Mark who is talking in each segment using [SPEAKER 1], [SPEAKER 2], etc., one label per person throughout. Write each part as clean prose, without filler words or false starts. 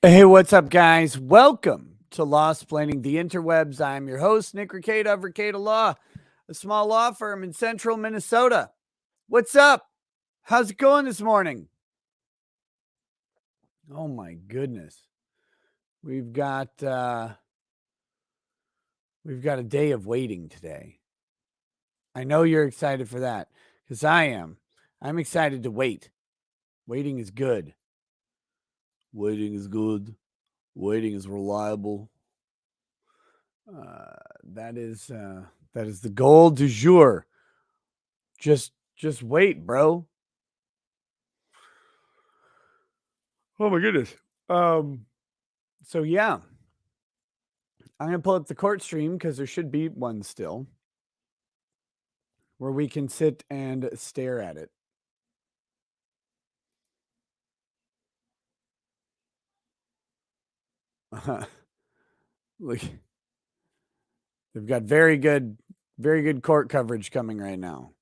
[SPEAKER 1] Hey, what's up, guys? Welcome to Law Splaining the Interwebs. I'm your host, Nick Ricada of Ricada Law, a small law firm in central Minnesota. What's up? How's it going this morning? Oh my goodness. We've got a day of waiting today. I know you're excited for that because I am. I'm excited to wait. Waiting is good. Waiting is good. Waiting is reliable. That is the goal du jour. Just wait, bro. Oh my goodness. So yeah. I'm gonna pull up the court stream because there should be one still where we can sit and stare at it. Look, they've got very good court coverage coming right now.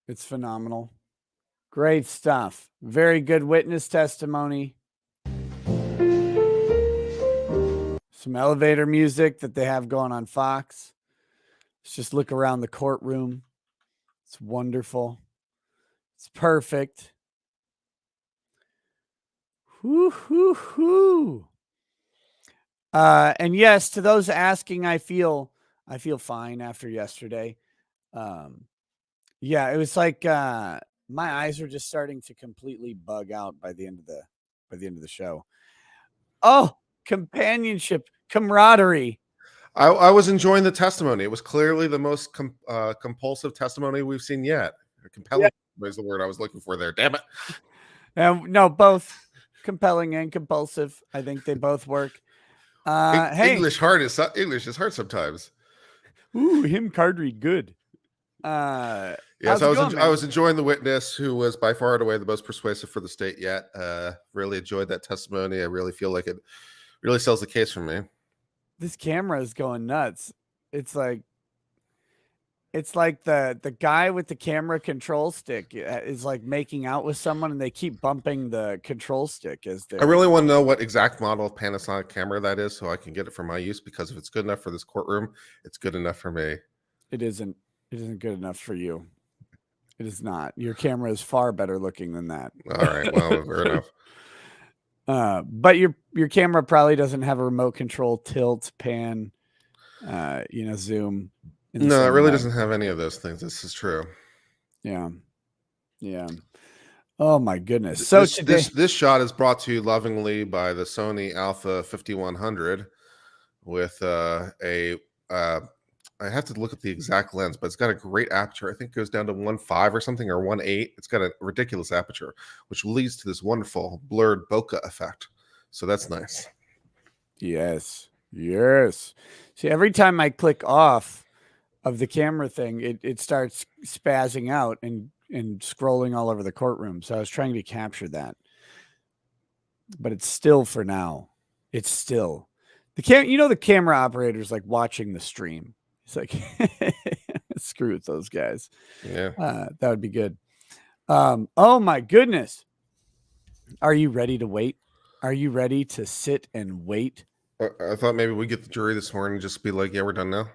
[SPEAKER 1] It's phenomenal. Great stuff. Very good witness testimony. Some elevator music that they have going on Fox. Let's just look around the courtroom. It's wonderful. It's perfect. Whoo. And yes, to those asking, I feel fine after yesterday. Yeah, it was like my eyes were just starting to completely bug out by the end of the show. Oh, companionship, camaraderie.
[SPEAKER 2] I was enjoying the testimony. It was clearly the most compulsive testimony we've seen yet. Compelling is the word I was looking for there. Damn it.
[SPEAKER 1] No, both compelling and compulsive. I think they both work. Hey,
[SPEAKER 2] English is hard sometimes.
[SPEAKER 1] Ooh, him card read good.
[SPEAKER 2] Yes, I was enjoying the witness, who was by far and away the most persuasive for the state yet. Really enjoyed that testimony. I really feel like it really sells the case for me.
[SPEAKER 1] This camera is going nuts. It's like the guy with the camera control stick is like making out with someone, and they keep bumping the control stick as they.
[SPEAKER 2] I really want to know what exact model of Panasonic camera that is, so I can get it for my use. Because if it's good enough for this courtroom, it's good enough for me.
[SPEAKER 1] It isn't good enough for you. It is not. Your camera is far better looking than that.
[SPEAKER 2] All right, well, fair enough.
[SPEAKER 1] But your camera probably doesn't have a remote control tilt, pan, zoom.
[SPEAKER 2] No, it really doesn't have any of those things. This is true.
[SPEAKER 1] Yeah. Oh my goodness! So
[SPEAKER 2] this shot is brought to you lovingly by the Sony Alpha 5100 with I have to look at the exact lens, but it's got a great aperture. I think it goes down to 1.5 or something, or 1.8. It's got a ridiculous aperture, which leads to this wonderful blurred bokeh effect. So that's nice.
[SPEAKER 1] Yes. See, every time I click off of the camera thing, it starts spazzing out and scrolling all over the courtroom. So I was trying to capture that, but it's still for now. It's still the camera operator's like watching the stream. It's like, screw with those guys.
[SPEAKER 2] Yeah.
[SPEAKER 1] That would be good. Oh my goodness. Are you ready to wait? Are you ready to sit and wait?
[SPEAKER 2] I thought maybe we get the jury this morning and just be like, yeah, we're done now.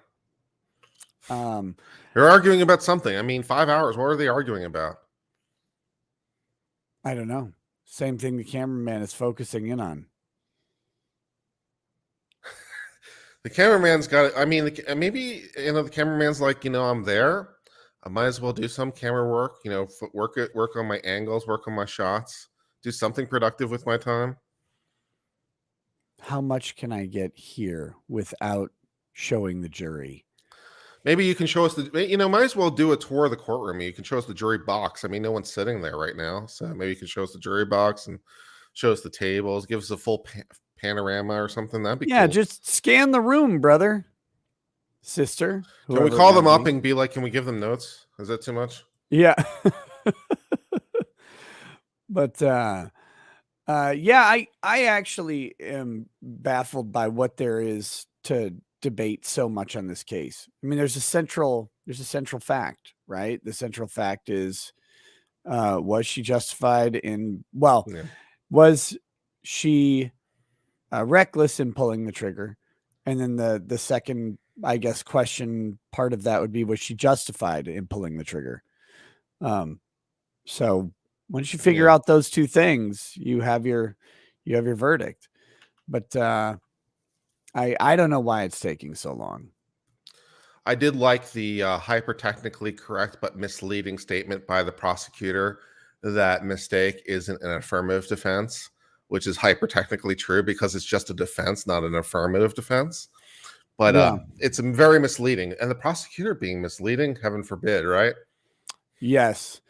[SPEAKER 2] They're arguing about something. I mean, 5 hours. What are they arguing about?
[SPEAKER 1] I don't know. Same thing the cameraman is focusing in on.
[SPEAKER 2] The cameraman's got it. I mean, maybe, the cameraman's like, I'm there. I might as well do some camera work, work on my angles, work on my shots, do something productive with my time.
[SPEAKER 1] How much can I get here without showing the jury?
[SPEAKER 2] Maybe you can show us might as well do a tour of the courtroom. You can show us the jury box. I mean, no one's sitting there right now. So maybe you can show us the jury box and show us the tables, give us a full panorama or something. That'd be cool.
[SPEAKER 1] Just scan the room, brother, sister.
[SPEAKER 2] Can we call them up and be like, can we give them notes? Is that too much?
[SPEAKER 1] Yeah. But I actually am baffled by what there is to debate so much on this case. I mean, there's a central fact, right? The central fact is Was she justified in, well,
[SPEAKER 2] Yeah.
[SPEAKER 1] was she reckless in pulling the trigger? And then the second, I guess, question part of that would be, was she justified in pulling the trigger? So once you figure
[SPEAKER 2] Yeah.
[SPEAKER 1] out those two things, you have your verdict. But I don't know why it's taking so long.
[SPEAKER 2] I did like the hyper technically correct but misleading statement by the prosecutor that mistake isn't an affirmative defense, which is hyper technically true because it's just a defense, not an affirmative defense. But
[SPEAKER 1] Yeah.
[SPEAKER 2] it's very misleading, and the prosecutor being misleading, heaven forbid, right?
[SPEAKER 1] Yes.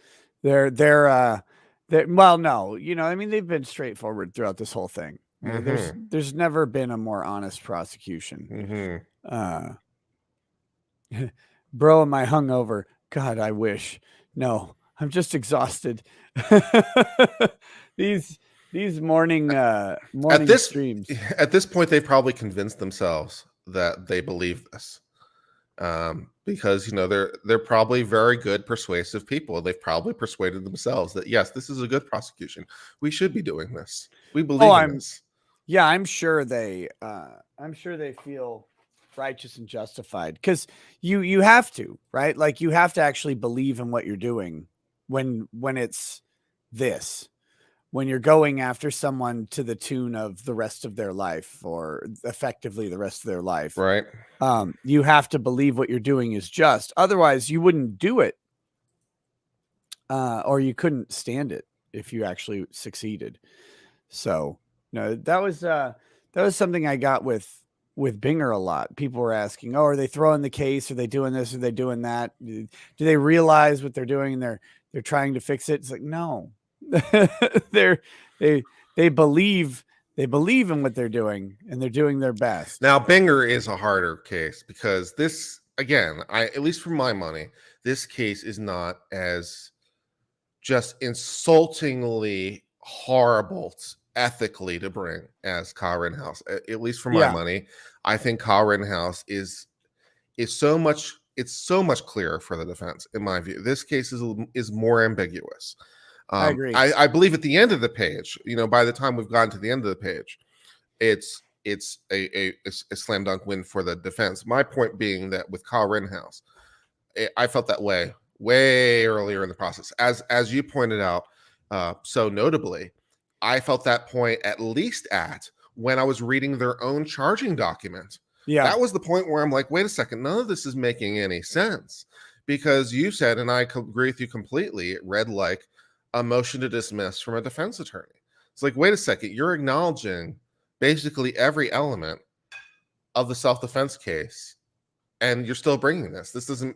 [SPEAKER 1] They're well, no, I mean, they've been straightforward throughout this whole thing. There's never been a more honest prosecution. Bro, am I hungover? God, I wish. No, I'm just exhausted. these morning streams.
[SPEAKER 2] At this point, they've probably convinced themselves that they believe this, because they're probably very good persuasive people. They've probably persuaded themselves that yes, this is a good prosecution. We should be doing this. We believe in this.
[SPEAKER 1] Yeah, I'm sure they feel righteous and justified, because you have to, right? Like, you have to actually believe in what you're doing when it's this, when you're going after someone to the tune of the rest of their life, or effectively the rest of their life,
[SPEAKER 2] right?
[SPEAKER 1] You have to believe what you're doing is just, otherwise you wouldn't do it, or you couldn't stand it if you actually succeeded. So no, that was something I got with Binger a lot. People were asking, "Oh, are they throwing the case? Are they doing this? Are they doing that? Do they realize what they're doing and they're trying to fix it?" It's like, no, they believe in what they're doing, and they're doing their best.
[SPEAKER 2] Now, Binger is a harder case because this, again, at least for my money, this case is not as just insultingly horrible ethically to bring as Kyle Rittenhouse. At least for my money, I think Kyle Rittenhouse is so much clearer for the defense, in my view. This case is more ambiguous.
[SPEAKER 1] I agree.
[SPEAKER 2] I believe at the end of the page, by the time we've gotten to the end of the page, it's a slam dunk win for the defense. My point being that with Kyle Rittenhouse, I felt that way earlier in the process, as you pointed out so notably. I felt that point at least when I was reading their own charging document.
[SPEAKER 1] Yeah,
[SPEAKER 2] that was the point where I'm like, wait a second, none of this is making any sense, because you said, and I agree with you completely, it read like a motion to dismiss from a defense attorney. It's like, wait a second, you're acknowledging basically every element of the self-defense case, and you're still bringing this. This doesn't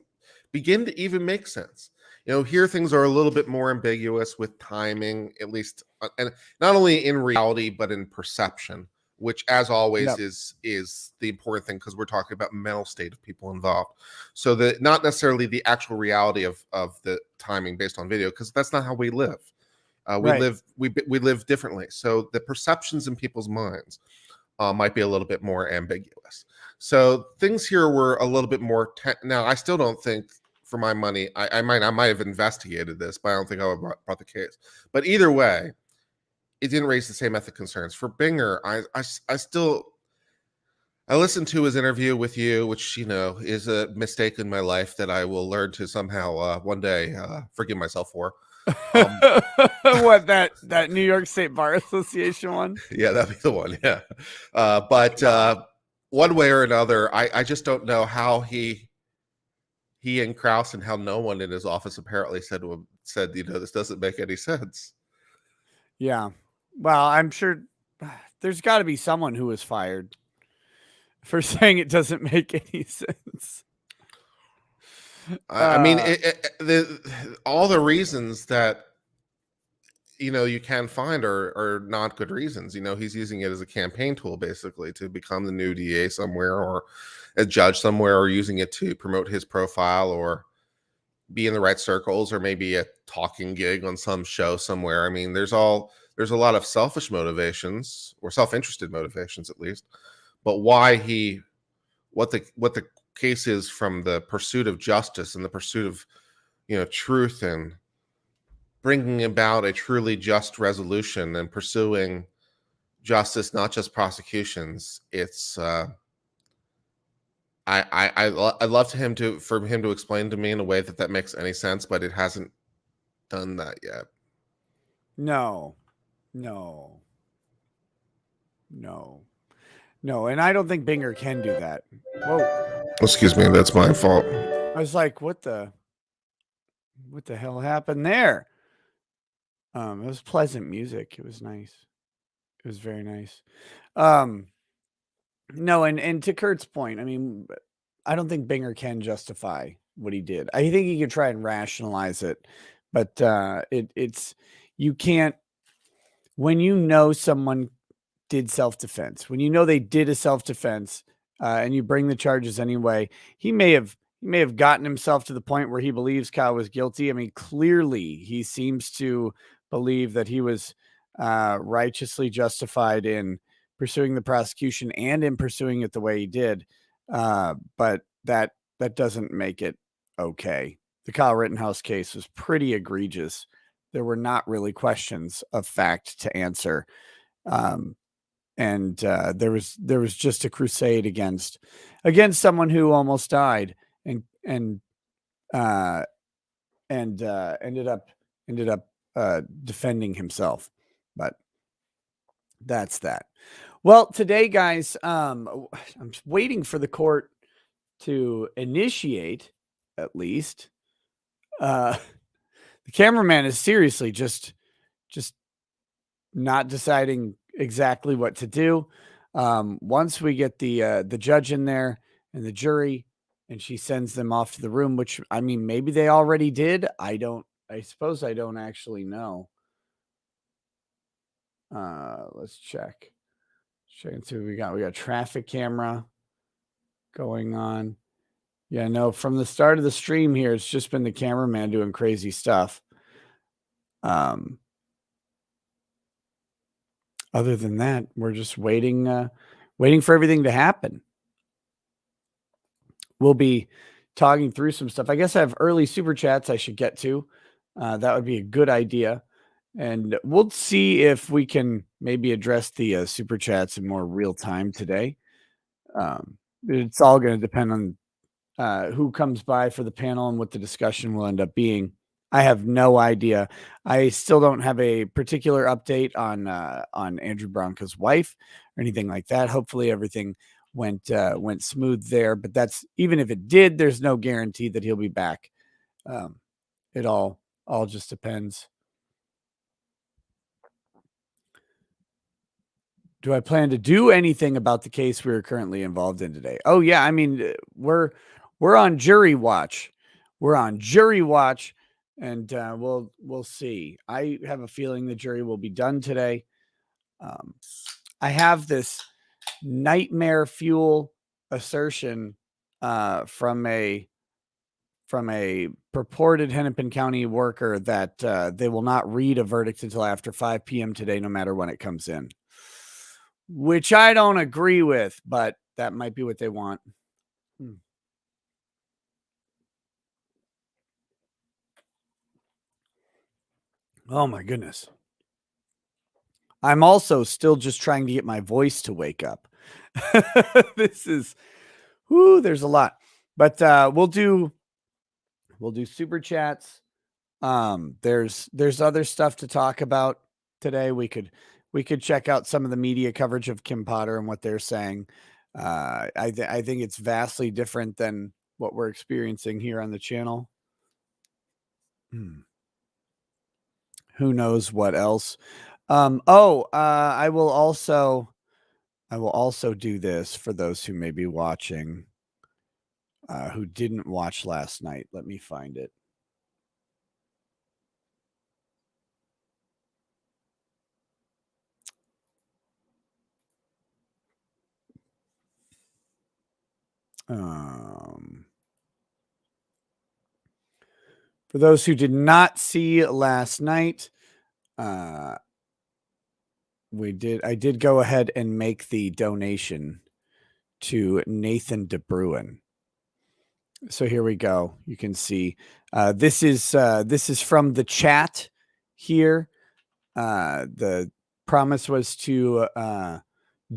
[SPEAKER 2] begin to even make sense. Here things are a little bit more ambiguous with timing, at least, and not only in reality but in perception, which, as always, is the important thing, because we're talking about mental state of people involved. So that not necessarily the actual reality of the timing based on video, because that's not how we live. We live differently. So the perceptions in people's minds might be a little bit more ambiguous. So things here were a little bit more. Now, I still don't think, for my money, I might have investigated this, but I don't think I would have brought the case. But either way, it didn't raise the same ethic concerns. For Binger, I listened to his interview with you, which is a mistake in my life that I will learn to somehow one day forgive myself for.
[SPEAKER 1] What, that New York State Bar Association one?
[SPEAKER 2] Yeah, that'd be the one. Yeah, but one way or another, I just don't know how he and Krause, and how no one in his office apparently said this doesn't make any sense.
[SPEAKER 1] Yeah, well, I'm sure there's got to be someone who was fired for saying it doesn't make any sense.
[SPEAKER 2] I mean, all the reasons that you can find are not good reasons. He's using it as a campaign tool, basically, to become the new DA somewhere, or a judge somewhere, or using it to promote his profile, or be in the right circles, or maybe a talking gig on some show somewhere. I mean, there's a lot of selfish motivations, or self-interested motivations at least. But what the case is from the pursuit of justice and the pursuit of truth and bringing about a truly just resolution and pursuing justice, not just prosecutions. It's I'd love for him to explain to me in a way that makes any sense, but it hasn't done that yet.
[SPEAKER 1] No. And I don't think Binger can do that. Whoa.
[SPEAKER 2] Excuse me, that's my fault.
[SPEAKER 1] I was like, what the hell happened there? It was pleasant music. It was nice. It was very nice. No, and to Kurt's point, I mean, I don't think Binger can justify what he did. I think he could try and rationalize it, but it's you can't, when you know someone did self-defense, when you know they did a self-defense, and you bring the charges anyway, he may have gotten himself to the point where he believes Kyle was guilty. I mean, clearly he seems to believe that he was righteously justified in pursuing the prosecution and in pursuing it the way he did. But that doesn't make it okay. The Kyle Rittenhouse case was pretty egregious. There were not really questions of fact to answer. And there was just a crusade against someone who almost died and ended up defending himself. But that's that. Well, today, guys, I'm waiting for the court to initiate, at least. The cameraman is seriously just not deciding exactly what to do. Once we get the judge in there and the jury, and she sends them off to the room, which, I mean, maybe they already did. I suppose I don't actually know. Let's check and see what we got. We got a traffic camera going on. Yeah, no, from the start of the stream here, it's just been the cameraman doing crazy stuff. Other than that, we're just waiting for everything to happen. We'll be talking through some stuff. I guess I have early super chats I should get to. That would be a good idea. And we'll see if we can maybe address the super chats in more real time today. It's all going to depend on who comes by for the panel and what the discussion will end up being. I have no idea. I still don't have a particular update on Andrew Bronco's wife or anything like that. Hopefully everything went smooth there, but that's, even if it did, there's no guarantee that he'll be back. It all just depends. Do I plan to do anything about the case we are currently involved in today? Oh yeah, I mean, we're on jury watch. We're on jury watch, and we'll see. I have a feeling the jury will be done today. I have this nightmare fuel assertion from a purported Hennepin County worker that they will not read a verdict until after 5 p.m. today, no matter when it comes in. Which I don't agree with, but that might be what they want. Oh my goodness. I'm also still just trying to get my voice to wake up. This is, there's a lot. But we'll do super chats. There's other stuff to talk about today. We could check out some of the media coverage of Kim Potter and what they're saying. I think it's vastly different than what we're experiencing here on the channel. Who knows what else? I will also do this for those who may be watching, who didn't watch last night. Let me find it. For those who did not see last night, I did go ahead and make the donation to Nathan DeBruin. So here we go. You can see this is from the chat here. The promise was to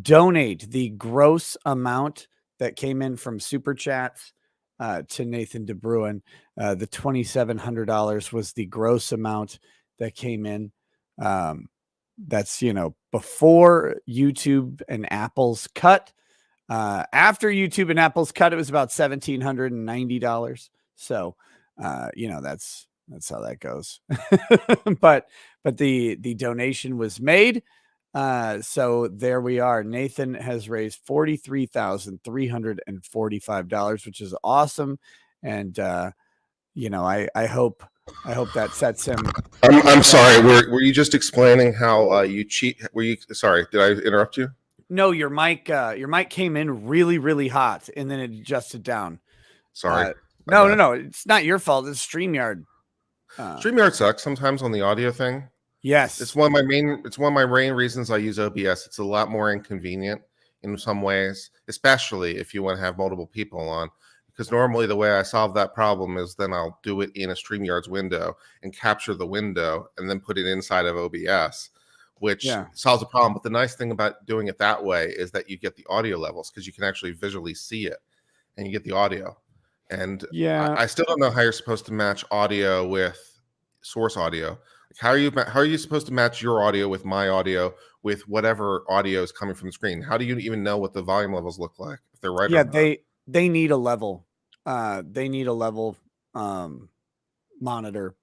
[SPEAKER 1] donate the gross amount that came in from super chats to Nathan DeBruin. The $2,700 was the gross amount that came in. That's, before YouTube and Apple's cut. After YouTube and Apple's cut, it was about $1,790. So, that's how that goes. but the donation was made. So there we are. Nathan has raised $43,345, which is awesome. And I hope that sets him.
[SPEAKER 2] I'm sorry. Were you just explaining how you cheat? Sorry, did I interrupt you?
[SPEAKER 1] No, your mic came in really, really hot and then it adjusted down.
[SPEAKER 2] Sorry.
[SPEAKER 1] No. It's not your fault. It's StreamYard.
[SPEAKER 2] StreamYard sucks sometimes on the audio thing.
[SPEAKER 1] Yes.
[SPEAKER 2] It's one of my main reasons I use OBS. It's a lot more inconvenient in some ways, especially if you want to have multiple people on. Because normally the way I solve that problem is then I'll do it in a StreamYard's window and capture the window and then put it inside of OBS, which solves the problem. But the nice thing about doing it that way is that you get the audio levels because you can actually visually see it and you get the audio. And I still don't know how you're supposed to match audio with source audio. Like how are you supposed to match your audio with my audio with whatever audio is coming from the screen? How do you even know what the volume levels look like if they're right?
[SPEAKER 1] Yeah, they need a level. They need a level monitor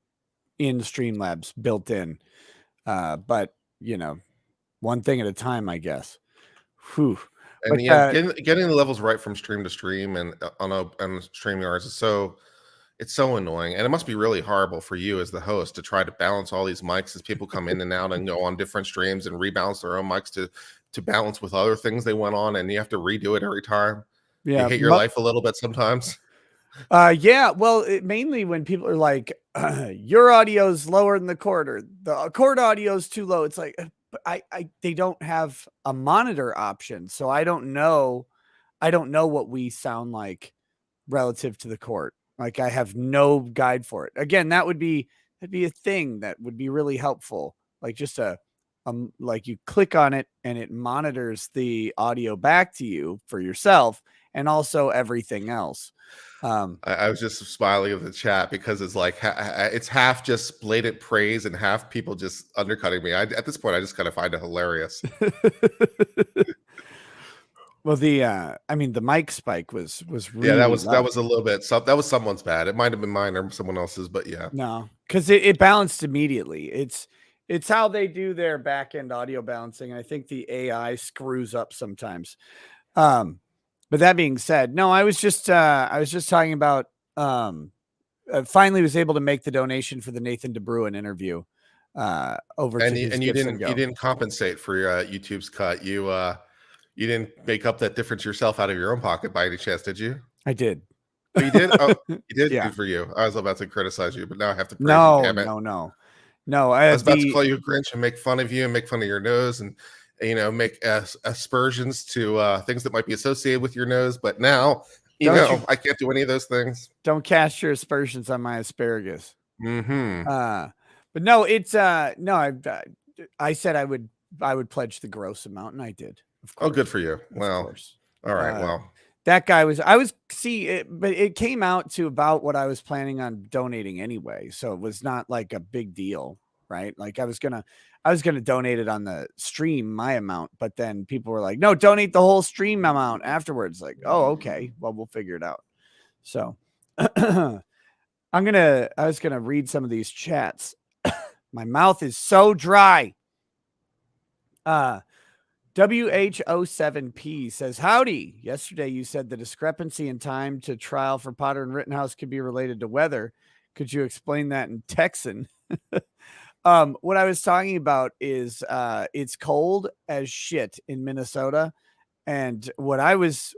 [SPEAKER 1] in Streamlabs built in. But one thing at a time, I guess. Whew.
[SPEAKER 2] And getting the levels right from stream to stream and on StreamYards is it's so annoying, and it must be really horrible for you as the host to try to balance all these mics as people come in and out and go on different streams and rebalance their own mics to balance with other things they went on, and you have to redo it every time.
[SPEAKER 1] Yeah,
[SPEAKER 2] you hate your life a little bit sometimes.
[SPEAKER 1] Well, mainly when people are like, your audio is lower than the court, or the court audio is too low. It's like, they don't have a monitor option, so I don't know what we sound like relative to the court. Like I have no guide for it. Again, that'd be a thing that would be really helpful. Like just like you click on it and it monitors the audio back to you for yourself and also everything else.
[SPEAKER 2] I was just smiling at the chat because it's like it's half just blatant praise and half people just undercutting me. At this point, I just kind of find it hilarious.
[SPEAKER 1] Well, the mic spike was really
[SPEAKER 2] that was a little bit. That was someone's bad. It might have been mine or someone else's, but yeah.
[SPEAKER 1] No, because it balanced immediately. It's how they do their back end audio balancing. I think the AI screws up sometimes. But that being said, no, I was just talking about I finally was able to make the donation for the Nathan DeBruin interview over to
[SPEAKER 2] you didn't compensate for your YouTube's cut. You didn't make up that difference yourself out of your own pocket by any chance, did you?
[SPEAKER 1] I did.
[SPEAKER 2] Oh, you did? Oh, you did?
[SPEAKER 1] Yeah.
[SPEAKER 2] Good for you. I was about to criticize you, but now I have to praise
[SPEAKER 1] you.
[SPEAKER 2] Damn it.
[SPEAKER 1] No.
[SPEAKER 2] I was about to call you a Grinch and make fun of you and make fun of your nose and make aspersions to things that might be associated with your nose. But now, I can't do any of those things.
[SPEAKER 1] Don't cast your aspersions on my asparagus.
[SPEAKER 2] Mm-hmm.
[SPEAKER 1] But no, it's no. I said I would pledge the gross amount, and I did. Of course.
[SPEAKER 2] Oh, good for you. Well, all right. Well,
[SPEAKER 1] that guy but it came out to about what I was planning on donating anyway. So it was not like a big deal, right? Like I was gonna donate it on the stream, my amount, but then people were like, no, donate the whole stream amount afterwards. Like, oh, okay, well, we'll figure it out. So I was gonna read some of these chats. My mouth is so dry. WH07P says, howdy. Yesterday you said the discrepancy in time to trial for Potter and Rittenhouse could be related to weather. Could you explain that in Texan? What I was talking about is it's cold as shit in Minnesota. And what I was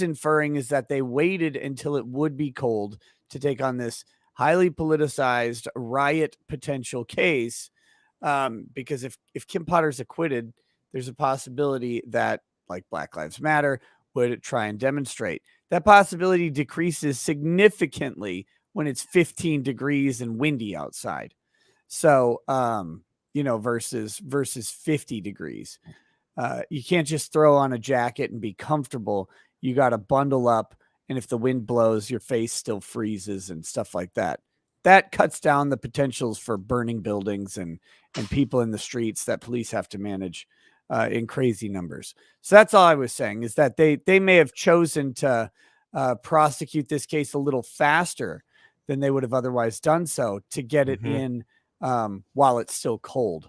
[SPEAKER 1] inferring is that they waited until it would be cold to take on this highly politicized riot potential case. Because if Kim Potter's acquitted, there's a possibility that, like Black Lives Matter, would try and demonstrate. That possibility decreases significantly when it's 15 degrees and windy outside. So, versus 50 degrees. You can't just throw on a jacket and be comfortable. You got to bundle up. And if the wind blows, your face still freezes and stuff like that. That cuts down the potentials for burning buildings and people in the streets that police have to manage in crazy numbers. So that's all I was saying, is that they may have chosen to prosecute this case a little faster than they would have otherwise done so to get it in while it's still cold.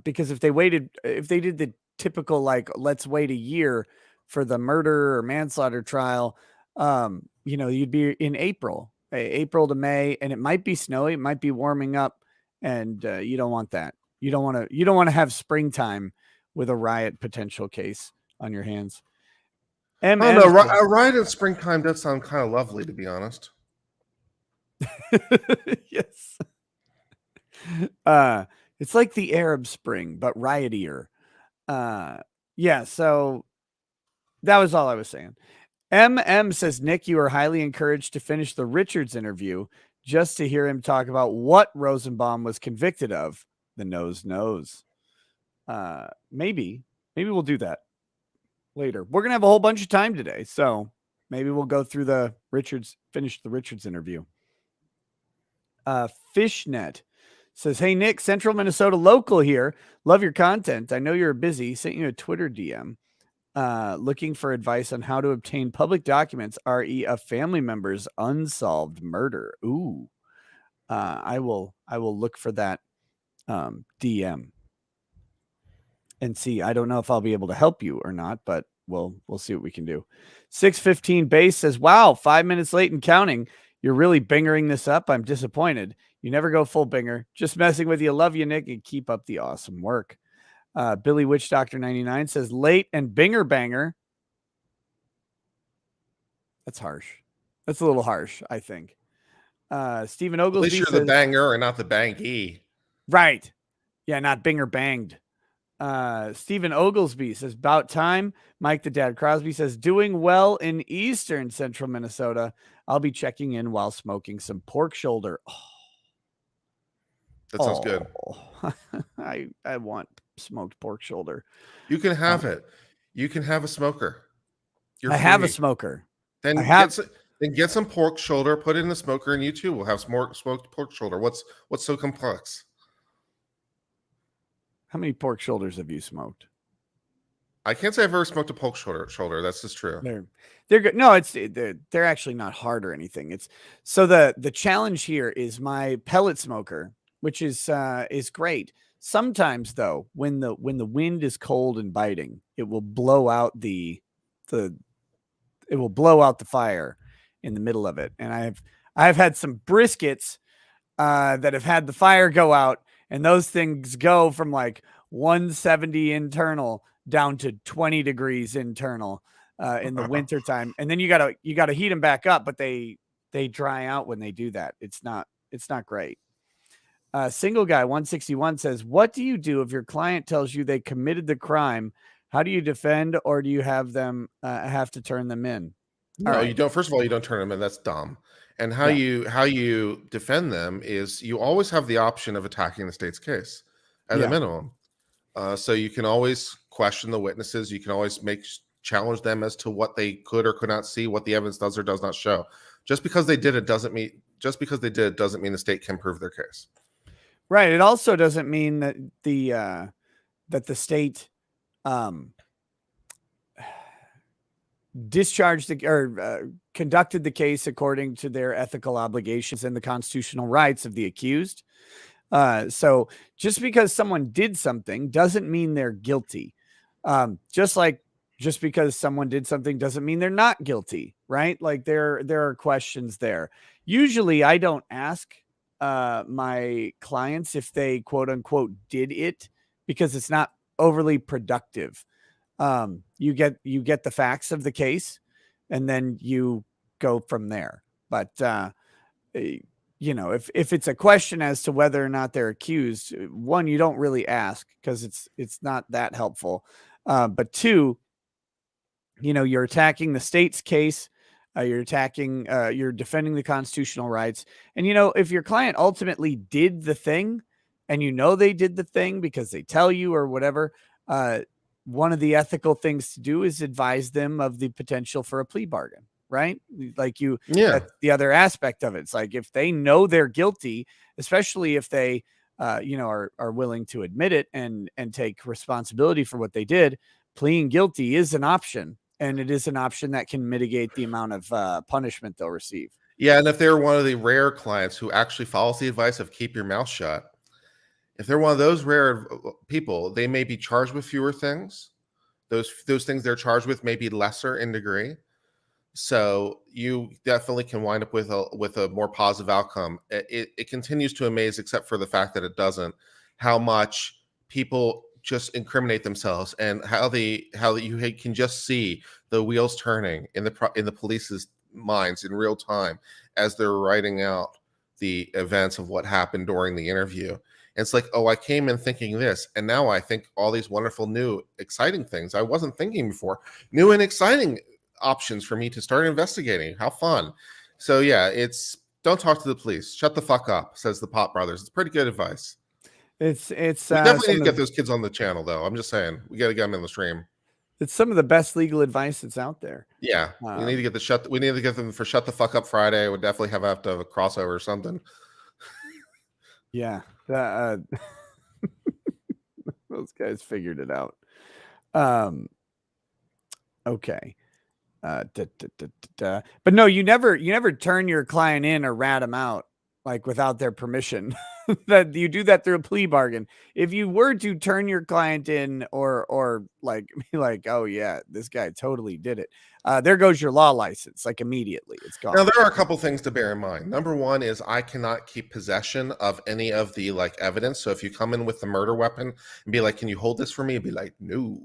[SPEAKER 1] Because if they did the typical, like, let's wait a year for the murder or manslaughter trial, you'd be in April to May, and it might be snowy, it might be warming up, and you don't want that. You don't want to have springtime with a riot potential case on your hands.
[SPEAKER 2] I don't know. A riot in springtime does sound kind of lovely, to be honest.
[SPEAKER 1] Yes. It's like the Arab Spring, but riotier. Yeah, so that was all I was saying. MM says, Nick, you are highly encouraged to finish the Richards interview just to hear him talk about what Rosenbaum was convicted of. The nose knows. Maybe we'll do that later. We're going to have a whole bunch of time today, so maybe we'll go through finish the Richards interview. Fishnet says, hey, Nick, Central Minnesota local here. Love your content. I know you're busy. Sent you a Twitter DM looking for advice on how to obtain public documents, re a family member's unsolved murder. Ooh. I will look for that DM and see. I don't know if I'll be able to help you or not, but we'll see what we can do. 615 base says, wow, 5 minutes late and counting. You're really bingering this up. I'm disappointed. You never go full binger. Just messing with you. Love you, Nick, and keep up the awesome work. Billy Witch Doctor 99 says, late and binger banger. That's harsh. That's a little harsh, I think. Stephen Oglesby
[SPEAKER 2] At least you're the banger and not the bangy.
[SPEAKER 1] Right. Yeah, not binger banged. Stephen Oglesby says, about time. Mike the Dad Crosby says, doing well in eastern central Minnesota. I'll be checking in while smoking some pork shoulder. Oh.
[SPEAKER 2] That sounds good.
[SPEAKER 1] I want smoked pork shoulder.
[SPEAKER 2] You can have it. You can have a smoker.
[SPEAKER 1] I have a smoker.
[SPEAKER 2] Then get some pork shoulder, put it in the smoker, and you too will have smoked pork shoulder. What's so complex?
[SPEAKER 1] How many pork shoulders have you smoked?
[SPEAKER 2] I can't say I've ever smoked a pork shoulder. That's just true.
[SPEAKER 1] They're good. No, they're actually not hard or anything. It's so the challenge here is my pellet smoker, which is great. Sometimes though, when the wind is cold and biting, it will blow out the fire in the middle of it. And I've had some briskets that have had the fire go out, and those things go from like 170 internal down to 20 degrees internal in the winter time. And then you gotta heat them back up, but they dry out when they do that. It's not great. Single guy 161 says, what do you do if your client tells you they committed the crime? How do you defend, or do you have them have to turn them in?
[SPEAKER 2] No, you don't. First of all, you don't turn them in. That's dumb. And how you defend them is you always have the option of attacking the state's case at a minimum. So you can always question the witnesses. You can always challenge them as to what they could or could not see, what the evidence does or does not show. Just because they did it doesn't mean the state can prove their case.
[SPEAKER 1] Right. It also doesn't mean that the state discharged or conducted the case according to their ethical obligations and the constitutional rights of the accused. So just because someone did something doesn't mean they're guilty. Just because someone did something doesn't mean they're not guilty, right? Like there are questions there. Usually I don't ask my clients if they quote unquote did it, because it's not overly productive. You get the facts of the case and then you go from there. But if it's a question as to whether or not they're accused, one, you don't really ask because it's not that helpful. But two, you're attacking the state's case. You're attacking, you're defending the constitutional rights. And, you know, if your client ultimately did the thing and you know they did the thing because they tell you or whatever, one of the ethical things to do is advise them of the potential for a plea bargain, right? Like that's the other aspect of it. It's like if they know they're guilty, especially if they, you know, are willing to admit it and take responsibility for what they did, pleading guilty is an option. And it is an option that can mitigate the amount of punishment they'll receive.
[SPEAKER 2] Yeah, and if they're one of the rare clients who actually follows the advice of keep your mouth shut, if they're one of those rare people, they may be charged with fewer things. Those things they're charged with may be lesser in degree. So you definitely can wind up with a more positive outcome. It continues to amaze, except for the fact that it doesn't, how much people just incriminate themselves and how you can just see the wheels turning in the police's minds in real time as they're writing out the events of what happened during the interview. And it's like, oh, I came in thinking this, and now I think all these wonderful, new, exciting things I wasn't thinking before. New and exciting options for me to start investigating. How fun. So yeah, it's don't talk to the police. Shut the fuck up, says the Pop Brothers. It's pretty good advice.
[SPEAKER 1] It's
[SPEAKER 2] we definitely need to get those kids on the channel, though. I'm just saying, we got to get them in the stream.
[SPEAKER 1] It's some of the best legal advice that's out there.
[SPEAKER 2] Yeah, we need to get we need to get them for Shut the Fuck Up Friday. We'll definitely have to have a crossover or something.
[SPEAKER 1] Yeah, those guys figured it out. Okay. But no, you never turn your client in or rat them out like without their permission. That you do that through a plea bargain. If you were to turn your client in or like be like, oh yeah, this guy totally did it, there goes your law license, like immediately it's gone.
[SPEAKER 2] Now there are a couple things to bear in mind. Number one is I cannot keep possession of any of the evidence. So if you come in with the murder weapon and be like, can you hold this for me? And be like, no,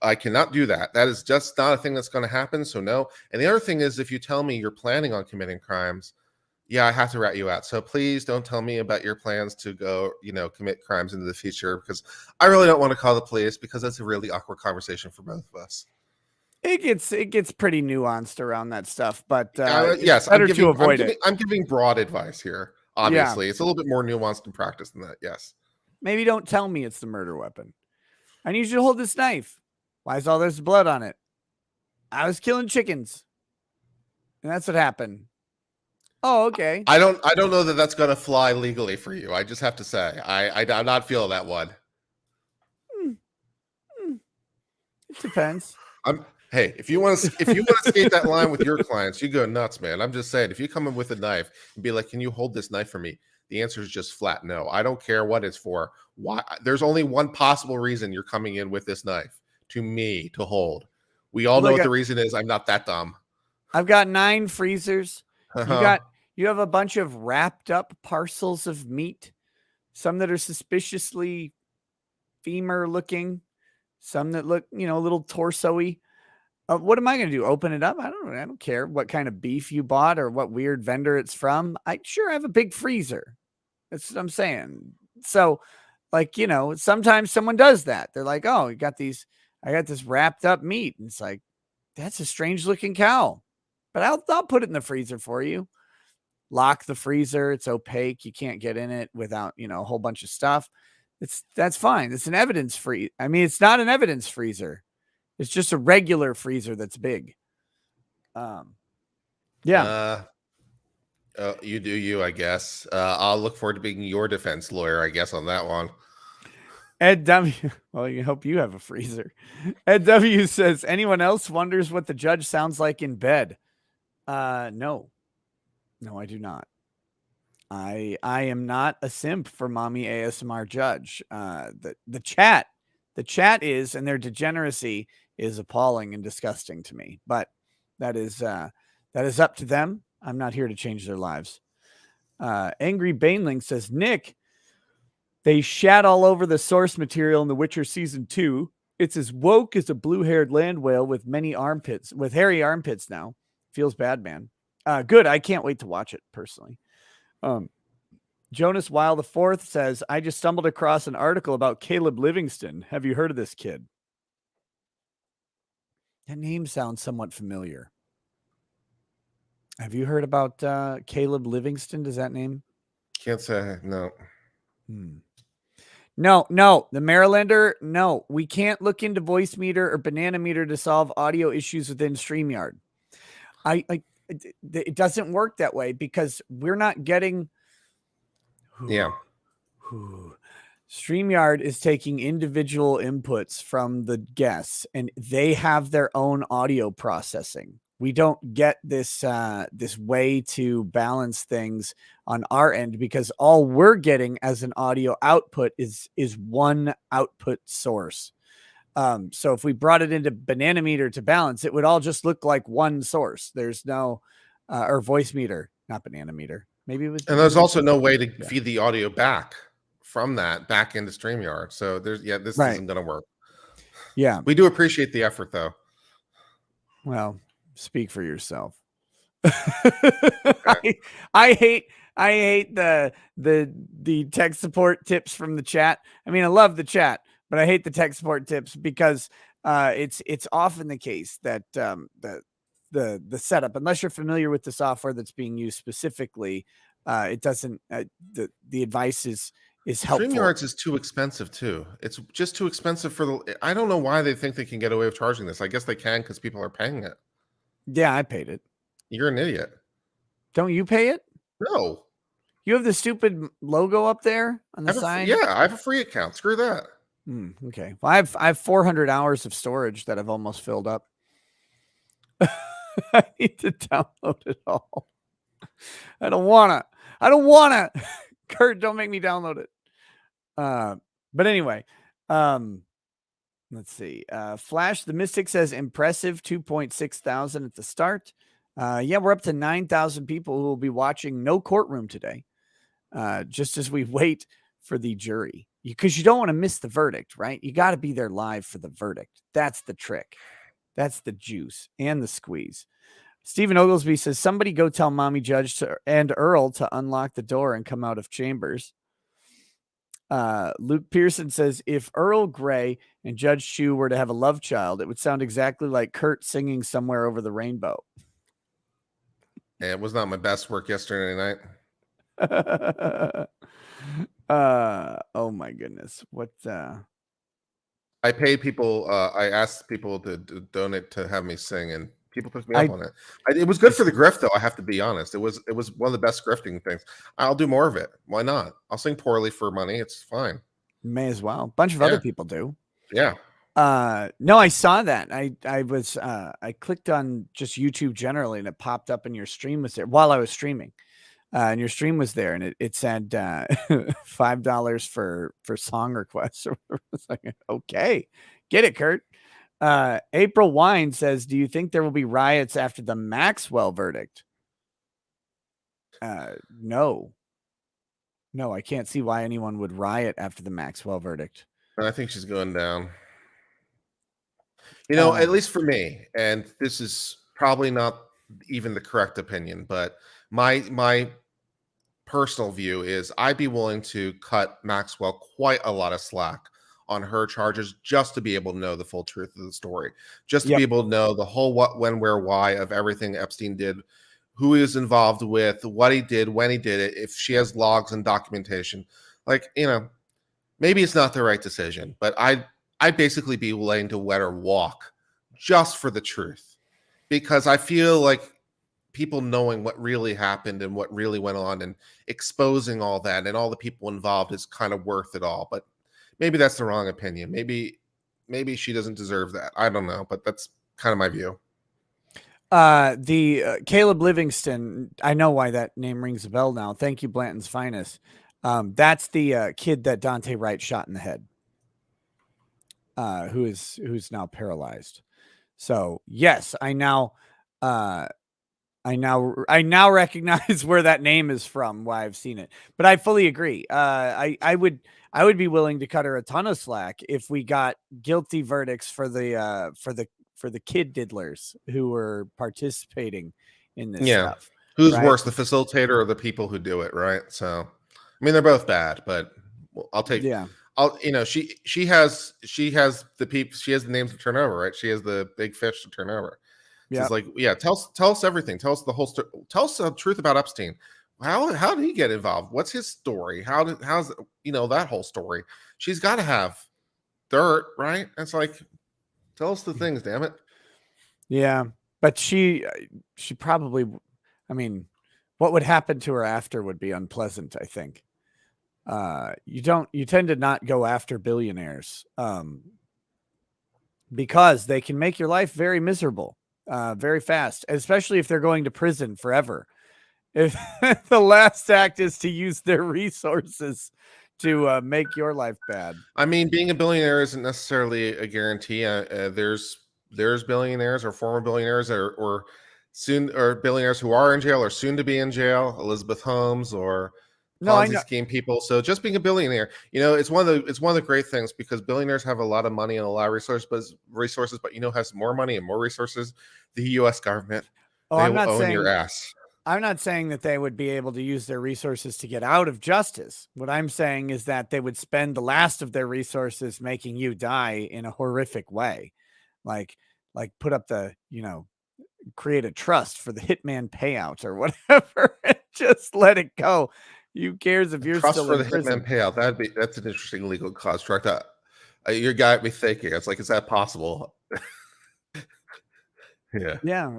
[SPEAKER 2] I cannot do that. That is just not a thing that's going to happen. So no. And the other thing is, if you tell me you're planning on committing crimes, yeah, I have to rat you out. So please don't tell me about your plans to go, commit crimes into the future, because I really don't want to call the police, because that's a really awkward conversation for both of us.
[SPEAKER 1] It gets pretty nuanced around that stuff, but
[SPEAKER 2] yes,
[SPEAKER 1] better to avoid it.
[SPEAKER 2] I'm giving broad advice here. Obviously, it's a little bit more nuanced in practice than that. Yes.
[SPEAKER 1] Maybe don't tell me it's the murder weapon. I need you to hold this knife. Why is all this blood on it? I was killing chickens, and that's what happened. Oh, okay.
[SPEAKER 2] I don't know that that's going to fly legally for you. I just have to say, I'm not feeling that one.
[SPEAKER 1] It depends.
[SPEAKER 2] Hey, if you want to skate that line with your clients, you go nuts, man. I'm just saying, if you come in with a knife and be like, can you hold this knife for me? The answer is just flat no. I don't care what it's for. Why? There's only one possible reason you're coming in with this knife, to me to hold. We all know what the reason is. I'm not that dumb.
[SPEAKER 1] I've got 9 freezers. You have a bunch of wrapped up parcels of meat, some that are suspiciously femur looking, some that look, a little torso-y. What am I going to do? Open it up? I don't care what kind of beef you bought or what weird vendor it's from. I have a big freezer. That's what I'm saying. So sometimes someone does that. They're like, oh, I got this wrapped up meat. And it's like, that's a strange looking cow, but I'll put it in the freezer for you. Lock the freezer. It's opaque. You can't get in it without, a whole bunch of stuff. That's fine. It's an evidence free. I mean, it's not an evidence freezer. It's just a regular freezer that's big. Yeah.
[SPEAKER 2] You do you, I guess. I'll look forward to being your defense lawyer, I guess, on that one.
[SPEAKER 1] Ed W. Well, you hope you have a freezer. Ed W. says, anyone else wonders what the judge sounds like in bed? No, I do not. I am not a simp for mommy ASMR judge. The chat is, and their degeneracy is appalling and disgusting to me, but that is up to them. I'm not here to change their lives. Angry Baneling says, Nick, they shat all over the source material in The Witcher season 2. It's as woke as a blue-haired land whale with hairy armpits now. Feels bad, man. Good. I can't wait to watch it personally. Jonas Weil IV says, I just stumbled across an article about Caleb Livingston. Have you heard of this kid? That name sounds somewhat familiar. Have you heard about Caleb Livingston? Does that name?
[SPEAKER 2] Can't say no.
[SPEAKER 1] No, the Marylander. No, we can't look into Voice Meter or Banana Meter to solve audio issues within StreamYard. It doesn't work that way because we're not getting.
[SPEAKER 2] Yeah.
[SPEAKER 1] StreamYard is taking individual inputs from the guests, and they have their own audio processing. We don't get this this way to balance things on our end because all we're getting as an audio output is one output source. So if we brought it into Banana Meter to balance, it would all just look like one source. There's no or Voice Meter, not Banana Meter. Maybe it was.
[SPEAKER 2] And there's also no way to feed the audio back from that back into StreamYard. So this isn't going to work.
[SPEAKER 1] Yeah.
[SPEAKER 2] We do appreciate the effort though.
[SPEAKER 1] Well, speak for yourself. I hate the tech support tips from the chat. I mean, I love the chat, but I hate the tech support tips because it's often the case that the setup, unless you're familiar with the software that's being used specifically, it doesn't the advice is helpful.
[SPEAKER 2] StreamYards is too expensive too. It's just too expensive for the. I don't know why they think they can get away with charging this. I guess they can because people are paying it.
[SPEAKER 1] Yeah, I paid it.
[SPEAKER 2] You're an idiot.
[SPEAKER 1] Don't you pay it?
[SPEAKER 2] No.
[SPEAKER 1] You have the stupid logo up there on the side.
[SPEAKER 2] I have a free account. Screw that.
[SPEAKER 1] Okay. Well, I have 400 hours of storage that I've almost filled up. I need to download it all. I don't wanna. Kurt, don't make me download it. But anyway, let's see. Flash the Mystic says impressive 2.6 thousand at the start. Yeah, we're up to 9,000 people who will be watching No Courtroom today. Just as we wait for the jury, because you don't want to miss the verdict, right? You got to be there live for the verdict. That's the trick. That's the juice and the squeeze. Stephen Oglesby says, somebody go tell Mommy Judge and Earl to unlock the door and come out of chambers. Luke Pearson says, if Earl Grey and Judge Chu were to have a love child, it would sound exactly like Kurt singing Somewhere Over the Rainbow.
[SPEAKER 2] Yeah, it was not my best work yesterday night.
[SPEAKER 1] Oh my goodness. What
[SPEAKER 2] I paid people, I asked people to donate to have me sing, and people took me up on it. It was good for the grift, though. I have to be honest. It was one of the best grifting things. I'll do more of it. Why not? I'll sing poorly for money. It's fine.
[SPEAKER 1] May as well. A bunch of other people do.
[SPEAKER 2] Yeah.
[SPEAKER 1] No, I saw that. I clicked on just YouTube generally, and it popped up, and your stream was there while I was streaming. And your stream was there, and it said $5 for song requests. It's like, okay, get it, Kurt. April Wine says, do you think there will be riots after the Maxwell verdict? No, I can't see why anyone would riot after the Maxwell verdict.
[SPEAKER 2] I think she's going down. You know, at least for me, and this is probably not even the correct opinion, but my personal view is I'd be willing to cut Maxwell quite a lot of slack on her charges just to be able to know the full truth of the story, just to be able to know the whole what, when, where, why of everything Epstein did, who he was involved with, what he did, when he did it, if she has logs and documentation. Like, you know, maybe it's not the right decision, but I'd basically be willing to let her walk just for the truth, because I feel like people knowing what really happened and what really went on and exposing all that and all the people involved is kind of worth it all. But maybe that's the wrong opinion. Maybe she doesn't deserve that. I don't know, but that's kind of my view.
[SPEAKER 1] The Caleb Livingston, I know why that name rings a bell now. Thank you, Blanton's Finest. That's the kid that Dante Wright shot in the head, who's now paralyzed. So yes, I now recognize where that name is from, why I've seen it. But I fully agree. I would be willing to cut her a ton of slack if we got guilty verdicts for the kid diddlers who were participating in this stuff.
[SPEAKER 2] Who's worse, the facilitator or the people who do it, right? So, I mean, they're both bad, but I'll take. Yeah. She has the names to turn over, right? She has the big fish to turn over. It's like, yeah, tell us everything. Tell us the whole story. Tell us the truth about Epstein. How did he get involved? What's his story? How's that whole story? She's got to have dirt, right? It's like, tell us the things, damn it.
[SPEAKER 1] Yeah, but she probably, I mean, what would happen to her after would be unpleasant, I think. You tend to not go after billionaires because they can make your life very miserable very fast, especially if they're going to prison forever. If the last act is to use their resources to make your life bad.
[SPEAKER 2] I mean, being a billionaire isn't necessarily a guarantee. There's billionaires or former billionaires or billionaires who are in jail or soon to be in jail. Elizabeth Holmes or Ponzi scheme people. So just being a billionaire, it's one of the great things, because billionaires have a lot of money and a lot of resources, but has more money and more resources. The U.S. government, they will own your ass.
[SPEAKER 1] I'm not saying that they would be able to use their resources to get out of justice. What I'm saying is that they would spend the last of their resources making you die in a horrific way. Like put up create a trust for the hitman payout or whatever and just let it go. Who cares if you're
[SPEAKER 2] trust
[SPEAKER 1] still
[SPEAKER 2] for
[SPEAKER 1] in
[SPEAKER 2] the
[SPEAKER 1] prison?
[SPEAKER 2] Hitman payout? That's an interesting legal construct. You got me thinking. It's like, is that possible?
[SPEAKER 1] Yeah.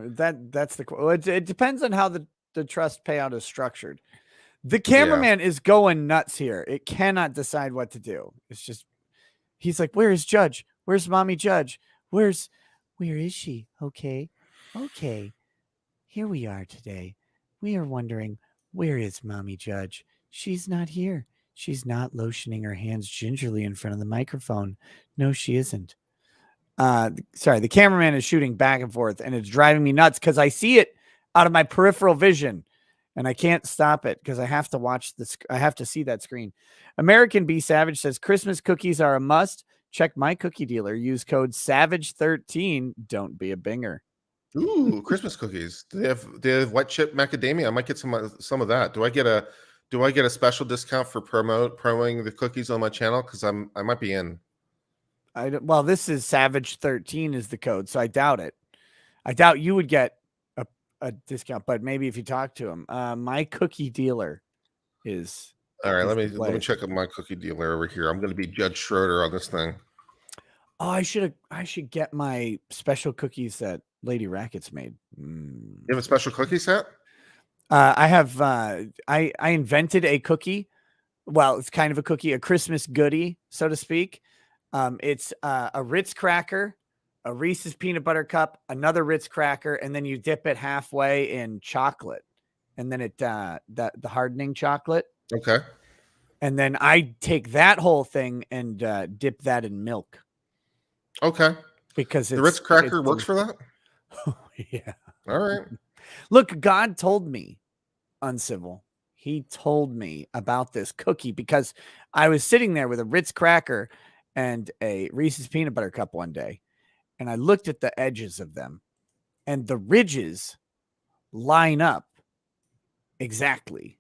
[SPEAKER 1] That's the. Well, it depends on how the trust payout is structured. The cameraman is going nuts here. It cannot decide what to do. It's just, he's like, where is Judge? Where's Mommy Judge? Where is she? Okay. Here we are today. We are wondering, where is Mommy Judge? She's not here. She's not lotioning her hands gingerly in front of the microphone. No, she isn't. Sorry, the cameraman is shooting back and forth, and it's driving me nuts because I see it out of my peripheral vision, and I can't stop it because I have to watch this. I have to see that screen. American B Savage says Christmas cookies are a must. Check my cookie dealer. Use code SAVAGE13. Don't be a binger.
[SPEAKER 2] Ooh, Christmas cookies. They have white chip macadamia. I might get some of that. Do I get a special discount for promoting the cookies on my channel? Because I might be in.
[SPEAKER 1] Well, this is SAVAGE13 is the code, so I doubt it. I doubt you would get a discount, but maybe if you talk to him. My cookie dealer is.
[SPEAKER 2] All right, let me check out my cookie dealer over here. I'm going to be Judge Schroeder on this thing.
[SPEAKER 1] Oh, I should get my special cookies that Lady Rackets made.
[SPEAKER 2] You have a special cookie set?
[SPEAKER 1] I have. I invented a cookie. Well, it's kind of a cookie, a Christmas goodie, so to speak. It's a Ritz cracker, a Reese's peanut butter cup, another Ritz cracker, and then you dip it halfway in chocolate, and then the hardening chocolate.
[SPEAKER 2] Okay.
[SPEAKER 1] And then I take that whole thing and dip that in milk.
[SPEAKER 2] Okay.
[SPEAKER 1] Because
[SPEAKER 2] the Ritz cracker works for that?
[SPEAKER 1] Oh, yeah.
[SPEAKER 2] All right.
[SPEAKER 1] Look, God told me, Uncivil. He told me about this cookie because I was sitting there with a Ritz cracker and a Reese's peanut butter cup one day, and I looked at the edges of them, and the ridges line up exactly.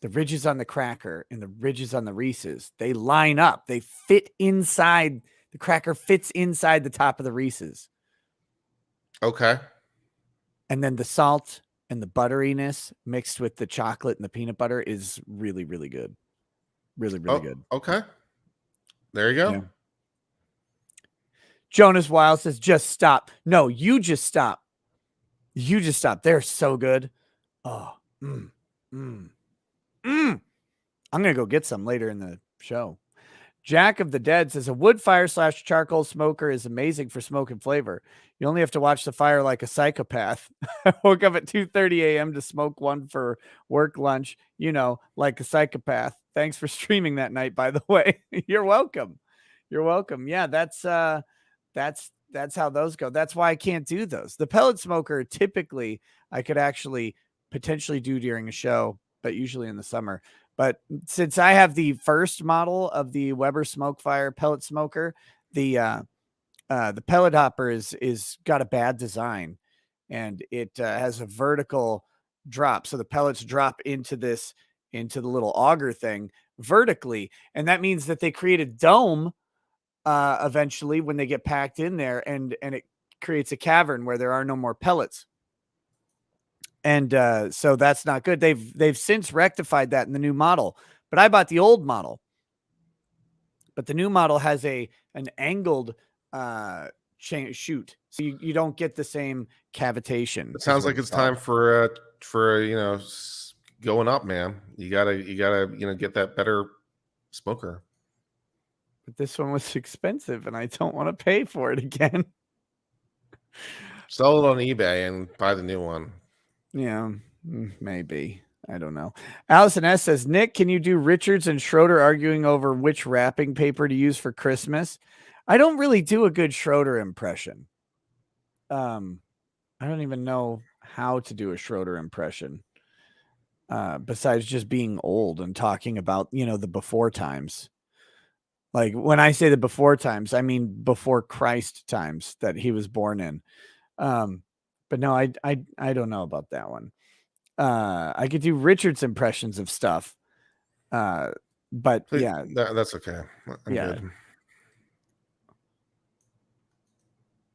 [SPEAKER 1] The ridges on the cracker and the ridges on the Reese's, they line up. They fit inside. The cracker fits inside the top of the Reese's.
[SPEAKER 2] Okay.
[SPEAKER 1] And then the salt and the butteriness mixed with the chocolate and the peanut butter is really, really good. Really, really good.
[SPEAKER 2] Okay. There you go.
[SPEAKER 1] Yeah. Jonas Wild says, just stop. No, you just stop. You just stop. They're so good. Oh, I'm going to go get some later in the show. Jack of the Dead says a wood fire / charcoal smoker is amazing for smoke and flavor. You only have to watch the fire like a psychopath. I woke up at 2:30 a.m. to smoke one for work lunch, like a psychopath. Thanks for streaming that night, by the way. You're welcome. You're welcome. Yeah, that's how those go. That's why I can't do those. The pellet smoker, typically I could actually potentially do during a show, but usually in the summer. But since I have the first model of the Weber Smokefire pellet smoker, the pellet hopper is got a bad design, and it has a vertical drop. So the pellets drop into the little auger thing vertically. And that means that they create a dome eventually when they get packed in there, and it creates a cavern where there are no more pellets. And so that's not good. They've since rectified that in the new model, but I bought the old model. But the new model has an angled chute, so you don't get the same cavitation.
[SPEAKER 2] It sounds like it's time for going up, man. You gotta get that better smoker.
[SPEAKER 1] But this one was expensive, and I don't want to pay for it again.
[SPEAKER 2] Sell it on eBay and buy the new one.
[SPEAKER 1] Yeah, maybe. I don't know. Allison S says, Nick, can you do Richards and Schroeder arguing over which wrapping paper to use for Christmas? I don't really do a good Schroeder impression. I don't even know how to do a Schroeder impression. Besides just being old and talking about, the before times. Like when I say the before times, I mean before Christ times that he was born in. But no, I don't know about that one. I could do Richard's impressions of stuff. But
[SPEAKER 2] Please,
[SPEAKER 1] yeah,
[SPEAKER 2] that's okay. I'm good.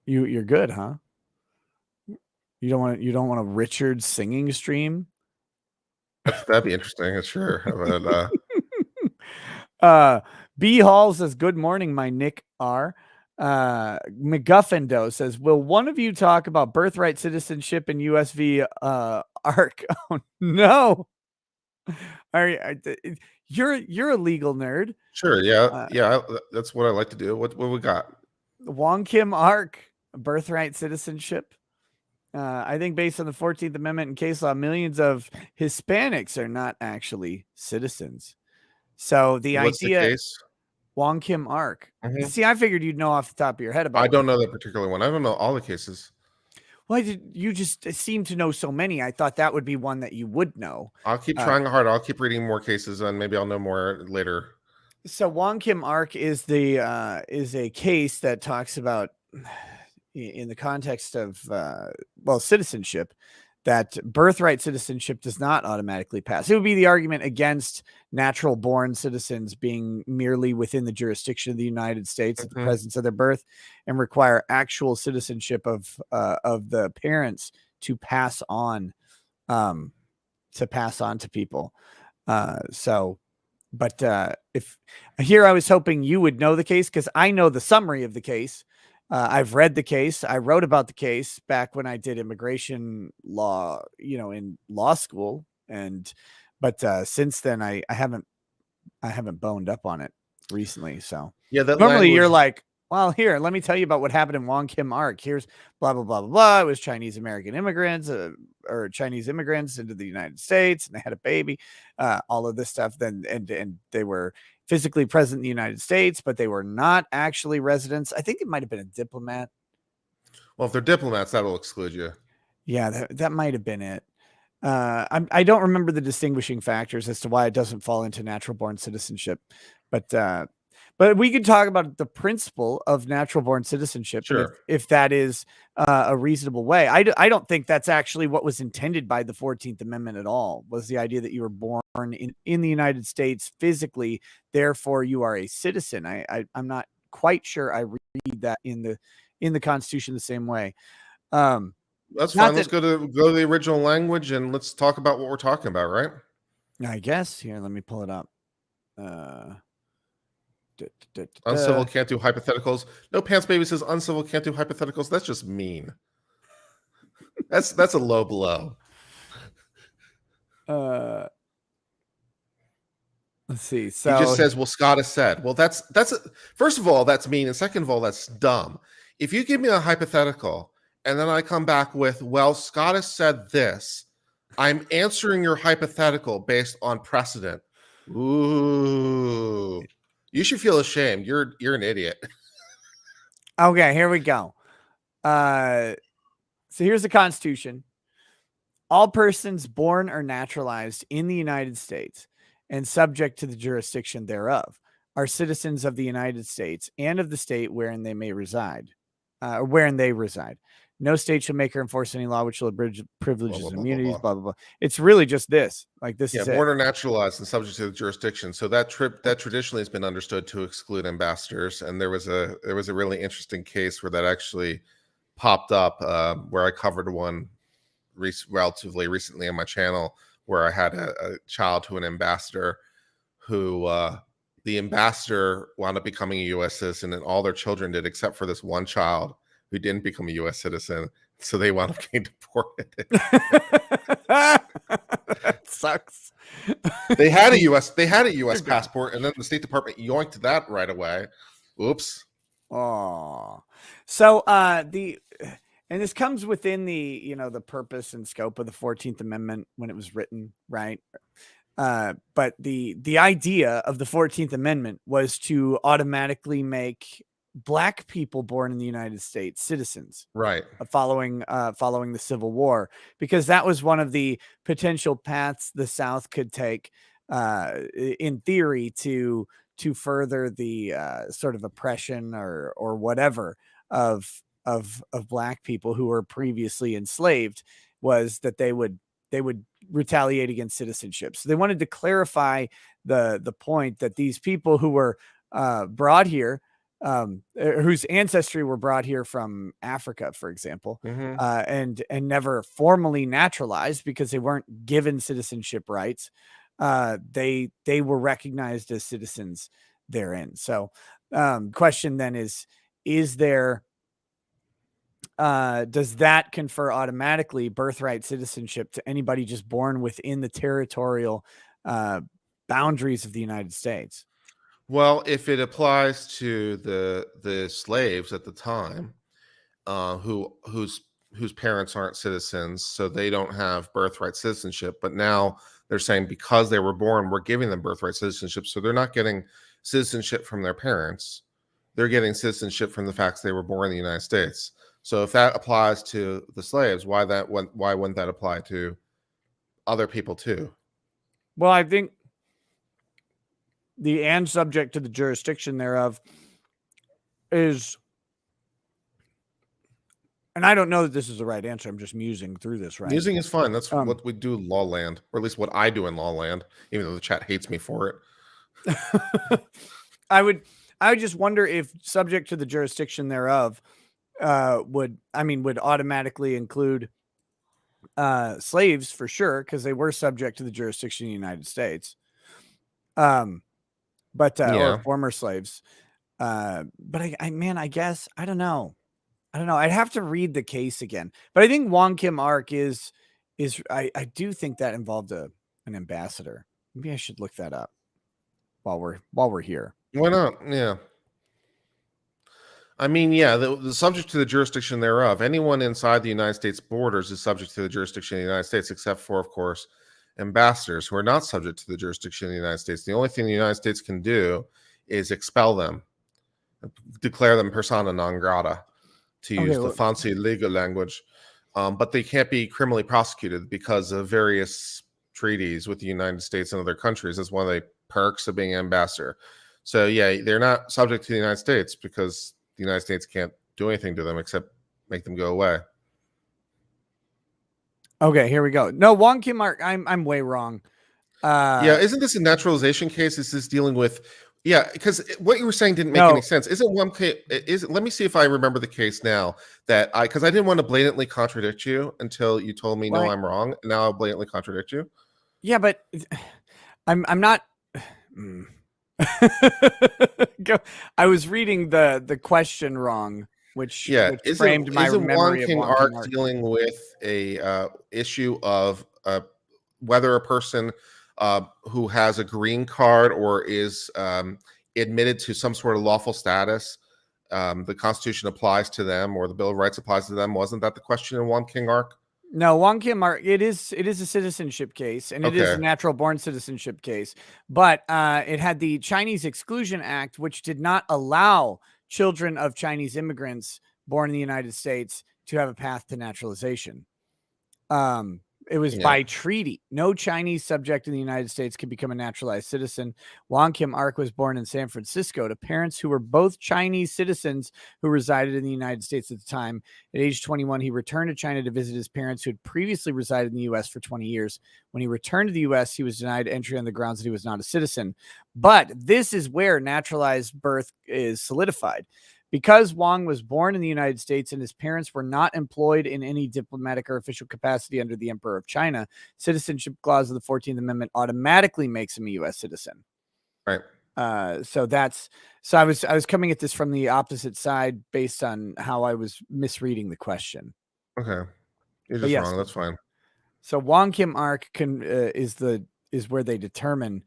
[SPEAKER 1] You're good, huh? You don't want a Richard singing stream?
[SPEAKER 2] That'd be interesting, sure.
[SPEAKER 1] B Hall says, good morning, my Nick R. McGuffin says, will one of you talk about birthright citizenship in USV ARC? Oh no. You're a legal nerd.
[SPEAKER 2] Sure, yeah, that's what I like to do. What we got?
[SPEAKER 1] Wong Kim ARC, birthright citizenship. I think based on the 14th Amendment and case law, millions of Hispanics are not actually citizens. So
[SPEAKER 2] What's the case?
[SPEAKER 1] Wong Kim ARC. Mm-hmm. See, I figured you'd know off the top of your head about.
[SPEAKER 2] I don't know that particular one. I don't know all the cases.
[SPEAKER 1] Well, you just seem to know so many. I thought that would be one that you would know.
[SPEAKER 2] I'll keep trying hard. I'll keep reading more cases, and maybe I'll know more later.
[SPEAKER 1] So Wong Kim ARC is a case that talks about, in the context of citizenship, that birthright citizenship does not automatically pass. It would be the argument against natural born citizens being merely within the jurisdiction of the United States at the presence of their birth, and require actual citizenship of the parents to pass on to people. But if here, I was hoping you would know the case, because I know the summary of the case. I've read the case. I wrote about the case back when I did immigration law, in law school. But since then I haven't boned up on it recently. So
[SPEAKER 2] yeah,
[SPEAKER 1] normally you're like, well, here, let me tell you about what happened in Wong Kim ARC. Here's blah, blah, blah, blah, blah. It was Chinese American immigrants or Chinese immigrants into the United States, and they had a baby, all of this stuff. Then, and they were physically present in the United States, but they were not actually residents. I think it might've been a diplomat.
[SPEAKER 2] Well, if they're diplomats, that'll exclude you.
[SPEAKER 1] Yeah, that might've been it. I don't remember the distinguishing factors as to why it doesn't fall into natural born citizenship, but we could talk about the principle of natural born citizenship.
[SPEAKER 2] Sure.
[SPEAKER 1] If that is a reasonable way. I don't think that's actually what was intended by the 14th Amendment at all, was the idea that you were born in the United States physically, therefore you are a citizen. I'm not quite sure I read that in the Constitution the same way.
[SPEAKER 2] That's fine. Let's go to the original language and let's talk about what we're talking about, right?
[SPEAKER 1] I guess. Here, let me pull it up.
[SPEAKER 2] Uncivil can't do hypotheticals. No Pants Baby says uncivil can't do hypotheticals. That's just mean. That's a low blow.
[SPEAKER 1] Let's see. So
[SPEAKER 2] he just says, well, Scott has said. Well, that's first of all, that's mean, and second of all, that's dumb. If you give me a hypothetical and then I come back with, well, Scott has said this, I'm answering your hypothetical based on precedent. Ooh. You should feel ashamed. You're an idiot.
[SPEAKER 1] Okay, here we go. So here's the Constitution. All persons born or naturalized in the United States and subject to the jurisdiction thereof are citizens of the United States and of the state wherein they may reside, wherein they reside. No state shall make or enforce any law which will abridge privileges and immunities, blah, blah, blah. It's really just this. Like this is
[SPEAKER 2] born or naturalized and subject to the jurisdiction. So that traditionally has been understood to exclude ambassadors. And there was a really interesting case where that actually popped up where I covered one relatively recently on my channel, where I had a child to an ambassador who the ambassador wound up becoming a U.S. citizen, and all their children did, except for this one child who didn't become a U.S. citizen. So they wound up getting deported.
[SPEAKER 1] That sucks.
[SPEAKER 2] They had a U.S. passport, and then the State Department yoinked that right away. Oops.
[SPEAKER 1] Oh, so and this comes within the the purpose and scope of the 14th Amendment when it was written, right? But the idea of the 14th Amendment was to automatically make Black people born in the United States citizens,
[SPEAKER 2] Right.
[SPEAKER 1] following the Civil War, because that was one of the potential paths the South could take, in theory, to further the sort of oppression or whatever of Black people who were previously enslaved, was that they would retaliate against citizenship. So they wanted to clarify the point that these people who were brought here, whose ancestry were brought here from Africa, for example, and never formally naturalized because they weren't given citizenship rights, they were recognized as citizens therein. So question then is there does that confer automatically birthright citizenship to anybody just born within the territorial boundaries of the United States?
[SPEAKER 2] Well, if it applies to the slaves at the time, whose parents aren't citizens, so they don't have birthright citizenship, but now they're saying because they were born, we're giving them birthright citizenship, so they're not getting citizenship from their parents, they're getting citizenship from the fact they were born in the United States. So if that applies to the slaves, why wouldn't that apply to other people too?
[SPEAKER 1] Well, I think the "and subject to the jurisdiction thereof" is, and I don't know that this is the right answer, I'm just musing through this, right?
[SPEAKER 2] Musing is fine. That's what we do in law land, or at least what I do in law land, even though the chat hates me for it.
[SPEAKER 1] I would just wonder if "subject to the jurisdiction thereof" would automatically include slaves, for sure, because they were subject to the jurisdiction of the United States. But or former slaves. But I guess I don't know. I'd have to read the case again. But I think Wong Kim Ark is I do think that involved an ambassador. Maybe I should look that up while we're here.
[SPEAKER 2] Why not? Yeah. I mean, yeah, the subject to the jurisdiction thereof. Anyone inside the United States borders is subject to the jurisdiction of the United States, except for, of course, ambassadors who are not subject to the jurisdiction of the United States. The only thing the United States can do is expel them, declare them persona non grata, to use the fancy legal language. But they can't be criminally prosecuted because of various treaties with the United States and other countries. That's one of the perks of being ambassador. So yeah, they're not subject to the United States because the United States can't do anything to them except make them go away.
[SPEAKER 1] Okay, here we go. No, Wong Kim Ark, I'm way wrong.
[SPEAKER 2] Yeah, isn't this a naturalization case? Is this dealing with? Yeah, because what you were saying didn't make any sense. Isn't one case? Let me see if I remember the case now. Because I didn't want to blatantly contradict you until you told me no, I'm wrong. Now I'll blatantly contradict you.
[SPEAKER 1] Yeah, but I'm not. I was reading the question wrong, which framed my memory of Wong Kim Ark
[SPEAKER 2] dealing with a issue of whether a person who has a green card or is admitted to some sort of lawful status, the Constitution applies to them, or the Bill of Rights applies to them. Wasn't that the question in Wong Kim Ark?
[SPEAKER 1] No, Wong Kim Ark, it is a citizenship case, and it is a natural born citizenship case, but it had the Chinese Exclusion Act, which did not allow children of Chinese immigrants born in the United States to have a path to naturalization. It was by treaty. No Chinese subject in the United States could become a naturalized citizen. Wong Kim Ark was born in San Francisco to parents who were both Chinese citizens who resided in the United States at the time. At age 21, he returned to China to visit his parents who had previously resided in the U.S. for 20 years. When he returned to the U.S., he was denied entry on the grounds that he was not a citizen. But this is where naturalized birth is solidified, Because Wang was born in the United States and his parents were not employed in any diplomatic or official capacity under the Emperor of China, citizenship clause of the 14th Amendment automatically makes him a U.S. citizen.
[SPEAKER 2] Right.
[SPEAKER 1] So I was coming at this from the opposite side based on how I was misreading the question.
[SPEAKER 2] Okay. You're just wrong. That's fine.
[SPEAKER 1] So Wong Kim Ark is where they determine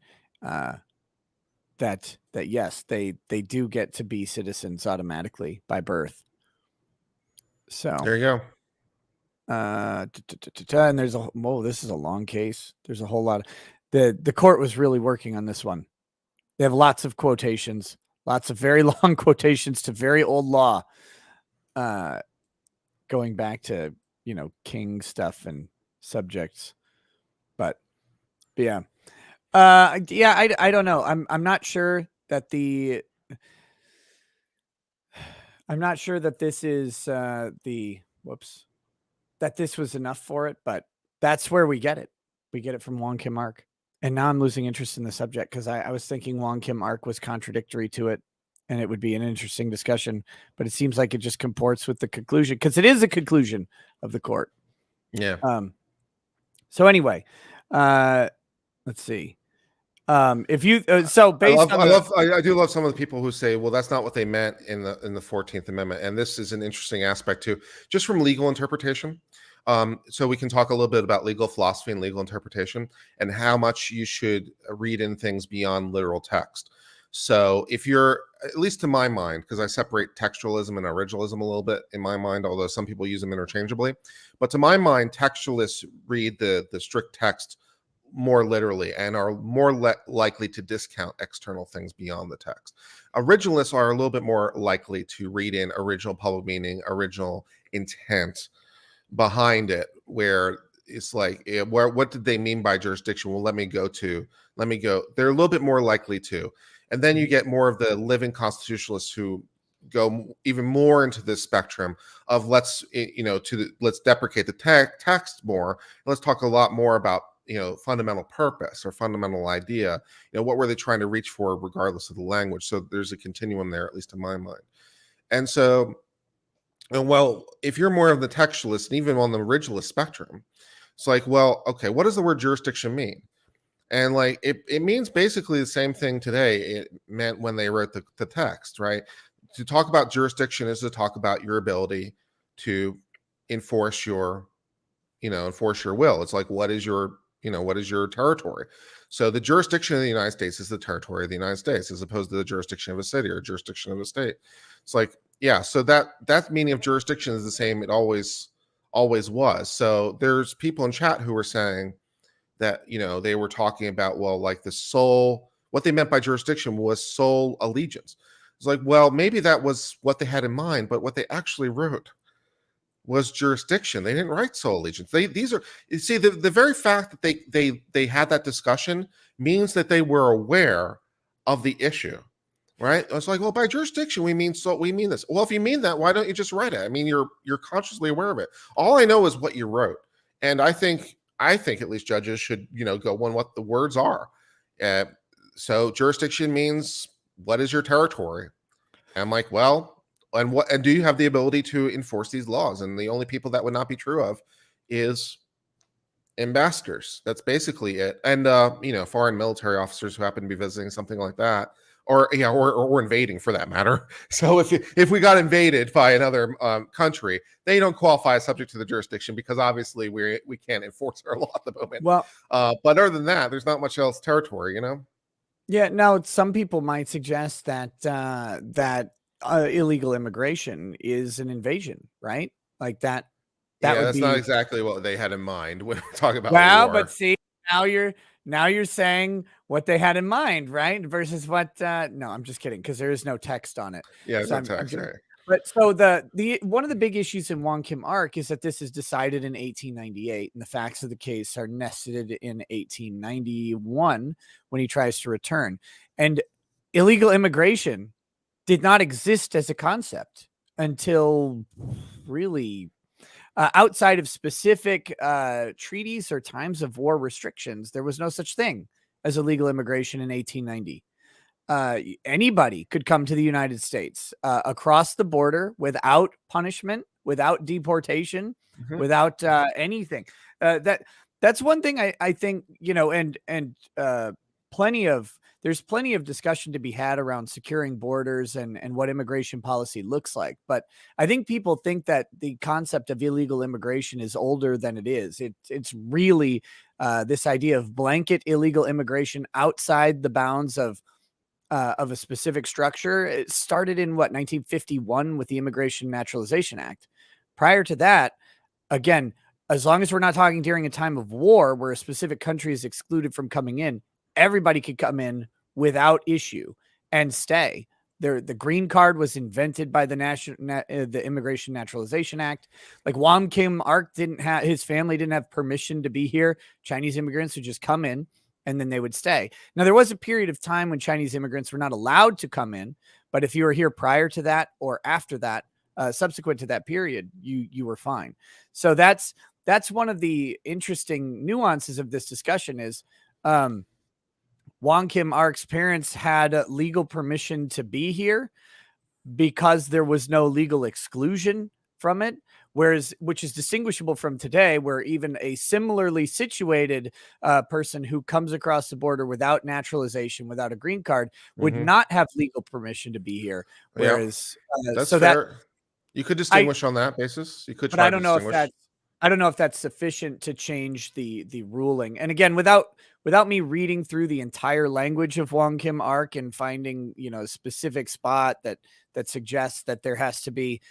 [SPEAKER 1] that yes, they do get to be citizens automatically by birth. So
[SPEAKER 2] there you go.
[SPEAKER 1] And there's this is a long case. There's a whole lot of the court was really working on this one. They have lots of quotations, lots of very long quotations to very old law, going back to, king stuff and subjects. But yeah. I don't know. I'm not sure that this is that this was enough for it, but that's where we get it. We get it from Wong Kim Ark. And now I'm losing interest in the subject because I was thinking Wong Kim Ark was contradictory to it and it would be an interesting discussion, but it seems like it just comports with the conclusion because it is a conclusion of the court.
[SPEAKER 2] Yeah.
[SPEAKER 1] So anyway, let's see. If you so based
[SPEAKER 2] I do love some of the people who say, well, that's not what they meant in the 14th Amendment. And this is an interesting aspect too, just from legal interpretation. So we can talk a little bit about legal philosophy and legal interpretation and how much you should read in things beyond literal text. So if you're, at least to my mind, because I separate textualism and originalism a little bit in my mind, although some people use them interchangeably, but to my mind, textualists read the strict text more literally and are more likely to discount external things beyond the text. Originalists are a little bit more likely to read in original public meaning, original intent behind it, where it's like, what did they mean by jurisdiction? Well, let me go. They're a little bit more likely to. And then you get more of the living constitutionalists who go even more into this spectrum of let's deprecate the text more. Let's talk a lot more about fundamental purpose or fundamental idea. What were they trying to reach for regardless of the language? So there's a continuum there, at least in my mind. And so, well, if you're more of the textualist and even on the originalist spectrum, it's like, well, okay, what does the word jurisdiction mean? And like it means basically the same thing today it meant when they wrote the text, right? To talk about jurisdiction is to talk about your ability to enforce your will. It's like, what is your territory? So the jurisdiction of the United States is the territory of the United States, as opposed to the jurisdiction of a city or jurisdiction of a state. It's like, yeah, so that meaning of jurisdiction is the same. It always was. So there's people in chat who were saying that, they were talking about, well, like what they meant by jurisdiction was sole allegiance. It's like, well, maybe that was what they had in mind, but what they actually wrote was jurisdiction. They didn't write sole allegiance. The very fact that they had that discussion means that they were aware of the issue, right? It's like, well, by jurisdiction we mean this. Well, if you mean that, why don't you just write it? I mean, you're consciously aware of it. All I know is what you wrote, and I think at least judges should go on what the words are. So jurisdiction means, what is your territory? And I'm like, well, and do you have the ability to enforce these laws? And the only people that would not be true of is ambassadors. That's basically it. And foreign military officers who happen to be visiting, something like that, or invading for that matter. So if we got invaded by another country, they don't qualify as subject to the jurisdiction because obviously we can't enforce our law at the moment.
[SPEAKER 1] Well,
[SPEAKER 2] but other than that, there's not much else territory,
[SPEAKER 1] Yeah. Now, some people might suggest that illegal immigration is an invasion, right? Like that.
[SPEAKER 2] That's not exactly what they had in mind when we're talking about war.
[SPEAKER 1] But see, now you're saying what they had in mind, right? Versus what? No, I'm just kidding, because there is no text on it.
[SPEAKER 2] Yeah, there's no text. Right.
[SPEAKER 1] But so the one of the big issues in Wong Kim Ark is that this is decided in 1898, and the facts of the case are nested in 1891 when he tries to return. And illegal immigration did not exist as a concept until really outside of specific treaties or times of war restrictions. There was no such thing as illegal immigration in 1890. anybody could come to the United States across the border without punishment, without deportation, without anything. That's one thing I think, and there's plenty of discussion to be had around securing borders and what immigration policy looks like. But I think people think that the concept of illegal immigration is older than it is. It's really this idea of blanket illegal immigration outside the bounds of a specific structure. It started in 1951 with the Immigration Naturalization Act. Prior to that, again, as long as we're not talking during a time of war where a specific country is excluded from coming in, everybody could come in without issue and stay. The green card was invented by the Immigration Naturalization Act. Like Wong Kim Ark his family didn't have permission to be here. Chinese immigrants would just come in and then they would stay. Now, there was a period of time when Chinese immigrants were not allowed to come in, but if you were here prior to that or after that, subsequent to that period, you were fine. So that's one of the interesting nuances of this discussion is Wong Kim Ark's parents had legal permission to be here because there was no legal exclusion from it. Which is distinguishable from today, where even a similarly situated person who comes across the border without naturalization, without a green card, would not have legal permission to be here. Whereas,
[SPEAKER 2] that's fair. You could distinguish on that basis. You could try to distinguish.
[SPEAKER 1] I don't know if that's sufficient to change the ruling. And again, without me reading through the entire language of Wong Kim Ark and finding, a specific spot that suggests that there has to be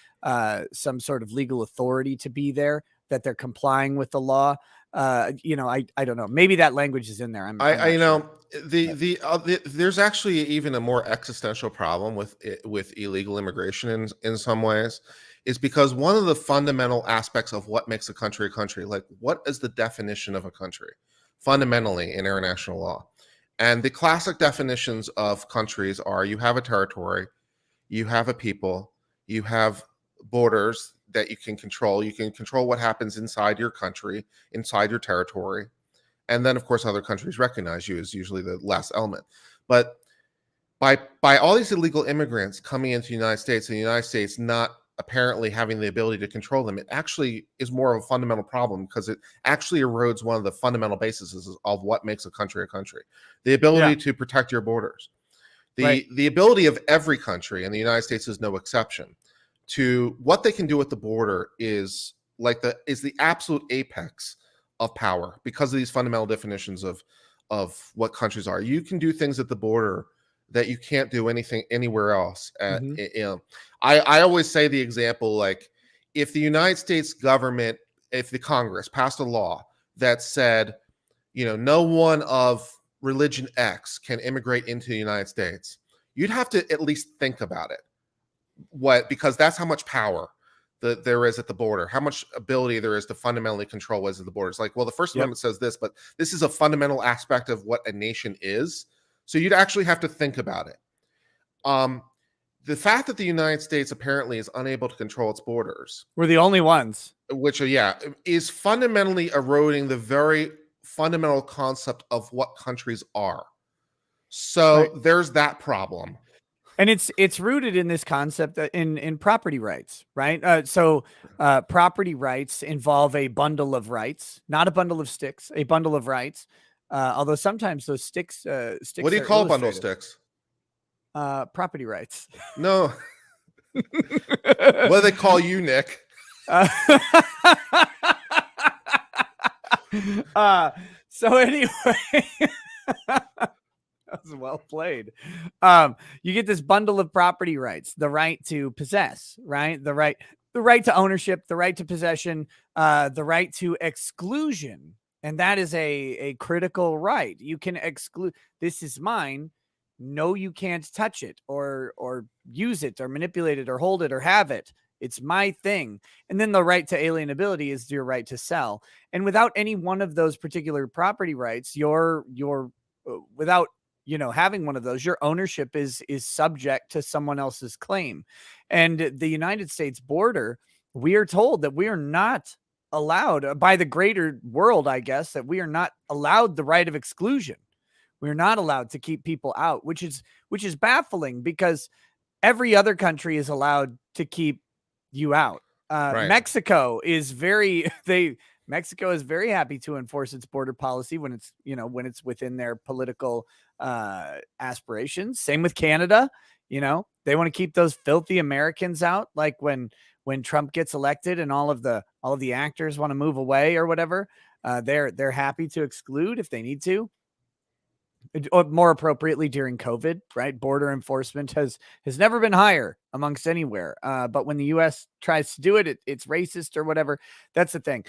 [SPEAKER 1] some sort of legal authority to be there, that they're complying with the law. I don't know. Maybe that language is in there. I'm
[SPEAKER 2] there's actually even a more existential problem with illegal immigration in some ways. Is because one of the fundamental aspects of what makes a country, like what is the definition of a country fundamentally in international law? And the classic definitions of countries are you have a territory, you have a people, you have borders that you can control. You can control what happens inside your country, inside your territory. And then, of course, other countries recognize you is usually the last element. But by all these illegal immigrants coming into the United States and the United States not apparently having the ability to control them, it actually is more of a fundamental problem because it actually erodes one of the fundamental bases of what makes a country, the ability to protect your borders. The ability of every country, and the United States is no exception, to what they can do at the border is the absolute apex of power because of these fundamental definitions of what countries are. You can do things at the border that you can't do anything anywhere else. I always say the example, like if the United States government, if the Congress passed a law that said, no one of religion X can immigrate into the United States, you'd have to at least think about it. Because that's how much power there is at the border, how much ability there is to fundamentally control what is at the border. It's like, well, the First Amendment says this, but this is a fundamental aspect of what a nation is. So you'd actually have to think about it. The fact that the United States apparently is unable to control its borders.
[SPEAKER 1] We're the only ones.
[SPEAKER 2] Which, is fundamentally eroding the very fundamental concept of what countries are. So there's that problem.
[SPEAKER 1] And it's rooted in this concept in property rights, right? So property rights involve a bundle of rights, not a bundle of sticks, a bundle of rights. Although sometimes those sticks.
[SPEAKER 2] What do you call bundle sticks?
[SPEAKER 1] Property rights.
[SPEAKER 2] No. What do they call you, Nick?
[SPEAKER 1] So anyway, that was well played. You get this bundle of property rights: the right to possess, right? The right to ownership, the right to possession, the right to exclusion. And that is a critical right. You can exclude. This is mine. No, you can't touch it or use it or manipulate it or hold it or have it. It's my thing. And then the right to alienability is your right to sell. And without any one of those particular property rights, you're without having one of those, your ownership is subject to someone else's claim. And the United States border, we are told that we are not allowed by the greater world, I guess, that we are not allowed the right of exclusion. We're not allowed to keep people out, which is baffling because every other country is allowed to keep you out.
[SPEAKER 2] Right.
[SPEAKER 1] Mexico is very Mexico is very happy to enforce its border policy when it's, when it's within their political aspirations. Same with Canada. They want to keep those filthy Americans out. Like when Trump gets elected and all of the actors want to move away or whatever, they're happy to exclude if they need to. Or more appropriately during COVID, right? Border enforcement has never been higher amongst anywhere. But when the U.S. tries to do it, it's racist or whatever. That's the thing.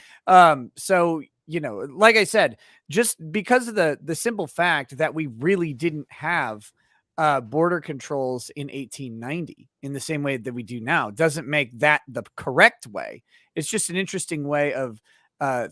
[SPEAKER 1] So, like I said, just because of the simple fact that we really didn't have border controls in 1890 in the same way that we do now doesn't make that the correct way. It's just an interesting way of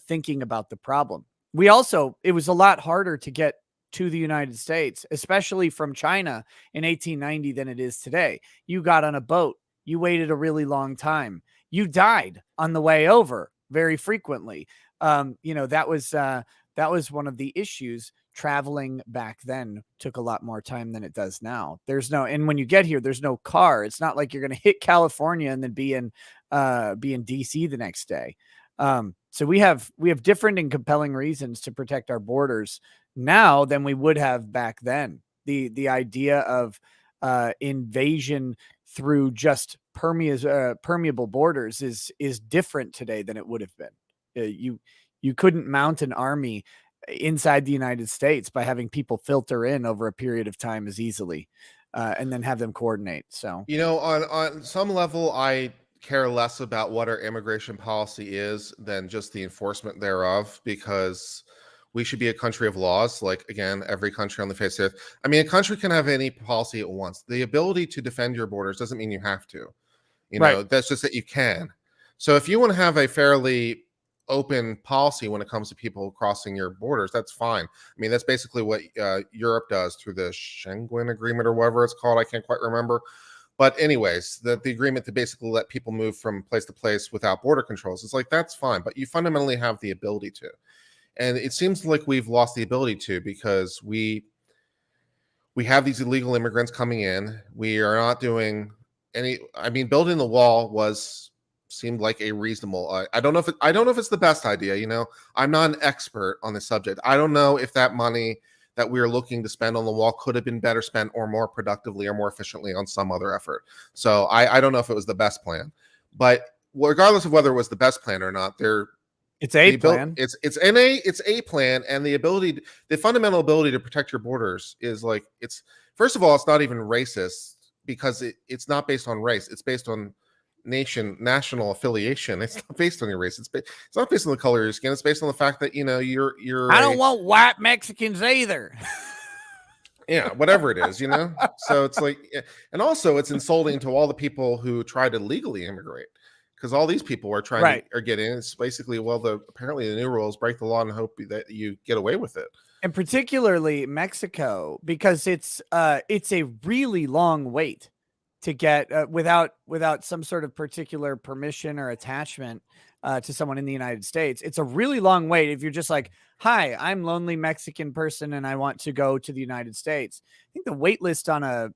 [SPEAKER 1] thinking about the problem. It was a lot harder to get to the United States, especially from China in 1890 than it is today. You got on a boat, you waited a really long time, you died on the way over very frequently. That was one of the issues. Traveling back then took a lot more time than it does now. And when you get here, there's no car. It's not like you're going to hit California and then be in DC the next day. So we have different and compelling reasons to protect our borders now than we would have back then. The idea of invasion through just permeable borders is different today than it would have been. You couldn't mount an army inside the United States by having people filter in over a period of time as easily, and then have them coordinate. So,
[SPEAKER 2] on some level, I care less about what our immigration policy is than just the enforcement thereof, because we should be a country of laws. Like, again, every country on the face of the earth. I mean, a country can have any policy it wants. The ability to defend your borders doesn't mean you have to.
[SPEAKER 1] Right.
[SPEAKER 2] That's just that you can. So if you want to have a fairly open policy when it comes to people crossing your borders, that's fine. I mean, that's basically what Europe does through the Schengen Agreement or whatever it's called. I can't quite remember. But anyways, the agreement to basically let people move from place to place without border controls, it's like, that's fine. But you fundamentally have the ability to. And it seems like we've lost the ability to, because we have these illegal immigrants coming in. We are not doing any. I mean, building the wall seemed like a reasonable. I don't know if it's the best idea. I'm not an expert on the subject. I don't know if that money that we are looking to spend on the wall could have been better spent or more productively or more efficiently on some other effort. So I don't know if it was the best plan, but regardless of whether it was the best plan or not,
[SPEAKER 1] it's a plan.
[SPEAKER 2] It's a plan, and the fundamental ability to protect your borders is like, first of all, it's not even racist, because it's not based on race. It's based on national affiliation. It's not based on your race. It's not based on the color of your skin. It's based on the fact that you're.
[SPEAKER 1] I don't want white Mexicans either.
[SPEAKER 2] Yeah, whatever it is, So it's like, and also it's insulting to all the people who try to legally immigrate. Because all these people are getting in. It's basically, apparently the new rules: break the law and hope that you get away with it.
[SPEAKER 1] And particularly Mexico, because it's a really long wait to get without some sort of particular permission or attachment to someone in the United States. It's a really long wait if you're just like, hi, I'm lonely Mexican person and I want to go to the United States. I think the wait list on a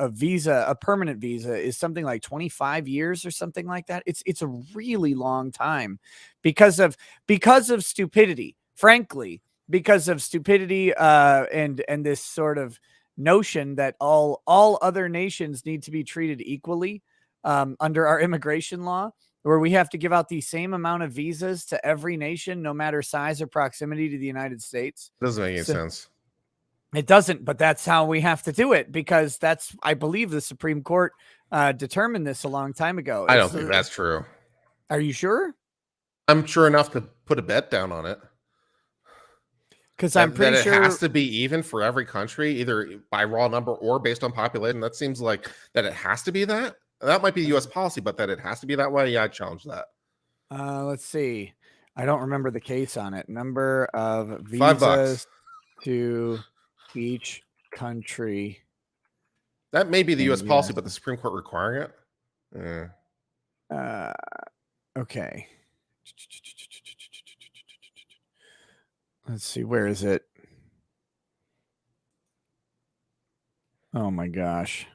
[SPEAKER 1] visa, a permanent visa, is something like 25 years or something like that. It's a really long time because of stupidity, frankly, because of stupidity and this sort of notion that all other nations need to be treated equally under our immigration law, where we have to give out the same amount of visas to every nation, no matter size or proximity to the United States.
[SPEAKER 2] Doesn't make any sense.
[SPEAKER 1] It doesn't, but that's how we have to do it, because I believe the Supreme Court determined this a long time ago.
[SPEAKER 2] I don't think that's true.
[SPEAKER 1] Are you sure?
[SPEAKER 2] I'm sure enough to put a bet down on it.
[SPEAKER 1] Because I'm pretty sure
[SPEAKER 2] it has to be even for every country, either by raw number or based on population. That seems like that it has to be that. That might be U.S. policy, but that it has to be that way, yeah, I challenge that.
[SPEAKER 1] Let's see. I don't remember the case on it. Number of visas to each country.
[SPEAKER 2] That may be the U.S. policy, but the Supreme Court requiring it.
[SPEAKER 1] Okay. Let's see. Where is it? Oh my gosh.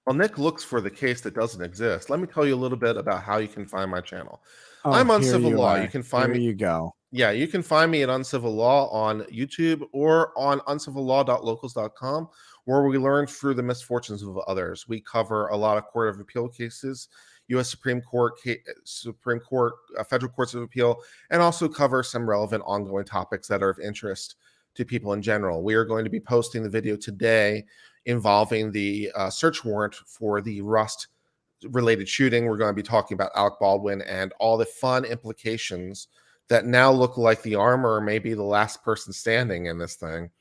[SPEAKER 2] Well, Nick looks for the case that doesn't exist. Let me tell you a little bit about how you can find my channel.
[SPEAKER 1] Oh,
[SPEAKER 2] I'm
[SPEAKER 1] here
[SPEAKER 2] Uncivil
[SPEAKER 1] you
[SPEAKER 2] Law.
[SPEAKER 1] are.
[SPEAKER 2] You can find
[SPEAKER 1] Here
[SPEAKER 2] me.
[SPEAKER 1] you go.
[SPEAKER 2] Yeah, you can find me at Uncivil Law on YouTube or on uncivillaw.locals.com, where we learn through the misfortunes of others. We cover a lot of Court of Appeal cases, U.S. Supreme Court, Federal Courts of Appeal, and also cover some relevant ongoing topics that are of interest to people in general. We are going to be posting the video today involving the search warrant for the Rust related shooting. We're going to be talking about Alec Baldwin and all the fun implications that now look like the armor may be the last person standing in this thing.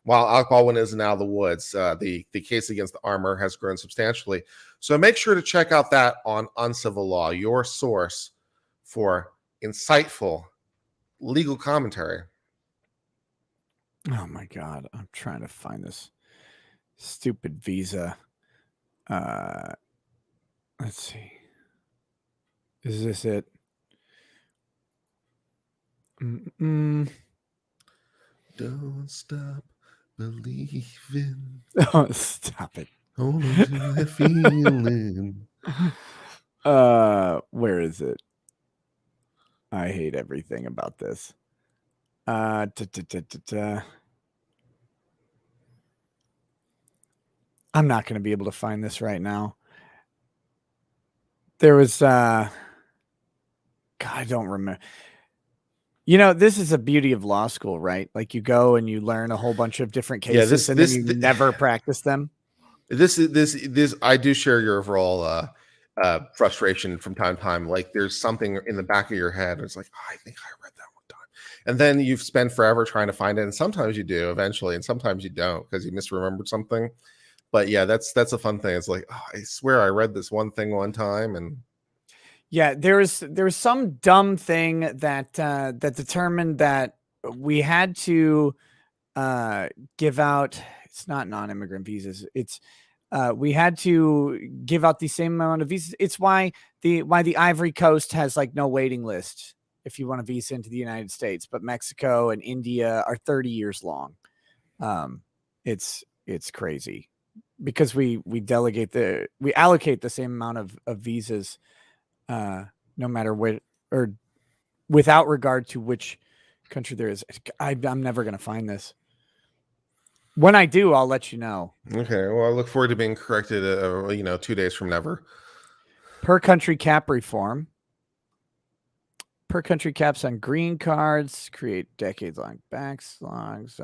[SPEAKER 2] While Alec Baldwin is now the woods, the case against the armor has grown substantially. So make sure to check out that on Uncivil Law, your source for insightful legal commentary.
[SPEAKER 1] Oh my God. I'm trying to find this stupid visa. Let's see. Is this it?
[SPEAKER 2] Don't stop believing.
[SPEAKER 1] Oh, stop it.
[SPEAKER 2] Hold on to that feeling.
[SPEAKER 1] Where is it? I hate everything about this. I'm not going to be able to find this right now. There was God, I don't remember. You know, this is a beauty of law school, right? Like you go and you learn a whole bunch of different cases, and then you never practice them.
[SPEAKER 2] This I do share your overall frustration from time to time. Like there's something in the back of your head. It's like, oh, I think I read that one time. And then you've spent forever trying to find it. And sometimes you do eventually, and sometimes you don't because you misremembered something. But yeah, that's a fun thing. It's like, oh, I swear I read this one thing one time. And
[SPEAKER 1] yeah, there was some dumb thing that that determined that we had to give out. It's not non-immigrant visas. It's we had to give out the same amount of visas. It's why the Ivory Coast has like no waiting list if you want a visa into the United States, but Mexico and India are 30 years long. It's crazy because we allocate the same amount of visas, no matter what or without regard to which country there is. I'm never going to find this. When I do, I'll let you know.
[SPEAKER 2] Okay. Well, I look forward to being corrected, 2 days from never.
[SPEAKER 1] Per country cap reform. Per country caps on green cards create decades-long backlogs.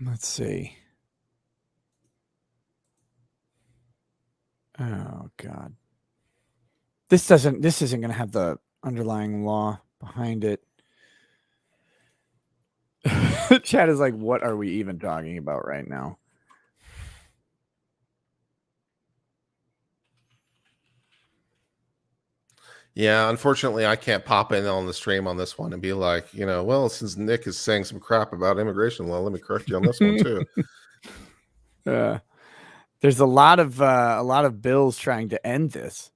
[SPEAKER 1] Let's see. Oh God. This isn't going to have the underlying law behind it. Chat is like, what are we even talking about right now?
[SPEAKER 2] Yeah, unfortunately, I can't pop in on the stream on this one and be like, well, since Nick is saying some crap about immigration law, let me correct you on this one too.
[SPEAKER 1] There's a lot of bills trying to end this.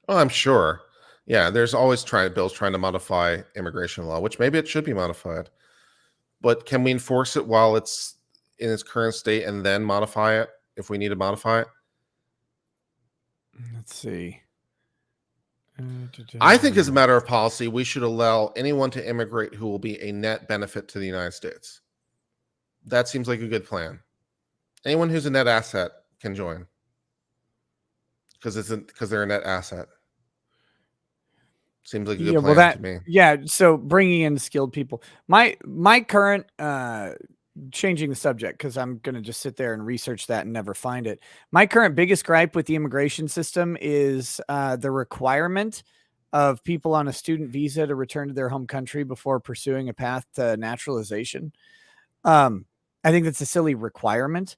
[SPEAKER 2] Oh, I'm sure. Yeah, there's always bills trying to modify immigration law, which maybe it should be modified. But can we enforce it while it's in its current state and then modify it if we need to modify it?
[SPEAKER 1] Let's see.
[SPEAKER 2] I think as a matter of policy, we should allow anyone to immigrate who will be a net benefit to the United States. That seems like a good plan. Anyone who's a net asset can join because they're a net asset. Seems like a good plan to me.
[SPEAKER 1] Yeah, so bringing in skilled people. My current changing the subject because I'm going to just sit there and research that and never find it. My current biggest gripe with the immigration system is the requirement of people on a student visa to return to their home country before pursuing a path to naturalization. I think that's a silly requirement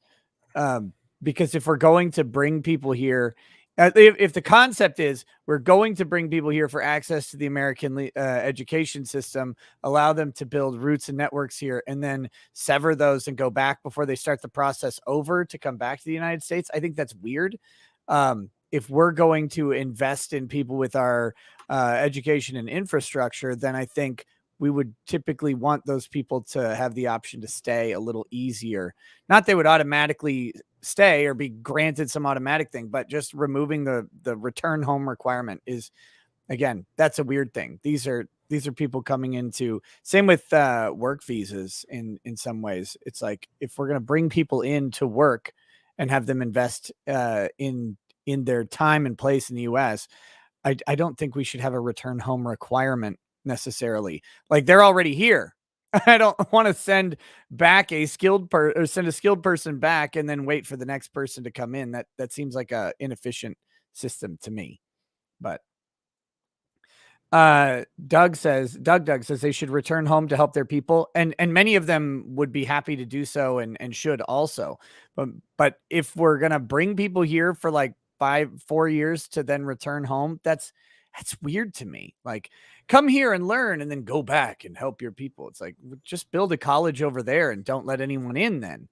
[SPEAKER 1] because if we're going to bring people here, if the concept is we're going to bring people here for access to the American education system, allow them to build roots and networks here, and then sever those and go back before they start the process over to come back to the United States, I think that's weird. If we're going to invest in people with our education and infrastructure, then I think we would typically want those people to have the option to stay a little easier. Not they would automatically stay or be granted some automatic thing, but just removing the return home requirement is, again, that's a weird thing. These are people coming into, same with work visas in some ways. It's like, if we're going to bring people in to work and have them invest in their time and place in the US, I don't think we should have a return home requirement necessarily. Like, they're already here. I don't want to send back a skilled send a skilled person back and then wait for the next person to come in. That seems like a inefficient system to me. But Doug says they should return home to help their people, and many of them would be happy to do so and should also. But if we're gonna bring people here for like 4 years to then return home, that's weird to me. Like, come here and learn and then go back and help your people. It's like, just build a college over there and don't let anyone in then.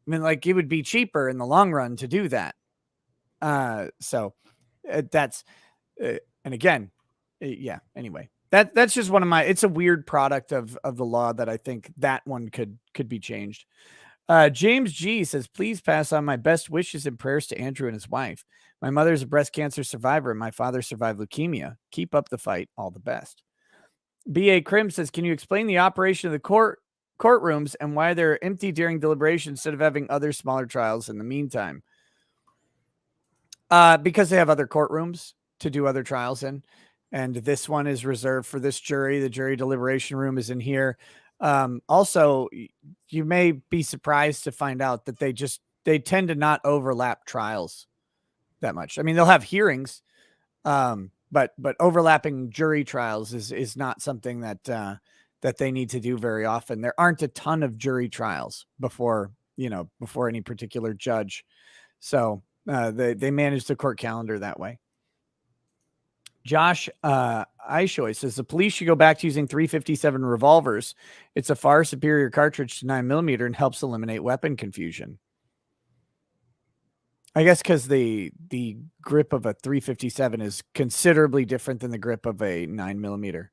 [SPEAKER 1] I mean, like, it would be cheaper in the long run to do that. So that's and again, yeah, anyway, that's just one of my, it's a weird product of the law that I think that one could be changed. James G says, please pass on my best wishes and prayers to Andrew and his wife. My mother is a breast cancer survivor and my father survived leukemia. Keep up the fight. All the best. B.A. Krim says, can you explain the operation of the courtrooms and why they're empty during deliberation instead of having other smaller trials in the meantime? Because they have other courtrooms to do other trials in. And this one is reserved for this jury. The jury deliberation room is in here. Also, you may be surprised to find out that they tend to not overlap trials that much. I mean, they'll have hearings, but overlapping jury trials is not something that they need to do very often. There aren't a ton of jury trials before any particular judge. So they manage the court calendar that way. Josh Aishoy says the police should go back to using .357 revolvers. It's a far superior cartridge to 9mm and helps eliminate weapon confusion. I guess because the grip of a .357 is considerably different than the grip of a 9mm.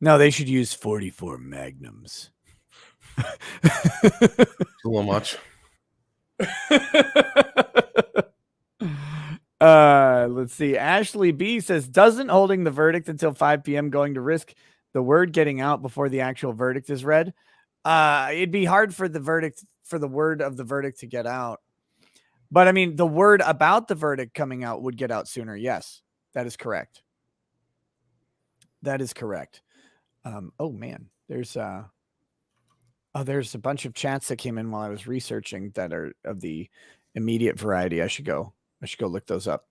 [SPEAKER 1] No, they should use 44 Magnums.
[SPEAKER 2] It's a little much.
[SPEAKER 1] Let's see. Ashley B says, doesn't holding the verdict until 5 p.m. going to risk the word getting out before the actual verdict is read? It'd be hard for the word of the verdict to get out. But I mean, the word about the verdict coming out would get out sooner. Yes, that is correct. That is correct. Oh man, there's a bunch of chats that came in while I was researching that are of the immediate variety. I should go look those up.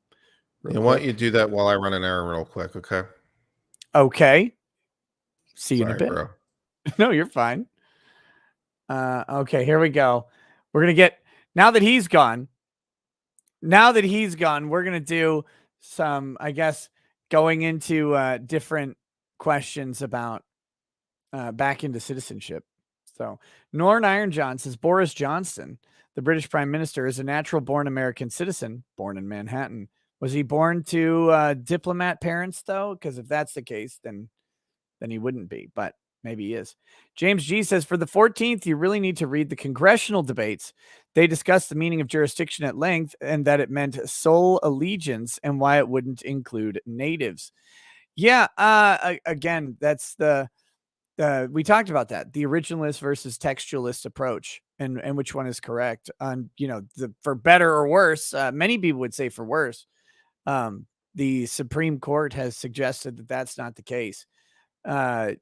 [SPEAKER 2] I want you to do that while I run an errand real quick, okay?
[SPEAKER 1] Okay. See you in a bit.
[SPEAKER 2] Bro.
[SPEAKER 1] No, you're fine. Okay, here we go. We're going to get, now that he's gone, we're going to do some, I guess, going into different questions about back into citizenship. So Norn Ironjohn says, Boris Johnson, the British Prime Minister, is a natural-born American citizen, born in Manhattan. Was he born to diplomat parents, though? Because if that's the case, then he wouldn't be, but maybe he is. James G says, for the 14th, you really need to read the congressional debates. They discussed the meaning of jurisdiction at length and that it meant sole allegiance and why it wouldn't include natives. Yeah, again, that's we talked about that, the originalist versus textualist approach and which one is correct. For better or worse, many people would say for worse. The Supreme Court has suggested that that's not the case. One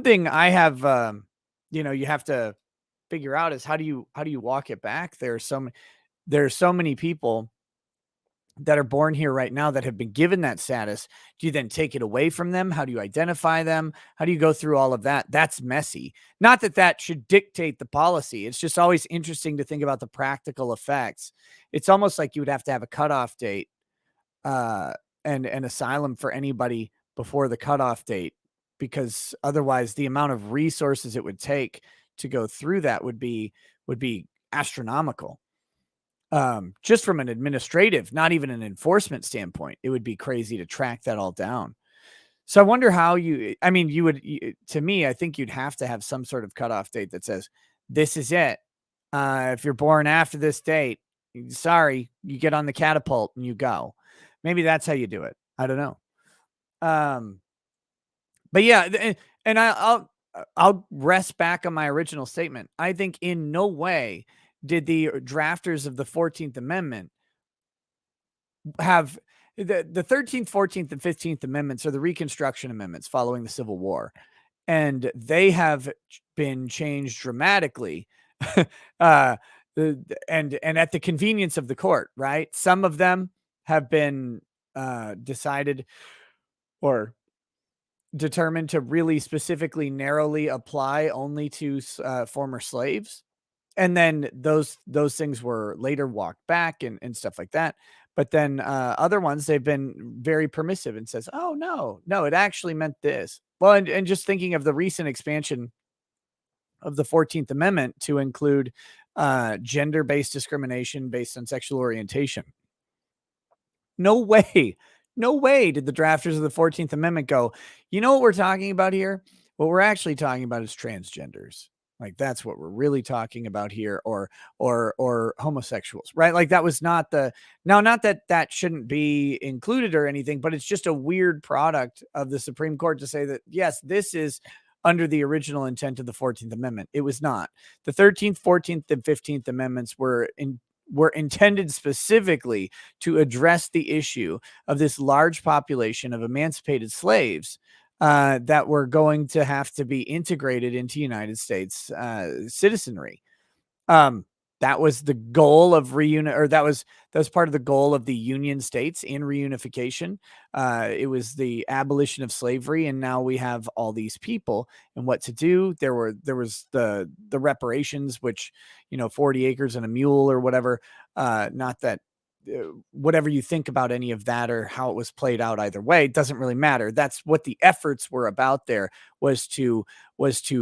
[SPEAKER 1] thing I have, you have to figure out is how do you walk it back? There are so many people that are born here right now that have been given that status. Do you then take it away from them? How do you identify them? How do you go through all of that? That's messy. Not that should dictate the policy. It's just always interesting to think about the practical effects. It's almost like you would have to have a cutoff date and an asylum for anybody before the cutoff date, because otherwise the amount of resources it would take to go through that would be astronomical. Just from an administrative, not even an enforcement standpoint, it would be crazy to track that all down. So I wonder how to me, I think you'd have to have some sort of cutoff date that says, this is it. If you're born after this date, sorry, you get on the catapult and you go. Maybe that's how you do it. I don't know. But yeah, and I'll rest back on my original statement. I think in no way did the drafters of the 14th Amendment have the 13th, 14th, and 15th Amendments are the Reconstruction Amendments following the Civil War. And they have been changed dramatically. And at the convenience of the court, right? Some of them have been decided or determined to really specifically narrowly apply only to former slaves. And then those things were later walked back and stuff like that. But then other ones, they've been very permissive and says, oh, no, it actually meant this. Well, and just thinking of the recent expansion of the 14th Amendment to include gender-based discrimination based on sexual orientation. No way did the drafters of the 14th Amendment go, you know what we're talking about here? What we're actually talking about is transgenders. Like, that's what we're really talking about here, or homosexuals, right? Like, that was not not that shouldn't be included or anything, but it's just a weird product of the Supreme Court to say that, yes, this is under the original intent of the 14th Amendment. It was not. The 13th, 14th, and 15th Amendments were intended specifically to address the issue of this large population of emancipated slaves that were going to have to be integrated into United States citizenry. That was the goal of that was part of the goal of the Union states in reunification. It was the abolition of slavery, and now we have all these people and what to do. There was the reparations, which, 40 acres and a mule or whatever. Not that whatever you think about any of that or how it was played out either way, it doesn't really matter. That's what the efforts were about. There was to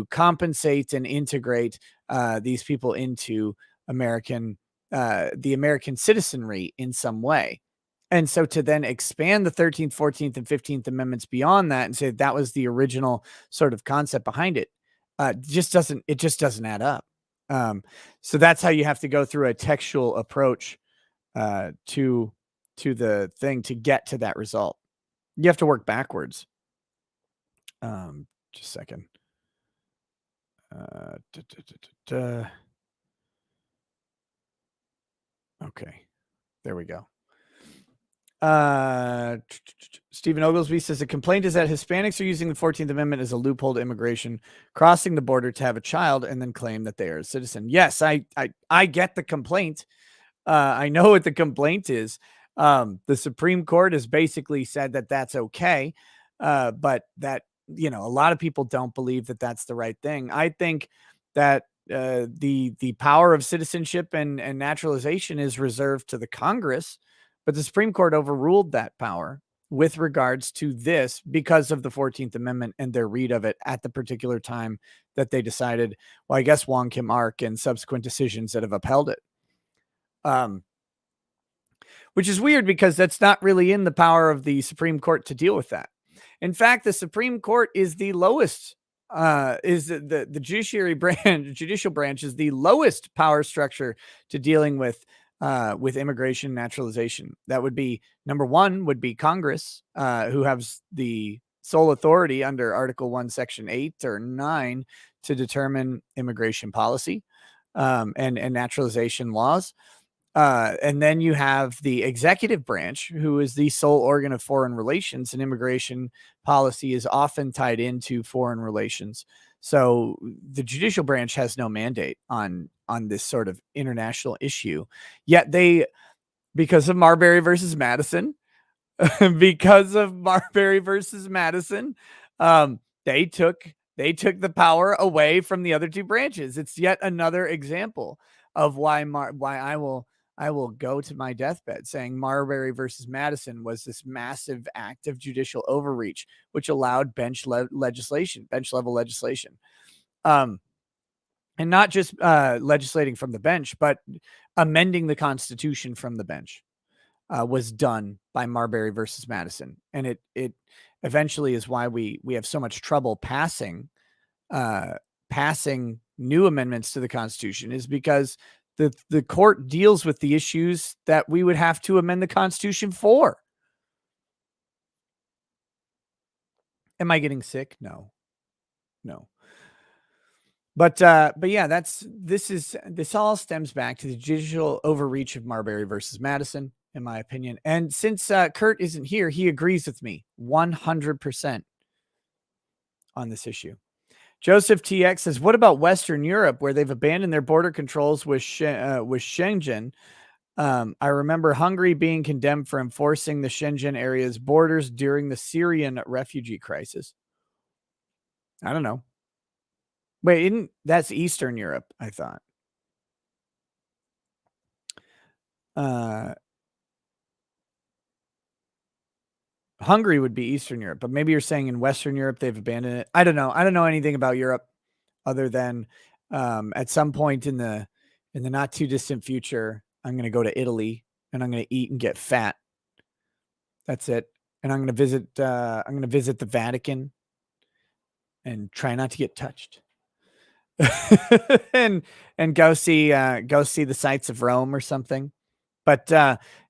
[SPEAKER 1] compensate and integrate these people into the American citizenry in some way. And so to then expand the 13th, 14th, and 15th Amendments beyond that and say that was the original sort of concept behind it, just doesn't add up. So that's how you have to go through a textual approach to the thing to get to that result. You have to work backwards. Just a second. Okay, there we go. Stephen Oglesby says the complaint is that Hispanics are using the 14th Amendment as a loophole to immigration, crossing the border to have a child and then claim that they are a citizen. Yes, I get the complaint. I know what the complaint is. The Supreme Court has basically said that that's okay, but that, a lot of people don't believe that that's the right thing. I think that the power of citizenship and naturalization is reserved to the Congress, but the Supreme Court overruled that power with regards to this because of the 14th Amendment and their read of it at the particular time that they decided, well, I guess Wong Kim Ark and subsequent decisions that have upheld it. Which is weird because that's not really in the power of the Supreme Court to deal with that. In fact, the Supreme Court is the lowest, is the judiciary branch, judicial branch is the lowest power structure to dealing with immigration naturalization. That would be number one would be Congress, who has the sole authority under Article 1, Section 8 or 9 to determine immigration policy and naturalization laws. And then you have the executive branch, who is the sole organ of foreign relations, and immigration policy is often tied into foreign relations. So the judicial branch has no mandate on this sort of international issue. Yet because of Marbury versus Madison, they took the power away from the other two branches. It's yet another example of why I will go to my deathbed saying Marbury versus Madison was this massive act of judicial overreach, which allowed bench level legislation. and not just legislating from the bench, but amending the Constitution from the bench was done by Marbury versus Madison, and it eventually is why we have so much trouble passing new amendments to the Constitution, is because the court deals with the issues that we would have to amend the Constitution for. Am I getting sick? No. But yeah, this all stems back to the judicial overreach of Marbury versus Madison, in my opinion. And since Kurt isn't here, he agrees with me 100% on this issue. Joseph TX says, what about Western Europe, where they've abandoned their border controls with Schengen? I remember Hungary being condemned for enforcing the Schengen area's borders during the Syrian refugee crisis. I don't know. Wait, that's Eastern Europe, I thought. Hungary would be Eastern Europe, but maybe you're saying in Western Europe they've abandoned it. I don't know. I don't know anything about Europe other than at some point in the not too distant future, I'm going to go to Italy and I'm going to eat and get fat. That's it. And I'm going to visit the Vatican and try not to get touched. and go see the sights of Rome or something. But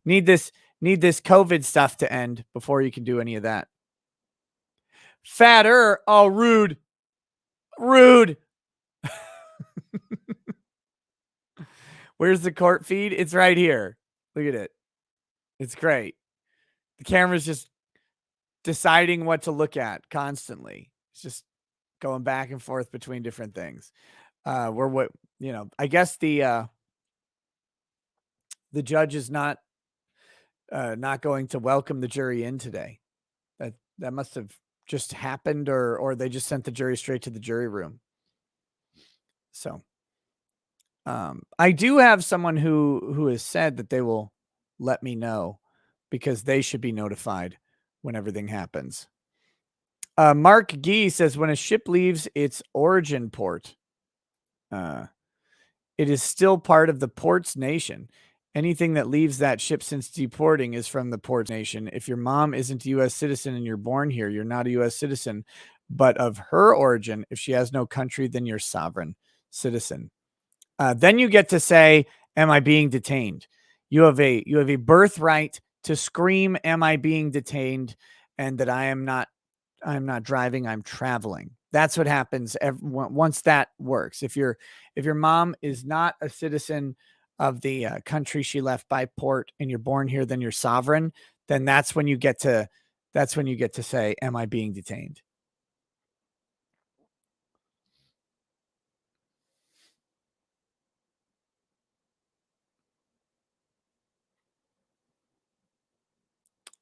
[SPEAKER 1] need this COVID stuff to end before you can do any of that. Fatter. Oh, rude. Where's the court feed? It's right here. Look at it. It's great. The camera's just deciding what to look at constantly. It's just going back and forth between different things. I guess the judge is not going to welcome the jury in today. That must have just happened, or they just sent the jury straight to the jury room. So I do have someone who has said that they will let me know, because they should be notified when everything happens. Mark Gee says, when a ship leaves its origin port, it is still part of the port's nation. Anything that leaves that ship since deporting is from the port's nation. If your mom isn't a U.S. citizen and you're born here, you're not a U.S. citizen, but of her origin. If she has no country, then you're sovereign citizen. Then you get to say, am I being detained? You have a birthright to scream, am I being detained? And that I'm not driving, I'm traveling. That's what happens once that works. If your mom is not a citizen of the country she left by port and you're born here, then you're sovereign. Then that's when you get to say, am I being detained?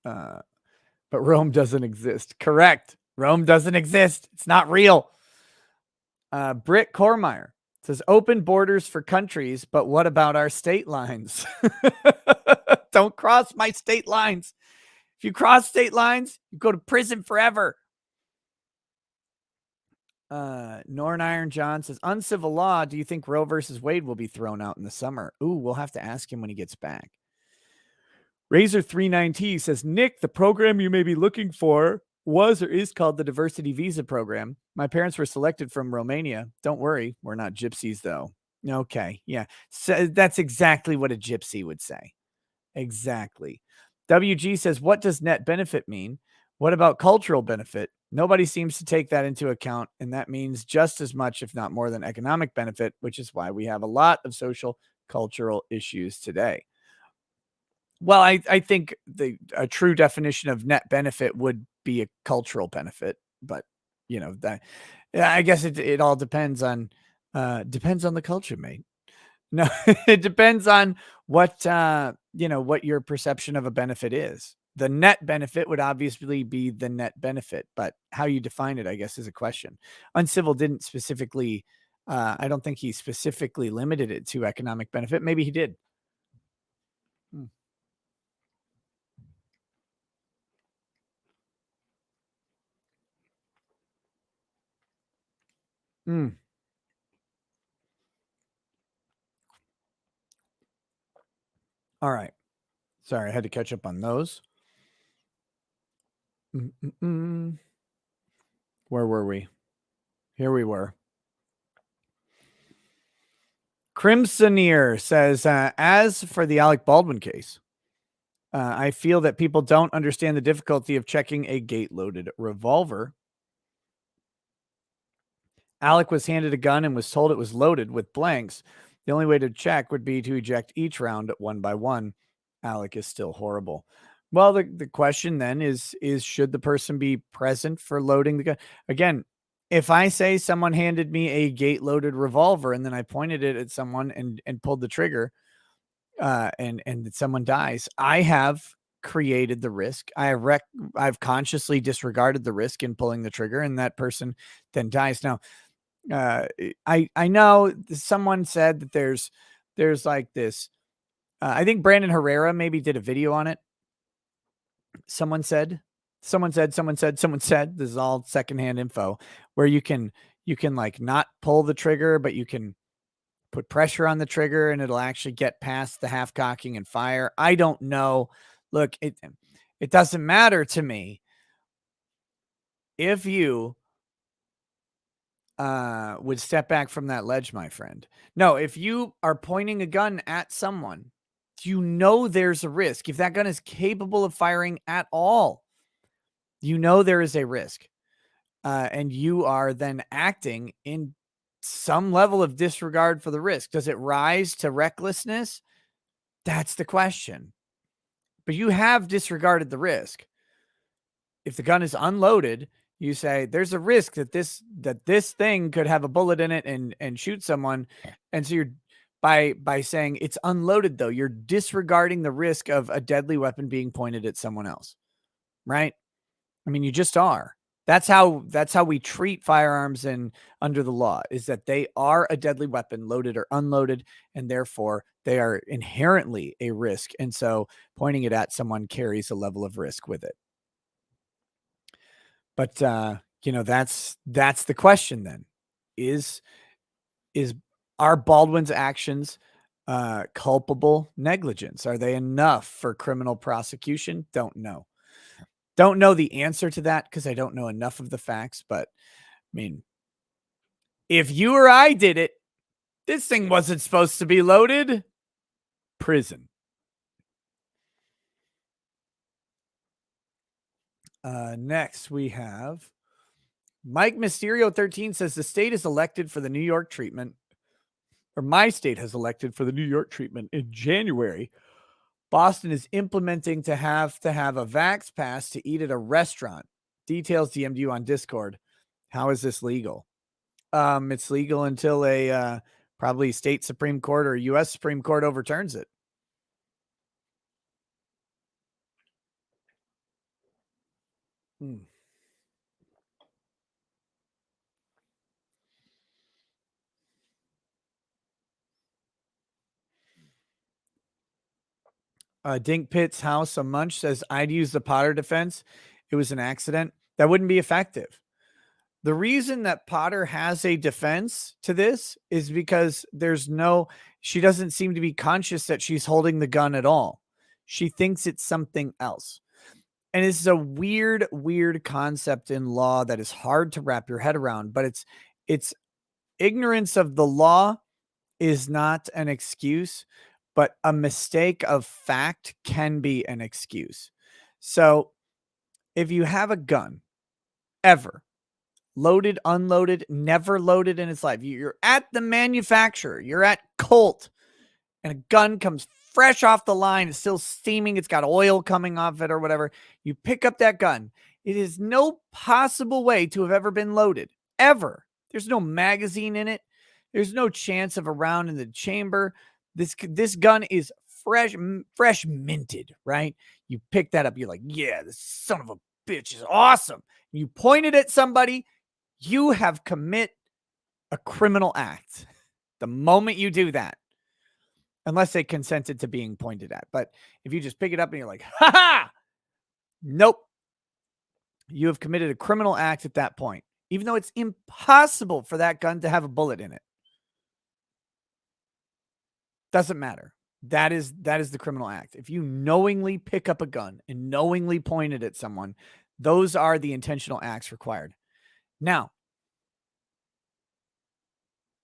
[SPEAKER 1] But Rome doesn't exist. Correct. Rome doesn't exist. It's not real. Britt Cormeyer says, open borders for countries, but what about our state lines? Don't cross my state lines. If you cross state lines, you go to prison forever. Norn Iron John says, uncivil law, do you think Roe versus Wade will be thrown out in the summer? Ooh, we'll have to ask him when he gets back. Razor39T says, Nick, the program you may be looking for was or is called the Diversity Visa Program. My parents were selected from Romania. Don't worry, we're not gypsies, though. Okay, yeah. So that's exactly what a gypsy would say. Exactly. WG says, what does net benefit mean? What about cultural benefit? Nobody seems to take that into account, and that means just as much, if not more, than economic benefit, which is why we have a lot of social, cultural issues today. Well, I think a true definition of net benefit would be a cultural benefit, but that I guess it all depends on the culture, mate. No, it depends on what what your perception of a benefit is. The net benefit would obviously be the net benefit, but how you define it, I guess, is a question. Uncivil didn't specifically. I don't think he specifically limited it to economic benefit. Maybe he did. All right. Sorry, I had to catch up on those. Where were we? Here we were. Crimsoneer says, as for the Alec Baldwin case, I feel that people don't understand the difficulty of checking a gate-loaded revolver. Alec was handed a gun and was told it was loaded with blanks. The only way to check would be to eject each round one by one. Alec is still horrible. Well, the question then is should the person be present for loading the gun? Again, if I say someone handed me a gate-loaded revolver and then I pointed it at someone and pulled the trigger, and someone dies, I have created the risk. I've consciously disregarded the risk in pulling the trigger, and that person then dies. Now, I know someone said that there's like this. I think Brandon Herrera maybe did a video on it. Someone said. This is all secondhand info where you can like not pull the trigger, but you can put pressure on the trigger and it'll actually get past the half cocking and fire. I don't know. Look, it doesn't matter to me if you would step back from that ledge, my friend. No, if you are pointing a gun at someone, you know there's a risk. If that gun is capable of firing at all, you know there is a risk. And you are then acting in some level of disregard for the risk. Does it rise to recklessness? That's the question. But you have disregarded the risk. If the gun is unloaded, you say there's a risk that this thing could have a bullet in it and shoot someone. And so you're by saying it's unloaded, though, you're disregarding the risk of a deadly weapon being pointed at someone else. Right? I mean, you just are. That's how we treat firearms under the law, is that they are a deadly weapon, loaded or unloaded, and therefore they are inherently a risk. And so pointing it at someone carries a level of risk with it. But that's the question then. Are Baldwin's actions culpable negligence? Are they enough for criminal prosecution? Don't know. Don't know the answer to that because I don't know enough of the facts. But I mean, if you or I did it, this thing wasn't supposed to be loaded. Prison. Next, we have Mike Mysterio 13 says the state is elected for the New York treatment, or my state has elected for the New York treatment in January. Boston is implementing to have a Vax pass to eat at a restaurant. Details DM'd you on Discord. How is this legal? It's legal until a probably state Supreme Court or U.S. Supreme Court overturns it. Dink Pitt's house, a munch, says, I'd use the Potter defense. It was an accident. That wouldn't be effective. The reason that Potter has a defense to this is because she doesn't seem to be conscious that she's holding the gun at all. She thinks it's something else. And this is a weird, weird concept in law that is hard to wrap your head around, but it's ignorance of the law is not an excuse, but a mistake of fact can be an excuse. So if you have a gun ever, loaded, unloaded, never loaded in its life, you're at the manufacturer, you're at Colt, and a gun comes fresh off the line, it's still steaming, it's got oil coming off it or whatever, you pick up that gun. It is no possible way to have ever been loaded, ever. There's no magazine in it. There's no chance of a round in the chamber. This gun is fresh minted, right? You pick that up, you're like, yeah, this son of a bitch is awesome. You point it at somebody, you have commit a criminal act the moment you do that, unless they consented to being pointed at. But if you just pick it up and you're like, ha ha, nope, you have committed a criminal act at that point, even though it's impossible for that gun to have a bullet in it. Doesn't matter. That is the criminal act. If you knowingly pick up a gun and knowingly point it at someone, those are the intentional acts required. Now,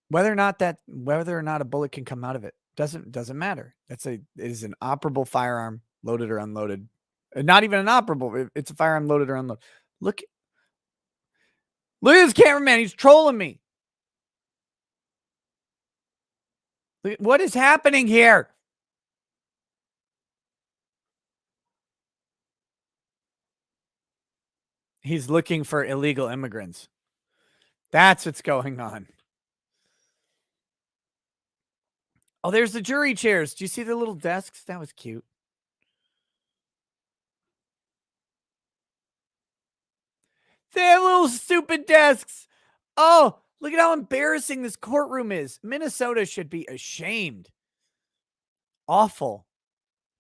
[SPEAKER 1] whether or not a bullet can come out of it doesn't matter. It is an operable firearm, loaded or unloaded. Not even an operable. It's a firearm loaded or unloaded. Look at this cameraman. He's trolling me. What is happening here? He's looking for illegal immigrants. That's what's going on. Oh, there's the jury chairs. Do you see the little desks? That was cute. They have little stupid desks. Oh, look at how embarrassing this courtroom is. Minnesota should be ashamed. Awful.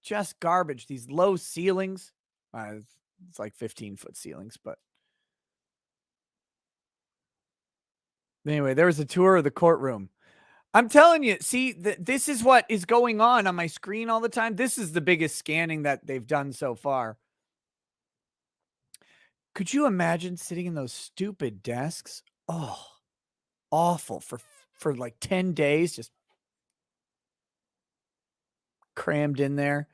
[SPEAKER 1] Just garbage. These low ceilings. It's like 15-foot ceilings, but anyway, there was a tour of the courtroom. I'm telling you, see, this is what is going on my screen all the time. This is the biggest scanning that they've done so far. Could you imagine sitting in those stupid desks? Oh, awful for like 10 days, just crammed in there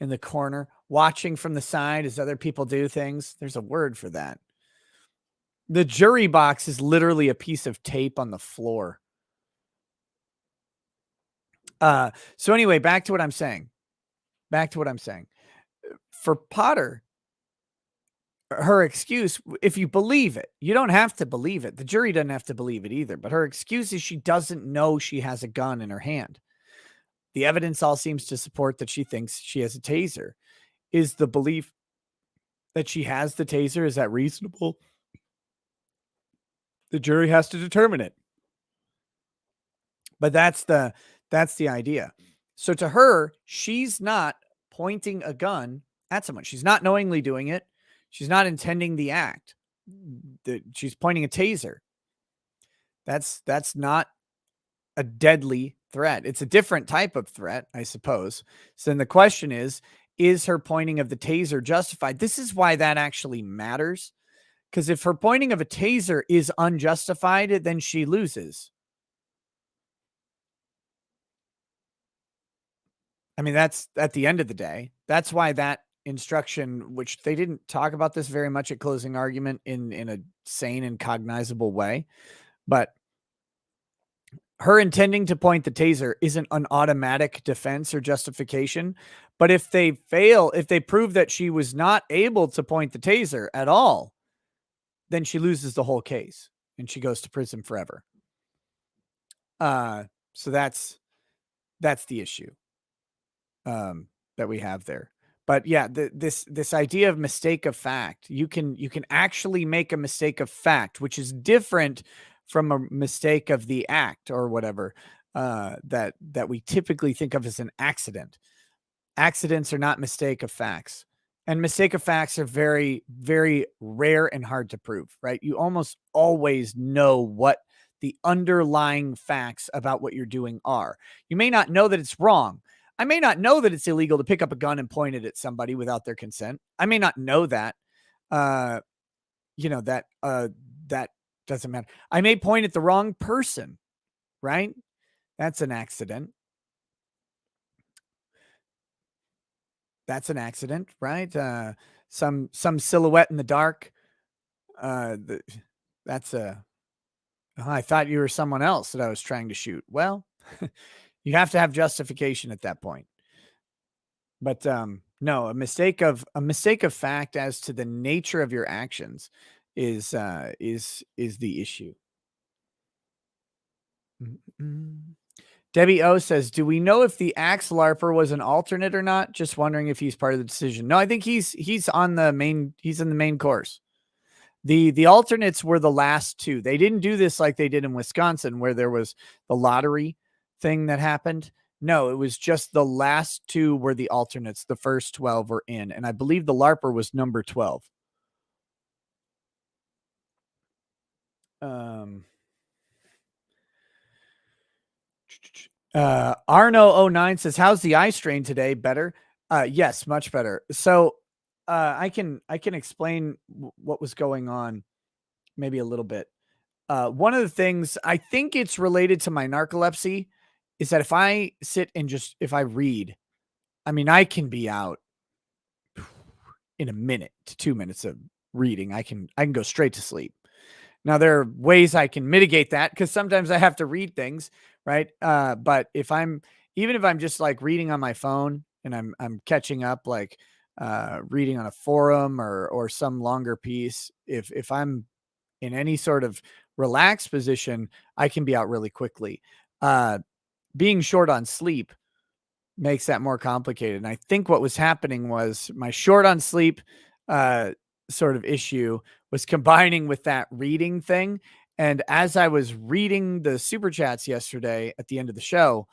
[SPEAKER 1] in the corner, watching from the side as other people do things. There's a word for that. The jury box is literally a piece of tape on the floor. So anyway, back to what I'm saying. For Potter, her excuse, if you believe it, you don't have to believe it. The jury doesn't have to believe it either. But her excuse is she doesn't know she has a gun in her hand. The evidence all seems to support that she thinks she has a taser. Is the belief that she has the taser, is that reasonable? The jury has to determine it. But that's the idea. So to her, she's not pointing a gun at someone. She's not knowingly doing it. She's not intending the act. She's pointing a taser. That's not a deadly threat. It's a different type of threat, I suppose. So then the question is her pointing of the taser justified? This is why that actually matters. Because if her pointing of a taser is unjustified, then she loses. I mean, that's at the end of the day. That's why that instruction, which they didn't talk about this very much at closing argument in a sane and cognizable way, but her intending to point the taser isn't an automatic defense or justification. But if they prove that she was not able to point the taser at all, then she loses the whole case and she goes to prison forever. So that's the issue that we have there. But yeah, this idea of mistake of fact, you can actually make a mistake of fact, which is different from a mistake of the act or whatever that we typically think of as an accident. Accidents are not mistake of facts, and mistake of facts are very, very rare and hard to prove, right? You almost always know what the underlying facts about what you're doing are. You may not know that it's wrong. I may not know that it's illegal to pick up a gun and point it at somebody without their consent. I may not know that. That doesn't matter. I may point at the wrong person, right? That's an accident. That's an accident, right? Some silhouette in the dark. That's I thought you were someone else that I was trying to shoot. Well, you have to have justification at that point. But no, a mistake of fact as to the nature of your actions is the issue. Debbie O says, "Do we know if the Axe LARPer was an alternate or not? Just wondering if he's part of the decision." No, I think he's on the main. He's in the main course. The alternates were the last two. They didn't do this like they did in Wisconsin, where there was the lottery thing that happened. No, it was just the last two were the alternates. The first 12 were in, and I believe the LARPer was number 12. Arno09 says, how's the eye strain today? Better? Yes, much better. So I can explain what was going on maybe a little bit. One of the things, I think it's related to my narcolepsy, is that if I sit and if I read, I mean, I can be out in a minute to 2 minutes of reading. I can go straight to sleep. Now there are ways I can mitigate that, because sometimes I have to read things, right? But even if I'm just like reading on my phone and I'm catching up, like reading on a forum or some longer piece, if I'm in any sort of relaxed position, I can be out really quickly. Being short on sleep makes that more complicated. And I think what was happening was my short on sleep sort of issue was combining with that reading thing. And as I was reading the super chats yesterday at the end of the show,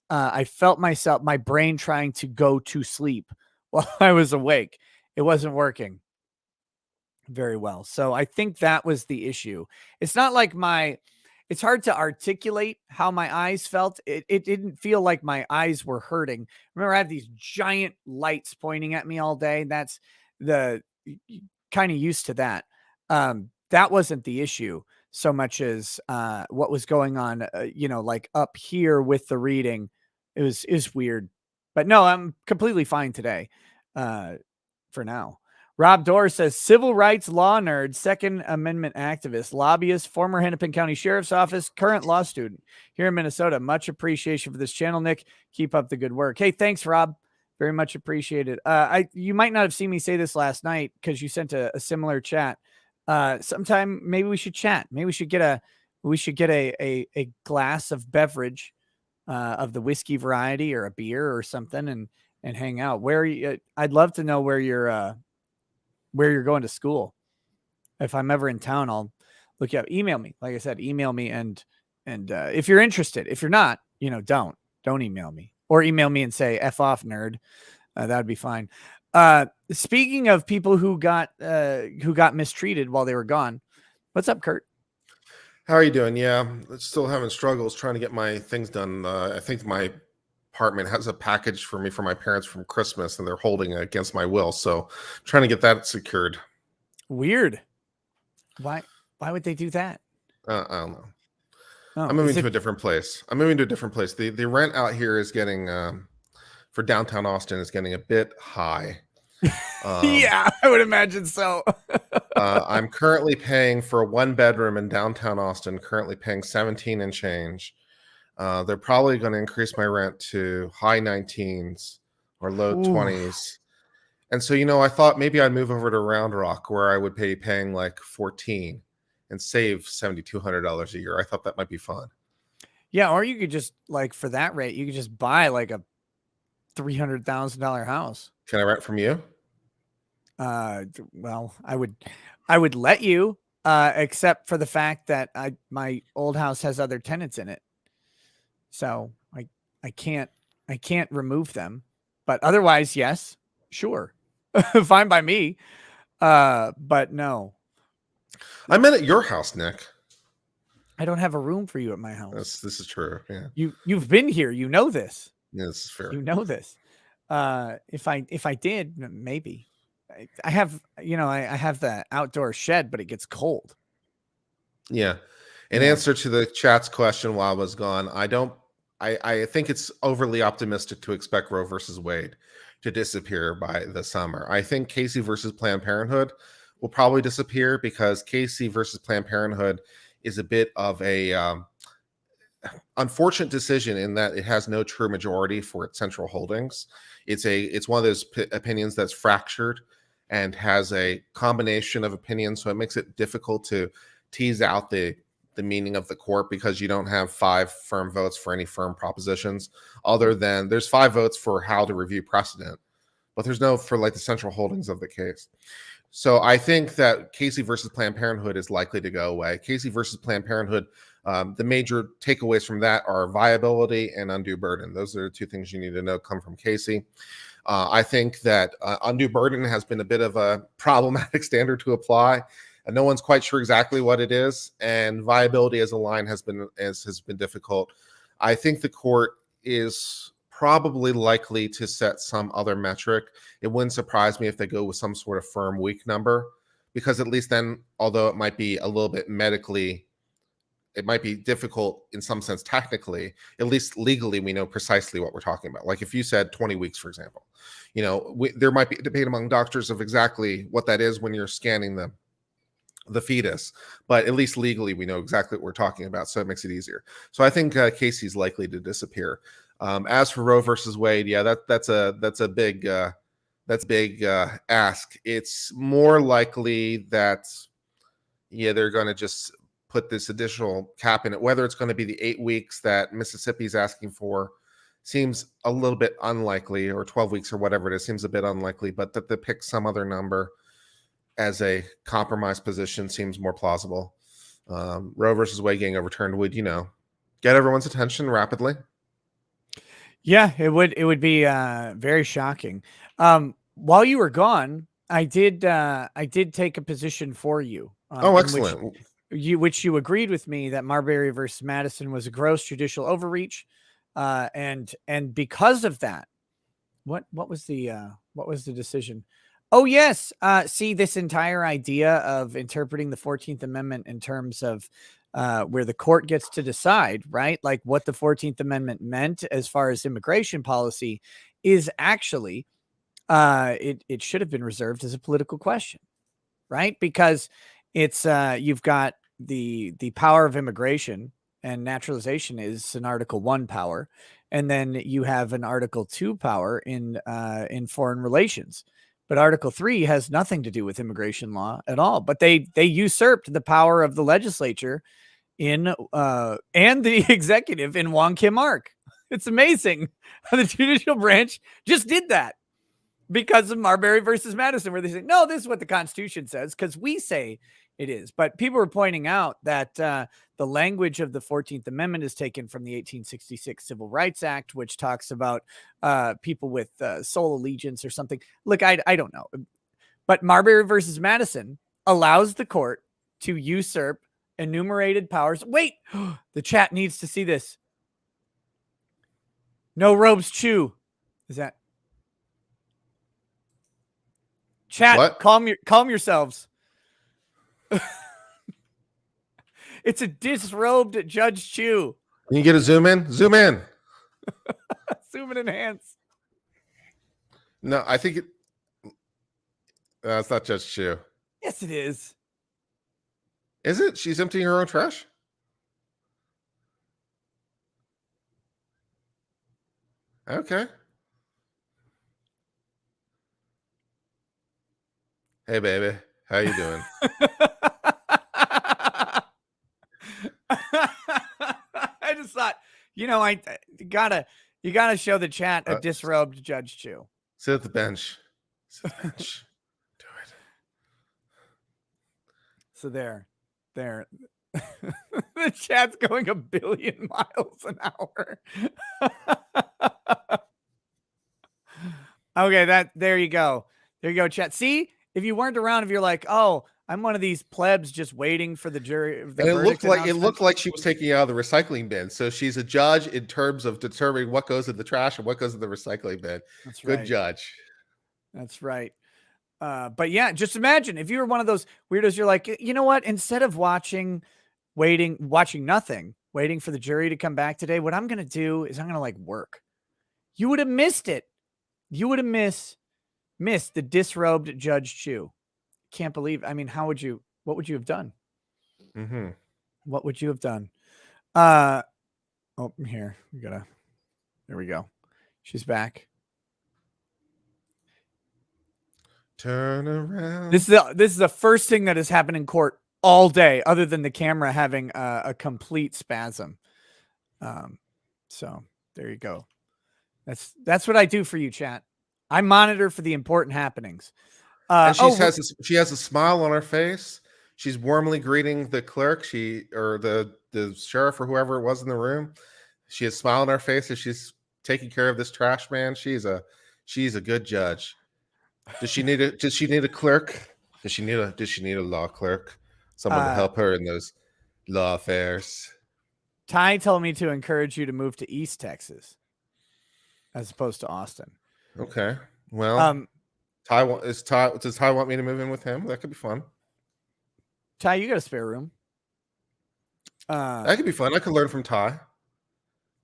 [SPEAKER 1] I felt my brain trying to go to sleep while I was awake. It wasn't working very well. So I think that was the issue. It's not like it's hard to articulate how my eyes felt. It didn't feel like my eyes were hurting. Remember, I had these giant lights pointing at me all day. That's kind of used to that. That wasn't the issue so much as what was going on, like up here with the reading. It was weird, but no, I'm completely fine today for now. Rob Dorr says, civil rights law nerd, Second Amendment activist, lobbyist, former Hennepin County Sheriff's Office, current law student here in Minnesota. Much appreciation for this channel, Nick. Keep up the good work. Hey, thanks, Rob. Very much appreciated. You might not have seen me say this last night because you sent a similar chat. Sometime maybe we should chat. Maybe we should get a glass of beverage of the whiskey variety or a beer or something and hang out. I'd love to know where you're going to school. If I'm ever in town, I'll look you up. Email me. Like I said, email me and if you're interested. If you're not, don't email me, or email me and say F off, nerd. That'd be fine. Speaking of people who got mistreated while they were gone, what's up, Kurt?
[SPEAKER 2] How are you doing? Yeah, still having struggles trying to get my things done. I think my apartment has a package for me from my parents from Christmas, and they're holding it against my will. So I'm trying to get that secured.
[SPEAKER 1] Weird. Why would they do that?
[SPEAKER 2] I don't know.
[SPEAKER 1] Oh,
[SPEAKER 2] I'm moving to a different place. The rent out here is getting for downtown Austin is getting a bit high.
[SPEAKER 1] Yeah, I would imagine so.
[SPEAKER 2] I'm currently paying for a 1-bedroom in downtown Austin, currently paying 17 and change. They're probably going to increase my rent to high 19s or low 20s. And so, I thought maybe I'd move over to Round Rock, where I would be paying like 14 and save $7,200 a year. I thought that might be fun.
[SPEAKER 1] Yeah, or you could just, like, for that rate, you could just buy like a $300,000 house.
[SPEAKER 2] Can I rent from you?
[SPEAKER 1] Well, I would let you, except for the fact that my old house has other tenants in it. So I can't remove them, but otherwise, yes, sure. Fine by me. But no,
[SPEAKER 2] I met at your house, Nick.
[SPEAKER 1] I don't have a room for you at my house.
[SPEAKER 2] This is true. Yeah.
[SPEAKER 1] You've been here. You know this.
[SPEAKER 2] Yeah, this is fair.
[SPEAKER 1] You know this. If I did, maybe. I have the outdoor shed, but it gets cold.
[SPEAKER 2] Yeah. In answer to the chat's question while I was gone, I think it's overly optimistic to expect Roe versus Wade to disappear by the summer. I think Casey versus Planned Parenthood will probably disappear because Casey versus Planned Parenthood is a bit of a unfortunate decision in that it has no true majority for its central holdings. It's one of those opinions that's fractured and has a combination of opinions, so it makes it difficult to tease out the meaning of the court because you don't have 5 firm votes for any firm propositions, other than there's 5 votes for how to review precedent, but there's no for like the central holdings of the case. So I think that Casey versus Planned Parenthood is likely to go away. Casey versus Planned Parenthood, the major takeaways from that are viability and undue burden. Those are the 2 things you need to know come from Casey. I think that undue burden has been a bit of a problematic standard to apply. And no one's quite sure exactly what it is. And viability as a line has been difficult. I think the court is probably likely to set some other metric. It wouldn't surprise me if they go with some sort of firm week number, because at least then, although it might be a little bit medically, it might be difficult in some sense technically, at least legally we know precisely what we're talking about. Like if you said 20 weeks, for example, there might be a debate among doctors of exactly what that is when you're scanning the fetus, but at least legally we know exactly what we're talking about, so it makes it easier. So I think Casey's likely to disappear. As for Roe versus Wade, yeah, that's a big ask. It's more likely that they're going to just put this additional cap in it. Whether it's going to be the 8 weeks that Mississippi's asking for seems a little bit unlikely, or 12 weeks or whatever it is seems a bit unlikely, but that they pick some other number as a compromise position seems more plausible. Roe versus Wade getting overturned would, get everyone's attention rapidly.
[SPEAKER 1] Yeah, it would be very shocking. While you were gone, I did take a position for you.
[SPEAKER 2] Excellent.
[SPEAKER 1] Which you agreed with me that Marbury versus Madison was a gross judicial overreach, and because of that, what was the decision? Oh yes, see, this entire idea of interpreting the 14th Amendment in terms of where the court gets to decide, right? Like what the 14th Amendment meant as far as immigration policy is actually, it should have been reserved as a political question, right? Because it's you've got the power of immigration and naturalization is an Article 1 power, and then you have an Article 2 power in foreign relations. But Article 3 has nothing to do with immigration law at all. But they usurped the power of the legislature and the executive in Wong Kim Ark. It's amazing how the judicial branch just did that because of Marbury versus Madison, where they say, no, this is what the Constitution says because we say it is. But people were pointing out that the language of the 14th Amendment is taken from the 1866 Civil Rights Act, which talks about people with sole allegiance or something. Look, I don't know. But Marbury versus Madison allows the court to usurp enumerated powers. Wait, the chat needs to see this. No robes chew. Is that? Chat,
[SPEAKER 2] what?
[SPEAKER 1] Calm yourselves. It's a disrobed Judge Chu.
[SPEAKER 2] Can you get a zoom in? Zoom in.
[SPEAKER 1] Zoom and enhance.
[SPEAKER 2] No, I think it's not Judge Chu.
[SPEAKER 1] Yes, it is.
[SPEAKER 2] Is it? She's emptying her own trash? Okay. Hey, baby. How you doing?
[SPEAKER 1] I just thought, you gotta show the chat a disrobed Judge Chu.
[SPEAKER 2] Sit at the bench. Sit at the bench. Do it.
[SPEAKER 1] So there. The chat's going 1 billion miles an hour. Okay, there you go. There you go, chat. See, if you weren't around, if you're like, oh, I'm one of these plebs just waiting for the jury.
[SPEAKER 2] It looked like she was taking it out of the recycling bin. So she's a judge in terms of determining what goes in the trash and what goes in the recycling bin.
[SPEAKER 1] That's
[SPEAKER 2] Good
[SPEAKER 1] right.
[SPEAKER 2] judge.
[SPEAKER 1] That's right. But yeah, just imagine if you were one of those weirdos, you're like, you know what? Instead of watching nothing, waiting for the jury to come back today, what I'm going to do is I'm going to like work. You would have missed it. You would have missed the disrobed Judge Chu. Can't believe. I mean, what would you have done?
[SPEAKER 2] Mm-hmm.
[SPEAKER 1] What would you have done? Here there we go. She's back.
[SPEAKER 2] Turn around.
[SPEAKER 1] This is the first thing that has happened in court all day, other than the camera having a complete spasm. So there you go. That's what I do for you, chat. I monitor for the important happenings.
[SPEAKER 2] And she has a smile on her face. She's warmly greeting the clerk, or the sheriff or whoever it was in the room. She has a smile on her face as she's taking care of this trash man. She's a good judge. Does she need a clerk? Does she need a law clerk? Someone to help her in those law affairs.
[SPEAKER 1] Ty told me to encourage you to move to East Texas. as opposed to Austin.
[SPEAKER 2] Okay. Well, does Ty want me to move in with him? That could be fun.
[SPEAKER 1] Ty, you got a spare room?
[SPEAKER 2] That could be fun. I could learn from Ty.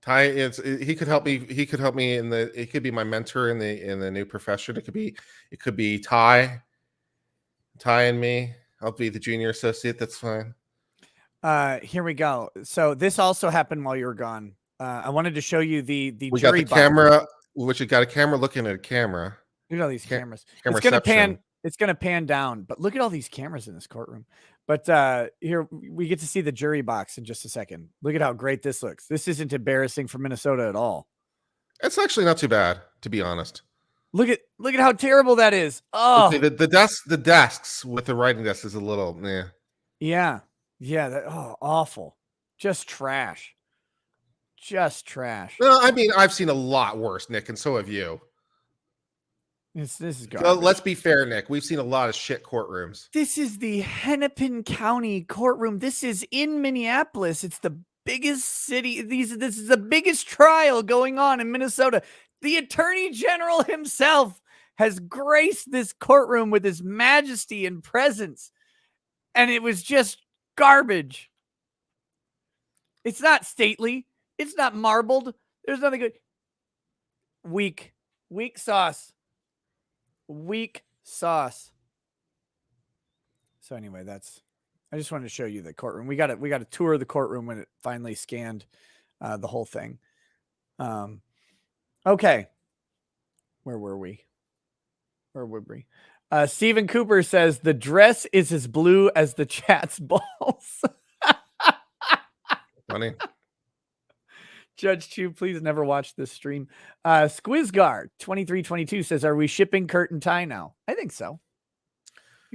[SPEAKER 2] Ty, he could help me. He could help me he could be my mentor in the new profession. It could be Ty and me. I'll be the junior associate. That's fine.
[SPEAKER 1] Here we go. So this also happened while you were gone. I wanted to show you the
[SPEAKER 2] We
[SPEAKER 1] jury
[SPEAKER 2] got the camera, which you got a camera looking at a camera.
[SPEAKER 1] Look at all these cameras.
[SPEAKER 2] Cameraception.
[SPEAKER 1] It's gonna pan down, but look at all these cameras in this courtroom. But here we get to see the jury box in just a second. Look at how great this looks. This isn't embarrassing for Minnesota at all.
[SPEAKER 2] It's actually not too bad, to be honest.
[SPEAKER 1] Look at how terrible that is. Oh,
[SPEAKER 2] okay, the desks with the writing desk is a little
[SPEAKER 1] yeah. Awful. Just trash.
[SPEAKER 2] No, I mean, I've seen a lot worse, Nick, and so have you.
[SPEAKER 1] This is garbage.
[SPEAKER 2] Let's be fair, Nick. We've seen a lot of shit courtrooms.
[SPEAKER 1] This is the Hennepin County courtroom. This is in Minneapolis. It's the biggest city. This is the biggest trial going on in Minnesota. The Attorney General himself has graced this courtroom with his majesty and presence. And it was just garbage. It's not stately. It's not marbled. There's nothing good. Weak sauce. Weak sauce. So anyway, I just wanted to show you the courtroom. We got a tour of the courtroom when it finally scanned the whole thing. Okay. Where were we? Stephen Cooper says the dress is as blue as the chat's balls.
[SPEAKER 2] Funny.
[SPEAKER 1] Judge Chu, please never watch this stream. Squizgar 2322 says, "Are we shipping Kurt and Ty now?" I think so.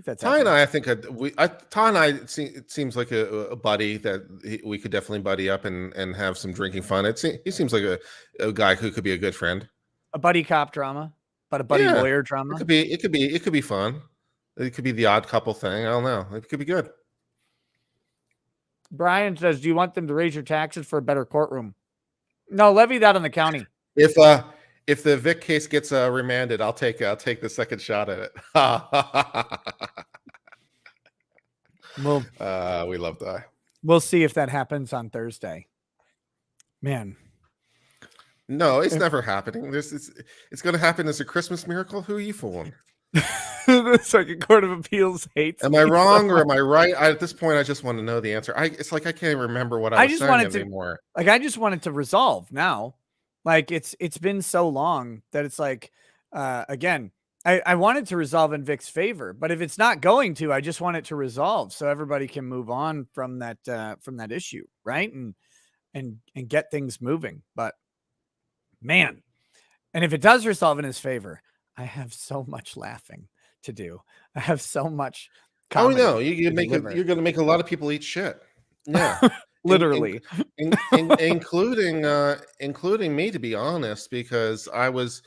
[SPEAKER 1] That's
[SPEAKER 2] Ty and I think Ty and I. It seems like a buddy that we could definitely buddy up and have some drinking fun. He seems like a guy who could be a good friend.
[SPEAKER 1] A buddy cop drama, but a buddy lawyer drama.
[SPEAKER 2] It could be fun. It could be the odd couple thing. I don't know. It could be good. Brian
[SPEAKER 1] says, "Do you want them to raise your taxes for a better courtroom?" No, levy that on the county.
[SPEAKER 2] If the Vic case gets remanded, I'll take the second shot at it. Well, we love that.
[SPEAKER 1] We'll see if that happens on Thursday. Man,
[SPEAKER 2] no, it's never happening. It's going to happen as a Christmas miracle. Who are you fooling?
[SPEAKER 1] The Circuit Court of Appeals hates.
[SPEAKER 2] Am I wrong or am I right? At this point, I just want to know the answer. It's like I can't even remember what I was saying anymore.
[SPEAKER 1] I just wanted to resolve now. Like it's been so long that it's like, again, I wanted to resolve in Vic's favor, but if it's not going to, I just want it to resolve so everybody can move on from that issue, right? And get things moving. But man, and if it does resolve in his favor, I have so much laughing to do. I have so much.
[SPEAKER 2] Oh no, you're going to make a lot of people eat shit. Yeah,
[SPEAKER 1] literally,
[SPEAKER 2] including me, to be honest, because I was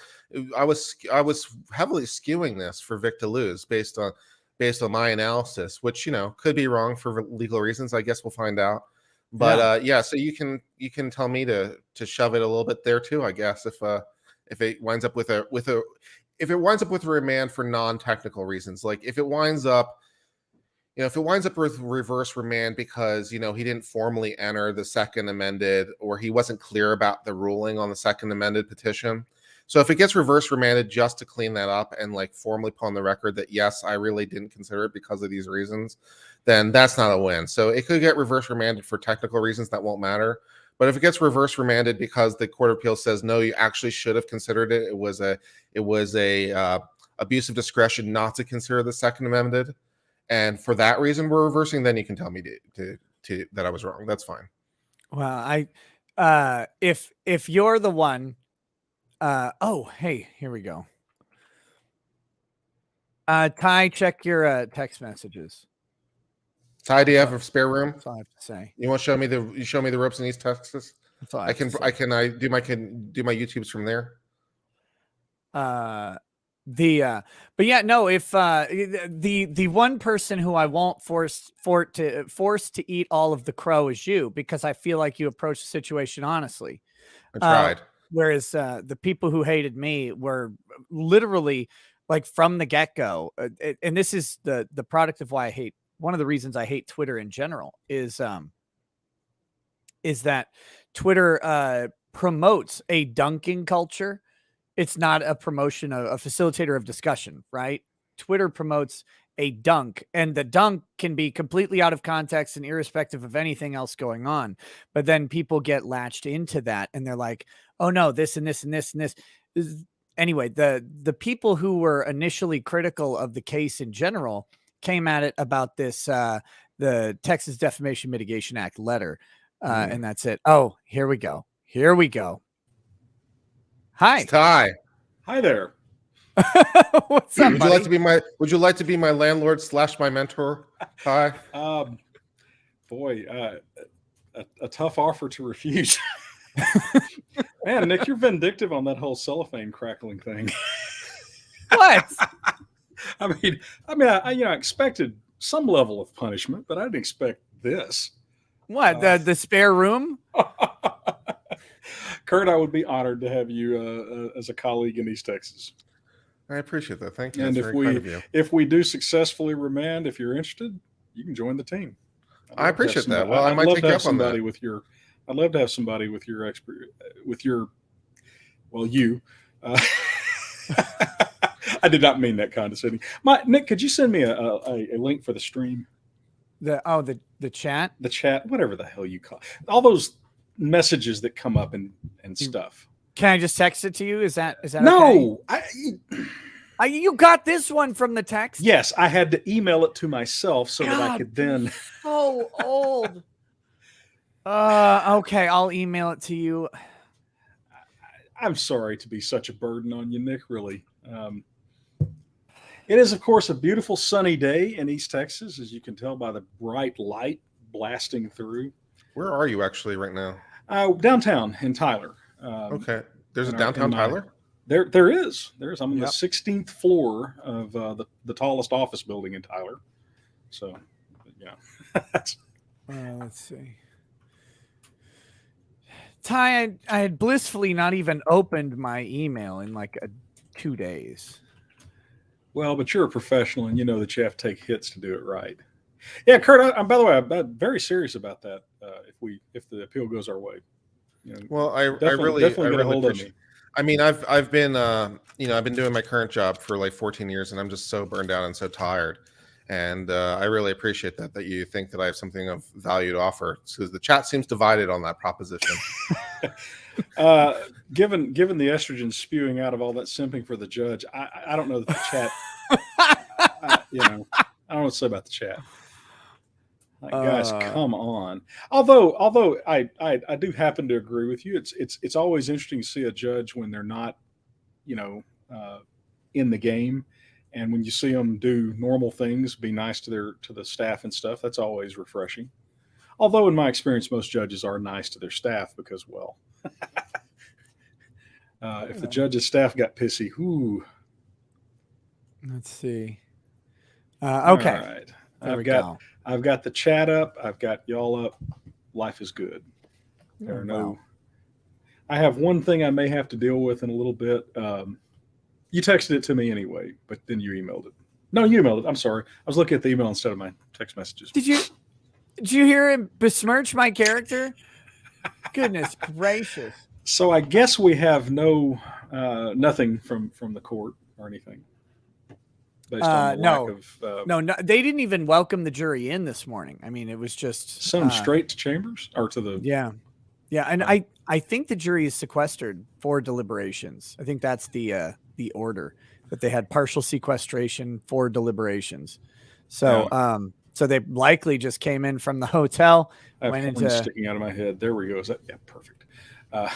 [SPEAKER 2] heavily skewing this for Vic to lose based on my analysis, which could be wrong for legal reasons. I guess we'll find out. But yeah, so you can tell me to shove it a little bit there too. I guess if it winds up with a remand for non-technical reasons, like if it winds up with reverse remand because he didn't formally enter the second amended, or he wasn't clear about the ruling on the second amended petition. So if it gets reverse remanded just to clean that up and like formally put on the record that yes, I really didn't consider it because of these reasons, then that's not a win. So it could get reverse remanded for technical reasons that won't matter. But if it gets reverse remanded because the Court of Appeals says no, you actually should have considered it. It was a abuse of discretion not to consider the second amended, and for that reason we're reversing. Then you can tell me to that I was wrong. That's fine.
[SPEAKER 1] Well, if you're the one, oh hey, here we go. Ty, check your text messages.
[SPEAKER 2] Ty, do you have a spare room?
[SPEAKER 1] That's all I have to say.
[SPEAKER 2] You want to show me the ropes in East Texas?
[SPEAKER 1] That's all
[SPEAKER 2] I can do my YouTubes from there.
[SPEAKER 1] But yeah, no, if the one person who I won't force to eat all of the crow is you, because I feel like you approach the situation honestly.
[SPEAKER 2] I tried.
[SPEAKER 1] Whereas the people who hated me were literally like from the get-go. And this is the product of why I hate, one of the reasons I hate Twitter in general is that Twitter promotes a dunking culture. It's not a promotion, a facilitator of discussion, right? Twitter promotes a dunk, and the dunk can be completely out of context and irrespective of anything else going on. But then people get latched into that and they're like, oh no, this and this and this and this. Anyway, the people who were initially critical of the case in general came at it about this, the Texas Defamation Mitigation Act letter. And that's it. Oh, here we go. Here we go. Hi.
[SPEAKER 2] It's Ty.
[SPEAKER 3] Hi there.
[SPEAKER 1] What's up,
[SPEAKER 2] Would
[SPEAKER 1] buddy?
[SPEAKER 2] you like to be my landlord / my mentor? Hi.
[SPEAKER 3] Boy, a tough offer to refuse. Man, Nick, you're vindictive on that whole cellophane crackling thing.
[SPEAKER 1] What?
[SPEAKER 3] I mean, I expected some level of punishment, but I didn't expect this.
[SPEAKER 1] What, the spare room?
[SPEAKER 3] Kurt, I would be honored to have you as a colleague in East Texas.
[SPEAKER 2] I appreciate that. Thank you.
[SPEAKER 3] And
[SPEAKER 2] That's very kind of you.
[SPEAKER 3] if we do successfully remand, if you're interested, you can join the team.
[SPEAKER 2] I appreciate that. Well, I might take you up on that.
[SPEAKER 3] I'd love to have somebody with your you. I did not mean that condescending. Nick, could you send me a link for the stream?
[SPEAKER 1] The chat?
[SPEAKER 3] The chat, whatever the hell you call it. All those messages that come up and stuff.
[SPEAKER 1] Can I just text it to you? Is that
[SPEAKER 3] no?
[SPEAKER 1] Okay? You got this one from the text?
[SPEAKER 3] Yes, I had to email it to myself so that I could then.
[SPEAKER 1] So old. Okay, I'll email it to you.
[SPEAKER 3] I'm sorry to be such a burden on you, Nick. Really. It is, of course, a beautiful sunny day in East Texas, as you can tell by the bright light blasting through.
[SPEAKER 2] Where are you actually right now?
[SPEAKER 3] Downtown in Tyler.
[SPEAKER 2] Okay. There's a downtown Tyler?
[SPEAKER 3] There is. I'm on the 16th floor of the tallest office building in Tyler. So, yeah.
[SPEAKER 1] Let's see. Ty, I had blissfully not even opened my email in like 2 days.
[SPEAKER 3] Well, but you're a professional and you know that you have to take hits to do it right. Yeah, Kurt, by the way, I'm very serious about that. If the appeal goes our way.
[SPEAKER 2] Well, I really appreciate. I mean, I've been I've been doing my current job for like 14 years, and I'm just so burned out and so tired. And I really appreciate that you think that I have something of value to offer, because the chat seems divided on that proposition.
[SPEAKER 3] Given the estrogen spewing out of all that simping for the judge, I don't know that the chat. I don't know what to say about the chat. Like, guys, come on. Although I do happen to agree with you. It's always interesting to see a judge when they're not, in the game, and when you see them do normal things, be nice to the staff and stuff. That's always refreshing. Although in my experience, most judges are nice to their staff because, well, if the judge's staff got pissy, whoo.
[SPEAKER 1] Let's see. Okay.
[SPEAKER 3] All right. I've got the chat up. I've got y'all up. Life is good. I have one thing I may have to deal with in a little bit. You texted it to me anyway, but then you emailed it. No, you emailed it. I'm sorry. I was looking at the email instead of my text messages.
[SPEAKER 1] Did you hear him besmirch my character? Goodness gracious.
[SPEAKER 3] So I guess we have nothing from the court or anything. Based on the lack of,
[SPEAKER 1] no, they didn't even welcome the jury in this morning. I mean, it was just
[SPEAKER 3] send them straight to chambers or to the.
[SPEAKER 1] Yeah. And I think the jury is sequestered for deliberations. I think that's the order, that they had partial sequestration for deliberations. So, so they likely just came in from the hotel.
[SPEAKER 3] I have horns sticking out of my head. There we go. Is that perfect? I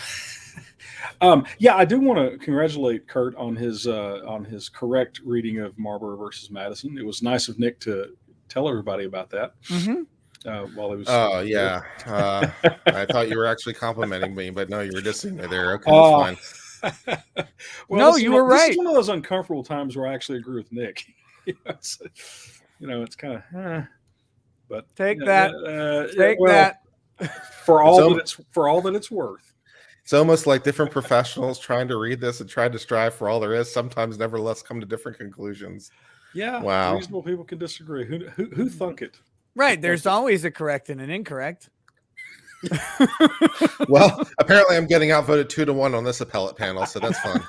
[SPEAKER 3] do want to congratulate Kurt on his correct reading of Marbury versus Madison. It was nice of Nick to tell everybody about that.
[SPEAKER 1] Mm-hmm.
[SPEAKER 3] While he was.
[SPEAKER 2] Oh yeah, I thought you were actually complimenting me, but no, you were dissing me there. Okay, that's fine.
[SPEAKER 1] Well, no, you were right.
[SPEAKER 3] This is one of those uncomfortable times where I actually agree with Nick. It's kind of. But
[SPEAKER 1] take that. Take that.
[SPEAKER 3] For all that it's worth.
[SPEAKER 2] It's almost like different professionals trying to read this and trying to strive for all there is, sometimes nevertheless come to different conclusions.
[SPEAKER 3] Yeah.
[SPEAKER 2] Wow.
[SPEAKER 3] Reasonable people can disagree. Who thunk it?
[SPEAKER 1] Right. There's always a correct and an incorrect.
[SPEAKER 2] Well, apparently I'm getting outvoted 2-1 on this appellate panel, so that's fun.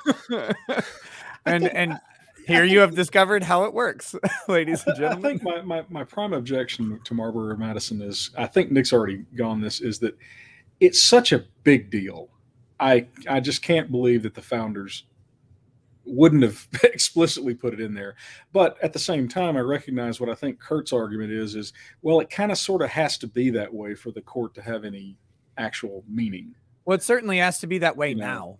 [SPEAKER 1] and here you have discovered how it works, ladies and gentlemen.
[SPEAKER 3] I think my prime objection to Marbury or Madison is, I think Nick's already gone this, is that it's such a big deal. I just can't believe that the founders wouldn't have explicitly put it in there. But at the same time, I recognize what I think Kurt's argument is, well, it kind of sort of has to be that way for the court to have any actual meaning.
[SPEAKER 1] Well, it certainly has to be that way now.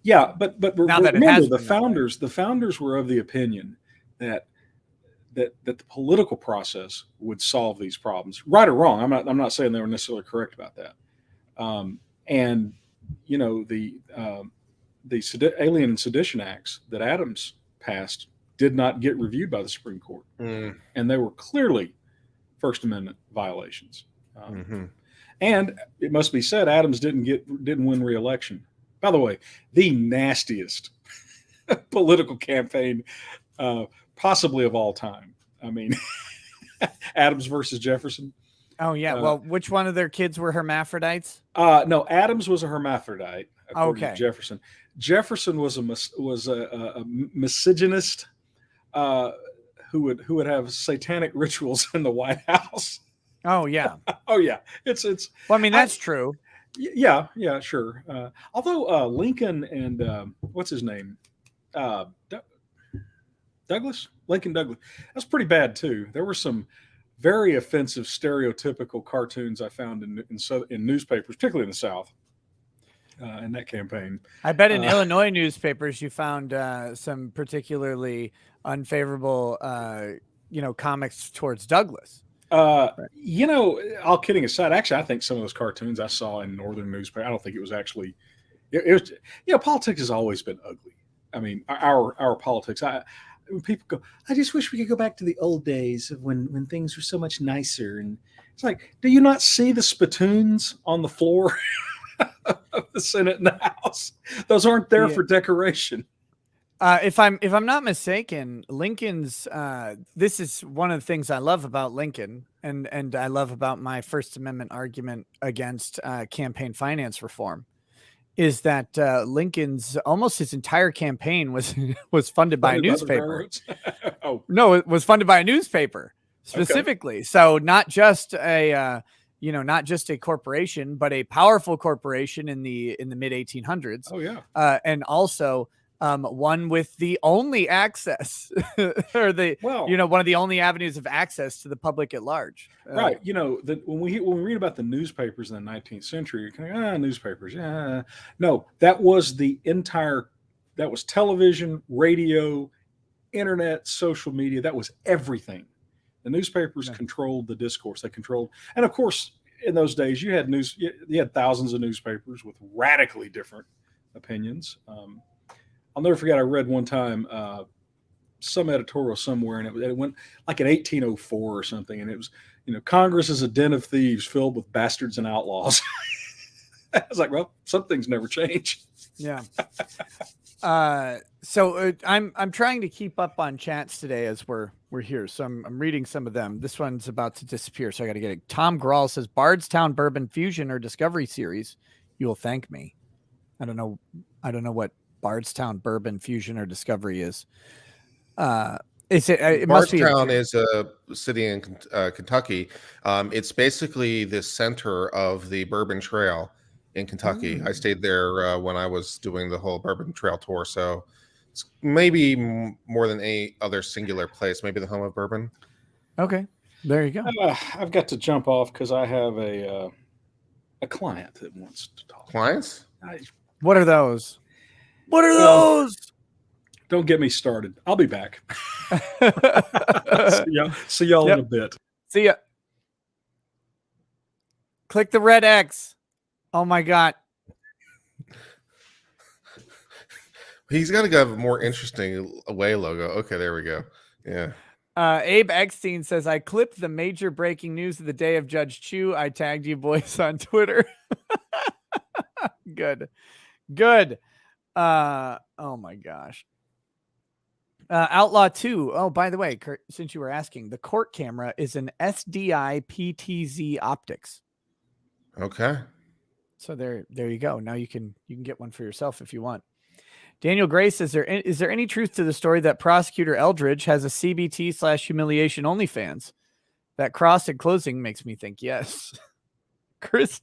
[SPEAKER 3] Yeah, but
[SPEAKER 1] now that
[SPEAKER 3] remember, the founders were of the opinion that the political process would solve these problems, right or wrong. I'm not saying they were necessarily correct about that. And you know, the Alien and Sedition Acts that Adams passed did not get reviewed by the Supreme Court, and they were clearly First Amendment violations. And it must be said, Adams didn't win re-election. By the way, the nastiest political campaign possibly of all time. I mean, Adams versus Jefferson.
[SPEAKER 1] Oh yeah. Well, which one of their kids were hermaphrodites?
[SPEAKER 3] No, Adams was a hermaphrodite. Okay. To Jefferson was a misogynist who would have satanic rituals in the White House.
[SPEAKER 1] Oh yeah.
[SPEAKER 3] Oh yeah. It's.
[SPEAKER 1] Well, I mean, that's true.
[SPEAKER 3] Yeah, sure. Although Lincoln and what's his name, Lincoln Douglas, that's pretty bad too. There were some very offensive, stereotypical cartoons I found in newspapers, particularly in the South, in that campaign.
[SPEAKER 1] I bet in Illinois newspapers you found some particularly unfavorable, comics towards Douglas.
[SPEAKER 3] You know, all kidding aside, actually, I think some of those cartoons I saw in northern newspaper, I don't think it was actually. It was, politics has always been ugly. I mean, our politics. When people go, I just wish we could go back to the old days of when things were so much nicer. And it's like, do you not see the spittoons on the floor of the Senate and the House? Those aren't there for decoration.
[SPEAKER 1] If I'm not mistaken, Lincoln's this is one of the things I love about Lincoln, and I love about my First Amendment argument against campaign finance reform, is that Lincoln's almost his entire campaigin was funded by a newspaper. No, it was funded by a newspaper specifically. Okay. So not just a corporation, but a powerful corporation in the mid 1800s.
[SPEAKER 3] Oh yeah,
[SPEAKER 1] and also one with the only access or one of the only avenues of access to the public at large.
[SPEAKER 3] Right. When we read about the newspapers in the 19th century, you're kind of, newspapers. Yeah. No, that was television, radio, internet, social media. That was everything. The newspapers controlled the discourse. They controlled, and of course, in those days, you had thousands of newspapers with radically different opinions. I'll never forget, I read one time some editorial somewhere, and it went like in 1804 or something, and it was, Congress is a den of thieves filled with bastards and outlaws. I was like, well, some things never change.
[SPEAKER 1] Yeah. So I'm trying to keep up on chats today as we're here. So I'm reading some of them. This one's about to disappear, so I got to get it. Tom Grawl says, Bardstown Bourbon Fusion or Discovery Series. You will thank me. I don't know what Bardstown Bourbon Fusion or Discovery is. It must be
[SPEAKER 2] Bardstown is a city in Kentucky. It's basically the center of the Bourbon Trail in Kentucky. I stayed there when I was doing the whole Bourbon Trail tour, so it's maybe more than any other singular place. Maybe the home of bourbon.
[SPEAKER 1] Okay, there you go.
[SPEAKER 3] I've got to jump off because I have a client that wants to talk.
[SPEAKER 2] Clients?
[SPEAKER 1] What are those? What are those?
[SPEAKER 3] Don't get me started. I'll be back. See y'all in a bit.
[SPEAKER 1] See ya. Click the red X. Oh my God.
[SPEAKER 2] He's got to have a more interesting away logo. Okay, there we go. Yeah.
[SPEAKER 1] Abe Eckstein says, I clipped the major breaking news of the day of Judge Chu. I tagged you boys on Twitter. Good. Oh my gosh. Outlaw 2. Oh, by the way, Kurt, since you were asking, the court camera is an SDI PTZ optics.
[SPEAKER 2] Okay.
[SPEAKER 1] So there you go. Now you can get one for yourself if you want. Daniel Gray says, is there any truth to the story that prosecutor Eldridge has a CBT/humiliation OnlyFans? That cross and closing makes me think yes. Chris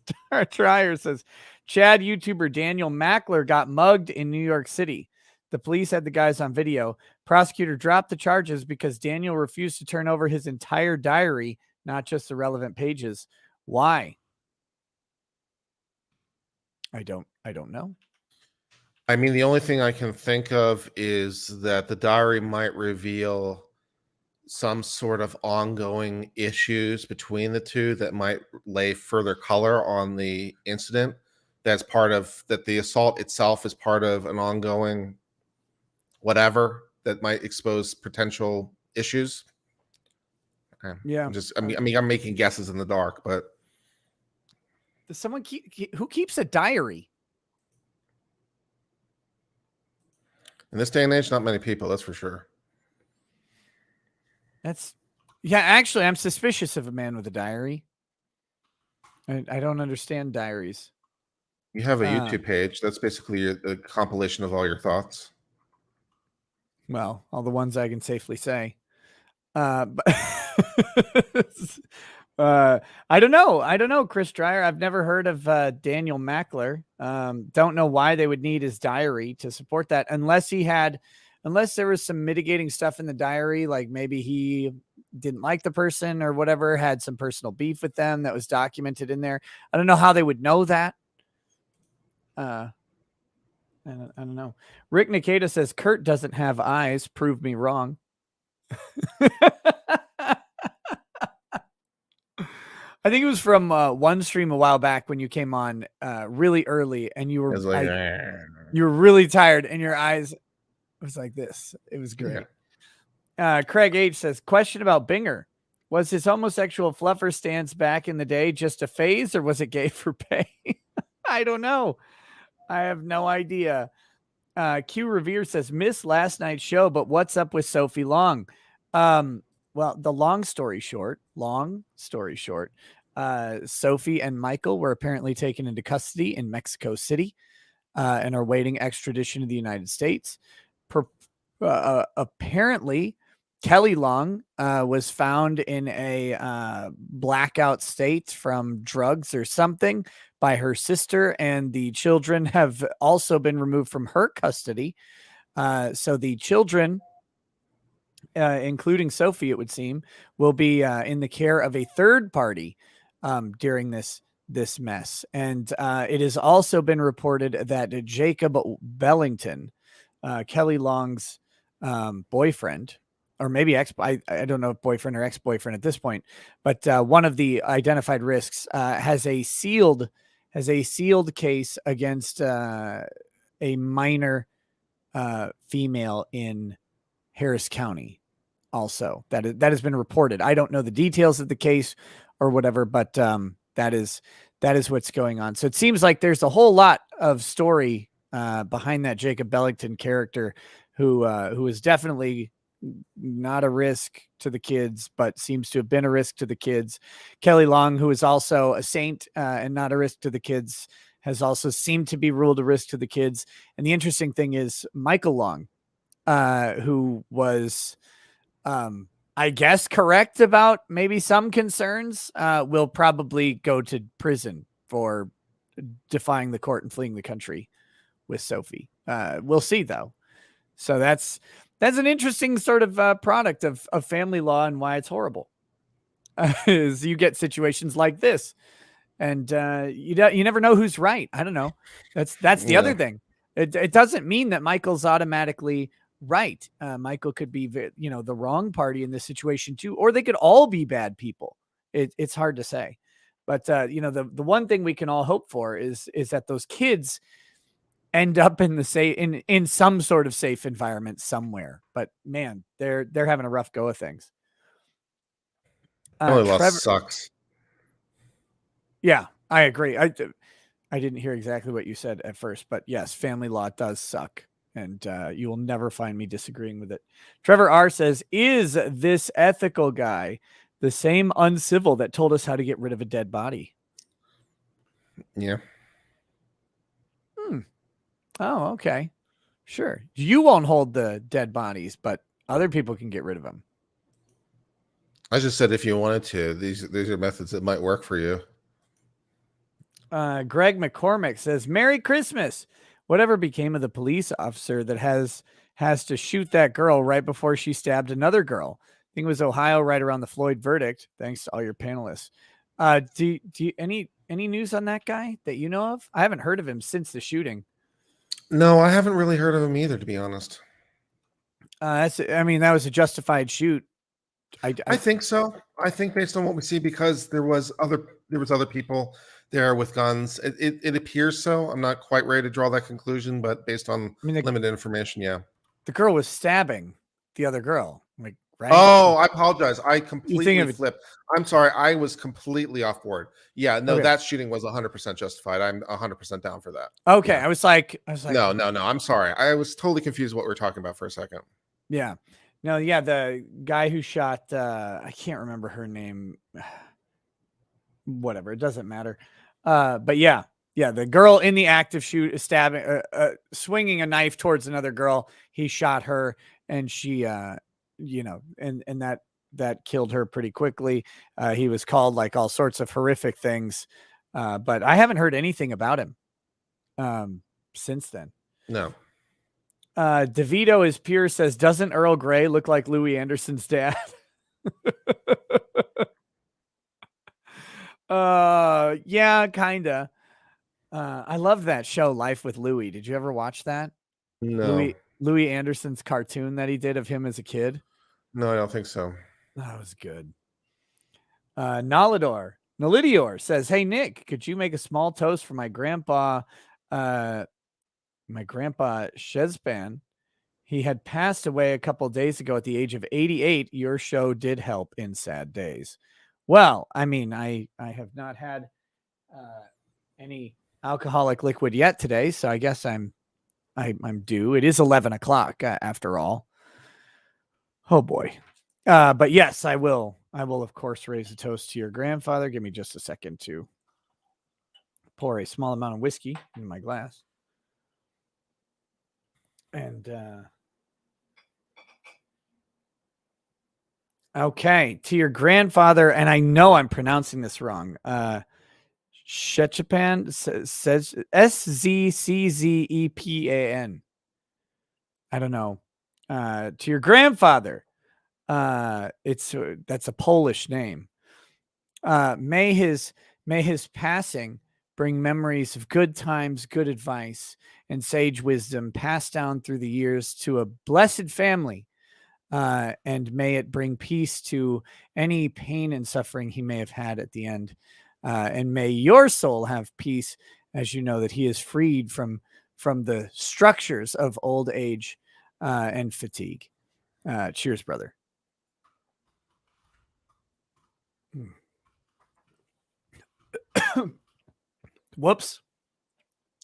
[SPEAKER 1] Trier says, Chad YouTuber Daniel Mackler got mugged in New York City. The police had the guys on video. Prosecutor dropped the charges because Daniel refused to turn over his entire diary, not just the relevant pages. Why? I don't know.
[SPEAKER 2] I mean, the only thing I can think of is that the diary might reveal some sort of ongoing issues between the two that might lay further color on the incident. That's part of that. The assault itself is part of an ongoing whatever that might expose potential issues. Okay.
[SPEAKER 1] Yeah.
[SPEAKER 2] I'm making guesses in the dark, but
[SPEAKER 1] does someone who keeps a diary?
[SPEAKER 2] In this day and age, not many people, that's for sure.
[SPEAKER 1] Yeah, actually, I'm suspicious of a man with a diary. I don't understand diaries.
[SPEAKER 2] You have a YouTube page. That's basically a compilation of all your thoughts.
[SPEAKER 1] Well, all the ones I can safely say. But I don't know, Chris Dreyer. I've never heard of Daniel Mackler. Don't know why they would need his diary to support that, unless there was some mitigating stuff in the diary, like maybe he didn't like the person or whatever, had some personal beef with them that was documented in there. I don't know how they would know that. I don't know. Rick Nikita says Kurt doesn't have eyes. Prove me wrong. I think it was from one stream a while back when you came on really early and you were you were really tired and your eyes was like this. It was great. Yeah. Craig H says, question about Binger. Was his homosexual fluffer stance back in the day just a phase or was it gay for pay? I don't know. I have no idea. Q Revere says, miss last night's show, but what's up with Sophie Long? Well, the long story short, Sophie and Michael were apparently taken into custody in Mexico City and are waiting extradition to the United States. Apparently, Kelly Long was found in a blackout state from drugs or something by her sister, and the children have also been removed from her custody. So the children, including Sophie, it would seem, will be in the care of a third party during this mess. And it has also been reported that Jacob Bellington, Kelly Long's boyfriend, or maybe I don't know if boyfriend or ex-boyfriend at this point, but one of the identified risks has a sealed case against a minor female in Harris County. Also, that has been reported. I don't know the details of the case or whatever, but that is what's going on. So it seems like there's a whole lot of story behind that Jacob Bellington character, who is definitely not a risk to the kids, but seems to have been a risk to the kids. Kelly Long, who is also a saint and not a risk to the kids, has also seemed to be ruled a risk to the kids. And the interesting thing is Michael Long, who was, I guess, correct about maybe some concerns, will probably go to prison for defying the court and fleeing the country with Sophie. We'll see, though. So that's an interesting sort of product of family law and why it's horrible. Is you get situations like this, and you never know who's right. I don't know. That's the other thing. It doesn't mean that Michael's automatically right. Michael could be, the wrong party in this situation too, or they could all be bad people. It's hard to say, but the one thing we can all hope for is that those kids end up in in some sort of safe environment somewhere. But man, they're having a rough go of things.
[SPEAKER 2] Family law sucks.
[SPEAKER 1] Yeah, I agree. I didn't hear exactly what you said at first, but yes, family law does suck. And you will never find me disagreeing with it. Trevor R says, is this ethical guy the same uncivil that told us how to get rid of a dead body?
[SPEAKER 2] Yeah.
[SPEAKER 1] Oh, okay. Sure. You won't hold the dead bodies, but other people can get rid of them.
[SPEAKER 2] I just said if you wanted to, these are methods that might work for you.
[SPEAKER 1] Greg McCormick says, Merry Christmas. Whatever became of the police officer that has to shoot that girl right before she stabbed another girl? I think it was Ohio right around the Floyd verdict. Thanks to all your panelists. Do you any news on that guy that you know of? I haven't heard of him since the shooting.
[SPEAKER 2] No, I haven't really heard of him either, to be honest.
[SPEAKER 1] That was a justified shoot.
[SPEAKER 2] I think so. I think based on what we see, because there was other people there with guns. It appears so. I'm not quite ready to draw that conclusion, but based on limited information, yeah.
[SPEAKER 1] The girl was stabbing the other girl, like, right?
[SPEAKER 2] Oh, I apologize. I completely
[SPEAKER 1] it,
[SPEAKER 2] flipped. I'm sorry. I was completely off board. Yeah, no,
[SPEAKER 1] Okay.
[SPEAKER 2] that shooting was 100% justified. I'm 100% down for that.
[SPEAKER 1] Okay,
[SPEAKER 2] Yeah.
[SPEAKER 1] I was like,
[SPEAKER 2] no. I'm sorry. I was totally confused what we were talking about for a second.
[SPEAKER 1] Yeah. No, yeah, the guy who shot, I can't remember her name. Whatever, it doesn't matter. But yeah, the girl in the act of stabbing, swinging a knife towards another girl. He shot her, and she, and that killed her pretty quickly. He was called like all sorts of horrific things, but I haven't heard anything about him since then.
[SPEAKER 2] No.
[SPEAKER 1] DeVito is pure says, doesn't Earl Grey look like Louis Anderson's dad? Yeah, kinda. I love that show, Life with Louie. Did you ever watch that?
[SPEAKER 2] No.
[SPEAKER 1] Louis Anderson's cartoon that he did of him as a kid.
[SPEAKER 2] No, I don't think so.
[SPEAKER 1] That was good. Nalidior says, hey Nick, could you make a small toast for my grandpa Shezban? He had passed away a couple days ago at the age of 88. Your show did help in sad days. Well, I mean, I have not had any alcoholic liquid yet today, so I guess I'm due. It is 11 o'clock after all. Oh boy. But yes, I will of course raise a toast to your grandfather. Give me just a second to pour a small amount of whiskey in my glass. And okay, to your grandfather, and I know I'm pronouncing this wrong. Shechepan says Szczepan. I don't know. To your grandfather, that's a Polish name. May his passing bring memories of good times, good advice, and sage wisdom passed down through the years to a blessed family. And may it bring peace to any pain and suffering he may have had at the end. And may your soul have peace as you know that he is freed from the structures of old age and fatigue. Cheers, brother. Whoops.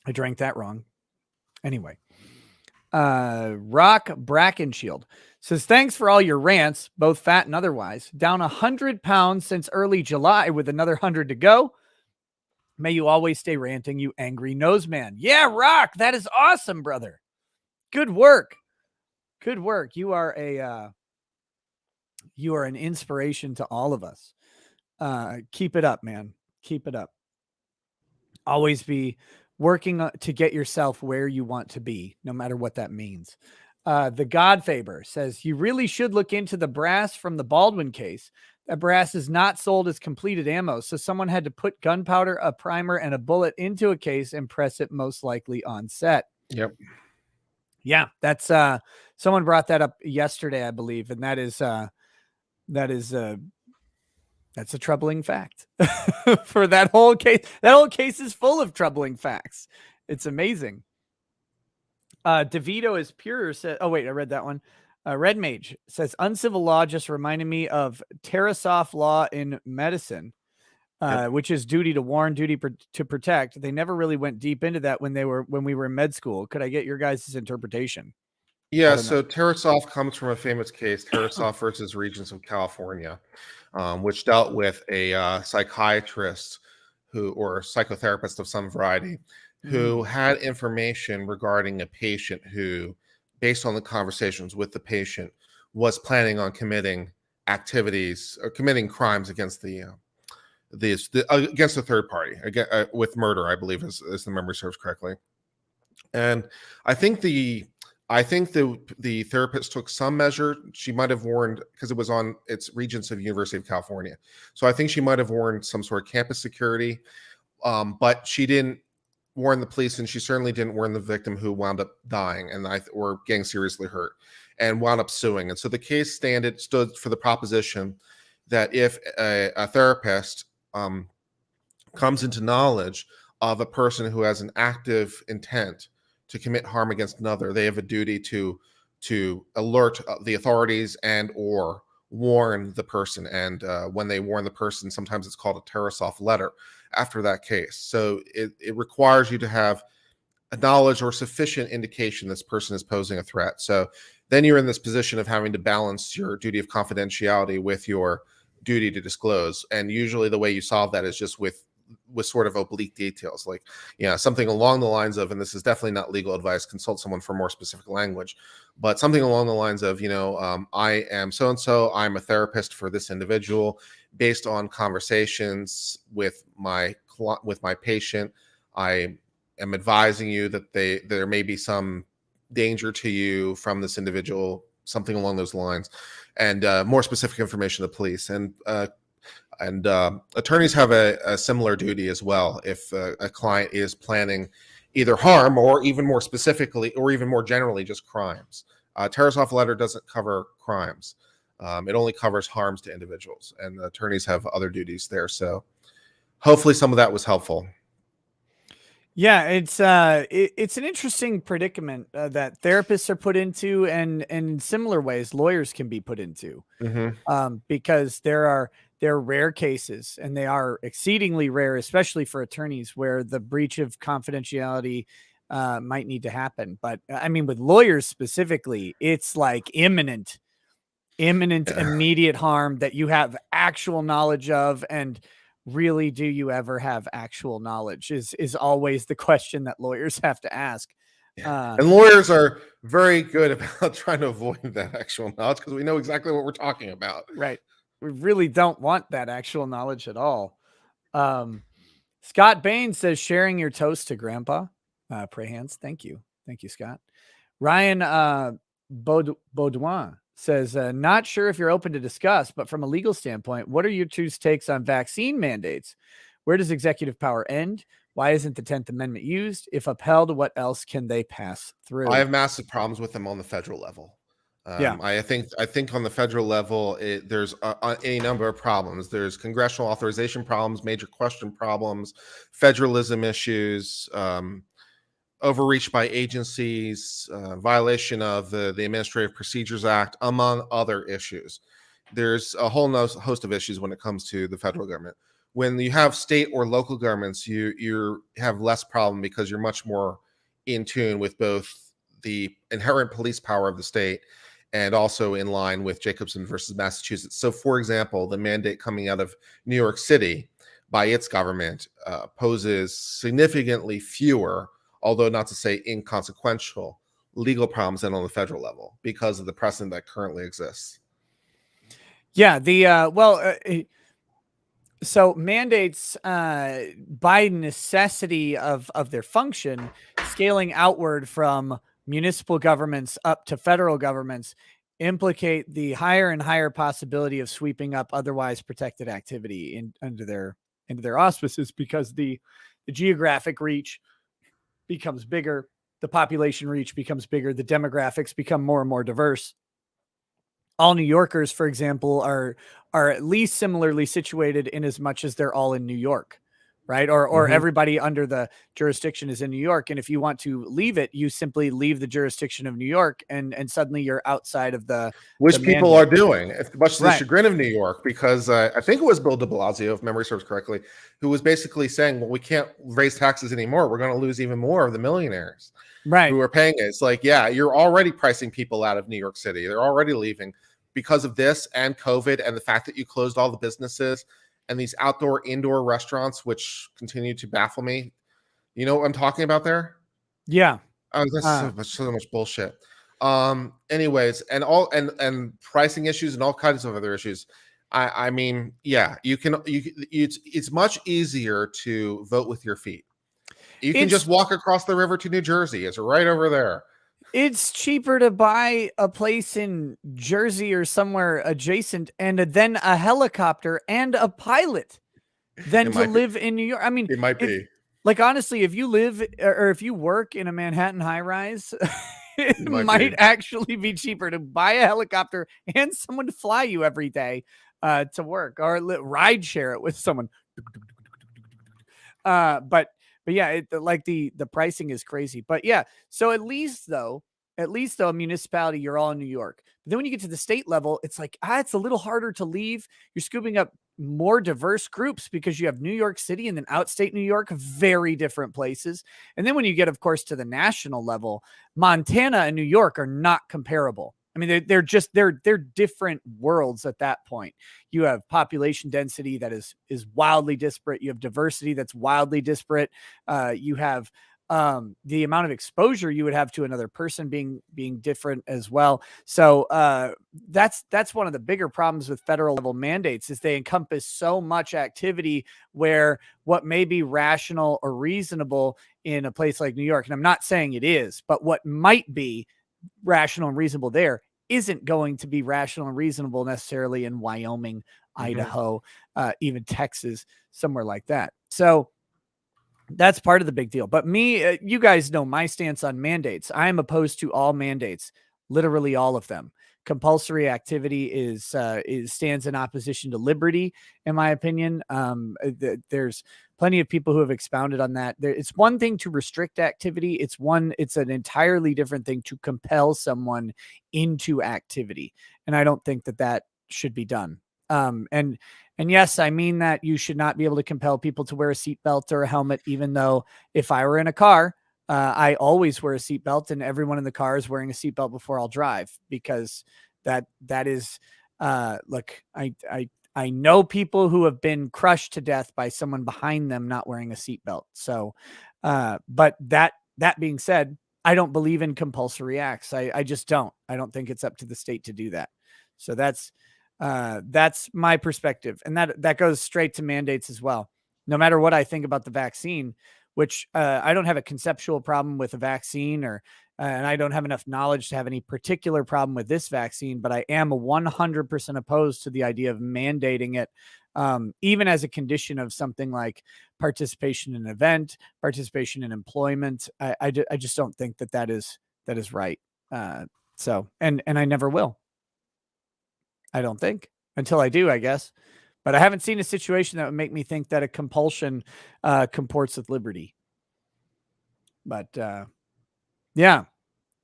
[SPEAKER 1] I drank that wrong. Anyway. Rock Brackenshield says, thanks for all your rants, both fat and otherwise. Down 100 pounds since early July with another 100 to go. May you always stay ranting, you angry nose man. Yeah, Rock, that is awesome, brother. Good work. Good work. You are an inspiration to all of us. Keep it up, man. Keep it up. Always be working to get yourself where you want to be, no matter what that means. The Godfaber says, you really should look into the brass from the Baldwin case. That brass is not sold as completed ammo, so someone had to put gunpowder, a primer, and a bullet into a case and press it most likely on set.
[SPEAKER 2] Yep.
[SPEAKER 1] Yeah, that's someone brought that up yesterday, I believe, and that's a troubling fact for that whole case. That whole case is full of troubling facts. It's amazing. DeVito is pure. Said, oh wait, I read that one. Red Mage says, uncivil law just reminded me of Tarasov law in medicine. which is duty to warn, to protect. They never really went deep into that when we were in med school. Could I get your guys' interpretation?
[SPEAKER 2] Yeah, so Tarasoff comes from a famous case, Tarasoff versus Regents of California, which dealt with a psychiatrist or psychotherapist of some variety who had information regarding a patient who, based on the conversations with the patient, was planning on committing activities or committing crimes against against a third party, with murder, I believe, as the memory serves correctly. And I think the therapist took some measure. She might have warned, because it's Regents of University of California. So I think she might have warned some sort of campus security, but she didn't warn the police, and she certainly didn't warn the victim, who wound up dying or getting seriously hurt and wound up suing. And so the case stood for the proposition that if a therapist comes into knowledge of a person who has an active intent to commit harm against another, they have a duty to alert the authorities and or warn the person. And when they warn the person, sometimes it's called a Tarasoff letter after that case. So it requires you to have a knowledge or sufficient indication this person is posing a threat. So then you're in this position of having to balance your duty of confidentiality with your duty to disclose. And usually the way you solve that is just with sort of oblique details, like, something along the lines of, and this is definitely not legal advice, consult someone for more specific language, but something along the lines of, I am so-and-so, I'm a therapist for this individual. Based on conversations with my patient, I am advising you that there may be some danger to you from this individual, something along those lines, and more specific information to police. And attorneys have a similar duty as well if a client is planning either harm or, even more specifically or even more generally, just crimes. Tarasoff letter doesn't cover crimes. It only covers harms to individuals, and the attorneys have other duties there. So hopefully some of that was helpful.
[SPEAKER 1] Yeah, it's an interesting predicament that therapists are put into, and in similar ways lawyers can be put into, because there are rare cases, and they are exceedingly rare, especially for attorneys, where the breach of confidentiality might need to happen. But I mean, with lawyers specifically, it's like imminent, immediate harm that you have actual knowledge of. And really, do you ever have actual knowledge is always the question that lawyers have to ask.
[SPEAKER 2] And lawyers are very good about trying to avoid that actual knowledge, because we know exactly what we're talking about.
[SPEAKER 1] Right. We really don't want that actual knowledge at all. Scott Bain says, sharing your toast to Grandpa. Pray hands. Thank you. Thank you, Scott. Ryan Baudouin says, not sure if you're open to discuss, but from a legal standpoint, what are your two takes on vaccine mandates? Where does executive power end? Why isn't the 10th Amendment used? If upheld, what else can they pass through?
[SPEAKER 2] I have massive problems with them on the federal level. I think on the federal level, there's any number of problems. There's congressional authorization problems, major question problems, federalism issues, overreach by agencies, violation of the Administrative Procedures Act, among other issues. There's a whole host of issues when it comes to the federal government. When you have state or local governments, you have less problem, because you're much more in tune with both the inherent police power of the state and also in line with Jacobson versus Massachusetts. So, for example, the mandate coming out of New York City by its government poses significantly fewer, although not to say inconsequential, legal problems than on the federal level, because of the precedent that currently exists.
[SPEAKER 1] Yeah, so mandates, by necessity of their function, scaling outward from municipal governments up to federal governments, implicate the higher and higher possibility of sweeping up otherwise protected activity into their auspices, because the geographic reach becomes bigger, the population reach becomes bigger, the demographics become more and more diverse. All New Yorkers, for example, are at least similarly situated in as much as they're all in New York, right? Or
[SPEAKER 2] Mhm.
[SPEAKER 1] everybody under the jurisdiction is in New York. And if you want to leave it, you simply leave the jurisdiction of New York, and suddenly you're outside of the
[SPEAKER 2] Which people
[SPEAKER 1] mandate.
[SPEAKER 2] are doing, much to the
[SPEAKER 1] Right.
[SPEAKER 2] chagrin of New York, because I think it was Bill de Blasio, if memory serves correctly, who was basically saying, well, we can't raise taxes anymore. We're going to lose even more of the millionaires
[SPEAKER 1] Right.
[SPEAKER 2] who are paying it. It's like, yeah, you're already pricing people out of New York City. They're already leaving because of this and COVID and the fact that you closed all the businesses and these indoor restaurants, which continue to baffle me. You know what I'm talking about there?
[SPEAKER 1] Yeah.
[SPEAKER 2] Oh, that's so much bullshit. Anyways, and pricing issues and all kinds of other issues. I mean, yeah, it's much easier to vote with your feet. You can just walk across the river to New Jersey. It's right over there.
[SPEAKER 1] It's cheaper to buy a place in Jersey or somewhere adjacent and then a helicopter and a pilot than to live in New York. I mean,
[SPEAKER 2] it might be.
[SPEAKER 1] Like, honestly, if you live or if you work in a Manhattan high rise, it might actually be cheaper to buy a helicopter and someone to fly you every day to work, or ride share it with someone. But yeah, like the pricing is crazy. But yeah, so at least though, a municipality, you're all in New York. But then when you get to the state level, it's like, it's a little harder to leave. You're scooping up more diverse groups because you have New York City and then outstate New York, very different places. And then when you get, of course, to the national level, Montana and New York are not comparable. I mean, they're different worlds at that point. You have population density that is wildly disparate. You have diversity that's wildly disparate. You have the amount of exposure you would have to another person being different as well. So that's one of the bigger problems with federal level mandates, is they encompass so much activity where what may be rational or reasonable in a place like New York, and I'm not saying it is, but what might be rational and reasonable there isn't going to be rational and reasonable necessarily in Wyoming, Idaho, even Texas, somewhere like that. So that's part of the big deal. But me, you guys know my stance on mandates. I am opposed to all mandates, literally all of them. Compulsory activity stands in opposition to liberty, in my opinion. There's plenty of people who have expounded on that. It's one thing to restrict activity. It's an entirely different thing to compel someone into activity. And I don't think that should be done. And yes, I mean that you should not be able to compel people to wear a seatbelt or a helmet, even though if I were in a car, I always wear a seatbelt, and everyone in the car is wearing a seatbelt before I'll drive, because that is, look, I know people who have been crushed to death by someone behind them not wearing a seatbelt. So, but that being said, I don't believe in compulsory acts. I just don't. I don't think it's up to the state to do that. So that's my perspective. And that goes straight to mandates as well. No matter what I think about the vaccine, which I don't have a conceptual problem with a vaccine, and I don't have enough knowledge to have any particular problem with this vaccine, but I am 100% opposed to the idea of mandating it, even as a condition of something like participation in an event, participation in employment. I just don't think that is right. So, and I never will. I don't think, until I do, I guess. But I haven't seen a situation that would make me think that a compulsion comports with liberty. But yeah,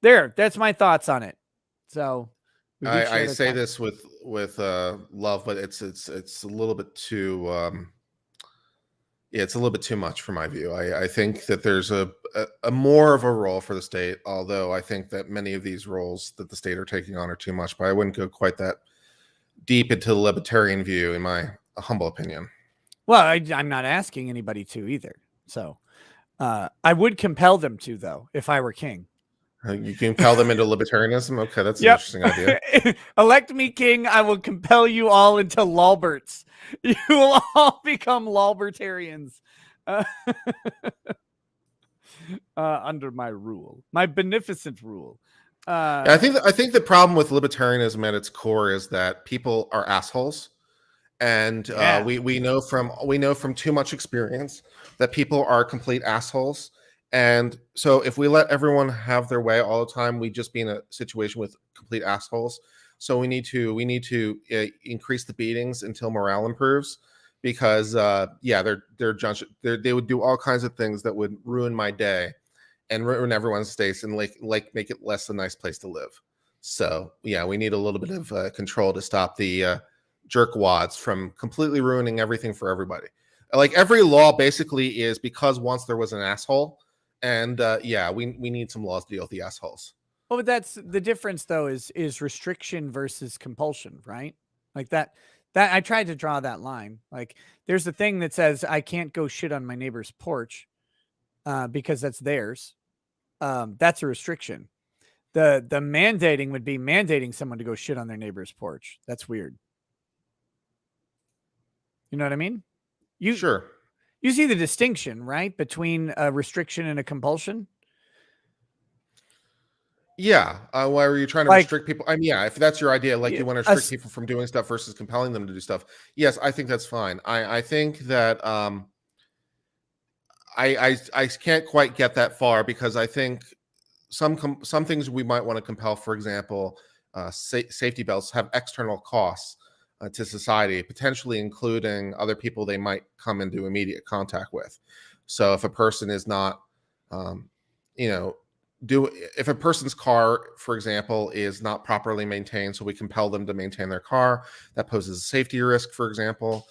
[SPEAKER 1] that's my thoughts on it. So
[SPEAKER 2] I say this with love, but it's a little bit too it's a little bit too much for my view. I think that there's a more of a role for the state, although I think that many of these roles that the state are taking on are too much. But I wouldn't go quite that deep into the libertarian view, in my humble opinion.
[SPEAKER 1] Well, I'm not asking anybody to either. So I would compel them to, though, if I were king.
[SPEAKER 2] You can compel them into libertarianism. Okay, that's an interesting idea.
[SPEAKER 1] Elect me king. I will compel you all into Lawberts. You will all become Lawbertarians under my rule, my beneficent rule.
[SPEAKER 2] I think the problem with libertarianism at its core is that people are assholes, and we know from too much experience that people are complete assholes. And so if we let everyone have their way all the time, we just be in a situation with complete assholes. So we need to increase the beatings until morale improves. because they would do all kinds of things that would ruin my day and ruin everyone's days and make it less a nice place to live. So yeah, we need a little bit of control to stop the jerkwads from completely ruining everything for everybody. Like every law basically is because once there was an asshole, and we need some laws to deal with the assholes.
[SPEAKER 1] Well, but that's the difference, though, is restriction versus compulsion, right? Like that I tried to draw that line. Like there's a thing that says I can't go shit on my neighbor's porch because that's theirs. That's a restriction. The mandating would be mandating someone to go shit on their neighbor's porch. That's weird. You know what I mean?
[SPEAKER 2] Sure.
[SPEAKER 1] You see the distinction, right, between a restriction and a compulsion?
[SPEAKER 2] Yeah. Why were you trying to restrict people? I mean, yeah, if that's your idea, like you want to restrict people from doing stuff versus compelling them to do stuff. Yes, I think that's fine. I think that I can't quite get that far because I think some things we might want to compel. For example, safety belts have external costs to society, potentially including other people they might come into immediate contact with. So if a person is not, if a person's car, for example, is not properly maintained, so we compel them to maintain their car, that poses a safety risk, for example.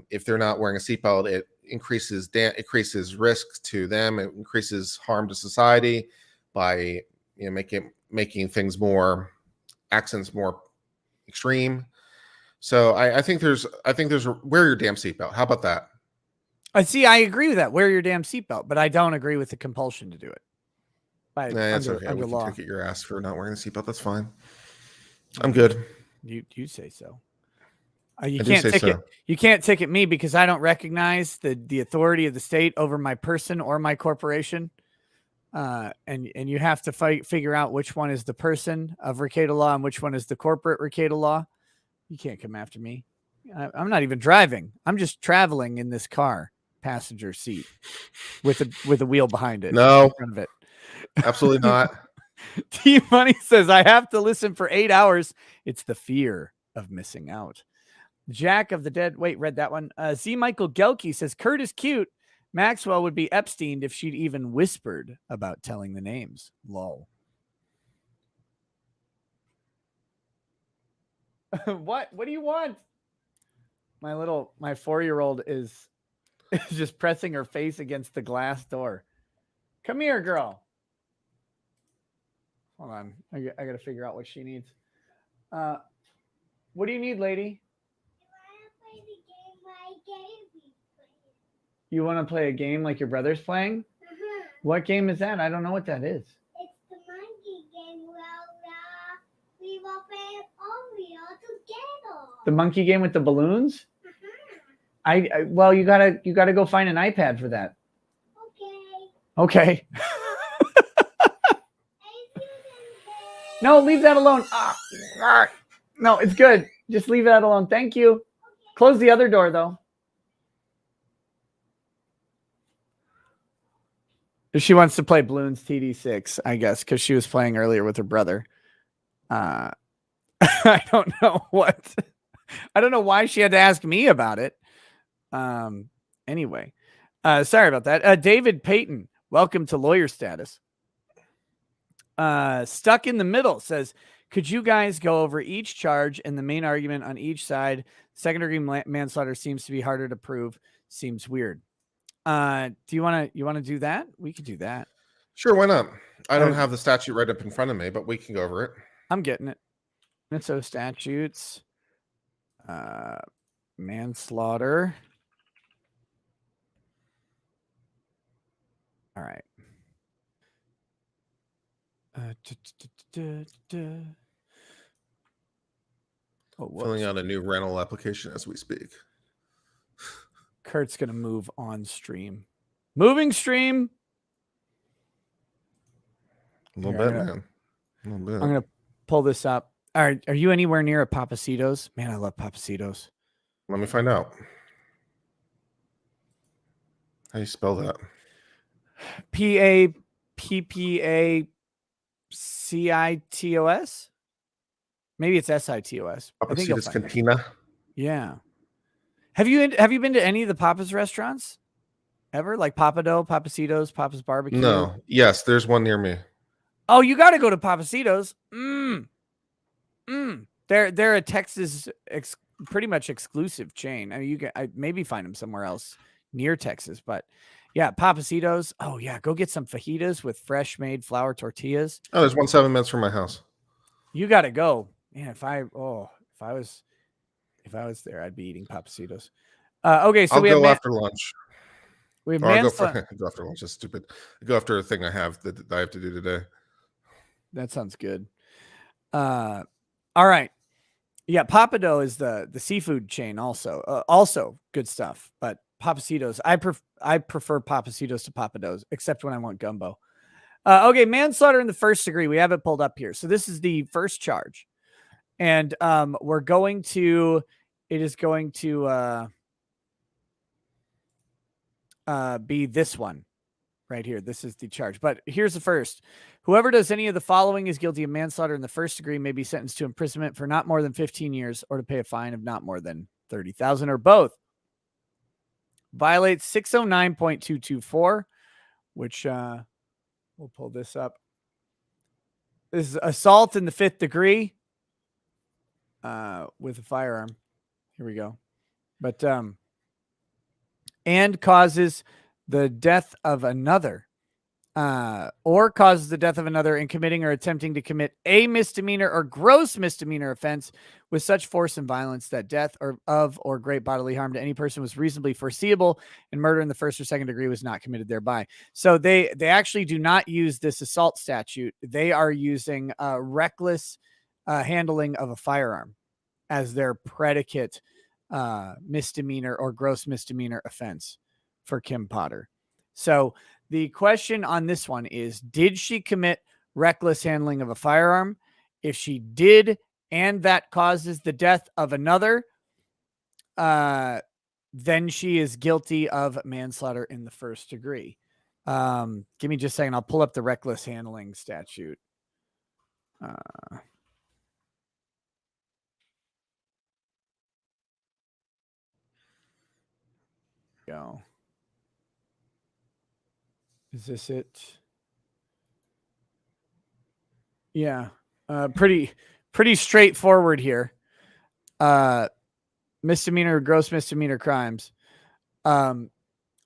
[SPEAKER 2] If they're not wearing a seatbelt, it increases risk to them. It increases harm to society by making things accidents more extreme. So I think there's wear your damn seatbelt. How about that?
[SPEAKER 1] I agree with that. Wear your damn seatbelt, but I don't agree with the compulsion to do it.
[SPEAKER 2] That's okay. We can ticket your ass for not wearing a seatbelt. That's fine. I'm good.
[SPEAKER 1] You say so. You can't ticket me because I don't recognize the authority of the state over my person or my corporation. And you have to figure out which one is the person of Recato law and which one is the corporate Recato law. You can't come after me. I'm not even driving. I'm just traveling in this car, passenger seat, with a wheel behind it.
[SPEAKER 2] No,
[SPEAKER 1] in front of it.
[SPEAKER 2] Absolutely not.
[SPEAKER 1] T Money says I have to listen for 8 hours. It's the fear of missing out. Jack of the Dead. Wait, read that one. Z Michael Gelke says Kurt is cute. Maxwell would be Epstein if she'd even whispered about telling the names. Lol. What do you want? My 4-year-old is just pressing her face against the glass door. Come here, girl. Hold on. I got to figure out what she needs. What do you need, lady? You want to play a game like your brother's playing? Uh-huh. What game is that? I don't know what that is.
[SPEAKER 4] It's the monkey game. Well, we will play all together.
[SPEAKER 1] The monkey game with the balloons? Uh-huh. Well, you gotta go find an iPad for that. Okay. No, leave that alone. No, it's good. Just leave that alone. Thank you. Okay. Close the other door, though. She wants to play Balloons TD6, I guess, because she was playing earlier with her brother. I don't know what. I don't know why she had to ask me about it. Anyway, sorry about that. David Payton, welcome to Lawyer Status. Stuck in the Middle says, could you guys go over each charge and the main argument on each side? Second-degree manslaughter seems to be harder to prove. Seems weird. Do you want to do that? We could do that.
[SPEAKER 2] Sure, why not? I don't have the statute right up in front of me, but we can go over it.
[SPEAKER 1] I'm getting it. So statutes, manslaughter. All right.
[SPEAKER 2] Filling out a new rental application as we speak.
[SPEAKER 1] Kurt's going to move on stream. Moving stream.
[SPEAKER 2] A little bit, man. A little bit.
[SPEAKER 1] I'm going to pull this up. All right. Are you anywhere near a Papacitos? Man, I love Papacitos.
[SPEAKER 2] Let me find out. How do you spell that?
[SPEAKER 1] Papppacitos? Maybe it's Sitos.
[SPEAKER 2] Papacitos Cantina?
[SPEAKER 1] Yeah. Have you been to any of the Papa's restaurants ever? Like Papado, Papacitos, Papa's Barbecue?
[SPEAKER 2] No. Yes, there's one near me.
[SPEAKER 1] Oh, you got to go to Papacitos. They're a Texas pretty much exclusive chain. I mean, you can maybe find them somewhere else near Texas, but yeah, Papacitos. Oh yeah, go get some fajitas with fresh made flour tortillas.
[SPEAKER 2] Oh, there's one 7 minutes from my house.
[SPEAKER 1] You got to go. Man, if I was there, I'd be eating Papacitos. Okay, so
[SPEAKER 2] I'll
[SPEAKER 1] we
[SPEAKER 2] go
[SPEAKER 1] have
[SPEAKER 2] after lunch.
[SPEAKER 1] we have
[SPEAKER 2] Or I'll go
[SPEAKER 1] manslaughter.
[SPEAKER 2] go after lunch. That's stupid. I go after a thing I have that I have to do today.
[SPEAKER 1] That sounds good. All right. Yeah, Papado is the seafood chain also. Also good stuff, but Papacitos, I prefer Papacitos to Papados, except when I want gumbo. Okay, manslaughter in the first degree. We have it pulled up here. So this is the first charge. And it is going to be this one right here. This is the charge. But here's the first. Whoever does any of the following is guilty of manslaughter in the first degree may be sentenced to imprisonment for not more than 15 years or to pay a fine of not more than 30,000 or both. Violates 609.224, which we'll pull this up. This is assault in the 5th degree with a firearm. Here we go. But and causes the death of another, or causes the death of another in committing or attempting to commit a misdemeanor or gross misdemeanor offense with such force and violence that death or great bodily harm to any person was reasonably foreseeable, and murder in the 1st or 2nd degree was not committed thereby. So they actually do not use this assault statute. They are using reckless handling of a firearm as their predicate misdemeanor or gross misdemeanor offense for Kim Potter. So the question on this one is, did she commit reckless handling of a firearm? If she did, and that causes the death of another, then she is guilty of manslaughter in the 1st degree. Give me just a second. I'll pull up the reckless handling statute. Go. Is this it? Yeah. Pretty straightforward here. Misdemeanor or gross misdemeanor crimes.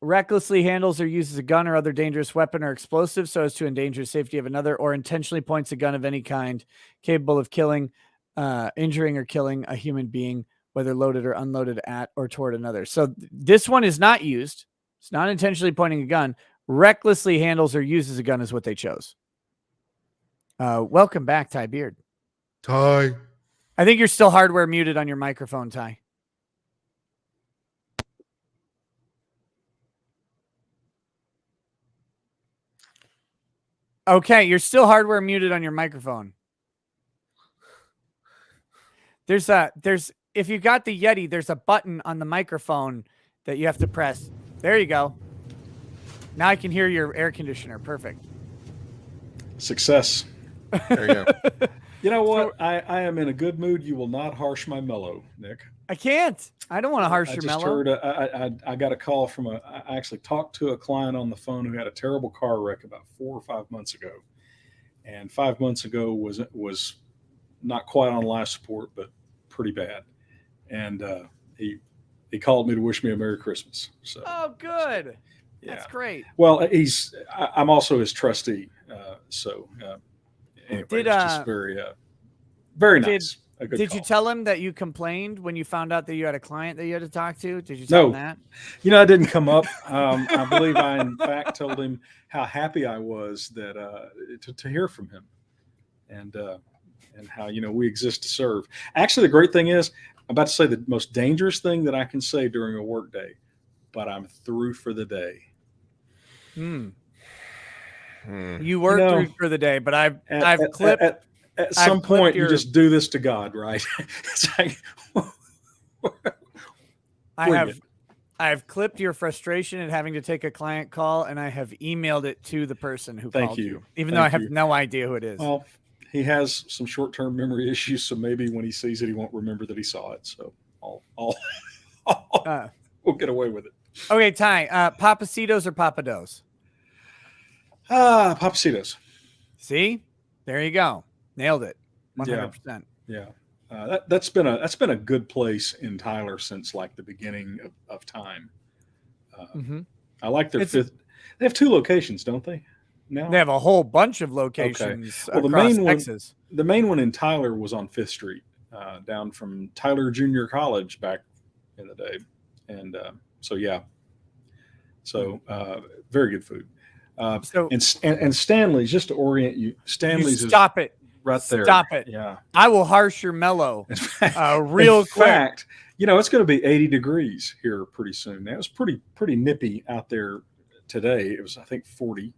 [SPEAKER 1] Recklessly handles or uses a gun or other dangerous weapon or explosive so as to endanger the safety of another, or intentionally points a gun of any kind capable of killing, injuring or killing a human being, whether loaded or unloaded at or toward another. So this one is not used. It's not intentionally pointing a gun. Recklessly handles or uses a gun is what they chose. Welcome back, Ty Beard.
[SPEAKER 2] Ty.
[SPEAKER 1] I think you're still hardware muted on your microphone, Ty. Okay, you're still hardware muted on your microphone. There's if you got the Yeti, there's a button on the microphone that you have to press. There you go. Now I can hear your air conditioner. Perfect.
[SPEAKER 3] Success.
[SPEAKER 2] There you go.
[SPEAKER 3] You know what? I am in a good mood. You will not harsh my mellow, Nick.
[SPEAKER 1] I can't. I don't want to harsh your mellow.
[SPEAKER 3] I got a call from I actually talked to a client on the phone who had a terrible car wreck about 4 or 5 months ago. And 5 months ago was not quite on life support, but pretty bad. And he called me to wish me a Merry Christmas. So,
[SPEAKER 1] oh, good.
[SPEAKER 3] Yeah.
[SPEAKER 1] That's great.
[SPEAKER 3] Well, I'm also his trustee. Anyway,
[SPEAKER 1] Did,
[SPEAKER 3] it's just very nice.
[SPEAKER 1] Did you tell him that you complained when you found out that you had a client that you had to talk to? Did you tell him that?
[SPEAKER 3] You know, it didn't come up. I believe I, in fact, told him how happy I was that to hear from him, and how, you know, we exist to serve. Actually, the great thing is, I'm about to say the most dangerous thing that I can say during a work day, but I'm through for the day.
[SPEAKER 1] You were through for the day, but I've clipped.
[SPEAKER 3] At some point, you just do this to God, right? It's like,
[SPEAKER 1] I have clipped your frustration at having to take a client call, and I have emailed it to the person who called you, even though I have no idea who it is.
[SPEAKER 3] Well, he has some short-term memory issues, so maybe when he sees it, he won't remember that he saw it. So I'll We'll get away with it.
[SPEAKER 1] Okay, Ty, Papacitos or Papados?
[SPEAKER 3] Papacitos.
[SPEAKER 1] See? There you go. Nailed it. 100%.
[SPEAKER 3] Yeah. That's been a good place in Tyler since like the beginning of time. I like their fifth. They have 2 locations, don't they? Now
[SPEAKER 1] they have a whole bunch of locations across Texas.
[SPEAKER 3] The main one in Tyler was on 5th Street, down from Tyler Junior College back in the day, and very good food. And Stanley's, just to orient you, Stanley's
[SPEAKER 1] stop it
[SPEAKER 3] right there.
[SPEAKER 1] Stop it.
[SPEAKER 3] Yeah,
[SPEAKER 1] I will harsh your mellow real quick.
[SPEAKER 3] In fact, it's going to be 80 degrees here pretty soon. Now, it was pretty nippy out there today. It was, I think, 40,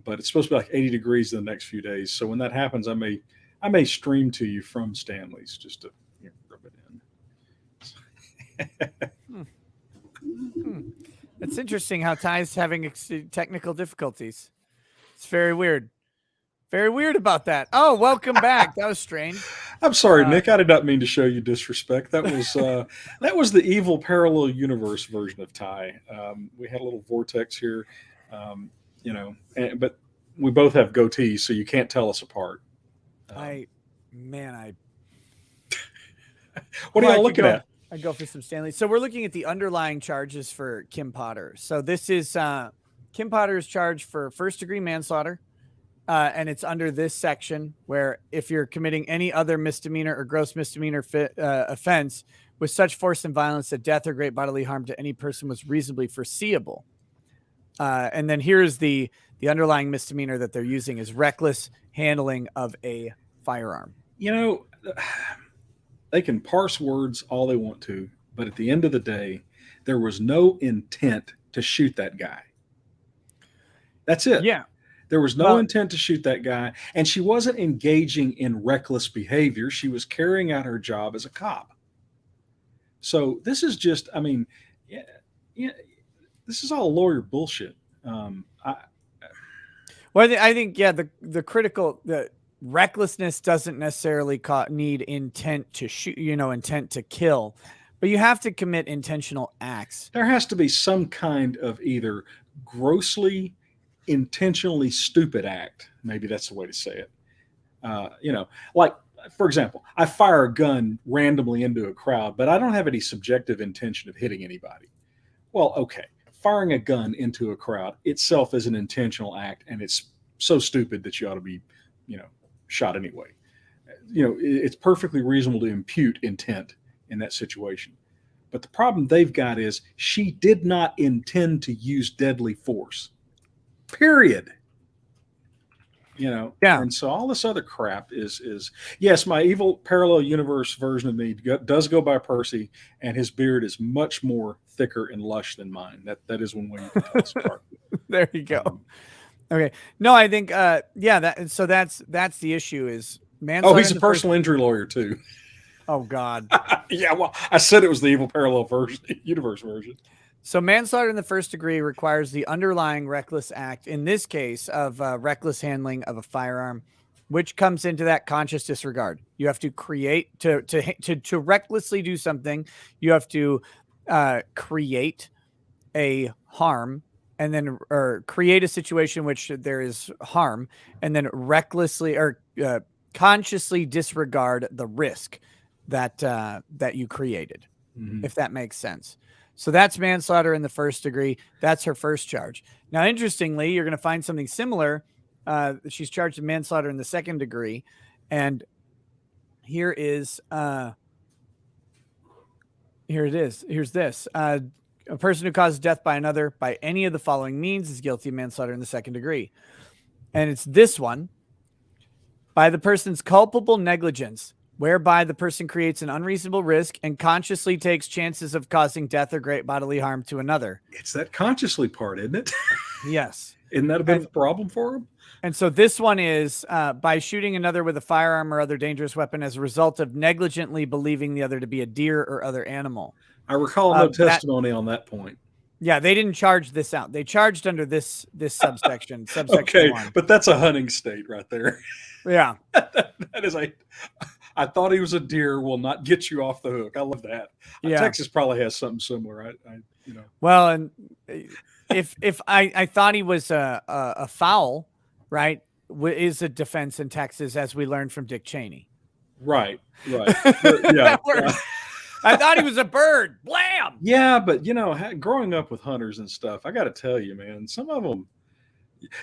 [SPEAKER 3] but it's supposed to be like 80 degrees in the next few days. So when that happens, I may stream to you from Stanley's just to rub it in.
[SPEAKER 1] It's interesting how Ty's having technical difficulties. It's very weird. Very weird about that. Oh, welcome back. That was strange.
[SPEAKER 3] I'm sorry, Nick. I did not mean to show you disrespect. That was the evil parallel universe version of Ty. We had a little vortex here, but we both have goatees, so you can't tell us apart.
[SPEAKER 1] What are
[SPEAKER 3] y'all looking at?
[SPEAKER 1] I go for some Stanley. So we're looking at the underlying charges for Kim Potter. So this is Kim Potter is charged for first-degree manslaughter. And it's under this section where if you're committing any other misdemeanor or gross misdemeanor offense with such force and violence that death or great bodily harm to any person was reasonably foreseeable. And then here's the underlying misdemeanor that they're using is reckless handling of a firearm.
[SPEAKER 3] They can parse words all they want to, but at the end of the day, there was no intent to shoot that guy. That's it.
[SPEAKER 1] Yeah.
[SPEAKER 3] There was no intent to shoot that guy, and she wasn't engaging in reckless behavior. She was carrying out her job as a cop. So this is just, this is all lawyer bullshit.
[SPEAKER 1] I think, the recklessness doesn't necessarily need intent to shoot, intent to kill, but you have to commit intentional acts.
[SPEAKER 3] There has to be some kind of either grossly intentionally stupid act. Maybe that's the way to say it. Like, for example, I fire a gun randomly into a crowd, but I don't have any subjective intention of hitting anybody. Well, okay. Firing a gun into a crowd itself is an intentional act, and it's so stupid that you ought to be, shot anyway. It's perfectly reasonable to impute intent in that situation. But the problem they've got is she did not intend to use deadly force. Period.
[SPEAKER 1] Yeah.
[SPEAKER 3] And so all this other crap is yes, my evil parallel universe version of me does go by Percy, and his beard is much more thicker and lush than mine. That is one way you can tell us apart.
[SPEAKER 1] There you go. Okay. No, I think that's the issue is manslaughter.
[SPEAKER 3] Oh, he's a personal injury lawyer too.
[SPEAKER 1] Oh God.
[SPEAKER 3] Yeah, well, I said it was the evil parallel universe version.
[SPEAKER 1] So manslaughter in the first degree requires the underlying reckless act, in this case of reckless handling of a firearm, which comes into that conscious disregard. You have to create to recklessly do something. You have to create a harm and then or create a situation in which there is harm and then recklessly or consciously disregard the risk that you created, if that makes sense. So that's manslaughter in the first degree. That's her first charge. Now, interestingly, you're going to find something similar. She's charged with manslaughter in the second degree. And here it is. Here's this. A person who causes death by another by any of the following means is guilty of manslaughter in the second degree. And it's this one. By the person's culpable negligence, whereby the person creates an unreasonable risk and consciously takes chances of causing death or great bodily harm to another.
[SPEAKER 3] It's that consciously part, isn't it?
[SPEAKER 1] Yes.
[SPEAKER 3] Isn't that a bit of a problem for him?
[SPEAKER 1] And so this one is by shooting another with a firearm or other dangerous weapon as a result of negligently believing the other to be a deer or other animal.
[SPEAKER 3] I recall no testimony on that point.
[SPEAKER 1] Yeah, they didn't charge this out. They charged under this subsection. Subsection
[SPEAKER 3] okay,
[SPEAKER 1] 1.
[SPEAKER 3] But that's a hunting state right there.
[SPEAKER 1] Yeah.
[SPEAKER 3] That is I thought he was a deer will not get you off the hook. I love that.
[SPEAKER 1] Yeah.
[SPEAKER 3] Texas probably has something similar. I
[SPEAKER 1] Well, and if I thought he was a foul, right, is a defense in Texas, as we learned from Dick Cheney.
[SPEAKER 3] Right. Yeah.
[SPEAKER 1] That works. I thought he was a bird. Blam.
[SPEAKER 3] Yeah, but growing up with hunters and stuff, I got to tell you, man, some of them.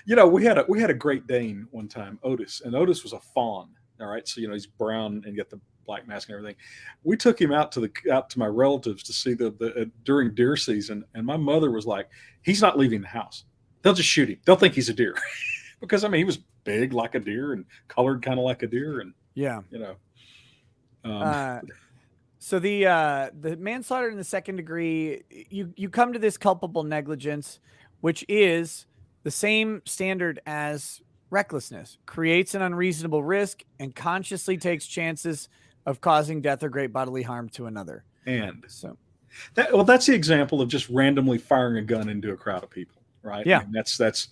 [SPEAKER 3] We had a Great Dane one time, Otis, and Otis was a fawn. All right, so he's brown and got the black mask and everything. We took him out to my relatives to see the during deer season, and my mother was like, "He's not leaving the house. They'll just shoot him. They'll think he's a deer," because he was big like a deer and colored kind of like a deer, and
[SPEAKER 1] yeah, So the manslaughter in the second degree, you come to this culpable negligence, which is the same standard as recklessness, creates an unreasonable risk and consciously takes chances of causing death or great bodily harm to another.
[SPEAKER 3] And
[SPEAKER 1] so
[SPEAKER 3] that's the example of just randomly firing a gun into a crowd of people, right?
[SPEAKER 1] Yeah.
[SPEAKER 3] That's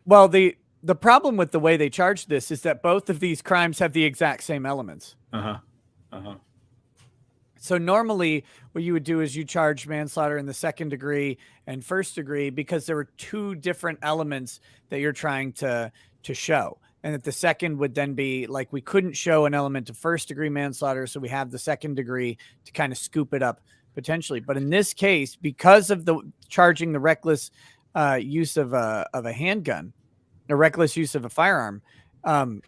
[SPEAKER 1] Well, the problem with the way they charge this is that both of these crimes have the exact same elements. So normally what you would do is you charge manslaughter in the second degree and first degree because there were two different elements that you're trying to show. And that the second would then be like, we couldn't show an element of first degree manslaughter. So we have the second degree to kind of scoop it up potentially. But in this case, because of the charging the reckless use of a handgun, a reckless use of a firearm,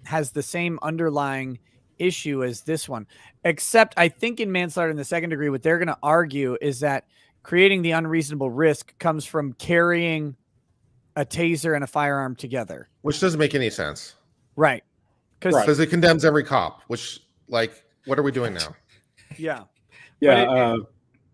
[SPEAKER 1] has the same underlying issue as this one, except I think in manslaughter in the second degree, what they're going to argue is that creating the unreasonable risk comes from carrying a taser and a firearm together,
[SPEAKER 2] which doesn't make any sense,
[SPEAKER 1] right?
[SPEAKER 2] Because it condemns every cop. Which, like, what are we doing now?
[SPEAKER 1] Yeah.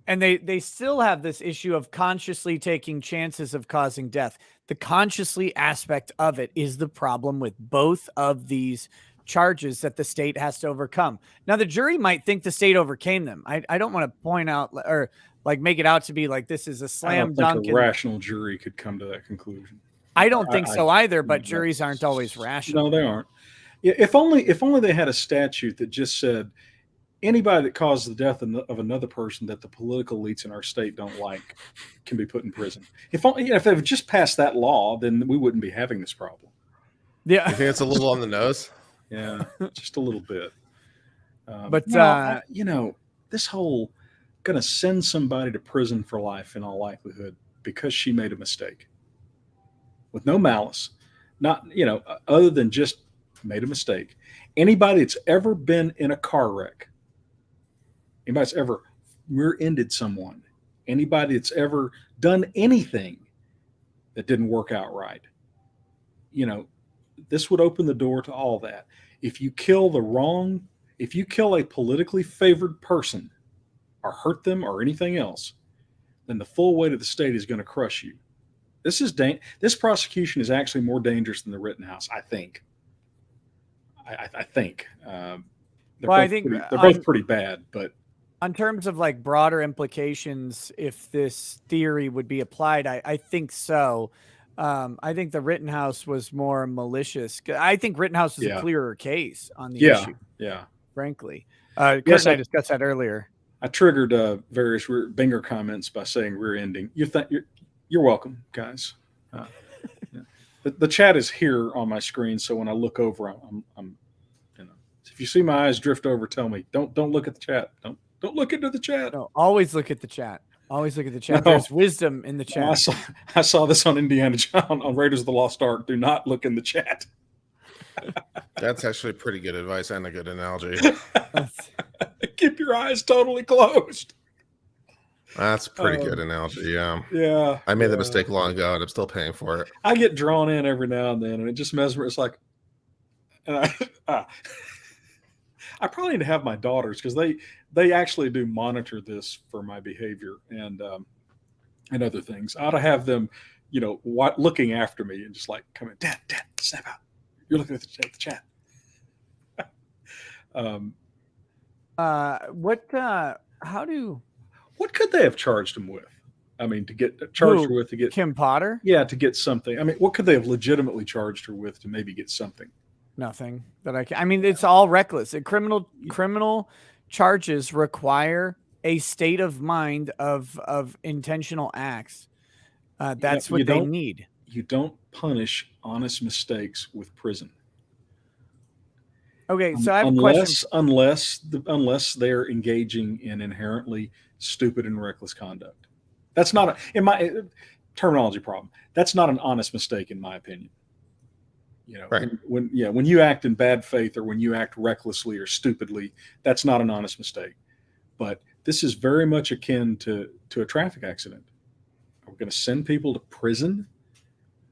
[SPEAKER 1] And they still have this issue of consciously taking chances of causing death. The consciously aspect of it is the problem with both of these charges that the state has to overcome. Now, the jury might think the state overcame them. I don't want to point out or like make it out to be like this is a slam dunk.
[SPEAKER 3] A rational jury could come to that conclusion.
[SPEAKER 1] I don't think so either, but juries aren't always rational.
[SPEAKER 3] No, they aren't. If only they had a statute that just said anybody that causes the death of another person that the political elites in our state don't like can be put in prison. If they would just pass that law, then we wouldn't be having this problem.
[SPEAKER 1] Yeah.
[SPEAKER 2] You think it's a little on the nose?
[SPEAKER 3] Yeah, just a little bit.
[SPEAKER 1] But
[SPEAKER 3] this whole going to send somebody to prison for life in all likelihood because she made a mistake with no malice, not, other than just made a mistake. Anybody that's ever been in a car wreck, anybody that's ever rear-ended someone, anybody that's ever done anything that didn't work out right, this would open the door to all that. If you kill a politically favored person or hurt them or anything else, then the full weight of the state is going to crush you. This prosecution is actually more dangerous than the Rittenhouse, I think. I think. They're both pretty bad, but
[SPEAKER 1] on terms of like broader implications, if this theory would be applied, I think so. I think the Rittenhouse was more malicious. I think Rittenhouse is a clearer case on the issue.
[SPEAKER 3] Yeah.
[SPEAKER 1] Frankly, Chris and I discussed that earlier.
[SPEAKER 3] I triggered various Binger comments by saying rear-ending. You're welcome, guys. The chat is here on my screen, so when I look over, I'm if you see my eyes drift over, tell me. Don't look at the chat. Don't look into the chat.
[SPEAKER 1] No, always look at the chat. Always look at the chat. No. There's wisdom in the chat.
[SPEAKER 3] I saw this on Indiana John on Raiders of the Lost Ark. Do not look in the chat.
[SPEAKER 2] That's actually pretty good advice and a good analogy.
[SPEAKER 3] Keep your eyes totally closed.
[SPEAKER 2] That's a pretty good analogy. Yeah.
[SPEAKER 3] Yeah.
[SPEAKER 2] I made the mistake long ago, and I'm still paying for it.
[SPEAKER 3] I get drawn in every now and then, and it just mesmerizes. It's like, I probably need to have my daughters because they actually do monitor this for my behavior and other things. I ought to have them, looking after me and just like come in, Dad, snap out. You're looking at the chat. What could they have charged him with? I mean, to get charged her with to get
[SPEAKER 1] Kim Potter?
[SPEAKER 3] Yeah, to get something. I mean, what could they have legitimately charged her with to maybe get something?
[SPEAKER 1] Nothing that I can. I mean, it's all reckless. Criminal charges require a state of mind of intentional acts. That's what they need.
[SPEAKER 3] You don't punish honest mistakes with prison.
[SPEAKER 1] Okay, so I have a question.
[SPEAKER 3] Unless they're engaging in inherently stupid and reckless conduct. That's not in my terminology problem. That's not an honest mistake, in my opinion. You know,
[SPEAKER 2] Right.
[SPEAKER 3] when you act in bad faith or when you act recklessly or stupidly, that's not an honest mistake. But this is very much akin to a traffic accident. We're going to send people to prison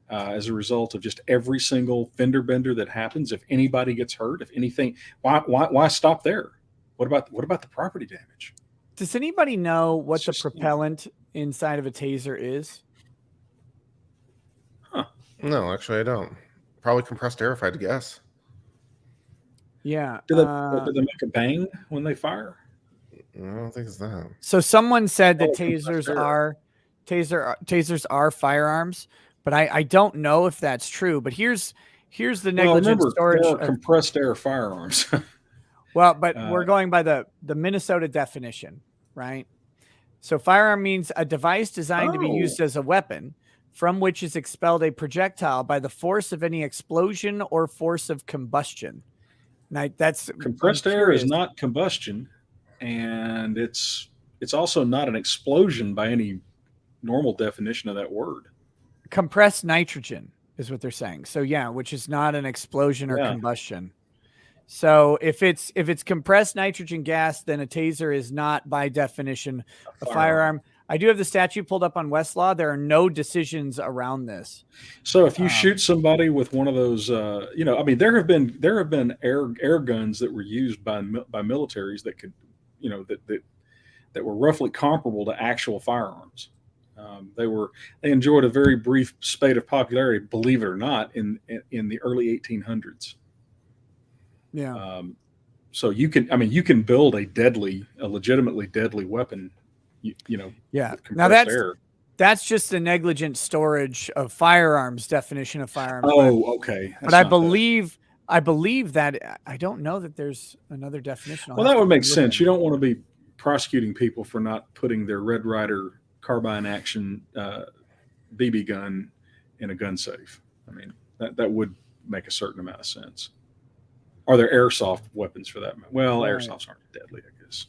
[SPEAKER 3] as a result of just every single fender bender that happens. If anybody gets hurt, if anything, why stop there? What about the property damage?
[SPEAKER 1] Does anybody know what
[SPEAKER 3] It's
[SPEAKER 1] the
[SPEAKER 3] just,
[SPEAKER 1] propellant inside of a taser is?
[SPEAKER 2] No, actually, I don't. Probably compressed air, if I had to guess.
[SPEAKER 1] Yeah.
[SPEAKER 3] Do they make a bang when they fire?
[SPEAKER 2] I don't think it's that.
[SPEAKER 1] So someone said that
[SPEAKER 3] Probably compressed air.
[SPEAKER 1] tasers are firearms, but I don't know if that's true. But here's the negligent
[SPEAKER 3] remember,
[SPEAKER 1] storage.
[SPEAKER 3] there are compressed air firearms.
[SPEAKER 1] Well, but we're going by the Minnesota definition, right? So firearm means a device designed to be used as a weapon from which is expelled a projectile by the force of any explosion or force of combustion. Now, that's
[SPEAKER 3] Compressed air is not combustion, and it's also not an explosion by any normal definition of that word.
[SPEAKER 1] compressed nitrogen is what they're saying. So yeah, which is not an explosion or combustion. So if it's compressed nitrogen gas, then a taser is not by definition a firearm. I do have the statute pulled up on Westlaw. There are no decisions around this.
[SPEAKER 3] So if you shoot somebody with one of those, I mean, there have been air guns that were used by militaries that could, that were roughly comparable to actual firearms. They enjoyed a very brief spate of popularity, believe it or not, in the early 1800s.
[SPEAKER 1] Yeah.
[SPEAKER 3] So you can build a legitimately deadly weapon.
[SPEAKER 1] Yeah.
[SPEAKER 3] with
[SPEAKER 1] Now
[SPEAKER 3] compressed air.
[SPEAKER 1] that's just the negligent storage of firearms definition of firearms.
[SPEAKER 3] Oh, okay.
[SPEAKER 1] But I believe that I don't know that there's another definition.
[SPEAKER 3] Well, that would make sense. You don't want to be prosecuting people for not putting their Red Ryder carbine action BB gun in a gun safe. I mean, that would make a certain amount of sense. Are there airsoft weapons for that? Well,
[SPEAKER 1] Right.
[SPEAKER 3] Airsofts aren't deadly, I guess.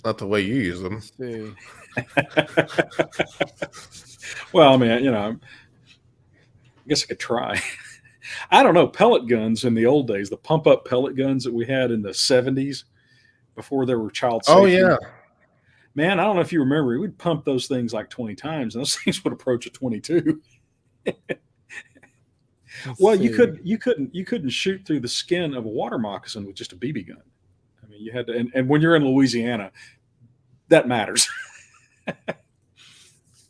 [SPEAKER 2] Not the way you use them.
[SPEAKER 1] Let's see.
[SPEAKER 3] Well, I mean, I guess I could try. I don't know. Pellet guns in the old days, the pump up pellet guns that we had in the 70s before there were child safety.
[SPEAKER 2] Oh, yeah.
[SPEAKER 3] Man, I don't know if you remember, we'd pump those things like 20 times and those things would approach a 22. Well, you couldn't shoot through the skin of a water moccasin with just a BB gun. I mean, you had to, and when you're in Louisiana, that matters.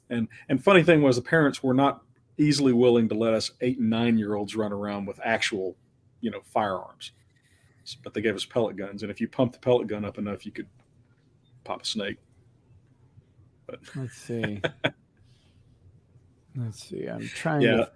[SPEAKER 3] and funny thing was, the parents were not easily willing to let us 8 and 9-year-olds run around with actual, firearms, but they gave us pellet guns, and if you pumped the pellet gun up enough, you could pop a snake. But
[SPEAKER 1] Let's see. I'm trying to.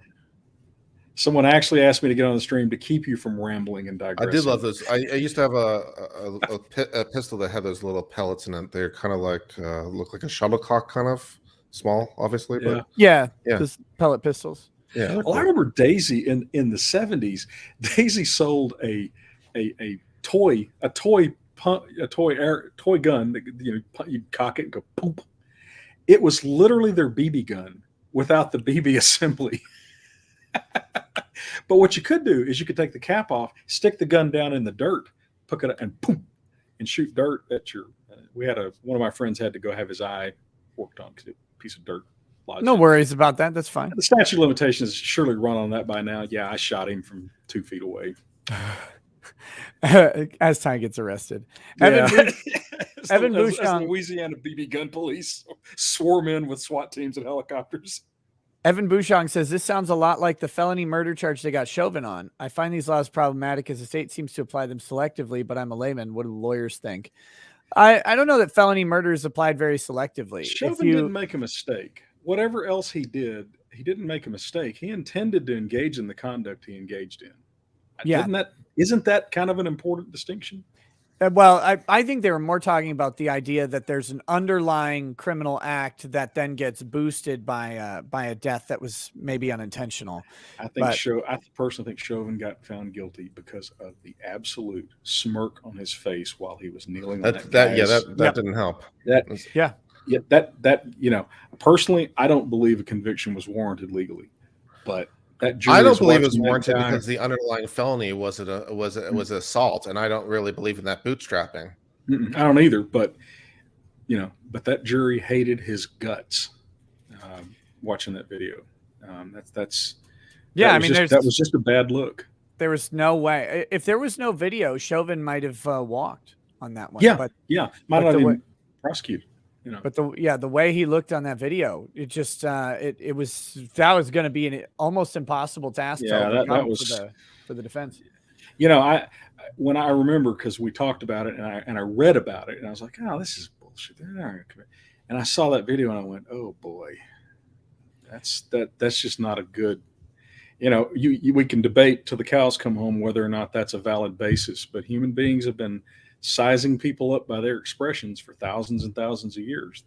[SPEAKER 3] Someone actually asked me to get on the stream to keep you from rambling and digressing.
[SPEAKER 2] I did love those. I used to have a pistol that had those little pellets in it. They're kind of like look like a shuttlecock, kind of small, obviously. But
[SPEAKER 1] Yeah. Just pellet pistols.
[SPEAKER 2] yeah.
[SPEAKER 3] Well, I remember Daisy in the 70s. Daisy sold a toy gun that you'd cock it and go poop. It was literally their BB gun without the BB assembly. But what you could do is you could take the cap off, stick the gun down in the dirt, pick it up, and boom, and shoot dirt at your. We had one of my friends had to go have his eye worked on because a piece of dirt lodged.
[SPEAKER 1] No worries about that. That's fine.
[SPEAKER 3] The statute of limitations surely run on that by now. Yeah, I shot him from 2 feet away.
[SPEAKER 1] As Ty gets arrested.
[SPEAKER 3] Yeah.
[SPEAKER 1] Evan
[SPEAKER 3] as
[SPEAKER 1] Bouchon.
[SPEAKER 3] Louisiana BB gun police swarm in with SWAT teams and helicopters.
[SPEAKER 1] Evan Bouchon says, this sounds a lot like the felony murder charge they got Chauvin on. I find these laws problematic as the state seems to apply them selectively, but I'm a layman. What do lawyers think? I don't know that felony murder is applied very selectively.
[SPEAKER 3] Chauvin didn't make a mistake. Whatever else he did, he didn't make a mistake. He intended to engage in the conduct he engaged in.
[SPEAKER 1] Yeah.
[SPEAKER 3] Isn't that kind of an important distinction?
[SPEAKER 1] Well, I think they were more talking about the idea that there's an underlying criminal act that then gets boosted by a death that was maybe unintentional.
[SPEAKER 3] I personally think Chauvin got found guilty because of the absolute smirk on his face while he was kneeling on that
[SPEAKER 2] didn't help.
[SPEAKER 3] Personally, I don't believe a conviction was warranted legally, but that jury
[SPEAKER 2] I don't believe it was
[SPEAKER 3] watching that
[SPEAKER 2] warranted
[SPEAKER 3] guy.
[SPEAKER 2] because the underlying felony was assault, and I don't really believe in that bootstrapping.
[SPEAKER 3] I don't either, but that jury hated his guts watching that video. That was just a bad look.
[SPEAKER 1] There was no way. If there was no video, Chauvin might have walked on that one.
[SPEAKER 3] Yeah,
[SPEAKER 1] but
[SPEAKER 3] might not even prosecute.
[SPEAKER 1] But the way he looked on that video, it just that was going to be an almost impossible task to overcome for the defense.
[SPEAKER 3] When I remember, because we talked about it and I read about it, and I was like, oh, this is bullshit. And I saw that video and I went, oh boy, that's just not a good. We can debate till the cows come home whether or not that's a valid basis, but human beings have been sizing people up by their expressions for thousands and thousands of years.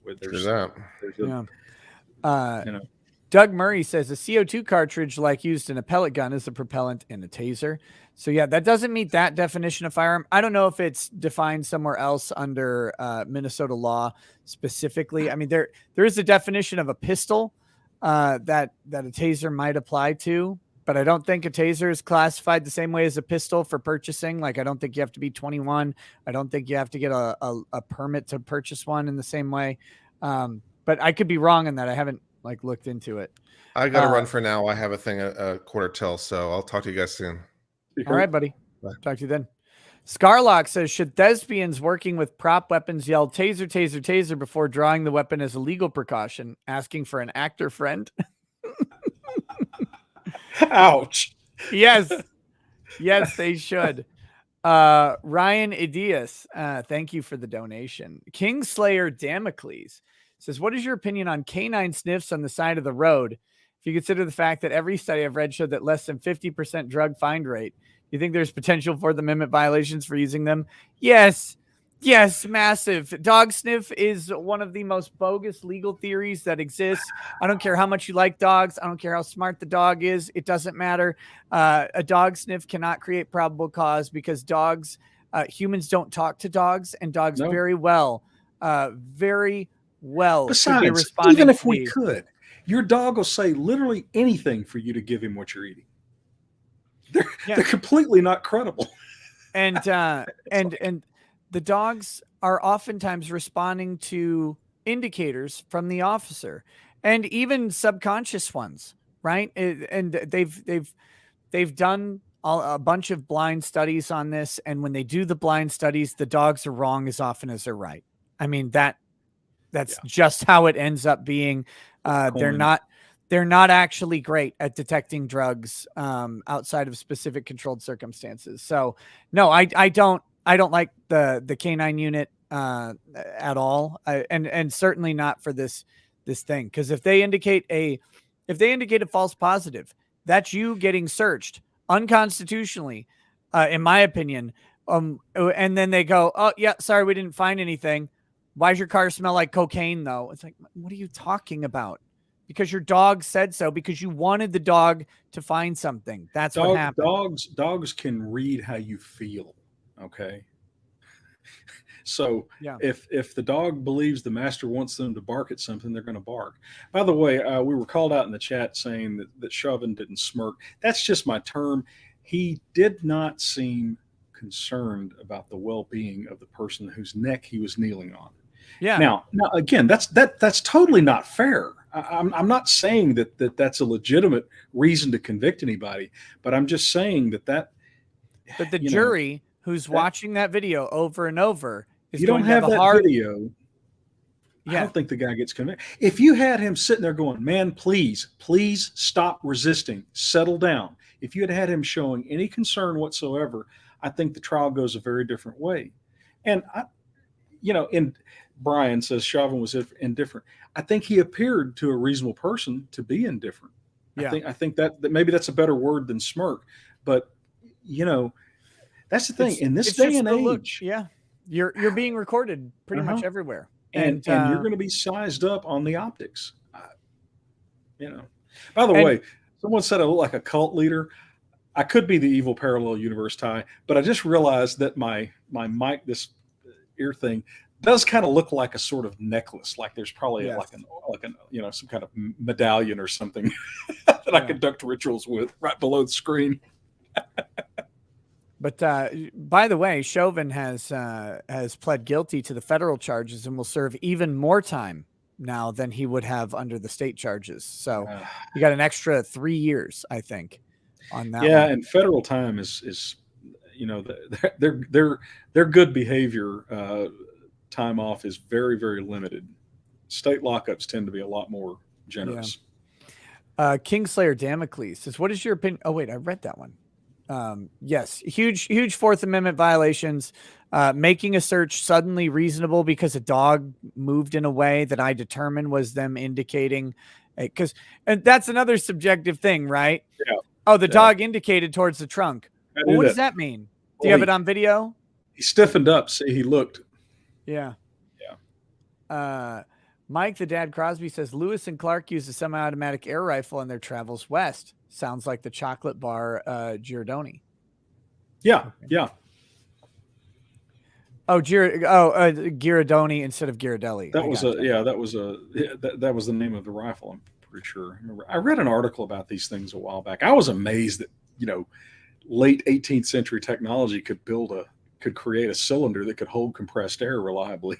[SPEAKER 1] Doug Murray says a CO2 cartridge like used in a pellet gun is a propellant in a taser. So yeah, that doesn't meet that definition of firearm. I don't know if it's defined somewhere else under Minnesota law specifically. I mean, there is a definition of a pistol that a taser might apply to, but I don't think a taser is classified the same way as a pistol for purchasing. Like, I don't think you have to be 21. I don't think you have to get a permit to purchase one in the same way. But I could be wrong in that. I haven't looked into it.
[SPEAKER 2] I got to run for now. I have a thing a quarter till, so I'll talk to you guys soon.
[SPEAKER 1] All right, buddy.
[SPEAKER 2] Bye.
[SPEAKER 1] Talk to you then. Scarlock says, should thespians working with prop weapons yell taser, taser, taser before drawing the weapon as a legal precaution, asking for an actor friend?
[SPEAKER 3] Ouch.
[SPEAKER 1] Yes, they should. Ryan Idias, thank you for the donation. Kingslayer Damocles says, what is your opinion on canine sniffs on the side of the road? If you consider the fact that every study I've read showed that less than 50% drug find rate, you think there's potential for the amendment violations for using them? Yes, massive. Dog sniff is one of the most bogus legal theories that exists. I don't care how much you like dogs. I don't care how smart the dog is. It doesn't matter. A dog sniff cannot create probable cause because humans don't talk to dogs, and dogs very well
[SPEAKER 3] Besides, even if we could, your dog will say literally anything for you to give him what you're eating. They're completely not credible.
[SPEAKER 1] And the dogs are oftentimes responding to indicators from the officer, and even subconscious ones, right? And they've done a bunch of blind studies on this, and when they do the blind studies, the dogs are wrong as often as they're right. I mean, that's just how it ends up being. They're not actually great at detecting drugs outside of specific controlled circumstances. So no, I don't like the canine unit at all. And certainly not for this thing. Cause if they indicate a false positive, that's you getting searched unconstitutionally, in my opinion. And then they go, oh yeah, sorry, we didn't find anything. Why does your car smell like cocaine though? It's like, what are you talking about? Because your dog said so, because you wanted the dog to find something. That's what happened.
[SPEAKER 3] Dogs can read how you feel. Okay. So if the dog believes the master wants them to bark at something, they're going to bark. By the way, we were called out in the chat saying that Chauvin didn't smirk. That's just my term. He did not seem concerned about the well-being of the person whose neck he was kneeling on. Yeah. Now again, that's totally not fair. I'm not saying that that's a legitimate reason to convict anybody, but I'm just saying that
[SPEAKER 1] the jury who's watching that video over and over is
[SPEAKER 3] you
[SPEAKER 1] going
[SPEAKER 3] don't
[SPEAKER 1] to
[SPEAKER 3] have
[SPEAKER 1] have
[SPEAKER 3] that video. I don't think the guy gets convicted. If you had him sitting there going, man, please stop resisting, settle down. If you had him showing any concern whatsoever, I think the trial goes a very different way. And and Brian says Chauvin was indifferent. I think he appeared to a reasonable person to be indifferent.
[SPEAKER 1] Yeah.
[SPEAKER 3] I think that maybe that's a better word than smirk, but that's the thing. In this day and age,
[SPEAKER 1] you're being recorded pretty much everywhere,
[SPEAKER 3] and you're going to be sized up on the optics. By the way, someone said I look like a cult leader. I could be the evil parallel universe, Ty, but I just realized that my mic, this ear thing, does kind of look like a sort of necklace. Like there's probably like an some kind of medallion or something that I conduct rituals with right below the screen.
[SPEAKER 1] But by the way, Chauvin has pled guilty to the federal charges and will serve even more time now than he would have under the state charges. So you got an extra 3 years, I think, on that.
[SPEAKER 3] Yeah, and federal time is their good behavior time off is very, very limited. State lockups tend to be a lot more generous.
[SPEAKER 1] Kingslayer Damocles says, "What is your opinion?" Oh wait, I read that one. Yes, huge Fourth Amendment violations. Making a search suddenly reasonable because a dog moved in a way that I determined was them indicating, and that's another subjective thing, right?
[SPEAKER 3] Yeah.
[SPEAKER 1] Oh, the dog indicated towards the trunk. Well, what does that mean? Do you have it on video?
[SPEAKER 3] He stiffened up. See, he looked.
[SPEAKER 1] Yeah. Mike, the dad Crosby says Lewis and Clark used a semi-automatic air rifle in their travels west. Sounds like the chocolate bar Giordoni.
[SPEAKER 3] Yeah, yeah.
[SPEAKER 1] Oh, Giordoni instead of Ghirardelli.
[SPEAKER 3] That was the name of the rifle. I'm pretty sure. I read an article about these things a while back. I was amazed that late 18th century technology could create a cylinder that could hold compressed air reliably.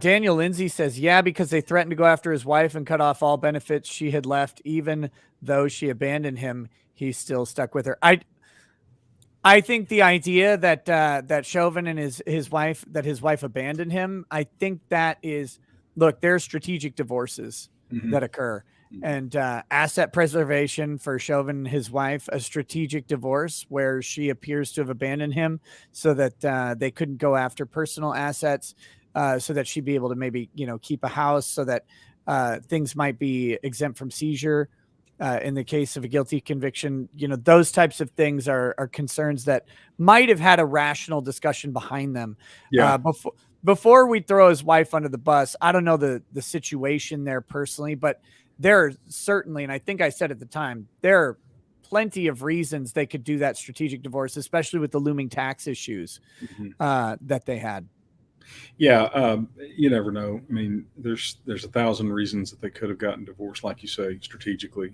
[SPEAKER 1] Daniel Lindsay says, yeah, because they threatened to go after his wife and cut off all benefits she had left. Even though she abandoned him, he still stuck with her. I think the idea that Chauvin and his wife abandoned him, I think that is, look, there's strategic divorces that occur. And asset preservation for Chauvin and his wife, a strategic divorce where she appears to have abandoned him so that they couldn't go after personal assets, so that she'd be able to maybe, keep a house, so that things might be exempt from seizure in the case of a guilty conviction. Those types of things are concerns that might have had a rational discussion behind them. Before we throw his wife under the bus. I don't know the situation there personally, but there are certainly, and I think I said at the time, there are plenty of reasons they could do that strategic divorce, especially with the looming tax issues that they had.
[SPEAKER 3] Yeah, you never know. I mean, there's 1,000 reasons that they could have gotten divorced, like you say, strategically.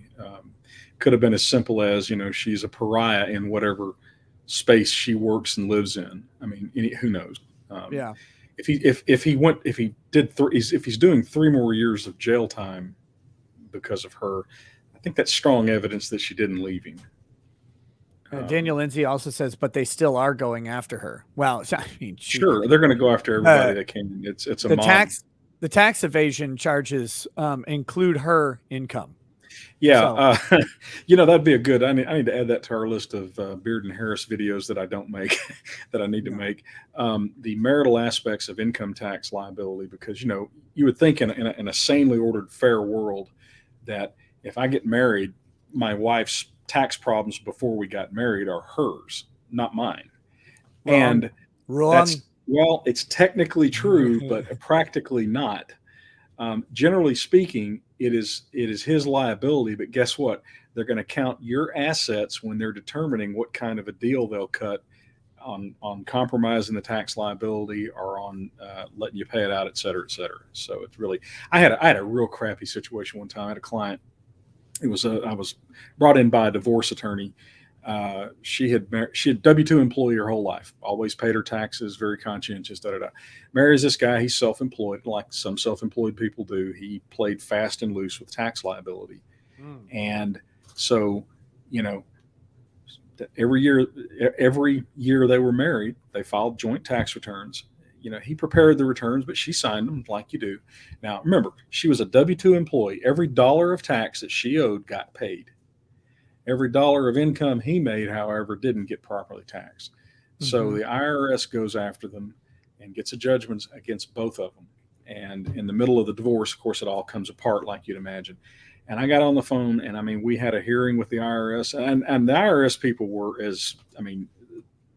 [SPEAKER 3] Could have been as simple as, she's a pariah in whatever space she works and lives in. I mean, who knows? If he's doing 3 more years of jail time because of her, I think that's strong evidence that she didn't leave him.
[SPEAKER 1] Daniel Lindsay also says, but they still are going after her. Well, I mean,
[SPEAKER 3] sure, they're going to go after everybody that can. It's a mob.
[SPEAKER 1] The tax evasion charges include her income.
[SPEAKER 3] Yeah, so. That'd be a good. I need to add that to our list of Beard and Harris videos that I don't make, that I need to make. The marital aspects of income tax liability, because you would think in a sanely ordered, fair world that if I get married, my wife's tax problems before we got married are hers, not mine.
[SPEAKER 1] Wrong.
[SPEAKER 3] It's technically true, but practically not. Generally speaking, it is his liability, but guess what? They're going to count your assets when they're determining what kind of a deal they'll cut on compromising the tax liability or on letting you pay it out, et cetera, et cetera. So it's really, I had a real crappy situation one time. I had a client. I was brought in by a divorce attorney. She had W-2 employee her whole life, always paid her taxes, very conscientious, Marries this guy. He's self-employed, like some self-employed people do. He played fast and loose with tax liability. And so, every year they were married, they filed joint tax returns. He prepared the returns, but she signed them like you do. Now, remember, she was a W-2 employee. Every dollar of tax that she owed got paid. Every dollar of income he made, however, didn't get properly taxed. So the IRS goes after them and gets a judgment against both of them. And in the middle of the divorce, of course, it all comes apart like you'd imagine. And I got on the phone, and I mean, we had a hearing with the IRS, and the IRS people were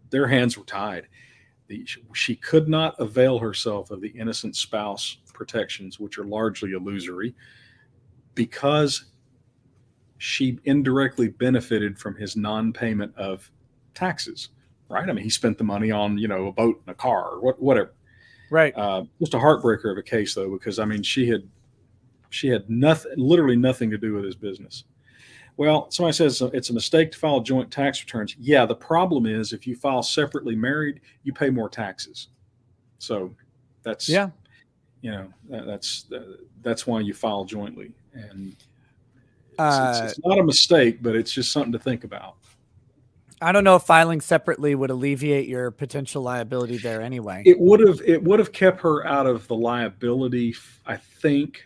[SPEAKER 3] their hands were tied. She could not avail herself of the innocent spouse protections, which are largely illusory, because she indirectly benefited from his non-payment of taxes, right? I mean, he spent the money on, a boat and a car or whatever.
[SPEAKER 1] Right.
[SPEAKER 3] Just a heartbreaker of a case, though, because I mean, she had literally nothing to do with his business. Well, somebody says it's a mistake to file joint tax returns. Yeah, the problem is if you file separately married, you pay more taxes. So that's that's why you file jointly, and it's not a mistake, but it's just something to think about.
[SPEAKER 1] I don't know if filing separately would alleviate your potential liability there anyway.
[SPEAKER 3] It would have kept her out of the liability, I think.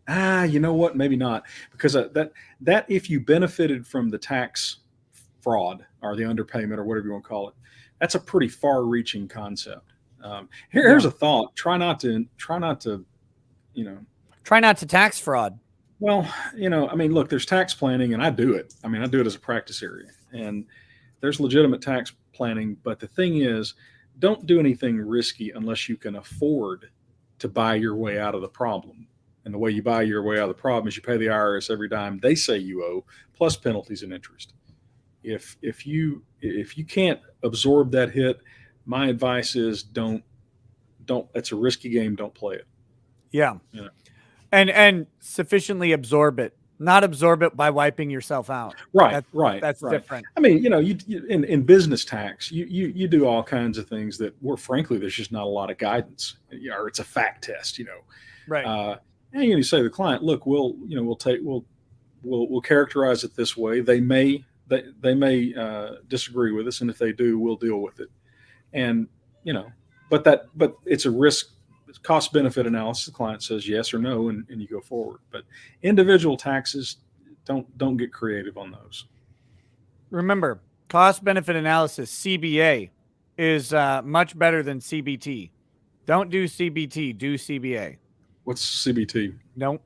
[SPEAKER 3] You know what? Maybe not, because that if you benefited from the tax fraud or the underpayment or whatever you want to call it, that's a pretty far-reaching concept. Here's a thought: try not to
[SPEAKER 1] tax fraud.
[SPEAKER 3] Well, I mean, look, there's tax planning, and I do it. I mean, I do it as a practice area, and there's legitimate tax planning. But the thing is, don't do anything risky unless you can afford to buy your way out of the problem. And the way you buy your way out of the problem is you pay the IRS every dime they say you owe, plus penalties and interest. If you can't absorb that hit, my advice is don't. It's a risky game. Don't play it.
[SPEAKER 1] Yeah. And sufficiently absorb it, not absorb it by wiping yourself out.
[SPEAKER 3] Right.
[SPEAKER 1] That's different.
[SPEAKER 3] I mean, you in business tax, you do all kinds of things that frankly, there's just not a lot of guidance, or it's a fact test,
[SPEAKER 1] Right.
[SPEAKER 3] And you say to the client, look, we'll characterize it this way. They may disagree with us, and if they do, we'll deal with it. And but it's a risk cost benefit analysis. The client says yes or no, and you go forward. But individual taxes, don't get creative on those.
[SPEAKER 1] Remember, cost benefit analysis, CBA, is much better than CBT. Don't do CBT, do CBA.
[SPEAKER 3] What's CBT?
[SPEAKER 1] Nope,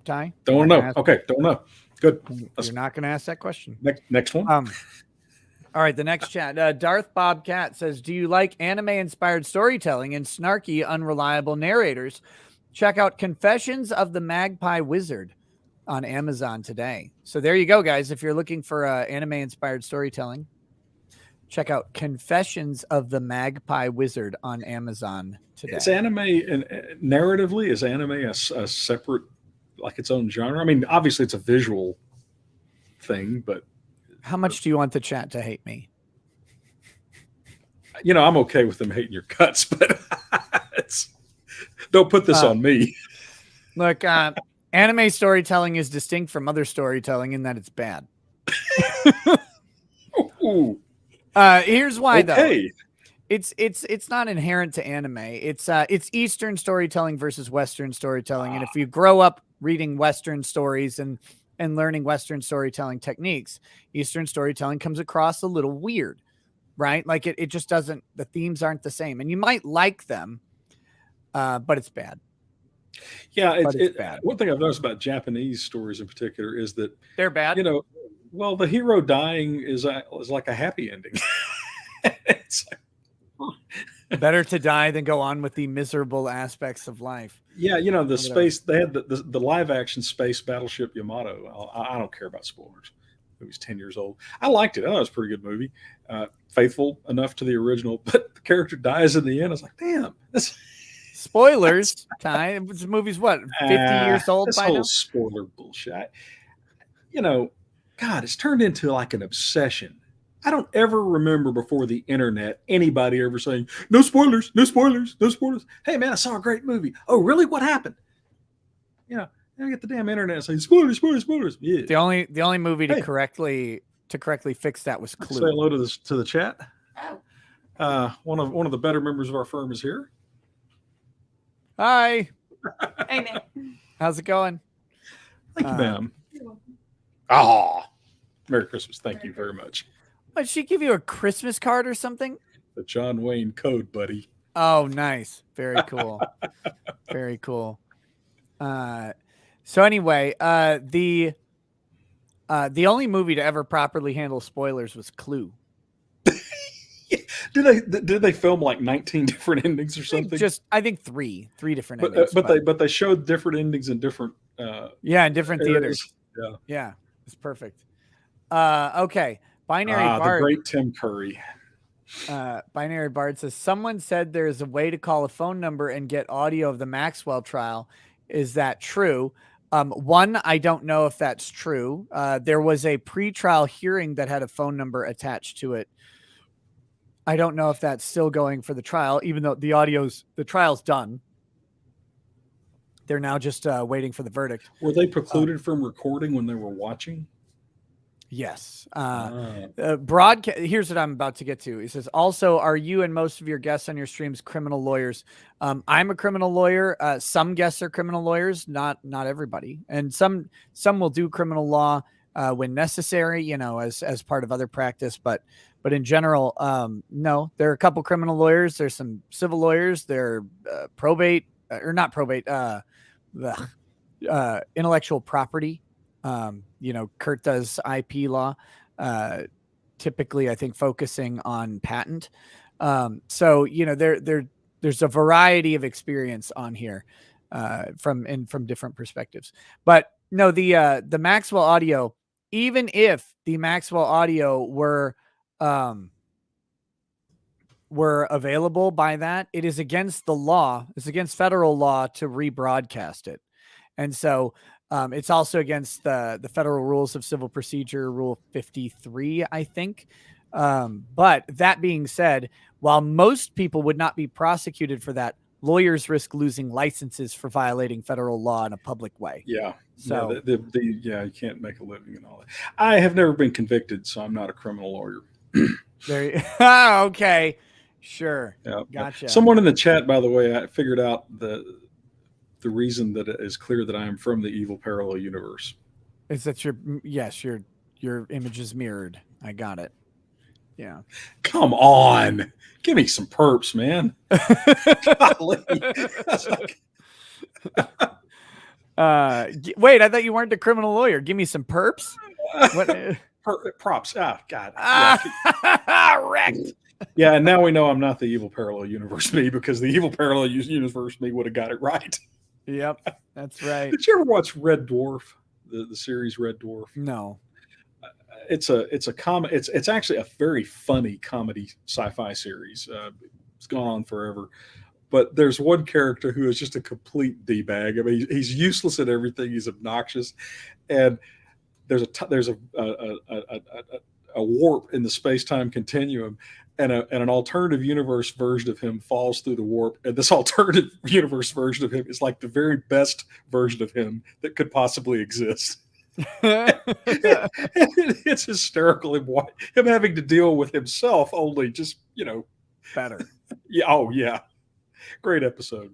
[SPEAKER 1] Ty.
[SPEAKER 3] Don't know. Okay, don't know. Good.
[SPEAKER 1] You're not going to ask that question.
[SPEAKER 3] Next one.
[SPEAKER 1] All right, the next chat. Darth Bobcat says, do you like anime-inspired storytelling and snarky, unreliable narrators? Check out Confessions of the Magpie Wizard on Amazon today. So there you go, guys. If you're looking for anime-inspired storytelling, check out Confessions of the Magpie Wizard on Amazon today.
[SPEAKER 3] Is anime, and narratively, is anime a separate, like its own genre? I mean, obviously it's a visual thing, but
[SPEAKER 1] how much do you want the chat to hate me?
[SPEAKER 3] I'm okay with them hating your guts, but don't put this on me.
[SPEAKER 1] Look, anime storytelling is distinct from other storytelling in that it's bad.
[SPEAKER 3] Ooh.
[SPEAKER 1] Here's why,
[SPEAKER 3] though.
[SPEAKER 1] It's not inherent to anime. It's Eastern storytelling versus Western storytelling. And if you grow up reading Western stories and learning Western storytelling techniques, Eastern storytelling comes across a little weird, right? Like it just doesn't, the themes aren't the same. And you might like them, but it's bad.
[SPEAKER 3] Yeah, it's bad. One thing I've noticed about Japanese stories in particular is that
[SPEAKER 1] they're bad.
[SPEAKER 3] Well, the hero dying is like a happy ending. It's
[SPEAKER 1] better to die than go on with the miserable aspects of life.
[SPEAKER 3] Yeah, the space, they had the live action space battleship Yamato. I don't care about spoilers. It was 10 years old. I liked it. I thought it was a pretty good movie. Faithful enough to the original, but the character dies in the end. I was like, damn.
[SPEAKER 1] Spoilers, Ty. This movie's what, 50 years old
[SPEAKER 3] this
[SPEAKER 1] by
[SPEAKER 3] whole
[SPEAKER 1] now?
[SPEAKER 3] Spoiler bullshit. God, it's turned into like an obsession. I don't ever remember before the internet anybody ever saying, no spoilers, no spoilers, no spoilers. Hey, man, I saw a great movie. Oh, really? What happened? I get the damn internet saying spoilers, spoilers, spoilers. Yeah.
[SPEAKER 1] The only movie to correctly fix that was Clue.
[SPEAKER 3] Say hello to the chat. One of the better members of our firm is here.
[SPEAKER 1] Hi.
[SPEAKER 5] Hey, man.
[SPEAKER 1] How's it going?
[SPEAKER 3] Thank you, ma'am. Oh, Merry Christmas. Thank you very much.
[SPEAKER 1] Did she give you a Christmas card or something?
[SPEAKER 3] The John Wayne Code, buddy.
[SPEAKER 1] Oh, nice. Very cool. Very cool. So anyway, the only movie to ever properly handle spoilers was Clue.
[SPEAKER 3] Did they film like 19 different endings or something?
[SPEAKER 1] I think three different
[SPEAKER 3] but
[SPEAKER 1] endings.
[SPEAKER 3] But they showed different endings in different
[SPEAKER 1] in different
[SPEAKER 3] areas.
[SPEAKER 1] theaters. Yeah, it's perfect. Okay, Binary Bard.
[SPEAKER 3] The great Tim Curry.
[SPEAKER 1] Binary Bard says someone said there is a way to call a phone number and get audio of the Maxwell trial. Is that true? One, I don't know if that's true. There was a pre-trial hearing that had a phone number attached to it. I don't know if that's still going for the trial, even though the trial's done. They're now just waiting for the verdict.
[SPEAKER 3] Were they precluded from recording when they were watching?
[SPEAKER 1] Yes. Broadcast. Here's what I'm about to get to. He says, also, are you and most of your guests on your streams criminal lawyers? I'm a criminal lawyer. Some guests are criminal lawyers, not everybody. And some will do criminal law when necessary, as part of other practice. But in general, no, there are a couple criminal lawyers. There's some civil lawyers. They're probate or not probate, intellectual property. Kurt does IP law, typically, I think, focusing on patent. So, there's a variety of experience on here from different perspectives. But no, the Maxwell audio, even if the Maxwell audio were available by that, it is against the law. It's against federal law to rebroadcast it. And so it's also against the federal rules of civil procedure, Rule 53, I think. But that being said, while most people would not be prosecuted for that, lawyers risk losing licenses for violating federal law in a public way.
[SPEAKER 3] Yeah.
[SPEAKER 1] So
[SPEAKER 3] you can't make a living and all that. I have never been convicted, so I'm not a criminal lawyer.
[SPEAKER 1] Okay. Sure.
[SPEAKER 3] Yeah.
[SPEAKER 1] Gotcha.
[SPEAKER 3] Someone in the chat, by the way, I figured out the reason that it is clear that I am from the evil parallel universe.
[SPEAKER 1] Is that your image is mirrored. I got it. Yeah.
[SPEAKER 3] Come on. Give me some perps, man.
[SPEAKER 1] Wait, I thought you weren't a criminal lawyer. Give me some perps. What?
[SPEAKER 3] Props. Oh, God.
[SPEAKER 1] Wrecked.
[SPEAKER 3] Yeah, and now we know I'm not the evil parallel universe me, because the evil parallel universe me would have got it right.
[SPEAKER 1] Yep, that's right.
[SPEAKER 3] Did you ever watch Red Dwarf, the series Red Dwarf?
[SPEAKER 1] No.
[SPEAKER 3] It's actually a very funny comedy sci-fi series. It's gone on forever. But there's one character who is just a complete D-bag. I mean, he's useless at everything. He's obnoxious. And there's a warp in the space-time continuum, and an alternative universe version of him falls through the warp, and this alternative universe version of him is like the very best version of him that could possibly exist. It's hysterical, him having to deal with himself, only just
[SPEAKER 1] better.
[SPEAKER 3] Yeah. Oh yeah, great episode.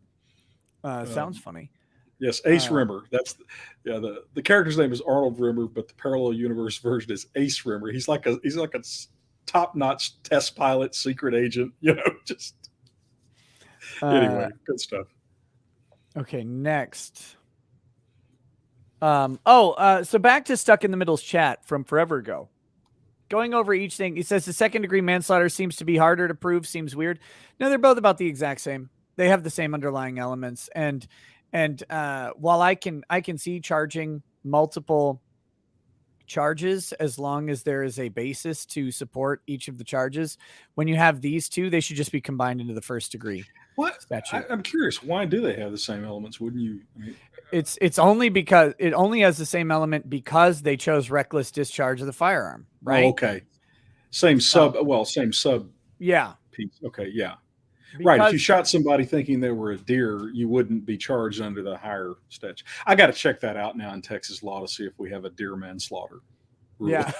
[SPEAKER 1] Sounds funny.
[SPEAKER 3] Yes, Ace Rimmer. That's the character's name is Arnold Rimmer, but the parallel universe version is Ace Rimmer. He's like a top-notch test pilot, secret agent. Just anyway, good stuff.
[SPEAKER 1] Okay, next. So back to Stuck in the Middle's chat from forever ago. Going over each thing, he says the second-degree manslaughter seems to be harder to prove. Seems weird. No, they're both about the exact same. They have the same underlying elements, and while I can see charging multiple charges as long as there is a basis to support each of the charges, when you have these two, they should just be combined into the first degree.
[SPEAKER 3] What?
[SPEAKER 1] Statute.
[SPEAKER 3] I'm curious. Why do they have the same elements? Wouldn't you?
[SPEAKER 1] It's only because it only has the same element because they chose reckless discharge of the firearm, right?
[SPEAKER 3] Oh, okay. Same sub. Same sub.
[SPEAKER 1] Yeah.
[SPEAKER 3] Piece. Okay. Yeah.
[SPEAKER 1] Because,
[SPEAKER 3] right. If you shot somebody thinking they were a deer, you wouldn't be charged under the higher statute. I got to check that out now in Texas law to see if we have a deer manslaughter rule.
[SPEAKER 1] Yeah.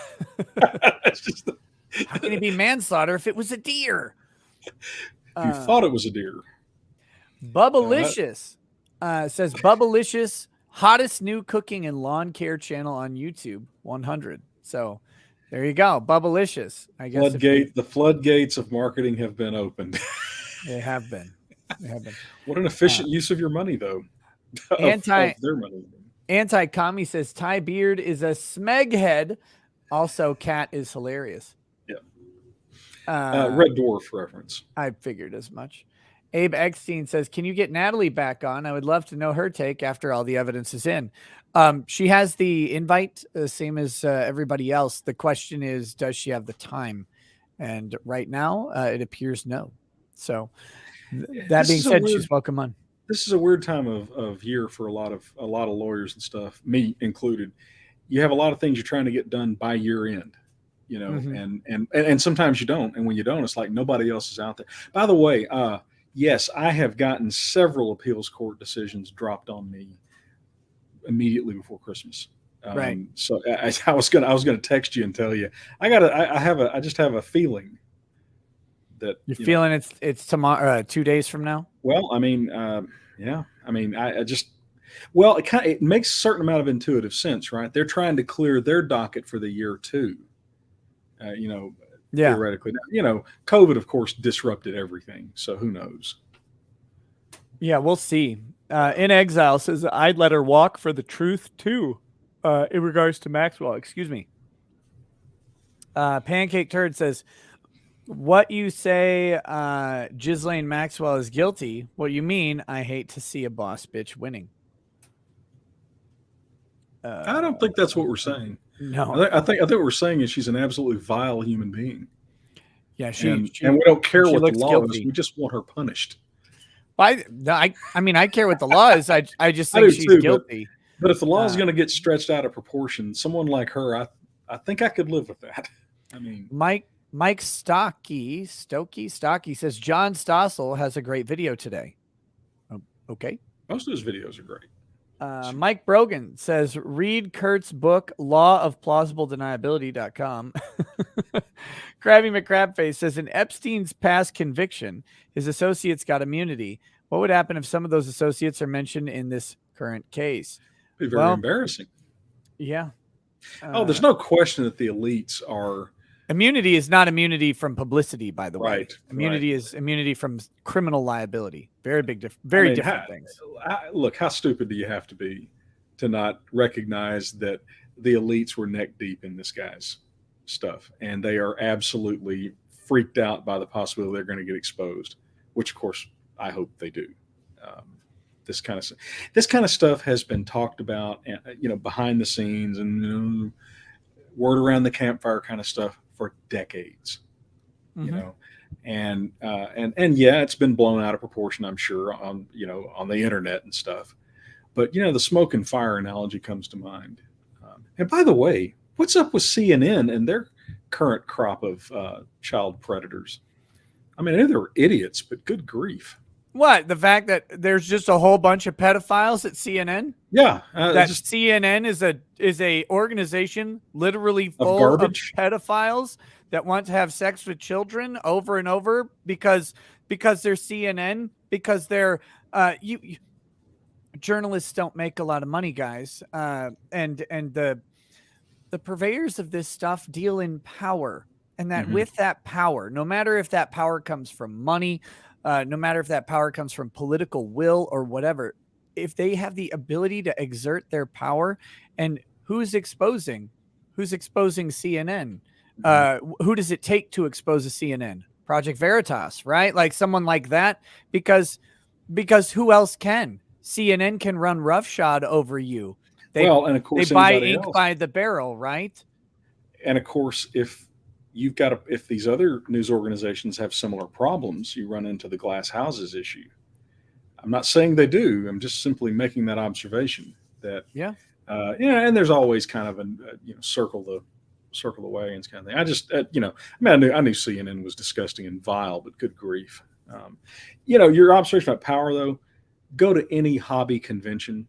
[SPEAKER 1] How can it be manslaughter if it was a deer?
[SPEAKER 3] You thought it was a deer.
[SPEAKER 1] Bubbalicious says Bubbalicious, hottest new cooking and lawn care channel on YouTube, 100. So There you go. Bubblicious. I guess
[SPEAKER 3] The floodgates of marketing have been opened.
[SPEAKER 1] they have been. They have been.
[SPEAKER 3] What an efficient use of your money, though. Of their money.
[SPEAKER 1] Anti-commie says Ty Beard is a smeghead. Also, Cat is hilarious.
[SPEAKER 3] Yeah. Red Dwarf reference.
[SPEAKER 1] I figured as much. Abe Eckstein says, can you get Natalie back on? I would love to know her take after all the evidence is in. She has the invite, same as everybody else. The question is, does she have the time? And right now, it appears no. So that being said, she's welcome on.
[SPEAKER 3] This is a weird time of year for a lot of lawyers and stuff, me included. You have a lot of things you're trying to get done by year end, you know, and sometimes you don't. And when you don't, it's like nobody else is out there. By the way, yes, I have gotten several appeals court decisions dropped on me immediately before Christmas.
[SPEAKER 1] Right.
[SPEAKER 3] So I was gonna text you and tell you I just have a feeling that
[SPEAKER 1] you're feeling it's tomorrow, 2 days from now.
[SPEAKER 3] Well, I mean, yeah. I mean, it makes a certain amount of intuitive sense, right? They're trying to clear their docket for the year too. Theoretically, COVID, of course, disrupted everything. So who knows? Yeah,
[SPEAKER 1] we'll see. In Exile says I'd let her walk for the truth too. In regards to Maxwell, excuse me. Pancake Turd says, what you say, Ghislaine Maxwell is guilty. What you mean, I hate to see a boss bitch winning.
[SPEAKER 3] I don't think that's what we're saying.
[SPEAKER 1] No,
[SPEAKER 3] I think what we're saying is she's an absolutely vile human being.
[SPEAKER 1] Yeah,
[SPEAKER 3] and we don't care what the law is. We just want her punished.
[SPEAKER 1] I mean, I care what the law is. I just think she's guilty.
[SPEAKER 3] But if the law is going to get stretched out of proportion, someone like her, I think I could live with that. I mean,
[SPEAKER 1] Mike Stocky says John Stossel has a great video today. Oh, okay.
[SPEAKER 3] Most of his videos are great.
[SPEAKER 1] Mike Brogan says, read Kurt's book, Law of Plausible Deniability.com. Krabby McCrabface says, in Epstein's past conviction, his associates got immunity. What would happen if some of those associates are mentioned in this current case?
[SPEAKER 3] It'd be very embarrassing.
[SPEAKER 1] Yeah.
[SPEAKER 3] There's no question that the elites are.
[SPEAKER 1] Immunity is not immunity from publicity, by the way.
[SPEAKER 3] Right.
[SPEAKER 1] Immunity is immunity from criminal liability. Very big, different things.
[SPEAKER 3] Look, how stupid do you have to be to not recognize that the elites were neck deep in this guy's stuff, and they are absolutely freaked out by the possibility they're going to get exposed, which, of course, I hope they do. This kind of stuff has been talked about, behind the scenes and word around the campfire kind of stuff for decades, and yeah, it's been blown out of proportion, I'm sure, on the internet and stuff. But the smoke and fire analogy comes to mind. And by the way, what's up with CNN and their current crop of child predators? I mean, I know they're idiots, but good grief.
[SPEAKER 1] What? The fact that there's just a whole bunch of pedophiles at CNN?
[SPEAKER 3] Yeah.
[SPEAKER 1] CNN is a organization literally full of pedophiles that want to have sex with children over and over because they're CNN, because they're journalists don't make a lot of money, guys. And the purveyors of this stuff deal in power, and that with that power, no matter if that power comes from money, no matter if that power comes from political will or whatever, if they have the ability to exert their power, and who's exposing CNN? Who does it take to expose a CNN? Project Veritas, right? Like someone like that, because who else can? CNN can run roughshod over you.
[SPEAKER 3] And of course,
[SPEAKER 1] they buy ink by the barrel, right?
[SPEAKER 3] And of course, if these other news organizations have similar problems, you run into the glass houses issue. I'm not saying they do. I'm just simply making that observation that, and there's always kind of a, circle the wagons kind of thing. I just, I knew CNN was disgusting and vile, but good grief. Your observation about power, though, go to any hobby convention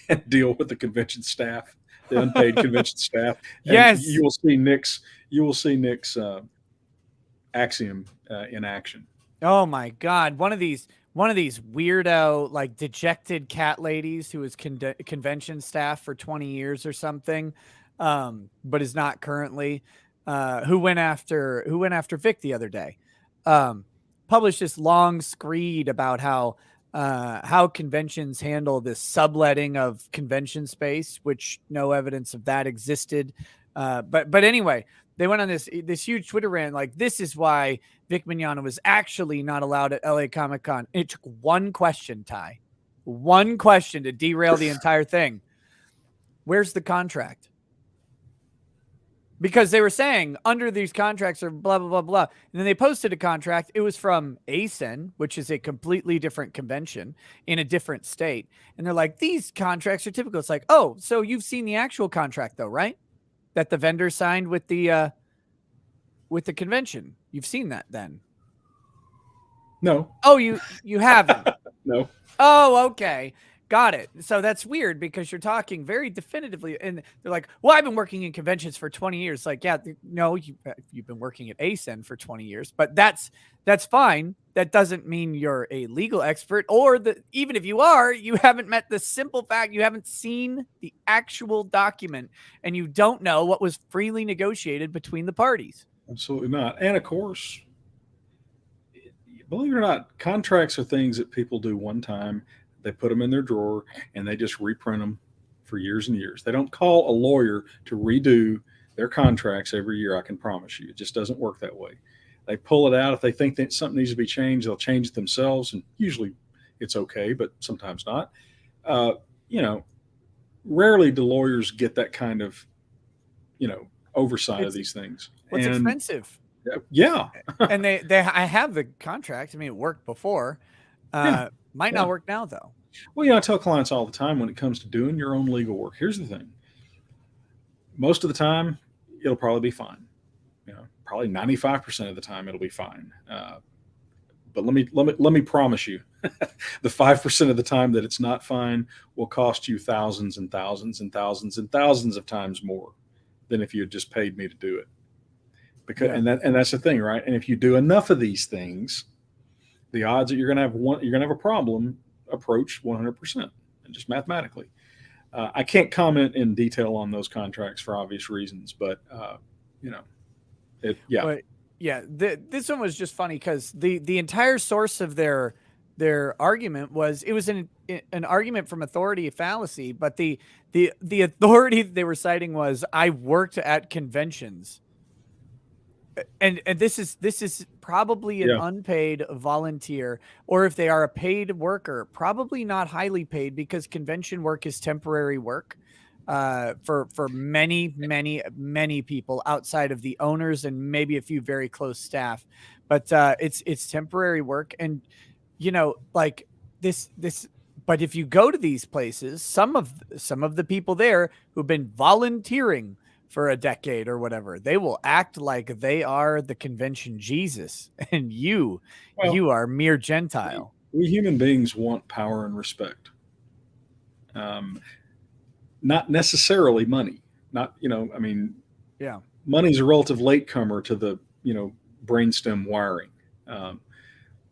[SPEAKER 3] and deal with the convention staff, the unpaid convention staff.
[SPEAKER 1] Yes.
[SPEAKER 3] You will see Nick's axiom in action.
[SPEAKER 1] Oh my God. One of these weirdo, like dejected cat ladies who was convention staff for 20 years or something. but is not currently, who went after Vic the other day, published this long screed about how conventions handle this subletting of convention space, which no evidence of that existed. But anyway, they went on this huge Twitter rant, like, this is why Vic Mignogna was actually not allowed at LA Comic-Con. It took one question, Ty. One question to derail the entire thing. Where's the contract? Because they were saying under these contracts are blah, blah, blah, blah. And then they posted a contract. It was from ASIN, which is a completely different convention in a different state. And they're like, these contracts are typical. It's like, oh, so you've seen the actual contract though, right? That the vendor signed with the convention. You've seen that then?
[SPEAKER 3] No.
[SPEAKER 1] Oh, you haven't?
[SPEAKER 3] No.
[SPEAKER 1] Oh, okay. Got it. So that's weird because you're talking very definitively, and they're like, well, I've been working in conventions for 20 years. Like, yeah, no, you've been working at ASIN for 20 years, but that's fine. That doesn't mean you're a legal expert, or even if you are, you haven't met the simple fact you haven't seen the actual document, and you don't know what was freely negotiated between the parties.
[SPEAKER 3] Absolutely not. And of course, believe it or not, contracts are things that people do one time. They put them in their drawer and they just reprint them for years and years. They don't call a lawyer to redo their contracts every year. I can promise you, it just doesn't work that way. They pull it out. If they think that something needs to be changed, they'll change it themselves. And usually it's okay, but sometimes not. Rarely do lawyers get that kind of, oversight of these things.
[SPEAKER 1] It's expensive.
[SPEAKER 3] Yeah.
[SPEAKER 1] And I have the contract. I mean, it worked before. Might not work now, though.
[SPEAKER 3] Well, I tell clients all the time when it comes to doing your own legal work, here's the thing. Most of the time, it'll probably be fine. Probably 95% of the time, it'll be fine. But let me promise you, the 5% of the time that it's not fine will cost you thousands and thousands and thousands and thousands of times more than if you had just paid me to do it. And that's the thing, right? And if you do enough of these things, the odds that you're going to have a problem approach 100%, and just mathematically. I can't comment in detail on those contracts for obvious reasons, but
[SPEAKER 1] this one was just funny because the entire source of their argument was, it was an argument from authority fallacy, but the authority they were citing was, I worked at conventions. And this is probably an unpaid volunteer, or if they are a paid worker, probably not highly paid, because convention work is temporary work for many, many, many people outside of the owners and maybe a few very close staff. But it's temporary work, and like this. But if you go to these places, some of the people there who've been volunteering for a decade or whatever, they will act like they are the convention Jesus, and you are mere Gentile.
[SPEAKER 3] We human beings want power and respect. Not necessarily money. Money's a relative latecomer to the, brainstem wiring.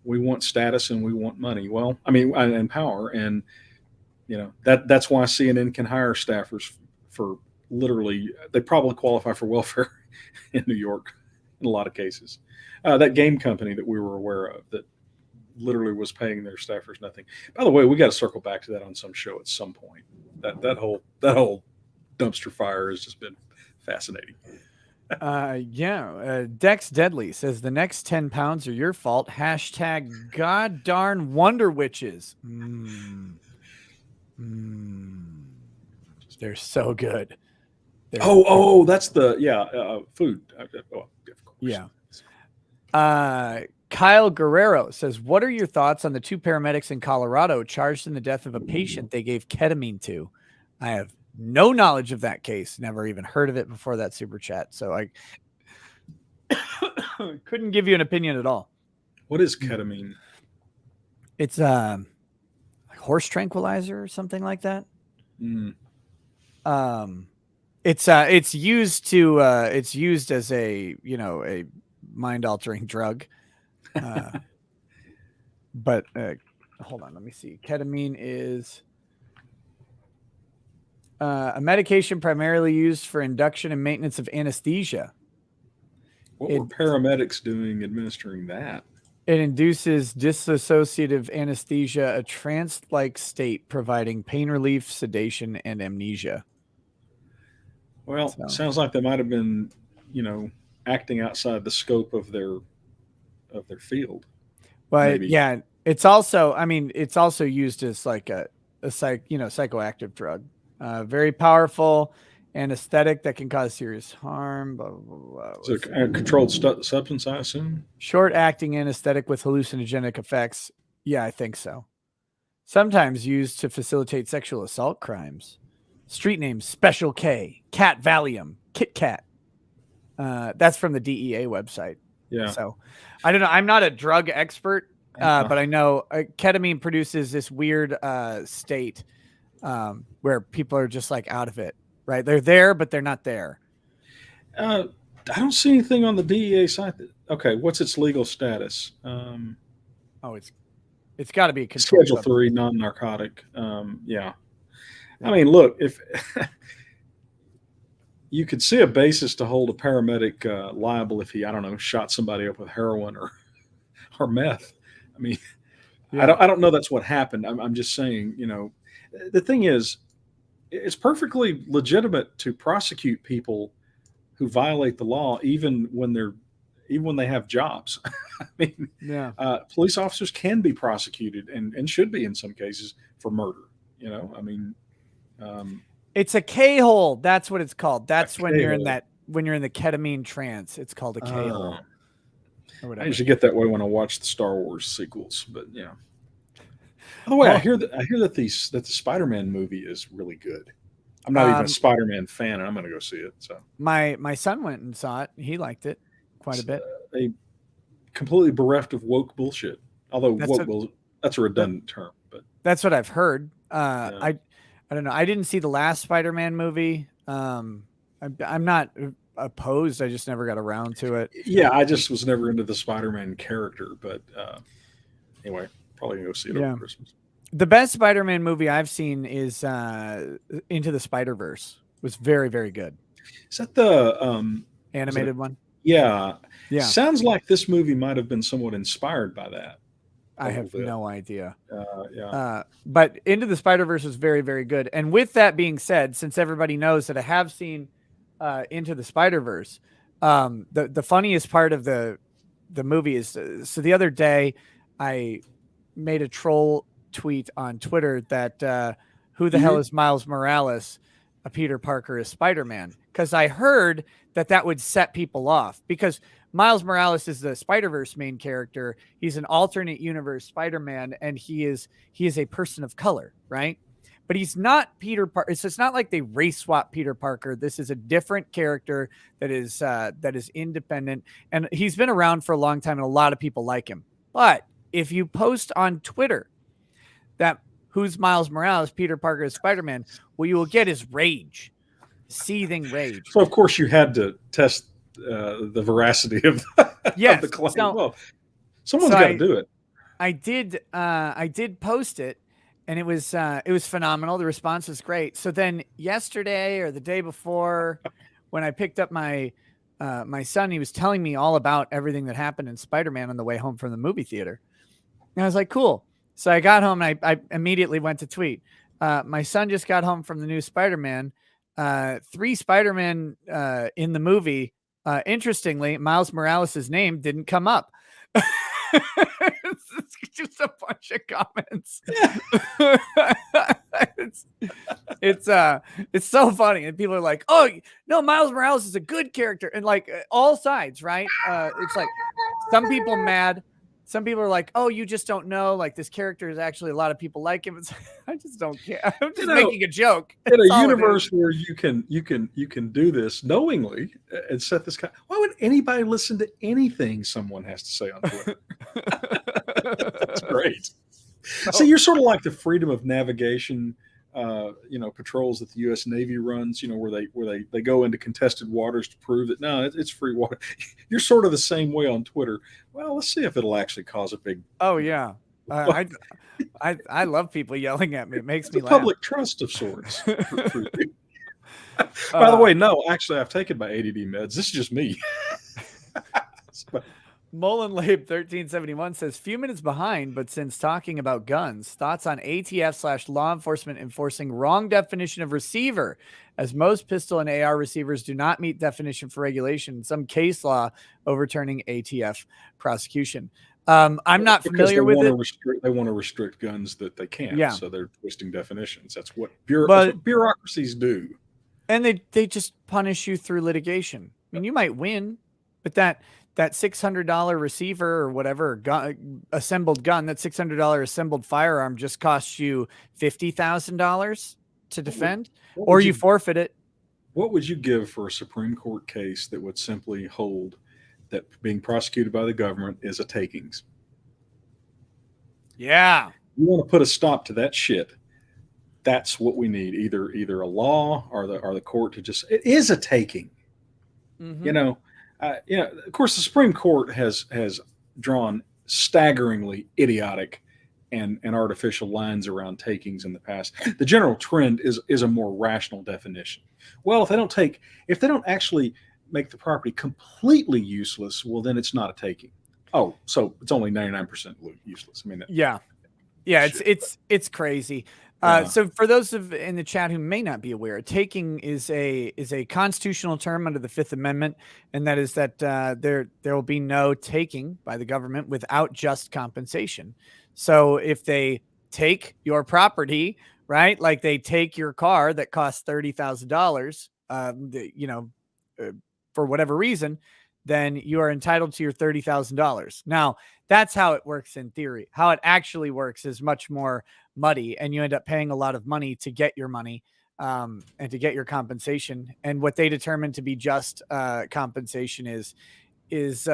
[SPEAKER 3] We want status and we want money. And power. And, that's why CNN can hire staffers for literally, they probably qualify for welfare in New York in a lot of cases. That game company that we were aware of that literally was paying their staffers nothing. By the way, we got to circle back to that on some show at some point. That whole dumpster fire has just been fascinating.
[SPEAKER 1] Dex Deadly says the next 10 pounds are your fault. # God darn Wonder Witches. They're so good.
[SPEAKER 3] That's the food. Of course.
[SPEAKER 1] Yeah. Kyle Guerrero says, what are your thoughts on the 2 paramedics in Colorado charged in the death of a patient they gave ketamine to? I have no knowledge of that case. Never even heard of it before that super chat. So I couldn't give you an opinion at all.
[SPEAKER 3] What is ketamine?
[SPEAKER 1] It's like horse tranquilizer or something like that. It's used as a mind altering drug. But hold on, let me see. Ketamine is A medication primarily used for induction and maintenance of anesthesia.
[SPEAKER 3] What were paramedics doing administering that?
[SPEAKER 1] It induces dissociative anesthesia, a trance-like state providing pain relief, sedation, and amnesia.
[SPEAKER 3] Well, sounds like they might have been, acting outside the scope of their field.
[SPEAKER 1] But
[SPEAKER 3] maybe.
[SPEAKER 1] yeah, it's also used as like a psychoactive drug. Very powerful anesthetic that can cause serious harm. Blah, blah, blah, blah.
[SPEAKER 3] So a controlled substance, I assume?
[SPEAKER 1] Short-acting anesthetic with hallucinogenic effects. Yeah, I think so. Sometimes used to facilitate sexual assault crimes. Street names: Special K, Cat Valium, Kit Kat. That's from the DEA website.
[SPEAKER 3] Yeah.
[SPEAKER 1] So I don't know. I'm not a drug expert, but I know ketamine produces this weird state where people are just like out of it, right? They're there, but they're not there.
[SPEAKER 3] I don't see anything on the DEA site. Okay, what's its legal status?
[SPEAKER 1] It's got to be a controlled
[SPEAKER 3] Schedule
[SPEAKER 1] substance.
[SPEAKER 3] 3, non-narcotic. Yeah. I mean, look, if you could see a basis to hold a paramedic liable if he, I don't know, shot somebody up with heroin or meth. I mean,
[SPEAKER 1] Yeah.
[SPEAKER 3] I don't know that's what happened. I'm just saying, the thing is, it's perfectly legitimate to prosecute people who violate the law, even when they have jobs. I mean,
[SPEAKER 1] Yeah.
[SPEAKER 3] Police officers can be prosecuted and should be in some cases for murder. I mean,
[SPEAKER 1] It's a K-hole. That's what it's called. That's when you're in
[SPEAKER 3] K-hole.
[SPEAKER 1] when you're in the ketamine trance. It's called a K-hole. Or
[SPEAKER 3] I
[SPEAKER 1] whatever.
[SPEAKER 3] usually get that way when I watch the Star Wars sequels, but yeah. By the way, I hear that the Spider-Man movie is really good. I'm not even a Spider-Man fan, and I'm going to go see it. So
[SPEAKER 1] my son went and saw it. He liked it quite a bit.
[SPEAKER 3] Completely bereft of woke bullshit. Although that's a redundant term, but
[SPEAKER 1] that's what I've heard.
[SPEAKER 3] Yeah.
[SPEAKER 1] I don't know. I didn't see the last Spider-Man movie. I'm not opposed. I just never got around to it.
[SPEAKER 3] Yeah, I just was never into the Spider-Man character. But anyway, probably gonna go see it over Christmas.
[SPEAKER 1] The best Spider-Man movie I've seen is Into the Spider-Verse. It was very, very good.
[SPEAKER 3] Is that the
[SPEAKER 1] animated one?
[SPEAKER 3] Yeah.
[SPEAKER 1] Yeah.
[SPEAKER 3] Sounds like this movie might have been somewhat inspired by that.
[SPEAKER 1] I have no idea.
[SPEAKER 3] Yeah.
[SPEAKER 1] But Into the Spider-Verse is very, very good. And with that being said, since everybody knows that I have seen Into the Spider-Verse, the funniest part of the movie is, so the other day I made a troll tweet on Twitter that who the hell is Miles Morales? Peter Parker is Spider-Man. Because I heard that would set people off, because Miles Morales is the Spider-Verse main character. He's an alternate universe Spider-Man, and he is a person of color, right? But he's not Peter Parker. It's not like they race swap Peter Parker. This is a different character that is independent, and he's been around for a long time, and a lot of people like him. But if you post on Twitter that who's Miles Morales, Peter Parker is Spider-Man, what you will get is rage, seething rage.
[SPEAKER 3] So of course you had to test the veracity of the claim. Well, someone's got to do it.
[SPEAKER 1] I did post it, and it was phenomenal. The response was great. So then yesterday or the day before, when I picked up my son, he was telling me all about everything that happened in Spider-Man on the way home from the movie theater. And I was like, cool. So I got home and I immediately went to tweet. My son just got home from the new Spider-Man. 3 Spider-Man in the movie. Interestingly, Miles Morales' name didn't come up. It's just a bunch of comments. It's so funny, and people are like, "Oh no, Miles Morales is a good character," and like all sides, right? It's like some people mad. Some people are like, "Oh, you just don't know. Like this character is actually a lot of people like him." It's I just don't care. I'm just making a joke.
[SPEAKER 3] In a universe where you can do this knowingly and set this kind. Why would anybody listen to anything someone has to say on Twitter? That's great. So you're sort of like the freedom of navigation, patrols that the U.S. Navy runs. Where they go into contested waters to prove that no, it's free water. You're sort of the same way on Twitter. Well, let's see if it'll actually cause a big.
[SPEAKER 1] Oh yeah. I love people yelling at me. It makes
[SPEAKER 3] It's
[SPEAKER 1] me
[SPEAKER 3] a
[SPEAKER 1] laugh.
[SPEAKER 3] public trust of sorts. For you. By the way, no, actually, I've taken my ADD meds. This is just me.
[SPEAKER 1] Mullen Labe 1371 says, few minutes behind, but since talking about guns, thoughts on ATF/law enforcement enforcing wrong definition of receiver, as most pistol and AR receivers do not meet definition for regulation. Some case law overturning ATF prosecution. I'm not familiar with it.
[SPEAKER 3] They want to restrict guns that they can't.
[SPEAKER 1] Yeah.
[SPEAKER 3] So they're twisting definitions. That's what bureaucracies do.
[SPEAKER 1] And they just punish you through litigation. I mean, you might win, but that $600 receiver or whatever assembled gun, that $600 assembled firearm just costs you $50,000 to defend, or you forfeit it.
[SPEAKER 3] What would you give for a Supreme Court case that would simply hold that being prosecuted by the government is a takings?
[SPEAKER 1] Yeah.
[SPEAKER 3] You want to put a stop to that shit. That's what we need. Either a law or the court to just, it is a taking.
[SPEAKER 1] Mm-hmm.
[SPEAKER 3] Of course, the Supreme Court has drawn staggeringly idiotic and artificial lines around takings in the past. The general trend is a more rational definition. Well, if they don't actually make the property completely useless, well, then it's not a taking. Oh, so it's only 99% useless. I mean,
[SPEAKER 1] yeah, it's crazy. So for those in the chat who may not be aware, taking is a constitutional term under the Fifth Amendment, and that is that there will be no taking by the government without just compensation. So if they take your property, right, like they take your car that costs $30,000, for whatever reason, then you are entitled to your $30,000. Now, that's how it works in theory. How it actually works is much more muddy, and you end up paying a lot of money to get your money and to get your compensation. And what they determine to be just compensation is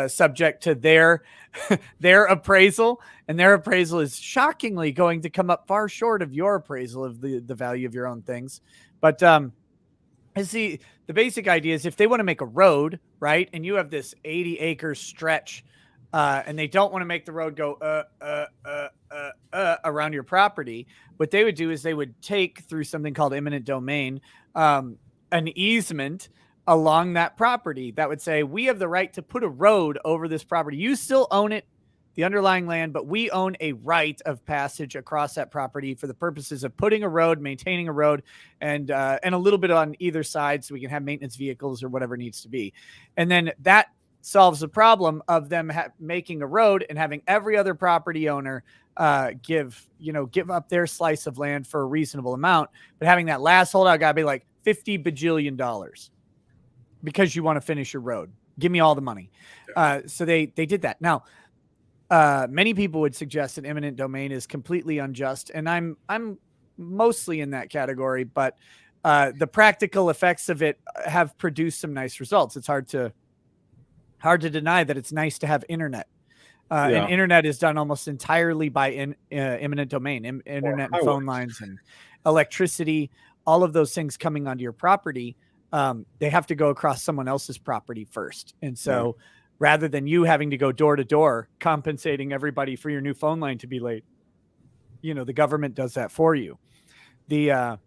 [SPEAKER 1] subject to their appraisal, and their appraisal is shockingly going to come up far short of your appraisal of the value of your own things. But see, the basic idea is if they want to make a road, right, and you have this 80-acre stretch, and they don't want to make the road go around your property, what they would do is they would take through something called eminent domain, an easement along that property that would say, we have the right to put a road over this property. You still own it, the underlying land, but we own a right of passage across that property for the purposes of putting a road, maintaining a road, and a little bit on either side so we can have maintenance vehicles or whatever needs to be. And then that solves the problem of them making a road and having every other property owner give up their slice of land for a reasonable amount, but having that last holdout gotta be like $50 bajillion because you want to finish your road. Give me all the money. So they did that. Now, many people would suggest that eminent domain is completely unjust, and I'm mostly in that category, but the practical effects of it have produced some nice results. It's hard to deny that it's nice to have internet. And internet is done almost entirely by eminent domain, internet and phone lines and electricity, all of those things coming onto your property. They have to go across someone else's property first. And so rather than you having to go door to door, compensating everybody for your new phone line to be late, the government does that for you. The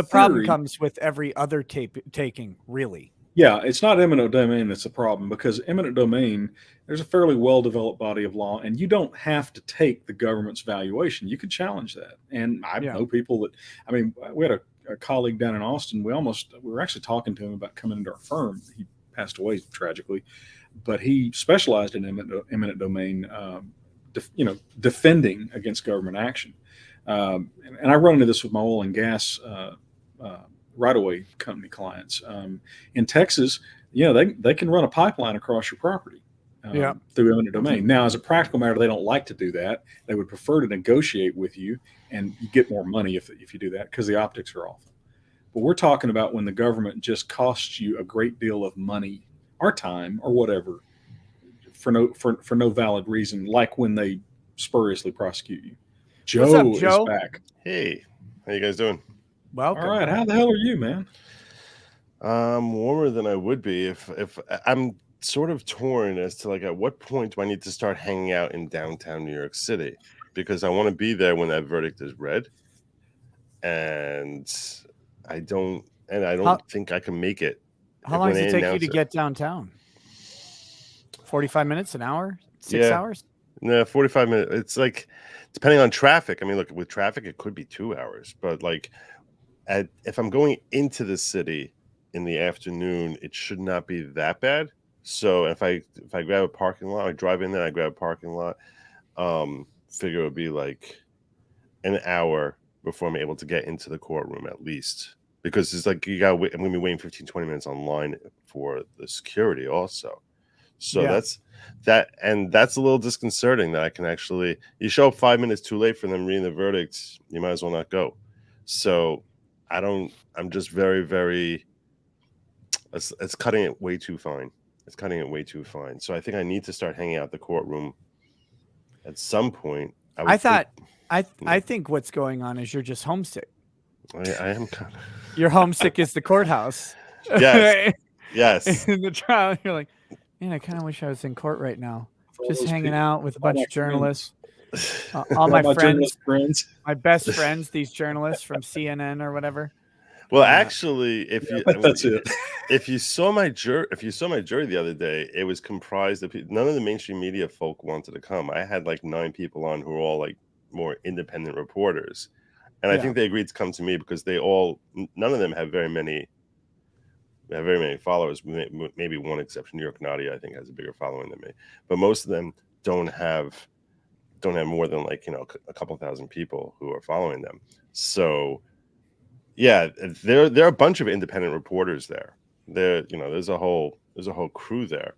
[SPEAKER 1] problem comes with every other taking, really.
[SPEAKER 3] Yeah, it's not eminent domain that's the problem, because eminent domain, there's a fairly well-developed body of law, and you don't have to take the government's valuation. You could challenge that. And I know people that, we had a colleague down in Austin. We were actually talking to him about coming into our firm. He passed away tragically, but he specialized in eminent domain, defending against government action. And I run into this with my oil and gas right-of-way company clients. In Texas, they can run a pipeline across your property through eminent domain. Now, as a practical matter, they don't like to do that. They would prefer to negotiate with you, and you get more money if you do that because the optics are awful. But we're talking about when the government just costs you a great deal of money or time or whatever for no valid reason, like when they spuriously prosecute you.
[SPEAKER 1] What's up, Joe?
[SPEAKER 3] Is back.
[SPEAKER 5] Hey, how you guys doing?
[SPEAKER 1] Welcome.
[SPEAKER 3] All right. How the hell are you, man?
[SPEAKER 5] Warmer than I would be if I'm sort of torn as to like at what point do I need to start hanging out in downtown New York City, because I want to be there when that verdict is read, and I don't think I can make it.
[SPEAKER 1] How long
[SPEAKER 5] when
[SPEAKER 1] does it
[SPEAKER 5] they
[SPEAKER 1] take you
[SPEAKER 5] announce
[SPEAKER 1] to
[SPEAKER 5] it.
[SPEAKER 1] get downtown? 45 minutes, an hour, 6
[SPEAKER 5] Yeah.
[SPEAKER 1] hours?
[SPEAKER 5] No, 45 minutes. It's like, depending on traffic. I mean, look, with traffic, it could be 2 hours, but like if I'm going into the city in the afternoon, it should not be that bad. So if I grab a parking lot, I drive in there, I grab a parking lot, figure it would be like an hour before I'm able to get into the courtroom at least. Because it's like I'm going to be waiting 15, 20 minutes online for the security also. So
[SPEAKER 1] Yeah.
[SPEAKER 5] that's a little disconcerting that I can actually, you show up 5 minutes too late for them reading the verdict, you might as well not go. So I'm just very, very, it's cutting it way too fine. It's cutting it way too fine. So I think I need to start hanging out at the courtroom at some point. I
[SPEAKER 1] think what's going on is you're just homesick.
[SPEAKER 5] I am kind of.
[SPEAKER 1] You're homesick is the courthouse.
[SPEAKER 5] Yes. Yes.
[SPEAKER 1] In the trial, you're like, man, I kind of wish I was in court right now,
[SPEAKER 3] For all
[SPEAKER 1] just
[SPEAKER 3] those
[SPEAKER 1] hanging
[SPEAKER 3] people,
[SPEAKER 1] out with a
[SPEAKER 3] all
[SPEAKER 1] bunch
[SPEAKER 3] my
[SPEAKER 1] of journalists, all
[SPEAKER 3] all
[SPEAKER 1] my friends,
[SPEAKER 3] journalist friends.
[SPEAKER 1] my best friends, these journalists from CNN or whatever.
[SPEAKER 5] Well, actually, if you,
[SPEAKER 3] That's it.
[SPEAKER 5] if you saw my jury the other day, it was comprised of none of the mainstream media folk wanted to come. I had like 9 people on who were all like more independent reporters, and I think they agreed to come to me because none of them have very many followers. Maybe one exception, New York Naughty, I think, has a bigger following than me, but most of them don't have more than like a couple thousand people who are following them. So yeah, there are a bunch of independent reporters there. There's a whole crew there,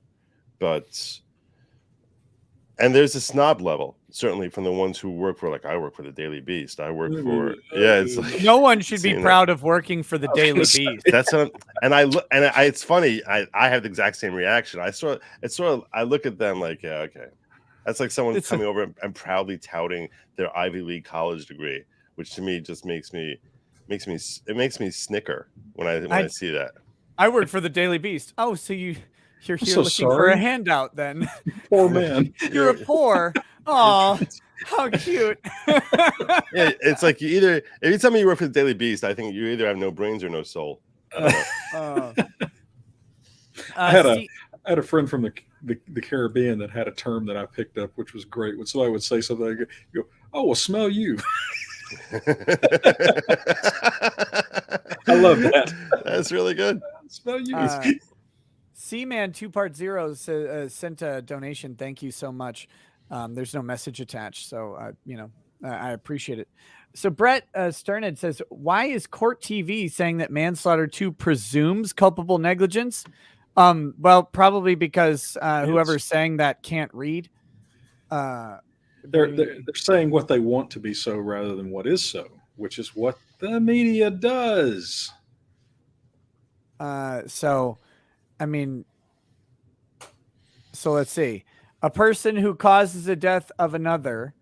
[SPEAKER 5] and there's a snob level, certainly from the ones who work for, like, I work for the Daily Beast. I work for it's like,
[SPEAKER 1] no one should be
[SPEAKER 5] seeing
[SPEAKER 1] proud of working for the Daily Beast.
[SPEAKER 5] that's it's funny. I have the exact same reaction. I look at them like, yeah, okay, that's like someone coming over and proudly touting their Ivy League college degree, which to me just makes me snicker when I see that.
[SPEAKER 1] I work for the Daily Beast. Oh, so you're here
[SPEAKER 3] so
[SPEAKER 1] looking for
[SPEAKER 3] sorry.
[SPEAKER 1] a handout then?
[SPEAKER 3] Poor man.
[SPEAKER 1] You're a poor. Oh, how cute.
[SPEAKER 5] Yeah, it's like if you tell me you work for the Daily Beast, I think you either have no brains or no soul.
[SPEAKER 3] I had a friend from the Caribbean that had a term that I picked up, which was great. When somebody would say something, I go, "Oh, well, smell you." I love that.
[SPEAKER 5] That's really good.
[SPEAKER 3] Smell you.
[SPEAKER 1] C-Man 2part0 sent a donation. Thank you so much. There's no message attached, so I appreciate it. So Brett Sternhead says, why is Court TV saying that manslaughter 2 presumes culpable negligence? Well, probably because whoever's saying that can't read.
[SPEAKER 3] They're saying what they want to be so rather than what is so, which is what the media does.
[SPEAKER 1] So let's see. A person who causes the death of another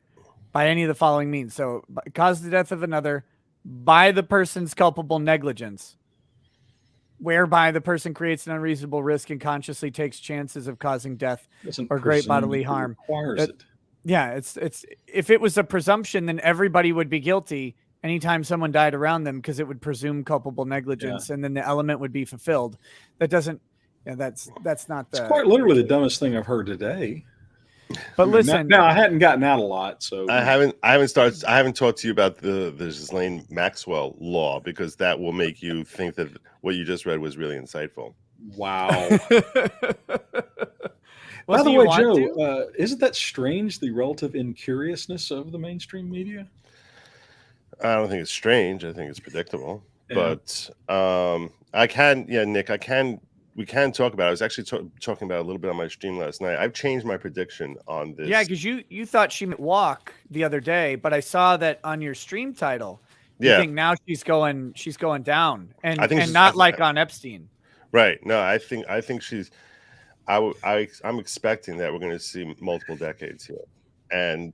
[SPEAKER 1] by any of the following means. So cause the death of another by the person's culpable negligence, whereby the person creates an unreasonable risk and consciously takes chances of causing death or great bodily harm. Yeah, it's if it was a presumption, then everybody would be guilty anytime someone died around them, because it would presume culpable negligence, and then the element would be fulfilled. That doesn't. Yeah, that's not the.
[SPEAKER 3] It's quite literally the dumbest thing I've heard today.
[SPEAKER 1] But listen,
[SPEAKER 3] now I hadn't gotten out a lot, so
[SPEAKER 5] I haven't talked to you about the Ghislaine Maxwell law, because that will make you think that what you just read was really insightful.
[SPEAKER 3] Wow. By the way, Joe, isn't that strange, the relative incuriousness of the mainstream media?
[SPEAKER 5] I don't think it's strange. I think it's predictable.
[SPEAKER 3] Yeah.
[SPEAKER 5] But Nick, we can talk about it. I was actually talking about it a little bit on my stream last night. I've changed my prediction on this.
[SPEAKER 1] Yeah, because you thought she might walk the other day, but I saw that on your stream title. You think now she's going down, and not like on Epstein.
[SPEAKER 5] Right. No, I think she's. I'm expecting that we're going to see multiple decades here, and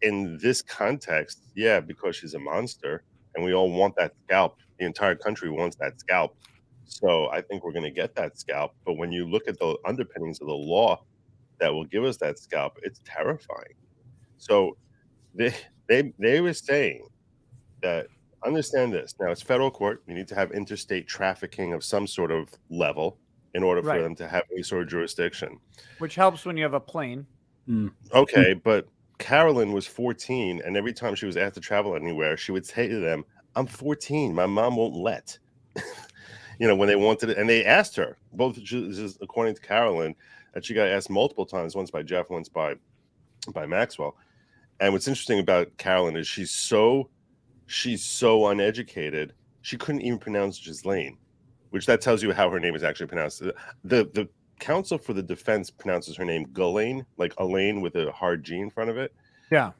[SPEAKER 5] in this context, because she's a monster, and we all want that scalp. The entire country wants that scalp. So I think we're going to get that scalp. But when you look at the underpinnings of the law that will give us that scalp, it's terrifying. So they were saying that, understand this. Now, it's federal court. You need to have interstate trafficking of some sort of level in order for
[SPEAKER 1] Right.
[SPEAKER 5] them to have any sort of jurisdiction.
[SPEAKER 1] Which helps when you have a plane.
[SPEAKER 5] Okay, but Carolyn was 14, and every time she was asked to travel anywhere, she would say to them, "I'm 14. My mom won't let." When they wanted it, and they asked her, both just according to Carolyn, that she got asked multiple times, once by Jeff, once by Maxwell. And what's interesting about Carolyn is she's so uneducated, she couldn't even pronounce Ghislaine, which that tells you how her name is actually pronounced. The counsel for the defense pronounces her name Ghislaine, like Elaine with a hard G in front of it.
[SPEAKER 1] Yeah.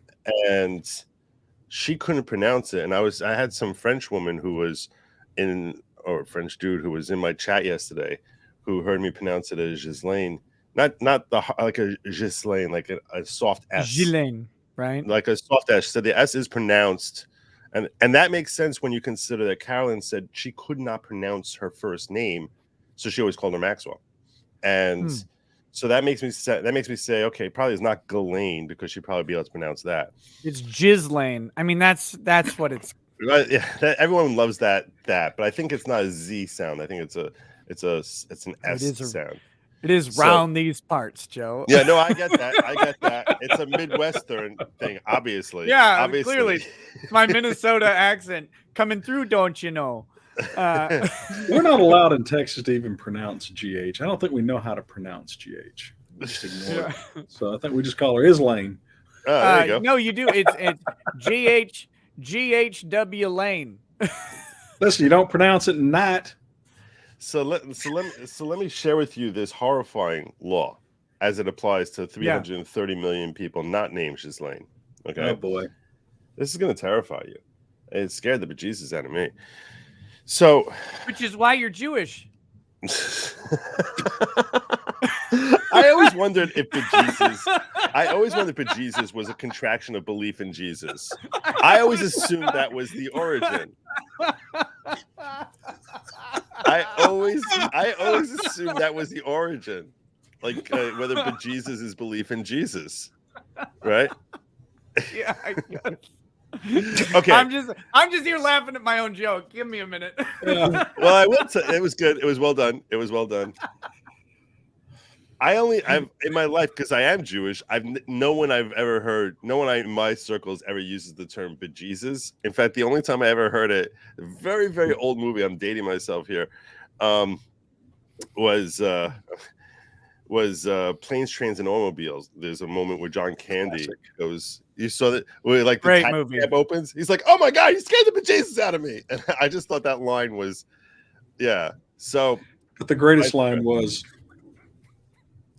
[SPEAKER 5] And she couldn't pronounce it. And I had some French woman who was or French dude who was in my chat yesterday who heard me pronounce it as Ghislaine. Not like a Ghislaine, like a soft S.
[SPEAKER 1] Ghislaine, right?
[SPEAKER 5] Like a soft S. So the S is pronounced. And that makes sense when you consider that Carolyn said she could not pronounce her first name, so she always called her Maxwell. And so that makes me say, okay, probably it's not Ghislaine, because she'd probably be able to pronounce that.
[SPEAKER 1] It's Ghislaine. I mean, that's what it's.
[SPEAKER 5] Yeah, everyone loves that, but I think it's not a Z sound. I think it's an S sound.
[SPEAKER 1] It is round these parts, Joe.
[SPEAKER 5] Yeah, no, I get that. It's a Midwestern thing, obviously.
[SPEAKER 1] Yeah,
[SPEAKER 5] obviously.
[SPEAKER 1] Clearly. It's my Minnesota accent coming through, don't you know?
[SPEAKER 3] We're not allowed in Texas to even pronounce GH. I don't think we know how to pronounce GH. We just ignore it. So I think we just call her Islane.
[SPEAKER 5] Oh, there you go.
[SPEAKER 1] No, you do. It's GHW Lane.
[SPEAKER 3] Listen, you don't pronounce it night.
[SPEAKER 5] So let me share with you this horrifying law as it applies to 330 million people not named Ghislaine. Okay.
[SPEAKER 3] Oh boy.
[SPEAKER 5] This is going to terrify you. It scared the bejesus out of me. So,
[SPEAKER 1] which is why you're Jewish.
[SPEAKER 5] I always wondered if bejesus was a contraction of belief in Jesus. I always assumed that was the origin. I always assumed that was the origin, like whether bejesus is belief in Jesus, right?
[SPEAKER 1] Yeah, I guess.
[SPEAKER 5] Okay.
[SPEAKER 1] I'm just here laughing at my own joke. Give me a minute.
[SPEAKER 3] Yeah.
[SPEAKER 5] Well, I will say it was good. It was well done. I've in my life, because I am Jewish, no one in my circles ever uses the term bejesus. In fact, the only time I ever heard it, a very, very old movie, I'm dating myself here, was Planes, Trains, and Automobiles. There's a moment where John Candy goes, you saw that, where like the taxi cab opens, he's like, "Oh my God, you scared the bejesus out of me." And I just thought that line was, yeah. So,
[SPEAKER 3] but the greatest line was,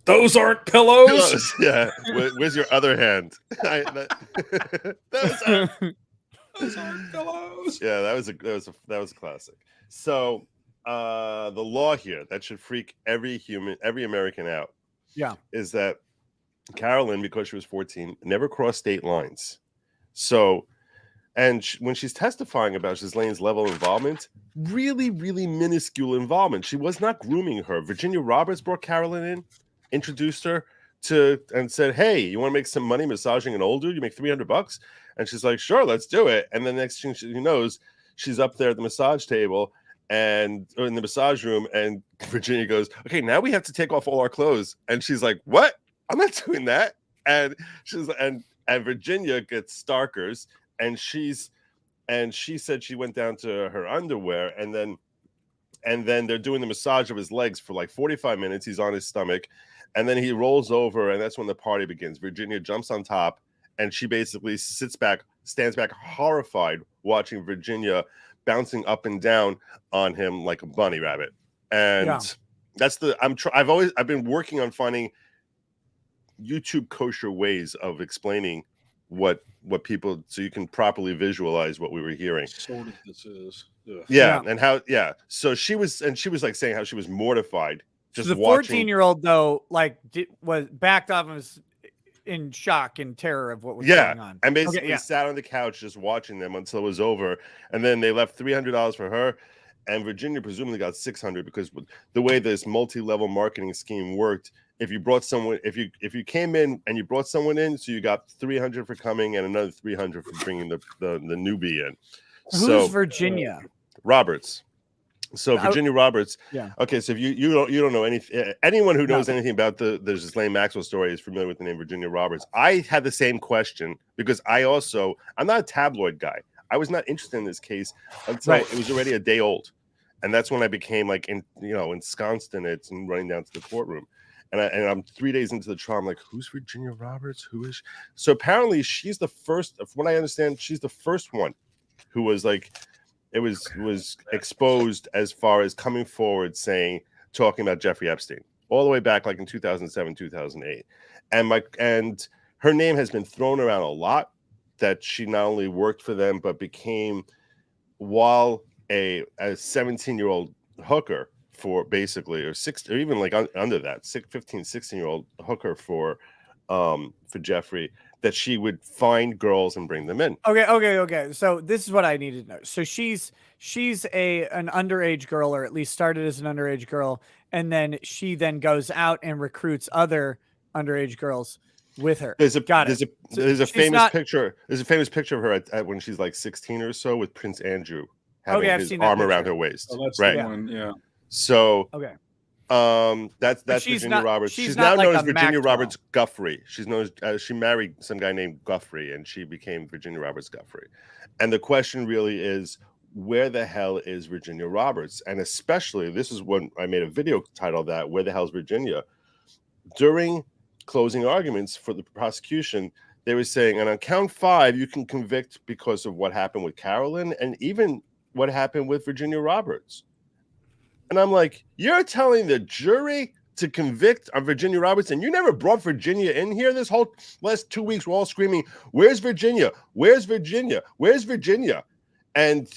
[SPEAKER 3] "Those aren't pillows."
[SPEAKER 5] Yeah. Where's your other hand? Those
[SPEAKER 3] aren't pillows.
[SPEAKER 5] Yeah, that was a classic. So the law here that should freak every American out.
[SPEAKER 1] Yeah.
[SPEAKER 5] Is that Carolyn, because she was 14, never crossed state lines. So, and when she's testifying about Ghislaine's level of involvement, really, really minuscule involvement. She was not grooming her. Virginia Roberts brought Carolyn in, introduced her and said, "Hey, you want to make some money massaging an old dude? You make $300?" And she's like, "Sure, let's do it." And then the next thing she knows, she's up there at the massage table or in the massage room, and Virginia goes, "Okay, now we have to take off all our clothes." And she's like, "What? I'm not doing that." And and Virginia gets starkers, and she said she went down to her underwear, and then they're doing the massage of his legs for like 45 minutes. He's on his stomach, and then he rolls over, and that's when the party begins. Virginia jumps on top, and she basically stands back horrified, watching Virginia bouncing up and down on him like a bunny rabbit. And that's I've been working on finding YouTube kosher ways of explaining what people, so you can properly visualize what we were hearing.
[SPEAKER 3] Sort of this is. Ugh.
[SPEAKER 5] Yeah, and how so she was like saying how she was mortified just
[SPEAKER 1] the
[SPEAKER 5] watching.
[SPEAKER 1] 14-year-old though, like was backed off and was in shock and terror of what was going on.
[SPEAKER 5] And basically sat on the couch just watching them until it was over, and then they left $300 for her, and Virginia presumably got 600 because the way this multi-level marketing scheme worked, if you brought someone, if you came in and you brought someone in, so you got 300 for coming and another 300 for bringing the newbie in.
[SPEAKER 1] Who's Virginia
[SPEAKER 5] Roberts? So Virginia Roberts.
[SPEAKER 1] Yeah.
[SPEAKER 5] Okay. So if you don't know anything, anyone who knows anything about the Ghislaine Maxwell story is familiar with the name Virginia Roberts. I had the same question because I'm not a tabloid guy. I was not interested in this case until it was already a day old, and that's when I became like ensconced in it and running down to the courtroom. And I'm 3 days into the trial. I'm like, who's Virginia Roberts? Who is she? So apparently she's the first. From what I understand, she's the first one who was like, it was exposed as far as coming forward talking about Jeffrey Epstein all the way back like in 2007, 2008. And her name has been thrown around a lot, that she not only worked for them, but became, while a 17-year-old hooker for basically, or even like under that 15, 16-year-old hooker for Jeffrey, that she would find girls and bring them in.
[SPEAKER 1] Okay. So this is what I needed to know. So she's an underage girl, or at least started as an underage girl, and then she then goes out and recruits other underage girls with her.
[SPEAKER 5] There's a famous picture. There's a famous picture of her at when she's like 16 or so with Prince Andrew having his arm around her waist.
[SPEAKER 3] Oh, that's
[SPEAKER 5] right.
[SPEAKER 3] The one, yeah.
[SPEAKER 5] So that's
[SPEAKER 1] she's
[SPEAKER 5] Virginia Roberts. She's now known as Virginia Roberts Guffrey. She's known as she married some guy named Guffrey, and she became Virginia Roberts Guffrey. And the question really is, where the hell is Virginia Roberts? And especially, this is when I made a video titled that, where the hell is Virginia? During closing arguments for the prosecution, they were saying, and on count 5, you can convict because of what happened with Carolyn and even what happened with Virginia Roberts. And I'm like, you're telling the jury to convict on Virginia Roberts, and you never brought Virginia in here? This whole last 2 weeks, we're all screaming, where's Virginia? Where's Virginia? Where's Virginia? And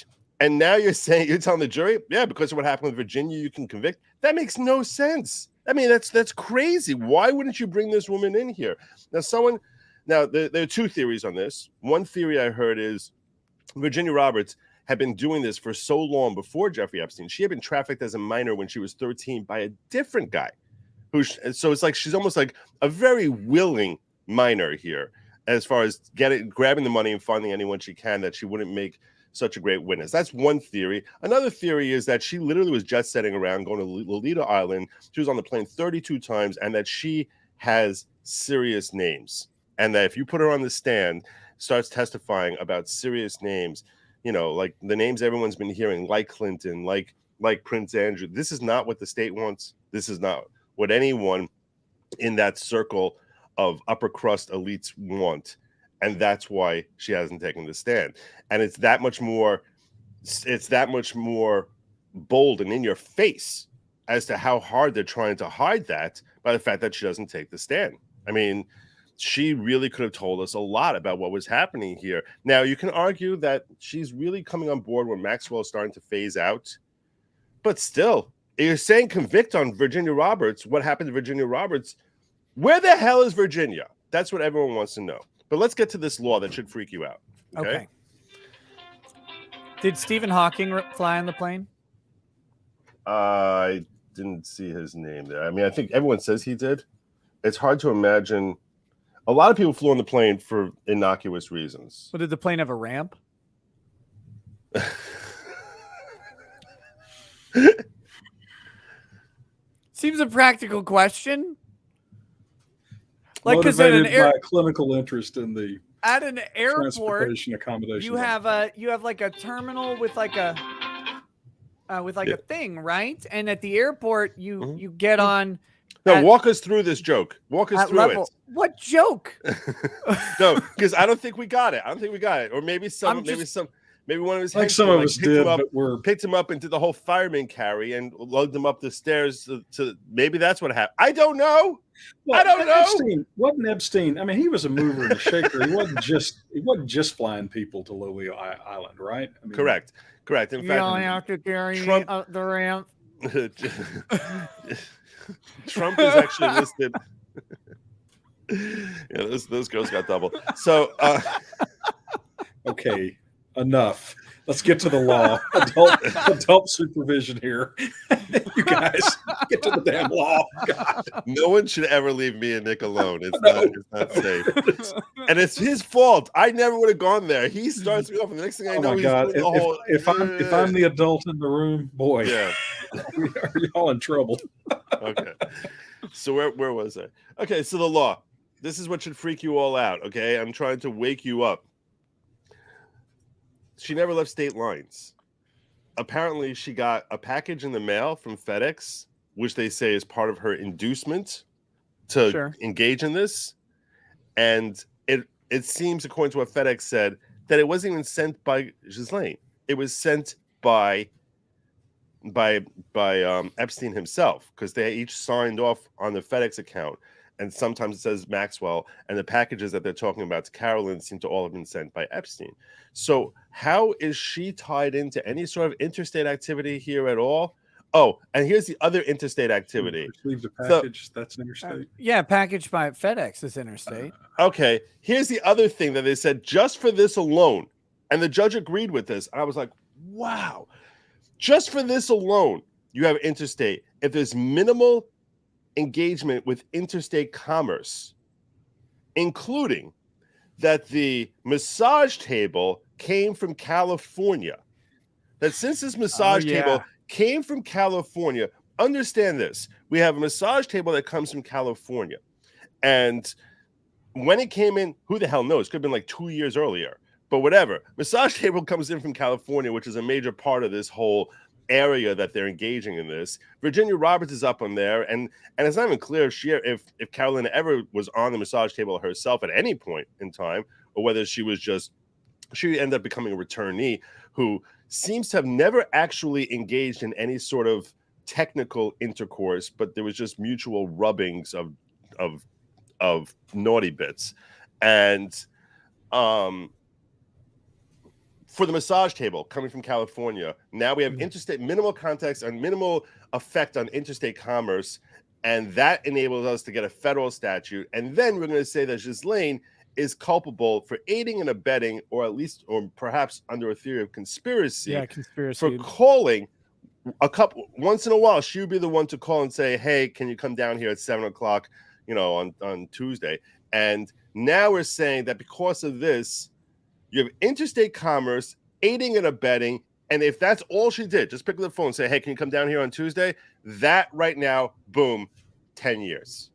[SPEAKER 5] now you're telling the jury, yeah, because of what happened with Virginia, you can convict? That makes no sense. I mean, that's crazy. Why wouldn't you bring this woman in here? Now, there are 2 theories on this. One theory I heard is Virginia Roberts had been doing this for so long before Jeffrey Epstein. She had been trafficked as a minor when she was 13 by a different guy. So it's like she's almost like a very willing minor here, as far as grabbing the money and finding anyone she can, that she wouldn't make such a great witness. That's one theory. Another theory is that she literally was jet setting around, going to Lolita Island. She was on the plane 32 times, and that she has serious names. And that if you put her on the stand, starts testifying about serious names, like the names everyone's been hearing, like Clinton, like Prince Andrew. This is not what the state wants. This is not what anyone in that circle of upper crust elites want. And that's why she hasn't taken the stand. And it's that much more bold and in your face as to how hard they're trying to hide that by the fact that she doesn't take the stand. I mean, she really could have told us a lot about what was happening here. Now, you can argue that she's really coming on board when Maxwell is starting to phase out. But still, you're saying convict on Virginia Roberts. What happened to Virginia Roberts? Where the hell is Virginia? That's what everyone wants to know. But let's get to this law that should freak you out. Okay.
[SPEAKER 1] Did Stephen Hawking fly on the plane?
[SPEAKER 5] I didn't see his name there. I mean, I think everyone says he did. It's hard to imagine. A lot of people flew on the plane for innocuous reasons.
[SPEAKER 1] But did the plane have a ramp? Seems a practical question. Like, because at
[SPEAKER 3] by clinical interest in the
[SPEAKER 1] at an airport,
[SPEAKER 3] transportation accommodation,
[SPEAKER 1] you have like a terminal with like a thing, right? And at the airport, you get on.
[SPEAKER 5] No, walk us through this joke. Walk us through it.
[SPEAKER 1] What joke?
[SPEAKER 5] No, because I don't think we got it. Or maybe maybe one of his
[SPEAKER 3] like some of us did,
[SPEAKER 5] picked him up and did the whole fireman carry and lugged him up the stairs to maybe that's what happened. I don't know.
[SPEAKER 3] Well,
[SPEAKER 5] I don't know.
[SPEAKER 3] Wasn't Epstein? I mean, he was a mover and a shaker. He wasn't just flying people to Lolita Island, right? I mean,
[SPEAKER 5] Correct. In fact,
[SPEAKER 1] have to carry
[SPEAKER 5] Trump,
[SPEAKER 1] me up the ramp.
[SPEAKER 5] Trump is actually listed. Yeah, those girls got double. So,
[SPEAKER 3] okay, enough. Let's get to the law. Adult supervision here. You guys, get to the damn law. God.
[SPEAKER 5] No one should ever leave me and Nick alone. It's not safe. And it's his fault. I never would have gone there. He starts me off, and the next thing I know,
[SPEAKER 3] Oh my
[SPEAKER 5] he's
[SPEAKER 3] God!
[SPEAKER 5] doing the whole.
[SPEAKER 3] If I'm the adult in the room, boy,
[SPEAKER 5] Yeah.
[SPEAKER 3] we are y'all in trouble.
[SPEAKER 5] Okay. So where was I? Okay, so the law. This is what should freak you all out. Okay, I'm trying to wake you up. She never left state lines. Apparently, she got a package in the mail from FedEx, which they say is part of her inducement to engage in this. And it seems, according to what FedEx said, that it wasn't even sent by Ghislaine. It was sent by Epstein himself, because they each signed off on the FedEx account. And sometimes it says Maxwell, and the packages that they're talking about to Carolyn seem to all have been sent by Epstein. So how is she tied into any sort of interstate activity here at all? Oh, and here's the other interstate activity.
[SPEAKER 3] Received a package, that's interstate.
[SPEAKER 1] Yeah, packaged by FedEx is interstate.
[SPEAKER 5] Okay, here's the other thing that they said just for this alone, and the judge agreed with this. I was like, wow, just for this alone, you have interstate. If there's minimal engagement with interstate commerce, including that the massage table came from California, that since this massage table came from California, understand this, we have a massage table that comes from California, and when it came in, who the hell knows, could have been like 2 years earlier, but whatever, massage table comes in from California, which is a major part of this whole area that they're engaging in this. Virginia Roberts is up on there, and it's not even clear if Carolyn ever was on the massage table herself at any point in time, or whether she ended up becoming a returnee who seems to have never actually engaged in any sort of technical intercourse, but there was just mutual rubbings of naughty bits. And for the massage table coming from California, now we have interstate minimal context and minimal effect on interstate commerce, and that enables us to get a federal statute. And then we're going to say that Ghislaine is culpable for aiding and abetting, or perhaps under a theory of conspiracy, for calling once in a while. She would be the one to call and say, "Hey, can you come down here at 7:00, on Tuesday?" And now we're saying that because of this, you have interstate commerce, aiding and abetting, and if that's all she did, just pick up the phone and say, "Hey, can you come down here on Tuesday?" That right now, boom, 10 years.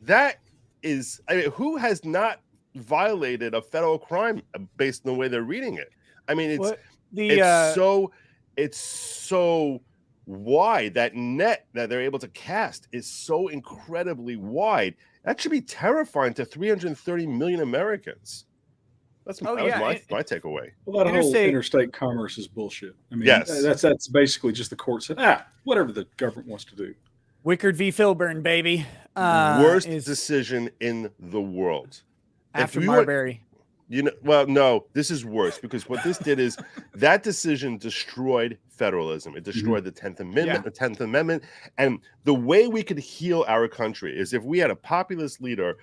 [SPEAKER 5] That is, who has not violated a federal crime based on the way they're reading it? I mean, it's so wide. That net that they're able to cast is so incredibly wide. That should be terrifying to 330 million Americans. That was my takeaway.
[SPEAKER 3] Well, that whole interstate commerce is bullshit. I mean,
[SPEAKER 5] yes,
[SPEAKER 3] that's basically just the court said, whatever the government wants to do.
[SPEAKER 1] Wickard v. Filburn, baby.
[SPEAKER 5] Worst decision in the world.
[SPEAKER 1] After Marbury.
[SPEAKER 5] No, this is worse, because what this did is that decision destroyed federalism. It destroyed the 10th Amendment, the 10th Amendment. And the way we could heal our country is if we had a populist leader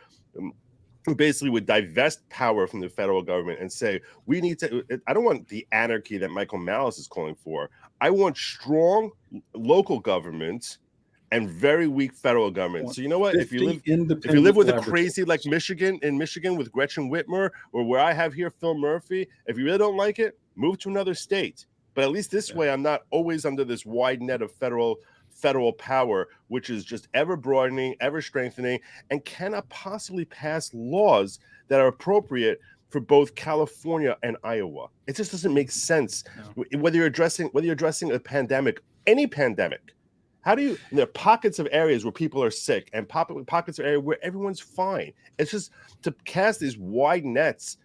[SPEAKER 5] who basically would divest power from the federal government and say, we need to, I don't want the anarchy that Michael Malice is calling for. I want strong local governments and very weak federal government. So you know what? If you live with a crazy like Michigan with Gretchen Whitmer, or where I have here Phil Murphy, if you really don't like it, move to another state. But at least this way, I'm not always under this wide net of federal power, which is just ever broadening, ever strengthening, and cannot possibly pass laws that are appropriate for both California and Iowa. It just doesn't make sense. No. Whether you're addressing a pandemic, any pandemic. There are pockets of areas where people are sick and pockets of areas where everyone's fine. It's just to cast these wide nets.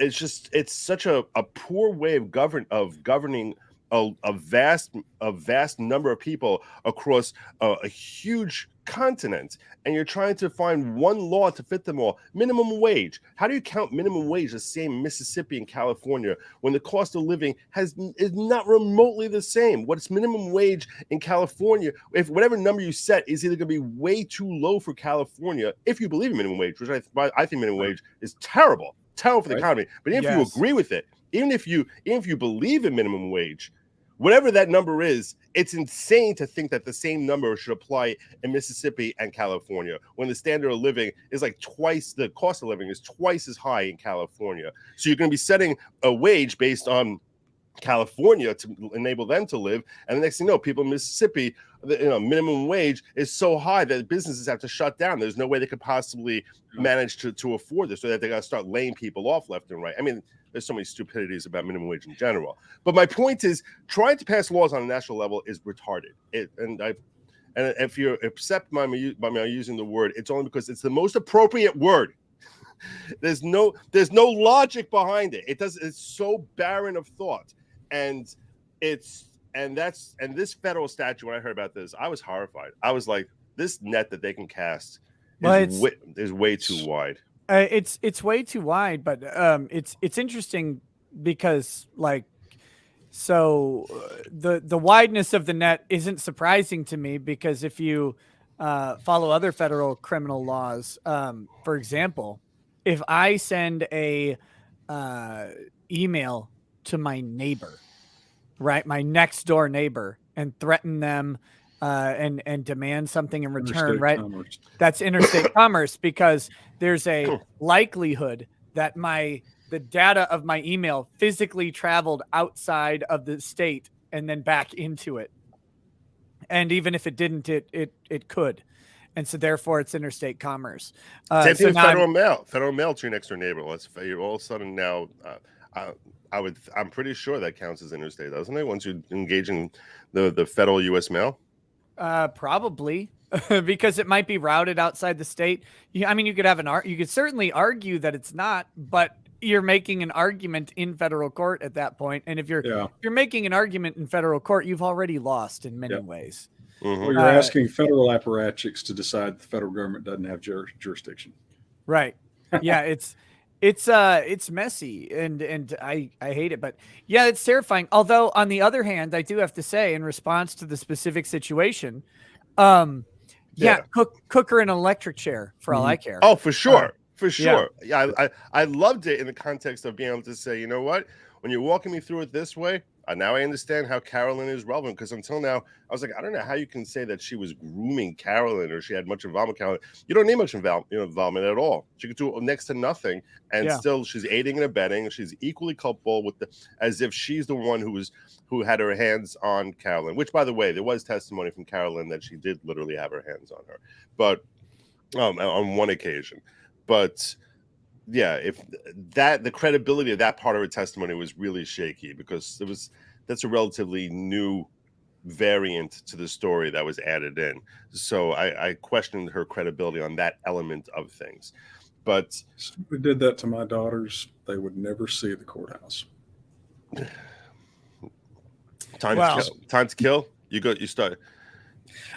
[SPEAKER 5] It's such a poor way of governing a vast number of people across a huge continent, and you're trying to find one law to fit them all. Minimum wage. How do you count minimum wage the same in Mississippi and California when the cost of living is not remotely the same? What's minimum wage in California? If whatever number you set is either going to be way too low for California, if you believe in minimum wage, which I think minimum wage is terrible for the economy. But if you agree with it, even if you believe in minimum wage, whatever that number is, it's insane to think that the same number should apply in Mississippi and California when the standard of living is like twice, the cost of living is twice as high in California. So you're going to be setting a wage based on California to enable them to live, and the next thing you know, people in Mississippi, minimum wage is so high that businesses have to shut down. There's no way they could possibly manage to afford this, so that they got to start laying people off left and right. I mean, there's so many stupidities about minimum wage in general. But my point is, trying to pass laws on a national level is retarded. And if you accept my using the word, it's only because it's the most appropriate word. There's no logic behind it. It's so barren of thought. And this federal statute, when I heard about this, I was horrified. I was like, this net that they can cast is way too wide.
[SPEAKER 1] It's way too wide, but it's interesting because the wideness of the net isn't surprising to me, because if you follow other federal criminal laws, for example, if I send a email to my neighbor, right, my next door neighbor, and threaten them and demand something in return, right?
[SPEAKER 3] Commerce.
[SPEAKER 1] That's interstate commerce, because there's a likelihood that the data of my email physically traveled outside of the state and then back into it. And even if it didn't, it could. And so therefore it's interstate commerce.
[SPEAKER 5] Same thing with federal mail. Federal mail to your next door neighbor. You're all of a sudden now, I'm pretty sure that counts as interstate, doesn't it? Once you engage in the federal U.S. mail?
[SPEAKER 1] Probably, because it might be routed outside the state. You could certainly argue that it's not, but you're making an argument in federal court at that point. And if you're making an argument in federal court, you've already lost in many ways.
[SPEAKER 5] Mm-hmm.
[SPEAKER 3] Well, you're asking federal apparatchiks to decide the federal government doesn't have jurisdiction.
[SPEAKER 1] Right. Yeah, it's messy and I hate it, but yeah, it's terrifying. Although on the other hand, I do have to say, in response to the specific situation, cook her in an electric chair for all I care.
[SPEAKER 5] Oh, for sure. For sure. Yeah, I loved it in the context of being able to say, you know what, when you're walking me through it this way, now I understand how Carolyn is relevant, because until now, I was like, I don't know how you can say that she was grooming Carolyn or she had much involvement with Carolyn. You don't need much involvement at all. She could do next to nothing, and still she's aiding and abetting. She's equally culpable as if she's the one who had her hands on Carolyn, which, by the way, there was testimony from Carolyn that she did literally have her hands on her, but on one occasion. But yeah, the credibility of that part of her testimony was really shaky, because that's a relatively new variant to the story that was added in. So I questioned her credibility on that element of things. But
[SPEAKER 3] if we did that to my daughters, they would never see the courthouse.
[SPEAKER 5] Time to kill. You start.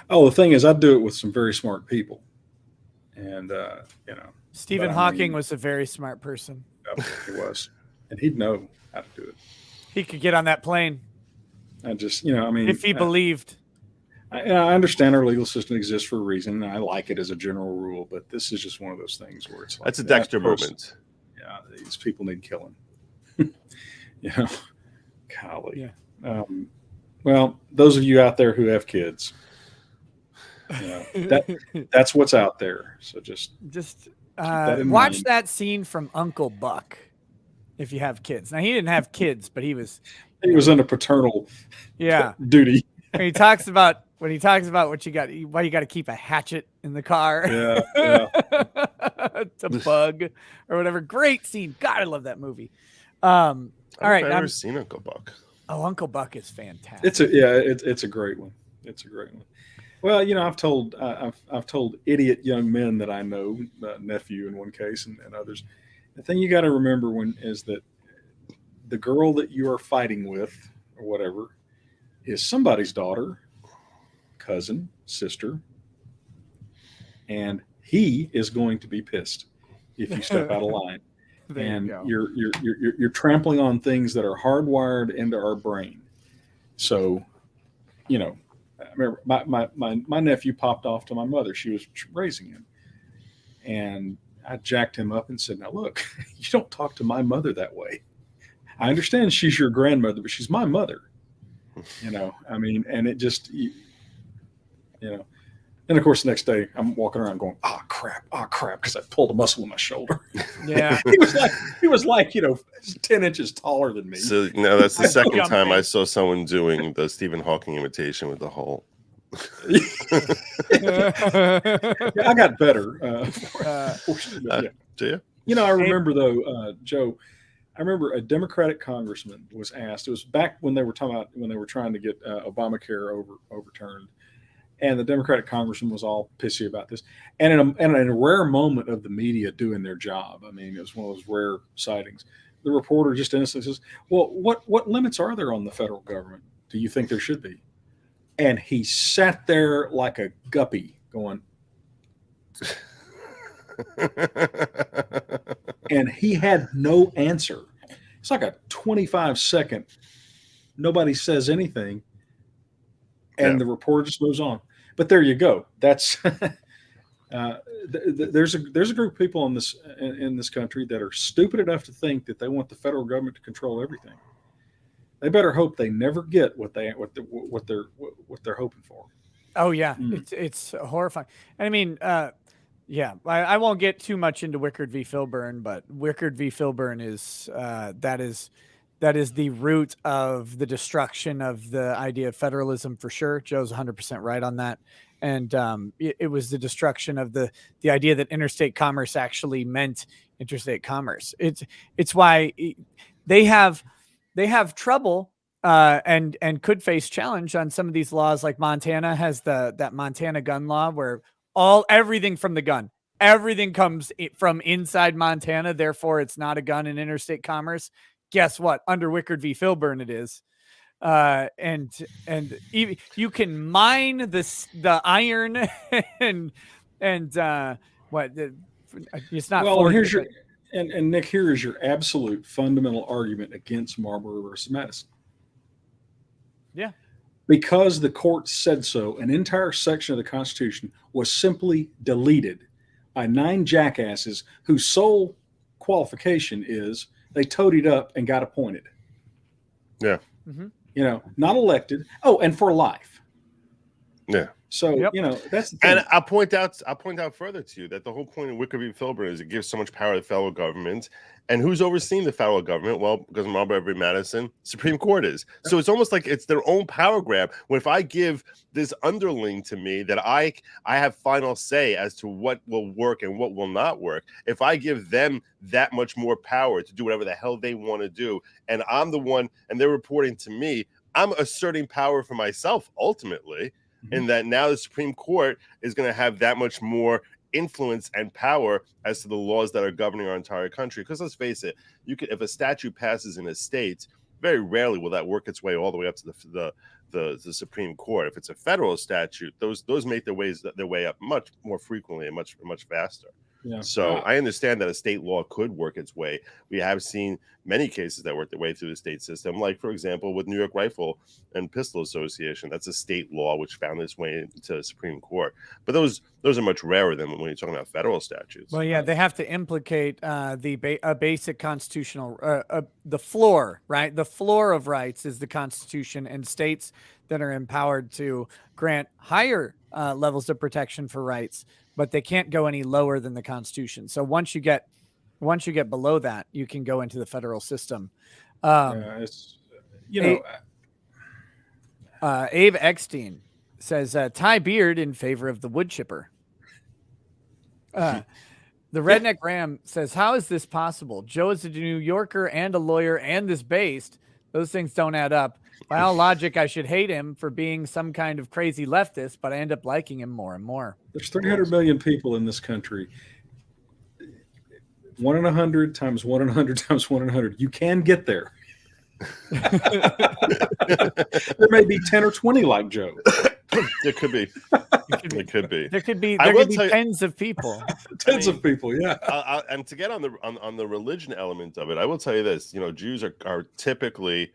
[SPEAKER 3] Oh, the thing is, I do it with some very smart people, and
[SPEAKER 1] Stephen Hawking was a very smart person.
[SPEAKER 3] He was, and he'd know how to do it.
[SPEAKER 1] He could get on that plane.
[SPEAKER 3] If
[SPEAKER 1] he believed.
[SPEAKER 3] I understand our legal system exists for a reason, and I like it as a general rule, but this is just one of those things where it's like,
[SPEAKER 5] that's a Dexter moment.
[SPEAKER 3] Yeah, these people need killing. Golly.
[SPEAKER 1] Yeah.
[SPEAKER 3] Well, those of you out there who have kids, that's what's out there. So just
[SPEAKER 1] watch that scene from Uncle Buck if you have kids. Now, he didn't have kids, but he was
[SPEAKER 3] in a paternal duty.
[SPEAKER 1] When he talks about why you got to keep a hatchet in the car.
[SPEAKER 3] Yeah.
[SPEAKER 1] To bug or whatever. Great scene. God, I love that movie. All right.
[SPEAKER 5] I've never seen Uncle Buck.
[SPEAKER 1] Oh, Uncle Buck is fantastic.
[SPEAKER 3] It's a great one. It's a great one. Well, I've told idiot young men that I know, nephew in one case and others. The thing you got to remember is that the girl that you are fighting with or whatever is somebody's daughter, cousin, sister, and he is going to be pissed if you step out of line. And you're trampling on things that are hardwired into our brain. So, I remember my nephew popped off to my mother. She was raising him, and I jacked him up and said, "Now look, you don't talk to my mother that way." I understand she's your grandmother, but she's my mother. I mean, and it just, and of course, the next day I'm walking around going, oh crap, because I pulled a muscle in my shoulder.
[SPEAKER 1] Yeah.
[SPEAKER 3] he was like 10 inches taller than me.
[SPEAKER 5] So now that's the
[SPEAKER 1] I'm
[SPEAKER 5] second
[SPEAKER 1] jumping.
[SPEAKER 5] time I saw someone doing the Stephen Hawking imitation with the hole.
[SPEAKER 3] I got better.
[SPEAKER 5] Do you?
[SPEAKER 3] I remember though, Joe. I remember a Democratic congressman was asked. It was back when they were trying to get Obamacare overturned, and the Democratic congressman was all pissy about this. And in a rare moment of the media doing their job, I mean, it was one of those rare sightings. The reporter just innocently says, "Well, what limits are there on the federal government? Do you think there should be?" And he sat there like a guppy, going. And he had no answer. It's like a 25-second, nobody says anything, and the reporter just moves on. But there you go. That's there's a group of people in this country that are stupid enough to think that they want the federal government to control everything. They better hope they never get what they're hoping for.
[SPEAKER 1] Oh yeah, it's horrifying. I mean. Yeah, I won't get too much into Wickard v. Filburn, but Wickard v. Filburn is that is the root of the destruction of the idea of federalism for sure. Joe's 100% right on that, and it was the destruction of the idea that interstate commerce actually meant interstate commerce. It's why they have trouble and could face challenge on some of these laws. Like Montana has that Montana gun law where everything from the gun, everything comes from inside Montana. Therefore, it's not a gun in interstate commerce. Guess what? Under Wickard v. Filburn, it is. And even, you can mine the iron and it's not.
[SPEAKER 3] Well, here's and Nick, here is your absolute fundamental argument against Marbury versus Madison.
[SPEAKER 1] Yeah.
[SPEAKER 3] Because the court said so, an entire section of the Constitution was simply deleted by 9 jackasses whose sole qualification is they toadied up and got appointed.
[SPEAKER 5] Yeah.
[SPEAKER 1] Mm-hmm.
[SPEAKER 3] Not elected. Oh, and for life.
[SPEAKER 5] Yeah.
[SPEAKER 3] So, that's the thing.
[SPEAKER 5] And I'll point out further to you that the whole point of Wickard v. Filburn is it gives so much power to the federal government. And who's overseeing the federal government? Well, because of Marbury v. Madison, Supreme Court is. So it's almost like it's their own power grab. When if I give this underling to me that I have final say as to what will work and what will not work, if I give them that much more power to do whatever the hell they want to do, and I'm the one, and they're reporting to me, I'm asserting power for myself ultimately. In that now the Supreme Court is going to have that much more influence and power as to the laws that are governing our entire country. Because let's face it, if a statute passes in a state, very rarely will that work its way all the way up to the Supreme Court. If it's a federal statute, those make their way up much more frequently and much faster.
[SPEAKER 3] Yeah.
[SPEAKER 5] So I understand that a state law could work its way. We have seen many cases that work their way through the state system, like, for example, with New York Rifle and Pistol Association. That's a state law which found its way into the Supreme Court. But those are much rarer than when you're talking about federal statutes.
[SPEAKER 1] Well, yeah, they have to implicate a basic constitutional, the floor, right? The floor of rights is the Constitution, and states that are empowered to grant higher levels of protection for rights, but they can't go any lower than the Constitution. So once you get below that, you can go into the federal system. Abe Eckstein says Ty Beard in favor of the wood chipper. The Redneck Ram says, how is this possible? Joe is a New Yorker and a lawyer and is based. Those things don't add up. By all logic, I should hate him for being some kind of crazy leftist, but I end up liking him more and more.
[SPEAKER 3] There's 300 million people in this country. 1 in 100 times 1 in 100 times 1 in 100. You can get there. There may be 10 or 20 like Joe.
[SPEAKER 5] It could be. It could be.
[SPEAKER 1] There could be tens of people.
[SPEAKER 3] Tens of people, yeah.
[SPEAKER 5] And to get on the religion element of it, I will tell you this. Jews are typically,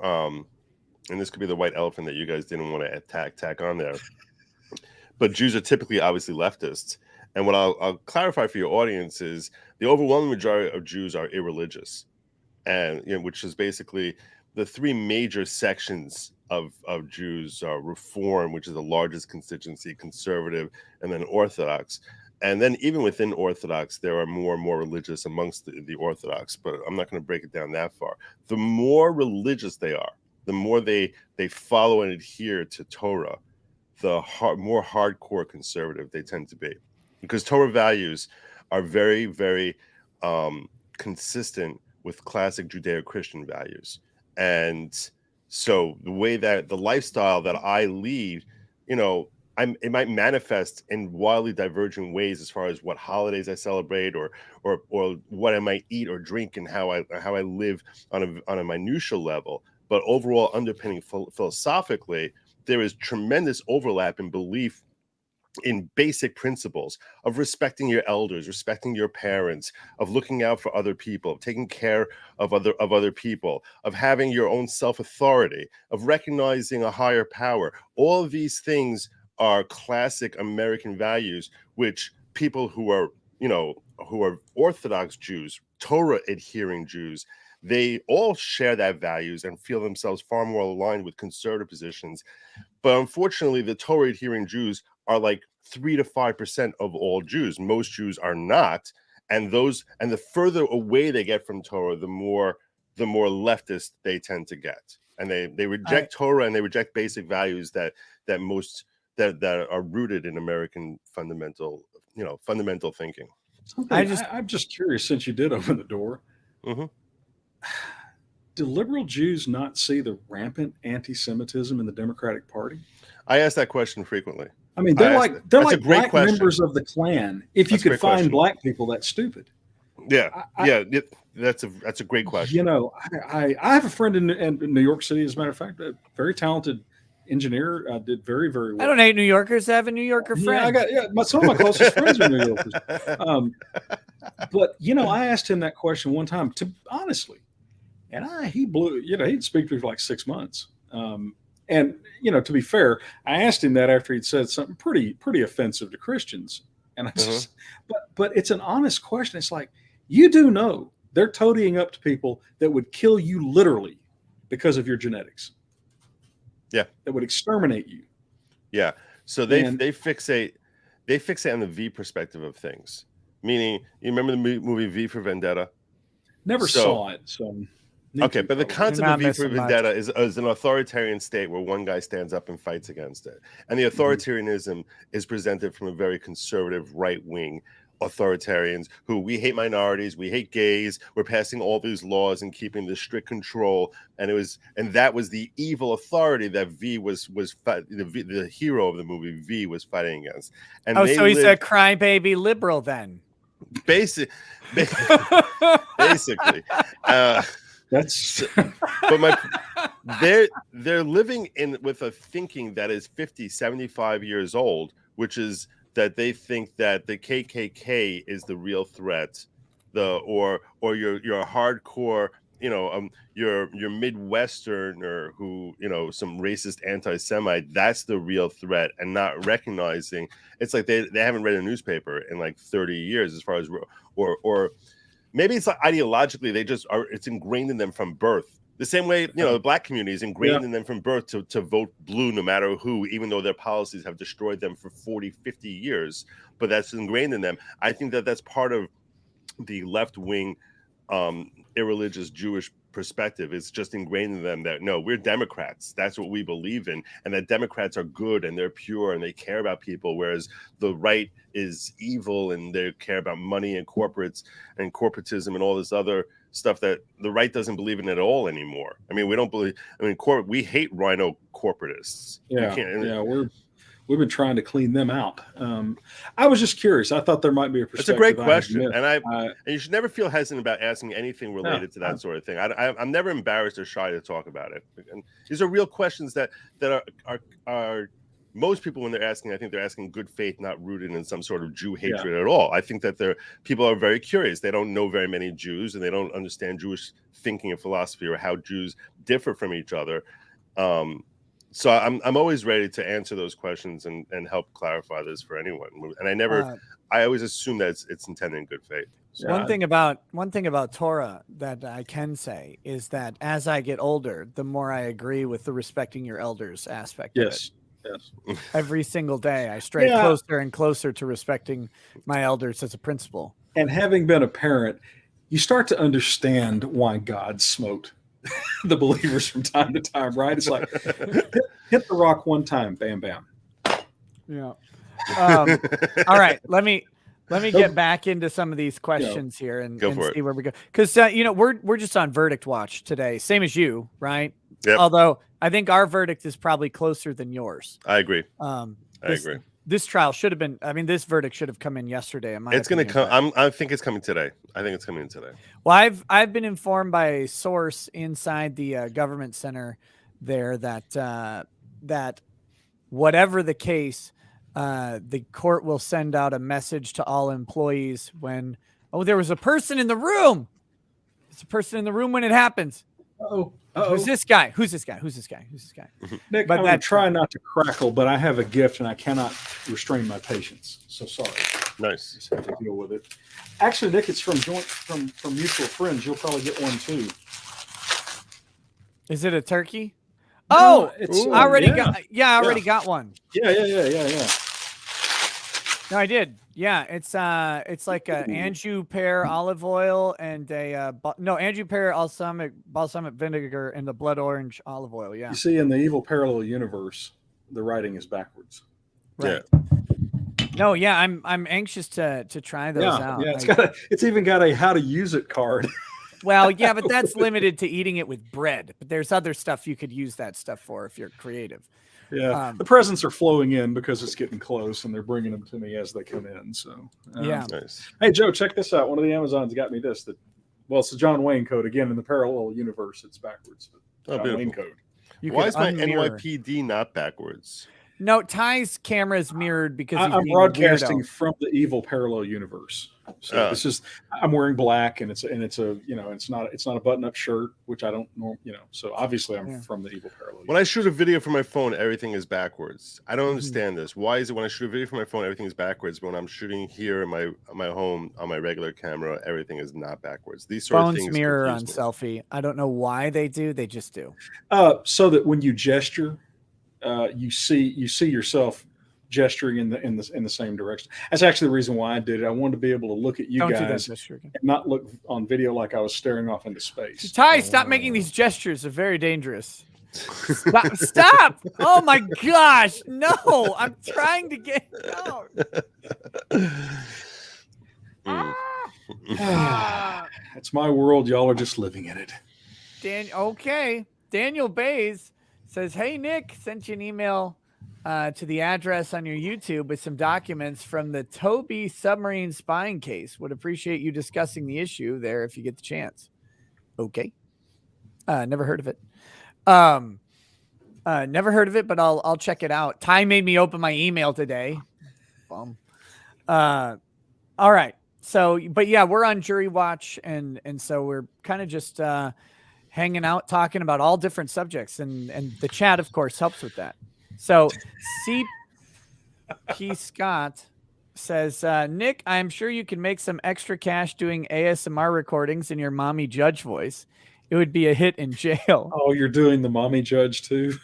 [SPEAKER 5] and this could be the white elephant that you guys didn't want to tack on there, but Jews are typically obviously leftists. And what I'll clarify for your audience is the overwhelming majority of Jews are irreligious. and which is basically the three major sections of Jews are Reform, which is the largest constituency, Conservative, and then Orthodox. And then even within Orthodox, there are more and more religious amongst the Orthodox, but I'm not going to break it down that far. The more religious they are, the more they follow and adhere to Torah, the more hardcore conservative they tend to be, because Torah values are very, very consistent with classic Judeo-Christian values. And so the way that the lifestyle that I lead, it might manifest in wildly divergent ways as far as what holidays I celebrate, or what I might eat or drink, and how I live on a minutia level. But overall, underpinning philosophically, there is tremendous overlap in belief in basic principles of respecting your elders, respecting your parents, of looking out for other people, of taking care of other people, of having your own self-authority, of recognizing a higher power. All of these things are classic American values, which people who are Orthodox Jews, Torah adhering Jews, they all share that values and feel themselves far more aligned with conservative positions. But unfortunately, the Torah adhering Jews are like 3 to 5% of all Jews. Most Jews are not, and the further away they get from Torah, the more leftist they tend to get, and they reject Torah, and they reject basic values that are rooted in American fundamental thinking.
[SPEAKER 3] I'm just curious, since you did open the door.
[SPEAKER 5] Mm-hmm.
[SPEAKER 3] Do liberal Jews not see the rampant anti-Semitism in the Democratic Party?
[SPEAKER 5] I ask that question frequently.
[SPEAKER 3] I mean, they're like black
[SPEAKER 5] question.
[SPEAKER 3] Members of the Klan. If you could find black people that stupid.
[SPEAKER 5] Yeah, that's a great question.
[SPEAKER 3] I have a friend in New York City, as a matter of fact, a very talented engineer, did very, very well.
[SPEAKER 1] I don't hate New Yorkers. I have a New Yorker friend.
[SPEAKER 3] Some of my closest friends are New Yorkers. But I asked him that question one time, honestly, and he blew. He'd speak to me for like 6 months. And to be fair, I asked him that after he'd said something pretty offensive to Christians, and I just, but it's an honest question. It's like, you do know they're toadying up to people that would kill you literally because of your genetics.
[SPEAKER 5] Yeah,
[SPEAKER 3] that would exterminate you.
[SPEAKER 5] Yeah, so they fixate on the V perspective of things. Meaning, you remember the movie V for Vendetta?
[SPEAKER 3] Never saw it, so.
[SPEAKER 5] Okay, but the concept of V for Vendetta is an authoritarian state where one guy stands up and fights against it. And the authoritarianism is presented from a very conservative right-wing authoritarians who, we hate minorities, we hate gays, we're passing all these laws and keeping this strict control. And that was the evil authority that V was the hero of the movie V was fighting against. And
[SPEAKER 1] so he's a crybaby liberal then.
[SPEAKER 5] Basically.
[SPEAKER 3] That's
[SPEAKER 5] but they're living with a thinking that is 50, 75 years old, which is that they think that the KKK is the real threat, or you're a hardcore, you're Midwesterner who, some racist anti-Semite, that's the real threat, and not recognizing it's like they haven't read a newspaper in like 30 years, as far as or maybe it's like ideologically they just are, it's ingrained in them from birth. The same way, the black community is ingrained in them from birth to vote blue no matter who, even though their policies have destroyed them for 40, 50 years. But that's ingrained in them. I think that that's part of the left-wing, irreligious Jewish perspective. It's just ingrained in them that, no, we're Democrats. That's what we believe in. And that Democrats are good and they're pure and they care about people, whereas the right is evil and they care about money and corporates and corporatism and all this other stuff that the right doesn't believe in at all anymore. I mean, we hate rhino corporatists.
[SPEAKER 3] We've been trying to clean them out. I was just curious. I thought there might be a perspective.
[SPEAKER 5] It's a great question, and you should never feel hesitant about asking anything related to that sort of thing. I'm never embarrassed or shy to talk about it. And these are real questions that are most people, when they're asking, I think they're asking good faith, not rooted in some sort of Jew hatred at all. I think that people are very curious. They don't know very many Jews, and they don't understand Jewish thinking and philosophy or how Jews differ from each other. So I'm always ready to answer those questions and help clarify this for anyone. And I always assume that it's intended in good faith.
[SPEAKER 3] So
[SPEAKER 1] One thing about Torah that I can say is that as I get older, the more I agree with the respecting your elders aspect of it.
[SPEAKER 3] yes.
[SPEAKER 1] Every single day, I stray
[SPEAKER 3] Yeah.
[SPEAKER 1] closer and closer to respecting my elders as a principle.
[SPEAKER 3] And having been a parent, you start to understand why God smote the believers from time to time, right? It's like hit the rock one time, bam, bam.
[SPEAKER 1] Yeah. All right. Let me get back into some of these questions here and see where we go. Because we're just on verdict watch today, same as you, right?
[SPEAKER 5] Yep.
[SPEAKER 1] Although I think our verdict is probably closer than yours.
[SPEAKER 5] I agree.
[SPEAKER 1] I
[SPEAKER 5] agree.
[SPEAKER 1] This trial should have been. I mean, this verdict should have come in yesterday.
[SPEAKER 5] It's going to come. I think it's coming today. I think it's coming today.
[SPEAKER 1] Well, I've been informed by a source inside the government center there that whatever the case, the court will send out a message to all employees when there was a person in the room. There's a person in the room when it happens. Who's this guy? Who's this guy? Who's this guy? Who's this guy?
[SPEAKER 3] Nick, I'm going to try not to crackle, but I have a gift and I cannot restrain my patience. So sorry.
[SPEAKER 5] Nice.
[SPEAKER 3] Just have to deal with it. Actually, Nick, it's from mutual friends. You'll probably get one too.
[SPEAKER 1] Is it a turkey?
[SPEAKER 3] No,
[SPEAKER 1] I already got one.
[SPEAKER 3] Yeah.
[SPEAKER 1] No, I did. Yeah, it's like a Anjou pear olive oil and Anjou pear balsamic vinegar and the blood orange olive oil. Yeah.
[SPEAKER 3] You see, in the evil parallel universe, the writing is backwards.
[SPEAKER 1] Right.
[SPEAKER 5] Yeah.
[SPEAKER 1] No, yeah, I'm anxious to try those out.
[SPEAKER 3] Yeah, it's even got a how to use it card.
[SPEAKER 1] Well, yeah, but that's limited to eating it with bread. But there's other stuff you could use that stuff for if you're creative.
[SPEAKER 3] Yeah, the presents are flowing in because it's getting close, and they're bringing them to me as they come in. So,
[SPEAKER 1] yeah.
[SPEAKER 5] Nice.
[SPEAKER 3] Hey, Joe, check this out. One of the Amazons got me this. It's the John Wayne code. Again, in the parallel universe, it's backwards. John Wayne code.
[SPEAKER 5] Why is my NYPD not backwards?
[SPEAKER 1] No, Ty's camera is mirrored because
[SPEAKER 3] I'm broadcasting from the evil parallel universe. So this is I'm wearing black, and it's not a button-up shirt, which I don't know. So obviously I'm from the evil parallel.
[SPEAKER 5] When I shoot a video from my phone, everything is backwards. I don't understand this. Why is it when I shoot a video from my phone, everything is backwards, but when I'm shooting here in my home on my regular camera, everything is not backwards? These sort of things
[SPEAKER 1] mirror on selfie. I don't know why they do. They just do.
[SPEAKER 3] So that when you gesture, you see yourself gesturing in the same direction. That's actually the reason why I did it. I wanted to be able to look at you guys and not look on video like I was staring off into space.
[SPEAKER 1] Ty, stop making these gestures. They're very dangerous. Stop! Oh my gosh! No, I'm trying to get out.
[SPEAKER 3] It's my world. Y'all are just living in it.
[SPEAKER 1] Daniel Bays says, "Hey Nick, sent you an email to the address on your YouTube with some documents from the Toby submarine spying case. Would appreciate you discussing the issue there if you get the chance." Okay. Never heard of it. Never heard of it, but I'll check it out. Ty made me open my email today. Bum. All right. So, but yeah, we're on jury watch, and so we're kind of just hanging out, talking about all different subjects, and the chat, of course, helps with that. So CP Scott says, Nick, I'm sure you can make some extra cash doing ASMR recordings in your mommy judge voice. It would be a hit in jail.
[SPEAKER 3] Oh, you're doing the mommy judge too?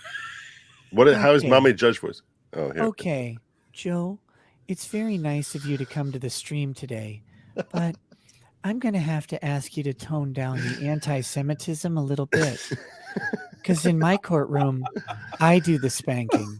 [SPEAKER 5] How is mommy judge voice? Oh, here.
[SPEAKER 1] Okay, Joe, it's very nice of you to come to the stream today, but I'm going to have to ask you to tone down the anti-Semitism a little bit. Because in my courtroom, I do the spanking.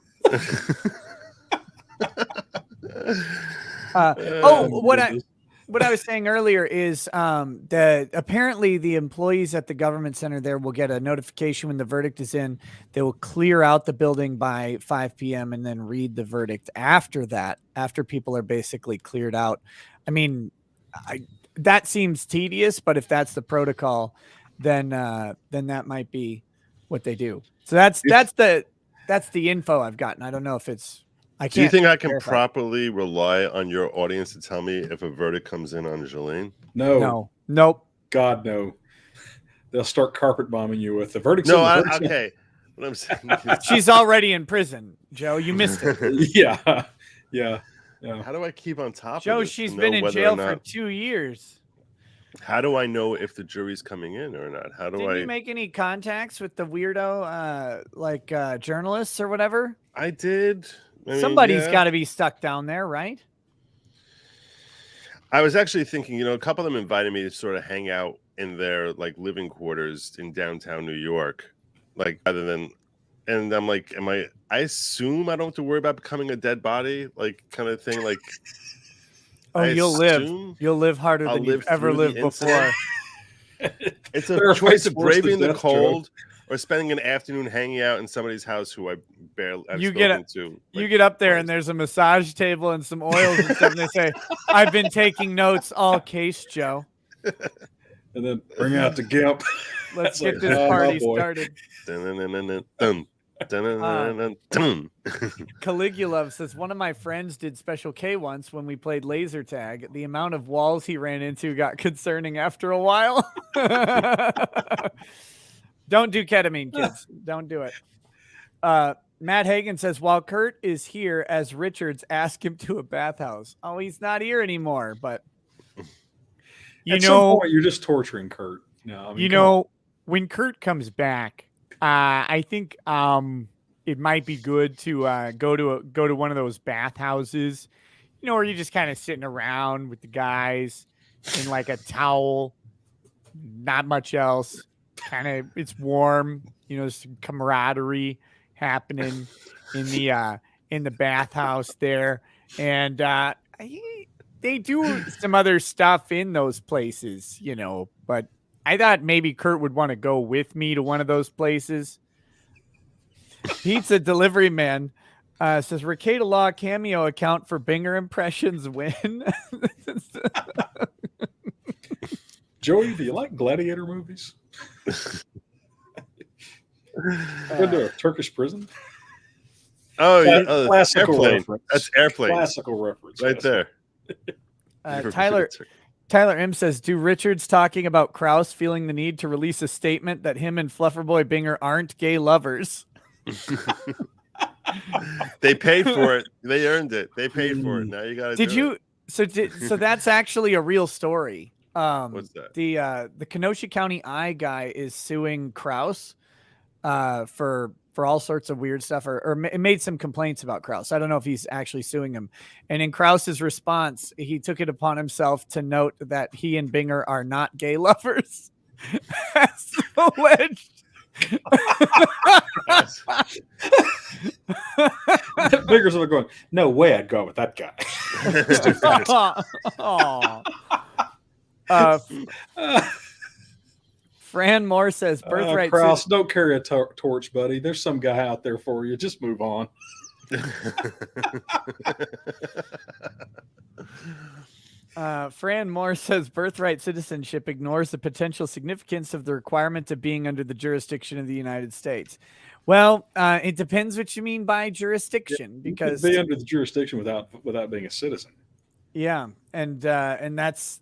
[SPEAKER 1] What I was saying earlier is that apparently the employees at the government center there will get a notification when the verdict is in. They will clear out the building by 5 p.m. and then read the verdict after that, after people are basically cleared out. I mean, that seems tedious, but if that's the protocol, then that might be what they do. So that's the info I've gotten. I don't know if it's.
[SPEAKER 5] Do you think I can properly rely on your audience to tell me if a verdict comes in on Jolene?
[SPEAKER 3] No.
[SPEAKER 1] Nope.
[SPEAKER 3] God, no. They'll start carpet bombing you with the verdict.
[SPEAKER 5] Okay. What I'm saying is,
[SPEAKER 1] she's already in prison, Joe. You missed it.
[SPEAKER 3] Yeah.
[SPEAKER 5] How do I keep on top
[SPEAKER 1] Joe,
[SPEAKER 5] of this?
[SPEAKER 1] she's been in jail for 2 years.
[SPEAKER 5] How do I know if the jury's coming in or not? How do
[SPEAKER 1] Didn't
[SPEAKER 5] I?
[SPEAKER 1] you make any contacts with the weirdo, journalists or whatever?
[SPEAKER 5] I did. I mean,
[SPEAKER 1] Somebody's
[SPEAKER 5] yeah.
[SPEAKER 1] got to be stuck down there, right?
[SPEAKER 5] I was actually thinking, a couple of them invited me to sort of hang out in their living quarters in downtown New York, rather than, and I'm like, I assume I don't have to worry about becoming a dead body, kind of thing.
[SPEAKER 1] Oh, you'll live harder
[SPEAKER 5] I'll
[SPEAKER 1] than
[SPEAKER 5] live
[SPEAKER 1] you've ever
[SPEAKER 5] through the
[SPEAKER 1] lived before.
[SPEAKER 5] It's
[SPEAKER 3] There
[SPEAKER 5] a
[SPEAKER 3] are
[SPEAKER 5] choice of
[SPEAKER 3] ways worse than
[SPEAKER 5] braving the
[SPEAKER 3] death, Joe.
[SPEAKER 5] cold or spending an afternoon hanging out in somebody's house who I barely have
[SPEAKER 1] You
[SPEAKER 5] spoken
[SPEAKER 1] get
[SPEAKER 5] to.
[SPEAKER 1] You get up there and there's a massage table and some oils and stuff, and they say, "I've been taking notes all case, Joe.
[SPEAKER 3] And then bring out the gimp.
[SPEAKER 1] Let's
[SPEAKER 3] It's
[SPEAKER 1] get
[SPEAKER 3] like,
[SPEAKER 1] this
[SPEAKER 3] oh,
[SPEAKER 1] party
[SPEAKER 3] boy.
[SPEAKER 1] started."
[SPEAKER 5] Dun-dun-dun-dun-dun. Dun-dun-dun-dun-dun.
[SPEAKER 1] Caligula says, one of my friends did Special K once when we played laser tag. The amount of walls he ran into got concerning after a while. Don't do ketamine, kids. Don't do it. Matt Hagen says, while Kurt is here as Richards, ask him to a bathhouse. Oh, he's not here anymore, but
[SPEAKER 3] At some point, you're just torturing Kurt. No, I mean, come on.
[SPEAKER 1] when Kurt comes back, I think it might be good to go to one of those bathhouses, where you're just kind of sitting around with the guys in like a towel, not much else. Kind of, it's warm, some camaraderie happening in the bathhouse there, and they do some other stuff in those places, but I thought maybe Kurt would want to go with me to one of those places. Pizza Delivery Man says, Ricada Law cameo account for Binger impressions win.
[SPEAKER 3] Joey, do you like gladiator movies? Been to a Turkish prison?
[SPEAKER 5] Oh, yeah.
[SPEAKER 3] Classical
[SPEAKER 5] Airplane.
[SPEAKER 3] reference.
[SPEAKER 5] That's Airplane.
[SPEAKER 3] Classical reference.
[SPEAKER 5] Right
[SPEAKER 3] yes.
[SPEAKER 5] there.
[SPEAKER 1] Tyler M says, do Richards talking about Krause feeling the need to release a statement that him and Flufferboy Binger aren't gay lovers?
[SPEAKER 5] They paid for it. They earned it. They paid for it. Now you got to do it.
[SPEAKER 1] So that's actually a real story.
[SPEAKER 5] What's that?
[SPEAKER 1] The Kenosha County I guy is suing Krause for all sorts of weird stuff, or made some complaints about Krause. I don't know if he's actually suing him. And in Krause's response, he took it upon himself to note that he and Binger are not gay lovers, as alleged.
[SPEAKER 3] Binger's over going, no way I'd go with that guy.
[SPEAKER 1] Fran Moore says, birthright.
[SPEAKER 3] Krause, don't carry a torch, buddy. There's some guy out there for you. Just move on.
[SPEAKER 1] Fran Moore says, birthright citizenship ignores the potential significance of the requirement of being under the jurisdiction of the United States. Well, it depends what you mean by jurisdiction, because
[SPEAKER 3] you can be under the jurisdiction without being a citizen.
[SPEAKER 1] Yeah, and that's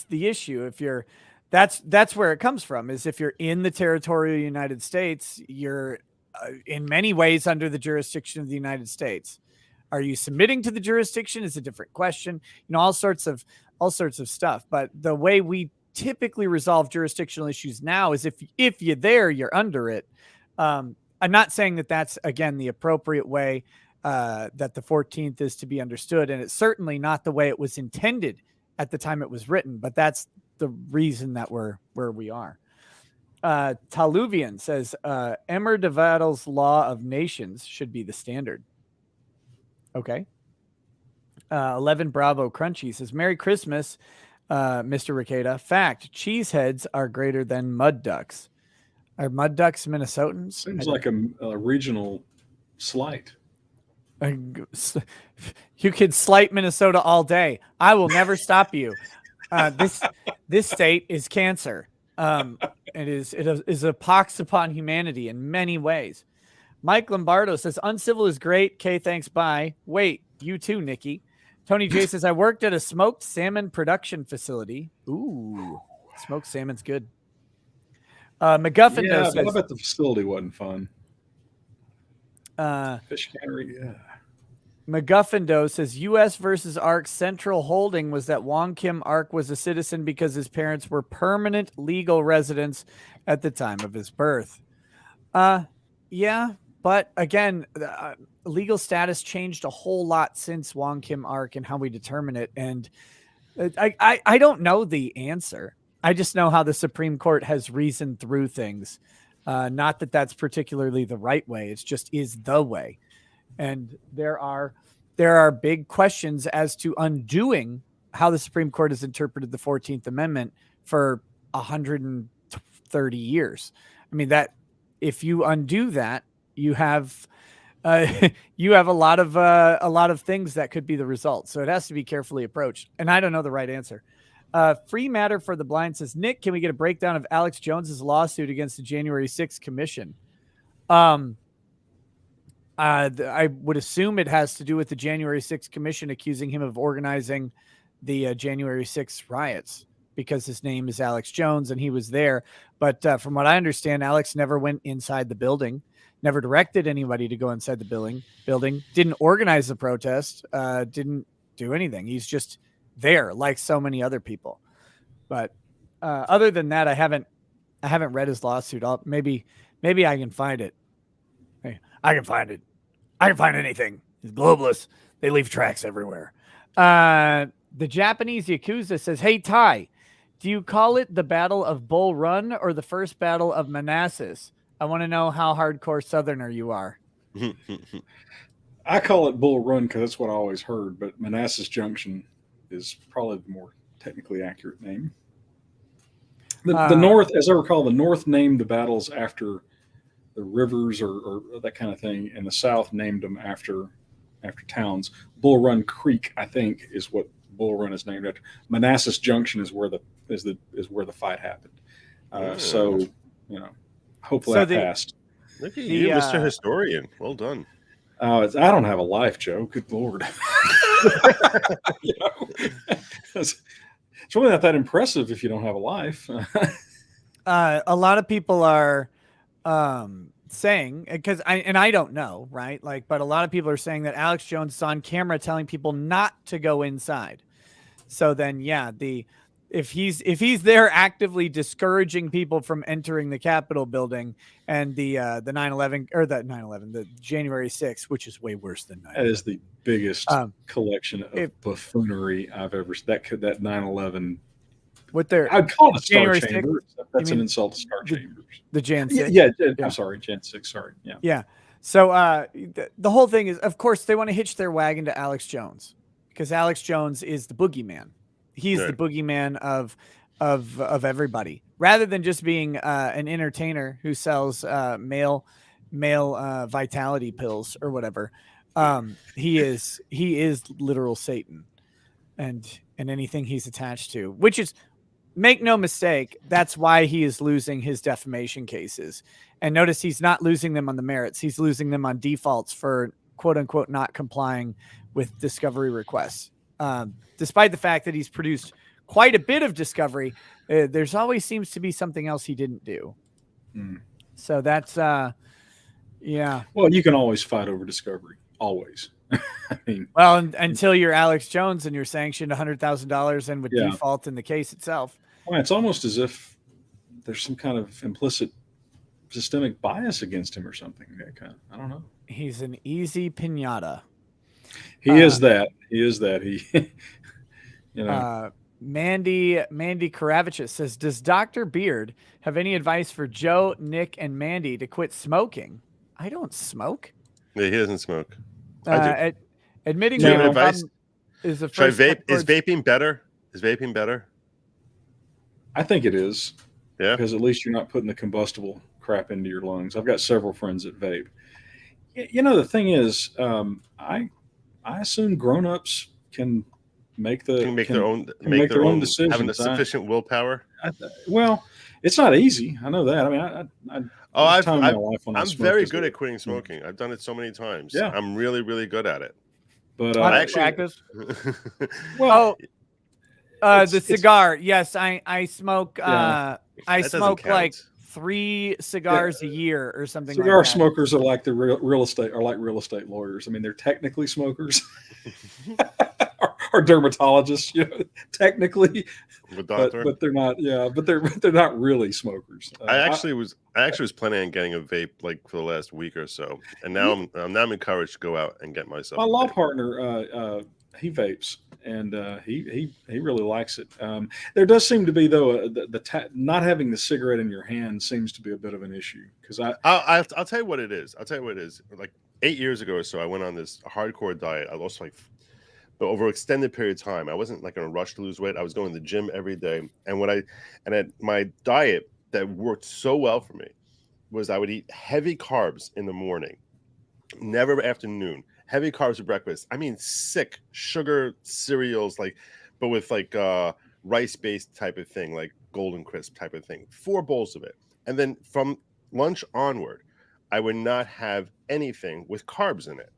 [SPEAKER 1] the issue. If you're that's where it comes from, is if you're in the territorial United States, you're in many ways under the jurisdiction of the United States. Are you submitting to the jurisdiction is a different question. All sorts of stuff. But the way we typically resolve jurisdictional issues now is if you're there, you're under it. I'm not saying that that's, again, the appropriate way that the 14th is to be understood, and it's certainly not the way it was intended at the time it was written, but that's the reason that we're where we are. Taluvian says, Emmer DeVadel's Law of Nations should be the standard. Okay. 11 Bravo Crunchy says, Merry Christmas, Mr. Ricada. Fact, cheeseheads are greater than mud ducks. Are mud ducks Minnesotans?
[SPEAKER 3] Seems like a regional slight.
[SPEAKER 1] You could slight Minnesota all day. I will never stop you. This state is cancer. It is a pox upon humanity in many ways. Mike Lombardo says, uncivil is great. K, thanks, bye. Wait, you too, Nikki. Tony J says, I worked at a smoked salmon production facility. Ooh, smoked salmon's good. McGuffin
[SPEAKER 3] says,
[SPEAKER 1] says,
[SPEAKER 3] I bet the facility wasn't fun.
[SPEAKER 1] Fish
[SPEAKER 3] cannery, yeah.
[SPEAKER 1] McGuffindo says U.S. versus ARC's central holding was that Wong Kim Ark was a citizen because his parents were permanent legal residents at the time of his birth. Yeah, but again, legal status changed a whole lot since Wong Kim Ark and how we determine it. And I don't know the answer. I just know how the Supreme Court has reasoned through things. Not that that's particularly the right way. It's just is the way. And there are big questions as to undoing how the Supreme Court has interpreted the 14th Amendment for 130 years. I mean, that if you undo that, you have a lot of things that could be the result. So it has to be carefully approached. And I don't know the right answer. Free Matter for the Blind says, Nick, can we get a breakdown of Alex Jones's lawsuit against the January 6th commission? I would assume it has to do with the January 6th commission accusing him of organizing the January 6th riots because his name is Alex Jones and he was there. But from what I understand, Alex never went inside the building, never directed anybody to go inside the building, didn't organize the protest, didn't do anything. He's just there like so many other people. But other than that, I haven't read his lawsuit. Maybe I can find it. Hey, I can find it. I can find anything. These globalists, they leave tracks everywhere. The Japanese Yakuza says, hey, Ty, do you call it the Battle of Bull Run or the First Battle of Manassas? I want to know how hardcore Southerner you are.
[SPEAKER 3] I call it Bull Run because that's what I always heard, but Manassas Junction is probably the more technically accurate name. The North, as I recall, the North named the battles after the rivers or that kind of thing, and the South named them after towns. Bull Run Creek, I think, is what Bull Run is named after. Manassas Junction is where the fight happened. So, you know, hopefully I passed.
[SPEAKER 5] Look at you, Mr. Historian. Well done.
[SPEAKER 3] I don't have a life, Joe. Good Lord. You know, it's really not that impressive if you don't have a life.
[SPEAKER 1] A lot of people are saying, because I don't know, right? Like, but a lot of people are saying that Alex Jones is on camera telling people not to go inside. So then, yeah, if he's there actively discouraging people from entering the Capitol building and the 9/11 or the January 6th, which is way worse than 9/11.
[SPEAKER 3] That is the biggest collection of buffoonery I've ever seen. That 9/11.
[SPEAKER 1] What their
[SPEAKER 3] I'd call it a Star
[SPEAKER 1] January
[SPEAKER 3] Chamber.
[SPEAKER 1] 6th?
[SPEAKER 3] That's an insult to Star Chambers.
[SPEAKER 1] The Jan 6th.
[SPEAKER 3] Yeah. I'm sorry, Jan 6. Sorry. Yeah.
[SPEAKER 1] Yeah. So the whole thing is, of course, they want to hitch their wagon to Alex Jones because Alex Jones is the boogeyman. He's the boogeyman of everybody, rather than just being an entertainer who sells male vitality pills or whatever. He is literal Satan, and anything he's attached to, which is, make no mistake, that's why he is losing his defamation cases. And notice he's not losing them on the merits. He's losing them on defaults for quote unquote not complying with discovery requests. Despite the fact that he's produced quite a bit of discovery, there's always seems to be something else he didn't do. So that's, yeah.
[SPEAKER 3] Well, you can always fight over discovery. Always. I mean,
[SPEAKER 1] well, until you're Alex Jones and you're sanctioned $100,000 and would default in the case itself.
[SPEAKER 3] Well, it's almost as if there's some kind of implicit systemic bias against him or something. I don't know.
[SPEAKER 1] He's an easy piñata.
[SPEAKER 3] He is that. He is that. He, you know.
[SPEAKER 1] Mandy Karavich says, does Dr. Beard have any advice for Joe, Nick, and Mandy to quit smoking? I don't smoke.
[SPEAKER 5] Yeah, he doesn't smoke. I do.
[SPEAKER 1] Admitting
[SPEAKER 5] do you have advice?
[SPEAKER 1] Is the
[SPEAKER 5] Should I
[SPEAKER 1] first
[SPEAKER 5] vape? Is vaping better? Is vaping better? I
[SPEAKER 3] think it is.
[SPEAKER 5] Yeah.
[SPEAKER 3] Because at least you're not putting the combustible crap into your lungs. I've got several friends that vape. You know, the thing is, I assume grown-ups can make their own decisions.
[SPEAKER 5] Having a sufficient willpower.
[SPEAKER 3] Well, it's not easy. I know that. I mean,
[SPEAKER 5] I'm very good at quitting smoking. I've done it so many times.
[SPEAKER 3] Yeah.
[SPEAKER 5] I'm really, really good at it.
[SPEAKER 3] But
[SPEAKER 1] I actually practice. Well, the cigar. Yes, I smoke. I smoke like 3 cigars a year or something
[SPEAKER 3] Cigar
[SPEAKER 1] like that.
[SPEAKER 3] smokers are like the real estate lawyers. I mean, they're technically smokers. or dermatologists, technically,
[SPEAKER 5] With doctor.
[SPEAKER 3] but they're not. Yeah, but they're not really smokers.
[SPEAKER 5] I actually was planning on getting a vape like for the last week or so, and now I'm encouraged to go out and get myself.
[SPEAKER 3] My
[SPEAKER 5] a
[SPEAKER 3] law
[SPEAKER 5] vape.
[SPEAKER 3] partner, he vapes, and he really likes it. There does seem to be though not having the cigarette in your hand seems to be a bit of an issue because
[SPEAKER 5] I'll tell you what it is. Like 8 years ago or so, I went on this hardcore diet. I lost but over an extended period of time. I wasn't like in a rush to lose weight. I was going to the gym every day, and my diet that worked so well for me was I would eat heavy carbs in the morning, never afternoon. Heavy carbs for breakfast. I mean, sick sugar cereals, but with rice-based type of thing, like Golden Crisp type of thing. 4 bowls of it, and then from lunch onward, I would not have anything with carbs in it.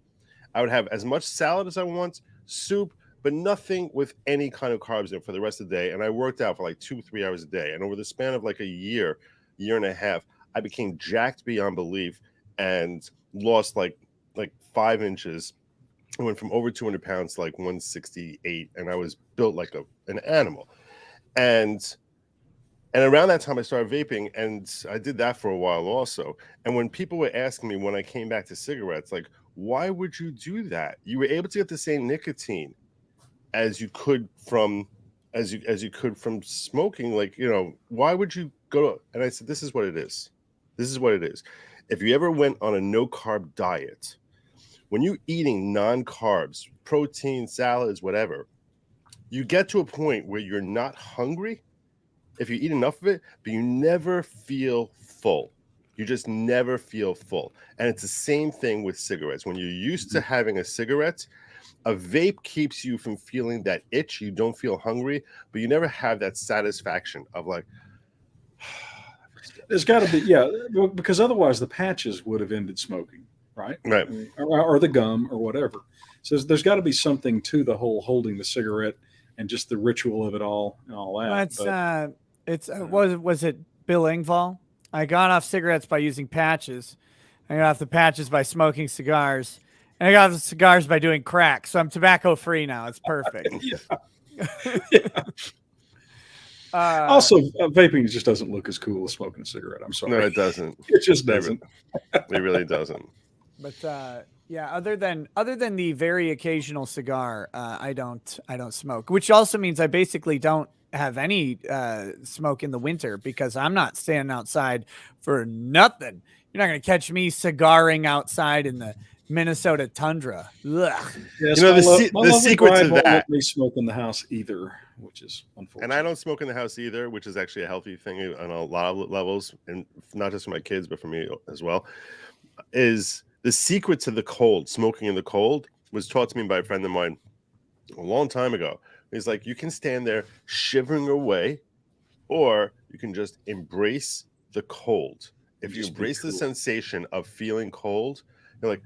[SPEAKER 5] I would have as much salad as I want, soup, but nothing with any kind of carbs in it for the rest of the day. And I worked out for like 2-3 hours a day. And over the span of like a year and a half, I became jacked beyond belief and lost like 5 inches. I went from over 200 pounds to like 168, and I was built like an animal. And around that time, I started vaping, and I did that for a while also. And when people were asking me when I came back to cigarettes, like, why would you do that? You were able to get the same nicotine as you could from smoking. Like, why would you go? And I said, this is what it is. This is what it is. If you ever went on a no carb diet, when you're eating non-carbs, protein, salads, whatever, you get to a point where you're not hungry if you eat enough of it, but you never feel full. You just never feel full. And it's the same thing with cigarettes. When you're used to having a cigarette, a vape keeps you from feeling that itch. You don't feel hungry, but you never have that satisfaction of like,
[SPEAKER 3] there's got to be, because otherwise the patches would have ended smoking, right?
[SPEAKER 5] Right.
[SPEAKER 3] I mean, or the gum or whatever. So there's got to be something to the whole holding the cigarette and just the ritual of it all and all that.
[SPEAKER 1] Was it Bill Engvall? I got off cigarettes by using patches. I got off the patches by smoking cigars. And I got off the cigars by doing crack. So I'm tobacco free now. It's perfect.
[SPEAKER 3] Also, vaping just doesn't look as cool as smoking a cigarette. I'm sorry.
[SPEAKER 5] No, it doesn't.
[SPEAKER 3] It just doesn't.
[SPEAKER 5] It really doesn't.
[SPEAKER 1] But other than the very occasional cigar, I don't smoke, which also means I basically don't have any smoke in the winter because I'm not standing outside for nothing. You're not going to catch me cigaring outside in the Minnesota tundra. Ugh.
[SPEAKER 3] Yes,
[SPEAKER 5] the secret to that.
[SPEAKER 3] Let me smoke in the house either, which is unfortunate.
[SPEAKER 5] And I don't smoke in the house either, which is actually a healthy thing on a lot of levels, and not just for my kids, but for me as well. Is the secret to the cold, smoking in the cold, was taught to me by a friend of mine a long time ago. He's like, you can stand there shivering away, or you can just embrace the cold. If you embrace the sensation of feeling cold, you're like,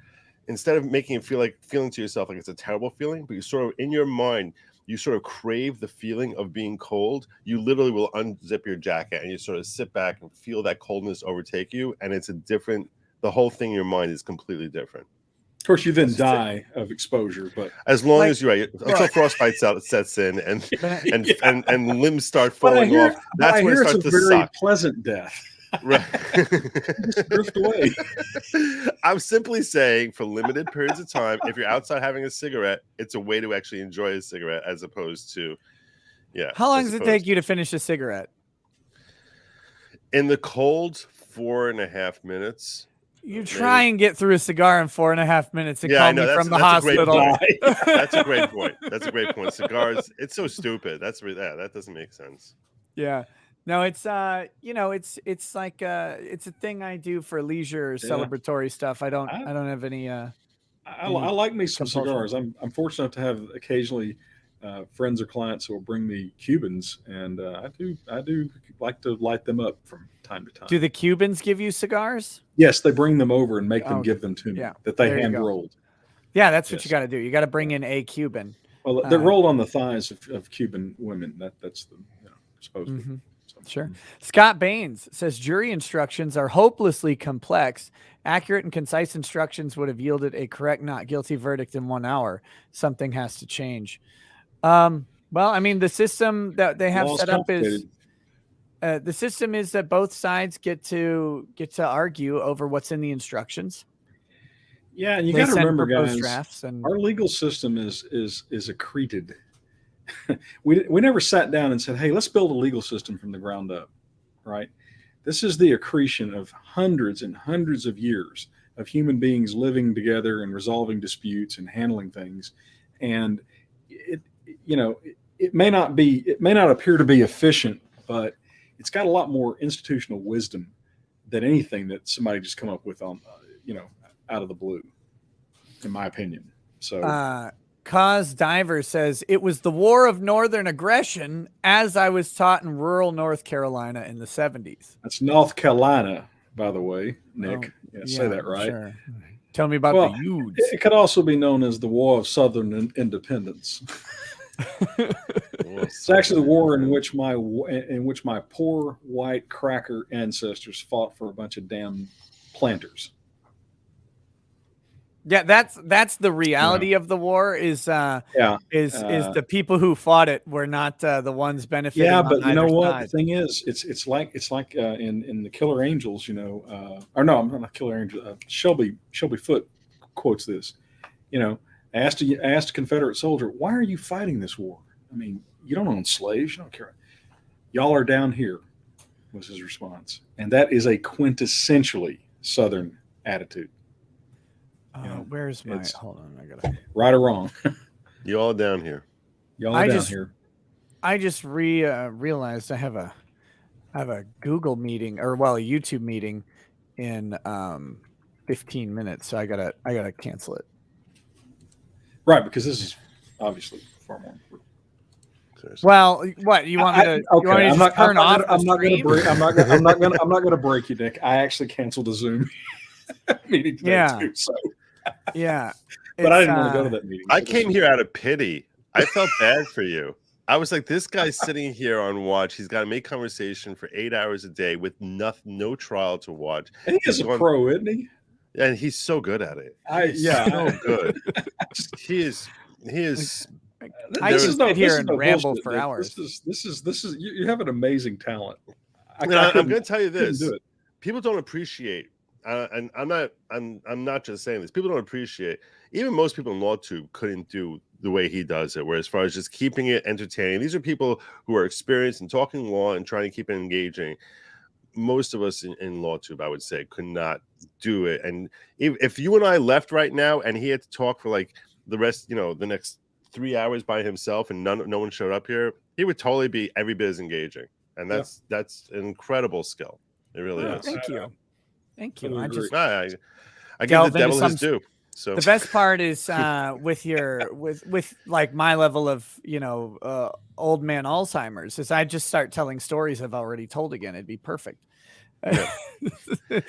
[SPEAKER 5] instead of making it feeling to yourself like it's a terrible feeling, but you sort of, in your mind, you sort of crave the feeling of being cold, you literally will unzip your jacket and you sort of sit back and feel that coldness overtake you. And it's the whole thing in your mind is completely different.
[SPEAKER 3] Of course, you then die of exposure, but
[SPEAKER 5] as long as you're right, until frostbite sets in and limbs start falling off, that's when it starts to
[SPEAKER 3] very
[SPEAKER 5] suck.
[SPEAKER 3] Pleasant death.
[SPEAKER 5] Right.
[SPEAKER 3] Just drift away.
[SPEAKER 5] I'm simply saying, for limited periods of time, if you're outside having a cigarette, it's a way to actually enjoy a cigarette as opposed to,
[SPEAKER 1] How long does it take you to finish a cigarette?
[SPEAKER 5] In the cold, 4.5 minutes.
[SPEAKER 1] You try and get through a cigar in 4.5 minutes and call
[SPEAKER 5] I know.
[SPEAKER 1] me from the
[SPEAKER 5] that's a great
[SPEAKER 1] hospital.
[SPEAKER 5] point. That's a great point. That's a great point. Cigars, it's so stupid. That doesn't make sense.
[SPEAKER 1] Yeah. No, it's it's like it's a thing I do for leisure, celebratory stuff. I don't have any.
[SPEAKER 3] I like me some
[SPEAKER 1] compulsion.
[SPEAKER 3] cigars. I'm fortunate to have occasionally friends or clients who will bring me Cubans, and I do like to light them up from time to time.
[SPEAKER 1] Do the Cubans give you cigars?
[SPEAKER 3] Yes, they bring them over and make them give them to me.
[SPEAKER 1] Yeah,
[SPEAKER 3] that they
[SPEAKER 1] there you
[SPEAKER 3] hand
[SPEAKER 1] go.
[SPEAKER 3] rolled.
[SPEAKER 1] Yeah, that's what you got to do. You got to bring in a Cuban.
[SPEAKER 3] Well, they're rolled on the thighs of Cuban women. That's the supposedly.
[SPEAKER 1] Mm-hmm.
[SPEAKER 3] So
[SPEAKER 1] Sure. Scott Baines says jury instructions are hopelessly complex. Accurate and concise instructions would have yielded a correct not guilty verdict in 1 hour. Something has to change. Well, I mean, the system that they have
[SPEAKER 3] Law is
[SPEAKER 1] set up is
[SPEAKER 3] complicated.
[SPEAKER 1] the system is that both sides get to argue over what's in the instructions.
[SPEAKER 3] Yeah, and you
[SPEAKER 1] They
[SPEAKER 3] got to
[SPEAKER 1] send
[SPEAKER 3] remember,
[SPEAKER 1] proposed
[SPEAKER 3] guys,
[SPEAKER 1] drafts, and
[SPEAKER 3] our legal system is accreted. we never sat down and said, "Hey, let's build a legal system from the ground up." Right? This is the accretion of hundreds and hundreds of years of human beings living together and resolving disputes and handling things. And it may not appear to be efficient, but it's got a lot more institutional wisdom than anything that somebody just come up with on, out of the blue, in my opinion. So,
[SPEAKER 1] Cause Diver says it was the war of northern aggression as I was taught in rural North Carolina in the 70s.
[SPEAKER 3] that's North Carolina, by the way, Nick. Say that right.
[SPEAKER 1] Sure. Tell me about
[SPEAKER 3] Well,
[SPEAKER 1] the Udes.
[SPEAKER 3] It could also be known as the War of Southern Independence. It's actually the war in which my poor white cracker ancestors fought for a bunch of damn planters.
[SPEAKER 1] Yeah, that's the reality of the war is the people who fought it were not the ones benefiting.
[SPEAKER 3] Yeah,
[SPEAKER 1] on
[SPEAKER 3] but you know
[SPEAKER 1] either
[SPEAKER 3] what?
[SPEAKER 1] side.
[SPEAKER 3] The thing is, it's like in the Killer Angels, or no, I'm not Killer Angel. Shelby Foote quotes this. Asked a Confederate soldier, "Why are you fighting this war? I mean, you don't own slaves. You don't care. Y'all are down here," was his response, and that is a quintessentially Southern attitude.
[SPEAKER 1] Where's my? Hold on, I gotta.
[SPEAKER 3] Right or wrong,
[SPEAKER 5] You all down here.
[SPEAKER 3] y'all are down here.
[SPEAKER 1] I just realized I have a Google meeting or a YouTube meeting in 15 minutes, so I gotta cancel it.
[SPEAKER 3] Right, because this is obviously far more important.
[SPEAKER 1] Well, what you want me to? You want me to just turn off?
[SPEAKER 3] I'm not going to break you, Nick. I actually canceled a Zoom meeting today too. So.
[SPEAKER 1] Yeah,
[SPEAKER 3] but I didn't want to go to that meeting.
[SPEAKER 5] I came here out of pity. I felt bad for you. I was like, this guy's sitting here on watch. He's got to make conversation for 8 hours a day with no trial to watch.
[SPEAKER 3] And he is a pro, isn't he?
[SPEAKER 5] And he's so good at it. So good. He is.
[SPEAKER 1] I just sit here and ramble for hours.
[SPEAKER 3] This is you have an amazing talent.
[SPEAKER 5] I'm going to tell you this: people don't appreciate, and I'm not just saying this. People don't appreciate. Even most people in LawTube couldn't do the way he does it. Where as far as just keeping it entertaining, these are people who are experienced in talking law and trying to keep it engaging. Most of us in LawTube, I would say, could not do it. And if you and I left right now and he had to talk for like the rest, the next 3 hours by himself and no one showed up here, he would totally be every bit as engaging. And that's an incredible skill. It really is.
[SPEAKER 1] Thank you. I
[SPEAKER 5] give the devil his due. So
[SPEAKER 1] the best part is with like my level of old man Alzheimer's is I just start telling stories I've already told again. It'd be perfect.
[SPEAKER 5] Yeah.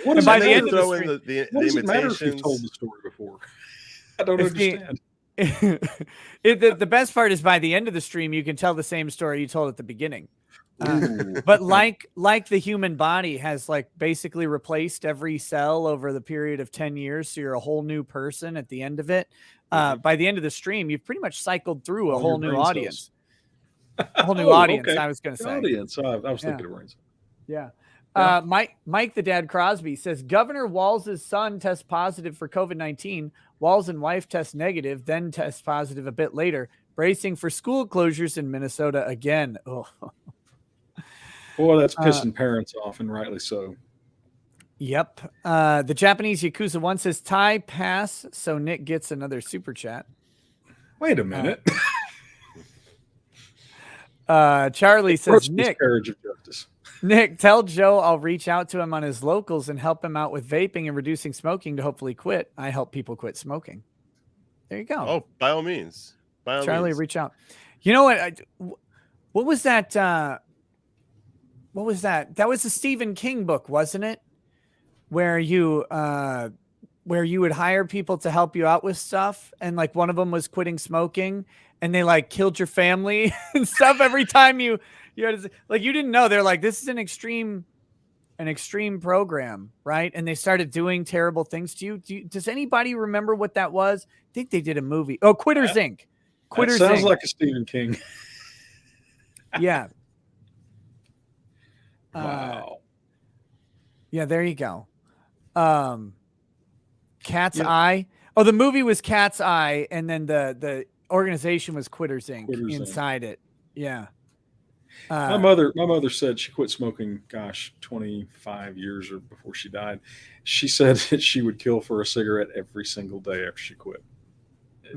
[SPEAKER 3] What
[SPEAKER 5] by
[SPEAKER 3] the
[SPEAKER 5] end of the stream,
[SPEAKER 3] what does it matter if you've told the story before? I don't understand.
[SPEAKER 1] The best part is by the end of the stream, you can tell the same story you told at the beginning. But like the human body has like basically replaced every cell over the period of 10 years. So you're a whole new person at the end of it. By the end of the stream, you've pretty much cycled through a whole new audience. A whole new audience, okay. I was going to say.
[SPEAKER 3] Audience. I was thinking of brains.
[SPEAKER 1] Yeah. Mike the Dad Crosby says Governor Walz's son tests positive for COVID-19. Walz and wife test negative, then test positive a bit later. Bracing for school closures in Minnesota again. Oh.
[SPEAKER 3] Boy, that's pissing parents off, and rightly so.
[SPEAKER 1] Yep. The Japanese Yakuza 1 says tie pass, so Nick gets another super chat.
[SPEAKER 3] Wait a minute.
[SPEAKER 1] Charlie says
[SPEAKER 3] miscarriage of justice.
[SPEAKER 1] Nick, tell Joe I'll reach out to him on his locals and help him out with vaping and reducing smoking to hopefully quit. I help people quit smoking. There you go.
[SPEAKER 5] Oh, by all means.
[SPEAKER 1] Charlie, reach out. You know what? What was that? What was that? That was a Stephen King book, wasn't it? Where you would hire people to help you out with stuff, and like one of them was quitting smoking, and they like killed your family and stuff every time you You know, like you didn't know. They're like, this is an extreme program, right? And they started doing terrible things to you. Does anybody remember what that was? I think they did a movie. Oh, Quitters Inc.
[SPEAKER 3] That sounds like a Stephen King.
[SPEAKER 1] Yeah.
[SPEAKER 3] Wow.
[SPEAKER 1] Yeah, there you go. Cat's Eye. Oh, the movie was Cat's Eye, and then the organization was Quitters Inc. inside it. Yeah.
[SPEAKER 3] My mother said she quit smoking, 25 years or before she died. She said that she would kill for a cigarette every single day after she quit.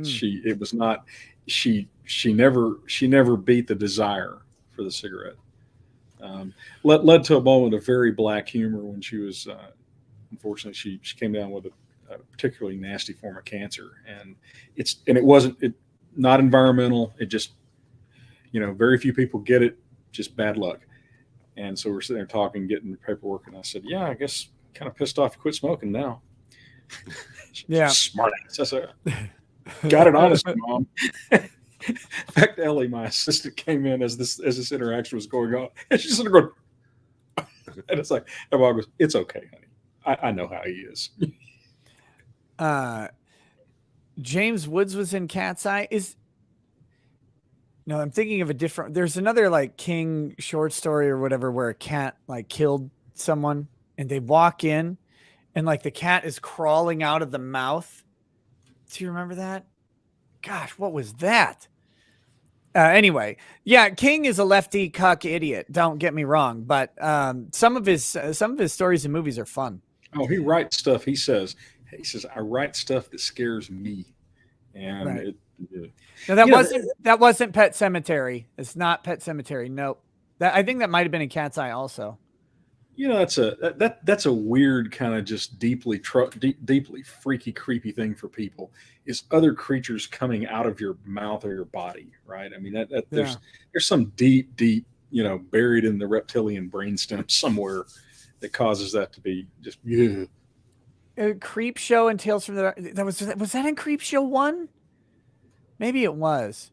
[SPEAKER 3] She never beat the desire for the cigarette. Led to a moment of very black humor when she was, unfortunately, she came down with a particularly nasty form of cancer, and it wasn't not environmental. It just, very few people get it, just bad luck. And so we're sitting there talking, getting the paperwork, and I said, yeah, I guess kind of pissed off you quit smoking now.
[SPEAKER 1] Yeah.
[SPEAKER 3] Smart ass. I said, got it honest, Mom. In fact, Ellie, my assistant, came in as this interaction was going on, and she's sort of going, and it's like, and Mom goes, it's okay, honey. I know how he is.
[SPEAKER 1] James Woods was in Cat's Eye. No, I'm thinking of a different. There's another like King short story or whatever where a cat like killed someone, and they walk in, and like the cat is crawling out of the mouth. Do you remember that? Gosh, what was that? Anyway, yeah, King is a lefty cuck idiot. Don't get me wrong, but some of his stories and movies are fun.
[SPEAKER 3] Oh, he writes stuff. He says, I write stuff that scares me, and
[SPEAKER 1] right. No, that wasn't Pet Sematary. It's not Pet Sematary. Nope. I think that might have been in Cat's Eye also.
[SPEAKER 3] That's a weird kind of just deeply freaky, creepy thing for people, is other creatures coming out of your mouth or your body, right? I mean, there's some deep, buried in the reptilian brainstem somewhere that causes that to be just
[SPEAKER 1] Creep Show and Tales from the was that in Creep Show 1? Maybe it was.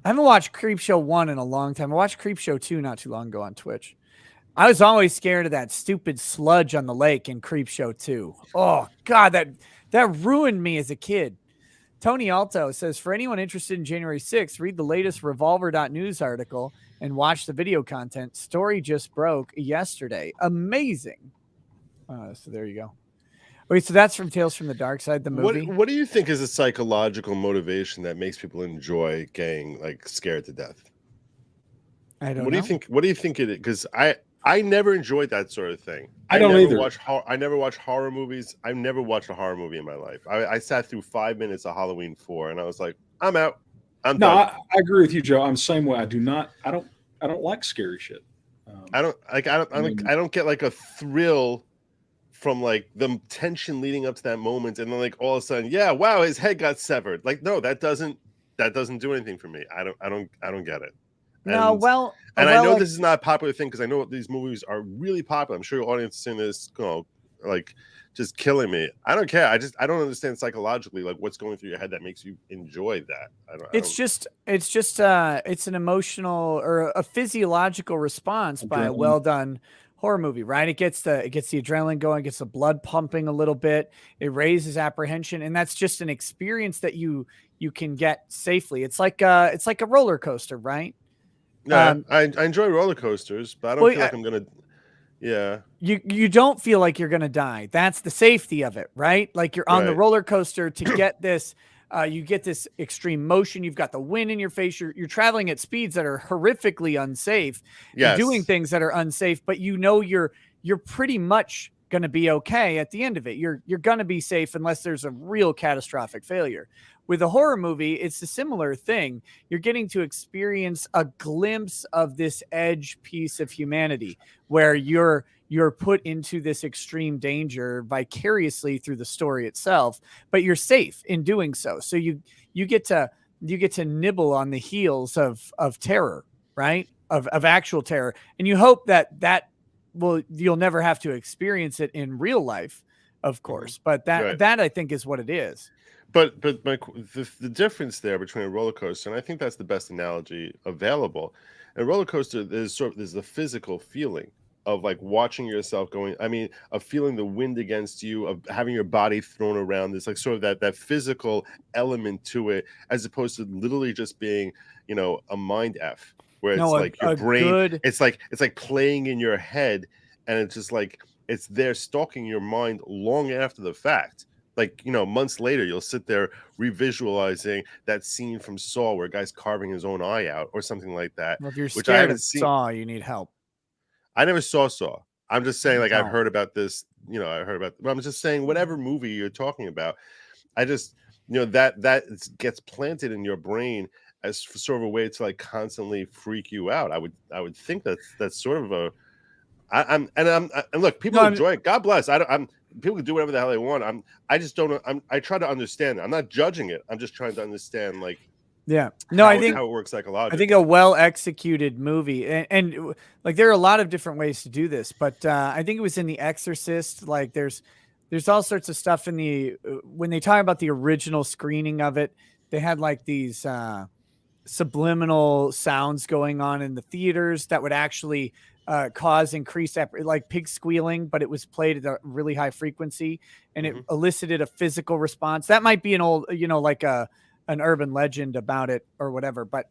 [SPEAKER 1] I haven't watched Creep Show 1 in a long time. I watched Creep Show 2 not too long ago on Twitch. I was always scared of that stupid sludge on the lake in Creep Show 2. Oh God, that ruined me as a kid. Tony Alto says, for anyone interested in January 6th, read the latest revolver.news article and watch the video content. Story just broke yesterday. Amazing. So there you go. Wait, so that's from Tales from the Dark Side, the movie?
[SPEAKER 5] What do you think is a psychological motivation that makes people enjoy getting like scared to death?
[SPEAKER 1] I don't know.
[SPEAKER 5] What do you think it is? Because I never enjoyed that sort of thing.
[SPEAKER 3] I don't either.
[SPEAKER 5] I never watched horror movies. I've never watched a horror movie in my life. I sat through 5 minutes of Halloween 4, and I was like, I'm out. I'm done.
[SPEAKER 3] I agree with you, Joe. I'm the same way. I don't like scary shit.
[SPEAKER 5] I don't get like a thrill from like the tension leading up to that moment, and then like all of a sudden, yeah, wow, his head got severed. Like, no, that doesn't do anything for me. I don't get it. And I know this is not a popular thing because I know these movies are really popular. I'm sure your audience is saying this, like just killing me. I don't care. I don't understand psychologically like what's going through your head that makes you enjoy that. It's an emotional or a physiological response by a well done horror movie, right? It gets the adrenaline going, gets the blood pumping a little bit. It raises apprehension, and that's just an experience that you can get safely. It's like a roller coaster, right? No, I enjoy roller coasters, but I don't feel like I'm gonna. Yeah,
[SPEAKER 1] you don't feel like you're gonna die. That's the safety of it, right? Like you're on the roller coaster to get this. You get this extreme motion. You've got the wind in your face. You're traveling at speeds that are horrifically unsafe. Yes. You're doing things that are unsafe, but you're pretty much going to be okay at the end of it. You're going to be safe unless there's a real catastrophic failure. With a horror movie, it's a similar thing. You're getting to experience a glimpse of this edge piece of humanity where you're put into this extreme danger vicariously through the story itself, but you're safe in doing so. So you get to nibble on the heels of terror, right? Of actual terror. And you hope that you'll never have to experience it in real life, of course. But that I think is what it is.
[SPEAKER 5] But the difference there between a roller coaster, and I think that's the best analogy available, a roller coaster, there's the physical feeling of like watching yourself going. I mean, of feeling the wind against you, of having your body thrown around. There's like sort of that physical element to it, as opposed to literally just being, you know, a mind F, where it's
[SPEAKER 1] No,
[SPEAKER 5] like your
[SPEAKER 1] a
[SPEAKER 5] brain.
[SPEAKER 1] good
[SPEAKER 5] It's like playing in your head, and it's just like it's there stalking your mind long after the fact. Like, you know, months later, you'll sit there revisualizing that scene from Saw where a guy's carving his own eye out or something like that,
[SPEAKER 1] Well, if you're
[SPEAKER 5] which I
[SPEAKER 1] scared
[SPEAKER 5] haven't
[SPEAKER 1] of
[SPEAKER 5] seen.
[SPEAKER 1] Saw, you need help.
[SPEAKER 5] I never saw. I'm just saying, like, I've
[SPEAKER 1] No.
[SPEAKER 5] heard about this, you know, I'm just saying, whatever movie you're talking about, I just, you know, that gets planted in your brain as sort of a way to like constantly freak you out. I would think that's sort of a, and look, people
[SPEAKER 1] No,
[SPEAKER 5] enjoy it. God bless. People can do whatever the hell they want. I just don't. I try to understand. I'm not judging it. I'm just trying to understand, like,
[SPEAKER 1] yeah. No, I think
[SPEAKER 5] how it works psychologically.
[SPEAKER 1] I think a well executed movie, and like there are a lot of different ways to do this, but I think it was in The Exorcist. Like there's all sorts of stuff in the when they talk about the original screening of it, they had like these subliminal sounds going on in the theaters that would actually cause increased like pig squealing, but it was played at a really high frequency, and it elicited a physical response. That might be an old, you know, like an urban legend about it or whatever. But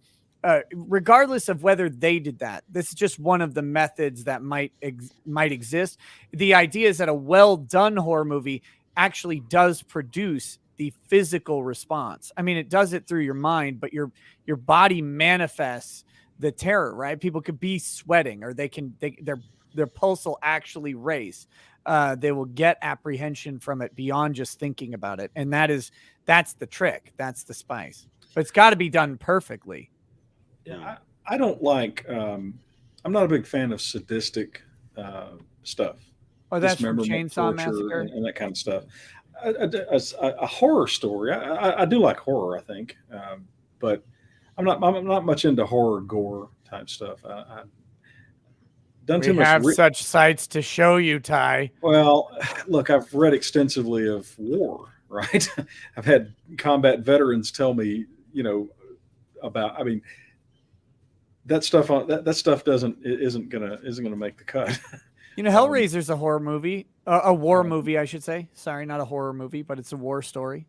[SPEAKER 1] regardless of whether they did that, this is just one of the methods that might exist. The idea is that a well done horror movie actually does produce the physical response. I mean, it does it through your mind, but your body manifests the terror, right? People could be sweating, or their pulse will actually race. They will get apprehension from it beyond just thinking about it. And that's the trick. That's the spice. But it's got to be done perfectly.
[SPEAKER 3] Yeah, I don't like. I'm not a big fan of sadistic stuff.
[SPEAKER 1] Oh, that's from
[SPEAKER 3] Dismemberment,
[SPEAKER 1] Chainsaw
[SPEAKER 3] torture,
[SPEAKER 1] Massacre?
[SPEAKER 3] and that kind of stuff. A horror story. I do like horror, I think, but I'm not much into horror gore type stuff. I done too
[SPEAKER 1] We
[SPEAKER 3] much.
[SPEAKER 1] have such sites to show you, Ty.
[SPEAKER 3] Well, look, I've read extensively of war. Right, I've had combat veterans tell me, you know, about. I mean, that stuff isn't gonna make the cut.
[SPEAKER 1] You know, Hellraiser's a horror movie, a war movie, I should say. Sorry, not a horror movie, but it's a war story.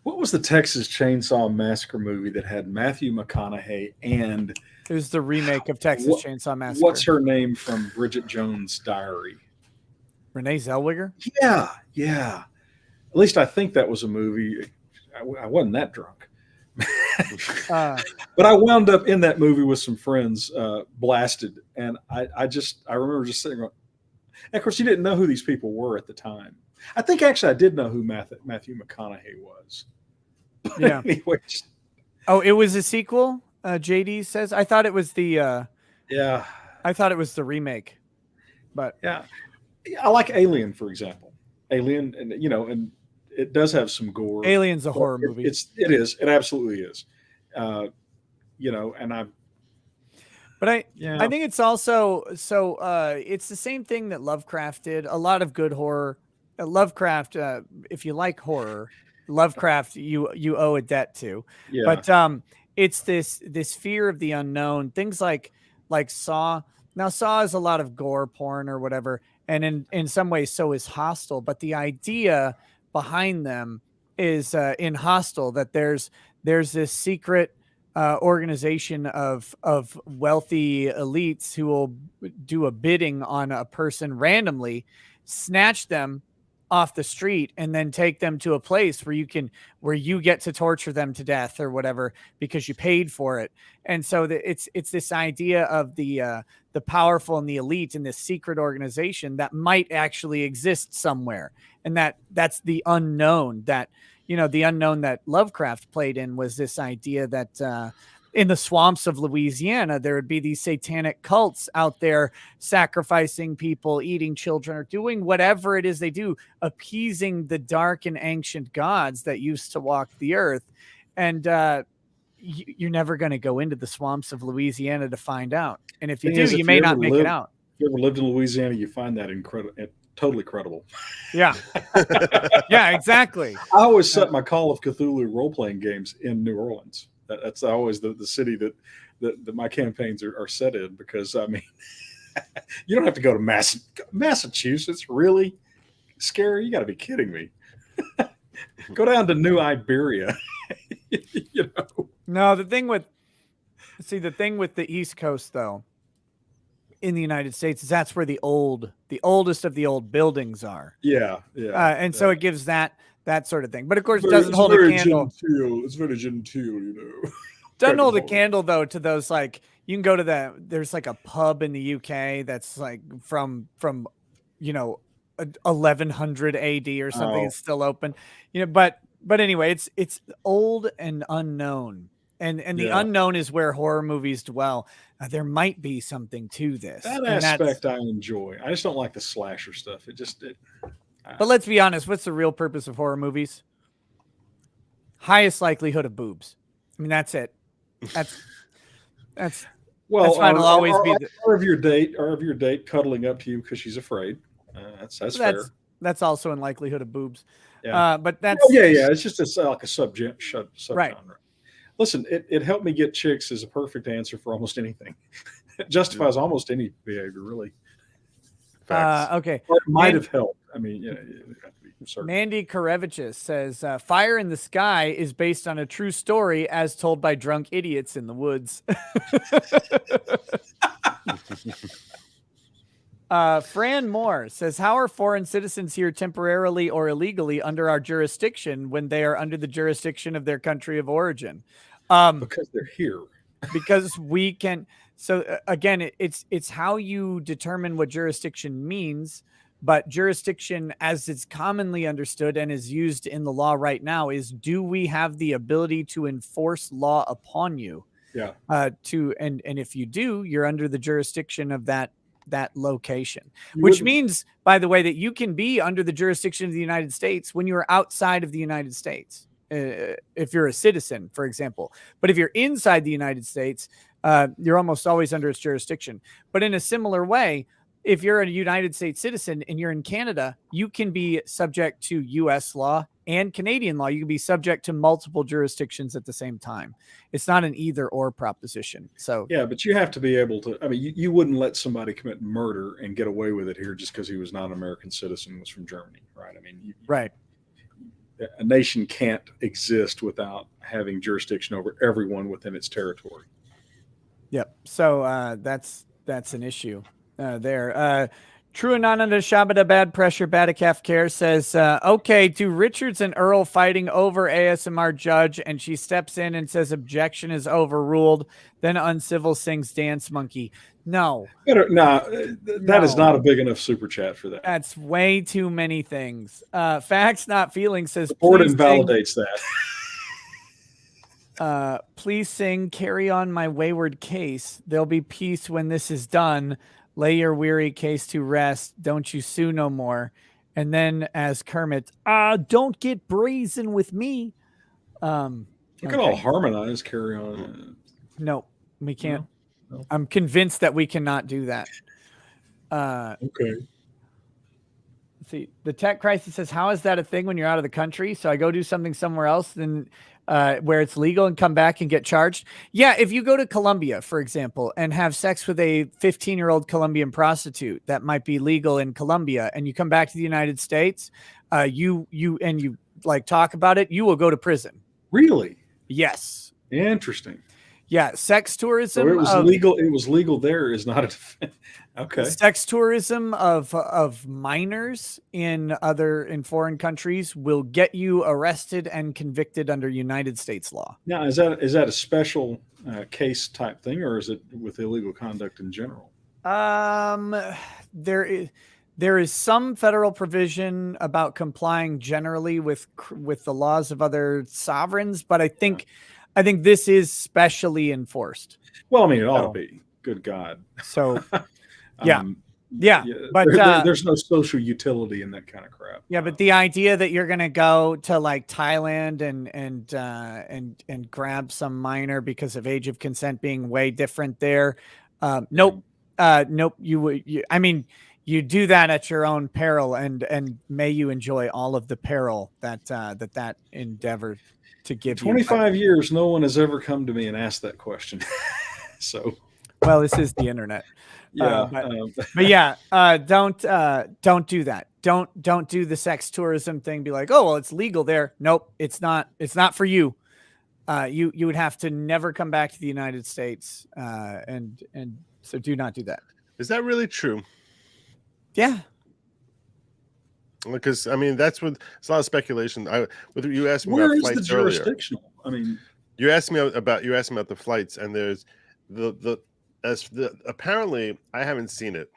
[SPEAKER 3] What was the Texas Chainsaw Massacre movie that had Matthew McConaughey and
[SPEAKER 1] it was the remake of Texas Chainsaw Massacre?
[SPEAKER 3] What's her name from Bridget Jones' Diary?
[SPEAKER 1] Renee Zellweger?
[SPEAKER 3] Yeah. At least I think that was a movie. I wasn't that drunk. But I wound up in that movie with some friends, blasted. And I remember just sitting around. And of course, you didn't know who these people were at the time. I think actually I did know who Matthew McConaughey was.
[SPEAKER 1] Yeah.
[SPEAKER 3] Anyways.
[SPEAKER 1] Oh, it was a sequel? JD says. I thought it was the I thought it was the remake. But
[SPEAKER 3] yeah. I like Alien, for example. Alien, and you know, and it does have some gore.
[SPEAKER 1] Alien's a horror movie.
[SPEAKER 3] It is. It absolutely is. You know, and I
[SPEAKER 1] think it's also it's the same thing that Lovecraft did. A lot of good horror. Lovecraft, if you like horror, Lovecraft you owe a debt to.
[SPEAKER 3] Yeah.
[SPEAKER 1] But it's this fear of the unknown. Things like Saw. Now Saw is a lot of gore porn or whatever, and in some ways so is Hostel. But the idea behind them is in Hostel that there's this secret organization of wealthy elites who will do a bidding on a person randomly, snatch them off the street, and then take them to a place where you get to torture them to death or whatever because you paid for it. And so it's this idea of the powerful and the elite in this secret organization that might actually exist somewhere, and that's the unknown. That, you know, the unknown that Lovecraft played in was this idea that in the swamps of Louisiana, there would be these satanic cults out there sacrificing people, eating children, or doing whatever it is they do, appeasing the dark and ancient gods that used to walk the earth. And you're never going to go into the swamps of Louisiana to find out. And if you do, you may not make it out.
[SPEAKER 3] If you ever lived in Louisiana, you find that totally credible.
[SPEAKER 1] Yeah. Yeah, exactly.
[SPEAKER 3] I always set my Call of Cthulhu role-playing games in New Orleans. That's always the city that that my campaigns are set in, because I mean, you don't have to go to Massachusetts. Really scary? You got to be kidding me. Go down to New Iberia. You know.
[SPEAKER 1] No, the thing with the East Coast, though, in the United States, is that's where the oldest of the old buildings are.
[SPEAKER 3] Yeah.
[SPEAKER 1] And so it gives that sort of thing. But of course, it
[SPEAKER 3] Very-
[SPEAKER 1] doesn't
[SPEAKER 3] it's
[SPEAKER 1] hold a
[SPEAKER 3] very
[SPEAKER 1] candle.
[SPEAKER 3] genteel. It's very genteel, you know.
[SPEAKER 1] Doesn't hold a
[SPEAKER 3] Hold.
[SPEAKER 1] candle, though, to those, like, you can go to there's like a pub in the UK that's like from 1100 AD or something.
[SPEAKER 3] Oh.
[SPEAKER 1] It's still open, but anyway, it's old and unknown. And the
[SPEAKER 3] Yeah.
[SPEAKER 1] unknown is where horror movies dwell. There might be something to this.
[SPEAKER 3] That
[SPEAKER 1] and
[SPEAKER 3] aspect I enjoy. I just don't like the slasher stuff.
[SPEAKER 1] But let's be honest. What's the real purpose of horror movies? Highest likelihood of boobs. I mean, that's it. That's
[SPEAKER 3] well.
[SPEAKER 1] fine. It'll always be
[SPEAKER 3] or of your date cuddling up to you because she's afraid. That's fair.
[SPEAKER 1] That's also in likelihood of boobs.
[SPEAKER 3] Yeah.
[SPEAKER 1] But that's
[SPEAKER 3] yeah. It's just like a subgenre.
[SPEAKER 1] Right.
[SPEAKER 3] Listen, it helped me get chicks is a perfect answer for almost anything. It justifies almost any behavior, really.
[SPEAKER 5] Facts.
[SPEAKER 1] Okay.
[SPEAKER 3] Or it might have helped. I mean, you have to be certain.
[SPEAKER 1] Mandy Karevichus says, Fire in the Sky is based on a true story as told by drunk idiots in the woods. Fran Moore says, how are foreign citizens here temporarily or illegally under our jurisdiction when they are under the jurisdiction of their country of origin?
[SPEAKER 3] Because they're here.
[SPEAKER 1] Because we can. So again, it's how you determine what jurisdiction means. But jurisdiction, as it's commonly understood and is used in the law right now, is, do we have the ability to enforce law upon you?
[SPEAKER 3] Yeah.
[SPEAKER 1] And if you do, you're under the jurisdiction of that location, which means, by the way, that you can be under the jurisdiction of the United States when you're outside of the United States, if you're a citizen, for example. But if you're inside the United States, you're almost always under its jurisdiction. But in a similar way, if you're a United States citizen and you're in Canada, you can be subject to U.S. law and Canadian law. You can be subject to multiple jurisdictions at the same time. It's not an either or proposition. So
[SPEAKER 3] yeah, but you have to be able to. I mean, you wouldn't let somebody commit murder and get away with it here just because he was not an American citizen and was from Germany, right? I mean,
[SPEAKER 1] right.
[SPEAKER 3] A nation can't exist without having jurisdiction over everyone within its territory.
[SPEAKER 1] Yep. So that's an issue there. True Ananda Shabada Bad Pressure Badicaf Care says, okay, to Richards and Earl fighting over ASMR judge, and she steps in and says objection is overruled. Then Uncivil sings Dance Monkey. No.
[SPEAKER 3] That is not a big enough super chat for that.
[SPEAKER 1] That's way too many things. Facts Not Feelings says,
[SPEAKER 3] The board
[SPEAKER 1] please
[SPEAKER 3] invalidates
[SPEAKER 1] that. Please sing Carry On My Wayward Case. There'll be peace when this is done. Lay your weary case to rest. Don't you sue no more. And then as Kermit, don't get brazen with me.
[SPEAKER 3] You can all harmonize, Carry On.
[SPEAKER 1] No, we can't.
[SPEAKER 3] No.
[SPEAKER 1] I'm convinced that we cannot do that.
[SPEAKER 3] Okay.
[SPEAKER 1] Let's see. The Tech Crisis says, how is that a thing when you're out of the country? So I go do something somewhere else then where it's legal and come back and get charged. Yeah, if you go to Colombia, for example, and have sex with a 15-year-old Colombian prostitute, that might be legal in Colombia, and you come back to the United States, you like talk about it, you will go to prison.
[SPEAKER 3] Really?
[SPEAKER 1] Yes.
[SPEAKER 3] Interesting.
[SPEAKER 1] Yeah, sex tourism.
[SPEAKER 3] So it was legal. It was legal there. Is not a defense. Okay.
[SPEAKER 1] Sex tourism of minors in foreign countries will get you arrested and convicted under United States law.
[SPEAKER 3] Now, is that a special case type thing, or is it with illegal conduct in general?
[SPEAKER 1] There is some federal provision about complying generally with the laws of other sovereigns, but I think this is specially enforced.
[SPEAKER 3] Well, I mean, it ought to be. Good God.
[SPEAKER 1] So, yeah. But
[SPEAKER 3] there's no social utility in that kind of crap.
[SPEAKER 1] Yeah, but the idea that you're going to go to like Thailand and grab some minor because of age of consent being way different there. Nope. Nope. You do that at your own peril, and may you enjoy all of the peril that endeavor to give
[SPEAKER 3] 25 years, no one has ever come to me and asked that question. So
[SPEAKER 1] Well, this is the internet.
[SPEAKER 3] yeah,
[SPEAKER 1] But yeah, don't do that. Don't do the sex tourism thing. Be like, oh well, it's legal there. Nope, it's not. It's not for you. You would have to never come back to the United States, and so do not do that.
[SPEAKER 5] Is that really true?
[SPEAKER 1] Yeah.
[SPEAKER 5] Because I mean, that's what it's a lot of speculation. You asked me
[SPEAKER 3] where
[SPEAKER 5] about
[SPEAKER 3] is the
[SPEAKER 5] flights earlier.
[SPEAKER 3] jurisdictional? I mean,
[SPEAKER 5] You asked me about the flights, and there's apparently I haven't seen it,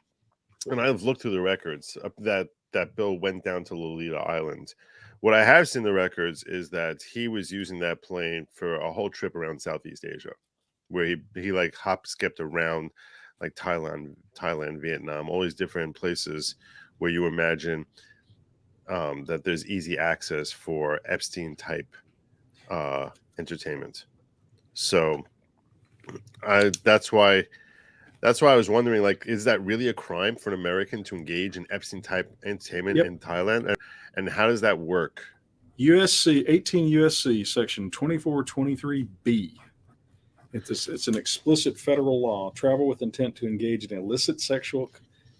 [SPEAKER 5] and I've looked through the records that Bill went down to Lolita Island. What I have seen the records is that he was using that plane for a whole trip around Southeast Asia, where he like hop skipped around like Thailand, Vietnam, all these different places where you imagine that there's easy access for Epstein type entertainment. So that's why I was wondering, like, is that really a crime for an American to engage in Epstein type entertainment in Thailand? And how does that work?
[SPEAKER 3] 18 USC section 2423B. It's an explicit federal law. Travel with intent to engage in illicit sexual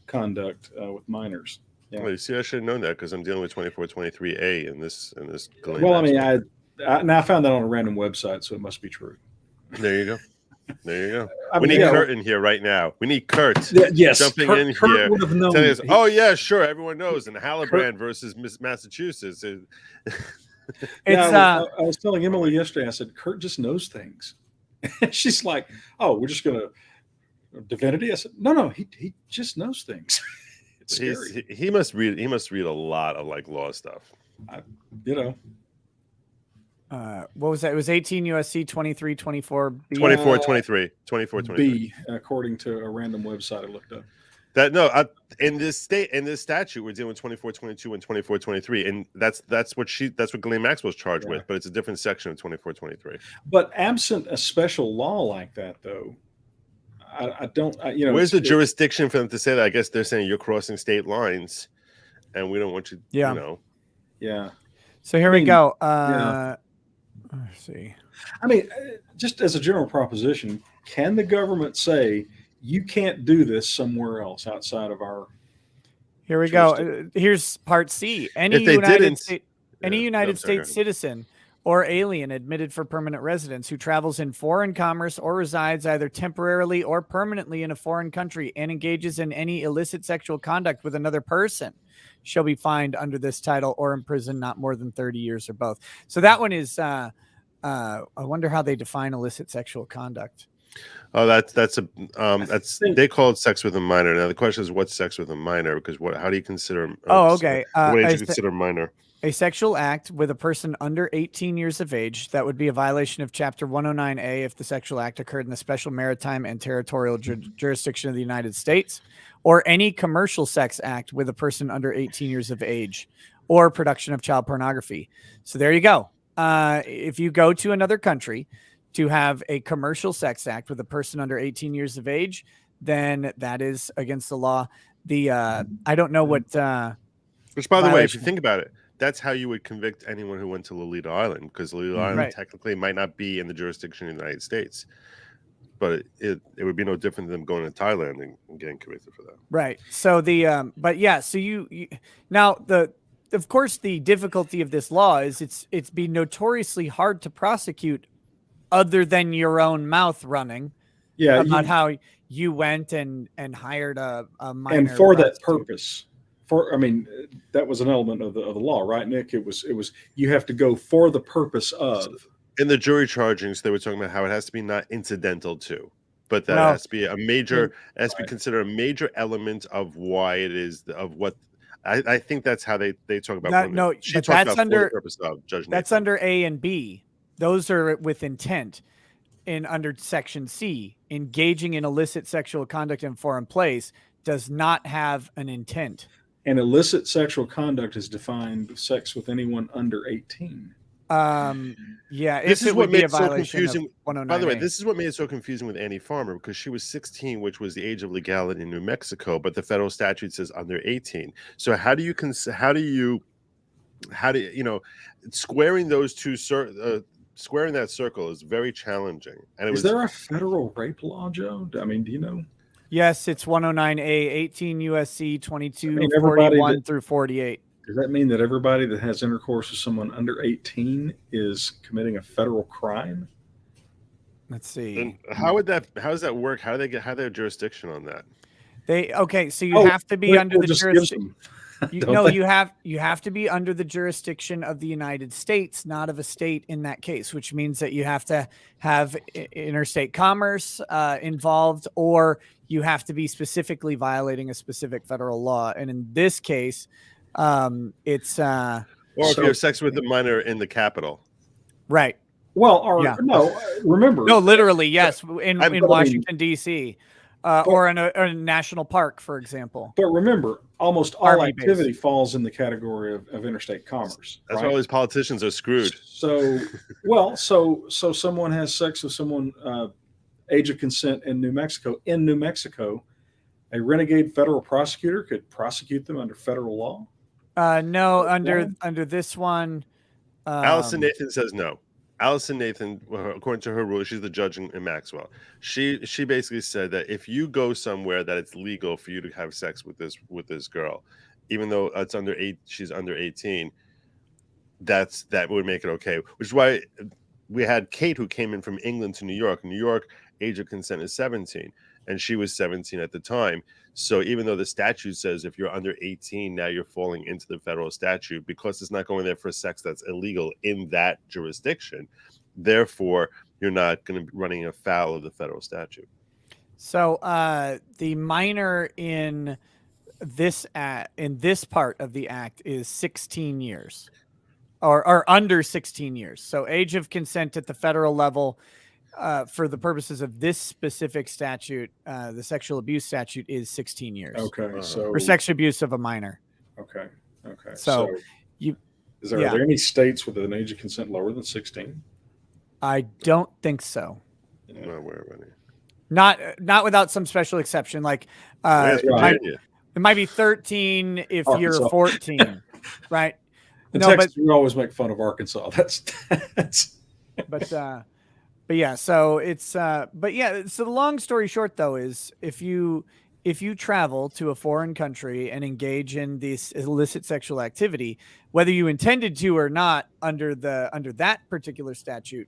[SPEAKER 3] conduct with minors. Yeah.
[SPEAKER 5] Well, you see, I should have known that because I'm dealing with 2423A in this.
[SPEAKER 3] Well, I mean, I found that on a random website, so it must be true.
[SPEAKER 5] There you go. There you go.
[SPEAKER 3] We
[SPEAKER 5] need Kurt in here right now. We need Kurt.
[SPEAKER 3] Yes,
[SPEAKER 5] jumping
[SPEAKER 3] Kurt,
[SPEAKER 5] in
[SPEAKER 3] Kurt
[SPEAKER 5] here.
[SPEAKER 3] would have known.
[SPEAKER 5] Us, oh yeah, sure. Everyone knows. And Hallibrand versus Massachusetts.
[SPEAKER 3] I was telling Emily yesterday. I said Kurt just knows things. She's like, "Oh, we're just gonna divinity." I said, "No, he just knows things." It's scary.
[SPEAKER 5] He must read. He must read a lot of like law stuff.
[SPEAKER 1] What was that? It was 18 USC 2324 B.
[SPEAKER 5] 2423
[SPEAKER 3] B, according to a random website I looked up.
[SPEAKER 5] That in this statute we're dealing with 2422 and 2423, and that's what Ghislaine Maxwell's charged with, but it's a different section of 2423.
[SPEAKER 3] But absent a special law like that, though, I don't.
[SPEAKER 5] Where's the jurisdiction for them to say that? I guess they're saying you're crossing state lines, and we don't want you.
[SPEAKER 1] Yeah.
[SPEAKER 5] You know.
[SPEAKER 3] Yeah.
[SPEAKER 1] So here we go. Let's see.
[SPEAKER 3] I mean, just as a general proposition, can the government say you can't do this somewhere else outside of our?
[SPEAKER 1] Here we go. Here's part C. Any United States citizen or alien admitted for permanent residence who travels in foreign commerce or resides either temporarily or permanently in a foreign country and engages in any illicit sexual conduct with another person shall be fined under this title or imprisoned not more than 30 years or both. So that one is, I wonder how they define illicit sexual conduct.
[SPEAKER 5] Oh, they call it sex with a minor. Now the question is, what's sex with a minor? Because how do you consider?
[SPEAKER 1] Okay.
[SPEAKER 5] What do you consider minor?
[SPEAKER 1] A sexual act with a person under 18 years of age that would be a violation of Chapter 109A if the sexual act occurred in the special maritime and territorial jurisdiction of the United States, or any commercial sex act with a person under 18 years of age, or production of child pornography. So there you go. If you go to another country to have a commercial sex act with a person under 18 years of age, then that is against the law. I don't know what.
[SPEAKER 5] Which, by the way, if you think about it, that's how you would convict anyone who went to Lolita Island, because Lolita Island technically might not be in the jurisdiction of the United States, but it would be no different than them going to Thailand and getting convicted for that.
[SPEAKER 1] Right. So but yeah, so you now of course the difficulty of this law is it's been notoriously hard to prosecute other than your own mouth running.
[SPEAKER 3] Yeah.
[SPEAKER 1] About how you went and hired a minor.
[SPEAKER 3] And for that purpose. That was an element of the law, right, Nick? It was you have to go for the purpose of.
[SPEAKER 5] In the jury chargings, they were talking about how it has to be not incidental to, but that has to be a major, has to be considered a major element of why it is of what. I think that's how they talk about.
[SPEAKER 1] But that's under purpose of Judge. That's under A and B. Those are with intent. Under Section C, engaging in illicit sexual conduct in foreign place does not have an intent.
[SPEAKER 3] And illicit sexual conduct is defined sex with anyone under 18.
[SPEAKER 1] Yeah,
[SPEAKER 5] this is what made it so
[SPEAKER 1] confusing.
[SPEAKER 5] By the way, this is what made it so confusing with Annie Farmer, because she was 16, which was the age of legality in New Mexico, but the federal statute says under 18. So how do you squaring those two squaring that circle is very challenging. And it
[SPEAKER 3] Is
[SPEAKER 5] was
[SPEAKER 3] there a federal rape law, Joe? I mean, do you know?
[SPEAKER 1] Yes, it's 109A, 18 USC 22,
[SPEAKER 3] everybody
[SPEAKER 1] 41
[SPEAKER 3] that-
[SPEAKER 1] through 48.
[SPEAKER 3] Does that mean that everybody that has intercourse with someone under 18 is committing a federal crime?
[SPEAKER 1] Let's see.
[SPEAKER 5] then how does that work? How do they have jurisdiction on that?
[SPEAKER 1] So you have to be under the jurisdiction.
[SPEAKER 3] Don't they?
[SPEAKER 1] You have to be under the jurisdiction of the United States, not of a state in that case, which means that you have to have interstate commerce involved, or you have to be specifically violating a specific federal law. And in this case, it's
[SPEAKER 5] or if you have sex with a minor in the capital,
[SPEAKER 1] right.
[SPEAKER 3] Well, remember.
[SPEAKER 1] No, literally, yes, in
[SPEAKER 3] I mean,
[SPEAKER 1] Washington, D.C., or in a national park, for example.
[SPEAKER 3] But remember, almost all
[SPEAKER 1] Army
[SPEAKER 3] activity
[SPEAKER 1] base.
[SPEAKER 3] falls in the category of interstate commerce.
[SPEAKER 5] that's
[SPEAKER 3] right?
[SPEAKER 5] why all these politicians are screwed.
[SPEAKER 3] So someone has sex with someone, age of consent in New Mexico. In New Mexico, a renegade federal prosecutor could prosecute them under federal law.
[SPEAKER 1] No, under this one,
[SPEAKER 5] Allison Nathan says no. Allison Nathan, according to her rule, she's the judge in Maxwell. She basically said that if you go somewhere that it's legal for you to have sex with this girl, even though she's under 18, that would make it okay. Which is why we had Kate, who came in from England to New York. New York, age of consent is 17, and she was 17 at the time. So even though the statute says if you're under 18, now you're falling into the federal statute, because it's not going there for sex that's illegal in that jurisdiction. Therefore, you're not going to be running afoul of the federal statute.
[SPEAKER 1] So the minor in this part of the act is 16 years, or under 16 years. So age of consent at the federal level, for the purposes of this specific statute, the sexual abuse statute is 16 years.
[SPEAKER 3] Okay, so
[SPEAKER 1] for sexual abuse of a minor.
[SPEAKER 3] Okay.
[SPEAKER 1] So
[SPEAKER 3] are there any states with an age of consent lower than 16?
[SPEAKER 1] I don't think so.
[SPEAKER 5] I'm not aware of any.
[SPEAKER 1] Not without some special exception, like it might be 13 if
[SPEAKER 3] Arkansas.
[SPEAKER 1] you're 14, right?
[SPEAKER 3] In Texas, we always make fun of Arkansas. That's
[SPEAKER 1] but yeah, so it's so the long story short though is if you travel to a foreign country and engage in this illicit sexual activity, whether you intended to or not, under that particular statute,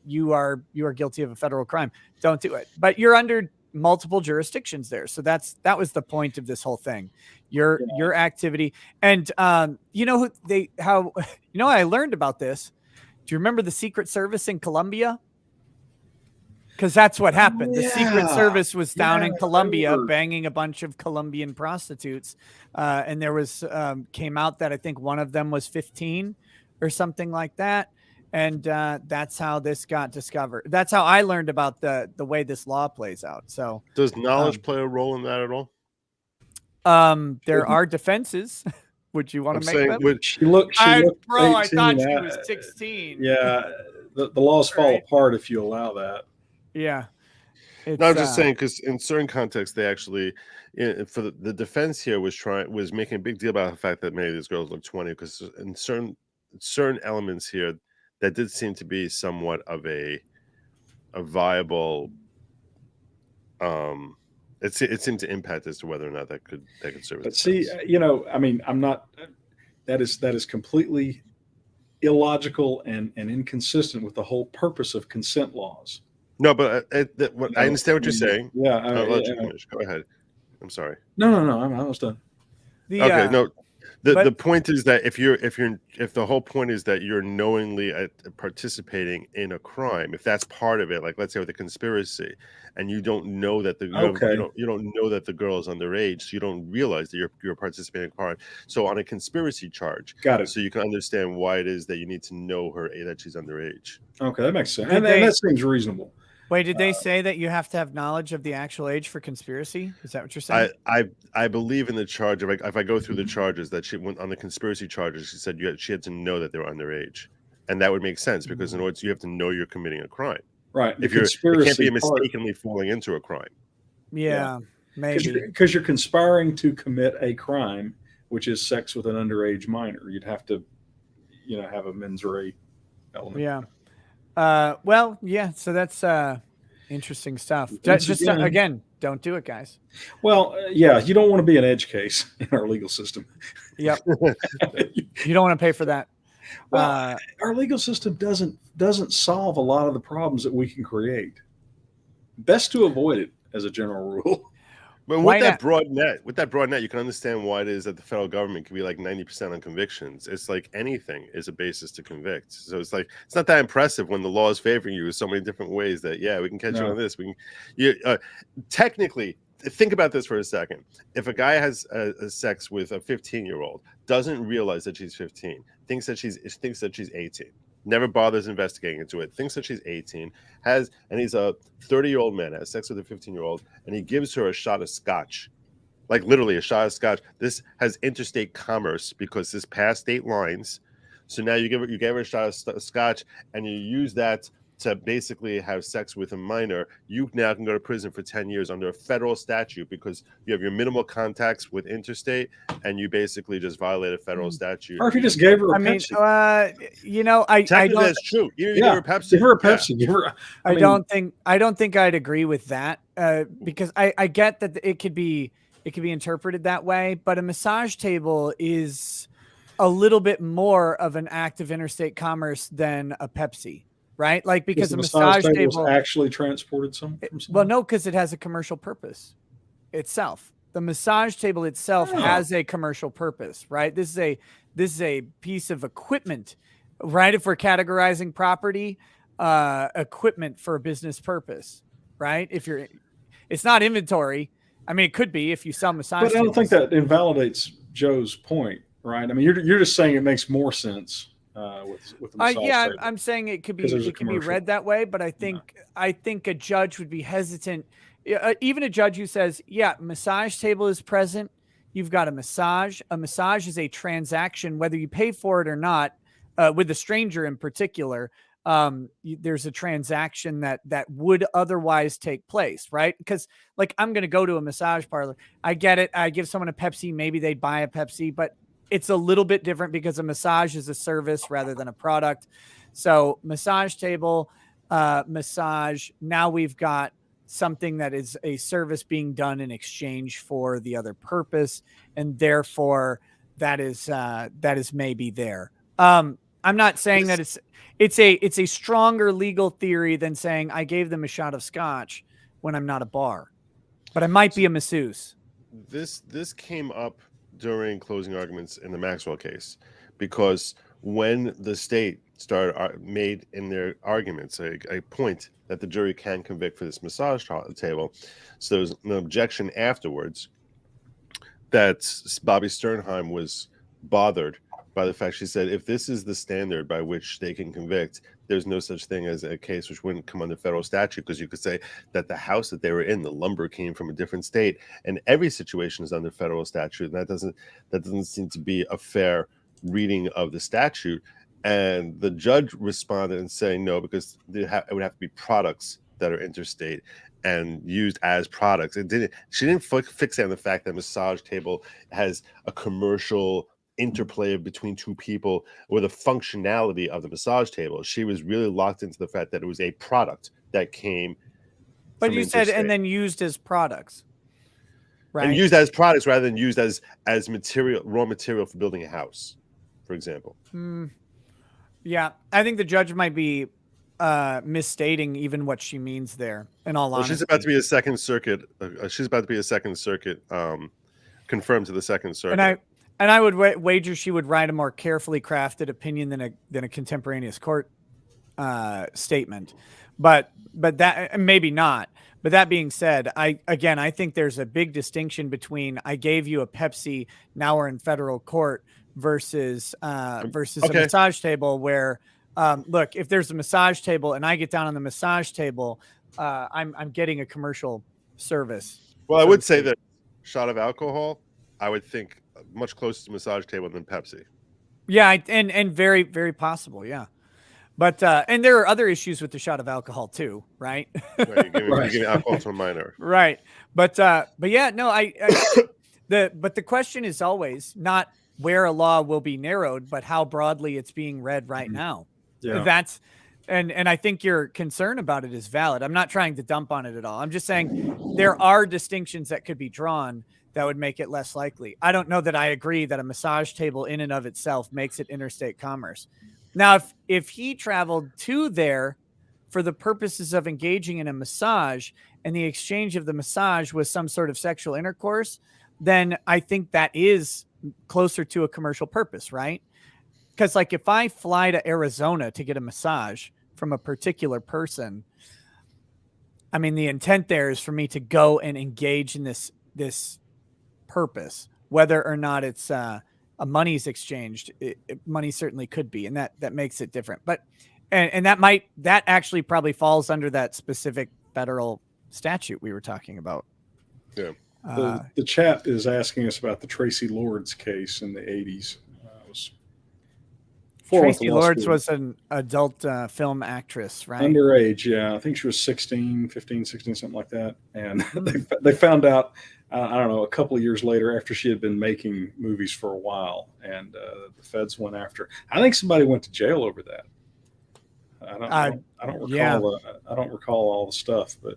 [SPEAKER 1] you are guilty of a federal crime. Don't do it. But you're under multiple jurisdictions there. So that was the point of this whole thing. Your activity. And I learned about this. Do you remember the Secret Service in Colombia? Because that's what happened. The Secret Service was down in Colombia banging a bunch of Colombian prostitutes. And there was came out that I think one of them was 15 or something like that. And that's how this got discovered. That's how I learned about the way this law plays out. So
[SPEAKER 5] does knowledge play a role in that at all?
[SPEAKER 1] There are defenses. Would you want to make them?
[SPEAKER 3] She looked
[SPEAKER 1] I
[SPEAKER 3] 18
[SPEAKER 1] thought she was 16.
[SPEAKER 3] Yeah, the laws fall apart if you allow that.
[SPEAKER 1] Yeah.
[SPEAKER 5] No, I'm just saying, because in certain contexts, they actually, for the defense here was making a big deal about the fact that many of these girls look 20, because in certain elements here, that did seem to be somewhat of a viable. It seemed to impact as to whether or not that could serve.
[SPEAKER 3] But see, I'm not. That is completely illogical and inconsistent with the whole purpose of consent laws.
[SPEAKER 5] No, but I understand what you're saying.
[SPEAKER 3] Yeah,
[SPEAKER 5] I'll let you finish. Go ahead. I'm sorry.
[SPEAKER 3] No, I'm almost done.
[SPEAKER 5] The point is that if the whole point is that you're knowingly participating in a crime, if that's part of it, like let's say with a conspiracy, and you don't know that you don't know that the girl is underage, so you don't realize that you're participating in a crime. So on a conspiracy charge,
[SPEAKER 3] got it.
[SPEAKER 5] So you can understand why it is that you need to know that she's underage.
[SPEAKER 3] Okay, that makes sense, and that seems reasonable.
[SPEAKER 1] Wait, did they say that you have to have knowledge of the actual age for conspiracy? Is that what you're saying?
[SPEAKER 5] I believe in the charge. If I go through the charges, that she went on the conspiracy charges, she said she had to know that they were underage, and that would make sense because in order you have to know you're committing a crime.
[SPEAKER 3] Right.
[SPEAKER 5] If it can't be mistakenly falling into a crime.
[SPEAKER 1] Yeah. Maybe
[SPEAKER 3] because you're conspiring to commit a crime, which is sex with an underage minor. You'd have to, have a mens rea element.
[SPEAKER 1] Yeah. Well, yeah. So that's interesting stuff.
[SPEAKER 3] Once
[SPEAKER 1] Just
[SPEAKER 3] again-
[SPEAKER 1] again, don't do it, guys.
[SPEAKER 3] Well, yeah, you don't want to be an edge case in our legal system.
[SPEAKER 1] Yep. You don't want to pay for that.
[SPEAKER 3] Well, our legal system doesn't solve a lot of the problems that we can create. Best to avoid it as a general rule.
[SPEAKER 5] But
[SPEAKER 1] Why
[SPEAKER 5] with that
[SPEAKER 1] not?
[SPEAKER 5] broad net, you can understand why it is that the federal government can be like 90% on convictions. It's like anything is a basis to convict. So it's like it's not that impressive when the law is favoring you in so many different ways that we can catch you on this. Technically, think about this for a second. If a guy has sex with a 15-year-old, doesn't realize that she's 15, thinks that she's 18. Never bothers investigating into it, thinks that she's 18, and he's a 30-year-old man, has sex with a 15-year-old, and he gives her a shot of scotch, like literally a shot of scotch. This has interstate commerce because this passed state lines. So now you gave her a shot of scotch, and you use that to basically have sex with a minor. You now can go to prison for 10 years under a federal statute because you have your minimal contacts with interstate, and you basically just violate a federal statute.
[SPEAKER 3] Or if you just gave her a
[SPEAKER 1] I mean,
[SPEAKER 3] Pepsi.
[SPEAKER 1] I
[SPEAKER 5] Technically,
[SPEAKER 1] don't.
[SPEAKER 5] that's true. Even if you
[SPEAKER 3] Yeah,
[SPEAKER 5] give her a Pepsi.
[SPEAKER 3] give her a
[SPEAKER 5] Yeah.
[SPEAKER 3] Pepsi. Give her.
[SPEAKER 1] I don't think I'd agree with that because I get that it could be interpreted that way, but a massage table is a little bit more of an act of interstate commerce than a Pepsi, right? Like because
[SPEAKER 3] the
[SPEAKER 1] a massage
[SPEAKER 3] was
[SPEAKER 1] table
[SPEAKER 3] actually transported from
[SPEAKER 1] well,
[SPEAKER 3] somewhere?
[SPEAKER 1] no, because it has a commercial purpose itself. The massage table itself has a commercial purpose, right? This is a piece of equipment, right? If we're categorizing property, equipment for a business purpose, right? It's not inventory. I mean, it could be if you sell massage.
[SPEAKER 3] But I don't think that invalidates Joe's point, right? I mean, you're just saying it makes more sense with the massage table.
[SPEAKER 1] I'm saying it could be
[SPEAKER 3] 'Cause there's a
[SPEAKER 1] it could be
[SPEAKER 3] commercial.
[SPEAKER 1] read that way, but I think a judge would be hesitant. Even a judge who says, "Yeah, massage table is present. You've got a massage. A massage is a transaction, whether you pay for it or not. With a stranger in particular, there's a transaction that would otherwise take place, right? Because like I'm going to go to a massage parlor. I get it. I give someone a Pepsi. Maybe they'd buy a Pepsi, but it's a little bit different because a massage is a service rather than a product. So massage table, massage. Now we've got something that is a service being done in exchange for the other purpose, and therefore that is maybe there. I'm not saying that it's a stronger legal theory than saying I gave them a shot of scotch when I'm not a bar, but I might be a masseuse.
[SPEAKER 5] This came up during closing arguments in the Maxwell case, because when the state made in their arguments a point that the jury can convict for this massage table, so there was an objection afterwards that Bobby Sternheim was bothered by the fact, she said, if this is the standard by which they can convict, there's no such thing as a case which wouldn't come under federal statute, because you could say that the house that they were in, the lumber came from a different state, and every situation is under federal statute, and that doesn't seem to be a fair reading of the statute. And the judge responded and saying no, because it would have to be products that are interstate and used as products. She didn't fixate on the fact that massage table has a commercial interplay between two people or the functionality of the massage table. She was really locked into the fact that it was a product that came.
[SPEAKER 1] But you said, and then used as products, right?
[SPEAKER 5] And used as products rather than used as material, raw material for building a house, for example.
[SPEAKER 1] Yeah, I think the judge might be misstating even what she means there. In all honesty,
[SPEAKER 5] she's about to be a Second Circuit. Confirmed to the Second Circuit.
[SPEAKER 1] And I would wager she would write a more carefully crafted opinion than a contemporaneous court statement, but that maybe not. But that being said, I think there's a big distinction between I gave you a Pepsi, now we're in federal court, versus a massage table where look, if there's a massage table and I get down on the massage table, I'm getting a commercial service.
[SPEAKER 5] Well, I would say that shot of alcohol, I would think much closer to massage table than Pepsi.
[SPEAKER 1] Yeah, and very, very possible, yeah. But and there are other issues with the shot of alcohol too, right?
[SPEAKER 5] Right, you're giving alcohol to a minor.
[SPEAKER 1] Right. But yeah, no, but the question is always not where a law will be narrowed, but how broadly it's being read right now.
[SPEAKER 3] Yeah.
[SPEAKER 1] And I think your concern about it is valid. I'm not trying to dump on it at all. I'm just saying there are distinctions that could be drawn that would make it less likely. I don't know that I agree that a massage table in and of itself makes it interstate commerce. Now, if he traveled to there for the purposes of engaging in a massage and the exchange of the massage was some sort of sexual intercourse, then I think that is closer to a commercial purpose, right? Because like if I fly to Arizona to get a massage from a particular person, I mean, the intent there is for me to go and engage in this purpose, whether or not it's a money's exchanged. Money certainly could be, and that makes it different. But and that actually probably falls under that specific federal statute we were talking about.
[SPEAKER 5] Yeah.
[SPEAKER 3] The chat is asking us about the Tracy Lords case in the 80s.
[SPEAKER 1] Tracy Lords was an adult film actress, right?
[SPEAKER 3] Underage, yeah. I think she was 16, something like that. And they found out, I don't know, a couple of years later after she had been making movies for a while, and the feds went after her. I think somebody went to jail over that. I don't recall. I don't recall all the stuff, but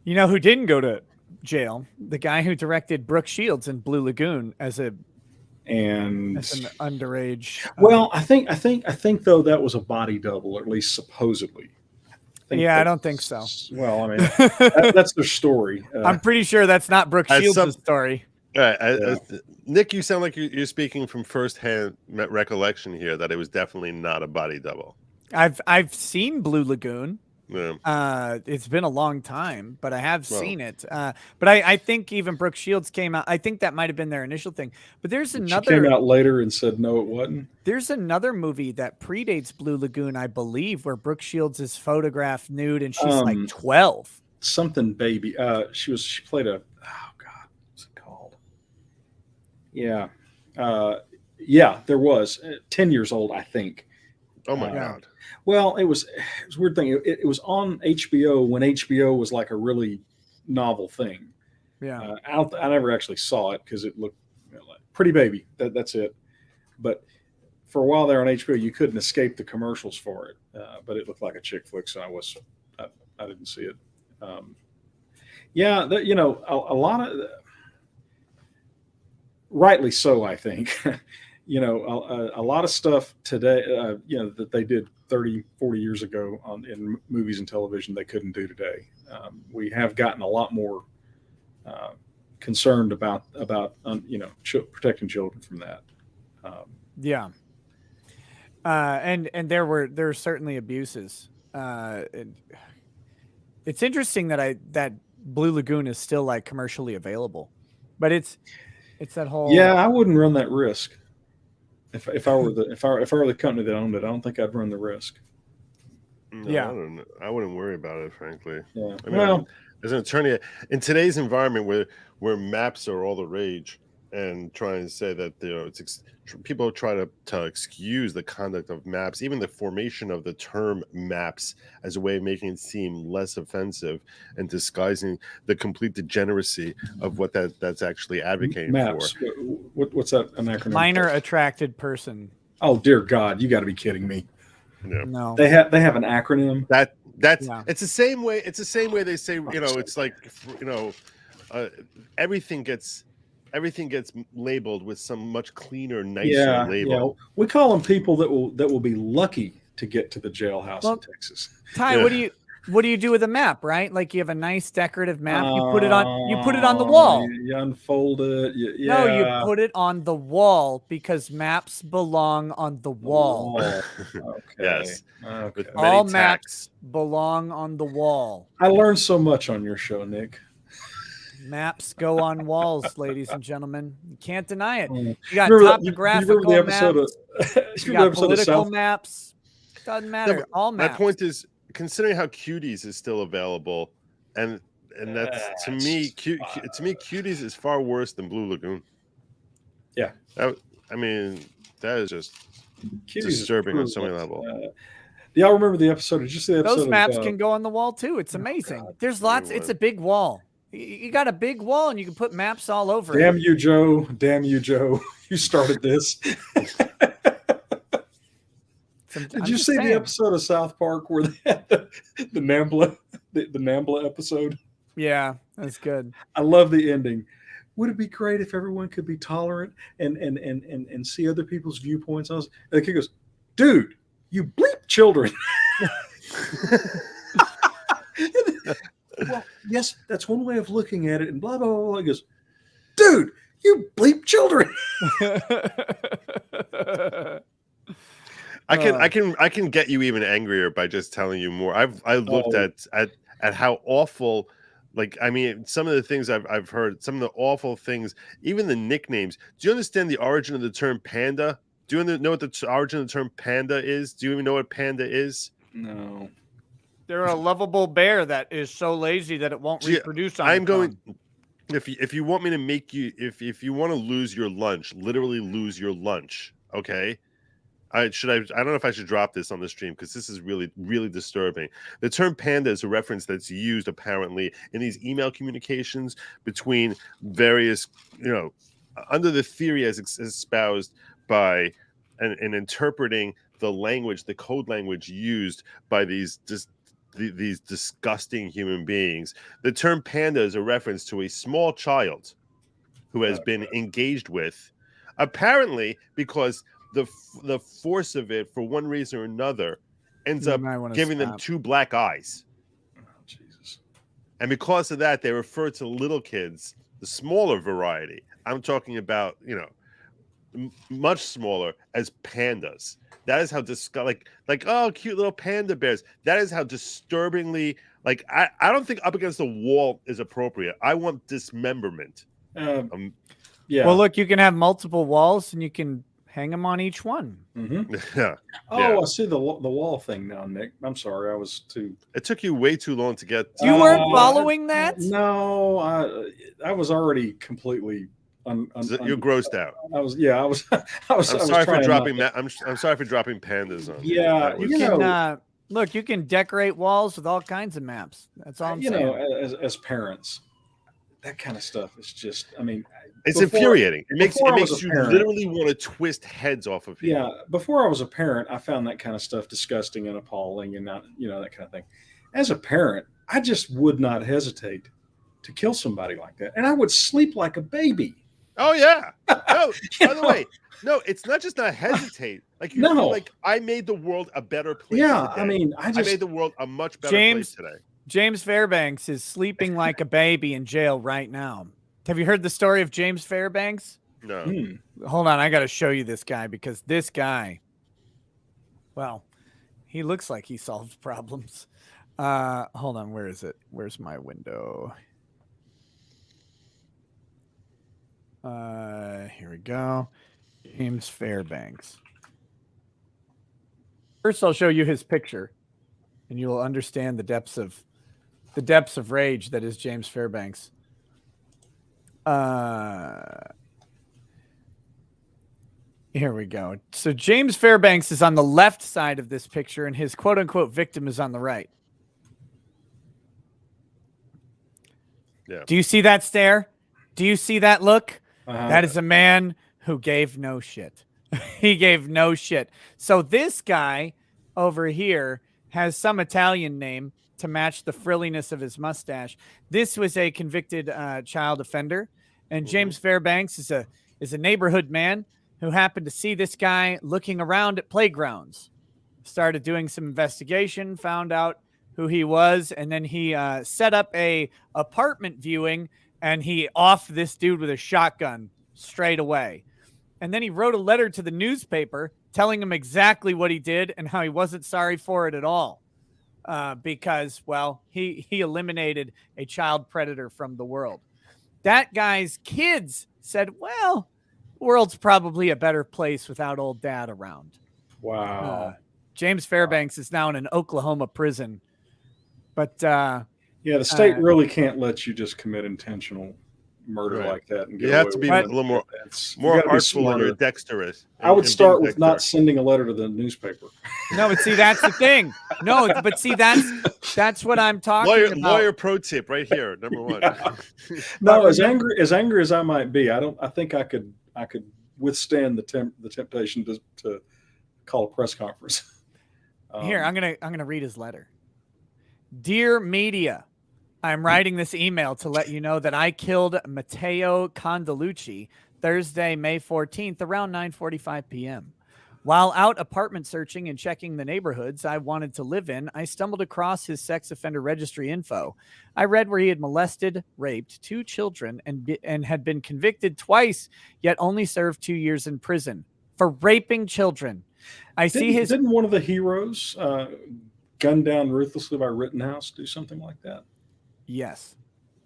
[SPEAKER 1] you know who didn't go to jail? The guy who directed Brooke Shields in Blue Lagoon as an underage.
[SPEAKER 3] Well, I think though that was a body double, or at least supposedly.
[SPEAKER 1] I don't think so.
[SPEAKER 3] Well, I mean, that's their story.
[SPEAKER 1] I'm pretty sure that's not Brooke Shields' story.
[SPEAKER 5] Nick, you sound like you're speaking from firsthand recollection here that it was definitely not a body double.
[SPEAKER 1] I've seen Blue Lagoon.
[SPEAKER 5] Yeah.
[SPEAKER 1] It's been a long time, but I have seen it. But I think even Brooke Shields came out. I think that might have been their initial thing. But there's another.
[SPEAKER 3] She came out later and said no, it wasn't.
[SPEAKER 1] There's another movie that predates Blue Lagoon, I believe, where Brooke Shields is photographed nude and she's like 12.
[SPEAKER 3] Something baby. She played a. Oh God, what's it called? Yeah, there was 10 years old, I think.
[SPEAKER 5] Oh my God.
[SPEAKER 3] Well, it was a weird thing. It was on HBO when HBO was like a really novel thing.
[SPEAKER 1] Yeah.
[SPEAKER 3] I never actually saw it because it looked like Pretty Baby. That's it. But for a while there on HBO, you couldn't escape the commercials for it. But it looked like a chick flick, so I didn't see it. A lot of rightly so, I think. A lot of stuff today, that they did 30, 40 years ago in movies and television, they couldn't do today. We have gotten a lot more concerned about protecting children from that.
[SPEAKER 1] And there were certainly abuses. It's interesting that Blue Lagoon is still like commercially available, but it's that whole.
[SPEAKER 3] Yeah, I wouldn't run that risk. If I were the company that owned it, I don't think I'd run the risk.
[SPEAKER 5] No, I wouldn't worry about it, frankly.
[SPEAKER 3] Yeah.
[SPEAKER 5] I mean, as an attorney, in today's environment where maps are all the rage, and trying to say that people try to excuse the conduct of maps, even the formation of the term maps as a way of making it seem less offensive and disguising the complete degeneracy of what that's actually advocating
[SPEAKER 3] maps.
[SPEAKER 5] for.
[SPEAKER 3] What's that an acronym?
[SPEAKER 1] Minor attracted person.
[SPEAKER 3] Oh dear God, you got to be kidding me.
[SPEAKER 5] Yeah.
[SPEAKER 1] No,
[SPEAKER 3] they have an acronym.
[SPEAKER 5] It's the same way. It's the same way they say. It's like everything gets labeled with some much cleaner, nicer label.
[SPEAKER 3] Yeah. We call them people that will be lucky to get to the jailhouse in Texas.
[SPEAKER 1] Ty, what do you do with a map, right? Like you have a nice decorative map, you put it on the wall.
[SPEAKER 3] You unfold it.
[SPEAKER 1] No, you put it on the wall because maps belong on the wall.
[SPEAKER 3] Okay.
[SPEAKER 5] Yes.
[SPEAKER 3] Okay.
[SPEAKER 1] All maps belong on the wall.
[SPEAKER 3] I learned so much on your show, Nick.
[SPEAKER 1] Maps go on walls, ladies and gentlemen. You can't deny it. You got
[SPEAKER 3] topographical
[SPEAKER 1] maps. You got political maps. Doesn't matter. All maps.
[SPEAKER 5] My point is, considering how Cuties is still available, and that's to me, Cuties is far worse than Blue Lagoon.
[SPEAKER 3] Yeah.
[SPEAKER 5] I mean, that is just disturbing on so many levels.
[SPEAKER 3] Do y'all remember the episode? Did you see the episode?
[SPEAKER 1] Those maps can go on the wall too. It's amazing. There's lots. It's a big wall. You got a big wall, and you can put maps all over.
[SPEAKER 3] Damn you, Joe! Damn you, Joe! You started this. Did you see the episode of South Park where they had the NAMBLA, the NAMBLA episode?
[SPEAKER 1] Yeah, that's good.
[SPEAKER 3] I love the ending. Would it be great if everyone could be tolerant and see other people's viewpoints? And the kid goes, dude, you bleep children. Well, yes, that's one way of looking at it. And blah, blah, blah, blah. He goes, dude, you bleep children.
[SPEAKER 5] I can get you even angrier by just telling you more. I looked at how awful, like, I mean, some of the things I've heard, some of the awful things, even the nicknames. Do you understand the origin of the term panda? Do you know what the origin of the term panda is? Do you even know what panda is?
[SPEAKER 3] No.
[SPEAKER 1] They're a lovable bear that is so lazy that it won't reproduce on its own.
[SPEAKER 5] If you want me to make you, if you want to lose your lunch, literally lose your lunch, okay? I don't know if I should drop this on the stream because this is really, really disturbing. The term panda is a reference that's used apparently in these email communications between various, under the theory as espoused by and interpreting the language, the code language used by these disgusting human beings. The term panda is a reference to a small child who has been engaged with, apparently because the force of it, for one reason or another, ends up giving them 2 black eyes.
[SPEAKER 3] Oh, Jesus.
[SPEAKER 5] And because of that, they refer to little kids, the smaller variety. I'm talking about, much smaller, as pandas. That is how like oh, cute little panda bears. That is how disturbingly, like, I don't think up against the wall is appropriate. I want dismemberment.
[SPEAKER 3] Yeah.
[SPEAKER 1] Well, look, you can have multiple walls and you can hang them on each one.
[SPEAKER 3] Mm-hmm.
[SPEAKER 5] Yeah.
[SPEAKER 3] Oh,
[SPEAKER 5] Yeah.
[SPEAKER 3] I see the wall thing now, Nick. I'm sorry, I was too.
[SPEAKER 5] It took you way too long to get.
[SPEAKER 1] You weren't following that?
[SPEAKER 3] No, I was already completely.
[SPEAKER 5] You're grossed out.
[SPEAKER 3] I was. I'm
[SPEAKER 5] sorry for dropping that. I'm sorry for dropping pandas on.
[SPEAKER 3] Yeah,
[SPEAKER 1] look, you can decorate walls with all kinds of maps. That's all I'm saying.
[SPEAKER 3] As parents, that kind of stuff is just. I mean,
[SPEAKER 5] it's infuriating. It makes you literally want to twist heads off of people.
[SPEAKER 3] Yeah, before I was a parent, I found that kind of stuff disgusting and appalling, and not that kind of thing. As a parent, I just would not hesitate to kill somebody like that, and I would sleep like a baby.
[SPEAKER 5] Oh yeah. No, by the way, no, it's not just not hesitate. Like you feel like I made the world a better place.
[SPEAKER 3] Yeah,
[SPEAKER 5] today.
[SPEAKER 3] I mean, I
[SPEAKER 5] made the world a much better place today.
[SPEAKER 1] James Fairbanks is sleeping like a baby in jail right now. Have you heard the story of James Fairbanks?
[SPEAKER 5] No.
[SPEAKER 1] Hold on, I got to show you this guy because this guy, well, he looks like he solves problems. Hold on, where is it? Where's my window? Here we go. James Fairbanks. First, I'll show you his picture, and you will understand the depths of rage that is James Fairbanks. Here we go. So James Fairbanks is on the left side of this picture, and his quote-unquote victim is on the right.
[SPEAKER 5] Yeah.
[SPEAKER 1] Do you see that stare? Do you see that look?
[SPEAKER 3] Uh-huh.
[SPEAKER 1] That is a man who gave no shit. He gave no shit. So this guy over here has some Italian name to match the frilliness of his mustache. This was a convicted child offender, and James Fairbanks is a neighborhood man who happened to see this guy looking around at playgrounds. Started doing some investigation, found out who he was, and then he set up a apartment viewing, and he offed this dude with a shotgun straight away. And then he wrote a letter to the newspaper telling him exactly what he did and how he wasn't sorry for it at all. Because, well, he eliminated a child predator from the world. That guy's kids said, well, the world's probably a better place without old dad around.
[SPEAKER 3] Wow.
[SPEAKER 1] James Fairbanks is now in an Oklahoma prison. But
[SPEAKER 3] yeah, the state really can't let you just commit intentional murder like that. And
[SPEAKER 5] you have to be a little more artful and dexterous.
[SPEAKER 3] I would start with not sending a letter to the newspaper.
[SPEAKER 1] No, but see, that's the thing. No, but see, that's what I'm talking about.
[SPEAKER 5] Lawyer pro tip right here, number one.
[SPEAKER 3] Yeah. No, as angry as I might be, I think I could withstand the temptation to call a press conference.
[SPEAKER 1] Here, I'm gonna read his letter. Dear media, I'm writing this email to let you know that I killed Matteo Condalucci Thursday, May 14th, around 9:45 p.m. While out apartment searching and checking the neighborhoods I wanted to live in, I stumbled across his sex offender registry info. I read where he had molested, raped 2 children, and had been convicted twice, yet only served 2 years in prison for raping children. I see his.
[SPEAKER 3] Didn't one of the heroes gunned down ruthlessly by Rittenhouse do something like that?
[SPEAKER 1] Yes.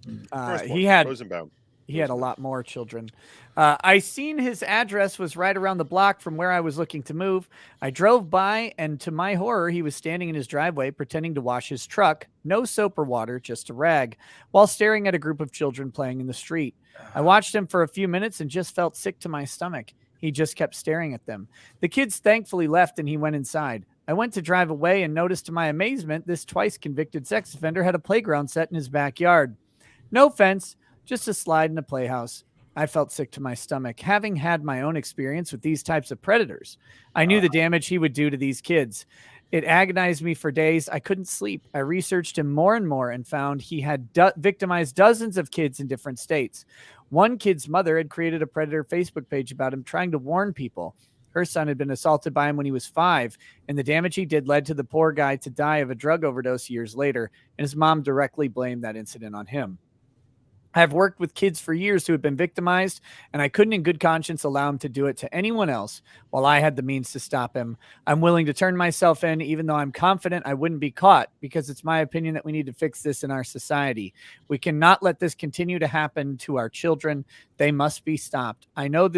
[SPEAKER 5] First one,
[SPEAKER 1] He had
[SPEAKER 5] Rosenbaum.
[SPEAKER 1] He had a lot more children. I seen his address was right around the block from where I was looking to move. I drove by, and to my horror, he was standing in his driveway pretending to wash his truck. No soap or water, just a rag, while staring at a group of children playing in the street. I watched him for a few minutes and just felt sick to my stomach. He just kept staring at them. The kids thankfully left, and he went inside. I went to drive away and noticed to my amazement, this twice convicted sex offender had a playground set in his backyard. No fence, just a slide and a playhouse. I felt sick to my stomach, having had my own experience with these types of predators. I knew the damage he would do to these kids. It agonized me for days. I couldn't sleep. I researched him more and more and found he had victimized dozens of kids in different states. One kid's mother had created a predator Facebook page about him, trying to warn people. Her son had been assaulted by him when he was 5, and the damage he did led to the poor guy to die of a drug overdose years later, and his mom directly blamed that incident on him. I've worked with kids for years who had been victimized, and I couldn't in good conscience allow him to do it to anyone else while I had the means to stop him. I'm willing to turn myself in, even though I'm confident I wouldn't be caught, because it's my opinion that we need to fix this in our society. We cannot let this continue to happen to our children. They must be stopped. I know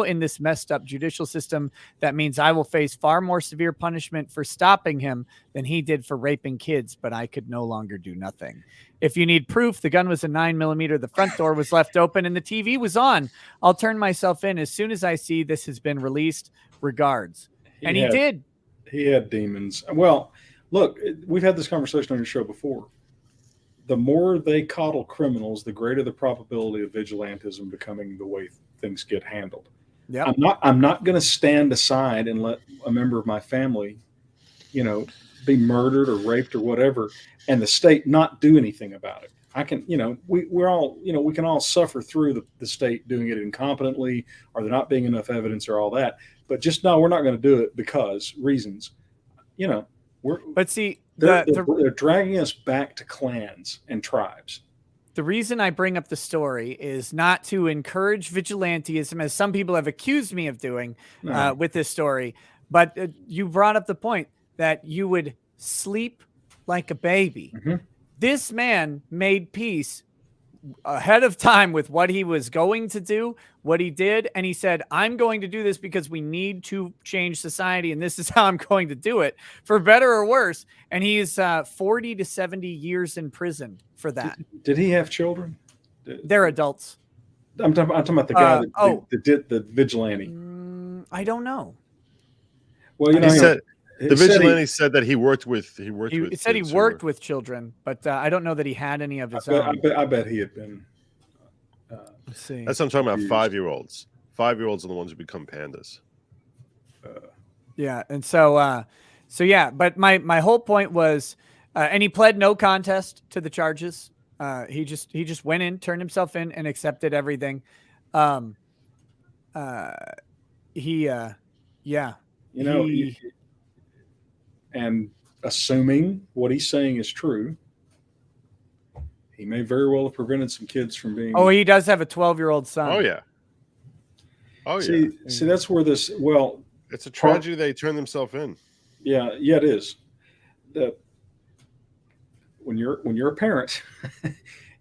[SPEAKER 1] in this messed up judicial system, that means I will face far more severe punishment for stopping him than he did for raping kids, but I could no longer do nothing. If you need proof, the gun was a 9mm, the front door was left open, and the TV was on. I'll turn myself in as soon as I see this has been released. Regards. He did.
[SPEAKER 3] He had demons. Well, look, we've had this conversation on your show before. The more they coddle criminals, the greater the probability of vigilantism becoming the way things get handled.
[SPEAKER 1] Yep.
[SPEAKER 3] I'm not going to stand aside and let a member of my family, be murdered or raped or whatever, and the state not do anything about it. I can, we're all, we can all suffer through the state doing it incompetently, or there not being enough evidence or all that. But just no, we're not going to do it because reasons. They're dragging us back to clans and tribes.
[SPEAKER 1] The reason I bring up the story is not to encourage vigilantism, as some people have accused me of doing with this story. But you brought up the point that you would sleep like a baby.
[SPEAKER 3] Mm-hmm.
[SPEAKER 1] This man made peace ahead of time with what he was going to do, what he did. And he said, I'm going to do this because we need to change society. And this is how I'm going to do it, for better or worse. And he's 40 to 70 years in prison for that.
[SPEAKER 3] Did he have children?
[SPEAKER 1] They're adults.
[SPEAKER 3] I'm talking about the guy that did the vigilante.
[SPEAKER 1] I don't know.
[SPEAKER 3] Well,
[SPEAKER 5] the vigilante said that he worked with. He said
[SPEAKER 1] he worked with children, but I don't know that he had any of his own.
[SPEAKER 3] I bet he had been.
[SPEAKER 1] Let's see.
[SPEAKER 5] That's what I'm talking about. 5-year-olds. 5-year-olds are the ones who become pandas.
[SPEAKER 1] Yeah, and so yeah. But my whole point was, and he pled no contest to the charges. He just went in, turned himself in, and accepted everything.
[SPEAKER 3] And assuming what he's saying is true, he may very well have prevented some kids from being.
[SPEAKER 1] Oh, he does have a 12-year-old son.
[SPEAKER 5] Oh yeah.
[SPEAKER 3] See, that's where this. Well,
[SPEAKER 5] it's a tragedy they turned themselves in.
[SPEAKER 3] Yeah, it is. When you're a parent,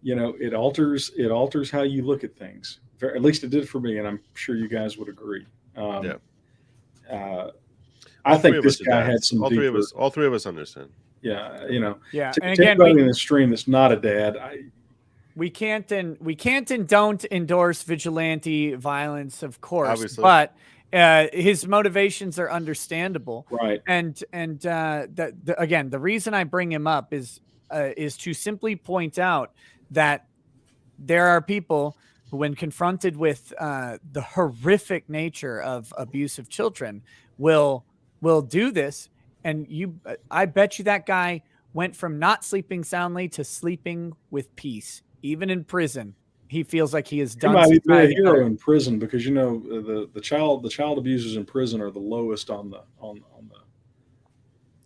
[SPEAKER 3] it alters how you look at things. At least it did for me, and I'm sure you guys would agree. I think this guy had some.
[SPEAKER 5] All three of us understand.
[SPEAKER 3] Yeah,
[SPEAKER 1] Yeah,
[SPEAKER 3] and again, in the stream that's not a dad.
[SPEAKER 1] We can't and don't endorse vigilante violence, of course,
[SPEAKER 5] obviously.
[SPEAKER 1] But his motivations are understandable,
[SPEAKER 3] right?
[SPEAKER 1] And again, the reason I bring him up is to simply point out that there are people who, when confronted with the horrific nature of abuse of children, will do this And I bet you that guy went from not sleeping soundly to sleeping with peace. Even in prison, he feels like he has
[SPEAKER 3] He
[SPEAKER 1] done
[SPEAKER 3] might be a
[SPEAKER 1] society
[SPEAKER 3] hero
[SPEAKER 1] better.
[SPEAKER 3] in prison because the child abusers in prison are the lowest on the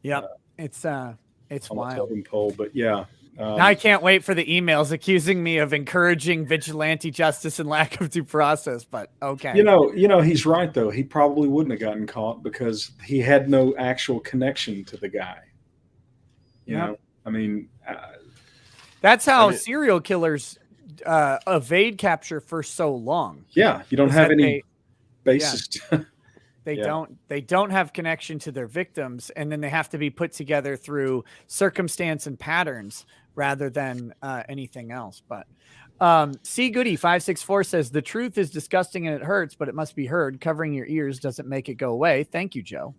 [SPEAKER 1] Yep. It's
[SPEAKER 3] on the
[SPEAKER 1] wild.
[SPEAKER 3] totem pole. But yeah,
[SPEAKER 1] Now I can't wait for the emails accusing me of encouraging vigilante justice and lack of due process. But okay,
[SPEAKER 3] he's right though. He probably wouldn't have gotten caught because he had no actual connection to the guy. You
[SPEAKER 1] Yep.
[SPEAKER 3] know, I mean,
[SPEAKER 1] that's how serial killers evade capture for so long.
[SPEAKER 3] yeah, you don't
[SPEAKER 1] Is
[SPEAKER 3] have
[SPEAKER 1] that
[SPEAKER 3] any basis.
[SPEAKER 1] They
[SPEAKER 3] Yeah.
[SPEAKER 1] don't have connection to their victims, and then they have to be put together through circumstance and patterns rather than anything else. But C Goody 564 says the truth is disgusting and it hurts, but it must be heard. Covering your ears doesn't make it go away. Thank you, Joe.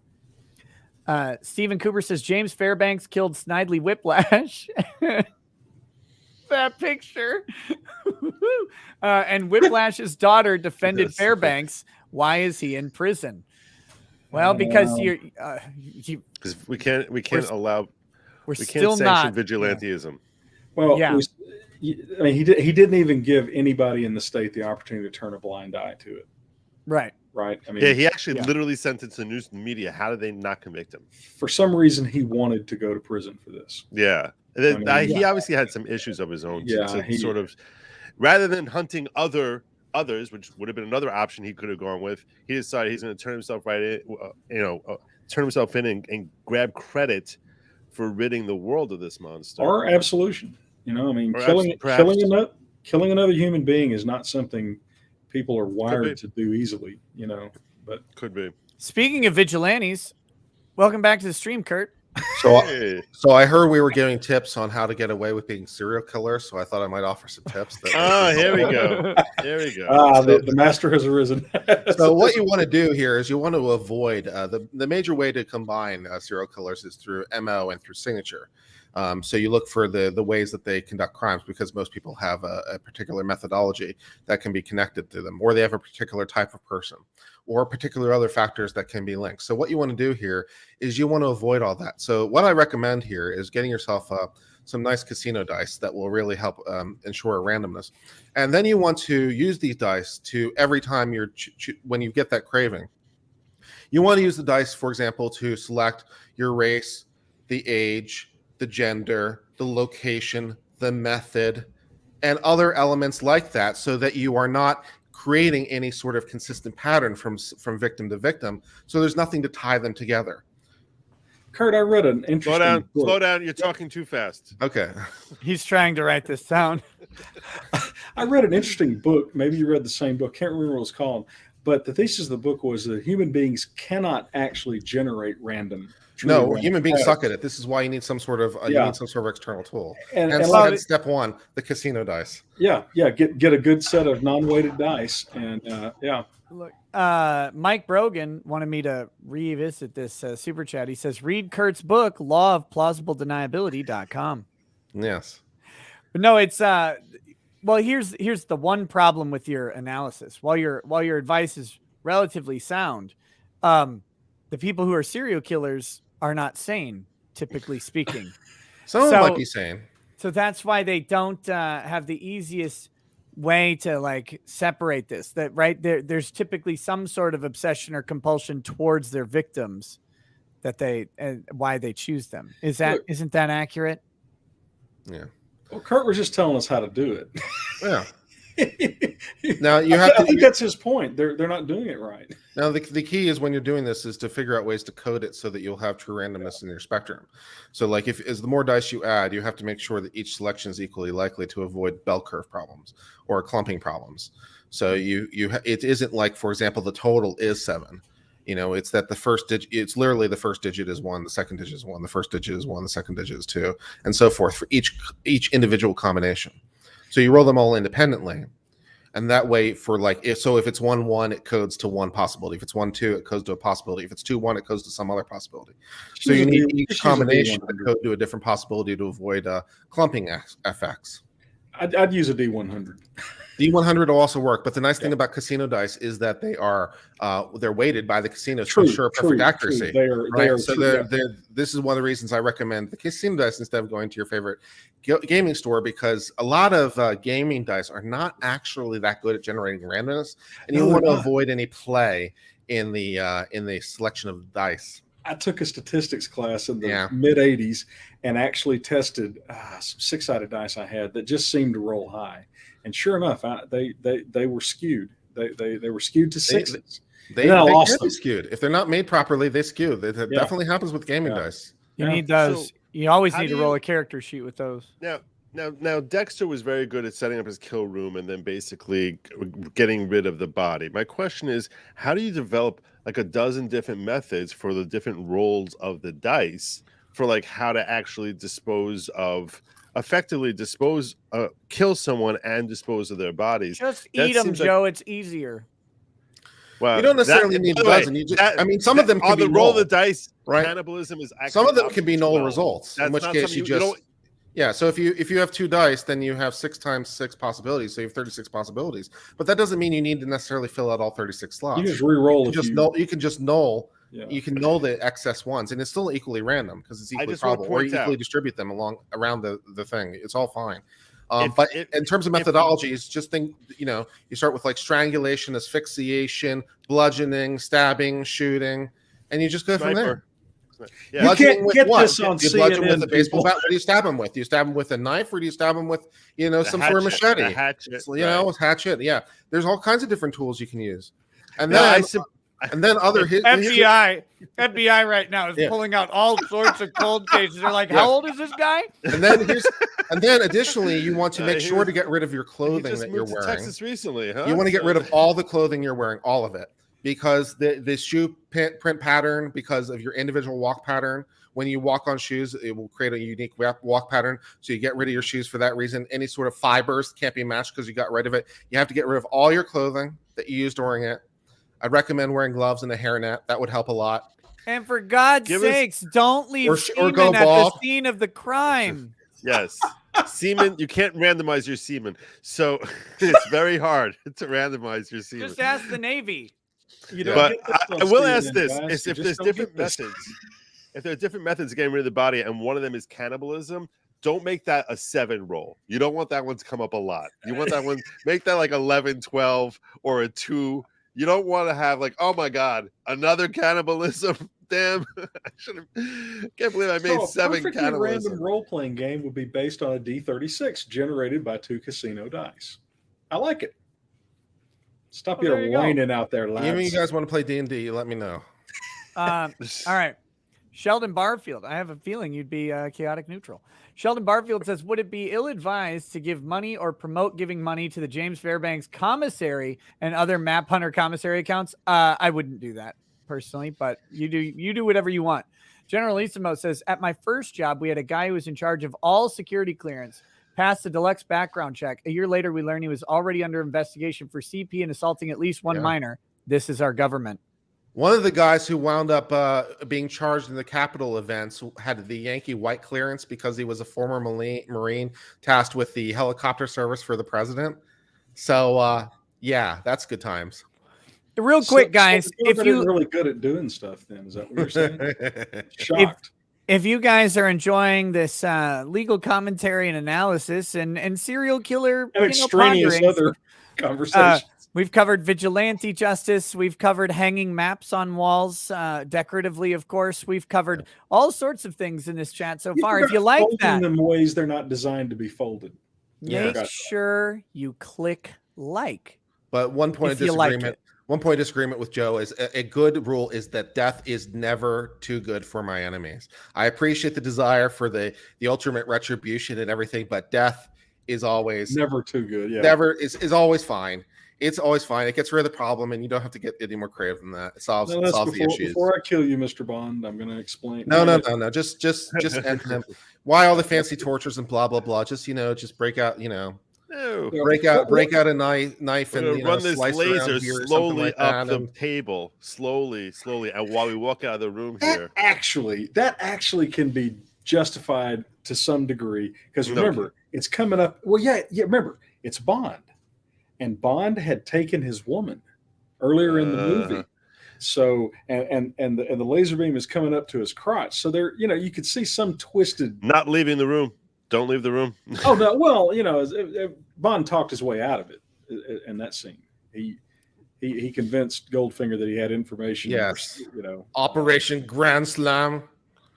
[SPEAKER 1] Stephen Cooper says James Fairbanks killed Snidely Whiplash. That picture. And Whiplash's daughter defended
[SPEAKER 5] Yes.
[SPEAKER 1] Fairbanks. Why is he in prison? Well, because
[SPEAKER 5] Because we can't allow
[SPEAKER 1] we're
[SPEAKER 5] we
[SPEAKER 1] still
[SPEAKER 5] can't sanction
[SPEAKER 1] not
[SPEAKER 5] vigilantism.
[SPEAKER 3] Well,
[SPEAKER 1] Yeah.
[SPEAKER 3] I mean, he didn't even give anybody in the state the opportunity to turn a blind eye to it.
[SPEAKER 1] right.
[SPEAKER 3] Right? I mean,
[SPEAKER 5] Yeah, he actually
[SPEAKER 1] Yeah.
[SPEAKER 5] literally sent it to the news and media. How did they not convict him?
[SPEAKER 3] for some reason, he wanted to go to prison for this.
[SPEAKER 5] Yeah. He obviously had some issues of his own.
[SPEAKER 3] Yeah,
[SPEAKER 5] to sort of, rather than hunting others, which would have been another option he could have gone with, he decided he's going to turn himself in and grab credit for ridding the world of this monster.
[SPEAKER 3] Or absolution. I mean,
[SPEAKER 5] Or
[SPEAKER 3] killing another human being is not something people are wired to do easily. But
[SPEAKER 5] Could be.
[SPEAKER 1] Speaking of vigilantes, welcome back to the stream, Kurt.
[SPEAKER 5] Hey.
[SPEAKER 2] So I heard we were giving tips on how to get away with being serial killers. So I thought I might offer some tips.
[SPEAKER 5] Here we go. There we go.
[SPEAKER 3] the master has arisen.
[SPEAKER 2] So what you want to do here is you want to avoid the major way to combine serial killers is through MO and through signature. So you look for the ways that they conduct crimes because most people have a particular methodology that can be connected to them, or they have a particular type of person, or particular other factors that can be linked. So what you want to do here is you want to avoid all that. So what I recommend here is getting yourself some nice casino dice that will really help ensure randomness. And then you want to use these dice to every time when you get that craving, you want to use the dice, for example, to select your race, the age, the gender, the location, the method, and other elements like that, so that you are not creating any sort of consistent pattern from victim to victim. So there's nothing to tie them together.
[SPEAKER 3] Kurt, I read an interesting book.
[SPEAKER 5] Slow down. You're talking too fast.
[SPEAKER 2] Okay.
[SPEAKER 1] He's trying to write this down.
[SPEAKER 3] I read an interesting book. Maybe you read the same book. Can't remember what it was called. But the thesis of the book was that human beings cannot actually generate random.
[SPEAKER 2] No, human beings suck at it. This is why you need some sort of external tool. And that's step one, the casino dice.
[SPEAKER 3] Yeah. Get a good set of non-weighted dice, and
[SPEAKER 1] Look, Mike Brogan wanted me to revisit this super chat. He says, read Kurt's book, Law of Plausible Deniability.com.
[SPEAKER 2] Yes.
[SPEAKER 1] But no, it's well, here's the one problem with your analysis. While your advice is relatively sound, the people who are serial killers are not sane, typically speaking.
[SPEAKER 2] Some of them might be sane.
[SPEAKER 1] So that's why they don't have the easiest way to like separate this. That right there's typically some sort of obsession or compulsion towards their victims that why they choose them. Isn't that accurate?
[SPEAKER 2] Yeah.
[SPEAKER 3] Well, Kurt was just telling us how to do it.
[SPEAKER 2] Yeah. Now you have to.
[SPEAKER 3] I think that's his point. They're not doing it right.
[SPEAKER 2] Now the key is when you're doing this is to figure out ways to code it so that you'll have true randomness in your spectrum. So like as the more dice you add, you have to make sure that each selection is equally likely to avoid bell curve problems or clumping problems. So it isn't like, for example, the total is 7. It's that the first digit, it's literally the first digit is 1, the second digit is 1, the first digit is 1, the second digit is 2, and so forth for each individual combination. So you roll them all independently. And that way if it's 1-1, it codes to one possibility. If it's 1-2, it codes to a possibility. If it's 2-1, it codes to some other possibility. So you need each combination to code to a different possibility to avoid clumping effects.
[SPEAKER 3] I'd use a D100.
[SPEAKER 2] D100 will also work, but the nice thing
[SPEAKER 3] Yeah.
[SPEAKER 2] about casino dice is that they are they're weighted by the casinos
[SPEAKER 3] True,
[SPEAKER 2] to ensure perfect accuracy.
[SPEAKER 3] They are.
[SPEAKER 2] Right?
[SPEAKER 3] They are.
[SPEAKER 2] So
[SPEAKER 3] true,
[SPEAKER 2] this is one of the reasons I recommend the casino dice instead of going to your favorite gaming store, because a lot of gaming dice are not actually that good at generating randomness, and you
[SPEAKER 3] No,
[SPEAKER 2] want to
[SPEAKER 3] they're not.
[SPEAKER 2] avoid any play in the selection of dice.
[SPEAKER 3] I took a statistics class in the
[SPEAKER 2] Yeah.
[SPEAKER 3] mid '80s and actually tested some 6-sided dice I had that just seemed to roll high, and sure enough, they were skewed. They were skewed to sixes.
[SPEAKER 2] They
[SPEAKER 3] And then I lost
[SPEAKER 2] can be
[SPEAKER 3] them.
[SPEAKER 2] skewed if they're not made properly. They skew. That
[SPEAKER 3] Yeah.
[SPEAKER 2] definitely happens with gaming
[SPEAKER 3] Yeah.
[SPEAKER 2] dice.
[SPEAKER 1] You
[SPEAKER 3] Yeah.
[SPEAKER 1] need those.
[SPEAKER 5] So,
[SPEAKER 1] you always
[SPEAKER 5] how
[SPEAKER 1] need
[SPEAKER 5] do
[SPEAKER 1] to roll
[SPEAKER 5] you-
[SPEAKER 1] a character sheet with those.
[SPEAKER 5] Now, Dexter was very good at setting up his kill room and then basically getting rid of the body. My question is, how do you develop like a dozen different methods for the different rolls of the dice for like how to actually effectively kill someone and dispose of their bodies?
[SPEAKER 1] Just
[SPEAKER 5] That
[SPEAKER 1] eat them,
[SPEAKER 5] seems like-
[SPEAKER 1] Joe. It's easier.
[SPEAKER 5] Well,
[SPEAKER 2] You don't necessarily
[SPEAKER 5] that-
[SPEAKER 2] need
[SPEAKER 5] by
[SPEAKER 2] a
[SPEAKER 5] the way,
[SPEAKER 2] dozen. You just,
[SPEAKER 5] that-
[SPEAKER 2] I mean, some of them can
[SPEAKER 5] on
[SPEAKER 2] be
[SPEAKER 5] the roll of the
[SPEAKER 2] null,
[SPEAKER 5] dice.
[SPEAKER 2] right?
[SPEAKER 5] Cannibalism is actually
[SPEAKER 2] Some of them
[SPEAKER 5] up
[SPEAKER 2] can be
[SPEAKER 5] to
[SPEAKER 2] null
[SPEAKER 5] 12.
[SPEAKER 2] results.
[SPEAKER 5] That's
[SPEAKER 2] In which
[SPEAKER 5] not
[SPEAKER 2] case,
[SPEAKER 5] something
[SPEAKER 2] you
[SPEAKER 5] you
[SPEAKER 2] just
[SPEAKER 5] don't-
[SPEAKER 2] yeah. So if you have 2 dice, then you have 6 times 6 possibilities. So you have 36 possibilities. But that doesn't mean you need to necessarily fill out all 36 slots.
[SPEAKER 3] You just re-roll if
[SPEAKER 2] just
[SPEAKER 3] you.
[SPEAKER 2] null. You can just null.
[SPEAKER 3] Yeah.
[SPEAKER 2] You can null the excess ones, and it's still equally random because it's equally
[SPEAKER 5] just wanna
[SPEAKER 2] probable. Or you
[SPEAKER 5] point
[SPEAKER 2] equally
[SPEAKER 5] out-
[SPEAKER 2] distribute them around the thing. It's all fine.
[SPEAKER 5] If-
[SPEAKER 2] But
[SPEAKER 5] if-
[SPEAKER 2] in terms of
[SPEAKER 5] if-
[SPEAKER 2] methodologies, just think, you start with like strangulation, asphyxiation, bludgeoning, stabbing, shooting, and you just go from there.
[SPEAKER 5] Sniper. Yeah.
[SPEAKER 3] You
[SPEAKER 2] Bludgeoning
[SPEAKER 3] can't
[SPEAKER 2] with
[SPEAKER 3] get
[SPEAKER 2] what?
[SPEAKER 3] this on
[SPEAKER 2] Do you bludgeon
[SPEAKER 3] CNN,
[SPEAKER 2] with a baseball
[SPEAKER 3] people.
[SPEAKER 2] bat? What do you stab him with? Do you stab him with a knife, or do you stab him with
[SPEAKER 5] The
[SPEAKER 2] some sort of
[SPEAKER 5] hatchet,
[SPEAKER 2] machete?
[SPEAKER 5] the hatchet,
[SPEAKER 2] So,
[SPEAKER 5] right.
[SPEAKER 2] hatchet. Yeah, there's all kinds of different tools you can use, and
[SPEAKER 5] No,
[SPEAKER 2] then
[SPEAKER 5] I
[SPEAKER 2] and then other
[SPEAKER 1] FBI right now is
[SPEAKER 2] Yeah.
[SPEAKER 1] pulling out all sorts of cold cases. They're like,
[SPEAKER 2] Yeah.
[SPEAKER 1] how old is this guy?
[SPEAKER 2] and then additionally, you want to make
[SPEAKER 5] he
[SPEAKER 2] sure
[SPEAKER 5] was-
[SPEAKER 2] to get rid of your
[SPEAKER 5] He
[SPEAKER 2] clothing
[SPEAKER 5] just
[SPEAKER 2] that you're
[SPEAKER 5] moved to
[SPEAKER 2] wearing.
[SPEAKER 5] Texas recently, huh?
[SPEAKER 2] You want to get
[SPEAKER 5] So-
[SPEAKER 2] rid of all the clothing you're wearing, all of it, because the shoe print pattern, because of your individual walk pattern. When you walk on shoes, it will create a unique walk pattern. So you get rid of your shoes for that reason. Any sort of fibers can't be matched because you got rid of it. You have to get rid of all your clothing that you used during it. I'd recommend wearing gloves and a hairnet. That would help a lot.
[SPEAKER 1] And for God's
[SPEAKER 5] Give us-
[SPEAKER 1] sakes, don't leave
[SPEAKER 2] Or
[SPEAKER 1] semen
[SPEAKER 2] go
[SPEAKER 1] at the
[SPEAKER 2] bald.
[SPEAKER 1] scene of the crime.
[SPEAKER 5] Yes. Semen, you can't randomize your semen. So it's very hard to randomize your semen.
[SPEAKER 1] Just ask the Navy.
[SPEAKER 3] You don't
[SPEAKER 5] But
[SPEAKER 3] get this on
[SPEAKER 5] I will
[SPEAKER 3] CNN,
[SPEAKER 5] ask this:
[SPEAKER 3] guys. You
[SPEAKER 5] if
[SPEAKER 3] just
[SPEAKER 5] there's
[SPEAKER 3] don't get
[SPEAKER 5] different
[SPEAKER 3] this.
[SPEAKER 5] methods, if there are different methods of getting rid of the body, and one of them is cannibalism, don't make that a 7 roll. You don't want that one to come up a lot. You want that one, make that like 11, 12, or a 2. You don't want to have like, oh my god, another cannibalism. Damn, I should have. Can't believe I made
[SPEAKER 3] So a
[SPEAKER 5] 7
[SPEAKER 3] perfectly
[SPEAKER 5] cannibalism.
[SPEAKER 3] random role-playing game would be based on a D36 generated by 2 casino dice. I like it. Stop
[SPEAKER 1] Well, there
[SPEAKER 3] your
[SPEAKER 1] you go.
[SPEAKER 3] whining out there,
[SPEAKER 2] Even if
[SPEAKER 3] lads.
[SPEAKER 2] you guys want to play D&D, let me know.
[SPEAKER 1] All right. Sheldon Barfield, I have a feeling you'd be chaotic neutral. Sheldon Barfield says, would it be ill-advised to give money or promote giving money to the James Fairbanks commissary and other map hunter commissary accounts? I wouldn't do that personally, but you do whatever you want. Generalissimo says, at my first job, we had a guy who was in charge of all security clearance, passed the deluxe background check. A year later, we learned he was already under investigation for CP and assaulting at least one
[SPEAKER 2] Yeah.
[SPEAKER 1] minor. This is our government.
[SPEAKER 2] One of the guys who wound up being charged in the Capitol events had the Yankee white clearance because he was a former Marine tasked with the helicopter service for the president. So, yeah, that's good times.
[SPEAKER 1] Real quick, guys, if
[SPEAKER 3] you're
[SPEAKER 1] you
[SPEAKER 3] really good at doing stuff, then is that what you're saying? Shocked.
[SPEAKER 1] if you guys are enjoying this legal commentary and analysis and serial killer
[SPEAKER 3] And extraneous
[SPEAKER 1] ponderings,
[SPEAKER 3] other conversations.
[SPEAKER 1] we've covered vigilante justice. We've covered hanging maps on walls, decoratively, of course. We've covered all sorts of things in this chat so far. If
[SPEAKER 3] forgot
[SPEAKER 1] you like
[SPEAKER 3] folding
[SPEAKER 1] that,
[SPEAKER 3] them ways they're not designed to be folded.
[SPEAKER 2] Yeah.
[SPEAKER 1] make sure you click like.
[SPEAKER 2] But one point of
[SPEAKER 1] If you like
[SPEAKER 2] disagreement.
[SPEAKER 1] it.
[SPEAKER 2] One point of disagreement with Joe is a good rule is that death is never too good for my enemies. I appreciate the desire for the ultimate retribution and everything, but death is always
[SPEAKER 3] Never too good. Yeah.
[SPEAKER 2] never is always fine. It's always fine. It gets rid of the problem, and you don't have to get any more creative than that. It solves
[SPEAKER 3] No, that's
[SPEAKER 2] solves the issues.
[SPEAKER 3] before I kill you, Mr. Bond, I'm going to explain.
[SPEAKER 2] No. Just end him. Why all the fancy tortures and blah blah blah? Just just break out.
[SPEAKER 5] No.
[SPEAKER 2] Break out a knife and
[SPEAKER 5] Run this
[SPEAKER 2] slice around
[SPEAKER 5] laser
[SPEAKER 2] here or something
[SPEAKER 5] slowly
[SPEAKER 2] like
[SPEAKER 5] up
[SPEAKER 2] that.
[SPEAKER 5] the table, slowly, and while we walk out of the room here.
[SPEAKER 3] That actually can be justified to some degree because
[SPEAKER 5] No.
[SPEAKER 3] remember, it's coming up. Well, yeah. Remember, it's Bond, and Bond had taken his woman earlier in the movie. So and the laser beam is coming up to his crotch. So there, you could see some twisted.
[SPEAKER 5] Not leaving the room. Don't leave the room.
[SPEAKER 3] Oh no! Well, Bond talked his way out of it in that scene. He convinced Goldfinger that he had information.
[SPEAKER 2] Yes. Operation Grand Slam.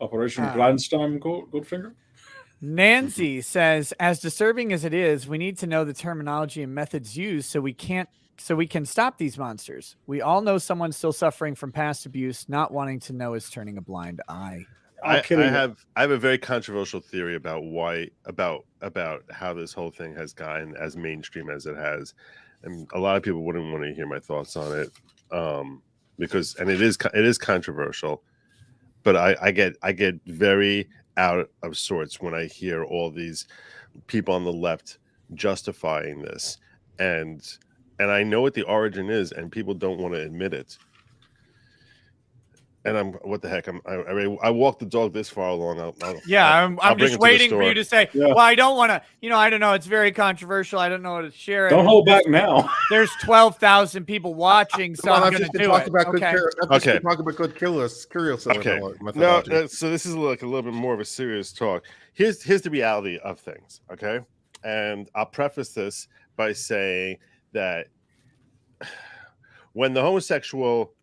[SPEAKER 3] Operation Grand Slam, Goldfinger.
[SPEAKER 1] Nancy says, as disturbing as it is, we need to know the terminology and methods used so we can stop these monsters. We all know someone still suffering from past abuse. Not wanting to know is turning a blind eye.
[SPEAKER 5] I have a very controversial theory about how this whole thing has gotten as mainstream as it has, and a lot of people wouldn't want to hear my thoughts on it, because it is controversial, but I get very out of sorts when I hear all these people on the left justifying this, and I know what the origin is, and people don't want to admit it. And what the heck? I walked the dog this far along.
[SPEAKER 1] I'm just waiting for you to say, well, I don't want to, I don't know. It's very controversial. I don't know how to share it.
[SPEAKER 3] Don't hold back now.
[SPEAKER 1] There's 12,000 people watching, so I'm going to do it.
[SPEAKER 2] Okay. Talk about good curious.
[SPEAKER 5] Okay. No, so this is like a little bit more of a serious talk. Here's the reality of things, okay? And I'll preface this by saying that when the homosexual...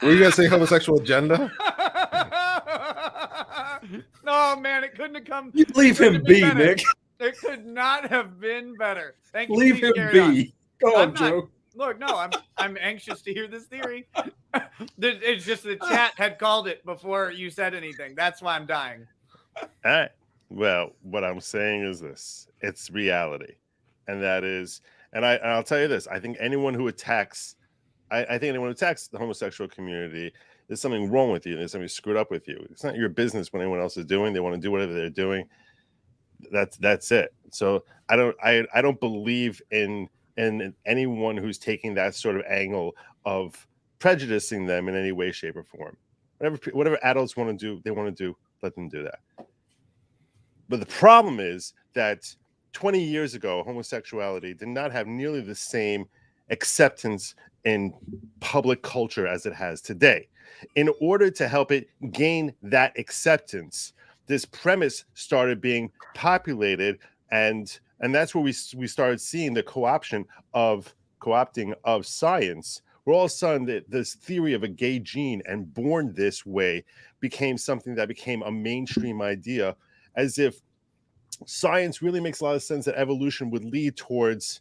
[SPEAKER 2] were you gonna say homosexual agenda?
[SPEAKER 1] No, man, it couldn't have come.
[SPEAKER 3] You leave him be, Nick.
[SPEAKER 1] It could not have been better. Thank you.
[SPEAKER 3] Leave him be. Go on, Joe.
[SPEAKER 1] Look, no, I'm anxious to hear this theory. It's just the chat had called it before you said anything. That's why I'm dying.
[SPEAKER 5] All right. Well, what I'm saying is this: it's reality, and that is. And I'll tell you this: I think anyone who attacks, the homosexual community, there's something wrong with you. There's something screwed up with you. It's not your business what anyone else is doing. They want to do whatever they're doing. That's it. So I don't believe in anyone who's taking that sort of angle of prejudicing them in any way, shape, or form. Whatever adults want to do, they want to do. Let them do that. But the problem is that 20 years ago, homosexuality did not have nearly the same acceptance in public culture as it has today. In order to help it gain that acceptance, this premise started being populated, and that's where we started seeing the coopting of science, where all of a sudden this theory of a gay gene and born this way became something that became a mainstream idea, as if science really makes a lot of sense that evolution would lead towards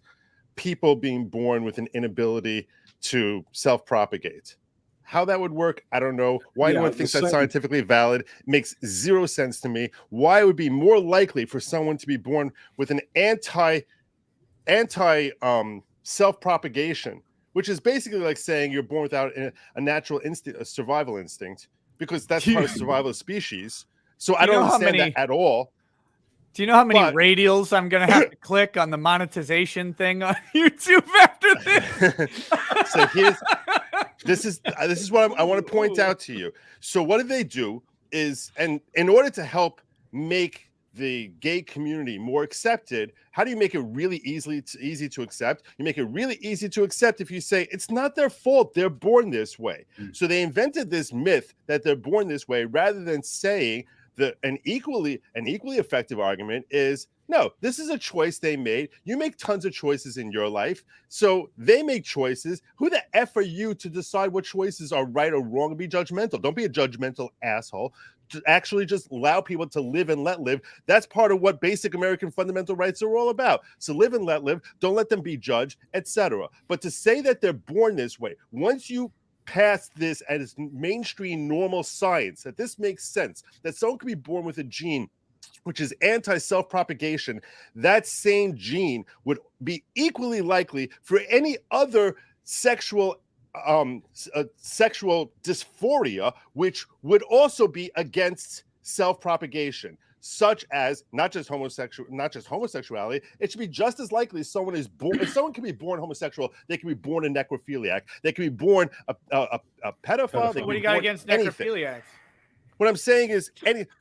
[SPEAKER 5] people being born with an inability to self-propagate. How that would work, I don't know. Why no one thinks that's scientifically valid makes zero sense to me. Why it would be more likely for someone to be born with an anti self-propagation, which is basically like saying you're born without a natural instinct, a survival instinct, because that's part of survival of species. So I don't understand that at all.
[SPEAKER 1] Do you know how many radials I'm going to have to click on the monetization thing on YouTube after this?
[SPEAKER 5] So this is what I want to point out to you. So what they do is, and in order to help make the gay community more accepted, how do you make it really easy to accept? You make it really easy to accept if you say it's not their fault, they're born this way. So they invented this myth that they're born this way, rather than saying that an equally effective argument is, no, this is a choice they made. You make tons of choices in your life, so they make choices. Who the F are you to decide what choices are right or wrong and be judgmental? Don't be a judgmental asshole. Actually just allow people to live and let live. That's part of what basic American fundamental rights are all about. So live and let live. Don't let them be judged, etc. But to say that they're born this way, once you past this as mainstream normal science, that this makes sense, that someone can be born with a gene which is anti-self-propagation, that same gene would be equally likely for any other sexual dysphoria, which would also be against self-propagation, such as not just homosexuality. It should be just as likely someone is born. If someone can be born homosexual, they can be born a necrophiliac. They can be born a pedophile.
[SPEAKER 1] What do you got against necrophiliacs?
[SPEAKER 5] What I'm saying is,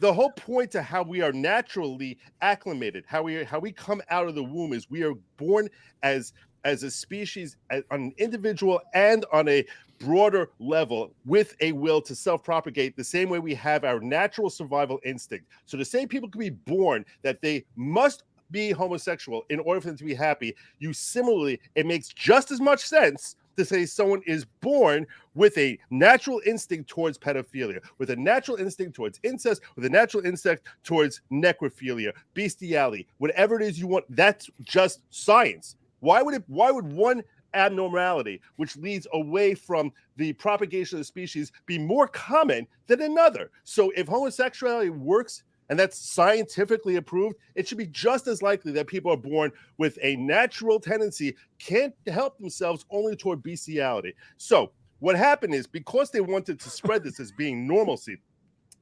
[SPEAKER 5] the whole point to how we are naturally acclimated, how we come out of the womb, is we are born as a species, on an individual and on a broader level, with a will to self-propagate, the same way we have our natural survival instinct. So the same people can be born that they must be homosexual in order for them to be happy. Similarly, it makes just as much sense to say someone is born with a natural instinct towards pedophilia, with a natural instinct towards incest, with a natural instinct towards necrophilia, bestiality, whatever it is you want. That's just science. Why would one abnormality, which leads away from the propagation of the species, be more common than another? So if homosexuality works, and that's scientifically approved, it should be just as likely that people are born with a natural tendency, can't help themselves, only toward bestiality. So what happened is, because they wanted to spread this as being normalcy,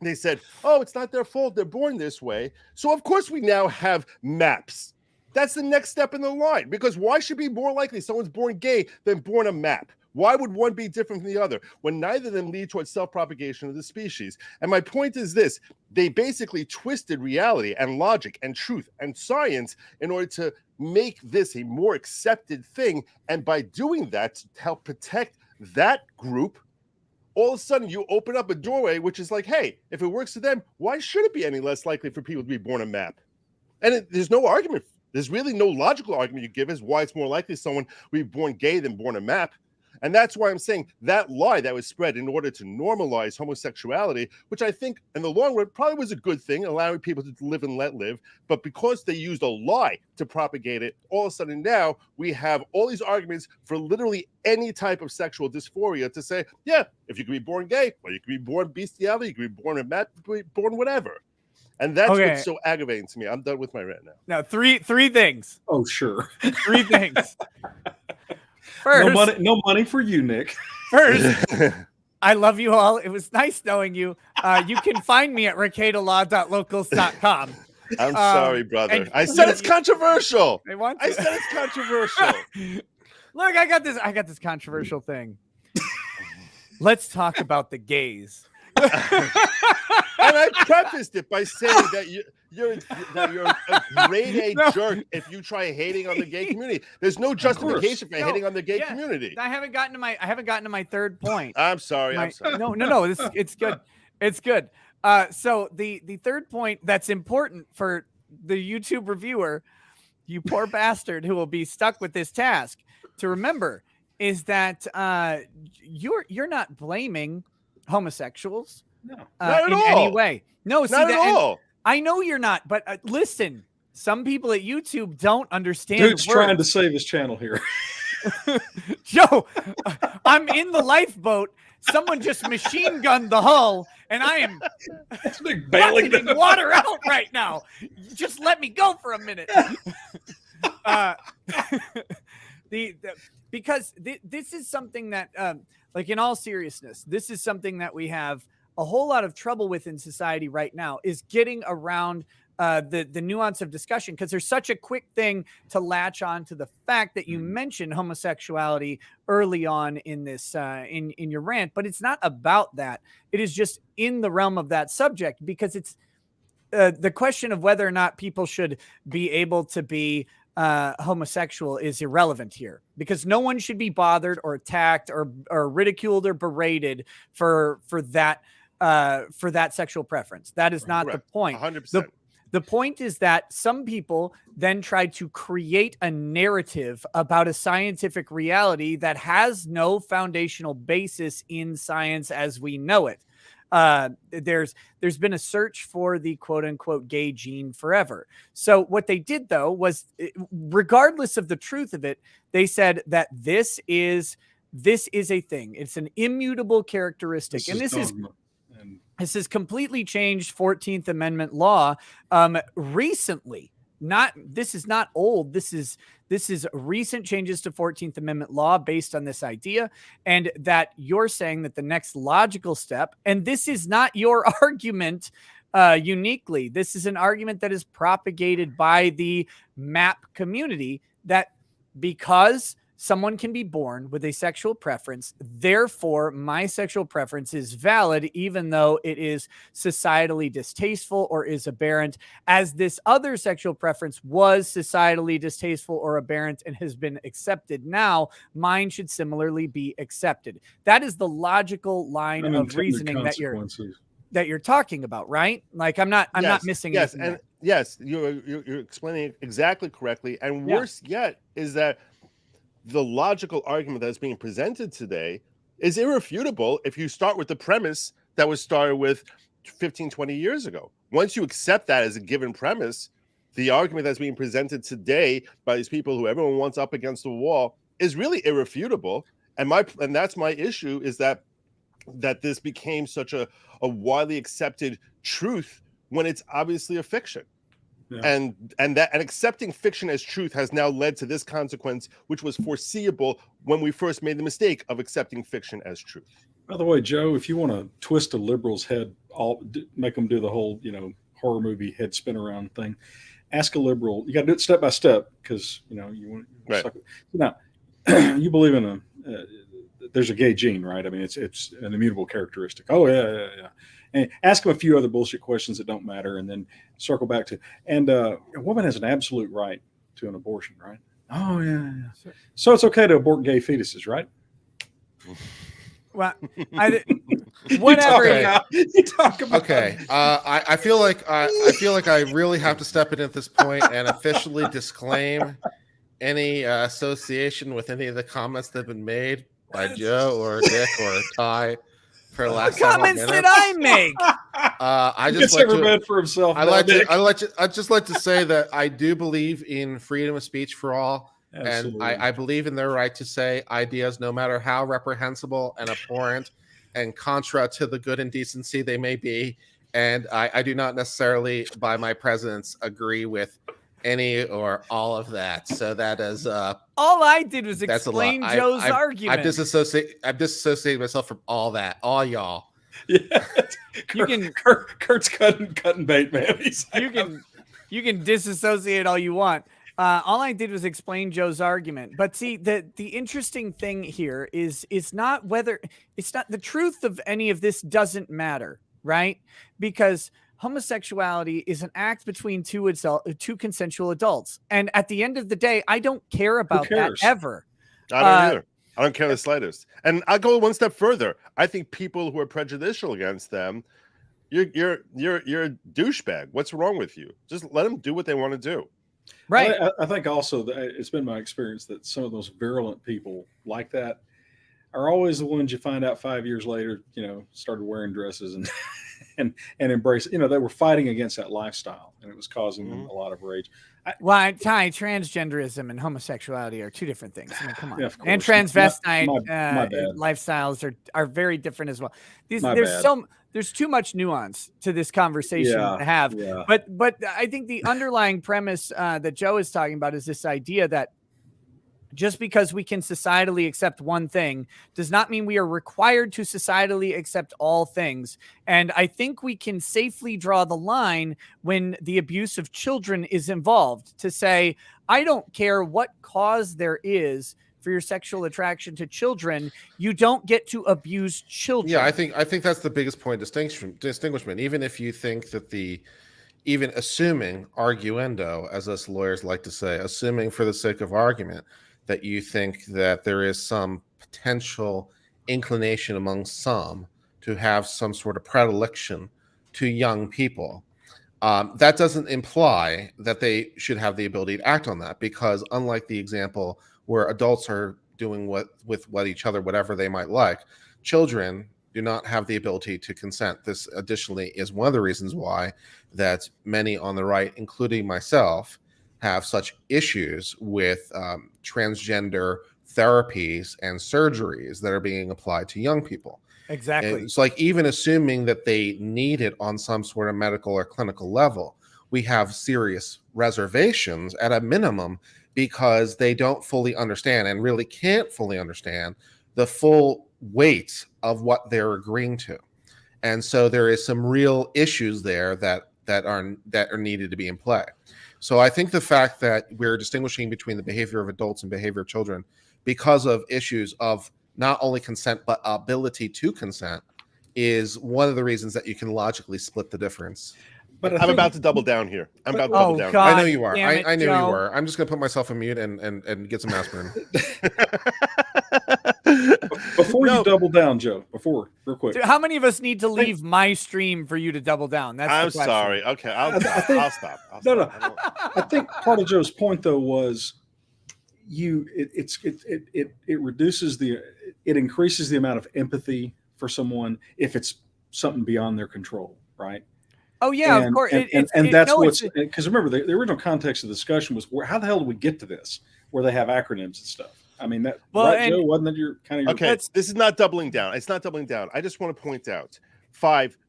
[SPEAKER 5] they said, oh, it's not their fault, they're born this way. So of course we now have maps. That's the next step in the line, because why should it be more likely someone's born gay than born a map? Why would one be different from the other when neither of them lead towards self-propagation of the species? And my point is this: they basically twisted reality and logic and truth and science in order to make this a more accepted thing. And by doing that, to help protect that group, all of a sudden you open up a doorway, which is like, hey, if it works for them, why should it be any less likely for people to be born a map? And there's no argument. There's really no logical argument you give as why it's more likely someone will be born gay than born a map. And that's why I'm saying that lie that was spread in order to normalize homosexuality, which I think in the long run probably was a good thing, allowing people to live and let live. But because they used a lie to propagate it, all of a sudden now we have all these arguments for literally any type of sexual dysphoria to say, yeah, if you can be born gay, or you can be born bestiality, you can be born a map, you can be born whatever. And that's what's so aggravating to me. I'm done with my rant now.
[SPEAKER 1] Now, three things.
[SPEAKER 3] Oh, sure.
[SPEAKER 1] Three things. First,
[SPEAKER 3] no money for you, Nick.
[SPEAKER 1] First, I love you all. It was nice knowing you. You can find me at ricadalaw.locals.com.
[SPEAKER 5] I'm sorry, brother. I said it's controversial. I said it's controversial.
[SPEAKER 1] Look, I got this controversial thing. Let's talk about the gays.
[SPEAKER 5] And I prefaced it by saying that you're a grade A jerk if you try hating on the gay community. There's no justification for hating on the gay community.
[SPEAKER 1] I haven't gotten to my third point.
[SPEAKER 5] I'm sorry.
[SPEAKER 1] No. It's good. It's good. So the third point that's important for the YouTube reviewer, you poor bastard who will be stuck with this task, to remember is that you're not blaming homosexuals.
[SPEAKER 3] No,
[SPEAKER 5] not at
[SPEAKER 1] in
[SPEAKER 5] all.
[SPEAKER 1] Any way. No, see,
[SPEAKER 5] not at all.
[SPEAKER 1] I know you're not, but listen, some people at YouTube don't understand.
[SPEAKER 3] Dude's trying to save his channel here.
[SPEAKER 1] Joe, I'm in the lifeboat. Someone just machine gunned the hull, and I am bailing water out right now. Just let me go for a minute. Because this is something that, like, in all seriousness, this is something that we have a whole lot of trouble with in society right now, is getting around the nuance of discussion, because there's such a quick thing to latch on to the fact that you mentioned homosexuality early on in this in your rant, but it's not about that. It is just in the realm of that subject, because it's the question of whether or not people should be able to be homosexual is irrelevant here, because no one should be bothered or attacked or ridiculed or berated for that sexual preference. That is not the point.
[SPEAKER 5] 100%.
[SPEAKER 1] The point is that some people then try to create a narrative about a scientific reality that has no foundational basis in science as we know it. There's been a search for the quote unquote gay gene forever. So what they did, though, was, regardless of the truth of it, they said that this is a thing. It's an immutable characteristic. This has completely changed 14th Amendment law recently. This is not old. This is recent changes to 14th Amendment law based on this idea, and that you're saying that the next logical step, and this is not your argument uniquely, this is an argument that is propagated by the MAP community, that because someone can be born with a sexual preference. Therefore, my sexual preference is valid, even though it is societally distasteful or is aberrant, as this other sexual preference was societally distasteful or aberrant and has been accepted now. Mine should similarly be accepted. That is the logical line of reasoning that you're talking about, right? Like I'm not missing anything.
[SPEAKER 5] And yes, you're explaining it exactly correctly. And worse yet is that the logical argument that's being presented today is irrefutable if you start with the premise that was started with 15, 20 years ago. Once you accept that as a given premise, the argument that's being presented today by these people who everyone wants up against the wall is really irrefutable. And that's my issue, is that this became such a widely accepted truth when it's obviously a fiction. Yeah. And accepting fiction as truth has now led to this consequence, which was foreseeable when we first made the mistake of accepting fiction as truth.
[SPEAKER 3] By the way, Joe, if you want to twist a liberal's head, make them do the whole, horror movie head spin around thing, ask a liberal. You got to do it step by step, because you want
[SPEAKER 5] right.
[SPEAKER 3] Now, you believe in there's a gay gene, right? I mean, it's an immutable characteristic. Oh yeah. And ask them a few other bullshit questions that don't matter, and then circle back to. And a woman has an absolute right to an abortion, right? Oh yeah. So it's okay to abort gay fetuses, right?
[SPEAKER 1] Well, whatever.
[SPEAKER 3] You talk about.
[SPEAKER 2] Okay. I feel like I really have to step in at this point and officially disclaim any association with any of the comments that have been made by Joe or Dick or Ty for the last
[SPEAKER 1] comments did I make?
[SPEAKER 2] I just like
[SPEAKER 3] to for himself.
[SPEAKER 2] I just like to say that I do believe in freedom of speech for all. Absolutely. And I believe in their right to say ideas, no matter how reprehensible and abhorrent and contra to the good and decency they may be. And I do not necessarily, by my presence, agree with any or all of that. So that is
[SPEAKER 1] all I did was explain Joe's argument.
[SPEAKER 2] I've disassociated myself from all that, all y'all.
[SPEAKER 3] Yeah, Kurt's cutting bait, man.
[SPEAKER 1] You can disassociate all you want. All I did was explain Joe's argument. But see, the interesting thing here is not the truth of any of this doesn't matter, right? Because homosexuality is an act between two consensual adults. And at the end of the day, I don't care about that ever.
[SPEAKER 5] I don't either. I don't care the slightest. And I'll go one step further. I think people who are prejudicial against them, you're a douchebag. What's wrong with you? Just let them do what they want to do.
[SPEAKER 1] Right.
[SPEAKER 3] I think also that it's been my experience that some of those virulent people like that are always the ones you find out 5 years later, started wearing dresses and embrace, they were fighting against that lifestyle, and it was causing them a lot of rage.
[SPEAKER 1] Ty, transgenderism and homosexuality are two different things. I mean, come on.
[SPEAKER 3] Yeah, of course.
[SPEAKER 1] And transvestite
[SPEAKER 3] my bad.
[SPEAKER 1] lifestyles are very different as well.
[SPEAKER 3] There's
[SPEAKER 1] there's too much nuance to this conversation to have.
[SPEAKER 3] Yeah.
[SPEAKER 1] But I think the underlying premise that Joe is talking about is this idea that just because we can societally accept one thing does not mean we are required to societally accept all things. And I think we can safely draw the line when the abuse of children is involved, to say, I don't care what cause there is for your sexual attraction to children, you don't get to abuse children.
[SPEAKER 2] Yeah, I think that's the biggest point of distinguishment. Even if you think that even assuming arguendo, as us lawyers like to say, assuming for the sake of argument that you think that there is some potential inclination among some to have some sort of predilection to young people, that doesn't imply that they should have the ability to act on that, because unlike the example where adults are doing with each other, whatever they might like, children do not have the ability to consent. This additionally is one of the reasons why that many on the right, including myself, have such issues with transgender therapies and surgeries that are being applied to young people.
[SPEAKER 1] Exactly.
[SPEAKER 2] And it's like, even assuming that they need it on some sort of medical or clinical level, we have serious reservations at a minimum, because they don't fully understand and really can't fully understand the full weight of what they're agreeing to. And so there is some real issues there that are needed to be in play. So I think the fact that we're distinguishing between the behavior of adults and behavior of children because of issues of not only consent but ability to consent is one of the reasons that you can logically split the difference.
[SPEAKER 3] But
[SPEAKER 5] I'm about to double down here. I'm about to double down.
[SPEAKER 1] God,
[SPEAKER 2] I know you are.
[SPEAKER 1] damn it,
[SPEAKER 2] I knew
[SPEAKER 1] Joe.
[SPEAKER 2] you were. I'm just gonna put myself on mute and get some aspirin.
[SPEAKER 3] Before
[SPEAKER 5] No.
[SPEAKER 3] you double down, Joe, real quick.
[SPEAKER 1] Dude, how many of us need to leave my stream for you to double down? That's
[SPEAKER 5] I'm
[SPEAKER 1] the question.
[SPEAKER 5] sorry. Okay, I'll
[SPEAKER 3] I
[SPEAKER 5] stop.
[SPEAKER 3] think-
[SPEAKER 5] I'll stop. I'll
[SPEAKER 3] No,
[SPEAKER 5] stop.
[SPEAKER 3] no. I think part of Joe's point though was it reduces it increases the amount of empathy for someone if it's something beyond their control, right?
[SPEAKER 1] Oh yeah, of course.
[SPEAKER 3] And that's what's because remember the original context of the discussion was how the hell did we get to this where they have acronyms and stuff? I mean that right, Joe, wasn't that your kind of your
[SPEAKER 5] Okay, this is not doubling down. It's not doubling down. I just want to point out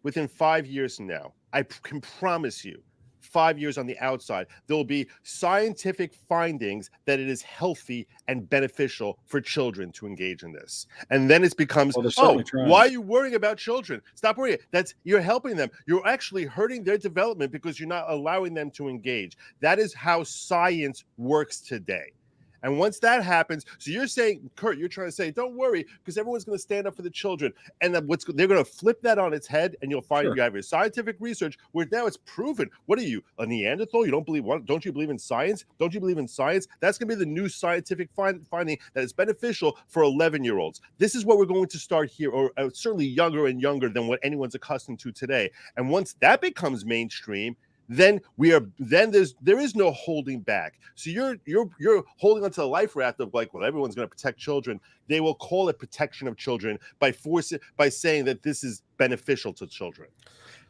[SPEAKER 5] within 5 years from now, I can promise you 5 years on the outside, there will be scientific findings that it is healthy and beneficial for children to engage in this. And then it becomes, why are you worrying about children? Stop worrying. You're helping them. You're actually hurting their development because you're not allowing them to engage. That is how science works today. And once that happens, so you're saying, Kurt, you're trying to say, don't worry, because everyone's going to stand up for the children. And then they're going to flip that on its head, and you'll find you have your scientific research where now it's proven. What are you, a Neanderthal? You don't believe what? Don't you believe in science? Don't you believe in science? That's going to be the new scientific finding that is beneficial for 11-year-olds. This is what we're going to start here, or certainly younger and younger than what anyone's accustomed to today. And once that becomes mainstream, then there is no holding back. So you're holding onto the life raft of like, well, everyone's going to protect children. They will call it protection of children by saying that this is beneficial to children.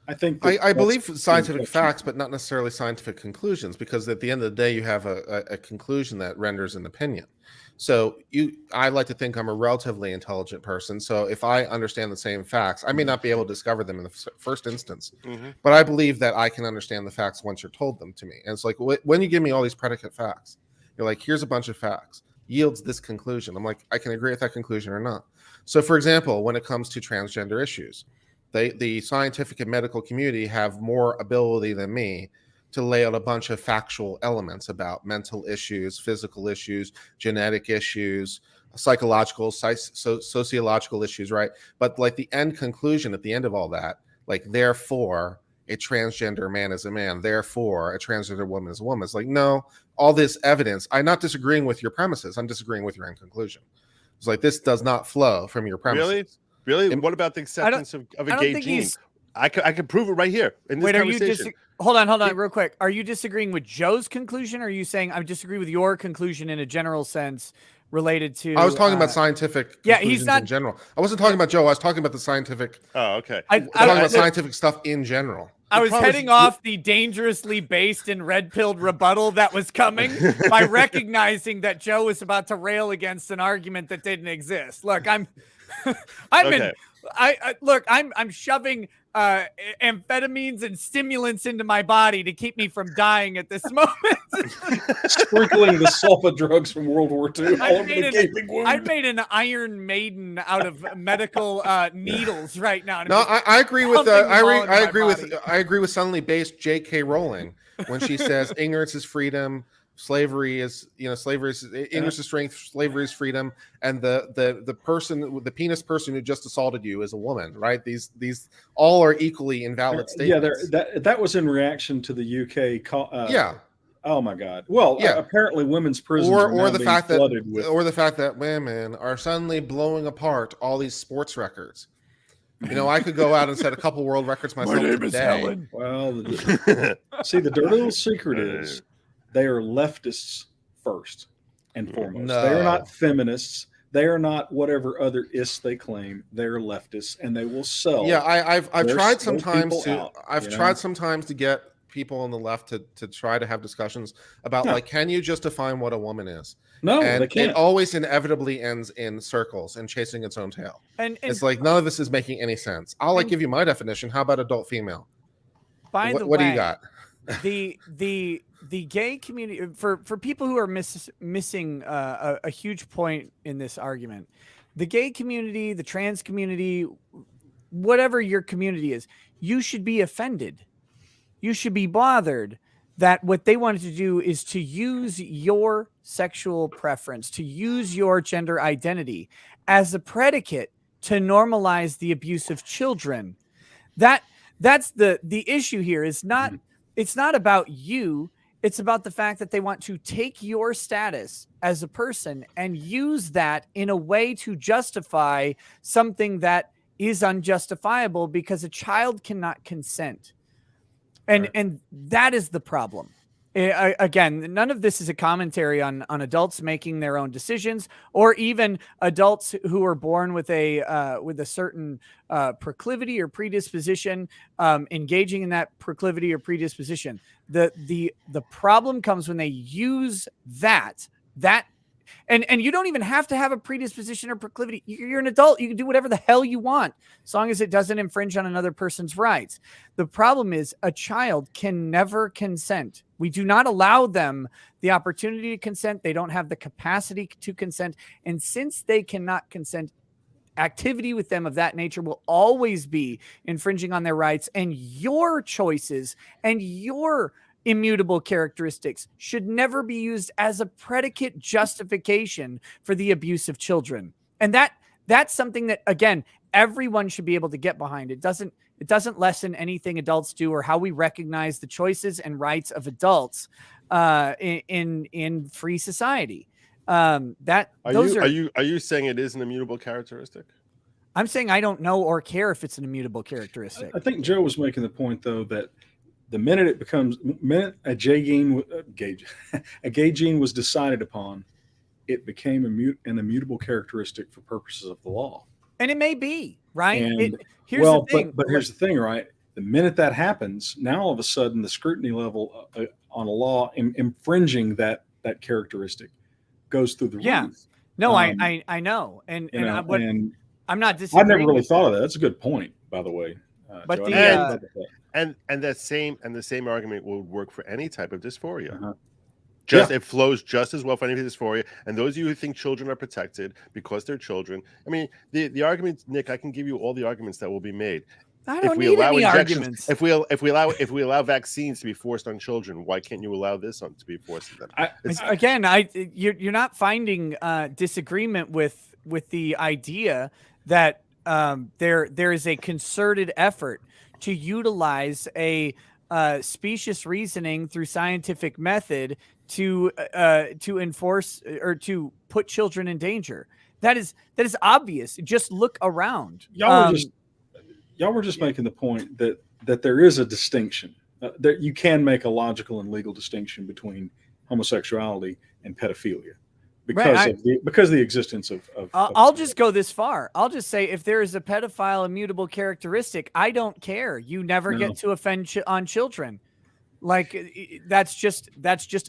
[SPEAKER 2] I think I believe scientific facts, but not necessarily scientific conclusions, because at the end of the day, you have a conclusion that renders an opinion. So I like to think I'm a relatively intelligent person. So if I understand the same facts, I may not be able to discover them in the first instance, but I believe that I can understand the facts once you're told them to me. And it's like, when you give me all these predicate facts, you're like, here's a bunch of facts, yields this conclusion. I'm like, I can agree with that conclusion or not. So for example, when it comes to transgender issues, the scientific and medical community have more ability than me to lay out a bunch of factual elements about mental issues, physical issues, genetic issues, psychological, sociological issues, right? But like the end conclusion at the end of all that, like, therefore a transgender man is a man, therefore a transgender woman is a woman. It's like, no, all this evidence, I'm not disagreeing with your premises, I'm disagreeing with your end conclusion. It's like, this does not flow from your premises.
[SPEAKER 5] Really? And what about the acceptance of a gay gene? I could prove it right here in this conversation.
[SPEAKER 1] Hold on, real quick. Are you disagreeing with Joe's conclusion, or are you saying I disagree with your conclusion in a general sense related to?
[SPEAKER 2] I was talking about scientific conclusions
[SPEAKER 1] he's not,
[SPEAKER 2] in general. I wasn't talking about Joe. I was talking about the scientific.
[SPEAKER 5] Oh, okay.
[SPEAKER 2] I was talking about scientific stuff in general.
[SPEAKER 1] I was heading off the dangerously based and red-pilled rebuttal that was coming by recognizing that Joe was about to rail against an argument that didn't exist. Look, I'm shoving amphetamines and stimulants into my body to keep me from dying at this moment.
[SPEAKER 3] Sprinkling the sulfa drugs from World War II all over the gaping wound.
[SPEAKER 1] I made an Iron Maiden out of medical needles right now.
[SPEAKER 2] No, I agree with I agree with suddenly based J.K. Rowling when she says ignorance is freedom, slavery is ignorance is strength, slavery is freedom, and the penis person who just assaulted you is a woman, right? These all are equally invalid statements.
[SPEAKER 3] Yeah, that was in reaction to the UK. Oh my God! Well,
[SPEAKER 2] yeah.
[SPEAKER 3] Apparently women's prisons
[SPEAKER 2] or the fact that women are suddenly blowing apart all these sports records. I could go out and set a couple world records myself.
[SPEAKER 1] My name is Helen.
[SPEAKER 3] Well, see, the dirty little secret is they are leftists first and foremost.
[SPEAKER 2] No.
[SPEAKER 3] They are not feminists. They are not whatever other ists they claim. They're leftists, and they will sell.
[SPEAKER 2] Yeah, I've tried sometimes to get people on the left to try to have discussions about like, can you just define what a woman is?
[SPEAKER 3] No,
[SPEAKER 2] and
[SPEAKER 3] they can't.
[SPEAKER 2] It always inevitably ends in circles and chasing its own tail. And it's like, none of this is making any sense. I'll give you my definition. How about adult female?
[SPEAKER 1] By the way,
[SPEAKER 2] what do you got?
[SPEAKER 1] The gay community, for people who are missing a huge point in this argument, the gay community, the trans community, whatever your community is, you should be offended. You should be bothered that what they wanted to do is to use your sexual preference, to use your gender identity as a predicate to normalize the abuse of children. That's the issue here. Is not It's not about you. It's about the fact that they want to take your status as a person and use that in a way to justify something that is unjustifiable, because a child cannot consent. And that is the problem. Again, none of this is a commentary on adults making their own decisions, or even adults who are born with a certain proclivity or predisposition, engaging in that proclivity or predisposition. The problem comes when they use that. And you don't even have to have a predisposition or proclivity. You're an adult. You can do whatever the hell you want, as long as it doesn't infringe on another person's rights. The problem is a child can never consent. We do not allow them the opportunity to consent. They don't have the capacity to consent. And since they cannot consent, activity with them of that nature will always be infringing on their rights. And your choices and your immutable characteristics should never be used as a predicate justification for the abuse of children. And that's something that, again, everyone should be able to get behind. It doesn't lessen anything adults do or how we recognize the choices and rights of adults in free society. Are
[SPEAKER 5] you saying it is an immutable characteristic?
[SPEAKER 1] I'm saying I don't know or care if it's an immutable characteristic.
[SPEAKER 3] I think Joe was making the point, though, that the minute a gay gene was decided upon, it became an immutable characteristic for purposes of the law.
[SPEAKER 1] And it may be, right?
[SPEAKER 3] Here's the thing. But here's the thing, right? The minute that happens, now all of a sudden the scrutiny level on a law infringing that characteristic goes through the roof.
[SPEAKER 1] No, I know. And I'm not disagreeing.
[SPEAKER 3] I've never really thought of that. That's a good point, by the way.
[SPEAKER 1] But
[SPEAKER 3] Joe,
[SPEAKER 5] and the same argument would work for any type of dysphoria.
[SPEAKER 3] Uh-huh.
[SPEAKER 5] It flows just as well for any dysphoria. And those of you who think children are protected because they're children, I mean, the argument, Nick, I can give you all the arguments that will be made.
[SPEAKER 1] I don't need any arguments.
[SPEAKER 5] If we allow vaccines to be forced on children, why can't you allow this to be forced on them?
[SPEAKER 1] You're not finding disagreement with the idea that there is a concerted effort to utilize a specious reasoning through scientific method to enforce or to put children in danger. That is obvious. Just look around.
[SPEAKER 3] Y'all were just making the point that there is a distinction, that you can make a logical and legal distinction between homosexuality and pedophilia because of the existence of
[SPEAKER 1] I'll just go this far. I'll just say, if there is a pedophile immutable characteristic, I don't care. You never get to offend on children. Like, that's just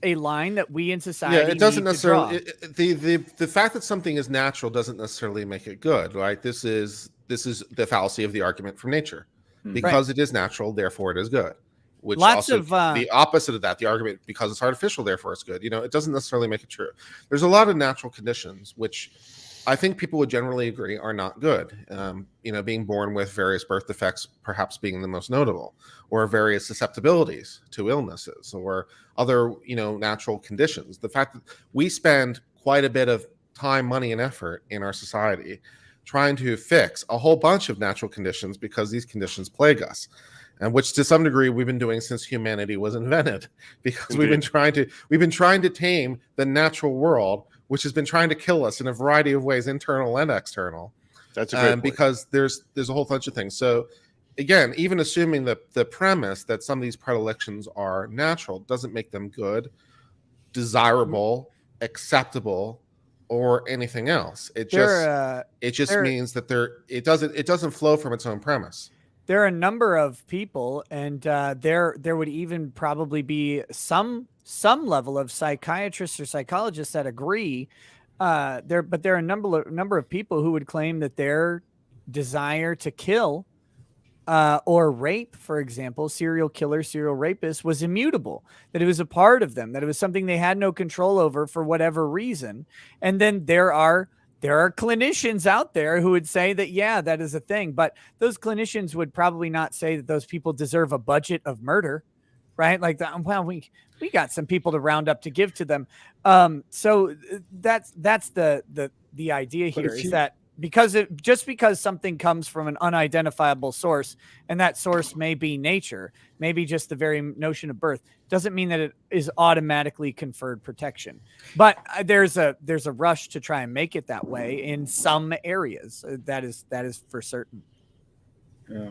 [SPEAKER 1] a line that we in society.
[SPEAKER 2] Yeah, it doesn't necessarily. The fact that something is natural doesn't necessarily make it good, right? This is the fallacy of the argument from nature. Because it is natural, therefore it is good. Which the opposite of that, the argument because it's artificial, therefore it's good. It doesn't necessarily make it true. There's a lot of natural conditions which I think people would generally agree are not good. Being born with various birth defects, perhaps being the most notable, or various susceptibilities to illnesses, or other natural conditions. The fact that we spend quite a bit of time, money, and effort in our society trying to fix a whole bunch of natural conditions because these conditions plague us. And which to some degree we've been doing since humanity was invented, because we've been trying to tame the natural world, which has been trying to kill us in a variety of ways, internal and external.
[SPEAKER 5] That's a great point.
[SPEAKER 2] Because there's a whole bunch of things. So again, even assuming that the premise that some of these predilections are natural doesn't make them good, desirable, acceptable, or anything else. It just means that it doesn't flow from its own premise.
[SPEAKER 1] There are a number of people, and there would even probably be some level of psychiatrists or psychologists that agree. But there are a number of people who would claim that their desire to kill or rape, for example, serial killer, serial rapist, was immutable, that it was a part of them, that it was something they had no control over for whatever reason. And then there are clinicians out there who would say that, yeah, that is a thing. But those clinicians would probably not say that those people deserve a budget of murder, right? Like well, we got some people to round up to give to them. So that's the idea here is that because something comes from an unidentifiable source, and that source may be nature, maybe just the very notion of birth, doesn't mean that it is automatically conferred protection. But there's a rush to try and make it that way in some areas. That is for certain.
[SPEAKER 3] Yeah.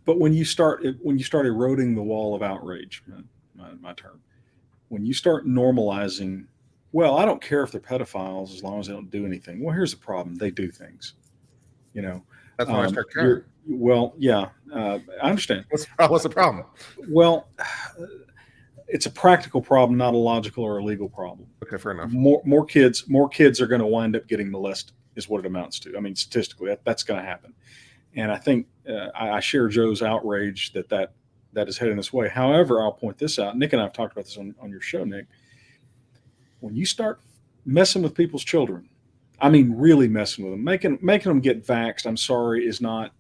[SPEAKER 3] But when you start eroding the wall of outrage, my term, when you start normalizing, well, I don't care if they're pedophiles as long as they don't do anything. Well, here's the problem: they do things.
[SPEAKER 2] That's when I start caring.
[SPEAKER 3] Well, yeah, I understand.
[SPEAKER 2] What's the problem?
[SPEAKER 3] Well, it's a practical problem, not a logical or a legal problem.
[SPEAKER 2] Okay, fair enough.
[SPEAKER 3] More kids are going to wind up getting molested, is what it amounts to. I mean, statistically, that's going to happen. And I think I share Joe's outrage that is heading this way. However, I'll point this out. Nick and I have talked about this on your show, Nick. When you start messing with people's children, I mean, really messing with them, making them get vaxxed, I'm sorry, is not,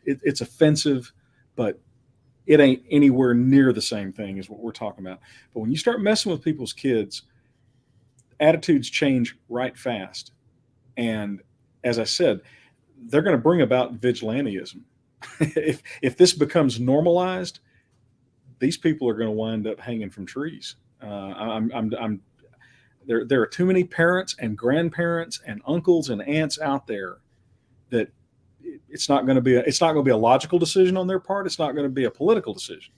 [SPEAKER 3] it's offensive, but it ain't anywhere near the same thing as what we're talking about. But when you start messing with people's kids, attitudes change right fast. And as I said, they're going to bring about vigilantism. if this becomes normalized, these people are going to wind up hanging from trees. There are too many parents and grandparents and uncles and aunts out there that it's not going to be a logical decision on their part. It's not going to be a political decision.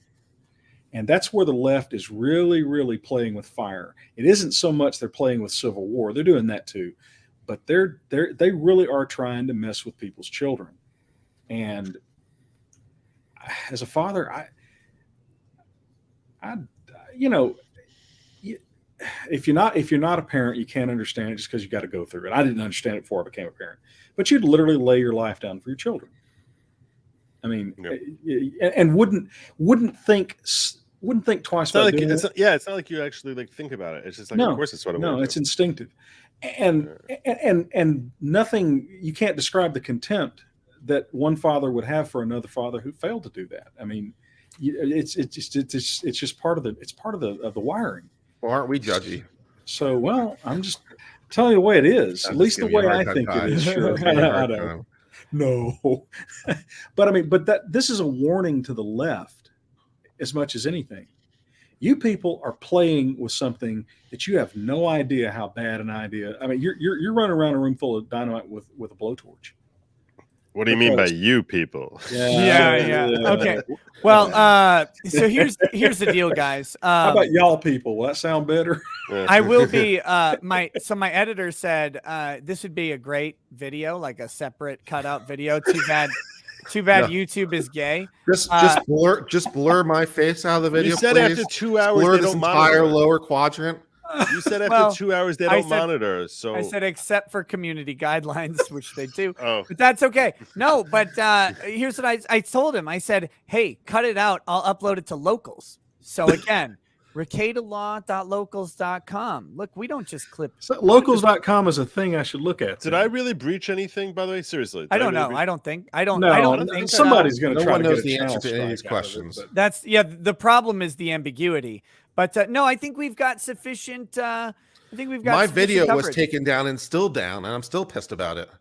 [SPEAKER 3] And that's where the left is really, really playing with fire. It isn't so much they're playing with civil war. They're doing that too. But they really are trying to mess with people's children. And as a father, if you're not a parent, you can't understand it just because you got to go through it. I didn't understand it before I became a parent, but you'd literally lay your life down for your children. I mean, and wouldn't think twice about doing it.
[SPEAKER 5] It's not like you actually like think about it. It's just like, of course, it's what I want to do.
[SPEAKER 3] It's instinctive. And nothing, you can't describe the contempt that one father would have for another father who failed to do that. I mean, it's just part of the wiring.
[SPEAKER 2] Well, aren't we judgy?
[SPEAKER 3] So, well, I'm just telling you the way it is. At least the way I think it is. Sure. I don't. No. But this is a warning to the left as much as anything. You people are playing with something that you have no idea how bad an idea. I mean, you're running around a room full of dynamite with a blowtorch.
[SPEAKER 5] What do you mean by you people?
[SPEAKER 3] Yeah.
[SPEAKER 1] Okay. Well, so here's the deal, guys.
[SPEAKER 3] How about y'all people? Will that sound better?
[SPEAKER 1] I will be my editor said this would be a great video, like a separate cutout video. Too bad YouTube is gay.
[SPEAKER 2] Just blur my face out of the video.
[SPEAKER 5] You said
[SPEAKER 2] please.
[SPEAKER 5] after 2 hours
[SPEAKER 2] blur
[SPEAKER 5] they
[SPEAKER 2] this
[SPEAKER 5] don't
[SPEAKER 2] entire
[SPEAKER 5] monitor.
[SPEAKER 2] lower quadrant.
[SPEAKER 5] You said after 2 hours they don't monitor. So
[SPEAKER 1] I said except for community guidelines, which they do.
[SPEAKER 5] Oh.
[SPEAKER 1] But that's okay. No, but here's what I told him. I said, hey, cut it out. I'll upload it to locals. So again, recadalaw.locals.com. Look, we don't just clip.
[SPEAKER 3] So locals.com is a thing I should look at.
[SPEAKER 5] Did I really breach anything, by the way? Seriously.
[SPEAKER 1] I don't know. I don't think. I don't think
[SPEAKER 3] somebody's going to try to
[SPEAKER 2] know
[SPEAKER 3] get
[SPEAKER 2] the answer to any of
[SPEAKER 3] any
[SPEAKER 2] these questions.
[SPEAKER 1] The problem is the ambiguity. But no, I think we've got sufficient. I think we've got
[SPEAKER 2] my video
[SPEAKER 1] coverage.
[SPEAKER 2] was taken down and still down, and I'm still pissed about it.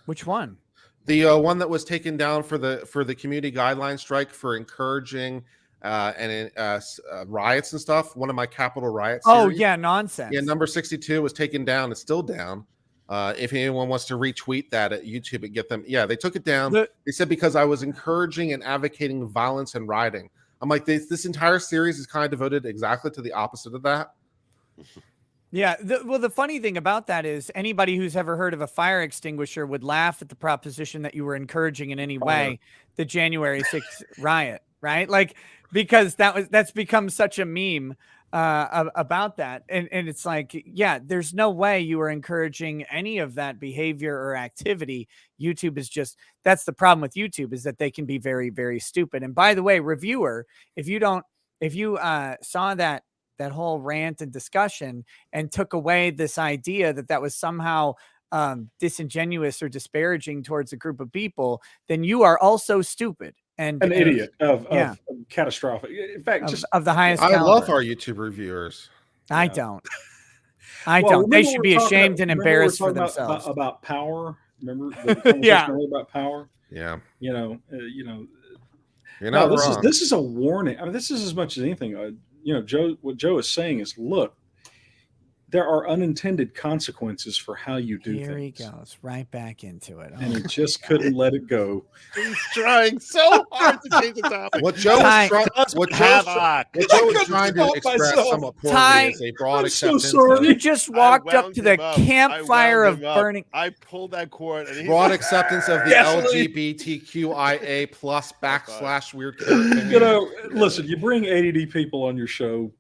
[SPEAKER 1] Which one?
[SPEAKER 2] The one that was taken down for the community guideline strike for encouraging riots and stuff. One of my Capitol riots.
[SPEAKER 1] Oh yeah, nonsense.
[SPEAKER 2] Yeah, number 62 was taken down. It's still down. If anyone wants to retweet that at YouTube and get them, yeah, they took it down. They said because I was encouraging and advocating violence and rioting. I'm like, this entire series is kind of devoted exactly to the opposite of that.
[SPEAKER 1] Yeah. The funny thing about that is anybody who's ever heard of a fire extinguisher would laugh at the proposition that you were encouraging in any way the January 6th riot, right? Like, because that's become such a meme about that. And it's like, yeah, there's no way you were encouraging any of that behavior or activity. YouTube is that's the problem with YouTube, is that they can be very, very stupid. And by the way, reviewer, if you saw that whole rant and discussion and took away this idea that was somehow disingenuous or disparaging towards a group of people, then you are also stupid. and
[SPEAKER 3] An idiot of
[SPEAKER 1] yeah.
[SPEAKER 3] catastrophic. In fact, just
[SPEAKER 1] of the highest
[SPEAKER 2] I
[SPEAKER 1] caliber.
[SPEAKER 2] love our YouTube reviewers.
[SPEAKER 1] I
[SPEAKER 3] Yeah.
[SPEAKER 1] don't. I
[SPEAKER 3] Well,
[SPEAKER 1] don't. They
[SPEAKER 3] remember
[SPEAKER 1] should
[SPEAKER 3] we
[SPEAKER 1] be
[SPEAKER 3] were talking
[SPEAKER 1] ashamed and
[SPEAKER 3] remember we were
[SPEAKER 1] embarrassed for
[SPEAKER 3] talking
[SPEAKER 1] themselves.
[SPEAKER 3] about power. Remember the conversation
[SPEAKER 1] Yeah.
[SPEAKER 3] earlier about power?
[SPEAKER 2] Yeah,
[SPEAKER 3] You know,
[SPEAKER 2] you're not
[SPEAKER 3] this
[SPEAKER 2] wrong.
[SPEAKER 3] this is a warning. I mean, this is as much as anything. Joe, what Joe is saying is, look, there are unintended consequences for how you do
[SPEAKER 1] Here
[SPEAKER 3] things.
[SPEAKER 1] he goes, right back into it.
[SPEAKER 3] And he just couldn't let it go.
[SPEAKER 5] He's trying so hard to change the topic.
[SPEAKER 2] What Joe
[SPEAKER 1] Ty-
[SPEAKER 2] is trying, what Joe is trying to
[SPEAKER 3] stop
[SPEAKER 2] express
[SPEAKER 3] myself.
[SPEAKER 2] somewhat poorly
[SPEAKER 1] Ty,
[SPEAKER 2] is a broad
[SPEAKER 3] I'm so
[SPEAKER 2] acceptance.
[SPEAKER 3] sorry.
[SPEAKER 1] You just walked up to the
[SPEAKER 5] I
[SPEAKER 1] campfire
[SPEAKER 5] wound
[SPEAKER 1] of
[SPEAKER 5] him up.
[SPEAKER 1] burning.
[SPEAKER 5] I pulled that cord and he
[SPEAKER 2] Broad acceptance of the
[SPEAKER 3] Gasoline.
[SPEAKER 2] LGBTQIA plus / weird thing.
[SPEAKER 3] Listen, you bring ADD people on your show,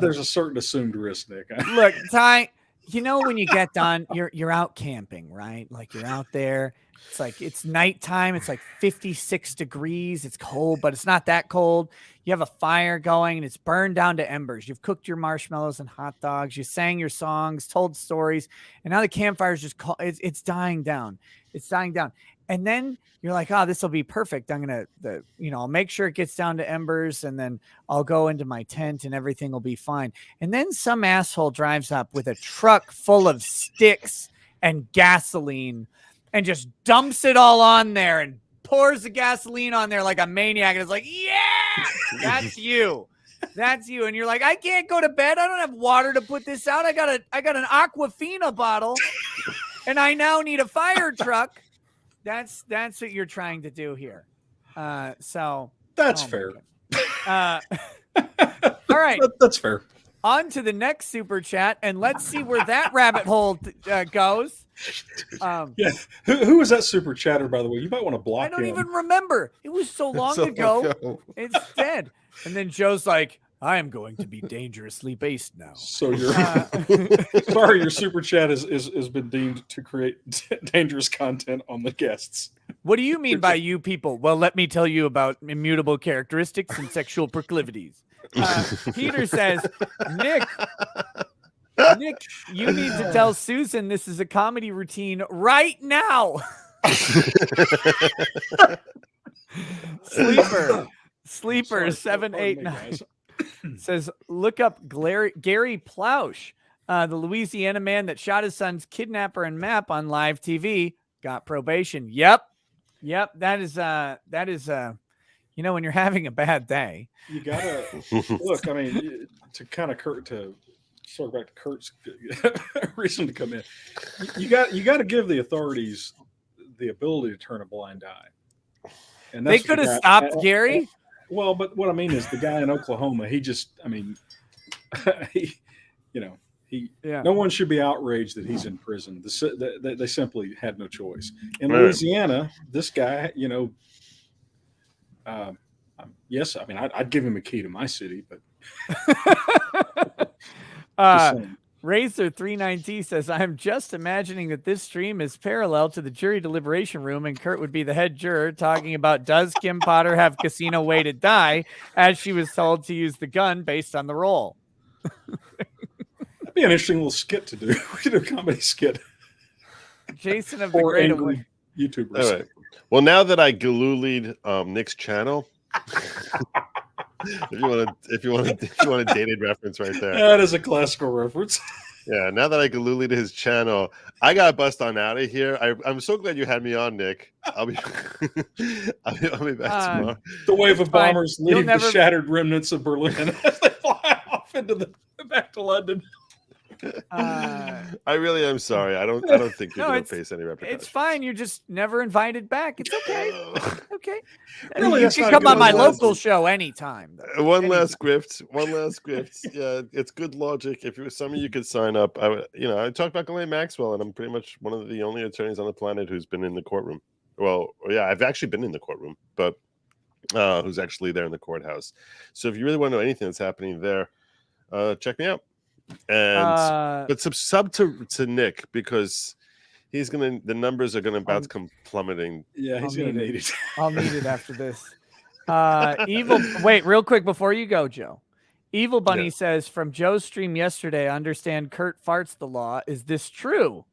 [SPEAKER 3] there's a certain assumed risk, Nick.
[SPEAKER 1] Look, Ty, when you get done, you're out camping, right? Like you're out there. It's like it's nighttime. It's like 56 degrees. It's cold, but it's not that cold. You have a fire going and it's burned down to embers. You've cooked your marshmallows and hot dogs. You sang your songs, told stories, and now the campfire's just it's dying down. It's dying down. And then you're like, oh, this will be perfect. I'm going to, I'll make sure it gets down to embers and then I'll go into my tent and everything will be fine. And then some asshole drives up with a truck full of sticks and gasoline and just dumps it all on there and pours the gasoline on there like a maniac. And it's like, yeah, that's you. That's you. And you're like, I can't go to bed. I don't have water to put this out. I got an Aquafina bottle and I now need a fire truck. That's what you're trying to do here. So
[SPEAKER 3] That's fair.
[SPEAKER 1] all right.
[SPEAKER 3] That's fair.
[SPEAKER 1] On to the next super chat, and let's see where that rabbit hole goes.
[SPEAKER 3] Yeah. Who was that super chatter, by the way? You might want to block
[SPEAKER 1] I don't
[SPEAKER 3] him.
[SPEAKER 1] even remember. It was so long ago. It's dead. And then Joe's like, I am going to be dangerously based now.
[SPEAKER 3] So you're sorry, your super chat has been deemed to create dangerous content on the guests.
[SPEAKER 1] What do you mean by you people? Well, let me tell you about immutable characteristics and sexual proclivities. Peter says, Nick, you need to tell Susan this is a comedy routine right now. Sleeper 789 says, look up Gary Plausch, the Louisiana man that shot his son's kidnapper and map on live TV, got probation. Yep. That is when you're having a bad day,
[SPEAKER 3] you gotta look. I mean, to kind of sort of back to Kurt's reason to come in. You got to give the authorities the ability to turn a blind eye. And
[SPEAKER 1] they could have stopped Gary.
[SPEAKER 3] Well, but what I mean is the guy in Oklahoma. He no one should be outraged that he's in prison. They simply had no choice. In Louisiana, this guy, yes, I mean, I'd give him a key to my city, but
[SPEAKER 1] Razor 390 says, I'm just imagining that this stream is parallel to the jury deliberation room, and Kurt would be the head juror talking about, does Kim Potter have casino way to die, as she was told to use the gun based on the role.
[SPEAKER 3] That'd be an interesting little skit to do. We could do a comedy skit.
[SPEAKER 1] Jason of the
[SPEAKER 3] Or
[SPEAKER 1] Great
[SPEAKER 3] angry YouTubers.
[SPEAKER 5] All right. Well, now that I galoolied Nick's channel, if you want a dated reference right there.
[SPEAKER 3] That is a classical reference.
[SPEAKER 5] Yeah, now that I galoolied his channel, I got to bust on out of here. I'm so glad you had me on, Nick. I'll be I'll be back tomorrow.
[SPEAKER 3] The wave of bombers leave
[SPEAKER 1] never...
[SPEAKER 3] the shattered remnants of Berlin as they fly off back to London.
[SPEAKER 5] I really am sorry. I don't think you're going to face any repercussions.
[SPEAKER 1] It's fine. You're just never invited back. It's okay. Okay.
[SPEAKER 3] Really,
[SPEAKER 1] you can come on my local show anytime.
[SPEAKER 5] One last script. Yeah, it's good logic. If some of you could sign up, I talked about Ghislaine Maxwell, and I'm pretty much one of the only attorneys on the planet who's been in the courtroom. Well, yeah, I've actually been in the courtroom, but who's actually there in the courthouse. So if you really want to know anything that's happening there, check me out. And but sub to Nick, because the numbers are gonna about to come plummeting.
[SPEAKER 3] Yeah, he's gonna need it.
[SPEAKER 1] I'll need it after this. Wait, real quick before you go, Joe. Evil Bunny says, from Joe's stream yesterday, I understand Kurt farts the law. Is this true?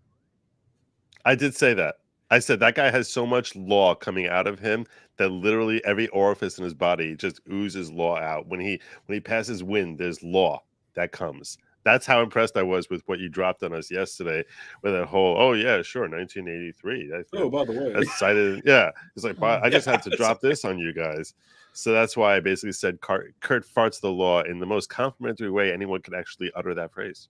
[SPEAKER 5] I did say that. I said that guy has so much law coming out of him that literally every orifice in his body just oozes law out. When he passes wind, there's law that comes. That's how impressed I was with what you dropped on us yesterday with that whole, oh yeah, sure, 1983.
[SPEAKER 3] Oh, by the way,
[SPEAKER 5] That's cited. Yeah, it's like, I just had to drop this on you guys. So that's why I basically said Kurt farts the law in the most complimentary way anyone could actually utter that phrase.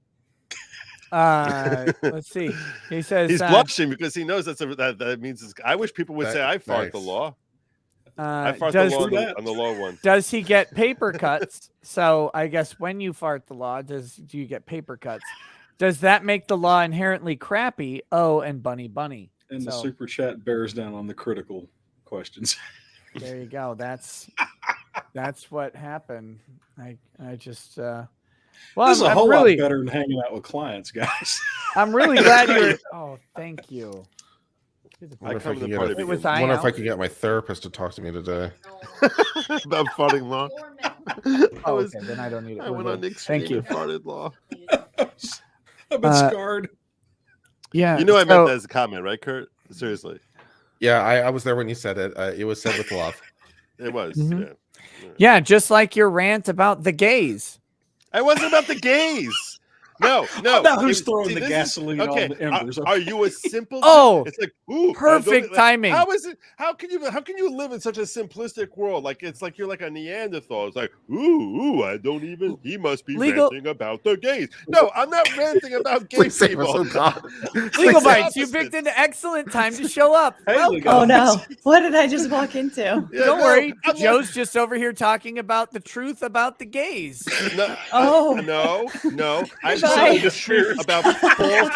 [SPEAKER 1] Let's see. He says
[SPEAKER 5] he's blushing because he knows that means. I wish people would say I fart the law. I fart the law on the law one.
[SPEAKER 1] Does he get paper cuts? So I guess when you fart the law, do you get paper cuts? Does that make the law inherently crappy? Oh, and bunny.
[SPEAKER 3] And the super chat bears down on the critical questions.
[SPEAKER 1] There you go. That's what happened. I just well,
[SPEAKER 3] this is a whole
[SPEAKER 1] really,
[SPEAKER 3] lot better than hanging out with clients, guys.
[SPEAKER 1] I'm really glad you're. Oh, thank you.
[SPEAKER 2] I wonder if I can get my therapist to talk to me today
[SPEAKER 5] about farting law.
[SPEAKER 1] Oh, okay, then I don't need it.
[SPEAKER 5] I went on Nick's
[SPEAKER 1] Thank you.
[SPEAKER 5] Farted law.
[SPEAKER 3] I've been scarred.
[SPEAKER 1] Yeah,
[SPEAKER 5] you know I meant that as a comment, right, Kurt? Seriously.
[SPEAKER 2] Yeah, I was there when you said it. It was said with love.
[SPEAKER 5] It was.
[SPEAKER 1] Mm-hmm. Yeah, just like your rant about the gays.
[SPEAKER 5] I wasn't about the gays. No.
[SPEAKER 3] About who's throwing the gasoline on the embers.
[SPEAKER 5] Are you a simple?
[SPEAKER 1] Oh,
[SPEAKER 5] it's like, ooh,
[SPEAKER 1] perfect timing.
[SPEAKER 5] How is it? How can you live in such a simplistic world? Like it's like you're like a Neanderthal. It's like, ooh, I don't even. He must be ranting about the gays. No, I'm not ranting about gay people.
[SPEAKER 1] Legal Bites, you picked an excellent time to show up.
[SPEAKER 6] Oh no, what did I just walk into?
[SPEAKER 1] Yeah, don't worry, Joe's just over here talking about the truth about the gays.
[SPEAKER 5] No, no. I'm the truth about false.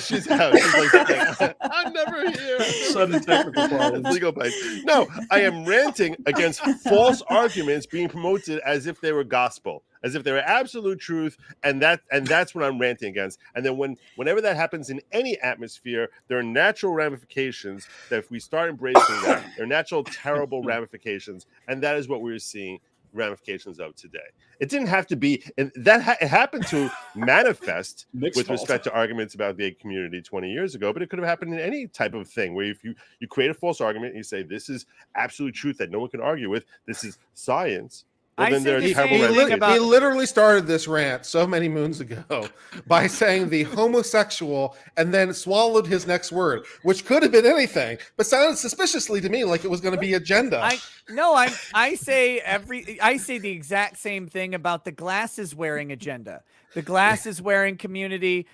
[SPEAKER 5] She's out. She's like, I'm never here.
[SPEAKER 3] Sudden technical problems.
[SPEAKER 5] Legal Bites. No, I am ranting against false arguments being promoted as if they were gospel, as if they were absolute truth, and that's what I'm ranting against. And then whenever that happens in any atmosphere, there are natural ramifications that if we start embracing that, there are natural terrible ramifications, and that is what we're seeing ramifications of today. It didn't have to be, and it happened to manifest with respect to arguments about the gay community 20 years ago, but it could have happened in any type of thing where if you create a false argument and you say this is absolute truth that no one can argue with, this is science. Well, then there are terrible
[SPEAKER 2] he literally started this rant so many moons ago by saying the homosexual and then swallowed his next word, which could have been anything, but sounded suspiciously to me like it was going to be agenda.
[SPEAKER 1] I say the exact same thing about the glasses wearing agenda. The glasses wearing community,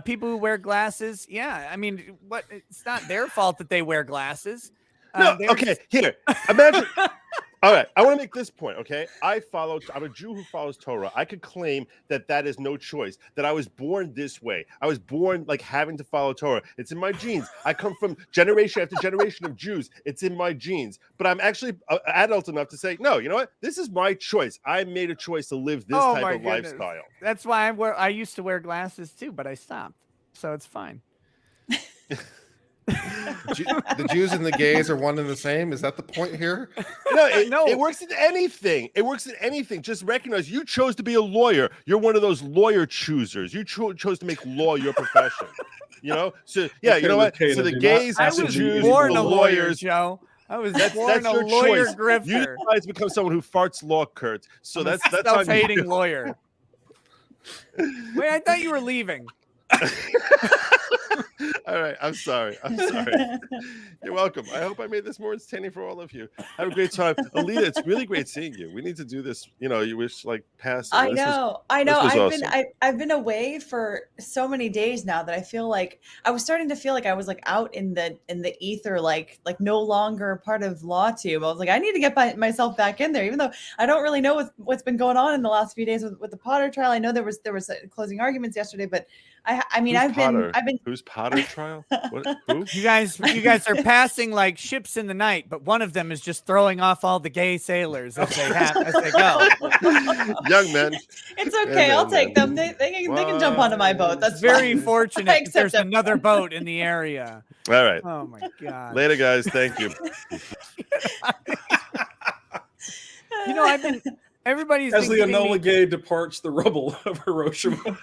[SPEAKER 1] people who wear glasses. Yeah, I mean, it's not their fault that they wear glasses.
[SPEAKER 5] Here, imagine. All right, I want to make this point, okay? I'm a Jew who follows Torah. I could claim that is no choice, that I was born this way. I was born like having to follow Torah. It's in my genes. I come from generation after generation of Jews. It's in my genes. But I'm actually adult enough to say, no, you know what? This is my choice. I made a choice to live this type of lifestyle.
[SPEAKER 1] That's why I used to wear glasses too, but I stopped. So it's fine.
[SPEAKER 2] The Jews and the gays are one and the same. Is that the point here?
[SPEAKER 5] No, it works in anything. It works in anything. Just recognize you chose to be a lawyer. You're one of those lawyer choosers. You chose to make law your profession. You know? So yeah, you know what? So the gays, the Jews, the lawyers,
[SPEAKER 1] Joe. I was
[SPEAKER 5] that's
[SPEAKER 1] born a lawyer grifter.
[SPEAKER 5] You guys become someone who farts law, Kurt. So that's
[SPEAKER 1] self-hating lawyer. Wait, I thought you were leaving.
[SPEAKER 5] All right, I'm sorry. You're welcome. I hope I made this more entertaining for all of you. Have a great time. Alita, it's really great seeing you. We need to do this. You know, you wish like past.
[SPEAKER 6] I know. I've been away for so many days now that I feel like I was starting to feel like I was like out in the ether, like no longer part of LawTube. I was like, I need to get myself back in there, even though I don't really know what's been going on in the last few days with the Potter trial. I know there was closing arguments yesterday, but I mean, I've been
[SPEAKER 5] who's Potter trial? What? Who?
[SPEAKER 1] You guys are passing like ships in the night, but one of them is just throwing off all the gay sailors as they go.
[SPEAKER 5] Young men.
[SPEAKER 6] It's okay. I'll take them. They can jump onto my boat. That's
[SPEAKER 1] very
[SPEAKER 6] fine.
[SPEAKER 1] fortunate that there's another boat in the area.
[SPEAKER 5] All right.
[SPEAKER 1] Oh my God.
[SPEAKER 5] Later, guys. Thank you.
[SPEAKER 1] You know, everybody's
[SPEAKER 3] as the Enola Gay departs the rubble of Hiroshima.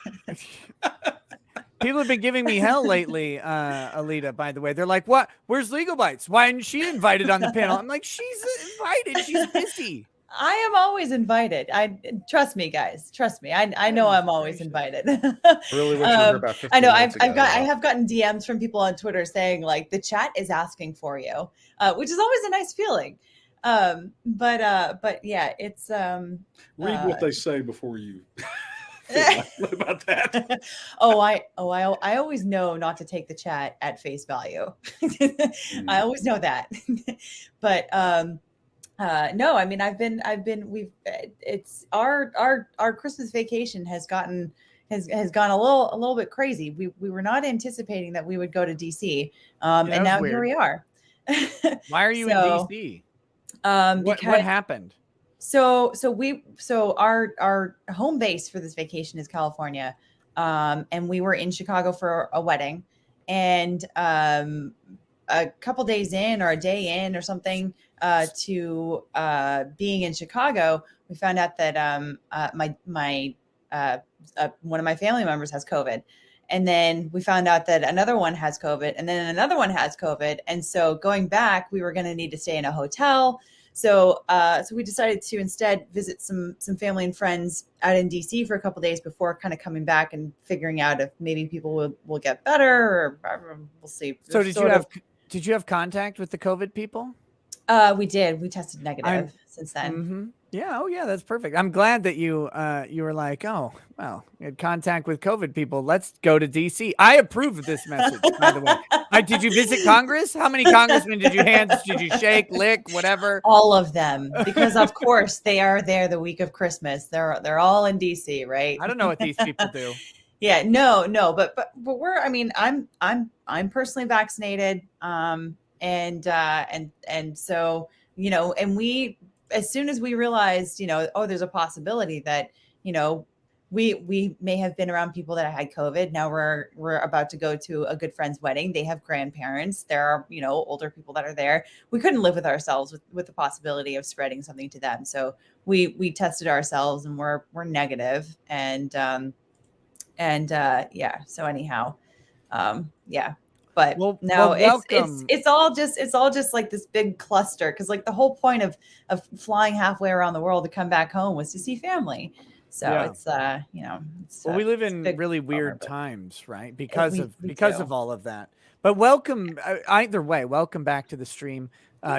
[SPEAKER 1] People have been giving me hell lately, Alita, by the way. They're like, what? Where's Legal Bites? Why isn't she invited on the panel? I'm like, she's invited. She's busy.
[SPEAKER 6] I am always invited. Trust me, guys. Trust me. I know I'm always invited.
[SPEAKER 2] Really wish you were here about 15
[SPEAKER 6] I know
[SPEAKER 2] minutes ago.
[SPEAKER 6] I have gotten DMs from people on Twitter saying like the chat is asking for you, which is always a nice feeling. But yeah, it's
[SPEAKER 3] Read what they say before you. What about that?
[SPEAKER 6] I always know not to take the chat at face value. I always know that. But no, I mean, it's our Christmas vacation has gone a little bit crazy. We were not anticipating that we would go to DC. And now here we are.
[SPEAKER 1] Why are you in DC? What happened?
[SPEAKER 6] So our home base for this vacation is California. And we were in Chicago for a wedding, and a couple days in or a day in or something to being in Chicago, we found out that one of my family members has COVID. And then we found out that another one has COVID, and then another one has COVID. And so going back, we were going to need to stay in a hotel. So we decided to instead visit some family and friends out in DC for a couple of days before kind of coming back and figuring out if maybe people will get better, or we'll see.
[SPEAKER 1] So did you have contact with the COVID people?
[SPEAKER 6] We did. We tested negative since then.
[SPEAKER 1] Mm-hmm. Yeah. Oh, yeah. That's perfect. I'm glad that you were like, oh, well, you had contact with COVID people. Let's go to DC. I approve of this message, by the way. Did you visit Congress? How many congressmen did you shake, lick, whatever?
[SPEAKER 6] All of them, because of course they are there the week of Christmas. They're all in DC, right?
[SPEAKER 1] I don't know what these people do.
[SPEAKER 6] Yeah, no, but we're. I mean, I'm personally vaccinated. And so, you know, and we, as soon as we realized, you know, there's a possibility that, you know, we may have been around people that had COVID. Now we're about to go to a good friend's wedding. They have grandparents. There are, you know, older people that are there. We couldn't live with ourselves with the possibility of spreading something to them. So we tested ourselves and we're negative. And yeah. So anyhow, yeah. But no, it's all just like this big cluster, because like the whole point of flying halfway around the world to come back home was to see family. So yeah. It's you know,
[SPEAKER 1] we live in really weird times, right? Because of all of that. But welcome either way. Welcome back to the stream.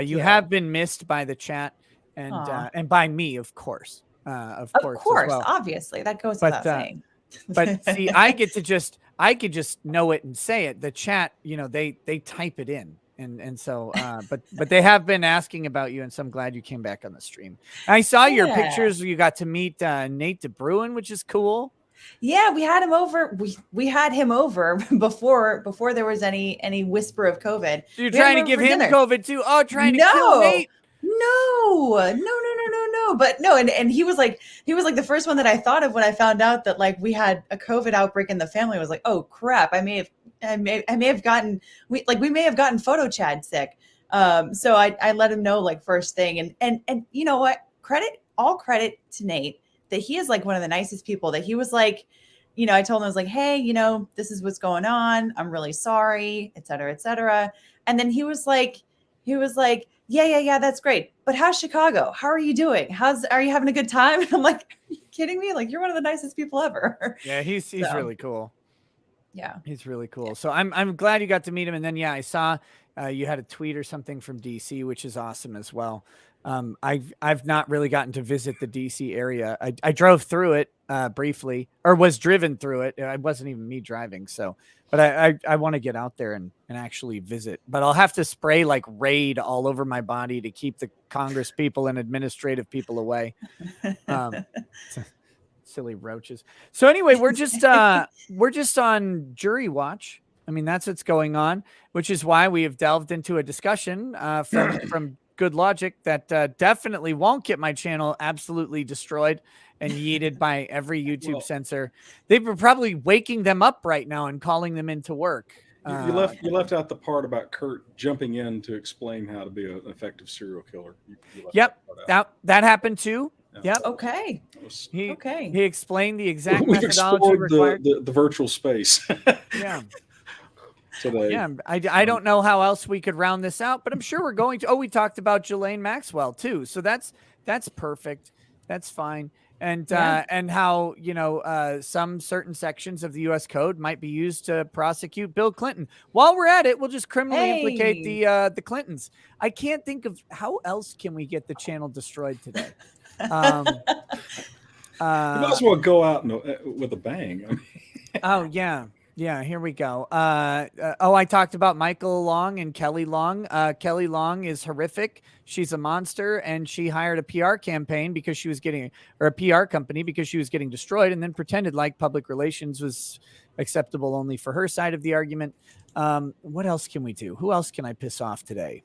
[SPEAKER 1] You have been missed by the chat and by me, of course. Of course, well.
[SPEAKER 6] Obviously that goes without saying.
[SPEAKER 1] But see, I could just know it and say it. The chat, you know, they type it in. And so, but they have been asking about you, and so I'm glad you came back on the stream. I saw your pictures. You got to meet Nate DeBruin, which is cool.
[SPEAKER 6] Yeah, we had him over. We had him over before there was any whisper of COVID.
[SPEAKER 1] So you're trying to give him COVID too? Oh, trying to kill Nate?
[SPEAKER 6] No. But no, and he was like the first one that I thought of when I found out that like we had a COVID outbreak in the family. I was like, oh crap, I may have gotten photo Chad sick. So I let him know like first thing, and you know what? All credit to Nate that he is like one of the nicest people. That he was like, you know, I told him, I was like, hey, you know, this is what's going on. I'm really sorry, et cetera, et cetera. And then he was like, yeah, that's great. But how's Chicago? How are you doing? Are you having a good time? And I'm like, are you kidding me? Like, you're one of the nicest people ever.
[SPEAKER 1] Yeah, he's really cool.
[SPEAKER 6] Yeah,
[SPEAKER 1] he's really cool. So I'm glad you got to meet him. And then I saw you had a tweet or something from DC, which is awesome as well. I've not really gotten to visit the DC area. I drove through it briefly, or was driven through it. It wasn't even me driving. So, but I want to get out there and actually visit. But I'll have to spray like Raid all over my body to keep the Congress people and administrative people away. Silly roaches. So anyway, we're just on jury watch. I mean, that's what's going on, which is why we have delved into a discussion from Good Logic that definitely won't get my channel absolutely destroyed and yeeted by every YouTube censor. They were probably waking them up right now and calling them into work.
[SPEAKER 3] You left out the part about Kurt jumping in to explain how to be an effective serial killer.
[SPEAKER 1] Yep, that happened too. Yep.
[SPEAKER 6] Okay.
[SPEAKER 1] He explained the exact
[SPEAKER 3] We've
[SPEAKER 1] methodology
[SPEAKER 3] explored
[SPEAKER 1] required.
[SPEAKER 3] the virtual space.
[SPEAKER 1] Yeah.
[SPEAKER 3] Today.
[SPEAKER 1] Yeah. I don't know how else we could round this out, but I'm sure we're going to. Oh, we talked about Ghislaine Maxwell too. So that's perfect. That's fine. And and how, some certain sections of the U.S. Code might be used to prosecute Bill Clinton. While we're at it, we'll just criminally implicate the Clintons. I can't think of how else can we get the channel destroyed today.
[SPEAKER 3] You might as well go out with a bang. I mean,
[SPEAKER 1] oh yeah. Yeah, here we go. I talked about Michael Long and Kelly Long. Kelly Long is horrific. She's a monster, and she hired a PR campaign because she was a PR company because she was getting destroyed, and then pretended like public relations was acceptable only for her side of the argument. What else can we do? Who else can I piss off today?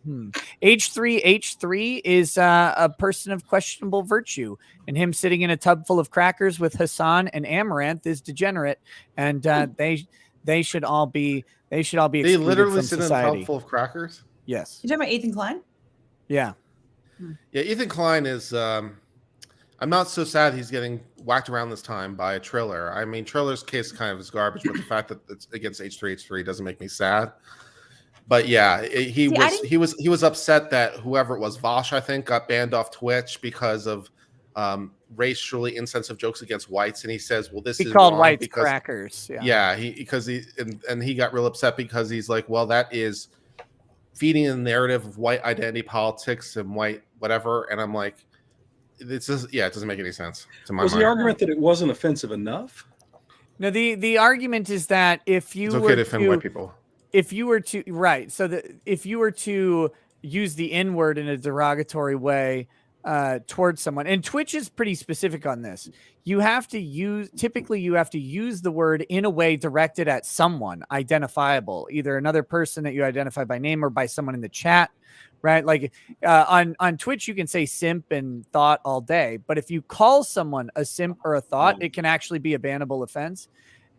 [SPEAKER 1] H3 is a person of questionable virtue, and him sitting in a tub full of crackers with Hassan and Amaranth is degenerate, and they should all be excluded
[SPEAKER 2] They literally
[SPEAKER 1] from
[SPEAKER 2] sit
[SPEAKER 1] society.
[SPEAKER 2] in a tub full of crackers.
[SPEAKER 1] Yes.
[SPEAKER 6] You talking about Ethan Klein?
[SPEAKER 1] Yeah.
[SPEAKER 2] Yeah, Ethan Klein is. I'm not so sad he's getting whacked around this time by a Triller. I mean, Triller's case kind of is garbage, but the fact that it's against H3 doesn't make me sad. But yeah, he was upset that whoever it was, Vosh, I think, got banned off Twitch because of racially insensitive jokes against whites, and he says, "Well,
[SPEAKER 1] he called whites crackers."
[SPEAKER 2] Yeah, he got real upset because he's like, "Well, that is feeding a narrative of white identity politics and white whatever," and I'm like, it's just, it doesn't make any sense to my mind.
[SPEAKER 3] Was the argument that it wasn't offensive enough?
[SPEAKER 1] No, the argument is that if you
[SPEAKER 2] it's okay to offend white people,
[SPEAKER 1] if you were to if you were to use the N-word in a derogatory way towards someone, and Twitch is pretty specific on this, you have to use the word in a way directed at someone identifiable, either another person that you identify by name or by someone in the chat. Right. Like on Twitch, you can say simp and thought all day. But if you call someone a simp or a thought, it can actually be a bannable offense.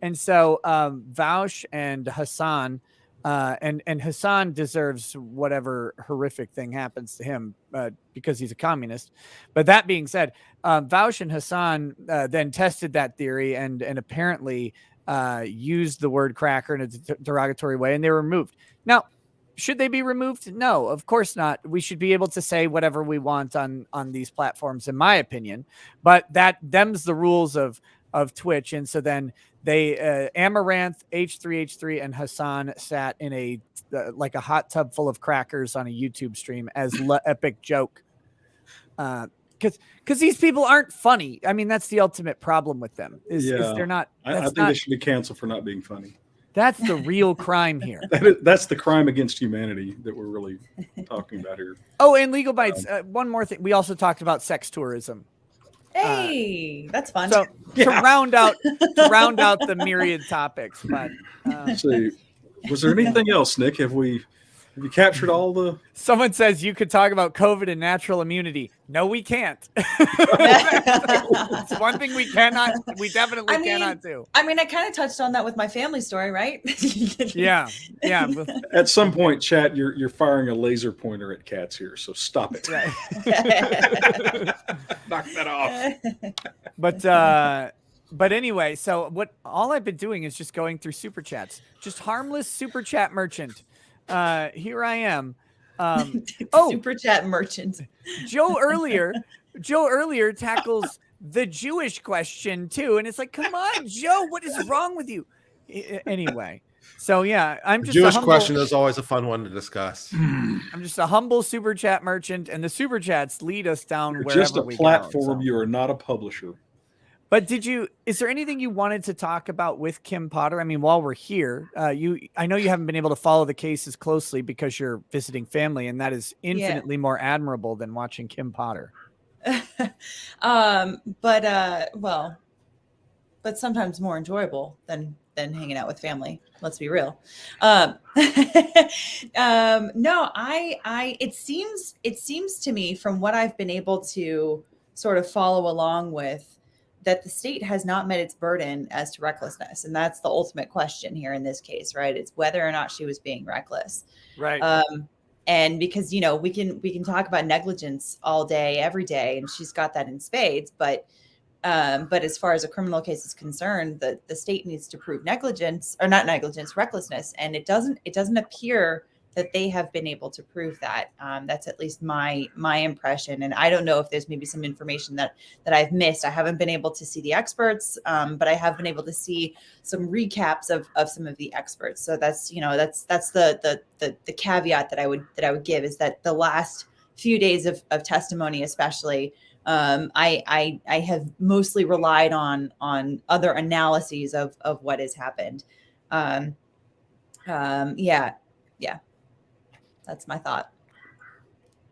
[SPEAKER 1] And so Vaush and Hassan and Hassan deserves whatever horrific thing happens to him because he's a communist. But that being said, Vaush and Hassan then tested that theory and apparently used the word cracker in a derogatory way, and they were removed. Now, should they be removed? No, of course not. We should be able to say whatever we want on these platforms, in my opinion. But them's the rules of Twitch. And so then they Amaranth, H3, and Hassan sat in a like a hot tub full of crackers on a YouTube stream as epic joke. Because these people aren't funny. I mean, that's the ultimate problem with them. Is they're not.
[SPEAKER 3] I think they should be canceled for not being funny.
[SPEAKER 1] That's the real crime here.
[SPEAKER 3] That's the crime against humanity that we're really talking about here.
[SPEAKER 1] Oh, and Legal Bites. One more thing. We also talked about sex tourism.
[SPEAKER 6] Hey, that's fun.
[SPEAKER 1] So to round out the myriad topics, but
[SPEAKER 3] let's see. Was there anything else, Nick? Have you captured all the?
[SPEAKER 1] Someone says you could talk about COVID and natural immunity. No, we can't. It's one thing we definitely cannot do.
[SPEAKER 6] I mean, I kind of touched on that with my family story, right?
[SPEAKER 1] Yeah.
[SPEAKER 3] At some point, chat, you're firing a laser pointer at cats here, so stop it.
[SPEAKER 1] Right.
[SPEAKER 3] Knock that off.
[SPEAKER 1] But anyway, so all I've been doing is just going through super chats, just harmless super chat merchant. Here I am.
[SPEAKER 6] Super chat merchant.
[SPEAKER 1] Joe earlier tackles the Jewish question too, and it's like, come on, Joe, what is wrong with you? Anyway, so yeah, I'm just
[SPEAKER 2] Jewish question is always a fun one to discuss.
[SPEAKER 1] I'm just a humble super chat merchant, and the super chats lead us down wherever
[SPEAKER 3] just a
[SPEAKER 1] we
[SPEAKER 3] platform.
[SPEAKER 1] go, so.
[SPEAKER 3] You are not a publisher.
[SPEAKER 1] But is there anything you wanted to talk about with Kim Potter? I mean, while we're here, I know you haven't been able to follow the cases closely because you're visiting family, and that is infinitely more admirable than watching Kim Potter.
[SPEAKER 6] But sometimes more enjoyable than hanging out with family. Let's be real. No, it seems to me from what I've been able to sort of follow along with, that the state has not met its burden as to recklessness. And that's the ultimate question here in this case, right? It's whether or not she was being reckless.
[SPEAKER 1] Right.
[SPEAKER 6] And because, we can talk about negligence all day, every day, and she's got that in spades. But as far as a criminal case is concerned, the state needs to prove negligence, or not negligence, recklessness. And it doesn't appear that they have been able to prove that. That's at least my impression. And I don't know if there's maybe some information that I've missed. I haven't been able to see the experts, but I have been able to see some recaps of some of the experts. So that's the caveat that I would give, is that the last few days of testimony, especially, I have mostly relied on other analyses of what has happened. Yeah. That's my thought.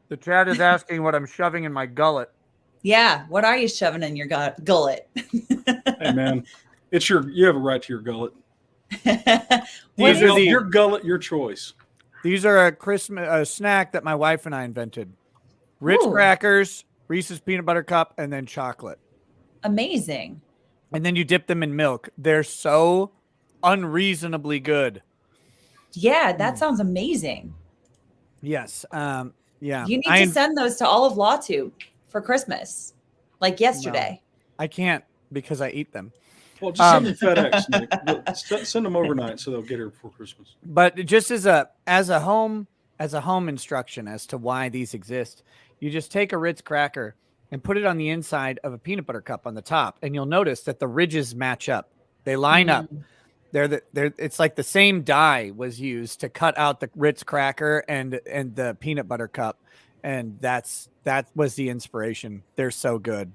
[SPEAKER 1] The chat is asking what I'm shoving in my gullet.
[SPEAKER 6] Yeah. What are you shoving in your gullet?
[SPEAKER 3] Hey, man, you have a right to your gullet.
[SPEAKER 1] Your
[SPEAKER 3] gullet, your choice.
[SPEAKER 1] These are a snack that my wife and I invented. Ritz crackers, Reese's peanut butter cup, and then chocolate.
[SPEAKER 6] Amazing.
[SPEAKER 1] And then you dip them in milk. They're so unreasonably good.
[SPEAKER 6] Yeah, that sounds amazing.
[SPEAKER 1] Yes. Yeah.
[SPEAKER 6] You need to send those to all of LawTube for Christmas, like yesterday.
[SPEAKER 1] No, I can't because I eat them.
[SPEAKER 3] Well, just send them FedEx, Nick. Send them overnight so they'll get here before Christmas.
[SPEAKER 1] But just as a home instruction as to why these exist, you just take a Ritz cracker and put it on the inside of a peanut butter cup on the top, and you'll notice that the ridges match up. They line up. It's like the same die was used to cut out the Ritz cracker and the peanut butter cup, and that was the inspiration. They're so good.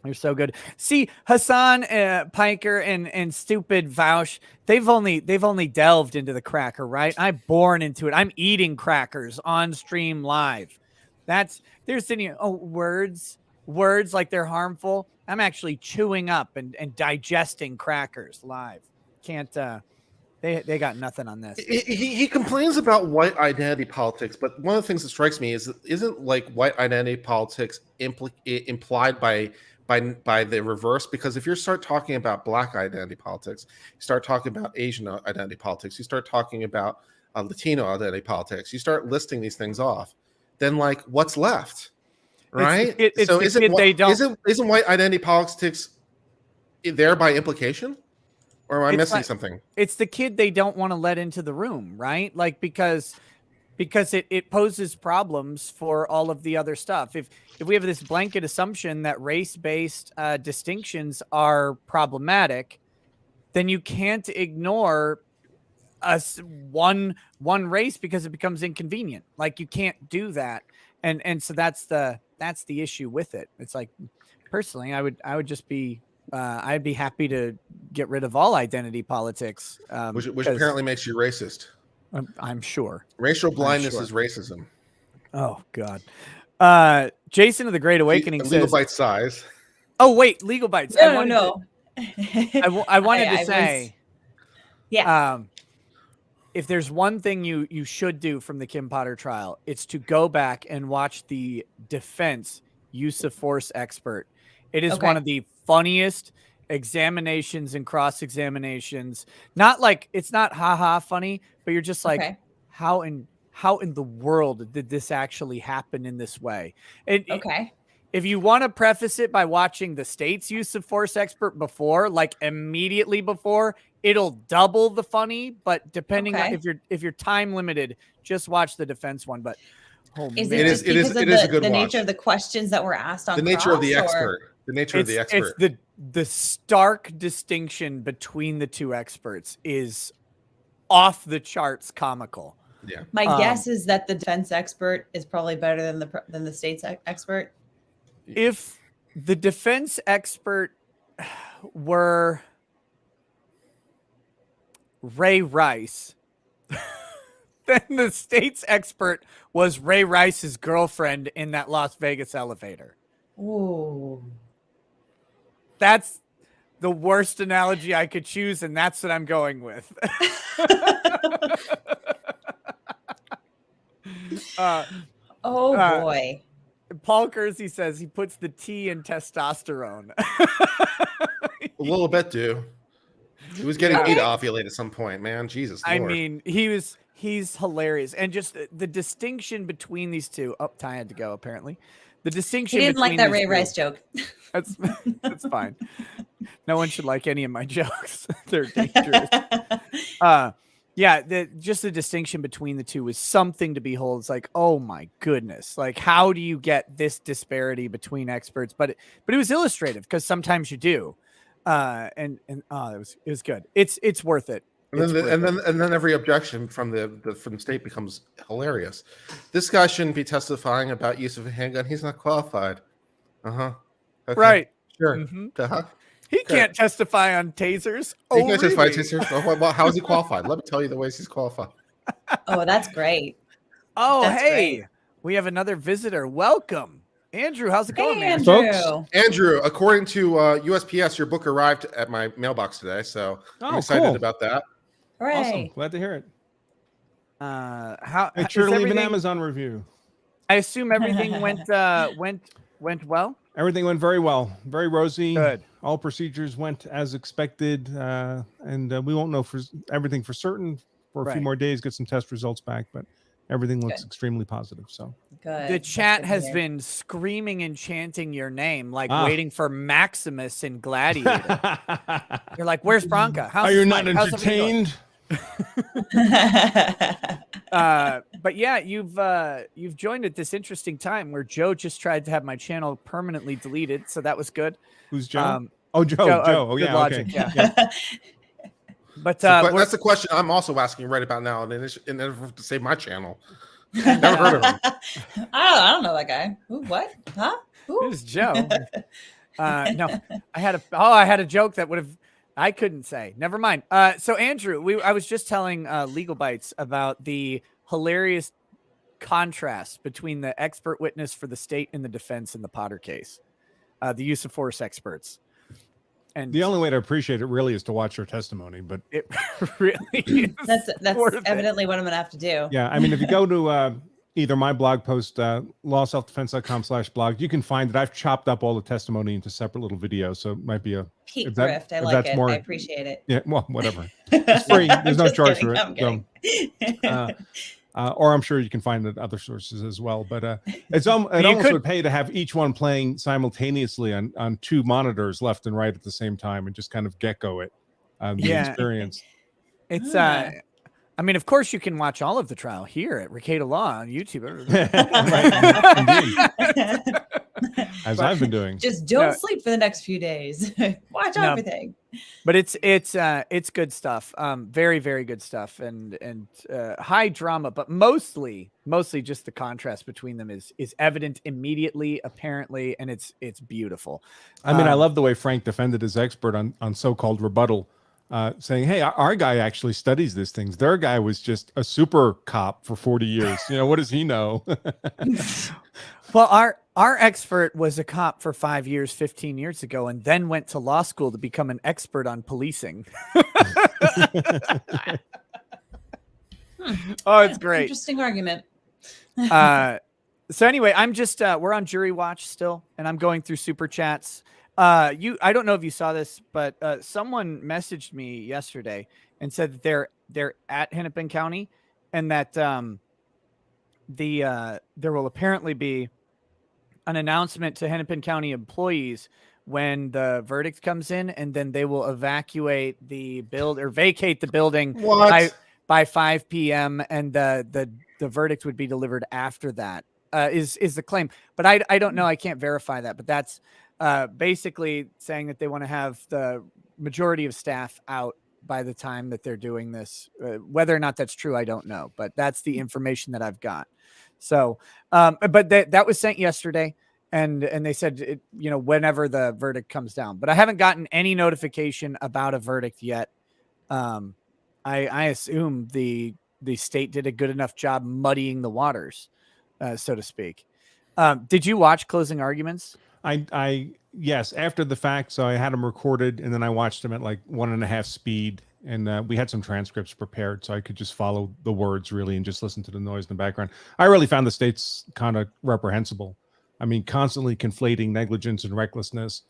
[SPEAKER 1] They're so good. See, Hassan Piker and stupid Vaush, they've only delved into the cracker, right? I'm born into it. I'm eating crackers on stream live. They're sitting words like they're harmful. I'm actually chewing up and digesting crackers live. Can't they got nothing on this.
[SPEAKER 2] He complains about white identity politics, but one of the things that strikes me is that isn't like white identity politics implied by the reverse? Because if you start talking about black identity politics, you start talking about Asian identity politics, you start talking about Latino identity politics, you start listing these things off, then like what's left, right? Isn't white identity politics there by implication? Or am I missing something?
[SPEAKER 1] It's the kid they don't want to let into the room, right? Like because it poses problems for all of the other stuff. If we have this blanket assumption that race-based distinctions are problematic, then you can't ignore one race because it becomes inconvenient. Like you can't do that, and so that's the issue with it. It's like personally, I would just be. I'd be happy to get rid of all identity politics,
[SPEAKER 2] which apparently makes you racist.
[SPEAKER 1] I'm sure.
[SPEAKER 2] Racial blindness is racism.
[SPEAKER 1] Oh God. Jason of the Great Awakening says
[SPEAKER 2] legal bite size.
[SPEAKER 1] Oh wait, legal bites.
[SPEAKER 6] No.
[SPEAKER 1] I wanted to say,
[SPEAKER 6] yeah.
[SPEAKER 1] If there's one thing you should do from the Kim Potter trial, it's to go back and watch the defense use of force expert. It is one of the funniest examinations and cross-examinations. Not like it's not haha funny, but you're just like, how in the world did this actually happen in this way? If you want to preface it by watching the state's use of force expert before, like immediately before, it'll double the funny. But depending on if you're time limited, just watch the defense one. But
[SPEAKER 6] it is a good the nature of the questions that were asked on
[SPEAKER 2] the nature of the expert. The nature of the expert.
[SPEAKER 1] It's the stark distinction between the two experts is off the charts comical.
[SPEAKER 2] Yeah.
[SPEAKER 6] My guess is that the defense expert is probably better than the state's expert.
[SPEAKER 1] If the defense expert were Ray Rice, then the state's expert was Ray Rice's girlfriend in that Las Vegas elevator.
[SPEAKER 6] Ooh.
[SPEAKER 1] That's the worst analogy I could choose, and that's what I'm going with.
[SPEAKER 6] Boy.
[SPEAKER 1] Paul Kersey says he puts the T in testosterone.
[SPEAKER 2] A little bit, dude. He was getting me to ovulate at some point, man. Jesus.
[SPEAKER 1] I
[SPEAKER 2] Lord.
[SPEAKER 1] mean, he He's hilarious, and just the distinction between these two. Oh, Ty had to go apparently. The distinction.
[SPEAKER 6] He didn't like that
[SPEAKER 1] between
[SPEAKER 6] Ray
[SPEAKER 1] these
[SPEAKER 6] Rice
[SPEAKER 1] two-
[SPEAKER 6] joke.
[SPEAKER 1] That's fine. No one should like any of my jokes. They're dangerous. Yeah, just the distinction between the two was something to behold. It's like, oh my goodness, like how do you get this disparity between experts? But it was illustrative because sometimes you do, and it was good. It's worth it.
[SPEAKER 2] And then every objection from the state becomes hilarious. This guy shouldn't be testifying about use of a handgun. He's not qualified. Okay.
[SPEAKER 1] Right.
[SPEAKER 2] Sure.
[SPEAKER 1] Mm-hmm. He can't testify on tasers.
[SPEAKER 2] He can't testify on tasers. Well, how is he qualified? Let me tell you the ways he's qualified.
[SPEAKER 6] Oh, that's great.
[SPEAKER 1] Oh,
[SPEAKER 6] That's
[SPEAKER 1] hey,
[SPEAKER 6] great.
[SPEAKER 1] we have another visitor. Welcome, Andrew. How's it going, man?
[SPEAKER 6] Andrew.
[SPEAKER 2] Andrew, according to USPS, your book arrived at my mailbox today, so I'm excited about that.
[SPEAKER 6] Hooray.
[SPEAKER 7] Awesome. Glad to hear it.
[SPEAKER 1] Make
[SPEAKER 7] sure to leave an Amazon review.
[SPEAKER 1] I assume everything went well.
[SPEAKER 7] Everything went very well, very rosy.
[SPEAKER 1] Good.
[SPEAKER 7] All procedures went as expected, and we won't know for everything for certain for a few more days. Get some test results back, but everything looks extremely positive. So
[SPEAKER 6] good.
[SPEAKER 1] The chat has been screaming and chanting your name, like waiting for Maximus in Gladiator. You're like, "Where's Bronca?
[SPEAKER 7] Are you not entertained?"
[SPEAKER 1] But yeah, you've joined at this interesting time where Joe just tried to have my channel permanently deleted, so that was good.
[SPEAKER 7] Who's Joe? Joe. Oh yeah,
[SPEAKER 1] logic,
[SPEAKER 7] okay.
[SPEAKER 1] Yeah. But
[SPEAKER 2] that's the question I'm also asking right about now, and then to save my channel. Never heard of him.
[SPEAKER 6] I don't know that guy. Who? What? Huh?
[SPEAKER 1] Who's Joe? No, I had a joke that would have. I couldn't say. Never mind. So Andrew, I was just telling Legal Bites about the hilarious contrast between the expert witness for the state and the defense in the Potter case, the use of force experts. And
[SPEAKER 7] the only way to appreciate it really is to watch your testimony. But
[SPEAKER 1] it really is.
[SPEAKER 6] That's evidently what I'm gonna have to do.
[SPEAKER 7] Yeah, I mean, if you go to either my blog post, lawselfdefense.com/blog, you can find that I've chopped up all the testimony into separate little videos. So it might be a
[SPEAKER 6] peak grift. I like it. I appreciate it.
[SPEAKER 7] Yeah, well, whatever. It's free. There's no charge for it.
[SPEAKER 6] I'm kidding.
[SPEAKER 7] Or I'm sure you can find it at other sources as well. But it almost would pay to have each one playing simultaneously on two monitors left and right at the same time and just kind of gecko it. The experience.
[SPEAKER 1] It's I mean, of course, you can watch all of the trial here at Ricada Law on YouTube.
[SPEAKER 7] As I've been doing.
[SPEAKER 6] Just don't sleep for the next few days. Watch everything.
[SPEAKER 1] But it's good stuff. Very, very good stuff, and high drama, but mostly just the contrast between them is evident immediately, apparently, and it's beautiful.
[SPEAKER 7] I mean, I love the way Frank defended his expert on so-called rebuttal. Saying, hey, our guy actually studies these things. Their guy was just a super cop for 40 years. What does he know?
[SPEAKER 1] Well, our expert was a cop for 5 years, 15 years ago, and then went to law school to become an expert on policing. Oh, it's great.
[SPEAKER 6] Interesting argument.
[SPEAKER 1] So anyway, I'm just we're on jury watch still, and I'm going through super chats. I don't know if you saw this, but someone messaged me yesterday and said that they're at Hennepin County, and that there will apparently be an announcement to Hennepin County employees when the verdict comes in, and then they will vacate the building by 5 p.m. and the verdict would be delivered after that. Is the claim, but I don't know. I can't verify that, but that's basically saying that they want to have the majority of staff out by the time that they're doing this. Whether or not that's true, I don't know, but that's the information that I've got. So, but that was sent yesterday, and they said, whenever the verdict comes down, but I haven't gotten any notification about a verdict yet. I assume the state did a good enough job muddying the waters, so to speak. Did you watch closing arguments?
[SPEAKER 7] Yes, after the fact. So I had them recorded, and then I watched them at like 1.5 speed, and we had some transcripts prepared, so I could just follow the words really and just listen to the noise in the background. I really found the state's kind of reprehensible. I mean, constantly conflating negligence and recklessness.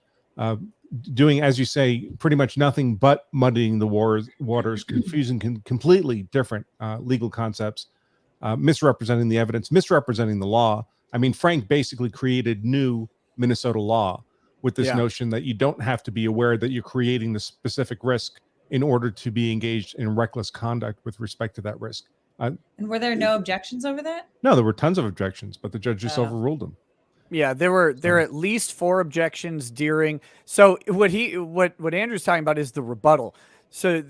[SPEAKER 7] doing, as you say, pretty much nothing but muddying the waters, confusing completely different legal concepts, misrepresenting the evidence, misrepresenting the law. I mean, Frank basically created new Minnesota law with this notion that you don't have to be aware that you're creating the specific risk in order to be engaged in reckless conduct with respect to that risk.
[SPEAKER 6] And were there no objections over that?
[SPEAKER 7] No, there were tons of objections, but the judge just overruled them.
[SPEAKER 1] Yeah, there were at least 4 objections during. So what Andrew's talking about is the rebuttal. So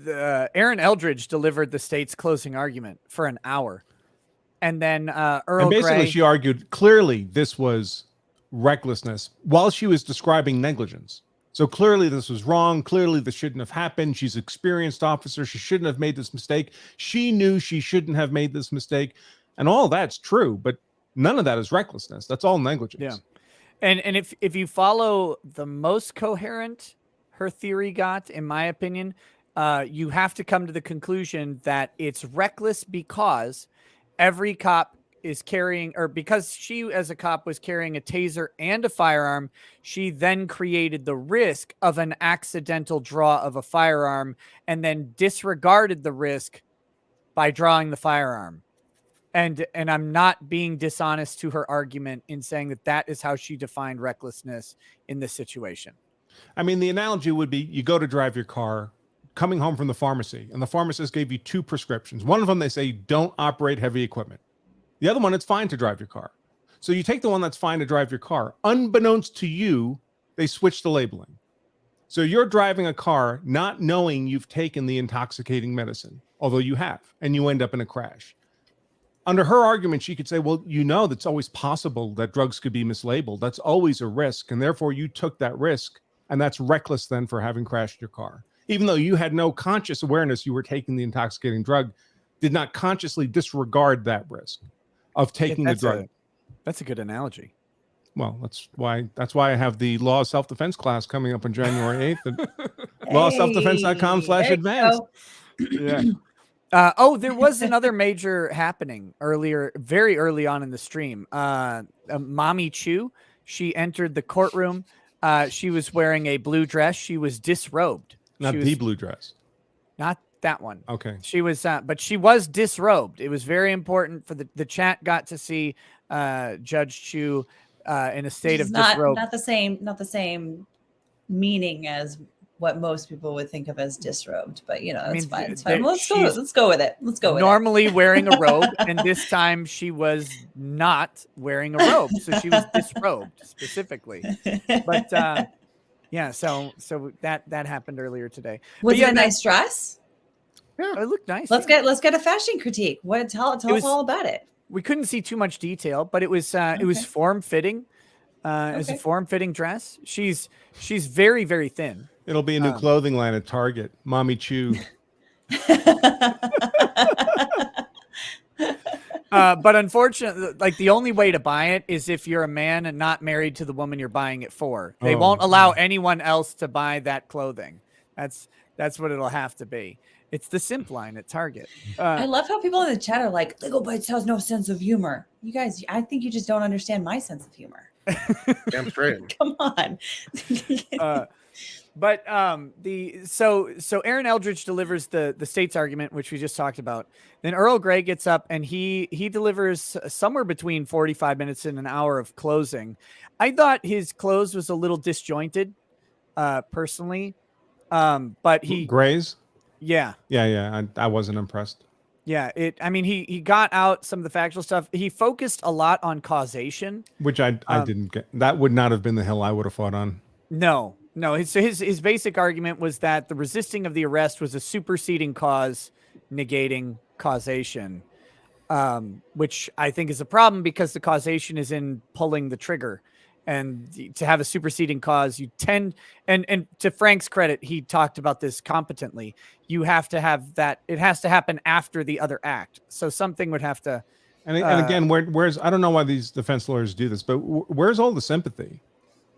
[SPEAKER 1] Aaron Eldridge delivered the state's closing argument for an hour, and then Earl
[SPEAKER 7] and basically
[SPEAKER 1] Grey,
[SPEAKER 7] she argued clearly this was recklessness while she was describing negligence. So clearly this was wrong. Clearly this shouldn't have happened. She's an experienced officer. She shouldn't have made this mistake. She knew she shouldn't have made this mistake, and all that's true, but none of that is recklessness. That's all negligence.
[SPEAKER 1] Yeah. And if you follow the most coherent her theory got, in my opinion, you have to come to the conclusion that it's reckless because every cop is carrying, or because she as a cop was carrying a taser and a firearm, she then created the risk of an accidental draw of a firearm and then disregarded the risk by drawing the firearm. And I'm not being dishonest to her argument in saying that that is how she defined recklessness in this situation.
[SPEAKER 7] I mean, the analogy would be you go to drive your car, coming home from the pharmacy, and the pharmacist gave you 2 prescriptions. One of them, they say, don't operate heavy equipment. The other one, it's fine to drive your car. So you take the one that's fine to drive your car. Unbeknownst to you, they switch the labeling. So you're driving a car not knowing you've taken the intoxicating medicine, although you have, and you end up in a crash. Under her argument, she could say, well, you know, that's always possible that drugs could be mislabeled. That's always a risk. And therefore you took that risk. And that's reckless then for having crashed your car. Even though you had no conscious awareness you were taking the intoxicating drug, did not consciously disregard that risk of taking the drug.
[SPEAKER 1] That's a good analogy.
[SPEAKER 7] Well, that's why I have the law of self-defense class coming up on January 8th at lawofselfdefense.com/advanced. Yeah.
[SPEAKER 1] There was another major happening earlier, very early on in the stream. Mommy Chu, she entered the courtroom. She was wearing a blue dress. She was disrobed.
[SPEAKER 7] Not the blue dress.
[SPEAKER 1] Not that one.
[SPEAKER 7] Okay.
[SPEAKER 1] She was, but she was disrobed. It was very important for the chat got to see Judge Chu in a state of disrobe.
[SPEAKER 6] Not the same meaning as what most people would think of as disrobed, but you know, that's fine. It's fine. Let's go with it.
[SPEAKER 1] Normally wearing a robe, and this time she was not wearing a robe, so she was disrobed specifically. But yeah, so that happened earlier today.
[SPEAKER 6] Was it a nice dress?
[SPEAKER 1] Yeah, it looked nice.
[SPEAKER 6] Let's get a fashion critique. Tell us all about it.
[SPEAKER 1] We couldn't see too much detail, but it was form fitting. It was a form fitting dress. She's very, very thin.
[SPEAKER 7] It'll be a new clothing line at Target. Mommy Chu.
[SPEAKER 1] But unfortunately, like the only way to buy it is if you're a man and not married to the woman you're buying it for. They won't allow anyone else to buy that clothing. That's what it'll have to be. It's the simp line at Target.
[SPEAKER 6] I love how people in the chat are like, Legal Bites has no sense of humor. You guys, I think you just don't understand my sense of humor.
[SPEAKER 2] Damn straight.
[SPEAKER 6] Come on.
[SPEAKER 1] But so Aaron Eldridge delivers the state's argument, which we just talked about. Then Earl Grey gets up and he delivers somewhere between 45 minutes and an hour of closing. I thought his close was a little disjointed, personally. But
[SPEAKER 7] Gray's?
[SPEAKER 1] Yeah.
[SPEAKER 7] I wasn't impressed.
[SPEAKER 1] Yeah, he got out some of the factual stuff. He focused a lot on causation,
[SPEAKER 7] which I didn't get. That would not have been the hill I would have fought on.
[SPEAKER 1] No. His basic argument was that the resisting of the arrest was a superseding cause, negating causation, which I think is a problem because the causation is in pulling the trigger. And to have a superseding cause, you tend, and to Frank's credit, he talked about this competently. You have to have that. It has to happen after the other act. So something would have to.
[SPEAKER 7] And again, where's I don't know why these defense lawyers do this, but where's all the sympathy?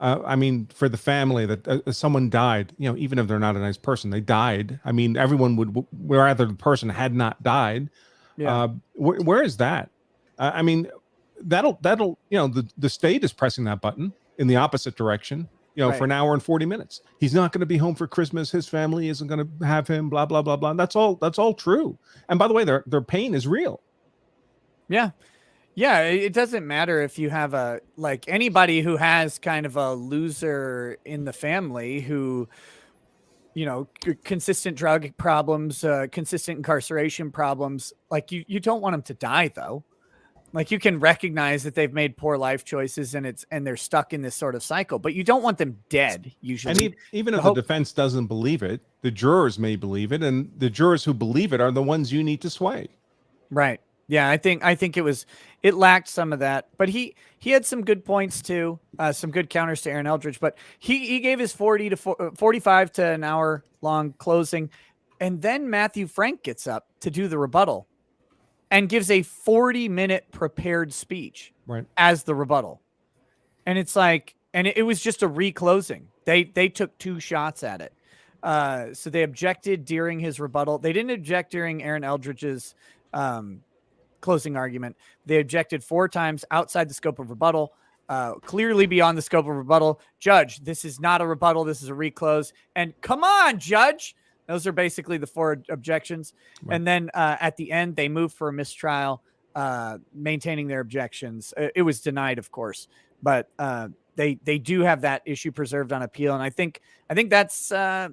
[SPEAKER 7] I mean, for the family that someone died, you know, even if they're not a nice person, they died. I mean, everyone would rather the person had not died. Yeah. Where is that? I mean, that'll you know, the state is pressing that button in the opposite direction. for an hour and 40 minutes. He's not going to be home for Christmas. His family isn't going to have him, blah, blah, blah, blah. That's all true. And by the way, their pain is real.
[SPEAKER 1] Yeah. Yeah. It doesn't matter if you have anybody who has kind of a loser in the family who, consistent drug problems, consistent incarceration problems. Like you don't want them to die though. Like you can recognize that they've made poor life choices and they're stuck in this sort of cycle, but you don't want them dead usually.
[SPEAKER 7] And even if the defense doesn't believe it, the jurors may believe it, and the jurors who believe it are the ones you need to sway.
[SPEAKER 1] Right. Yeah. I think it lacked some of that, but he had some good points too. Some good counters to Aaron Eldridge, but he gave his 45 to an hour long closing. And then Matthew Frank gets up to do the rebuttal and gives a 40-minute prepared speech as the rebuttal. And it's like, and it was just a reclosing. They took 2 shots at it. So they objected during his rebuttal. They didn't object during Aaron Eldridge's closing argument. They objected 4 times outside the scope of rebuttal, clearly beyond the scope of rebuttal. Judge, this is not a rebuttal. This is a reclose. And come on, Judge. Those are basically the 4 objections. Right. And then at the end, they moved for a mistrial, maintaining their objections. It was denied, of course, but they do have that issue preserved on appeal. And I think that's, I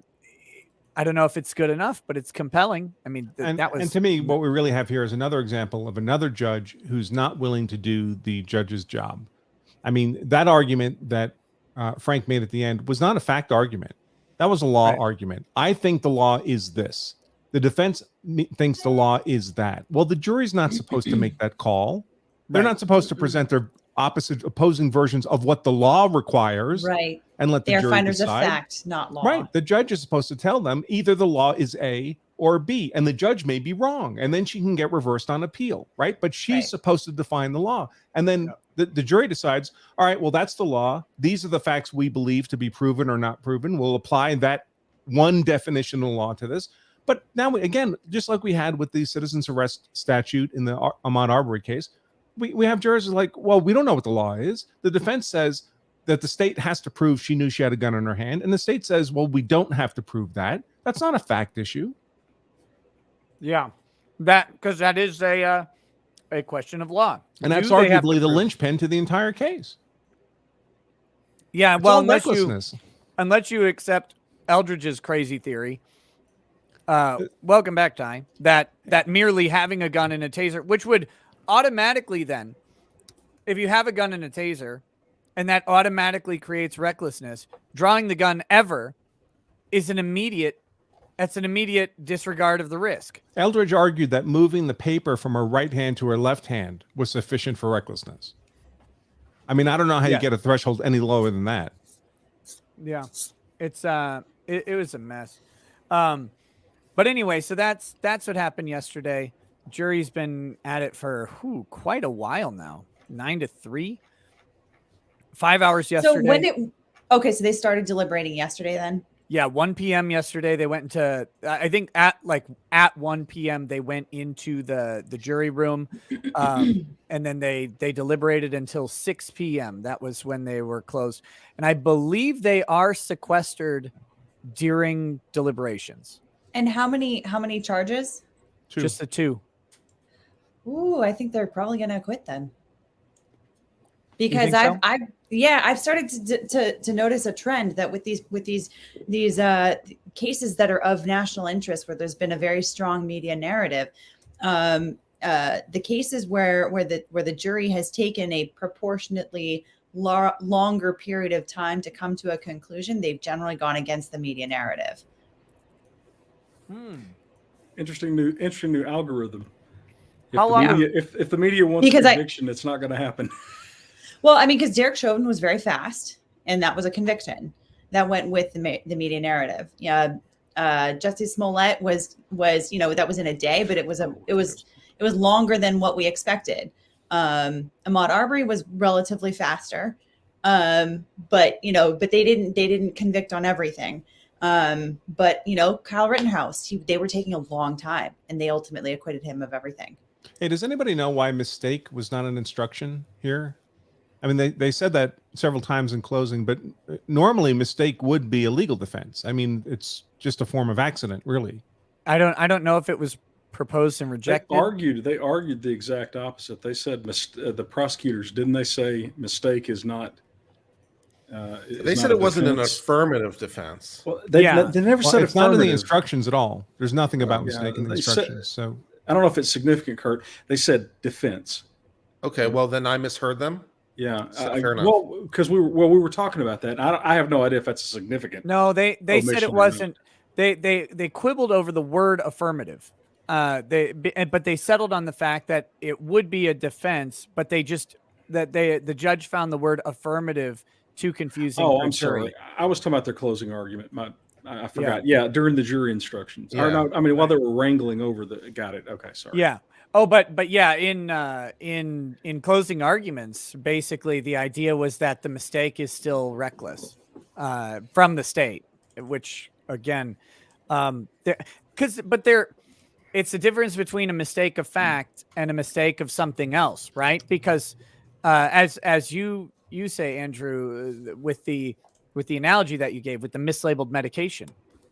[SPEAKER 1] don't know if it's good enough, but it's compelling. I mean, and
[SPEAKER 7] to me, what we really have here is another example of another judge who's not willing to do the judge's job. I mean, that argument that Frank made at the end was not a fact argument. That was a law argument. I think the law is this. The defense thinks the law is that. Well, the jury's not supposed to make that call. They're not supposed to present their opposing versions of what the law requires.
[SPEAKER 6] Right.
[SPEAKER 7] And let the jury decide.
[SPEAKER 6] They're finders of fact, not law.
[SPEAKER 7] Right. The judge is supposed to tell them either the law is A or B, and the judge may be wrong, and then she can get reversed on appeal, right? But she's supposed to define the law. And then the jury decides, all right, well, that's the law. These are the facts we believe to be proven or not proven. We'll apply that one definition of law to this. But now, again, just like we had with the citizen's arrest statute in the Ahmaud Arbery case, we have jurors like, well, we don't know what the law is. The defense says that the state has to prove she knew she had a gun in her hand. And the state says, well, we don't have to prove that. That's not a fact issue.
[SPEAKER 1] Yeah, because that is a question of law.
[SPEAKER 7] And that's arguably the linchpin to the entire case.
[SPEAKER 1] Yeah, well, unless you accept Eldridge's crazy theory, welcome back, Ty, that merely having a gun and a taser, which would automatically then, if you have a gun and a taser, and that automatically creates recklessness, drawing the gun ever is an immediate disregard of the risk.
[SPEAKER 7] Eldridge argued that moving the paper from her right hand to her left hand was sufficient for recklessness. I mean, I don't know how you get a threshold any lower than that.
[SPEAKER 1] Yeah, it's it was a mess. But anyway, so that's what happened yesterday. Jury's been at it for quite a while now. 9 to 3, 5 hours yesterday.
[SPEAKER 6] So so they started deliberating yesterday then?
[SPEAKER 1] Yeah, 1 p.m. yesterday. They went into, I think at 1 p.m. they went into the jury room, and then they deliberated until 6 p.m. That was when they were closed. And I believe they are sequestered during deliberations.
[SPEAKER 6] And how many charges?
[SPEAKER 7] 2.
[SPEAKER 1] Just the 2.
[SPEAKER 6] Ooh, I think they're probably going to acquit then. Because I've started to notice a trend that with these cases that are of national interest, where there's been a very strong media narrative, the cases where the jury has taken a proportionately longer period of time to come to a conclusion, they've generally gone against the media narrative.
[SPEAKER 3] Interesting new algorithm.
[SPEAKER 1] How long?
[SPEAKER 3] If the media wants conviction, it's not going to happen.
[SPEAKER 6] Well, I mean, because Derek Chauvin was very fast, and that was a conviction that went with the media narrative. Justice Smollett was that was in a day, but it was longer than what we expected. Ahmaud Arbery was relatively faster, but they didn't convict on everything. But Kyle Rittenhouse, they were taking a long time, and they ultimately acquitted him of everything.
[SPEAKER 7] Hey, does anybody know why mistake was not an instruction here? I mean, they said that several times in closing, but normally mistake would be a legal defense. I mean, it's just a form of accident, really.
[SPEAKER 1] I don't know if it was proposed and rejected.
[SPEAKER 3] They argued the exact opposite. They said the prosecutors, didn't they say mistake is not?
[SPEAKER 2] They said it wasn't an affirmative defense.
[SPEAKER 3] Well, they never said
[SPEAKER 7] it's not in the instructions at all. There's nothing about mistake in the instructions. So
[SPEAKER 3] I don't know if it's significant, Kurt. They said defense.
[SPEAKER 2] Okay, well then I misheard them.
[SPEAKER 3] Yeah,
[SPEAKER 2] fair enough.
[SPEAKER 3] Well, because we were talking about that. I have no idea if that's a significant.
[SPEAKER 1] No, they said it wasn't. They quibbled over the word affirmative. But they settled on the fact that it would be a defense, but the judge found the word affirmative too confusing.
[SPEAKER 3] Oh, I'm sorry. I was talking about their closing argument. I forgot. Yeah, during the jury instructions. Yeah. Or no, I mean while they were wrangling over the. Got it. Okay, sorry.
[SPEAKER 1] Yeah. Oh, but yeah, in closing arguments, basically the idea was that the mistake is still reckless from the state, which again, it's the difference between a mistake of fact and a mistake of something else, right? Because as you say, Andrew, with the analogy that you gave with the mislabeled medication,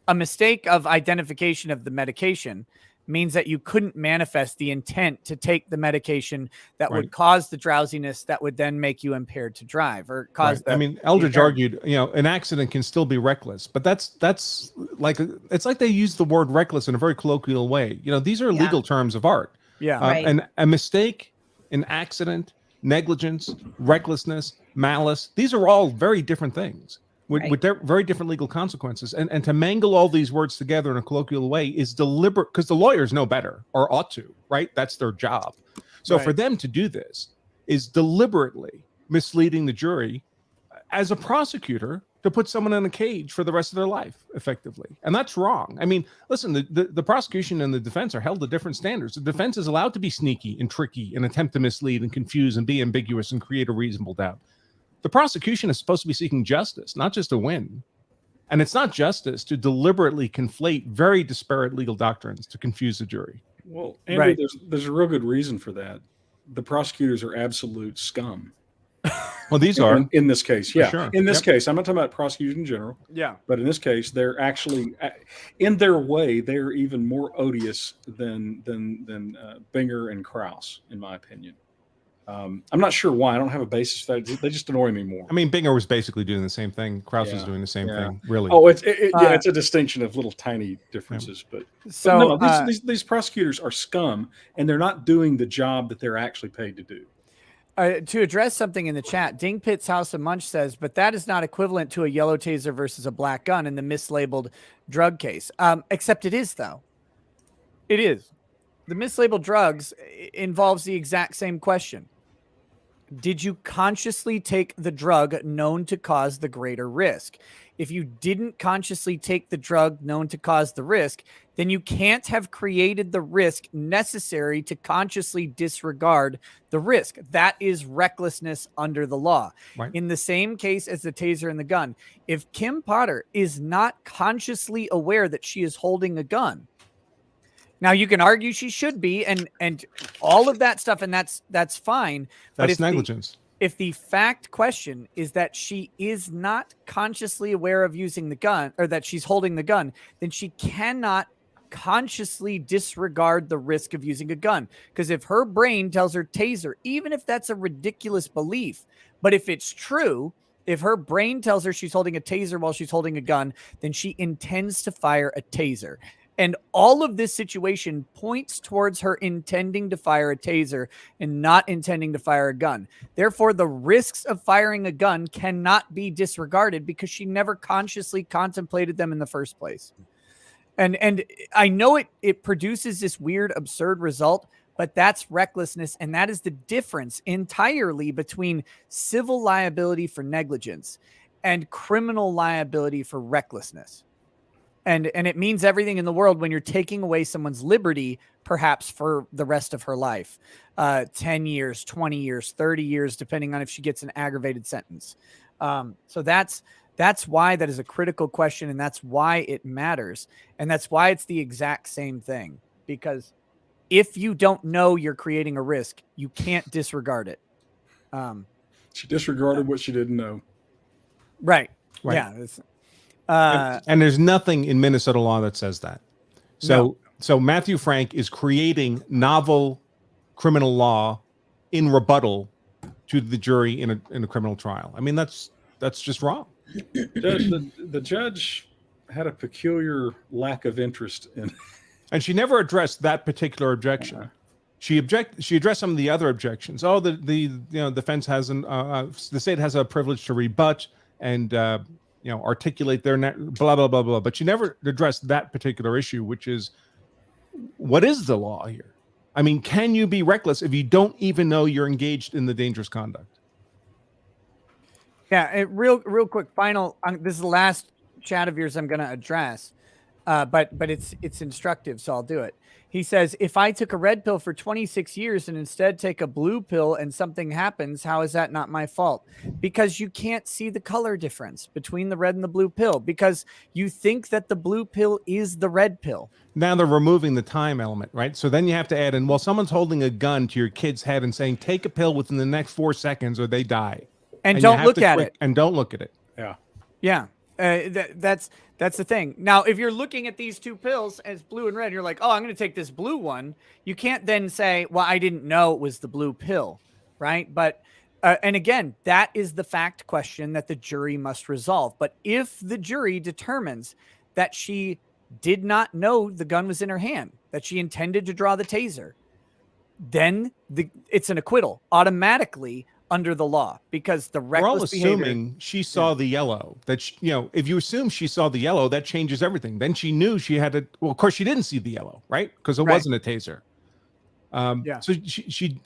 [SPEAKER 1] a mistake of identification of the medication means that you couldn't manifest the intent to take the medication that would cause the drowsiness that would then make you impaired to drive or cause.
[SPEAKER 7] I mean, Eldridge argued, an accident can still be reckless, but that's like, it's like they use the word reckless in a very colloquial way. These are legal terms of art.
[SPEAKER 1] Yeah.
[SPEAKER 7] And a mistake, an accident, negligence, recklessness, malice, these are all very different things. With their very different legal consequences. And to mangle all these words together in a colloquial way is deliberate, because the lawyers know better, or ought to, right? That's their job. So for them to do this is deliberately misleading the jury as a prosecutor to put someone in a cage for the rest of their life, effectively. And that's wrong. I mean, listen, the prosecution and the defense are held to different standards. The defense is allowed to be sneaky and tricky and attempt to mislead and confuse and be ambiguous and create a reasonable doubt. The prosecution is supposed to be seeking justice, not just a win. And it's not justice to deliberately conflate very disparate legal doctrines to confuse the jury.
[SPEAKER 3] Well, Andrew, there's a real good reason for that. The prosecutors are absolute scum.
[SPEAKER 7] Well, these are.
[SPEAKER 3] In this case, yeah.
[SPEAKER 7] Sure.
[SPEAKER 3] In this case, I'm not talking about prosecution in general.
[SPEAKER 1] Yeah.
[SPEAKER 3] But in this case, they're actually, in their way, they're even more odious than Binger and Krause, in my opinion. I'm not sure why. I don't have a basis for that. They just annoy me more.
[SPEAKER 7] I mean, Binger was basically doing the same thing. Krause was doing the same thing, really.
[SPEAKER 3] Oh, it's a distinction of little tiny differences. But these prosecutors are scum, and they're not doing the job that they're actually paid to do.
[SPEAKER 1] To address something in the chat, Ding Pit's House of Munch says, but that is not equivalent to a yellow taser versus a black gun in the mislabeled drug case. Except it is, though. It is. The mislabeled drugs involves the exact same question. Did you consciously take the drug known to cause the greater risk? If you didn't consciously take the drug known to cause the risk, then you can't have created the risk necessary to consciously disregard the risk. That is recklessness under the law. Right. In the same case as the taser and the gun, if Kim Potter is not consciously aware that she is holding a gun, now you can argue she should be, and all of that stuff, and that's fine.
[SPEAKER 7] That's negligence.
[SPEAKER 1] If the fact question is that she is not consciously aware of using the gun, or that she's holding the gun, then she cannot consciously disregard the risk of using a gun. Because if her brain tells her taser, even if that's a ridiculous belief, but if it's true, if her brain tells her she's holding a taser while she's holding a gun, then she intends to fire a taser. And all of this situation points towards her intending to fire a taser and not intending to fire a gun. Therefore, the risks of firing a gun cannot be disregarded because she never consciously contemplated them in the first place. And I know it produces this weird, absurd result, but that's recklessness. And that is the difference entirely between civil liability for negligence and criminal liability for recklessness. And it means everything in the world when you're taking away someone's liberty, perhaps for the rest of her life, 10 years, 20 years, 30 years, depending on if she gets an aggravated sentence. So that's why that is a critical question. And that's why it matters. And that's why it's the exact same thing, because if you don't know you're creating a risk, you can't disregard it.
[SPEAKER 3] She disregarded what she didn't know.
[SPEAKER 1] Right.
[SPEAKER 7] Right.
[SPEAKER 1] Yeah.
[SPEAKER 7] And there's nothing in Minnesota law that says that. So Matthew Frank is creating novel criminal law in rebuttal to the jury in a criminal trial. I mean, that's just wrong.
[SPEAKER 3] The judge had a peculiar lack of interest in,
[SPEAKER 7] and she never addressed that particular objection. She addressed some of the other objections. Oh, the defense has the state has a privilege to rebut and articulate their blah blah blah blah. But she never addressed that particular issue, which is what is the law here? I mean, can you be reckless if you don't even know you're engaged in the dangerous conduct?
[SPEAKER 1] Yeah, real quick. Final. This is the last chat of yours I'm going to address, but it's instructive, so I'll do it. He says, if I took a red pill for 26 years and instead take a blue pill and something happens, how is that not my fault? Because you can't see the color difference between the red and the blue pill because you think that the blue pill is the red pill.
[SPEAKER 7] Now they're removing the time element, right? So then you have to add in, well, someone's holding a gun to your kid's head and saying, take a pill within the next 4 seconds or they die.
[SPEAKER 1] And don't look at it.
[SPEAKER 7] And don't look at it.
[SPEAKER 3] Yeah.
[SPEAKER 1] Yeah. That's the thing. Now, if you're looking at these two pills as blue and red, you're like, oh, I'm going to take this blue one. You can't then say, well, I didn't know it was the blue pill, right? But, and again, that is the fact question that the jury must resolve. But if the jury determines that she did not know the gun was in her hand, that she intended to draw the taser, then it's an acquittal automatically under the law because the reckless
[SPEAKER 7] We're all assuming
[SPEAKER 1] behavior,
[SPEAKER 7] she saw the yellow. That if you assume she saw the yellow, that changes everything. Then she knew she had to. Well, of course, she didn't see the yellow, right? Because it wasn't a taser. So she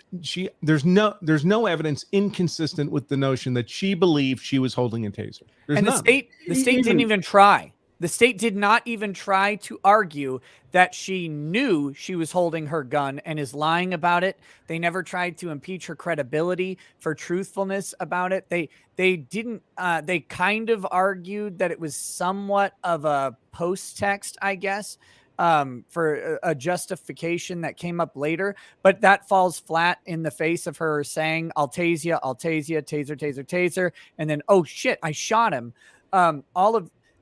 [SPEAKER 7] there's no evidence inconsistent with the notion that she believed she was holding a taser.
[SPEAKER 1] And the state didn't even try. The state did not even try to argue that she knew she was holding her gun and is lying about it. They never tried to impeach her credibility for truthfulness about it. They didn't. They kind of argued that it was somewhat of a post-text, I guess, for a justification that came up later. But that falls flat in the face of her saying, I'll tase you, taser, taser, taser. And then, oh, shit, I shot him.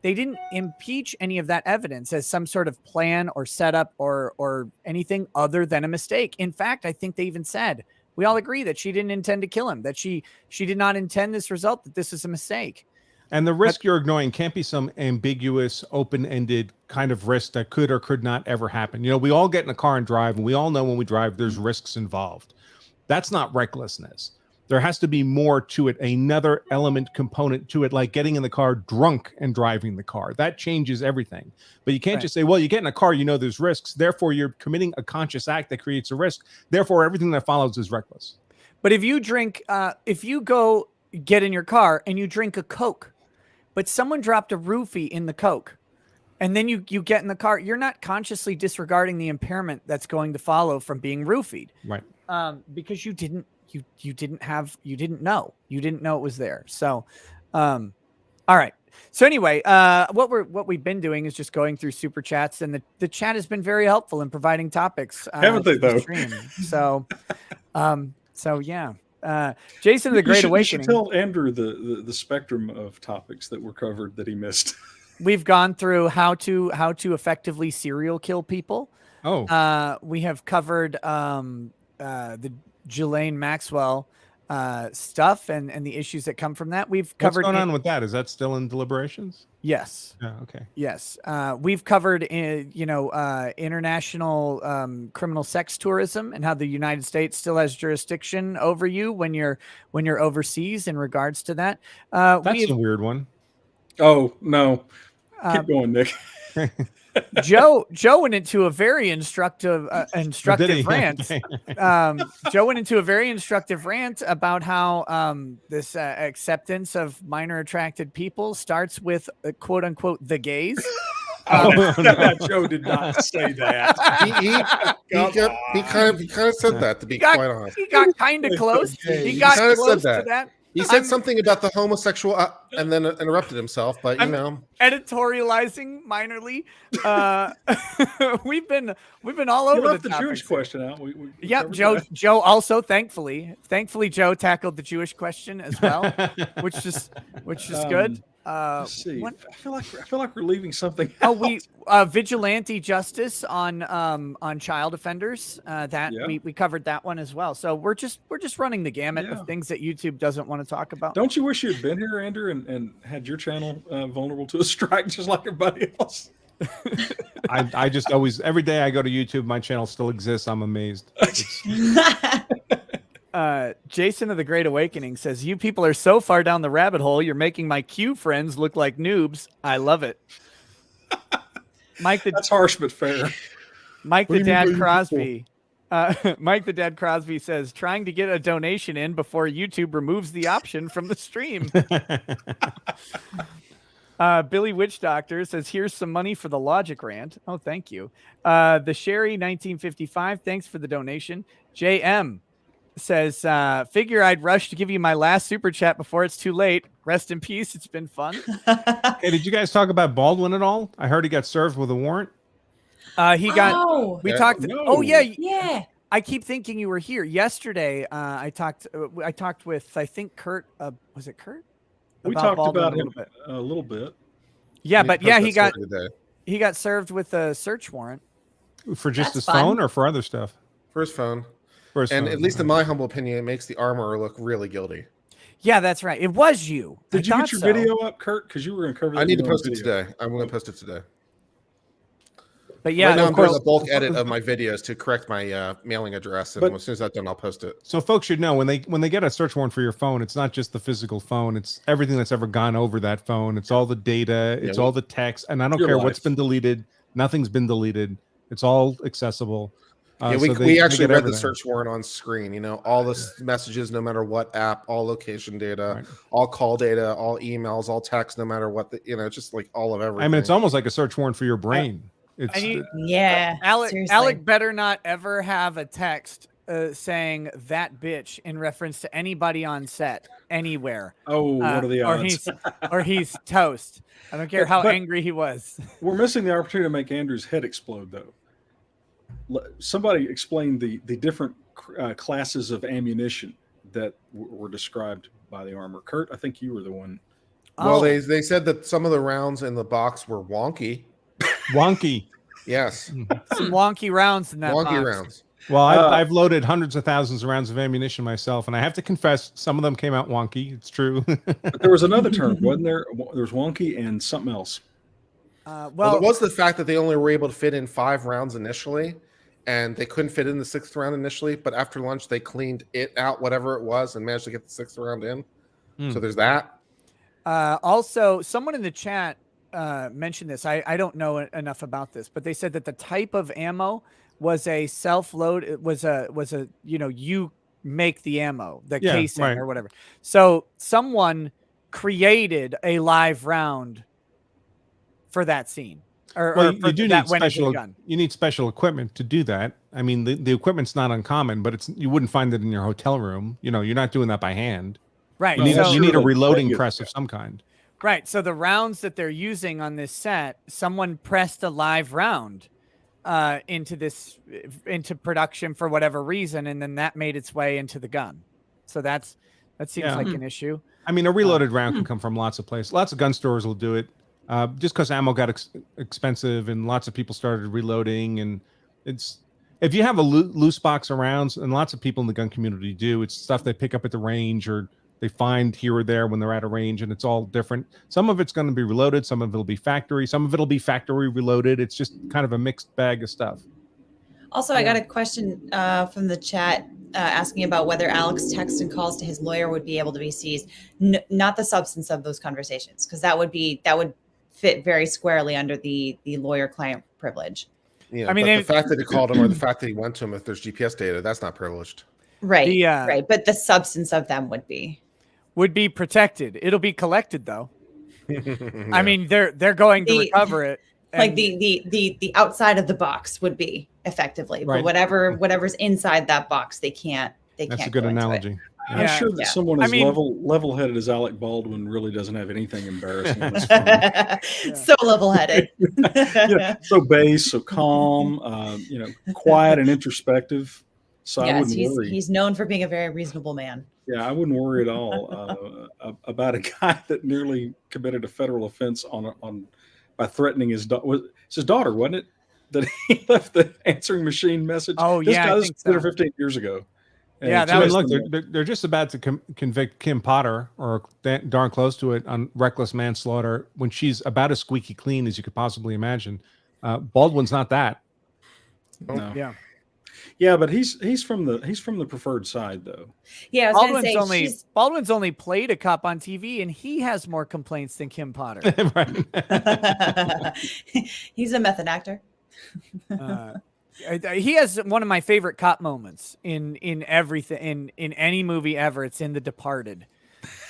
[SPEAKER 1] They didn't impeach any of that evidence as some sort of plan or setup or anything other than a mistake. In fact, I think they even said, we all agree that she didn't intend to kill him, that she did not intend this result, that this is a mistake.
[SPEAKER 7] And the risk you're ignoring can't be some ambiguous, open-ended kind of risk that could or could not ever happen. We all get in a car and drive, and we all know when we drive, there's risks involved. That's not recklessness. There has to be more to it, another element component to it, like getting in the car drunk and driving the car. That changes everything. But you can't just say, well, you get in a car, there's risks. Therefore, you're committing a conscious act that creates a risk. Therefore, everything that follows is reckless.
[SPEAKER 1] But if you drink, if you go get in your car and you drink a Coke, but someone dropped a roofie in the Coke, and then you get in the car, you're not consciously disregarding the impairment that's going to follow from being roofied.
[SPEAKER 7] Right.
[SPEAKER 1] Because you didn't know it was there. So, all right. So anyway, what we've been doing is just going through super chats, and the chat has been very helpful in providing topics.
[SPEAKER 3] Haven't they though?
[SPEAKER 1] So yeah. Jason of the Great Awakening.
[SPEAKER 3] You should tell Andrew the spectrum of topics that were covered that he missed.
[SPEAKER 1] We've gone through how to effectively serial kill people. We have covered the Ghislaine Maxwell stuff and the issues that come from that. We've covered.
[SPEAKER 7] What's going on with that? Is that still in deliberations?
[SPEAKER 1] Yes.
[SPEAKER 7] Oh, okay.
[SPEAKER 1] Yes. We've covered, international criminal sex tourism and how the United States still has jurisdiction over you when you're overseas in regards to that.
[SPEAKER 7] That's a weird one.
[SPEAKER 3] Oh no. Keep going, Nick.
[SPEAKER 1] Joe went into a very instructive rant. Joe went into a very instructive rant about how this acceptance of minor attracted people starts with quote unquote the gays.
[SPEAKER 3] Joe did not say that.
[SPEAKER 2] He kind of said that, to be quite honest.
[SPEAKER 1] He got kind of close. He got close to that.
[SPEAKER 2] He said something about the homosexual and then interrupted himself. But
[SPEAKER 1] I'm editorializing minorly. we've been all over
[SPEAKER 3] left
[SPEAKER 1] the
[SPEAKER 3] Jewish
[SPEAKER 1] topics.
[SPEAKER 3] question out.
[SPEAKER 1] Yep, Joe also thankfully Joe tackled the Jewish question as well, which is good.
[SPEAKER 3] Let's see. I feel like we're leaving something
[SPEAKER 1] Oh,
[SPEAKER 3] out.
[SPEAKER 1] we vigilante justice on child offenders. We covered that one as well. So we're just running the gamut of things that YouTube doesn't want to talk about.
[SPEAKER 3] Don't you wish you had been here, Andrew, and had your channel vulnerable to a strike just like everybody else?
[SPEAKER 7] I just always, every day I go to YouTube, my channel still exists. I'm amazed.
[SPEAKER 1] Jason of the Great Awakening says, "You people are so far down the rabbit hole, you're making my Q friends look like noobs. I love it."
[SPEAKER 3] That's harsh but fair.
[SPEAKER 1] Mike the Dad Crosby. Mike the Dad Crosby says, "Trying to get a donation in before YouTube removes the option from the stream." Billy Witch Doctor says, "Here's some money for the Logic rant." Oh, thank you. The Sherry 1955, thanks for the donation. JM says, "Figure I'd rush to give you my last super chat before it's too late. Rest in peace. It's been fun."
[SPEAKER 7] Hey, did you guys talk about Baldwin at all? I heard he got served with a warrant.
[SPEAKER 1] He got. We talked.
[SPEAKER 3] No.
[SPEAKER 1] Oh yeah.
[SPEAKER 6] Yeah.
[SPEAKER 1] I keep thinking you were here yesterday. I talked with, I think, Kurt. Was it Kurt?
[SPEAKER 3] We
[SPEAKER 1] About
[SPEAKER 3] talked
[SPEAKER 1] Baldwin
[SPEAKER 3] about him a little bit.
[SPEAKER 1] Yeah, but yeah, he got
[SPEAKER 2] today.
[SPEAKER 1] served with a search warrant
[SPEAKER 7] For just
[SPEAKER 6] That's
[SPEAKER 7] his
[SPEAKER 6] fun.
[SPEAKER 7] phone or for other stuff?
[SPEAKER 2] for his phone.
[SPEAKER 7] For his
[SPEAKER 2] And
[SPEAKER 7] phone.
[SPEAKER 2] at least in my humble opinion, it makes the armorer look really guilty.
[SPEAKER 1] Yeah, that's right. It was you.
[SPEAKER 3] Did you get your video up, Kurt? Because you were going to cover that.
[SPEAKER 2] I need to
[SPEAKER 3] on
[SPEAKER 2] post it
[SPEAKER 3] video.
[SPEAKER 2] today. I'm going to post it today.
[SPEAKER 1] But yeah,
[SPEAKER 2] Right now
[SPEAKER 1] of
[SPEAKER 2] I'm doing
[SPEAKER 1] course.
[SPEAKER 2] a bulk edit of my videos to correct my mailing address, and
[SPEAKER 7] But-
[SPEAKER 2] as soon as that's done, I'll post it.
[SPEAKER 7] So folks should know when they get a search warrant for your phone, it's not just the physical phone; it's everything that's ever gone over that phone. It's all the data, it's all the text, and I don't
[SPEAKER 3] Your
[SPEAKER 7] care
[SPEAKER 3] life.
[SPEAKER 7] what's been deleted. Nothing's been deleted. It's all accessible.
[SPEAKER 2] Yeah,
[SPEAKER 7] So
[SPEAKER 2] we
[SPEAKER 7] they
[SPEAKER 2] actually
[SPEAKER 7] get
[SPEAKER 2] read
[SPEAKER 7] everything.
[SPEAKER 2] the search warrant on screen. You know, all the messages, no matter what app, all location data,
[SPEAKER 7] Right.
[SPEAKER 2] all call data, all emails, all text, no matter what it's just like all of everything.
[SPEAKER 7] I mean, it's almost like a search warrant for your brain. It's
[SPEAKER 1] I need-
[SPEAKER 6] Yeah.
[SPEAKER 1] Alec
[SPEAKER 6] seriously.
[SPEAKER 1] better not ever have a text saying "that bitch" in reference to anybody on set anywhere.
[SPEAKER 3] Oh, what are the odds?
[SPEAKER 1] Or he's toast. I don't care how
[SPEAKER 3] But-
[SPEAKER 1] angry he was.
[SPEAKER 3] We're missing the opportunity to make Andrew's head explode, though. Somebody explained the different classes of ammunition that were described by the armor. Kurt, I think you were the one.
[SPEAKER 2] well,
[SPEAKER 1] Oh.
[SPEAKER 2] they said that some of the rounds in the box were wonky.
[SPEAKER 7] wonky.
[SPEAKER 2] Yes,
[SPEAKER 1] Some wonky rounds in that
[SPEAKER 2] wonky
[SPEAKER 1] box.
[SPEAKER 2] rounds.
[SPEAKER 7] Well, I've loaded hundreds of thousands of rounds of ammunition myself, and I have to confess, some of them came out wonky. It's true.
[SPEAKER 3] But there was another term, wasn't there? There was wonky and something else.
[SPEAKER 2] Well, it was the fact that they only were able to fit in 5 rounds initially, and they couldn't fit in the 6th round initially. But after lunch, they cleaned it out, whatever it was, and managed to get the 6th round in. So there's that.
[SPEAKER 1] Also, someone in the chat mentioned this. I don't know enough about this, but they said that the type of ammo was a self-load. It was a you make the ammo, the casing
[SPEAKER 7] right.
[SPEAKER 1] or whatever. So someone created a live round for that scene.
[SPEAKER 7] Well, you do need
[SPEAKER 1] went into the
[SPEAKER 7] special.
[SPEAKER 1] gun.
[SPEAKER 7] You need special equipment to do that. I mean, the equipment's not uncommon, but you wouldn't find it in your hotel room. You know, you're not doing that by hand.
[SPEAKER 1] Right.
[SPEAKER 7] You need,
[SPEAKER 1] so,
[SPEAKER 7] you need a
[SPEAKER 3] Sure,
[SPEAKER 7] reloading
[SPEAKER 3] like-
[SPEAKER 7] press of some kind.
[SPEAKER 1] right. So the rounds that they're using on this set, someone pressed a live round into production for whatever reason, and then that made its way into the gun. So that seems
[SPEAKER 7] Yeah.
[SPEAKER 1] like an issue.
[SPEAKER 7] I mean, a reloaded round can come from lots of places. Lots of gun stores will do it. Just because ammo got expensive and lots of people started reloading, and it's if you have a loose box of rounds, and lots of people in the gun community do, it's stuff they pick up at the range or they find here or there when they're at a range, and it's all different. Some of it's going to be reloaded, some of it'll be factory, some of it'll be factory reloaded. It's just kind of a mixed bag of stuff.
[SPEAKER 6] Also, I got a question from the chat asking about whether Alec's texts and calls to his lawyer would be able to be seized. Not the substance of those conversations, because that would fit very squarely under the lawyer-client privilege.
[SPEAKER 2] Yeah,
[SPEAKER 1] I mean,
[SPEAKER 2] but the fact that he called him or the fact that he went to him, if there's GPS data, that's not privileged.
[SPEAKER 6] Right,
[SPEAKER 1] The,
[SPEAKER 6] right. But the substance of them would be.
[SPEAKER 1] Would be protected. It'll be collected though.
[SPEAKER 2] Yeah.
[SPEAKER 1] I mean, they're going to
[SPEAKER 6] The-
[SPEAKER 1] recover it.
[SPEAKER 6] Like
[SPEAKER 1] and-
[SPEAKER 6] the outside of the box would be effectively,
[SPEAKER 7] Right.
[SPEAKER 6] but whatever's inside that box, they can't.
[SPEAKER 7] That's a
[SPEAKER 6] can't
[SPEAKER 7] good
[SPEAKER 6] go into it.
[SPEAKER 7] analogy.
[SPEAKER 3] I'm sure that someone as level-headed as Alec Baldwin really doesn't have anything embarrassing in this film.
[SPEAKER 6] So level-headed.
[SPEAKER 3] So base, so calm, quiet and introspective. So I wouldn't worry.
[SPEAKER 6] He's known for being a very reasonable man.
[SPEAKER 3] Yeah, I wouldn't worry at all about a guy that nearly committed a federal offense by threatening his daughter, wasn't it? That he left the answering machine message.
[SPEAKER 1] Oh, yeah,
[SPEAKER 3] this guy was 15 years ago. And
[SPEAKER 1] yeah, that was
[SPEAKER 7] look. They're just about to convict Kim Potter, or darn close to it, on reckless manslaughter when she's about as squeaky clean as you could possibly imagine. Baldwin's not that.
[SPEAKER 3] No.
[SPEAKER 1] Yeah.
[SPEAKER 3] Yeah, but he's from the preferred side though.
[SPEAKER 6] Yeah,
[SPEAKER 1] Baldwin's only played a cop on TV, and he has more complaints than Kim Potter.
[SPEAKER 6] He's a method actor.
[SPEAKER 1] He has one of my favorite cop moments in everything in any movie ever. It's in The Departed.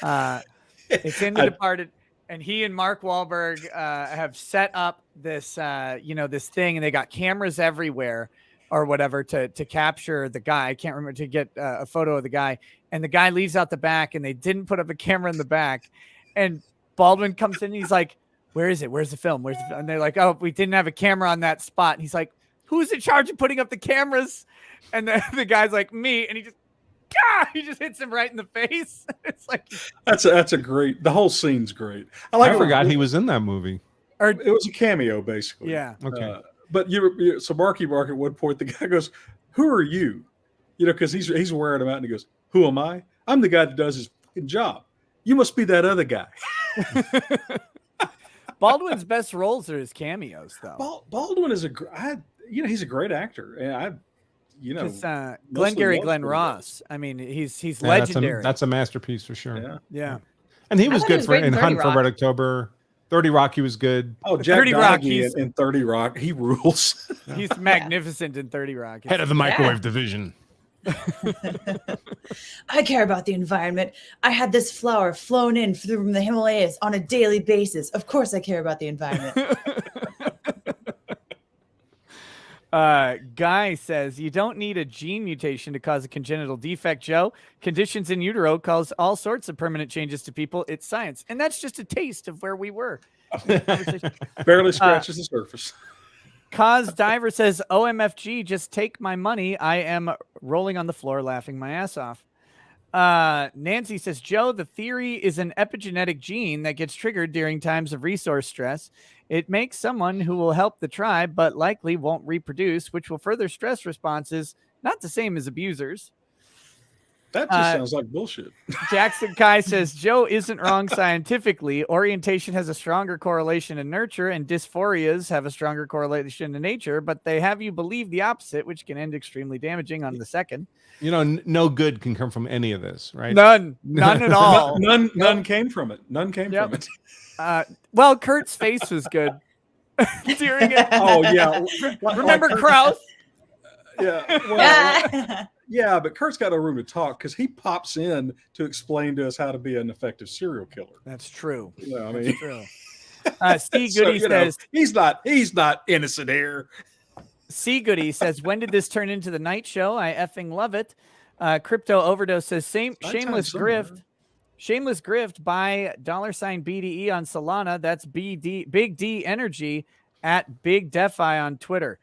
[SPEAKER 1] It's in The Departed, and he and Mark Wahlberg have set up this this thing, and they got cameras everywhere or whatever to capture the guy. I can't remember, to get a photo of the guy, and the guy leaves out the back, and they didn't put up a camera in the back, and Baldwin comes in, and he's like, where is it? Where's the film? And they're like, oh, we didn't have a camera on that spot. And he's like, who's in charge of putting up the cameras? And then the guy's like, me. And he just hits him right in the face. It's like,
[SPEAKER 3] that's a great, the whole scene's great.
[SPEAKER 7] I forgot he was in that movie.
[SPEAKER 3] Or it was a cameo, basically.
[SPEAKER 1] Yeah.
[SPEAKER 3] Okay. But so Marky Mark, at one point, the guy goes, who are you? Because he's wearing him out, and he goes, who am I? I'm the guy that does his fucking job. You must be that other guy.
[SPEAKER 1] Baldwin's best roles are his cameos, though.
[SPEAKER 3] Baldwin is he's a great actor, and
[SPEAKER 1] Glenn Ross. I mean, he's legendary.
[SPEAKER 7] That's a masterpiece for sure.
[SPEAKER 1] Yeah.
[SPEAKER 7] And he was good in Hunt for Red October. 30 Rock, he was good.
[SPEAKER 3] Oh, Jack Donaghy in 30 Rock, he rules.
[SPEAKER 1] He's magnificent in 30 Rock.
[SPEAKER 7] Head of the microwave division.
[SPEAKER 6] I care about the environment. I had this flower flown in from the Himalayas on a daily basis. Of course I care about the environment.
[SPEAKER 1] Guy says, you don't need a gene mutation to cause a congenital defect, Joe. Conditions in utero cause all sorts of permanent changes to people. It's science. And that's just a taste of where we were.
[SPEAKER 3] Barely scratches the surface.
[SPEAKER 1] Cause Diver says, OMFG, just take my money. I am rolling on the floor laughing my ass off. Nancy says, Joe, the theory is an epigenetic gene that gets triggered during times of resource stress. It makes someone who will help the tribe, but likely won't reproduce, which will further stress responses, not the same as abusers.
[SPEAKER 3] That just sounds like bullshit.
[SPEAKER 1] Jackson Kai says, Joe isn't wrong scientifically. Orientation has a stronger correlation to nurture, and dysphorias have a stronger correlation to nature, but they have you believe the opposite, which can end extremely damaging on the second.
[SPEAKER 7] No good can come from any of this, right?
[SPEAKER 1] None at all.
[SPEAKER 3] None came from it. None came from it.
[SPEAKER 1] Well, Kurt's face was good during it.
[SPEAKER 3] Oh, yeah.
[SPEAKER 1] Remember Kraus?
[SPEAKER 3] Yeah. Well, yeah, but Kurt's got no room to talk because he pops in to explain to us how to be an effective serial killer.
[SPEAKER 1] That's true.
[SPEAKER 3] That's
[SPEAKER 1] true. C. Goody says
[SPEAKER 3] he's not innocent here.
[SPEAKER 1] C. Goody says, when did this turn into the night show? I effing love it. Crypto Overdose says, shameless grift. Shameless grift by $BDE on Solana. That's Big D Energy at Big DeFi on Twitter.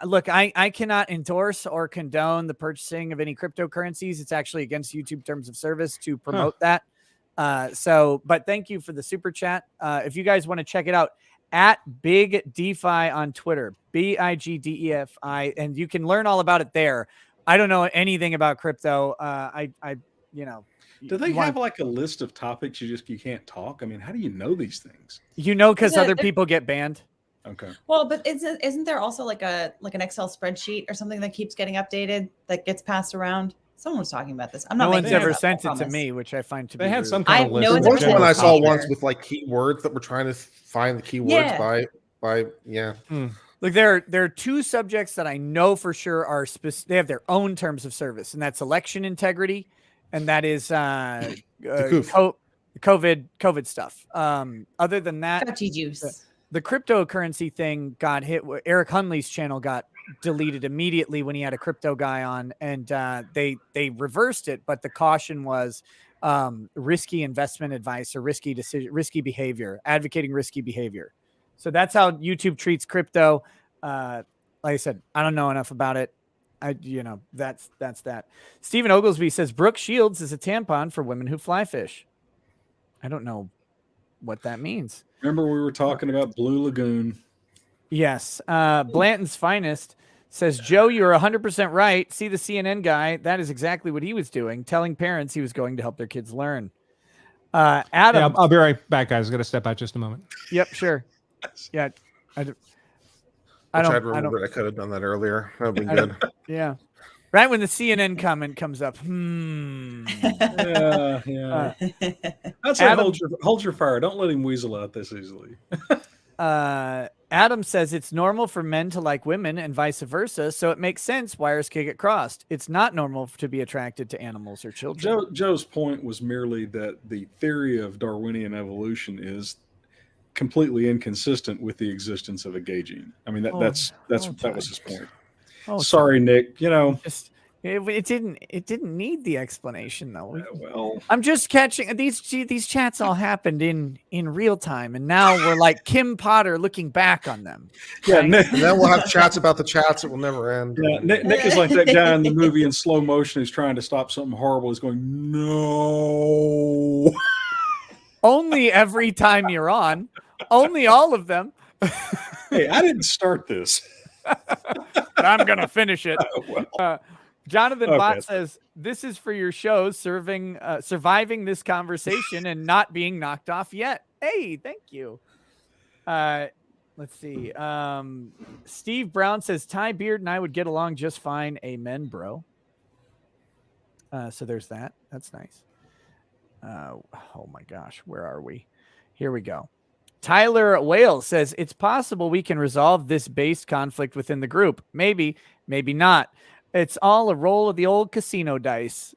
[SPEAKER 1] Look, I cannot endorse or condone the purchasing of any cryptocurrencies. It's actually against YouTube terms of service to promote that. But thank you for the super chat. If you guys want to check it out, at Big DeFi on Twitter, BIGDEFI, and you can learn all about it there. I don't know anything about crypto.
[SPEAKER 3] Do they have like a list of topics you can't talk? I mean, how do you know these things?
[SPEAKER 1] Because other people get banned.
[SPEAKER 3] Okay.
[SPEAKER 6] Well, but isn't there also like an Excel spreadsheet or something that keeps getting updated that gets passed around? Someone was talking about this. I'm not.
[SPEAKER 1] No one's ever sent it to me, which I find to be.
[SPEAKER 7] They had
[SPEAKER 1] rude.
[SPEAKER 7] some kind of list.
[SPEAKER 6] No
[SPEAKER 2] There was one I saw once with like keywords that we're trying to find the keywords by.
[SPEAKER 1] Look, there are two subjects that I know for sure are they have their own terms of service, and that's election integrity, and that is COVID stuff. Other than that,
[SPEAKER 6] juice.
[SPEAKER 1] The cryptocurrency thing got hit. Eric Hunley's channel got deleted immediately when he had a crypto guy on, and they reversed it, but the caution was risky investment advice or risky behavior, advocating risky behavior. So that's how YouTube treats crypto. Like I said, I don't know enough about it. That's that. Stephen Oglesby says Brooke Shields is a tampon for women who fly fish. I don't know what that means.
[SPEAKER 3] Remember we were talking about Blue Lagoon.
[SPEAKER 1] Yes. Blanton's Finest says, Joe, you're 100% right. See the CNN guy. That is exactly what he was doing, telling parents he was going to help their kids learn. Adam.
[SPEAKER 7] Yeah, I'll be right back, guys. I'm going to step out just a moment.
[SPEAKER 1] Yep, sure. Yeah. I
[SPEAKER 2] could have done that earlier. That would be good.
[SPEAKER 1] Yeah. Right when the CNN comment comes up.
[SPEAKER 3] Yeah. I'd say hold your fire. Don't let him weasel out this easily.
[SPEAKER 1] Adam says it's normal for men to like women and vice versa, so it makes sense wires can get crossed. It's not normal to be attracted to animals or children.
[SPEAKER 3] Joe's point was merely that the theory of Darwinian evolution is completely inconsistent with the existence of a gay gene. I mean, that was his point. Sorry, Nick.
[SPEAKER 1] It didn't need the explanation though.
[SPEAKER 3] Well,
[SPEAKER 1] I'm just catching these chats all happened in real time, and now we're like Kim Potter looking back on them.
[SPEAKER 3] Yeah,
[SPEAKER 1] right?
[SPEAKER 3] Nick,
[SPEAKER 2] and then we'll have chats about the chats that will never end.
[SPEAKER 3] Yeah, Nick is like that guy in the movie in slow motion who's trying to stop something horrible. He's going, no.
[SPEAKER 1] Only every time you're on. Only all of them.
[SPEAKER 3] Hey, I didn't start this.
[SPEAKER 1] But I'm gonna finish it. Jonathan Bott says, this is for your show, surviving this conversation and not being knocked off yet. Hey, thank you. Let's see. Steve Brown says, Ty Beard and I would get along just fine. Amen, bro. So there's that. That's nice. Oh my gosh. Where are we? Here we go. Tyler Wales says, it's possible we can resolve this based conflict within the group. Maybe, maybe not. It's all a roll of the old casino dice.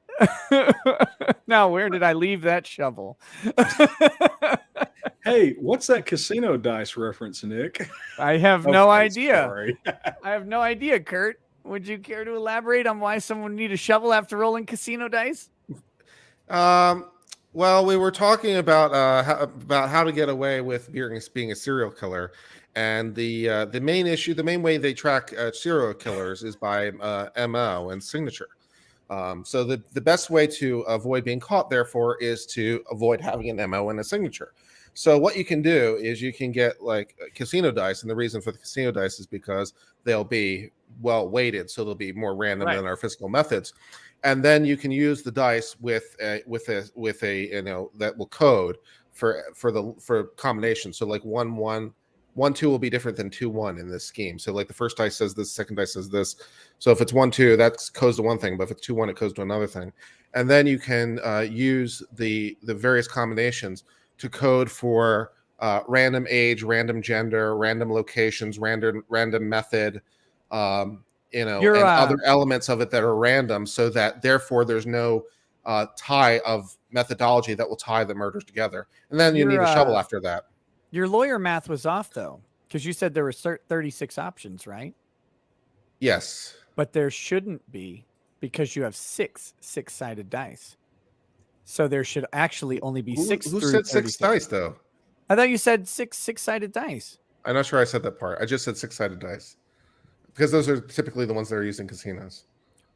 [SPEAKER 1] Now, where did I leave that shovel?
[SPEAKER 3] Hey, what's that casino dice reference, Nick?
[SPEAKER 1] I have no idea.
[SPEAKER 3] Sorry.
[SPEAKER 1] I have no idea, Kurt. Would you care to elaborate on why someone would need a shovel after rolling casino dice?
[SPEAKER 2] Well, we were talking about how to get away with being a serial killer. And the main way they track serial killers is by MO and signature. So the best way to avoid being caught, therefore, is to avoid having an MO and a signature. So what you can do is you can get like casino dice, and the reason for the casino dice is because they'll be well weighted, so they'll be more random than our physical methods. And then you can use the dice with a that will code for combination. So like 1-1. 1-2 will be different than 2-1 in this scheme. So like the first dice says this, second dice says this. So if it's 1-2, that codes to one thing, but if it's 2-1, it goes to another thing. And then you can use the various combinations to code for random age, random gender, random locations, random method, and other elements of it that are random, so that therefore there's no tie of methodology that will tie the murders together. And then you need a shovel after that.
[SPEAKER 1] Your lawyer math was off, though, because you said there were 36 options, right?
[SPEAKER 2] Yes.
[SPEAKER 1] But there shouldn't be, because you have six-sided dice. So there should actually only be six.
[SPEAKER 2] Who said 6 dice, though?
[SPEAKER 1] I thought you said six-sided dice.
[SPEAKER 2] I'm not sure I said that part. I just said 6-sided dice, because those are typically the ones that are used in casinos.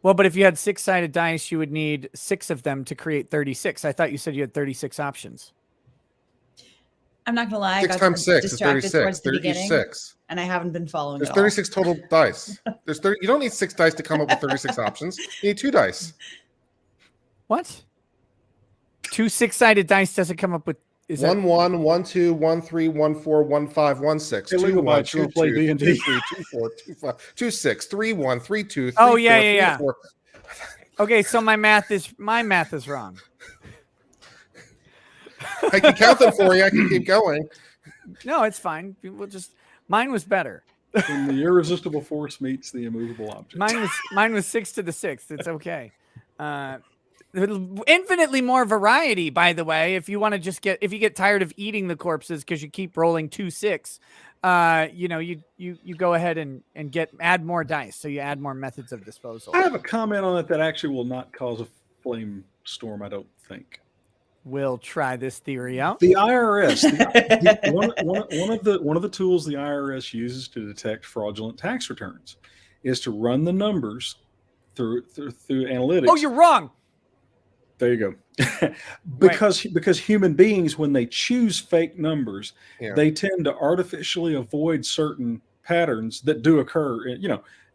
[SPEAKER 1] Well, but if you had 6-sided dice, you would need 6 of them to create 36. I thought you said you had 36 options.
[SPEAKER 6] I'm not gonna lie.
[SPEAKER 2] 6 times 6 is 36.
[SPEAKER 6] 36, and I haven't been following.
[SPEAKER 2] There's 36 total dice. There's 30. You don't need 6 dice to come up with 36 options. You need 2 dice.
[SPEAKER 1] What? 2 6-sided dice doesn't come up with. Is
[SPEAKER 2] 1 1 1 2 1 3 1 4 1 5 1 6 2 1 2 2 3 2 4 2 5 2 6 3 1 3 2 3
[SPEAKER 1] Oh
[SPEAKER 2] 4
[SPEAKER 1] yeah.
[SPEAKER 2] 4.
[SPEAKER 1] Okay, so my math is wrong.
[SPEAKER 2] I can count them for you. I can keep going.
[SPEAKER 1] No, it's fine. Mine was better.
[SPEAKER 3] When the irresistible force meets the immovable object.
[SPEAKER 1] Mine was 6 to the 6th. It's okay. Infinitely more variety, by the way. If you want to if you get tired of eating the corpses because you keep rolling 2 6, you go ahead and add more dice. So you add more methods of disposal.
[SPEAKER 3] I have a comment on it that actually will not cause a flame storm, I don't think.
[SPEAKER 1] We'll try this theory out.
[SPEAKER 3] The IRS, one of the tools the IRS uses to detect fraudulent tax returns is to run the numbers through analytics.
[SPEAKER 1] Oh, you're wrong.
[SPEAKER 3] There you go. because human beings, when they choose fake numbers, they tend to artificially avoid certain patterns that do occur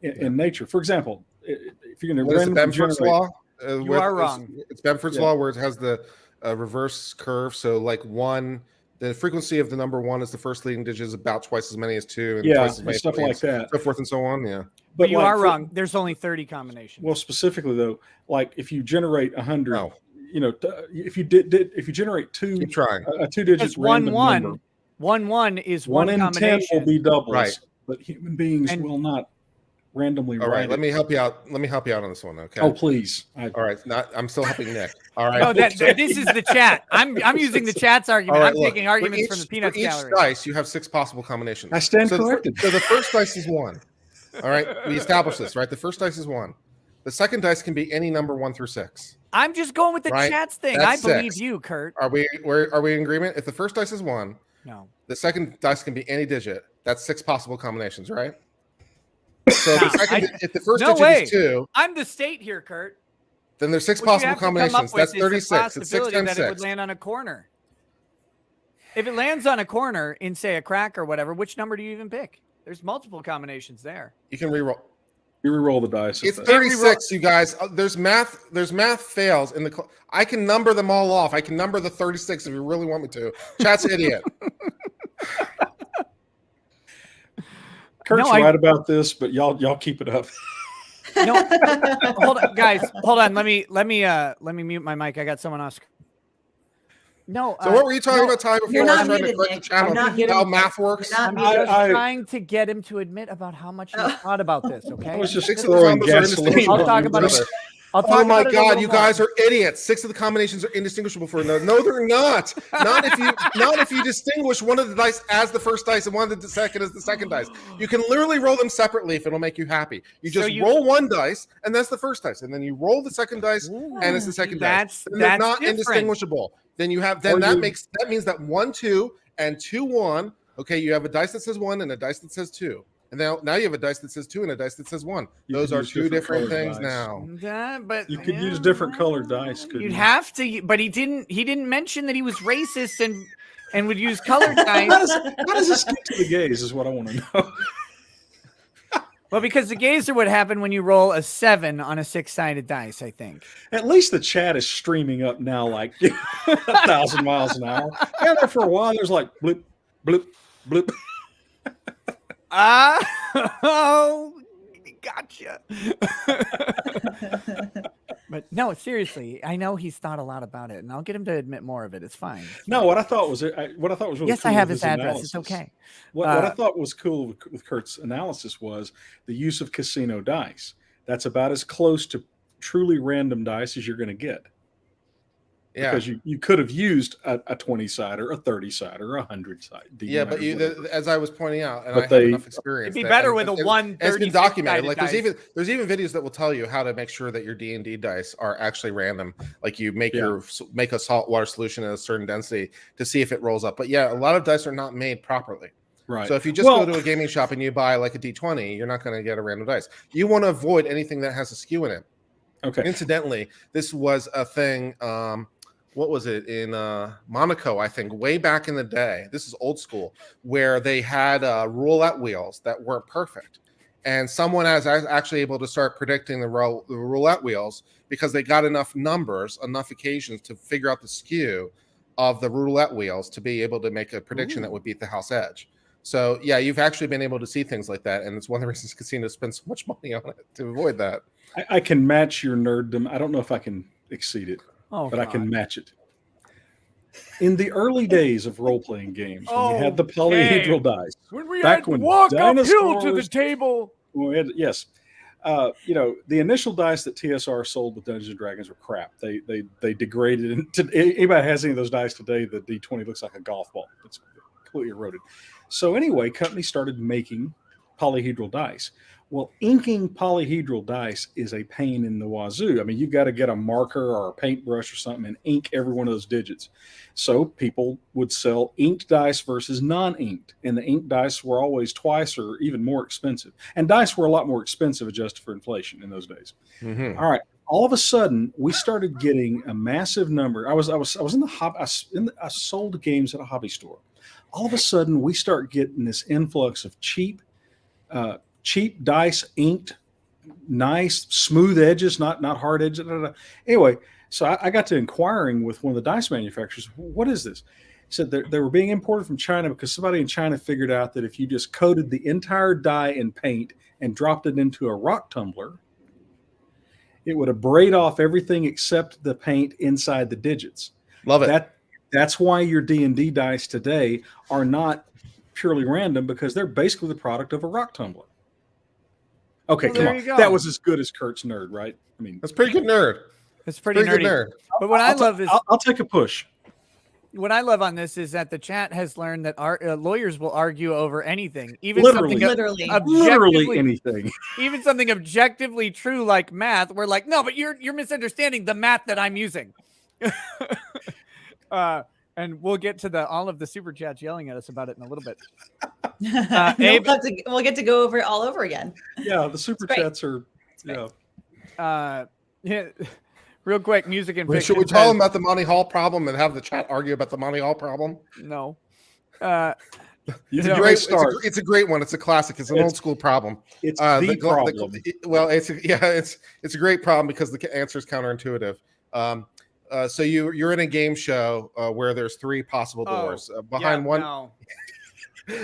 [SPEAKER 3] in nature. For example, if you're going to randomly generate,
[SPEAKER 2] law,
[SPEAKER 1] you are wrong.
[SPEAKER 2] It's Benford's law where it has the reverse curve. So like the frequency of the number 1 is the first leading digit is about twice as many as 2. And twice as many
[SPEAKER 3] stuff like that.
[SPEAKER 2] So forth and so on. Yeah.
[SPEAKER 1] But you are wrong. There's only 30 combinations.
[SPEAKER 3] Well, specifically though, like if you generate 100, if you generate two,
[SPEAKER 2] keep trying.
[SPEAKER 3] A 2-digit random number,
[SPEAKER 1] 1 is one
[SPEAKER 3] in
[SPEAKER 1] combination.
[SPEAKER 3] 10 will be doubles,
[SPEAKER 2] right?
[SPEAKER 3] But human beings will not randomly.
[SPEAKER 2] All right, let me help you out. Let me help you out on this one, okay?
[SPEAKER 3] Oh, please.
[SPEAKER 2] All right, I'm still helping Nick. All right.
[SPEAKER 1] No, this is the chat. I'm using the chat's argument.
[SPEAKER 2] Right,
[SPEAKER 1] I'm taking arguments from the Peanuts
[SPEAKER 2] gallery.
[SPEAKER 1] gallery.
[SPEAKER 2] Each dice, you have 6 possible combinations.
[SPEAKER 3] I stand corrected.
[SPEAKER 2] So the first dice is 1. All right, we established this, right? The first dice is 1. The second dice can be any number 1 through 6.
[SPEAKER 1] I'm just going with the chat's thing.
[SPEAKER 2] That's
[SPEAKER 1] I believe
[SPEAKER 2] 6.
[SPEAKER 1] you, Kurt.
[SPEAKER 2] Are we in agreement? If the first dice is 1,
[SPEAKER 1] no.
[SPEAKER 2] The second dice can be any digit. That's 6 possible combinations, right? So if the first digit is 2,
[SPEAKER 1] I'm the state here, Kurt.
[SPEAKER 2] Then there's 6 possible combinations. That's 36. It's 6 times 6.
[SPEAKER 1] It would land on a corner. If it lands on a corner in, say, a crack or whatever, which number do you even pick? There's multiple combinations there.
[SPEAKER 2] You can reroll.
[SPEAKER 3] You reroll the dice.
[SPEAKER 2] It's 36, you guys. There's math fails in the. I can number them all off. I can number the 36 if you really want me to. Chat's idiot.
[SPEAKER 3] Kurt's right about this, but y'all keep it up.
[SPEAKER 1] No, hold on, guys. Hold on. Let me mute my mic. I got someone else. No.
[SPEAKER 2] So what were you talking about, Ty? Before I was trying to correct the channel, how math works.
[SPEAKER 1] I'm just trying to get him to admit about how much he thought about this. Okay.
[SPEAKER 3] I was just throwing gasoline.
[SPEAKER 1] I'll talk about it.
[SPEAKER 2] Oh my God, you guys are idiots! 6 of the combinations are indistinguishable for another. No, they're not. Not if you distinguish one of the dice as the first dice and one of the second as the second dice. You can literally roll them separately if it'll make you happy. You just roll one dice and that's the first dice, and then you roll the second dice and it's the second dice. And they're not indistinguishable. Then you have that means that 1, 2 and 2, 1. Okay, you have a dice that says 1 and a dice that says 2. And now you have a dice that says 2 and a dice that says 1. Those are 2 different things now.
[SPEAKER 1] Yeah, but
[SPEAKER 3] you could use different colored dice.
[SPEAKER 1] You'd have to, but he didn't mention that he was racist and would use colored dice.
[SPEAKER 3] How does this get to the gays is what I want to know.
[SPEAKER 1] Well, because the gays are what happened when you roll a 7 on a 6-sided dice, I think.
[SPEAKER 3] At least the chat is streaming up now like 1,000 miles an hour. Yeah, there for a while there's like blip, blip, blip.
[SPEAKER 1] Oh, gotcha. But no, seriously, I know he's thought a lot about it, and I'll get him to admit more of it. It's fine.
[SPEAKER 3] No, what I thought was really
[SPEAKER 1] yes,
[SPEAKER 3] cool
[SPEAKER 1] I have his address.
[SPEAKER 3] Analysis.
[SPEAKER 1] It's okay.
[SPEAKER 3] What I thought was cool with Kurt's analysis was the use of casino dice. That's about as close to truly random dice as you're going to get.
[SPEAKER 2] Yeah,
[SPEAKER 3] because you could have used a 20-sider, a 30-sider, a 100-side.
[SPEAKER 2] Yeah, but as I was pointing out, and I have enough experience.
[SPEAKER 1] It'd be better with a 130.
[SPEAKER 2] It's been documented. Like there's even videos that will tell you how to make sure that your D&D dice are actually random. Like you make a salt water solution at a certain density to see if it rolls up. But yeah, a lot of dice are not made properly.
[SPEAKER 3] Right.
[SPEAKER 2] So if you just go to a gaming shop and you buy like a D20, you're not going to get a random dice. You want to avoid anything that has a skew in it.
[SPEAKER 3] Okay.
[SPEAKER 2] Incidentally, this was a thing. What was it in Monaco? I think way back in the day. This is old school, where they had roulette wheels that weren't perfect, and someone was actually able to start predicting the roulette wheels because they got enough numbers, enough occasions to figure out the skew of the roulette wheels to be able to make a prediction that would beat the house edge. So yeah, you've actually been able to see things like that, and it's one of the reasons casinos spend so much money on it to avoid that.
[SPEAKER 3] I can match your nerddom. I don't know if I can exceed it. But I can match it. In the early days of role-playing games, when we had the polyhedral dice,
[SPEAKER 1] when we had to walk uphill to the table.
[SPEAKER 3] Yes. The initial dice that TSR sold with Dungeons & Dragons were crap. They degraded. Anybody has any of those dice today, the D20 looks like a golf ball. It's completely eroded. So anyway, companies started making polyhedral dice. Well, inking polyhedral dice is a pain in the wazoo. I mean, you've got to get a marker or a paintbrush or something and ink every one of those digits. So people would sell inked dice versus non-inked, and the inked dice were always twice or even more expensive. And dice were a lot more expensive adjusted for inflation in those days.
[SPEAKER 2] Mm-hmm.
[SPEAKER 3] All right. All of a sudden, we started getting a massive number. I was in the hobby. I sold games at a hobby store. All of a sudden, we start getting this influx of cheap dice, inked, nice, smooth edges, not hard edges. Anyway, so I got to inquiring with one of the dice manufacturers. What is this? He said they were being imported from China because somebody in China figured out that if you just coated the entire die in paint and dropped it into a rock tumbler, it would abrade off everything except the paint inside the digits.
[SPEAKER 2] Love it.
[SPEAKER 3] That's why your D&D dice today are not purely random, because they're basically the product of a rock tumbler. Okay,
[SPEAKER 1] Well,
[SPEAKER 3] come
[SPEAKER 1] there
[SPEAKER 3] on.
[SPEAKER 1] you go.
[SPEAKER 3] That was as good as Kurt's nerd, right? I mean,
[SPEAKER 2] That's pretty good nerd.
[SPEAKER 1] It's pretty
[SPEAKER 2] Pretty good
[SPEAKER 1] nerdy.
[SPEAKER 2] nerd.
[SPEAKER 1] But what I love is
[SPEAKER 3] I'll take a push.
[SPEAKER 1] what I love on this is that the chat has learned that our lawyers will argue over anything, even
[SPEAKER 3] Literally.
[SPEAKER 1] something
[SPEAKER 3] Literally
[SPEAKER 1] objectively,
[SPEAKER 3] anything.
[SPEAKER 1] even something objectively true like math. We're like, no, but you're misunderstanding the math that I'm using. And we'll get to all of the super chats yelling at us about it in a little bit. Abe,
[SPEAKER 6] we'll get to go over it all over again.
[SPEAKER 3] Yeah, the super
[SPEAKER 6] great.
[SPEAKER 3] chats are. Yeah.
[SPEAKER 1] yeah, real quick, music and
[SPEAKER 2] Wait,
[SPEAKER 1] fiction.
[SPEAKER 2] should we tell
[SPEAKER 1] says-
[SPEAKER 2] them about the Monty Hall problem and have the chat argue about the Monty Hall problem?
[SPEAKER 1] No.
[SPEAKER 2] It's
[SPEAKER 3] know,
[SPEAKER 2] a great.
[SPEAKER 3] start.
[SPEAKER 2] It's a great one. It's a classic. It's an old school problem.
[SPEAKER 3] It's the problem.
[SPEAKER 2] Well, it's a great problem because the answer is counterintuitive. So you're in a game show where there's three possible doors. Behind one,
[SPEAKER 1] no.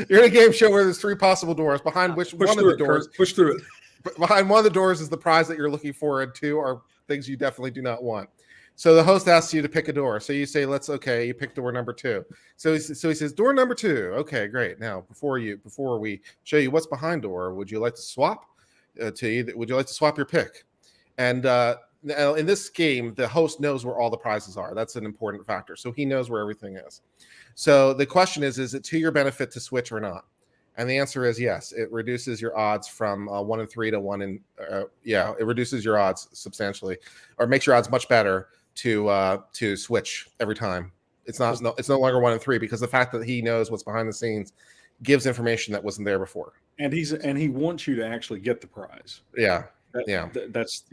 [SPEAKER 2] you're in a game show where there's three possible doors. Behind which
[SPEAKER 3] Push
[SPEAKER 2] one of
[SPEAKER 3] through
[SPEAKER 2] the
[SPEAKER 3] it,
[SPEAKER 2] doors?
[SPEAKER 3] Kurt. Push through it.
[SPEAKER 2] Behind one of the doors is the prize that you're looking for, and two are things you definitely do not want. So the host asks you to pick a door. So you say, you pick door number 2. So he says, door number 2. Okay, great. Now, before we show you what's behind door, would you like to swap would you like to swap your pick? And now in this game, the host knows where all the prizes are. That's an important factor. So he knows where everything is. So the question is it to your benefit to switch or not? And the answer is yes. It reduces your odds from 1 in 3 to 1 in. It reduces your odds substantially, or makes your odds much better to switch every time. It's no longer 1 in 3 because the fact that he knows what's behind the scenes gives information that wasn't there before.
[SPEAKER 3] And he wants you to actually get the prize.
[SPEAKER 2] Yeah.
[SPEAKER 3] That's.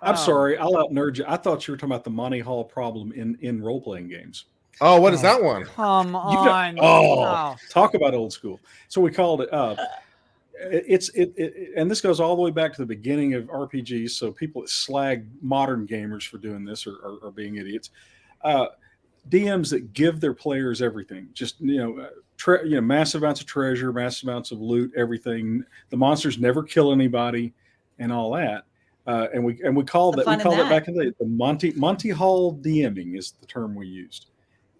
[SPEAKER 3] I'm sorry, I'll out nerd you. I thought you were talking about the Monty Hall problem in role playing games.
[SPEAKER 2] Oh, what is that one?
[SPEAKER 1] Come on.
[SPEAKER 3] Talk about old school. So we called it. And this goes all the way back to the beginning of RPGs. So people that slag modern gamers for doing this are being idiots. DMs that give their players everything, just massive amounts of treasure, massive amounts of loot, everything. The monsters never kill anybody, and all that. And we called it back in the day the Monty Hall DMing is the term we used.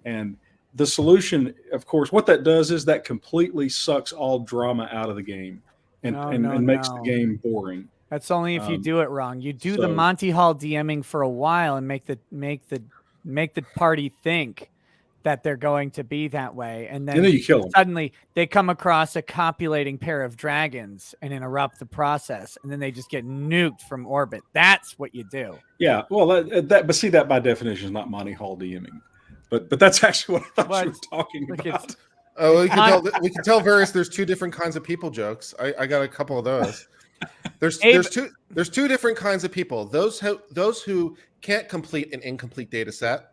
[SPEAKER 3] And the solution, of course, what that does is that completely sucks all drama out of the game and makes the game boring.
[SPEAKER 1] That's only if you do it wrong. You do the Monty Hall DMing for a while and make the party think that they're going to be that way, and then
[SPEAKER 3] you kill them.
[SPEAKER 1] Suddenly they come across a copulating pair of dragons and interrupt the process, and then they just get nuked from orbit. That's what you do.
[SPEAKER 3] Yeah, well, but see, that by definition is not Monty Hall DMing. But that's actually what I thought you were talking about.
[SPEAKER 2] Oh, we can tell there's two different kinds of people jokes. I got a couple of those. There's two different kinds of people. Those who can't complete an incomplete data set.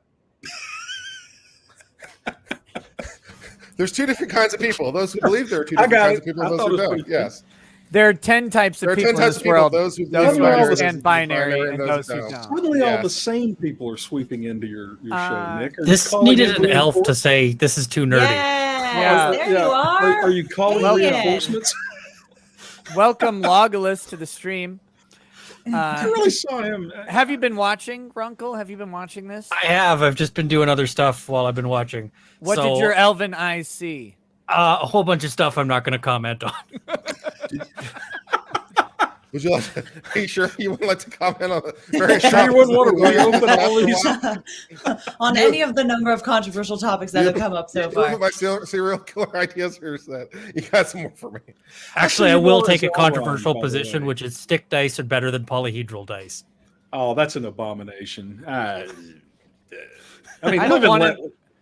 [SPEAKER 2] There's two different kinds of people. Those who believe there are two different kinds of people. And those who don't. Yes.
[SPEAKER 1] There are 10 types of people in this world. Those who understand binary and those who don't.
[SPEAKER 3] Suddenly all the same people are sweeping into your show, Nick.
[SPEAKER 8] This needed an elf to say this is too nerdy.
[SPEAKER 6] Yes, there you are.
[SPEAKER 3] Are you calling reinforcements?
[SPEAKER 1] Welcome, Logolus, to the stream.
[SPEAKER 3] I really saw him.
[SPEAKER 1] Have you been watching, Runkle? Have you been watching this?
[SPEAKER 8] I have. I've just been doing other stuff while I've been watching.
[SPEAKER 1] What did your elven eyes see?
[SPEAKER 8] A whole bunch of stuff I'm not going to comment on.
[SPEAKER 2] Would you like to, are you sure you wouldn't like to comment on the very
[SPEAKER 3] Sure you wouldn't want to reopen all
[SPEAKER 2] After
[SPEAKER 3] these?
[SPEAKER 6] On any of the number of controversial topics that have come up so
[SPEAKER 2] Look at
[SPEAKER 6] far.
[SPEAKER 2] my serial killer ideas here. That you got some more for me.
[SPEAKER 8] Actually, I
[SPEAKER 3] Actually,
[SPEAKER 8] will
[SPEAKER 3] yours
[SPEAKER 8] take a
[SPEAKER 3] are all wrong,
[SPEAKER 8] controversial
[SPEAKER 3] by the
[SPEAKER 8] position,
[SPEAKER 3] way.
[SPEAKER 8] which is stick dice are better than polyhedral dice.
[SPEAKER 3] Oh, that's an abomination. I mean,
[SPEAKER 1] I
[SPEAKER 3] live
[SPEAKER 1] don't
[SPEAKER 3] and
[SPEAKER 1] wanna-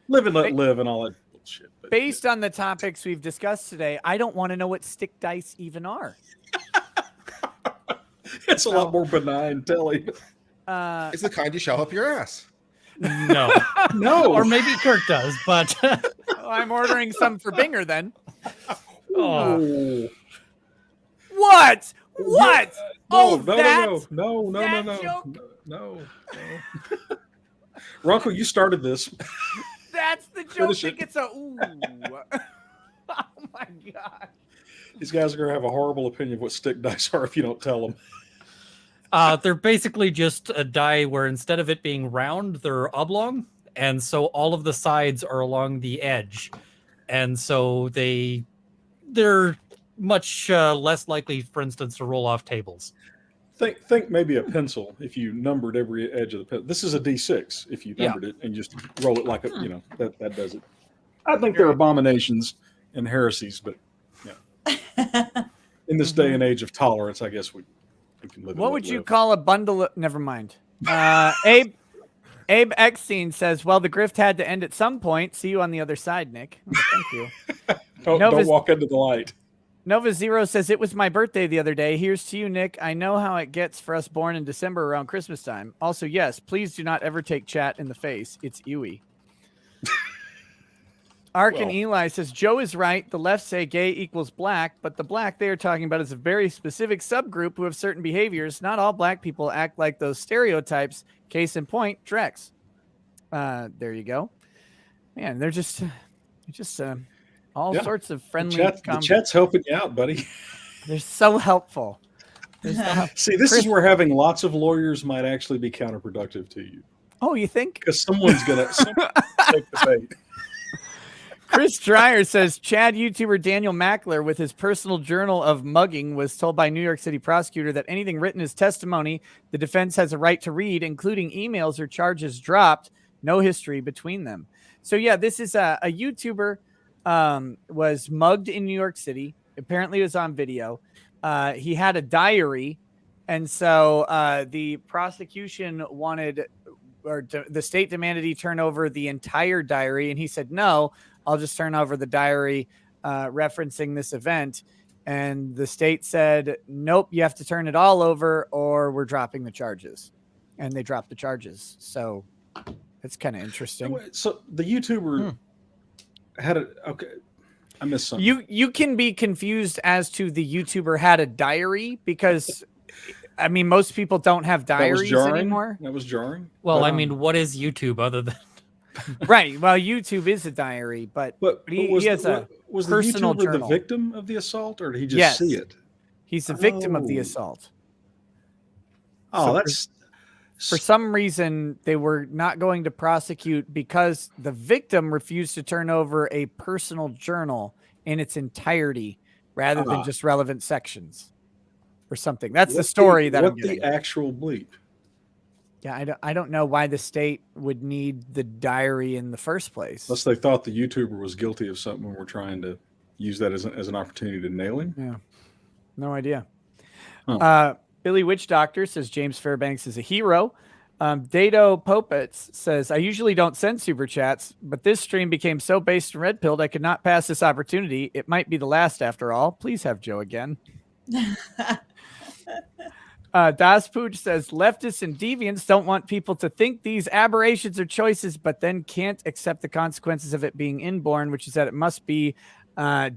[SPEAKER 3] let live and all that bullshit. But
[SPEAKER 1] Based on the topics we've discussed today, I don't want to know what stick dice even are.
[SPEAKER 3] it's a lot more benign, Telly.
[SPEAKER 2] It's the kind you shove up your ass.
[SPEAKER 8] No.
[SPEAKER 3] No.
[SPEAKER 8] Or maybe Kirk does, but
[SPEAKER 1] I'm ordering some for Binger then.
[SPEAKER 3] Oh.
[SPEAKER 1] What? What?
[SPEAKER 3] No,
[SPEAKER 1] Oh, that
[SPEAKER 3] no.
[SPEAKER 1] joke?
[SPEAKER 3] Runkle, you started this.
[SPEAKER 1] That's the joke
[SPEAKER 3] Finish
[SPEAKER 1] that
[SPEAKER 3] it.
[SPEAKER 1] gets a ooh. Oh my god.
[SPEAKER 3] These guys are going to have a horrible opinion of what stick dice are if you don't tell them.
[SPEAKER 8] they're basically just a die where instead of it being round, they're oblong. And so all of the sides are along the edge. And so they're much less likely, for instance, to roll off tables.
[SPEAKER 3] Think maybe a pencil if you numbered every edge of the pencil. This is a D6 if you numbered it and just roll it like a, that does it. I think they're abominations and heresies, but in this day and age of tolerance, I guess we can live.
[SPEAKER 1] What would you call a bundle of, never mind. Abe Eckstein says, well, the grift had to end at some point. See you on the other side, Nick. Oh, thank you.
[SPEAKER 3] Don't walk into the light.
[SPEAKER 1] Nova Zero says, it was my birthday the other day. Here's to you, Nick. I know how it gets for us born in December around Christmas time. Also, yes, please do not ever take chat in the face. It's Ewy. Ark and Eli says, Joe is right. The left say gay equals black, but the black they are talking about is a very specific subgroup who have certain behaviors. Not all black people act like those stereotypes. Case in point, Drex. There you go. Man, they're just all sorts of friendly.
[SPEAKER 3] The chat's helping you out, buddy.
[SPEAKER 1] They're so helpful.
[SPEAKER 3] See, this is where having lots of lawyers might actually be counterproductive to you.
[SPEAKER 1] Oh, you think?
[SPEAKER 3] Because someone's gonna take the bait.
[SPEAKER 1] Chris Dreyer says Chad YouTuber Daniel Mackler with his personal journal of mugging was told by New York City prosecutor that anything written as testimony the defense has a right to read, including emails or charges dropped, no history between them. So yeah, this is a YouTuber was mugged in New York City. Apparently it was on video. He had a diary. And so the prosecution wanted, or the state demanded he turn over the entire diary. And he said, no, I'll just turn over the diary referencing this event. And the state said, nope, you have to turn it all over or we're dropping the charges. And they dropped the charges. So it's kind of interesting.
[SPEAKER 3] So the YouTuber had a, okay, I missed something.
[SPEAKER 1] You can be confused as to the YouTuber had a diary because, I mean, most people don't have diaries anymore.
[SPEAKER 3] That was jarring.
[SPEAKER 8] Well, I mean, what is YouTube other than...
[SPEAKER 1] Right. Well, YouTube is a diary, but he has a personal
[SPEAKER 3] the YouTuber
[SPEAKER 1] journal.
[SPEAKER 3] the victim of the assault, or did he just see it?
[SPEAKER 1] He's the victim of the assault.
[SPEAKER 3] Oh,
[SPEAKER 1] So
[SPEAKER 3] that's...
[SPEAKER 1] For some reason, they were not going to prosecute because the victim refused to turn over a personal journal in its entirety rather than just relevant sections or something. That's the story that I'm getting.
[SPEAKER 3] What the actual bleep?
[SPEAKER 1] Yeah, I don't know why the state would need the diary in the first place.
[SPEAKER 3] Unless they thought the YouTuber was guilty of something and we're trying to use that as an opportunity to nail him.
[SPEAKER 1] Yeah, no idea.
[SPEAKER 3] Huh.
[SPEAKER 1] Billy Witch Doctor says James Fairbanks is a hero. Dado Popets says, I usually don't send super chats, but this stream became so based and red-pilled I could not pass this opportunity. It might be the last after all. Please have Joe again. Das Pooch says, leftists and deviants don't want people to think these aberrations are choices, but then can't accept the consequences of it being inborn, which is that it must be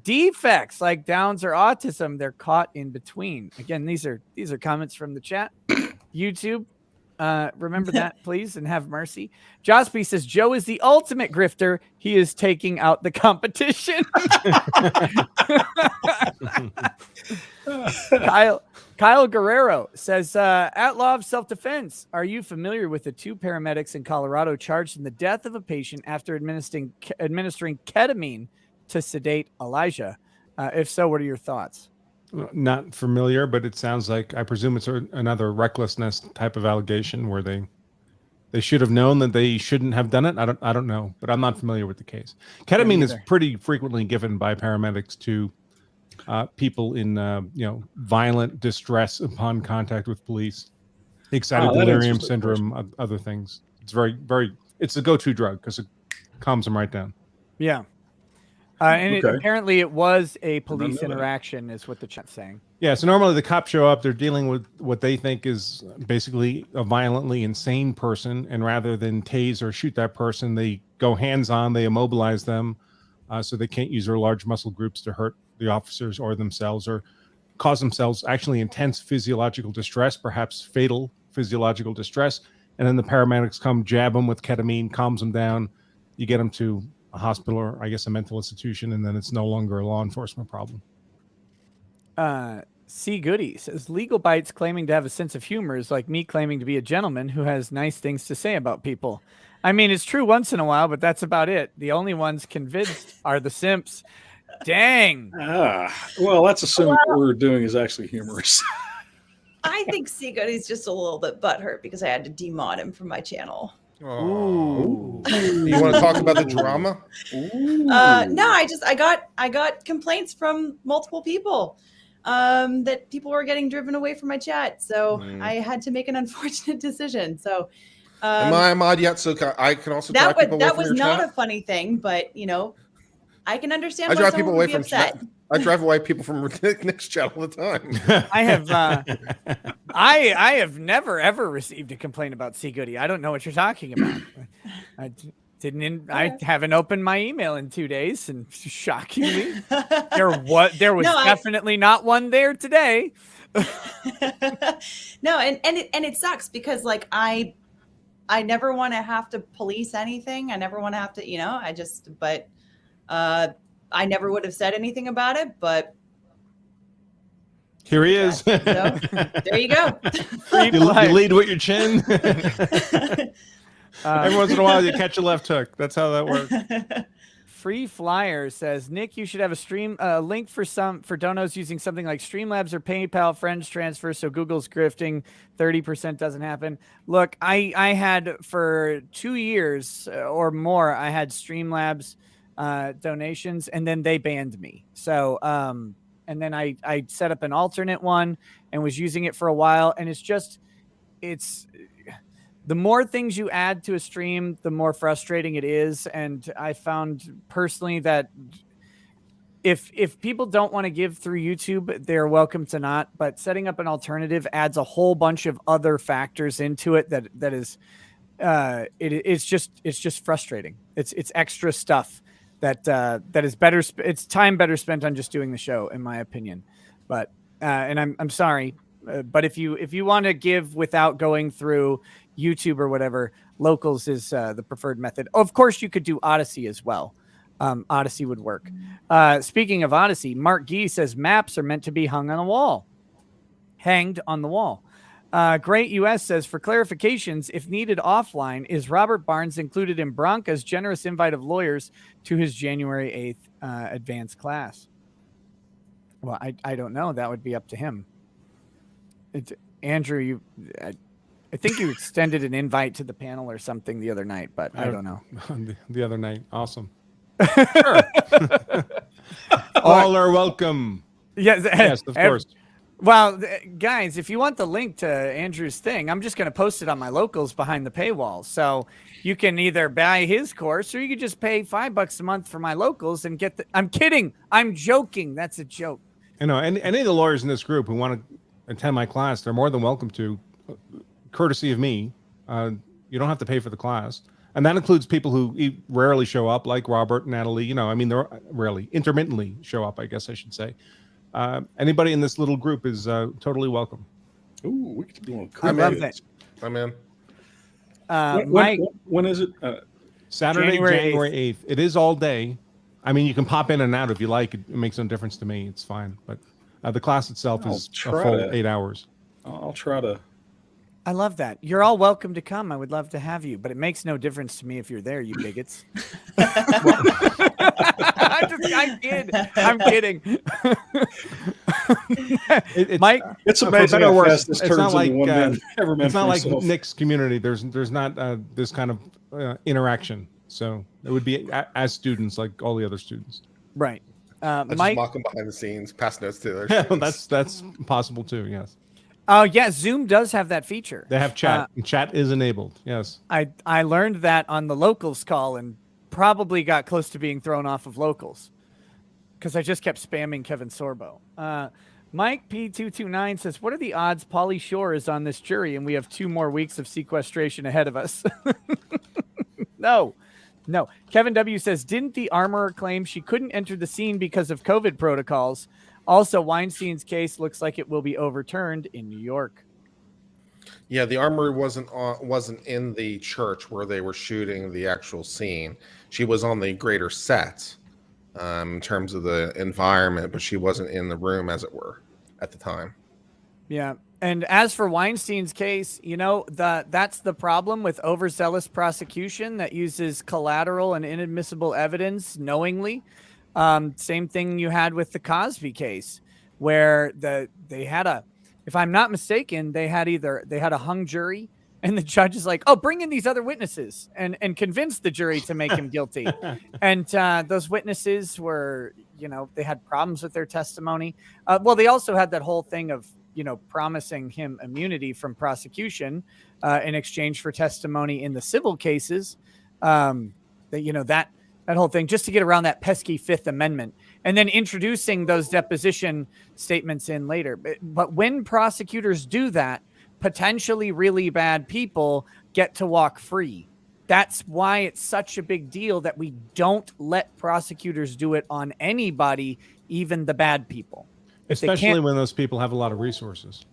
[SPEAKER 1] defects like Downs or autism. They're caught in between. Again, these are comments from the chat. YouTube, remember that, please, and have mercy. Josby says Joe is the ultimate grifter. He is taking out the competition. Kyle Guerrero says, at law of self-defense, are you familiar with the two paramedics in Colorado charged in the death of a patient after administering ketamine to sedate Elijah? If so, what are your thoughts?
[SPEAKER 7] Not familiar, but it sounds like, I presume it's another recklessness type of allegation where they should have known that they shouldn't have done it. I don't know, but I'm not familiar with the case. Ketamine is pretty frequently given by paramedics to people in violent distress upon contact with police, excited delirium syndrome, other things. It's it's a go-to drug because it calms them right down.
[SPEAKER 1] Yeah. And apparently it was a police interaction, is what the chat's saying.
[SPEAKER 7] Yeah, so normally the cops show up, they're dealing with what they think is basically a violently insane person, and rather than tase or shoot that person, they go hands-on, they immobilize them so they can't use their large muscle groups to hurt the officers or themselves, or cause themselves actually intense physiological distress, perhaps fatal physiological distress, and then the paramedics come, jab them with ketamine, calms them down, you get them to a hospital or I guess a mental institution, and then it's no longer a law enforcement problem.
[SPEAKER 1] C. Goody says legal bites claiming to have a sense of humor is like me claiming to be a gentleman who has nice things to say about people. I mean, it's true once in a while, but that's about it. The only ones convinced are the simps. Dang.
[SPEAKER 3] Well, let's assume what we're doing is actually humorous.
[SPEAKER 6] I think C. Goody's just a little bit butthurt because I had to demod him from my channel.
[SPEAKER 2] Ooh. You want to talk about the drama?
[SPEAKER 6] No, I got complaints from multiple people that people were getting driven away from my chat, so I had to make an unfortunate decision. So
[SPEAKER 2] am I a mod yet? So I can also drive people away from your chat?
[SPEAKER 6] That was not a funny thing, but I can understand why
[SPEAKER 2] drive people away from
[SPEAKER 6] upset.
[SPEAKER 2] I drive away people from Nick's chat all the time.
[SPEAKER 1] I have I have never ever received a complaint about C. Goody. I don't know what you're talking about. I haven't opened my email in 2 days, and shockingly, there was definitely not one there today.
[SPEAKER 6] No, and it sucks because I never want to have to police anything. I never want to have to, I never would have said anything about it, but
[SPEAKER 7] here he is.
[SPEAKER 6] So, there you go.
[SPEAKER 7] You lead with your chin. Every once in a while, you catch a left hook. That's how that works.
[SPEAKER 1] Free Flyer says, Nick, you should have a link for donos using something like Streamlabs or PayPal friends transfer, so Google's grifting 30% doesn't happen. Look, I had for 2 years or more, I had Streamlabs donations, and then they banned me. So and then I set up an alternate one and was using it for a while, and it's the more things you add to a stream, the more frustrating it is. And I found personally that if people don't want to give through YouTube, they're welcome to not, but setting up an alternative adds a whole bunch of other factors into it that is it's just frustrating. It's extra stuff that is better. It's time better spent on just doing the show, in my opinion. But and I'm sorry, but if you want to give without going through YouTube or whatever, Locals is the preferred method. Of course, you could do Odyssey as well. Odyssey would work. Speaking of Odyssey, Mark Gee says maps are meant to be hanged on the wall. Great US says, for clarifications, if needed offline, is Robert Barnes included in Branca's generous invite of lawyers to his January 8th advanced class? Well, I don't know. That would be up to him. Andrew, I think you extended an invite to the panel or something the other night, but I don't know.
[SPEAKER 7] The other night. Awesome. Sure. All are welcome.
[SPEAKER 1] Yes,
[SPEAKER 7] of course.
[SPEAKER 1] Well, guys, if you want the link to Andrew's thing, I'm just going to post it on my Locals behind the paywall. So you can either buy his course or you can just pay $5 a month for my Locals and get the. I'm kidding. I'm joking. That's a joke.
[SPEAKER 7] You know, any of the lawyers in this group who want to attend my class, they're more than welcome to, courtesy of me. You don't have to pay for the class. And that includes people who rarely show up, like Robert and Natalie. They're rarely, intermittently show up, I guess I should say. Anybody in this little group is totally welcome.
[SPEAKER 3] Ooh, we could do
[SPEAKER 1] I love that.
[SPEAKER 2] I'm in.
[SPEAKER 3] When is it?
[SPEAKER 7] Saturday, January 8th. It is all day. I mean, you can pop in and out if you like. It makes no difference to me. It's fine. But the class itself is a full 8 hours.
[SPEAKER 3] I'll try to.
[SPEAKER 1] I love that. You're all welcome to come. I would love to have you, but it makes no difference to me if you're there, you bigots. I'm kidding. Mike,
[SPEAKER 3] It's
[SPEAKER 7] for
[SPEAKER 3] amazing
[SPEAKER 7] better or
[SPEAKER 3] how
[SPEAKER 7] worse,
[SPEAKER 3] fast this
[SPEAKER 7] it's
[SPEAKER 3] turns
[SPEAKER 7] not like
[SPEAKER 3] into one man, every man
[SPEAKER 7] it's not
[SPEAKER 3] for
[SPEAKER 7] like
[SPEAKER 3] himself.
[SPEAKER 7] Nick's community. There's not this kind of interaction. So it would be as students like all the other students.
[SPEAKER 1] right.
[SPEAKER 2] I just
[SPEAKER 1] Mike,
[SPEAKER 2] mock them behind the scenes, pass notes to their
[SPEAKER 7] Yeah,
[SPEAKER 2] students.
[SPEAKER 7] that's possible too. Yes,
[SPEAKER 1] oh yeah, Zoom does have that feature.
[SPEAKER 7] they have chat. And chat is enabled. Yes.
[SPEAKER 1] I learned that on the locals call and probably got close to being thrown off of locals because I just kept spamming Kevin Sorbo. Mike P229 says, what are the odds Pauly Shore is on this jury and we have 2 more weeks of sequestration ahead of us? No. Kevin W says, didn't the armorer claim she couldn't enter the scene because of COVID protocols? Also, Weinstein's case looks like it will be overturned in New York.
[SPEAKER 2] Yeah, the armorer wasn't in the church where they were shooting the actual scene. She was on the greater set in terms of the environment, but she wasn't in the room, as it were, at the time.
[SPEAKER 1] Yeah. And as for Weinstein's case, that's the problem with overzealous prosecution that uses collateral and inadmissible evidence knowingly. Same thing you had with the Cosby case, where they had if I'm not mistaken, they had a hung jury and the judge is like, oh, bring in these other witnesses and convince the jury to make him guilty. And those witnesses were, they had problems with their testimony. Well, they also had that whole thing of, promising him immunity from prosecution in exchange for testimony in the civil cases. That whole thing just to get around that pesky Fifth Amendment and then introducing those deposition statements in later. But when prosecutors do that, potentially really bad people get to walk free. That's why it's such a big deal that we don't let prosecutors do it on anybody, even the bad people.
[SPEAKER 7] Especially when those people have a lot of resources.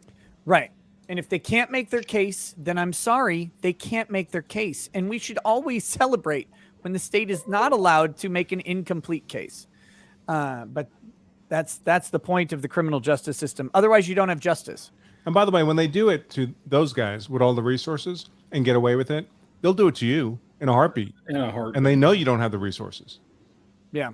[SPEAKER 1] Right. And if they can't make their case, then I'm sorry, they can't make their case. And we should always celebrate when the state is not allowed to make an incomplete case. But that's the point of the criminal justice system. Otherwise, you don't have justice.
[SPEAKER 7] And by the way, when they do it to those guys with all the resources and get away with it, they'll do it to you in a heartbeat. And they know you don't have the resources.
[SPEAKER 1] Yeah.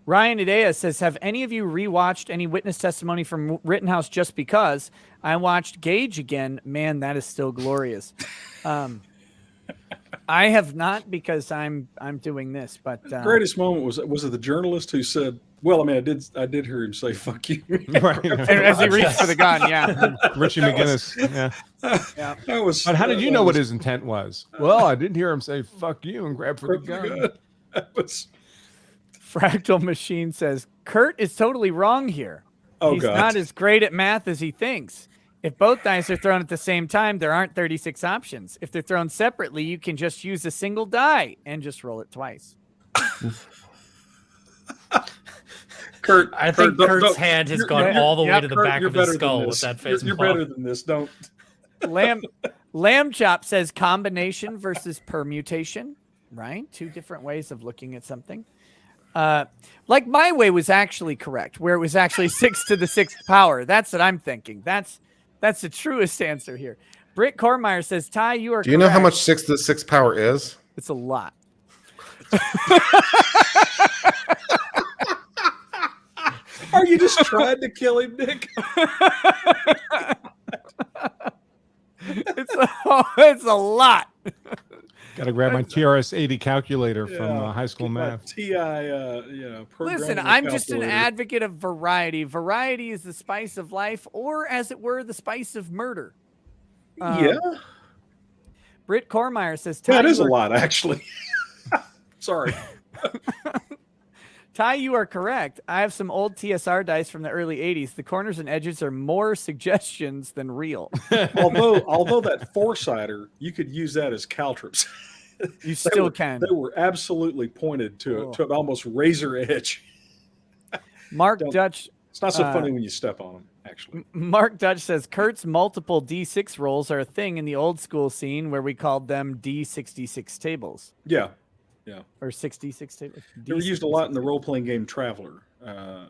[SPEAKER 1] Ryan Idea says, have any of you rewatched any witness testimony from Rittenhouse just because? I watched Gage again. Man, that is still glorious. I have not because I'm doing this, but
[SPEAKER 3] the greatest moment was it the journalist who said, well, I mean, I did hear him say, fuck you.
[SPEAKER 7] Right.
[SPEAKER 1] As he reached for the gun. Yeah.
[SPEAKER 7] Richie McGinnis.
[SPEAKER 1] Yeah.
[SPEAKER 7] But how did you know what his intent was? Well, I didn't hear him say, fuck you and grab for the gun.
[SPEAKER 1] Fractal Machine says, Kurt is totally wrong here. He's not as great at math as he thinks. If both dice are thrown at the same time, there aren't 36 options. If they're thrown separately, you can just use a single die and just roll it twice.
[SPEAKER 3] Kurt,
[SPEAKER 8] I think Kurt's hand has gone all the way to the back of his skull with that face.
[SPEAKER 3] You're better than this. Don't.
[SPEAKER 1] Lamb Chop says combination versus permutation, right? 2 different ways of looking at something. Like my way was actually correct, where it was actually 6 to the 6th power. That's what I'm thinking. That's the truest answer here. Britt Cormeyer says, Ty, you are
[SPEAKER 2] Do you know how much 6 to the 6th power is?
[SPEAKER 1] It's a lot.
[SPEAKER 3] Are you just trying to kill him, Nick?
[SPEAKER 1] It's a lot.
[SPEAKER 7] Got to grab my TRS 80 calculator from high school math.
[SPEAKER 3] TI,
[SPEAKER 1] Listen, I'm just an advocate of variety. Variety is the spice of life, or as it were, the spice of murder. Britt Cormeyer says,
[SPEAKER 3] that is a lot, actually. Sorry.
[SPEAKER 1] Ty, you are correct. I have some old TSR dice from the early 80s. The corners and edges are more suggestions than real.
[SPEAKER 3] although that 4-sider, you could use that as caltrops.
[SPEAKER 1] You still can.
[SPEAKER 3] They were absolutely pointed to an almost razor edge.
[SPEAKER 1] Mark Dutch.
[SPEAKER 3] It's not so funny when you step on them, actually.
[SPEAKER 1] Mark Dutch says Kurt's multiple D6 rolls are a thing in the old school scene where we called them D66 tables.
[SPEAKER 3] Yeah.
[SPEAKER 1] Or 66 tables.
[SPEAKER 3] They were used a lot in the role-playing game Traveler. I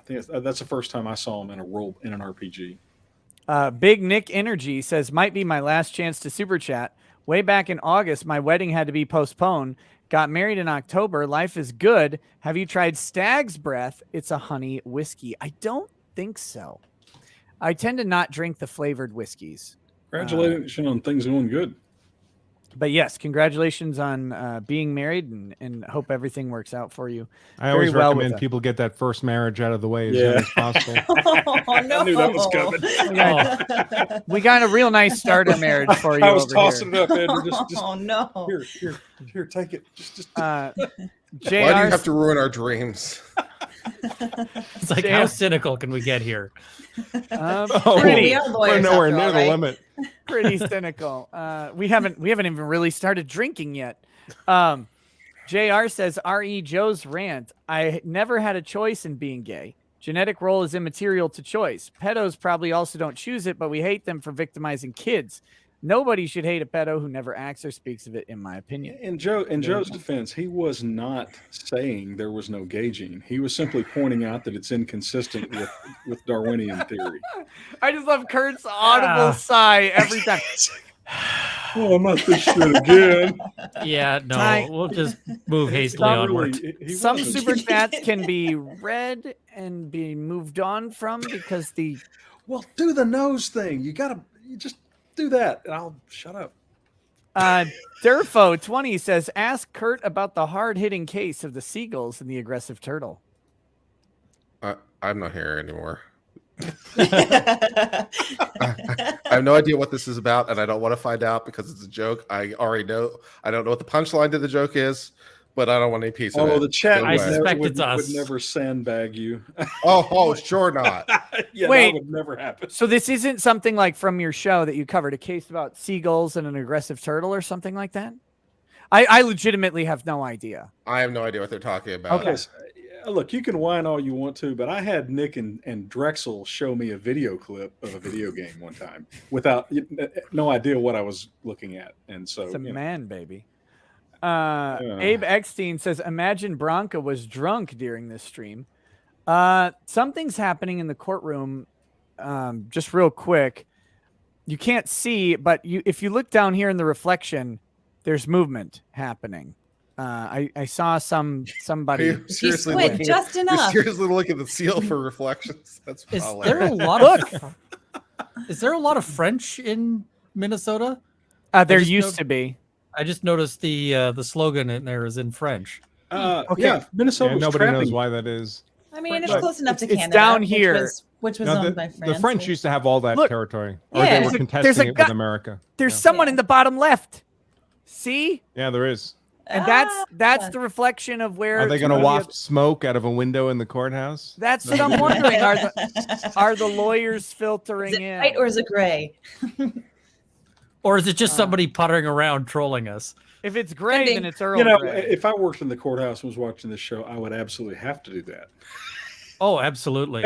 [SPEAKER 3] think that's the first time I saw them in an RPG.
[SPEAKER 1] Big Nick Energy says, might be my last chance to super chat. Way back in August, my wedding had to be postponed. Got married in October. Life is good. Have you tried Stag's Breath? It's a honey whiskey. I don't think so. I tend to not drink the flavored whiskeys.
[SPEAKER 3] Congratulations on things going good.
[SPEAKER 1] But yes, congratulations on being married, and hope everything works out for you.
[SPEAKER 7] I always recommend people get that first marriage out of the way as soon as possible.
[SPEAKER 3] Oh, no. I knew that was coming.
[SPEAKER 1] We got a real nice starter marriage for you.
[SPEAKER 3] I was tossing it up, Andrew. Just,
[SPEAKER 6] oh no!
[SPEAKER 3] Here, take it. Just.
[SPEAKER 2] Why do you have to ruin our dreams?
[SPEAKER 8] It's like, how cynical can we get here?
[SPEAKER 1] Pretty.
[SPEAKER 7] We're nowhere near the limit.
[SPEAKER 1] Pretty cynical. We haven't even really started drinking yet. JR says, R.E. Joe's rant. I never had a choice in being gay. Genetic role is immaterial to choice. Pedos probably also don't choose it, but we hate them for victimizing kids. Nobody should hate a pedo who never acts or speaks of it, in my opinion.
[SPEAKER 3] In Joe's defense, he was not saying there was no gay gene. He was simply pointing out that it's inconsistent with Darwinian theory.
[SPEAKER 1] I just love Kurt's audible sigh every time.
[SPEAKER 3] Oh, I'm not this shit again.
[SPEAKER 8] Yeah, no, we'll just move hastily onward.
[SPEAKER 1] Some super chats can be read and be moved on from because
[SPEAKER 3] Well, do the nose thing. You just do that, and I'll shut up.
[SPEAKER 1] Durfo20 says, ask Kurt about the hard-hitting case of the seagulls and the aggressive turtle.
[SPEAKER 2] I'm not here anymore. I have no idea what this is about, and I don't want to find out because it's a joke. I already know. I don't know what the punchline to the joke is, but I don't want any piece of it.
[SPEAKER 3] Oh, the chat
[SPEAKER 8] I suspect
[SPEAKER 3] would
[SPEAKER 8] it's us.
[SPEAKER 3] would never sandbag you.
[SPEAKER 2] Oh, sure not.
[SPEAKER 3] Yeah,
[SPEAKER 1] Wait,
[SPEAKER 3] that would never happen.
[SPEAKER 1] So this isn't something like from your show that you covered, a case about seagulls and an aggressive turtle or something like that? I legitimately have no idea.
[SPEAKER 2] I have no idea what they're talking about.
[SPEAKER 3] Okay, so, look, you can whine all you want to, but I had Nick and Drexel show me a video clip of a video game one time without no idea what I was looking at, and so
[SPEAKER 1] It's a man, baby. Abe Eckstein says, imagine Bronca was drunk during this stream. Something's happening in the courtroom. Just real quick. You can't see, but if you look down here in the reflection, there's movement happening. I saw somebody.
[SPEAKER 2] Seriously
[SPEAKER 6] looking just enough.
[SPEAKER 2] Seriously look at the seal for reflections. That's
[SPEAKER 8] Is
[SPEAKER 2] hilarious.
[SPEAKER 8] there a lot of Is there a lot of French in Minnesota?
[SPEAKER 1] There used to be.
[SPEAKER 8] I just noticed the slogan in there is in French.
[SPEAKER 1] Okay.
[SPEAKER 3] Yeah, Minnesota.
[SPEAKER 7] Nobody knows why that is.
[SPEAKER 6] I mean, it's close enough to
[SPEAKER 1] it's
[SPEAKER 6] Canada.
[SPEAKER 1] down here.
[SPEAKER 6] Which was
[SPEAKER 7] No,
[SPEAKER 6] owned by France.
[SPEAKER 7] the French used to have all that territory, or
[SPEAKER 6] Yeah.
[SPEAKER 7] they were contesting it with America.
[SPEAKER 1] There's someone in the bottom left. See?
[SPEAKER 7] Yeah, there is.
[SPEAKER 1] And that's the reflection of where.
[SPEAKER 7] Are they going to waft smoke out of a window in the courthouse?
[SPEAKER 1] That's what I'm wondering. Are the lawyers filtering
[SPEAKER 6] Is it
[SPEAKER 1] in?
[SPEAKER 6] white or is it gray?
[SPEAKER 8] Or is it just somebody puttering around trolling us?
[SPEAKER 1] If it's gray, then it's Earl Grey.
[SPEAKER 3] If I worked in the courthouse and was watching this show, I would absolutely have to do that.
[SPEAKER 8] Oh, absolutely.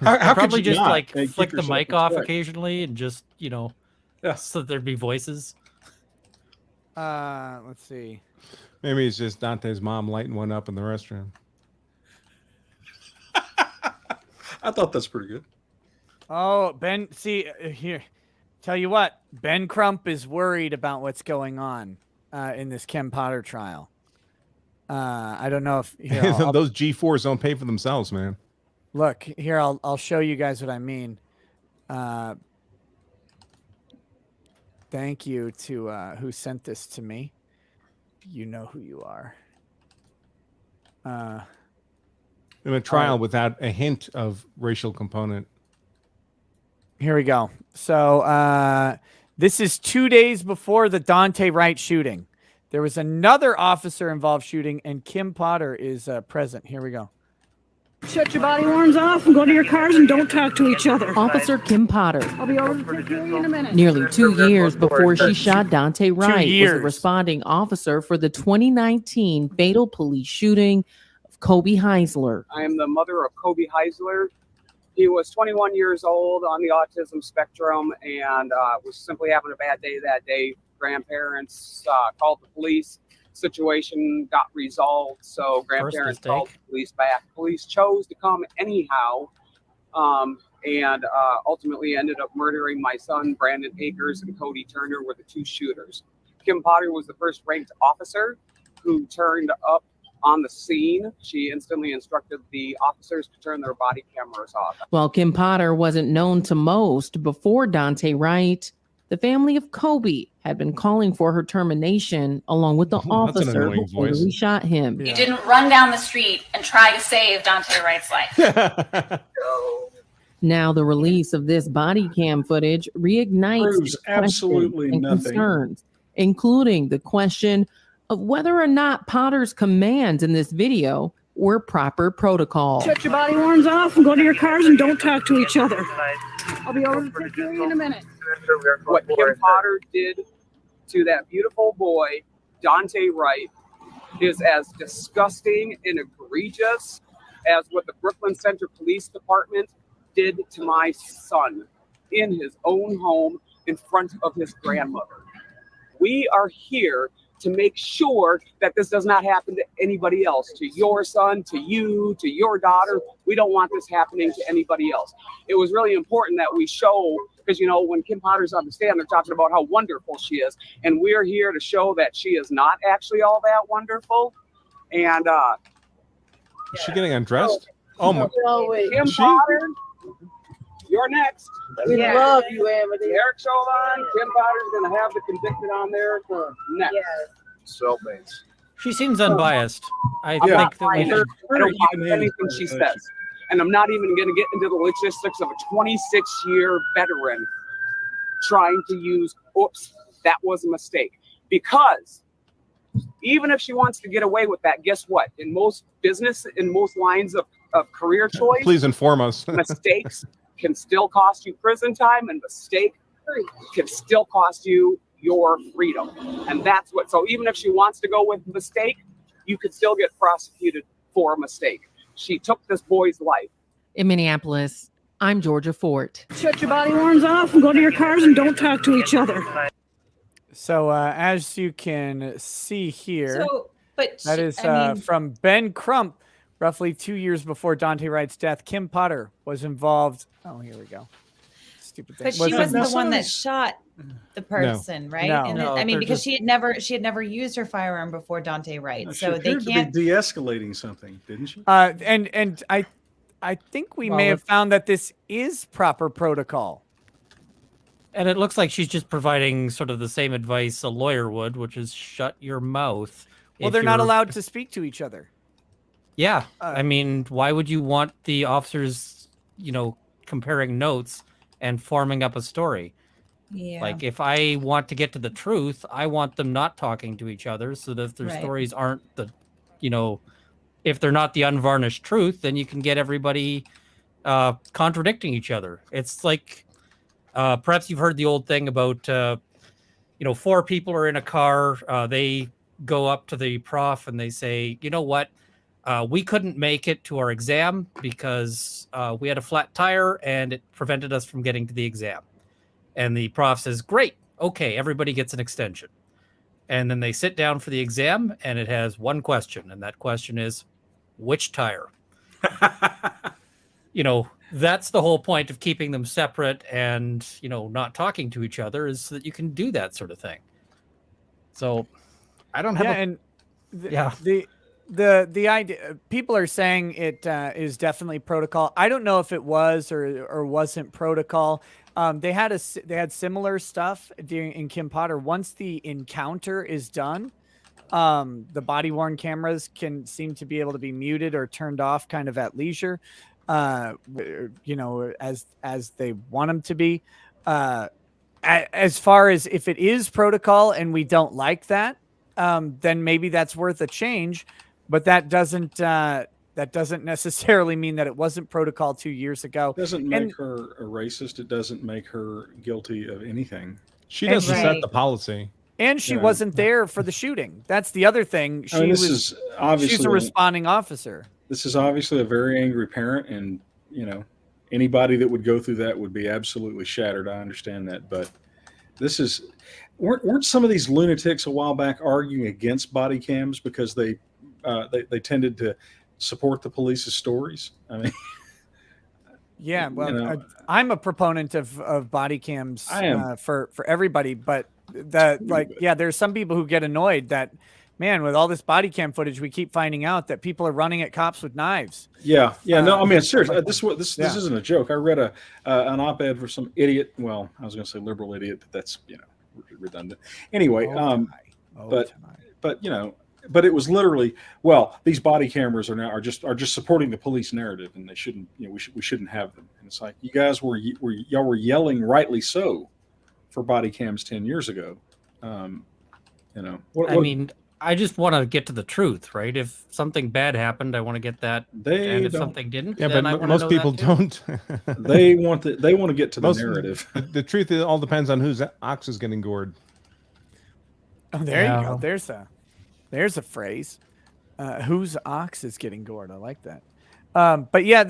[SPEAKER 3] How
[SPEAKER 8] probably
[SPEAKER 3] could you
[SPEAKER 8] just
[SPEAKER 3] not?
[SPEAKER 8] like
[SPEAKER 3] Hey,
[SPEAKER 8] flick
[SPEAKER 3] keep
[SPEAKER 8] the
[SPEAKER 3] yourself
[SPEAKER 8] mic
[SPEAKER 3] in
[SPEAKER 8] off
[SPEAKER 3] check.
[SPEAKER 8] occasionally and just so there'd be voices.
[SPEAKER 1] Let's see.
[SPEAKER 7] Maybe it's just Dante's mom lighting one up in the restroom.
[SPEAKER 3] I thought that's pretty good.
[SPEAKER 1] Oh, Ben, see here. Tell you what, Ben Crump is worried about what's going on in this Ken Potter trial. I don't know if
[SPEAKER 7] those G4s don't pay for themselves, man.
[SPEAKER 1] Look here. I'll show you guys what I mean. Thank you to who sent this to me. You know who you are.
[SPEAKER 7] In a trial without a hint of racial component.
[SPEAKER 1] Here we go. So this is 2 days before the Dante Wright shooting. There was another officer involved shooting, and Kim Potter is present. Here we go.
[SPEAKER 9] Shut your body horns off and go to your cars and don't talk to each other.
[SPEAKER 10] Officer Kim Potter,
[SPEAKER 9] I'll be over to take care of you in a minute.
[SPEAKER 10] nearly 2 years before she shot Dante Wright, was
[SPEAKER 1] years.
[SPEAKER 10] the responding officer for the 2019 fatal police shooting of Kobe Heisler.
[SPEAKER 11] I am the mother of Kobe Heisler. He was 21 years old on the autism spectrum and was simply having a bad day that day. Grandparents called the police. Situation got resolved, so grandparents called the police back. Police chose to come anyhow, and ultimately ended up murdering my son, Brandon Akers, and Cody Turner were the two shooters. Kim Potter was the first ranked officer who turned up On the scene, she instantly instructed the officers to turn their body cameras off.
[SPEAKER 10] While Kim Potter wasn't known to most before Dante Wright, the family of Kobe had been calling for her termination along with the
[SPEAKER 7] That's an
[SPEAKER 10] officer
[SPEAKER 7] annoying
[SPEAKER 10] who
[SPEAKER 7] voice.
[SPEAKER 10] fatally shot him.
[SPEAKER 1] Yeah.
[SPEAKER 12] You didn't run down the street and try to save Dante Wright's life.
[SPEAKER 10] Now the release of this body cam footage reignites
[SPEAKER 3] Proves absolutely
[SPEAKER 10] questions and
[SPEAKER 3] nothing.
[SPEAKER 10] concerns, including the question of whether or not Potter's commands in this video were proper protocol.
[SPEAKER 9] Shut your body horns off and go to your cars and don't talk to each other. I'll be over to take care of you in a minute.
[SPEAKER 11] What Kim Potter did to that beautiful boy, Dante Wright, is as disgusting and egregious as what the Brooklyn Center Police Department did to my son in his own home in front of his grandmother. We are here to make sure that this does not happen to anybody else, to your son, to you, to your daughter. We don't want this happening to anybody else. It was really important that we show, because, you know, when Kim Potter's on the stand, they're talking about how wonderful she is. And we're here to show that she is not actually all that wonderful. And
[SPEAKER 7] Is she getting undressed? Oh my!
[SPEAKER 11] Kim Potter, you're next.
[SPEAKER 13] We love you, Amity.
[SPEAKER 11] Eric Chauvin, Kim Potter's going to have the convicted on there for next.
[SPEAKER 13] Cellmates.
[SPEAKER 8] She seems unbiased. I
[SPEAKER 11] I'm
[SPEAKER 8] think
[SPEAKER 11] not
[SPEAKER 8] that we
[SPEAKER 11] buying her.
[SPEAKER 8] should.
[SPEAKER 11] I don't buy anything she says. And I'm not even going to get into the logistics of a 26-year veteran trying to use, oops, that was a mistake. Because even if she wants to get away with that, guess what? In most business, in most lines of career choice,
[SPEAKER 7] Please inform us.
[SPEAKER 11] mistakes can still cost you prison time, and mistake can still cost you your freedom. And that's what, so even if she wants to go with mistake, you could still get prosecuted for a mistake. She took this boy's life.
[SPEAKER 10] In Minneapolis, I'm Georgia Fort.
[SPEAKER 9] Shut your body horns off and go to your cars and don't talk to each other.
[SPEAKER 1] So as you can see here,
[SPEAKER 6] So, but
[SPEAKER 1] that is from Ben Crump. Roughly 2 years before Dante Wright's death, Kim Potter was involved. Oh, here we go. Stupid thing.
[SPEAKER 6] But she wasn't the one that shot the person, right?
[SPEAKER 1] No.
[SPEAKER 6] And
[SPEAKER 8] No,
[SPEAKER 6] I mean,
[SPEAKER 8] they're
[SPEAKER 6] because
[SPEAKER 8] just-
[SPEAKER 6] she had never used her firearm before Dante Wright,
[SPEAKER 3] She
[SPEAKER 6] so they
[SPEAKER 3] appeared
[SPEAKER 6] can't.
[SPEAKER 3] to be de-escalating something, didn't she?
[SPEAKER 1] And I think we
[SPEAKER 8] Well,
[SPEAKER 1] may have found that this is proper protocol.
[SPEAKER 8] And it looks like she's just providing sort of the same advice a lawyer would, which is shut your mouth.
[SPEAKER 1] Well,
[SPEAKER 8] if
[SPEAKER 1] they're not
[SPEAKER 8] you're-
[SPEAKER 1] allowed to speak to each other.
[SPEAKER 8] Yeah. I mean, why would you want the officers, you know, comparing notes and forming up a story?
[SPEAKER 6] Yeah.
[SPEAKER 8] Like, if I want to get to the truth, I want them not talking to each other so that if their
[SPEAKER 6] Right.
[SPEAKER 8] stories aren't the, you know, if they're not the unvarnished truth, then you can get everybody contradicting each other. It's like, perhaps you've heard the old thing about, you know, four people are in a car. They go up to the prof and they say, you know what? We couldn't make it to our exam because we had a flat tire and it prevented us from getting to the exam. And the prof says, great. Okay, everybody gets an extension. And then they sit down for the exam and it has one question. And that question is, which tire? You know, that's the whole point of keeping them separate and, you know, not talking to each other, is so that you can do that sort of thing. So I don't have
[SPEAKER 1] the idea, people are saying it is definitely protocol. I don't know if it was or wasn't protocol. They had similar stuff in Kim Potter. Once the encounter is done, the body worn cameras can seem to be able to be muted or turned off kind of at leisure, you know, as they want them to be. As far as if it is protocol and we don't like that, then maybe that's worth a change. But that doesn't necessarily mean that it wasn't protocol 2 years ago.
[SPEAKER 3] It doesn't make her a racist. It doesn't make her guilty of anything.
[SPEAKER 7] She doesn't set the policy.
[SPEAKER 1] And she wasn't there for the shooting. That's the other thing.
[SPEAKER 3] She's
[SPEAKER 1] a responding officer.
[SPEAKER 3] This is obviously a very angry parent, and you know, anybody that would go through that would be absolutely shattered. I understand that, but this is weren't some of these lunatics a while back arguing against body cams because they tended to support the police's stories? I mean,
[SPEAKER 1] yeah, well,
[SPEAKER 3] you know,
[SPEAKER 1] I'm a proponent of body cams
[SPEAKER 3] I am.
[SPEAKER 1] For everybody, but there's some people who get annoyed that, man, with all this body cam footage, we keep finding out that people are running at cops with knives.
[SPEAKER 3] Yeah. No, I mean, seriously, this isn't a joke. I read an op-ed for some idiot. Well, I was going to say liberal idiot, but that's redundant. Anyway, but it was literally, well, these body cameras are just supporting the police narrative, and they shouldn't. We shouldn't have them. And it's like, you guys were yelling, rightly so, for body cams 10 years ago. I
[SPEAKER 8] mean, I just want to get to the truth, right? If something bad happened, I want to get that. And if something didn't,
[SPEAKER 7] yeah,
[SPEAKER 8] then
[SPEAKER 7] but
[SPEAKER 8] I want
[SPEAKER 7] most
[SPEAKER 8] to know
[SPEAKER 7] people
[SPEAKER 8] that too.
[SPEAKER 7] don't.
[SPEAKER 3] They want to get to the narrative.
[SPEAKER 7] The truth, it all depends on whose ox is getting gored.
[SPEAKER 1] Oh, there you go. There's a phrase. Whose ox is getting gored? I like that. But yeah,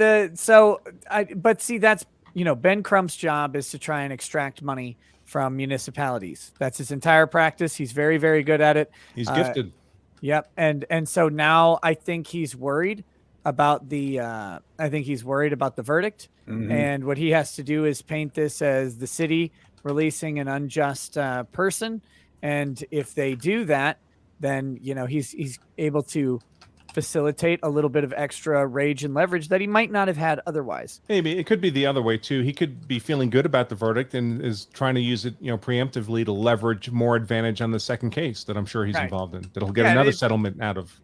[SPEAKER 1] but see, that's, Ben Crump's job is to try and extract money from municipalities. That's his entire practice. He's very, very good at it.
[SPEAKER 7] He's gifted.
[SPEAKER 1] Yep. And so now I think he's worried about the verdict.
[SPEAKER 3] Mhm.
[SPEAKER 1] And what he has to do is paint this as the city releasing an unjust person. And if they do that, then, he's able to facilitate a little bit of extra rage and leverage that he might not have had otherwise.
[SPEAKER 7] Maybe it could be the other way too. He could be feeling good about the verdict and is trying to use it, preemptively to leverage more advantage on the second case that I'm sure he's involved in. That'll get another settlement out of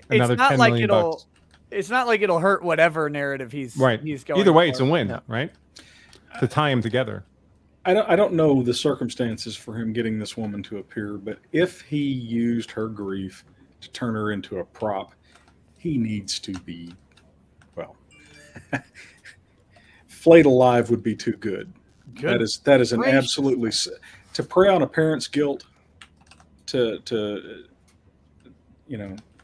[SPEAKER 7] another $10 million bucks.
[SPEAKER 1] It's not like it'll hurt whatever narrative he's going.
[SPEAKER 7] Either way, it's a win, right? To tie him together.
[SPEAKER 3] I don't know the circumstances for him getting this woman to appear, but if he used her grief to turn her into a prop, he needs to be, flayed alive would be too good. That is an absolutely, to prey on a parent's guilt, to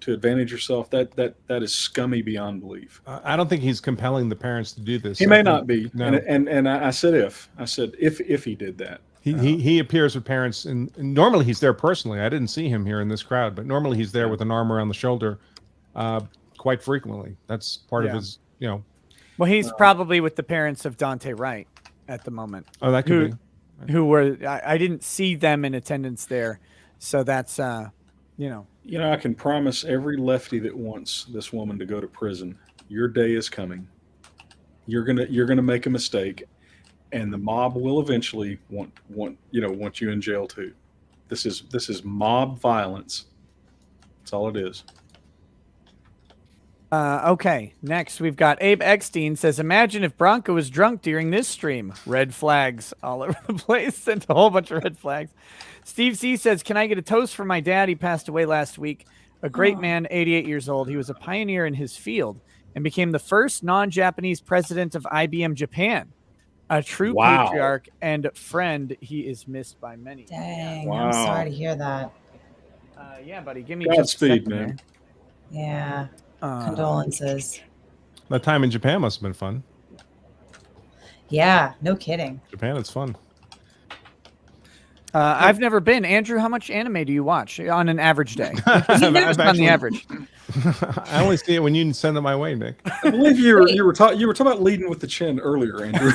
[SPEAKER 3] advantage yourself. That is scummy beyond belief.
[SPEAKER 7] I don't think he's compelling the parents to do this.
[SPEAKER 3] He may not be.
[SPEAKER 7] No.
[SPEAKER 3] And I said if he did that.
[SPEAKER 7] He appears with parents, and normally he's there personally. I didn't see him here in this crowd, but normally he's there with an arm around the shoulder, quite frequently. That's part of his, Well,
[SPEAKER 1] he's probably with the parents of Dante Wright at the moment.
[SPEAKER 7] Oh, that could be.
[SPEAKER 1] Who were? I didn't see them in attendance there, so that's I
[SPEAKER 3] can promise every lefty that wants this woman to go to prison, your day is coming. You're gonna make a mistake, and the mob will eventually want you in jail too. This is mob violence. That's all it is.
[SPEAKER 1] Okay, next we've got Abe Eckstein says, imagine if Bronco was drunk during this stream. Red flags all over the place. Sent a whole bunch of red flags. Steve C says, can I get a toast for my dad? He passed away last week. A great man, 88 years old. He was a pioneer in his field and became the first non-Japanese president of IBM Japan. A true patriarch and friend. He is missed by many.
[SPEAKER 6] Dang, I'm sorry to hear that.
[SPEAKER 1] Yeah, buddy. Give me
[SPEAKER 3] Godspeed, man.
[SPEAKER 6] Yeah. Condolences.
[SPEAKER 7] That time in Japan must have been fun.
[SPEAKER 6] Yeah, no kidding.
[SPEAKER 7] Japan, it's fun.
[SPEAKER 1] I've never been. Andrew, how much anime do you watch on an average day? On the average.
[SPEAKER 7] I only see it when you send it my way, Nick.
[SPEAKER 3] I believe you were talking about leading with the chin earlier, Andrew.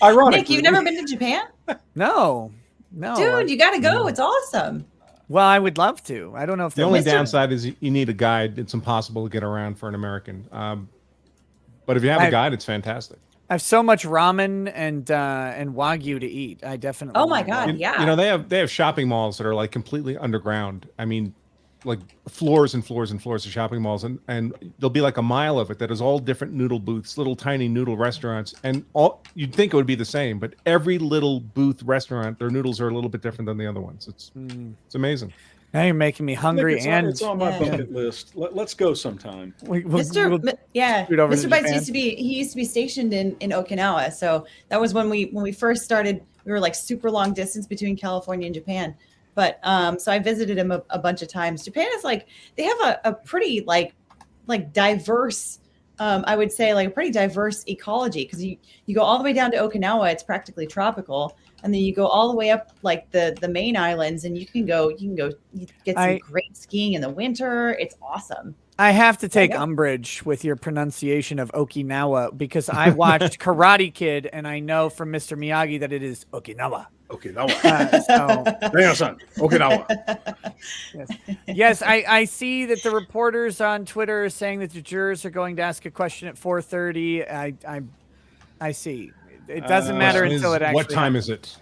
[SPEAKER 3] Ironically,
[SPEAKER 6] Nick, you've never been to Japan?
[SPEAKER 1] No.
[SPEAKER 6] Dude, you got to go. It's awesome.
[SPEAKER 1] Well, I would love to. I don't know if
[SPEAKER 7] the only downside is you need a guide. It's impossible to get around for an American. But if you have a guide, it's fantastic.
[SPEAKER 1] I have so much ramen and wagyu to eat. I definitely.
[SPEAKER 6] Oh my god! Yeah.
[SPEAKER 7] You know they have shopping malls that are like completely underground. I mean, like floors and floors and floors of shopping malls, and there'll be like a mile of it that is all different noodle booths, little tiny noodle restaurants, and all you'd think it would be the same, but every little booth restaurant, their noodles are a little bit different than the other ones. It's amazing.
[SPEAKER 1] Now you're making me hungry,
[SPEAKER 3] it's on my bucket list. Let's go sometime.
[SPEAKER 6] Mr. Bites used to be stationed in Okinawa, so that was when we first started. We were like super long distance between California and Japan, but so I visited him a bunch of times. Japan is like they have a pretty like diverse. I would say like a pretty diverse ecology because you go all the way down to Okinawa, it's practically tropical. And then you go all the way up like the main islands and you can go get some great skiing in the winter. It's awesome.
[SPEAKER 1] I have to take umbrage with your pronunciation of Okinawa because I watched Karate Kid and I know from Mr. Miyagi that it is Okinawa. Yes, I see that the reporters on Twitter are saying that the jurors are going to ask a question at 4:30. I see. It doesn't matter until it actually.
[SPEAKER 7] What time
[SPEAKER 1] happens.
[SPEAKER 7] is it?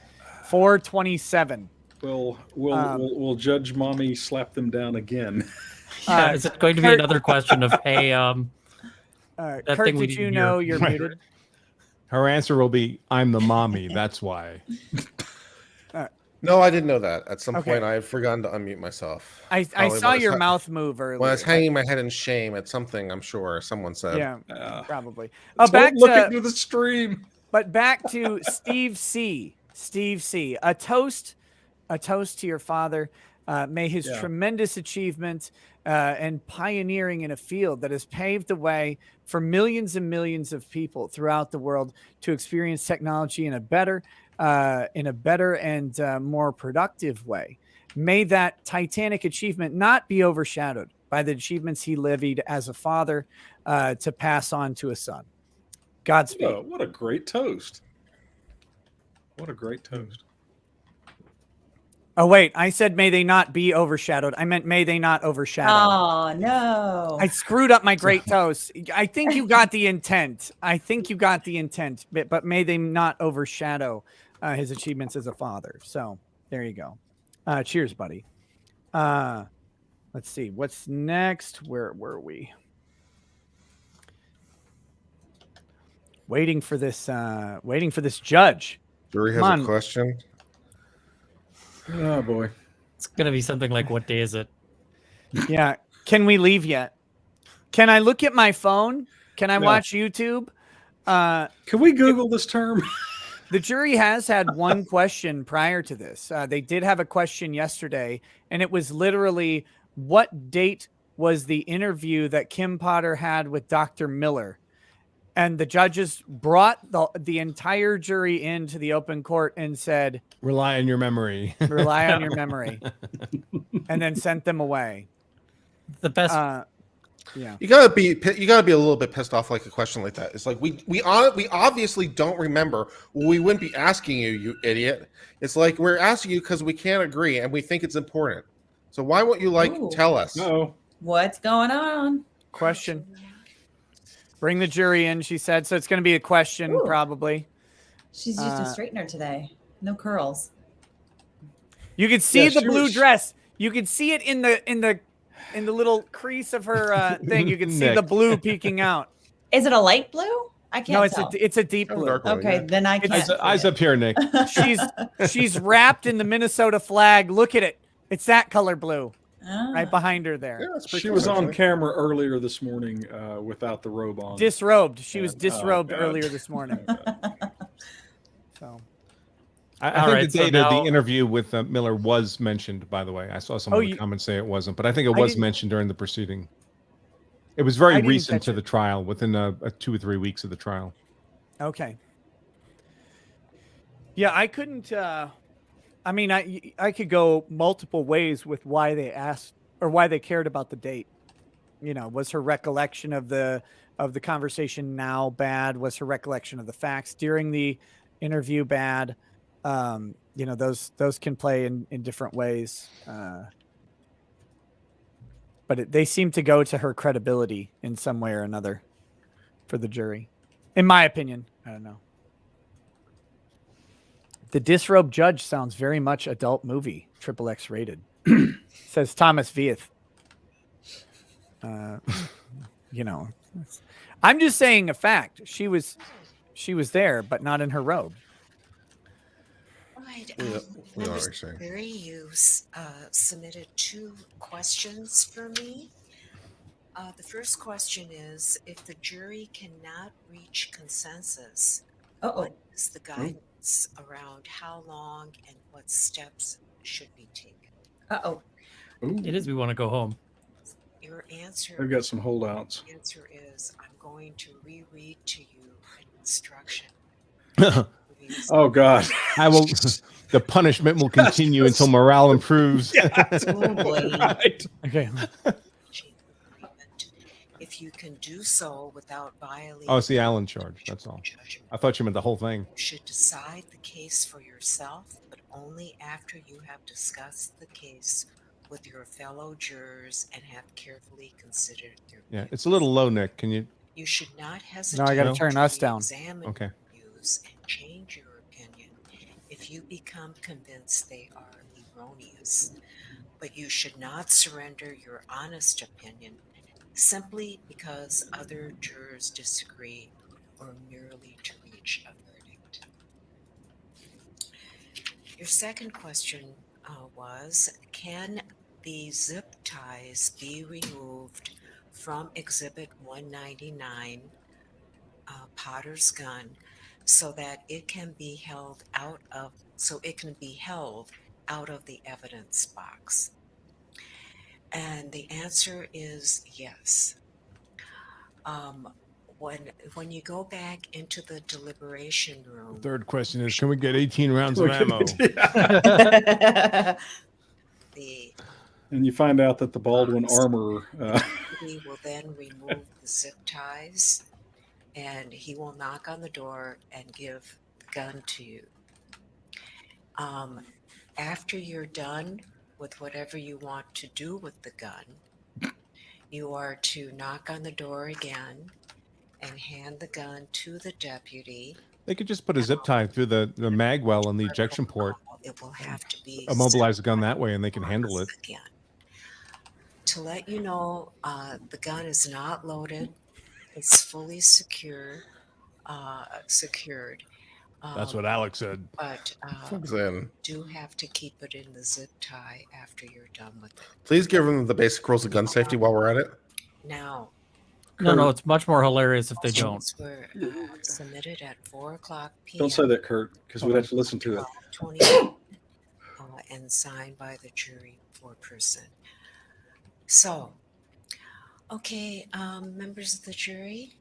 [SPEAKER 1] 4:27.
[SPEAKER 3] Will Judge Mommy slap them down again?
[SPEAKER 8] Is it going to be another question of, hey, that
[SPEAKER 1] Kurt,
[SPEAKER 8] thing we
[SPEAKER 1] did
[SPEAKER 8] didn't
[SPEAKER 1] you
[SPEAKER 8] hear?
[SPEAKER 1] know you're muted?
[SPEAKER 7] Her answer will be, "I'm the mommy. That's why."
[SPEAKER 2] No, I didn't know that. At some
[SPEAKER 1] Okay.
[SPEAKER 2] point, I had forgotten to unmute myself.
[SPEAKER 1] I
[SPEAKER 2] Probably
[SPEAKER 1] saw
[SPEAKER 2] when
[SPEAKER 1] your mouth move earlier.
[SPEAKER 2] When I was hanging my head in shame at something, I'm sure someone said.
[SPEAKER 1] Yeah, probably.
[SPEAKER 3] Don't look into the stream.
[SPEAKER 1] But back to Steve C. Steve C. A toast to your father. May his tremendous achievement and pioneering in a field that has paved the way for millions and millions of people throughout the world to experience technology in a better and more productive way. May that titanic achievement not be overshadowed by the achievements he levied as a father to pass on to a son. Godspeed.
[SPEAKER 3] Oh, what a great toast. What a great toast.
[SPEAKER 1] Oh, wait. I said may they not be overshadowed. I meant may they not overshadow.
[SPEAKER 6] Oh, no.
[SPEAKER 1] I screwed up my great toast. I think you got the intent. But may they not overshadow his achievements as a father. So there you go. Cheers, buddy. Let's see. What's next? Where were we? Waiting for this judge.
[SPEAKER 2] Jury has a question.
[SPEAKER 3] Oh boy.
[SPEAKER 8] It's going to be something like, what day is it?
[SPEAKER 1] Yeah. Can we leave yet? Can I look at my phone? Can I watch YouTube?
[SPEAKER 3] Can we Google this term?
[SPEAKER 1] The jury has had one question prior to this. They did have a question yesterday, and it was literally, what date was the interview that Kim Potter had with Dr. Miller? And the judges brought the entire jury into the open court and said,
[SPEAKER 7] "Rely on your memory."
[SPEAKER 1] Rely on your memory. And then sent them away.
[SPEAKER 8] The best.
[SPEAKER 2] Yeah. You gotta be a little bit pissed off like a question like that. It's like we obviously don't remember. Well, we wouldn't be asking you, you idiot. It's like we're asking you because we can't agree and we think it's important. So why won't you tell us?
[SPEAKER 3] No.
[SPEAKER 6] What's going on?
[SPEAKER 1] Question. Bring the jury in, she said. So it's going to be a question, probably.
[SPEAKER 6] She's used a straightener today. No curls.
[SPEAKER 1] You could see the blue dress. You could see it in the little crease of her thing. You can see the blue peeking out.
[SPEAKER 6] Is it a light blue? I can't.
[SPEAKER 1] No,
[SPEAKER 6] tell.
[SPEAKER 1] it's a deep blue.
[SPEAKER 6] Okay, then I can't.
[SPEAKER 7] Eyes up here, Nick.
[SPEAKER 1] She's wrapped in the Minnesota flag. Look at it. It's that color blue. Right behind her there.
[SPEAKER 2] Yeah,
[SPEAKER 3] she was on camera earlier this morning without the robe on.
[SPEAKER 1] Disrobed. She was disrobed earlier this morning. So,
[SPEAKER 7] I think the date of the interview with Miller was mentioned, by the way. I saw someone in the comments say it wasn't, but I think it was mentioned during the proceeding. It was very recent to the trial, within 2 or 3 weeks of the trial.
[SPEAKER 1] Okay. Yeah, I couldn't... I mean, I could go multiple ways with why they asked or why they cared about the date. You know, was her recollection of the conversation now bad? Was her recollection of the facts during the interview bad? You know, those can play in different ways. But they seem to go to her credibility in some way or another for the jury. In my opinion, I don't know. The disrobed judge sounds very much adult movie, XXX rated. Says Thomas Vieth. You know, I'm just saying a fact. She was there, but not in her robe.
[SPEAKER 14] Right.
[SPEAKER 2] We know what you're saying.
[SPEAKER 14] Barry, you submitted 2 questions for me. The first question is, if the jury cannot reach consensus, what is the guidance around how long and what steps should be taken?
[SPEAKER 8] It is. We want to go home.
[SPEAKER 14] Your answer.
[SPEAKER 3] I've got some holdouts.
[SPEAKER 14] The answer is, I'm going to reread to you an instruction.
[SPEAKER 3] Oh God!
[SPEAKER 7] I will. The punishment will continue until morale improves.
[SPEAKER 3] Yes.
[SPEAKER 14] Right.
[SPEAKER 1] Okay.
[SPEAKER 14] If if you can do so without violating
[SPEAKER 7] Oh, it's the Allen charge. That's all.
[SPEAKER 14] judgment.
[SPEAKER 7] I thought you meant the whole thing.
[SPEAKER 14] You should decide the case for yourself, but only after you have discussed the case with your fellow jurors and have carefully considered their
[SPEAKER 7] Yeah, it's a little low, Nick. Can you?
[SPEAKER 14] You should not
[SPEAKER 1] No,
[SPEAKER 14] hesitate
[SPEAKER 1] I got to
[SPEAKER 7] No?
[SPEAKER 1] turn us down.
[SPEAKER 14] examine
[SPEAKER 7] Okay.
[SPEAKER 14] your views and change your opinion if you become convinced they are erroneous. But you should not surrender your honest opinion simply because other jurors disagree or merely to reach a verdict. Your second question was, can the zip ties be removed from Exhibit 199, Potter's gun, so that it can be held out of the evidence box? And the answer is yes. When you go back into the deliberation room,
[SPEAKER 7] Third question is, can we get 18 rounds of ammo?
[SPEAKER 3] And you find out that the Baldwin armor.
[SPEAKER 14] He will then remove the zip ties, and he will knock on the door and give the gun to you. After you're done with whatever you want to do with the gun, you are to knock on the door again and hand the gun to the deputy.
[SPEAKER 7] They could just put a zip tie through the MAXWELL and the ejection port.
[SPEAKER 14] It will have to be
[SPEAKER 7] Immobilize the gun that way, and they can handle it.
[SPEAKER 14] again. To let you know, the gun is not loaded. It's fully secured.
[SPEAKER 7] That's what Alec said.
[SPEAKER 14] But
[SPEAKER 2] Then
[SPEAKER 14] do have to keep it in the zip tie after you're done with it.
[SPEAKER 2] please give them the basic rules of gun safety while we're at it.
[SPEAKER 14] Now,
[SPEAKER 8] No, it's much more hilarious if they don't.
[SPEAKER 14] questions were submitted at 4:00 p.m.
[SPEAKER 3] Don't say that, Kurt, because we'd have to listen to it.
[SPEAKER 14] 20, and signed by the jury foreperson. So, okay, members of the jury.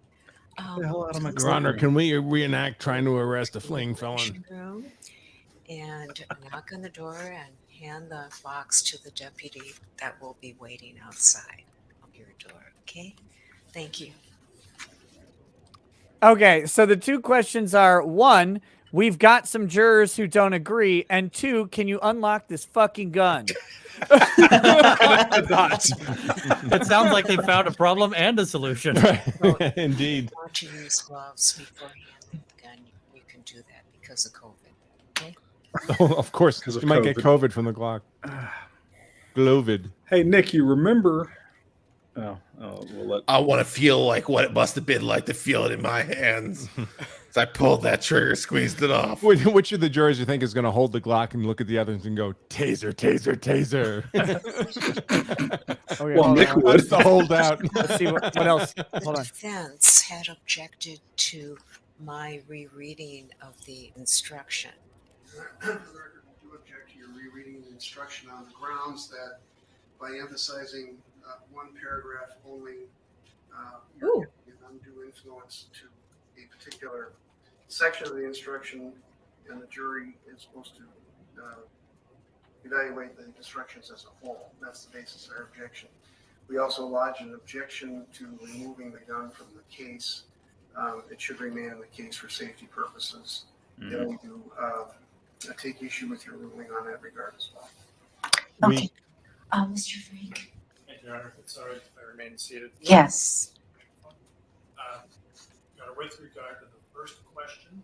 [SPEAKER 7] Your Honor, can we reenact trying to arrest a fleeing felon?
[SPEAKER 14] Room and knock on the door and hand the box to the deputy that will be waiting outside of your door. Okay, thank you.
[SPEAKER 1] Okay, so the two questions are: one, we've got some jurors who don't agree, and two, can you unlock this fucking gun?
[SPEAKER 8] It sounds like they found a problem and a solution.
[SPEAKER 7] Indeed.
[SPEAKER 14] If you want to use gloves before handling the gun, you can do that because of COVID. Okay.
[SPEAKER 7] Oh, of course,
[SPEAKER 3] Because of
[SPEAKER 7] you might get
[SPEAKER 3] COVID.
[SPEAKER 7] COVID from the Glock. Glovid.
[SPEAKER 3] Hey, Nick, you remember? We'll let.
[SPEAKER 2] I want to feel like what it must have been like to feel it in my hands. As I pulled that trigger, squeezed it off.
[SPEAKER 7] Which of the jurors you think is going to hold the Glock and look at the others and go, taser, taser, taser?
[SPEAKER 1] Okay,
[SPEAKER 3] Well,
[SPEAKER 1] hold
[SPEAKER 3] Nick
[SPEAKER 1] on.
[SPEAKER 3] would.
[SPEAKER 7] That's the holdout.
[SPEAKER 1] Let's see what else. Hold
[SPEAKER 14] The
[SPEAKER 1] on.
[SPEAKER 14] defense had objected to my rereading of the instruction.
[SPEAKER 15] Do object to your rereading the instruction on the grounds that by emphasizing one paragraph only, you're giving an undue influence to a particular section of the instruction, and the jury is supposed to evaluate the instructions as a whole. That's the basis of our objection. We also lodged an objection to removing the gun from the case. It should remain in the case for safety purposes. Then we do take issue with your ruling on that regard as well.
[SPEAKER 14] Okay. Mr. Frank.
[SPEAKER 16] Thank you, Your Honor. If it's all right if I remain seated.
[SPEAKER 14] Yes.
[SPEAKER 16] Your Honor, with regard to the first question,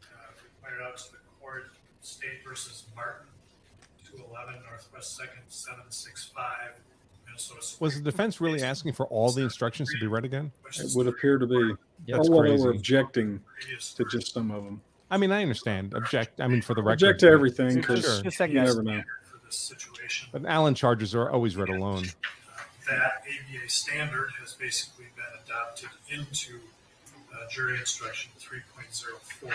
[SPEAKER 16] we pointed out to the court State versus Martin, 211 Northwest 2nd, 765, Minnesota.
[SPEAKER 7] Was the defense really asking for all the instructions to be read again?
[SPEAKER 3] It would appear to be.
[SPEAKER 7] That's
[SPEAKER 3] Although
[SPEAKER 7] crazy.
[SPEAKER 3] we're objecting to just some of them.
[SPEAKER 7] I mean, I understand. Object. I mean, for the record.
[SPEAKER 3] Object to everything
[SPEAKER 7] Sure.
[SPEAKER 3] because you never know.
[SPEAKER 16] For this situation,
[SPEAKER 7] But Allen charges are always read alone.
[SPEAKER 16] that ABA standard has basically been adopted into jury instruction 3.04.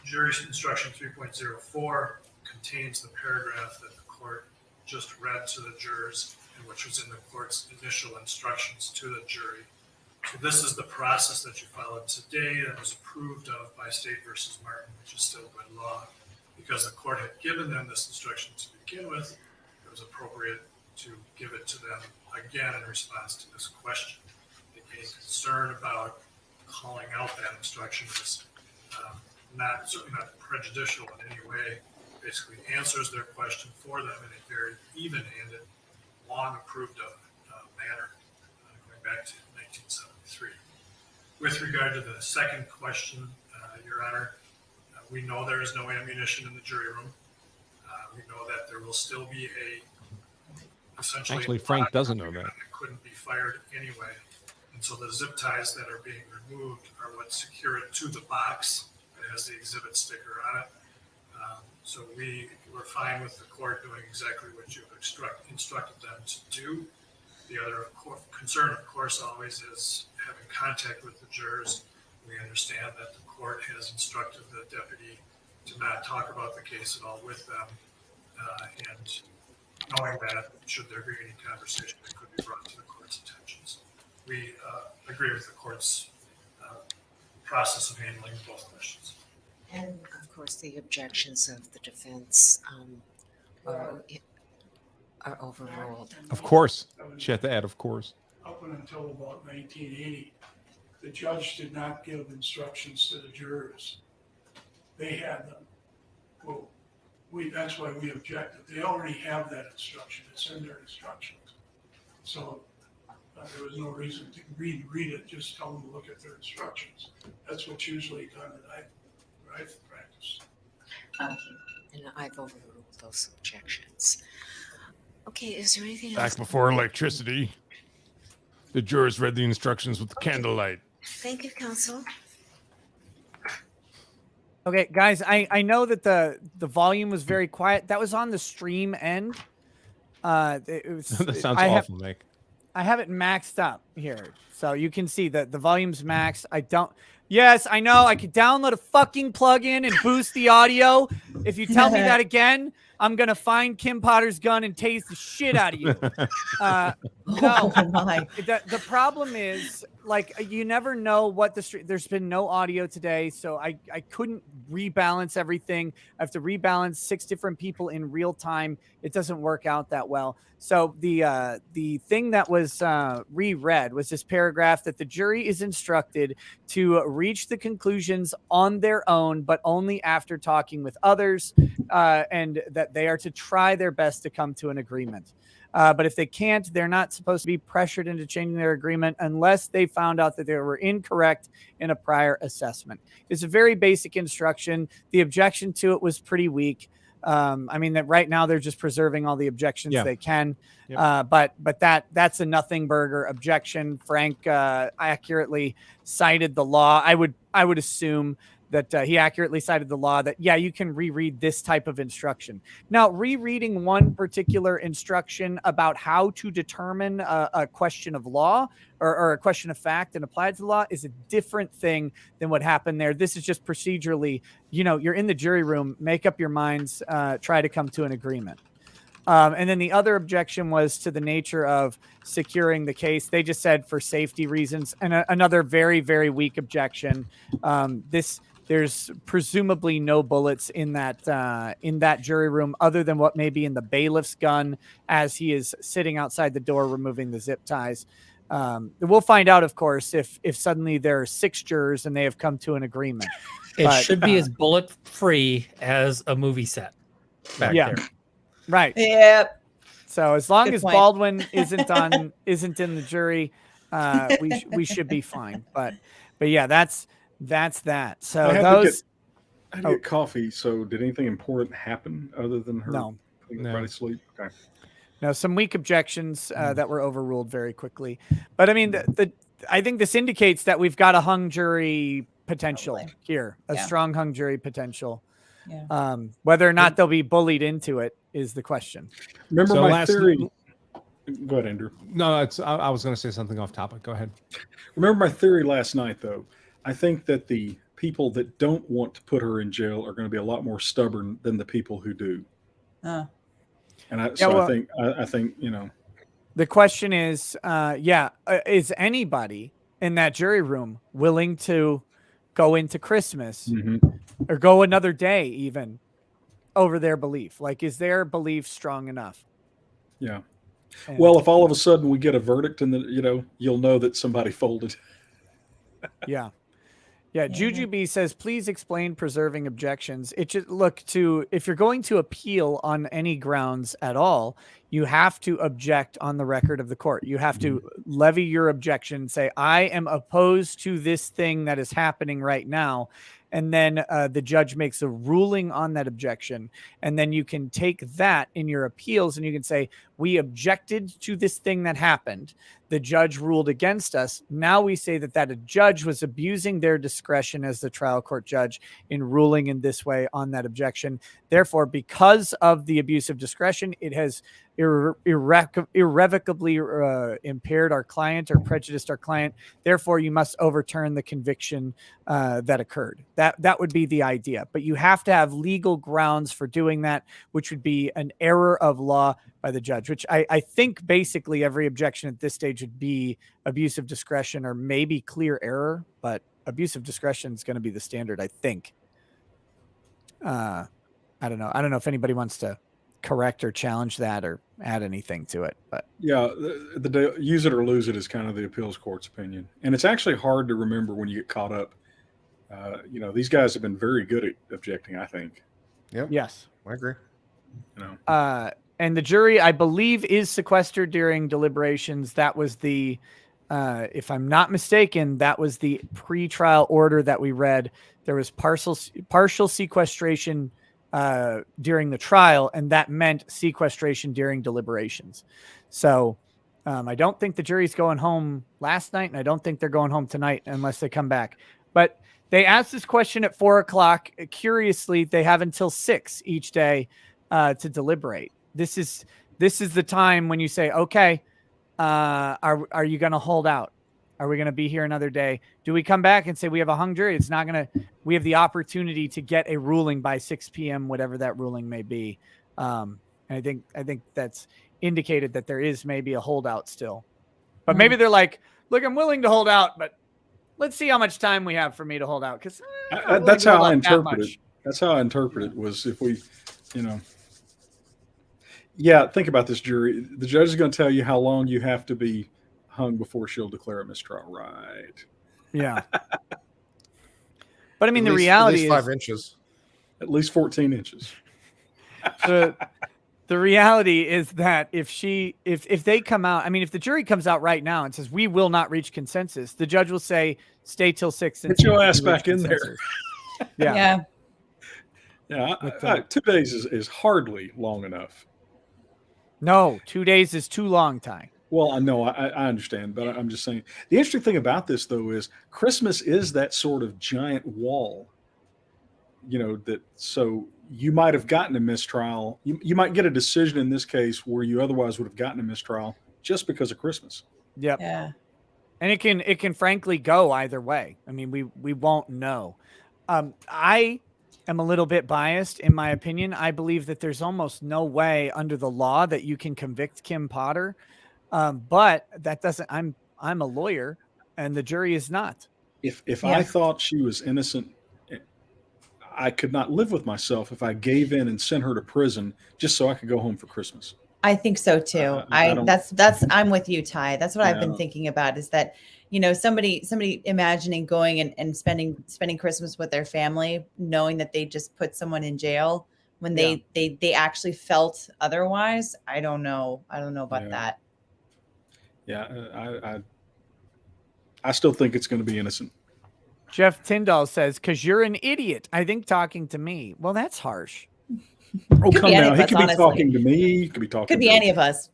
[SPEAKER 16] Jury instruction 3.04 contains the paragraph that the court just read to the jurors, and which was in the court's initial instructions to the jury. So this is the process that you followed today that was approved of by State versus Martin, which is still good law. Because the court had given them this instruction to begin with, it was appropriate to give it to them again in response to this question. Any concern about calling out that instruction is certainly not prejudicial in any way. Basically answers their question for them in a very even-handed, long approved of manner, going back to 1973. With regard to the second question, Your Honor, we know there is no ammunition in the jury room. We know that there will still be essentially.
[SPEAKER 7] Actually, Frank doesn't know that.
[SPEAKER 16] It couldn't be fired anyway. And so the zip ties that are being removed are what secure it to the box that has the exhibit sticker on it. So we're fine with the court doing exactly what you've instructed them to do. The other concern, of course, always is having contact with the jurors. We understand that the court has instructed the deputy to not talk about the case at all with them. And knowing that, should there be any conversation that could be brought to the court's attentions. We agree with the court's process of handling both questions.
[SPEAKER 14] And of course, the objections of the defense are overruled.
[SPEAKER 7] Of course. She had to add, of course.
[SPEAKER 17] Up until about 1980, the judge did not give instructions to the jurors. They had them. Well, that's why we objected. They already have that instruction. It's in their instructions. So there was no reason to read it. Just tell them to look at their instructions. That's what's usually done that I've practiced.
[SPEAKER 14] And I've overruled those objections. Okay, is there anything
[SPEAKER 7] Back
[SPEAKER 14] else?
[SPEAKER 7] before electricity, the jurors read the instructions with candlelight.
[SPEAKER 14] Thank you, counsel.
[SPEAKER 1] Okay, guys, I know that the volume was very quiet. That was on the stream end. It was,
[SPEAKER 7] That sounds awful, Nick.
[SPEAKER 1] I have it maxed up here, so you can see that the volume's maxed. Yes, I know. I could download a fucking plugin and boost the audio. If you tell me that again, I'm gonna find Kim Potter's gun and tase the shit out of you. The problem is, like, you never know what there's been no audio today, so I couldn't rebalance everything. I have to rebalance 6 different people in real time. It doesn't work out that well. So the thing that was reread was this paragraph that the jury is instructed to reach the conclusions on their own, but only after talking with others, and that they are to try their best to come to an agreement. But if they can't, they're not supposed to be pressured into changing their agreement unless they found out that they were incorrect in a prior assessment. It's a very basic instruction. The objection to it was pretty weak. I mean, that right now they're just preserving all the objections they can. Yep. But that's a nothing burger objection. Frank accurately cited the law. I would assume that he accurately cited the law that, yeah, you can reread this type of instruction. Now, rereading one particular instruction about how to determine a question of law or a question of fact and apply it to the law is a different thing than what happened there. This is just procedurally, you're in the jury room, make up your minds, try to come to an agreement. And then the other objection was to the nature of securing the case. They just said for safety reasons, and another very, very weak objection. There's presumably no bullets in that jury room other than what may be in the bailiff's gun as he is sitting outside the door removing the zip ties. We'll find out, of course, if suddenly there are 6 jurors and they have come to an agreement.
[SPEAKER 8] It should be as bullet-free as a movie set back there.
[SPEAKER 1] Right.
[SPEAKER 6] Yep.
[SPEAKER 1] So as long
[SPEAKER 6] Good
[SPEAKER 1] as
[SPEAKER 6] point.
[SPEAKER 1] Baldwin isn't in the jury, we should be fine. But yeah, that's that. So
[SPEAKER 3] I had
[SPEAKER 1] those.
[SPEAKER 3] to get coffee. So did anything important happen other than her
[SPEAKER 1] No.
[SPEAKER 3] putting everybody to sleep? Okay.
[SPEAKER 1] Now, some weak objections that were overruled very quickly. But I mean, I think this indicates that we've got a hung jury potential here, a strong hung jury potential.
[SPEAKER 6] Yeah.
[SPEAKER 1] Whether or not they'll be bullied into it is the question.
[SPEAKER 3] Remember my theory. Go ahead, Andrew.
[SPEAKER 7] No, I was going to say something off topic. Go ahead.
[SPEAKER 3] Remember my theory last night, though. I think that the people that don't want to put her in jail are going to be a lot more stubborn than the people who do. And I think
[SPEAKER 1] the question is, is anybody in that jury room willing to go into Christmas or go another day even over their belief? Like, is their belief strong enough?
[SPEAKER 3] Yeah.
[SPEAKER 1] And-
[SPEAKER 3] Well, if all of a sudden we get a verdict and you'll know that somebody folded.
[SPEAKER 1] Yeah. Yeah, Juju B says, please explain preserving objections. It just if you're going to appeal on any grounds at all, you have to object on the record of the court. You have to levy your objection, say, I am opposed to this thing that is happening right now. And then the judge makes a ruling on that objection. And then you can take that in your appeals and you can say, we objected to this thing that happened. The judge ruled against us. Now we say that a judge was abusing their discretion as the trial court judge in ruling in this way on that objection. Therefore, because of the abuse of discretion, it has irrevocably impaired our client or prejudiced our client. Therefore, you must overturn the conviction that occurred. That would be the idea. But you have to have legal grounds for doing that, which would be an error of law by the judge, which I think basically every objection at this stage would be abuse of discretion or maybe clear error, but abuse of discretion is going to be the standard, I think. I don't know. I don't know if anybody wants to correct or challenge that or add anything to it, but
[SPEAKER 3] yeah, the use it or lose it is kind of the appeals court's opinion. And it's actually hard to remember when you get caught up. These guys have been very good at objecting, I think.
[SPEAKER 2] Yep.
[SPEAKER 1] Yes.
[SPEAKER 2] I agree.
[SPEAKER 1] And the jury, I believe, is sequestered during deliberations. That was the, if I'm not mistaken, that was the pretrial order that we read. There was partial sequestration during the trial, and that meant sequestration during deliberations. So I don't think the jury's going home last night, and I don't think they're going home tonight unless they come back. But they asked this question at 4:00. Curiously, they have until 6 each day to deliberate. This is the time when you say, okay, are you going to hold out? Are we going to be here another day? Do we come back and say we have a hung jury? It's not going to. We have the opportunity to get a ruling by 6 p.m., whatever that ruling may be. And I think that's indicated that there is maybe a holdout still. But maybe they're like, look, I'm willing to hold out, but let's see how much time we have for me to hold out. Because
[SPEAKER 3] that's how I interpret it. That's how I interpret it was if we, yeah, think about this jury. The judge is going to tell you how long you have to be hung before she'll declare a mistrial. Right.
[SPEAKER 1] Yeah. But I mean, the reality is
[SPEAKER 2] 5 inches,
[SPEAKER 3] at least 14 inches.
[SPEAKER 1] The reality is that if they come out, I mean, if the jury comes out right now and says, we will not reach consensus, the judge will say, stay till 6.
[SPEAKER 3] Get your ass back in there.
[SPEAKER 1] Yeah.
[SPEAKER 3] Yeah. 2 days is hardly long enough.
[SPEAKER 1] No, 2 days is too long, Ty.
[SPEAKER 3] Well, I know, I understand, but I'm just saying. The interesting thing about this, though, is Christmas is that sort of giant wall, so you might have gotten a mistrial. You might get a decision in this case where you otherwise would have gotten a mistrial just because of Christmas.
[SPEAKER 1] Yep.
[SPEAKER 6] Yeah.
[SPEAKER 1] And it can frankly go either way. I mean, we won't know. I am a little bit biased in my opinion. I believe that there's almost no way under the law that you can convict Kim Potter. But that doesn't, I'm a lawyer and the jury is not.
[SPEAKER 3] If I thought she was innocent, I could not live with myself if I gave in and sent her to prison just so I could go home for Christmas.
[SPEAKER 6] I think so too. I'm with you, Ty. That's what I've been thinking about is that, somebody imagining going and spending Christmas with their family, knowing that they just put someone in jail when they actually felt otherwise. I don't know about that.
[SPEAKER 3] Yeah. I still think it's going to be innocent.
[SPEAKER 1] Jeff Tyndall says, because you're an idiot. I think talking to me. Well, that's harsh.
[SPEAKER 3] Oh, come down. He could be talking to me. He could be talking
[SPEAKER 6] to any of us.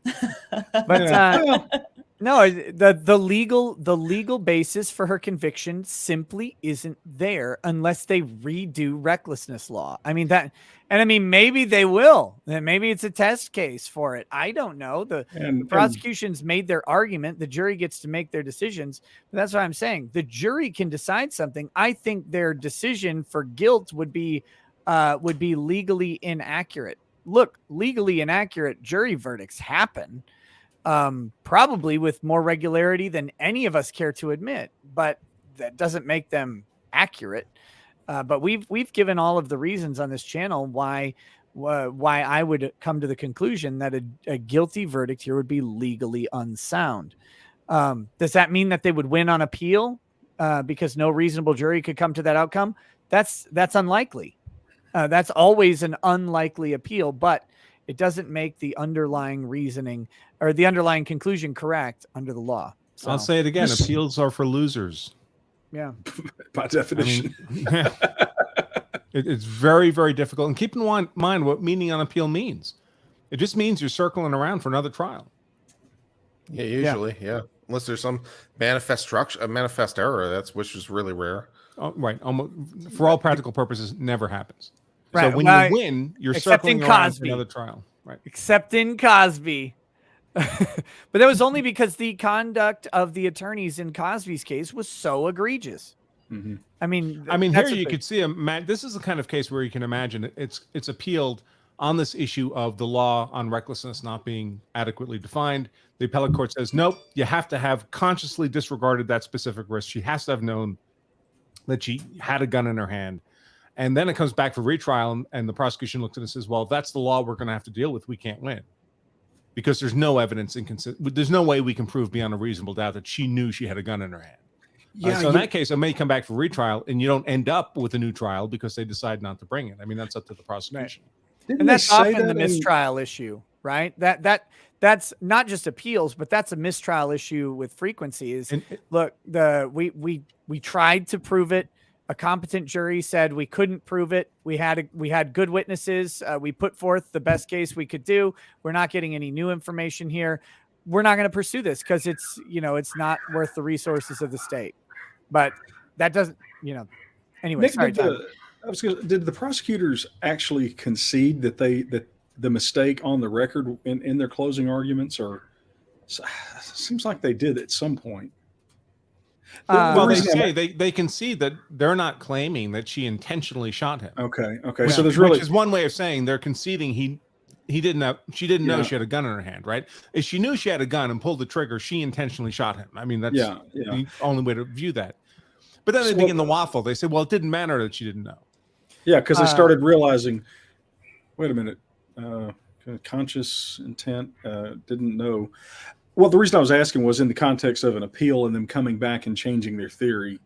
[SPEAKER 1] But no, the legal basis for her conviction simply isn't there unless they redo recklessness law. I mean maybe they will. Maybe it's a test case for it. I don't know. The prosecution's made their argument. The jury gets to make their decisions. But that's what I'm saying. The jury can decide something. I think their decision for guilt would be legally inaccurate. Look, legally inaccurate jury verdicts happen. Probably with more regularity than any of us care to admit, but that doesn't make them accurate. But we've given all of the reasons on this channel why why I would come to the conclusion that a guilty verdict here would be legally unsound. Does that mean that they would win on appeal because no reasonable jury could come to that outcome? That's unlikely. That's always an unlikely appeal, but it doesn't make the underlying reasoning or the underlying conclusion correct under the law. So,
[SPEAKER 7] I'll say it again. Appeals are for losers.
[SPEAKER 1] Yeah.
[SPEAKER 3] By definition.
[SPEAKER 7] It's very, very difficult. And keep in mind what meaning on appeal means. It just means you're circling around for another trial.
[SPEAKER 2] Yeah, usually, yeah. Unless there's some manifest error, which is really rare.
[SPEAKER 7] Oh, right. Almost, for all practical purposes, never happens.
[SPEAKER 1] Right.
[SPEAKER 7] So when you win, you're circling around for another trial. Right.
[SPEAKER 1] Except in Cosby. But that was only because the conduct of the attorneys in Cosby's case was so egregious.
[SPEAKER 3] Mm-hmm.
[SPEAKER 1] I mean,
[SPEAKER 7] here you could see this is the kind of case where you can imagine it's appealed on this issue of the law on recklessness not being adequately defined. The appellate court says, nope, you have to have consciously disregarded that specific risk. She has to have known that she had a gun in her hand. And then it comes back for retrial, and the prosecution looks at it and says, well, if that's the law we're going to have to deal with, we can't win. Because there's no evidence there's no way we can prove beyond a reasonable doubt that she knew she had a gun in her hand.
[SPEAKER 3] Yeah,
[SPEAKER 7] so in that case, it may come back for retrial, and you don't end up with a new trial because they decide not to bring it. I mean, that's up to the prosecution.
[SPEAKER 1] And that's often the mistrial issue, right? That's not just appeals, but that's a mistrial issue with frequency. Look, we tried to prove it. A competent jury said we couldn't prove it. We had good witnesses. We put forth the best case we could do. We're not getting any new information here. We're not going to pursue this because it's not worth the resources of the state. But that doesn't, anyway.
[SPEAKER 3] Nick,
[SPEAKER 1] sorry,
[SPEAKER 3] did the prosecutors actually concede that the mistake on the record in their closing arguments, or seems like they did at some point?
[SPEAKER 7] They concede that they're not claiming that she intentionally shot him.
[SPEAKER 3] Okay.
[SPEAKER 7] Which,
[SPEAKER 3] So there's
[SPEAKER 7] which is one way of saying they're conceding she didn't know she had a gun in her hand, right? If she knew she had a gun and pulled the trigger, she intentionally shot him. I mean, that's the only way to view that. But then they begin the waffle. They say, well, it didn't matter that she didn't know.
[SPEAKER 3] Yeah, because they started realizing, wait a minute, conscious intent, didn't know. Well, the reason I was asking was in the context of an appeal and them coming back and changing their theory.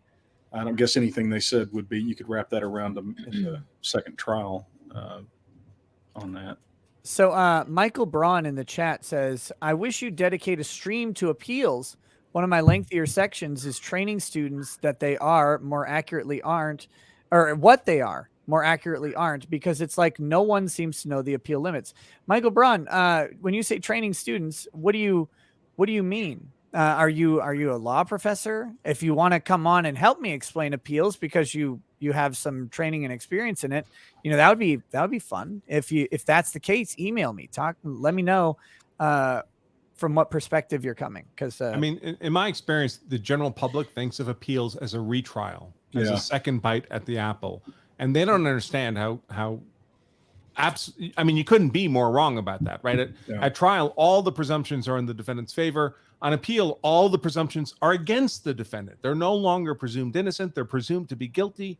[SPEAKER 3] I don't guess anything they said would be, you could wrap that around them in the second trial on that.
[SPEAKER 1] So Michael Braun in the chat says, I wish you'd dedicate a stream to appeals. One of my lengthier sections is training students that they are more accurately aren't, or what they are more accurately aren't, because it's like no one seems to know the appeal limits. Michael Braun, when you say training students, what do you mean? Are you a law professor? If you want to come on and help me explain appeals because you have some training and experience in it, that would be fun. If that's the case, email me, let me know from what perspective you're coming. Because
[SPEAKER 7] I mean, in my experience, the general public thinks of appeals as a retrial, as a second bite at the apple, and they don't understand how. I mean, you couldn't be more wrong about that, right? At trial, all the presumptions are in the defendant's favor. On appeal, all the presumptions are against the defendant. They're no longer presumed innocent. They're presumed to be guilty.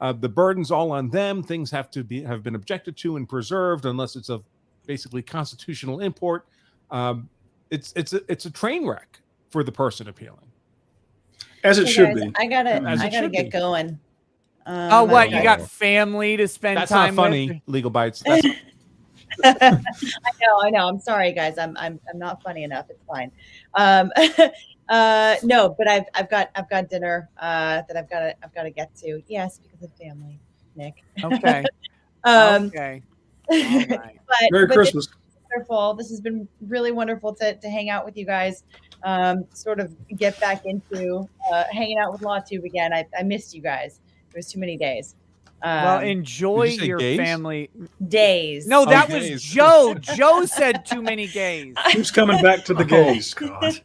[SPEAKER 7] The burden's all on them. Things have been objected to and preserved unless it's of basically constitutional import. It's a train wreck for the person appealing.
[SPEAKER 3] As it should be.
[SPEAKER 6] I gotta get going.
[SPEAKER 1] What, you got family to spend
[SPEAKER 7] That's
[SPEAKER 1] time
[SPEAKER 7] not funny.
[SPEAKER 1] with?
[SPEAKER 7] Legal bites.
[SPEAKER 6] I know. I'm sorry, guys. I'm not funny enough. It's fine. No, but I've got dinner that I've got to get to. Yes, because of family, Nick.
[SPEAKER 1] Okay.
[SPEAKER 6] Okay.
[SPEAKER 1] Right.
[SPEAKER 3] Merry Christmas.
[SPEAKER 6] Wonderful. This has been really wonderful to hang out with you guys. Sort of get back into hanging out with LawTube again. I missed you guys. It was too many days.
[SPEAKER 1] Well, enjoy
[SPEAKER 7] Did you say
[SPEAKER 1] your
[SPEAKER 7] gays?
[SPEAKER 1] family
[SPEAKER 6] days.
[SPEAKER 1] No, that was
[SPEAKER 7] gays.
[SPEAKER 1] Joe. Joe said too many gays.
[SPEAKER 3] Who's coming back to the gays?
[SPEAKER 16] God.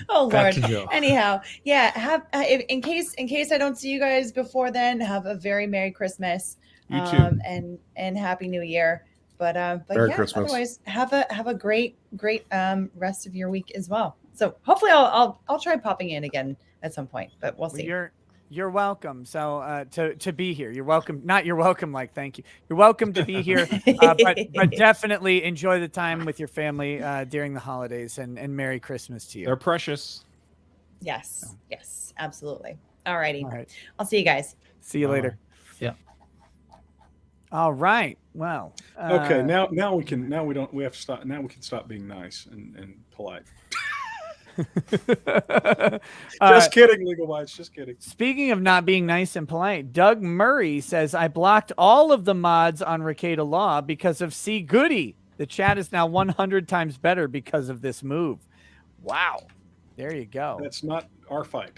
[SPEAKER 6] Oh
[SPEAKER 16] Back
[SPEAKER 6] Lord.
[SPEAKER 16] to Joe.
[SPEAKER 6] Anyhow, yeah. Have in case I don't see you guys before then, have a very Merry Christmas.
[SPEAKER 7] You too.
[SPEAKER 6] And Happy New Year. But
[SPEAKER 2] Merry
[SPEAKER 6] yeah,
[SPEAKER 2] Christmas.
[SPEAKER 6] otherwise have a great rest of your week as well. So hopefully I'll try popping in again at some point, but we'll see.
[SPEAKER 1] You're welcome. So to be here, you're welcome. Not you're welcome. Like thank you. You're welcome to be here. But definitely enjoy the time with your family during the holidays and Merry Christmas to you.
[SPEAKER 7] They're precious.
[SPEAKER 6] Yes. Yes. Absolutely. All righty.
[SPEAKER 1] All right.
[SPEAKER 6] I'll see you guys.
[SPEAKER 1] See you later.
[SPEAKER 8] Yeah.
[SPEAKER 1] All right. Well.
[SPEAKER 3] Okay. Now we can. Now we don't. We have to stop. Now we can stop being nice and polite. Just kidding, Legal Bites. Just kidding.
[SPEAKER 1] Speaking of not being nice and polite, Doug Murray says, I blocked all of the mods on Ricada Law because of C. Goody. The chat is now 100 times better because of this move. Wow. There you go.
[SPEAKER 3] That's not our fight.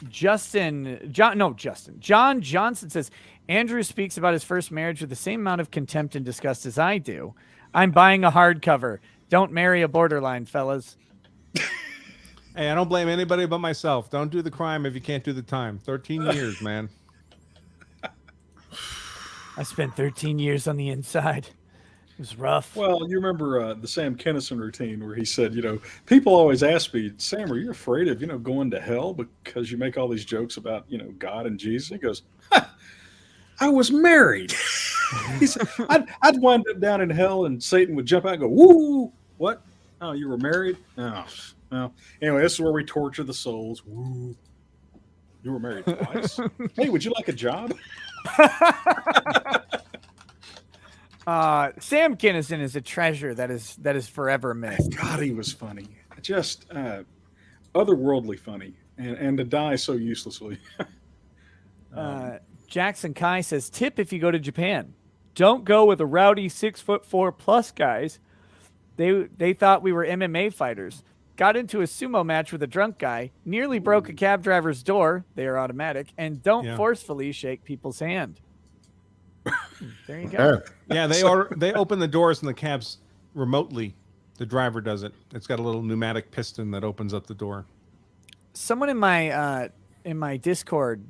[SPEAKER 1] John Johnson says, Andrew speaks about his first marriage with the same amount of contempt and disgust as I do. I'm buying a hardcover. Don't marry a borderline, fellas.
[SPEAKER 7] Hey, I don't blame anybody but myself. Don't do the crime if you can't do the time. 13 years, man.
[SPEAKER 1] I spent 13 years on the inside. It was rough.
[SPEAKER 3] Well, you remember the Sam Kinison routine where he said, people always ask me, Sam, are you afraid of, going to hell because you make all these jokes about, God and Jesus? He goes, I was married. He said, I'd wind up down in hell and Satan would jump out and go, woo, what? Oh, you were married? Oh, well. Anyway, this is where we torture the souls. Woo. You were married twice. Hey, would you like a job?
[SPEAKER 1] Sam Kinison is a treasure that is forever missed.
[SPEAKER 3] God, he was funny. Just otherworldly funny. And to die so uselessly.
[SPEAKER 1] Jackson Kai says, tip if you go to Japan. Don't go with a rowdy 6'4+ guys. They thought we were MMA fighters. Got into a sumo match with a drunk guy. Nearly broke a cab driver's door. They are automatic. And don't forcefully shake people's hand. There you go.
[SPEAKER 7] Yeah, they open the doors in the cabs remotely. The driver does it. It's got a little pneumatic piston that opens up the door.
[SPEAKER 1] Someone in my Discord,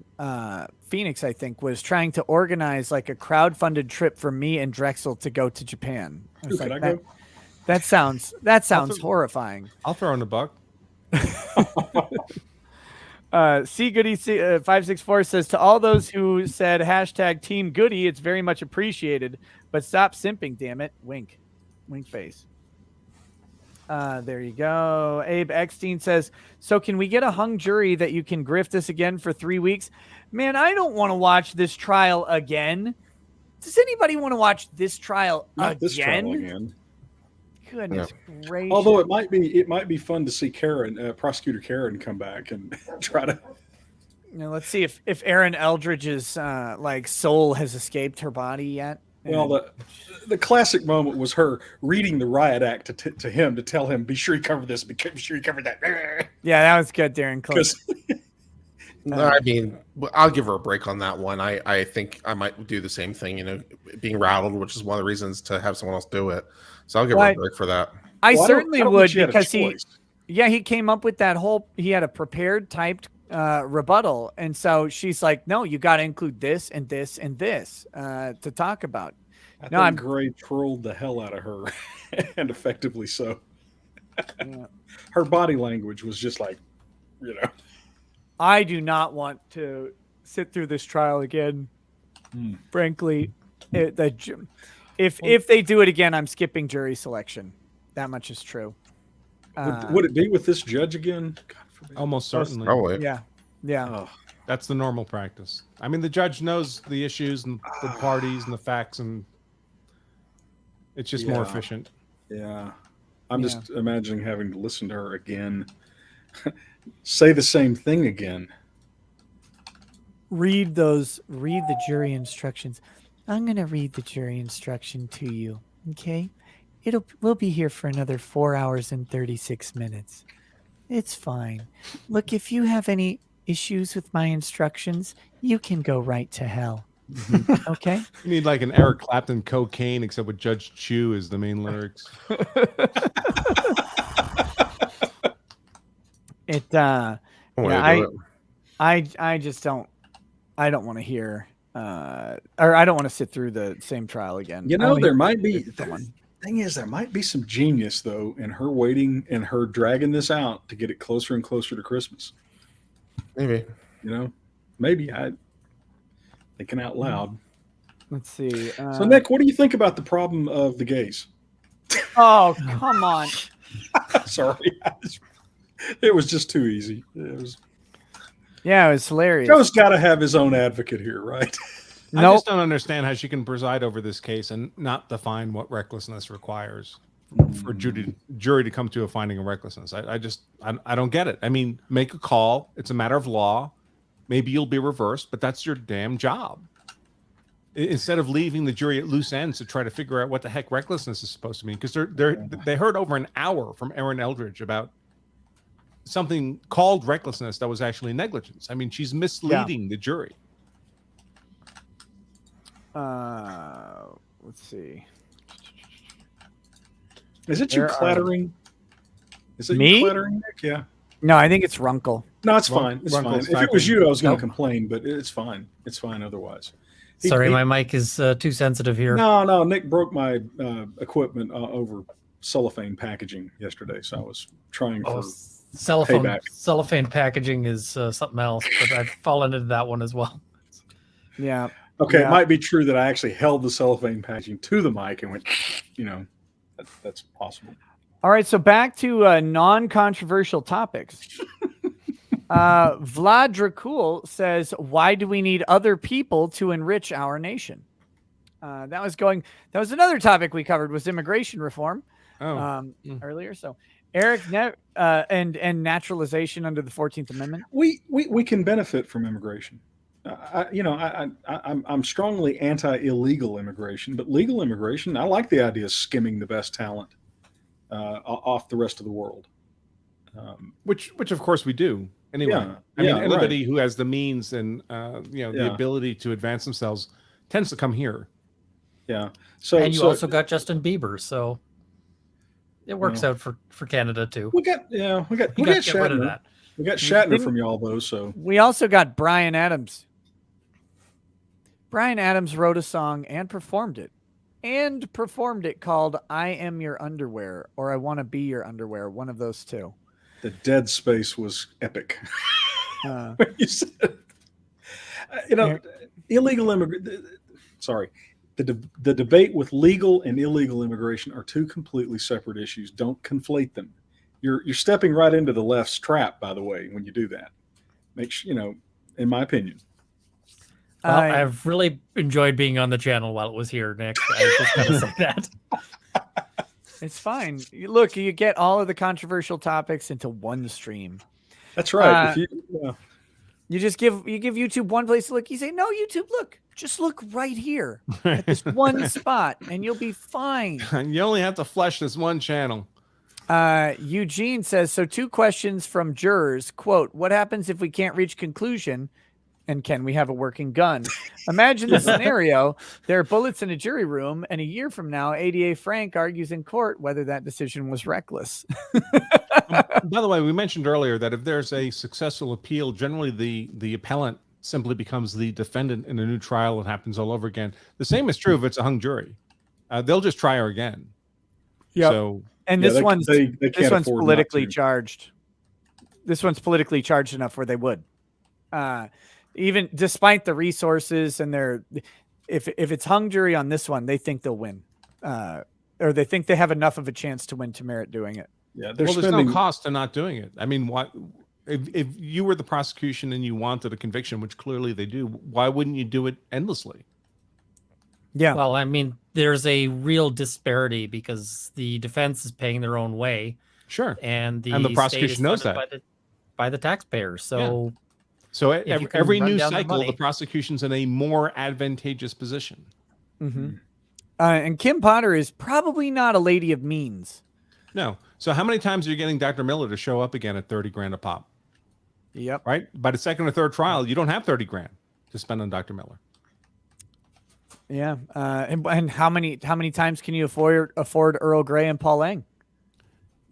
[SPEAKER 1] Phoenix, I think, was trying to organize like a crowdfunded trip for me and Drexel to go to Japan. I was like, that sounds horrifying.
[SPEAKER 7] I'll throw in a buck.
[SPEAKER 1] C Goody 564 says, to all those who said hashtag Team Goody, it's very much appreciated, but stop simping, damn it. Wink face. There you go. Abe Eckstein says, so can we get a hung jury that you can grift us again for 3 weeks? Man, I don't want to watch this trial again. Does anybody want to watch this trial again?
[SPEAKER 3] This trial again.
[SPEAKER 1] Goodness gracious.
[SPEAKER 3] Although it might be fun to see Karen, Prosecutor Karen, come back and try to.
[SPEAKER 1] Let's see if Aaron Eldridge's soul has escaped her body yet.
[SPEAKER 3] Well, the classic moment was her reading the riot act to him to tell him, be sure you cover this, be sure you cover that.
[SPEAKER 1] Yeah, that was good, Darren Close.
[SPEAKER 2] I mean, I'll give her a break on that one. I think I might do the same thing, being rattled, which is one of the reasons to have someone else do it. So I'll give her a break for that.
[SPEAKER 1] I certainly would, because he came up with that he had a prepared typed rebuttal. And so she's like, no, you got to include this and this and this to talk about.
[SPEAKER 3] I think Gray trolled the hell out of her and effectively so. Her body language was just like,
[SPEAKER 1] I do not to sit through this trial again. Frankly, if they do it again, I'm skipping jury selection. That much is true.
[SPEAKER 3] Would it be with this judge again?
[SPEAKER 7] Almost certainly.
[SPEAKER 2] Probably.
[SPEAKER 1] Yeah.
[SPEAKER 3] Oh.
[SPEAKER 7] That's the normal practice. I mean, the judge knows the issues and the parties and the facts, and it's just more efficient.
[SPEAKER 3] Yeah. I'm just imagining having to listen to her again. Say the same thing again.
[SPEAKER 1] Read the jury instructions. I'm going to read the jury instruction to you. Okay. We'll be here for another 4 hours and 36 minutes. It's fine. Look, if you have any issues with my instructions, you can go right to hell. Okay.
[SPEAKER 7] You need like an Eric Clapton Cocaine, except with Judge Chu is the main lyrics.
[SPEAKER 1] I just don't want to hear or I don't want to sit through the same trial again.
[SPEAKER 3] There might be thing is there might be some genius though in her waiting and her dragging this out to get it closer and closer to Christmas.
[SPEAKER 2] Maybe.
[SPEAKER 3] You know, maybe I thinking out loud.
[SPEAKER 1] Let's see.
[SPEAKER 3] So, Nick, what do you think about the problem of the gays?
[SPEAKER 1] Oh, come on.
[SPEAKER 3] Sorry. It was just too easy. It was
[SPEAKER 1] hilarious.
[SPEAKER 3] Joe's got to have his own advocate here, right?
[SPEAKER 7] I just don't understand how she can preside over this case and not define what recklessness requires for jury to come to a finding of recklessness. I don't get it. I mean, make a call. It's a matter of law. Maybe you'll be reversed, but that's your damn job. Instead of leaving the jury at loose ends to try to figure out what the heck recklessness is supposed to mean, because they heard over an hour from Erin Eldridge about something called recklessness that was actually negligence. I mean, she's misleading the jury.
[SPEAKER 1] Let's see.
[SPEAKER 3] Is it you clattering? Is it
[SPEAKER 1] me?
[SPEAKER 3] You clattering, Nick? Yeah.
[SPEAKER 1] No, I think it's Runkle.
[SPEAKER 3] No, it's fine. It's fine. If it was you, I was going to complain, but it's fine. It's fine otherwise.
[SPEAKER 8] Sorry, my mic is too sensitive here.
[SPEAKER 3] No, Nick broke my equiment over cellophane packaging yesterday, so I was trying for payback.
[SPEAKER 8] Cellophane packaging is something else, but I've fallen into that one as well.
[SPEAKER 1] Yeah.
[SPEAKER 3] Okay, it might be true that I actually held the cellophane packaging to the mic and went, that's possible.
[SPEAKER 1] All right, so back to non-controversial topics. Vlad Dracul says, "Why do we need other people to enrich our nation?" That was another topic we covered, was immigration reform earlier. So Eric, and naturalization under the 14th Amendment.
[SPEAKER 3] We can benefit from immigration. I'm strongly anti-illegal immigration, but legal immigration, I like the idea of skimming the best talent off the rest of the world.
[SPEAKER 7] Which of course we do anyway. I mean, anybody who has the means and the ability to advance themselves tends to come here.
[SPEAKER 3] Yeah.
[SPEAKER 8] And you also got Justin Bieber, so it works out for Canada too.
[SPEAKER 3] We got Shatner. We got Shatner from y'all though. So
[SPEAKER 1] we also got Bryan Adams. Bryan Adams wrote a song and performed it called "I Am Your Underwear" or "I Want to Be Your Underwear." One of those two.
[SPEAKER 3] The dead space was epic. You said, illegal immigrant. Sorry, the debate with legal and illegal immigration are two completely separate issues. Don't conflate them. You're stepping right into the left's trap, by the way, when you do that. Make sure, in my opinion.
[SPEAKER 8] Well, I've really enjoyed being on the channel while it was here, Nick. I just gotta say that.
[SPEAKER 1] It's fine. Look, you get all of the controversial topics into one stream.
[SPEAKER 3] That's right.
[SPEAKER 1] You just give YouTube one place to look. You say, "No, YouTube, just look right here at this one spot, and you'll be fine."
[SPEAKER 7] You only have to flush this one channel.
[SPEAKER 1] Eugene says, "So 2 questions from jurors. Quote, what happens if we can't reach conclusion? And can we have a working gun? Imagine the scenario. There are bullets in a jury room, and a year from now, ADA Frank argues in court whether that decision was reckless."
[SPEAKER 7] By the way, we mentioned earlier that if there's a successful appeal, generally the appellant simply becomes the defendant in a new trial. It happens all over again. The same is true if it's a hung jury. They'll just try her again.
[SPEAKER 1] Yeah.
[SPEAKER 7] So,
[SPEAKER 1] and this one's politically charged. This one's politically charged enough where they would. Even despite the resources and if it's hung jury on this one, they think they'll win, or they think they have enough of a chance to win to merit doing it.
[SPEAKER 3] Yeah,
[SPEAKER 7] there's no cost to not doing it. I mean, why? If you were the prosecution and you wanted a conviction, which clearly they do, why wouldn't you do it endlessly?
[SPEAKER 1] Yeah.
[SPEAKER 8] Well, I mean, there's a real disparity because the defense is paying their own way.
[SPEAKER 7] Sure.
[SPEAKER 8] And the
[SPEAKER 7] prosecution knows that
[SPEAKER 8] by the taxpayers. So.
[SPEAKER 7] Yeah. So every new cycle, the prosecution's in a more advantageous position.
[SPEAKER 1] Mm-hmm. And Kim Potter is probably not a lady of means.
[SPEAKER 7] No. So how many times are you getting Dr. Miller to show up again at 30 grand a pop?
[SPEAKER 1] Yep.
[SPEAKER 7] Right? By the second or third trial, you don't have 30 grand to spend on Dr. Miller.
[SPEAKER 1] Yeah. And how many times can you afford Earl Grey and Paul Lang?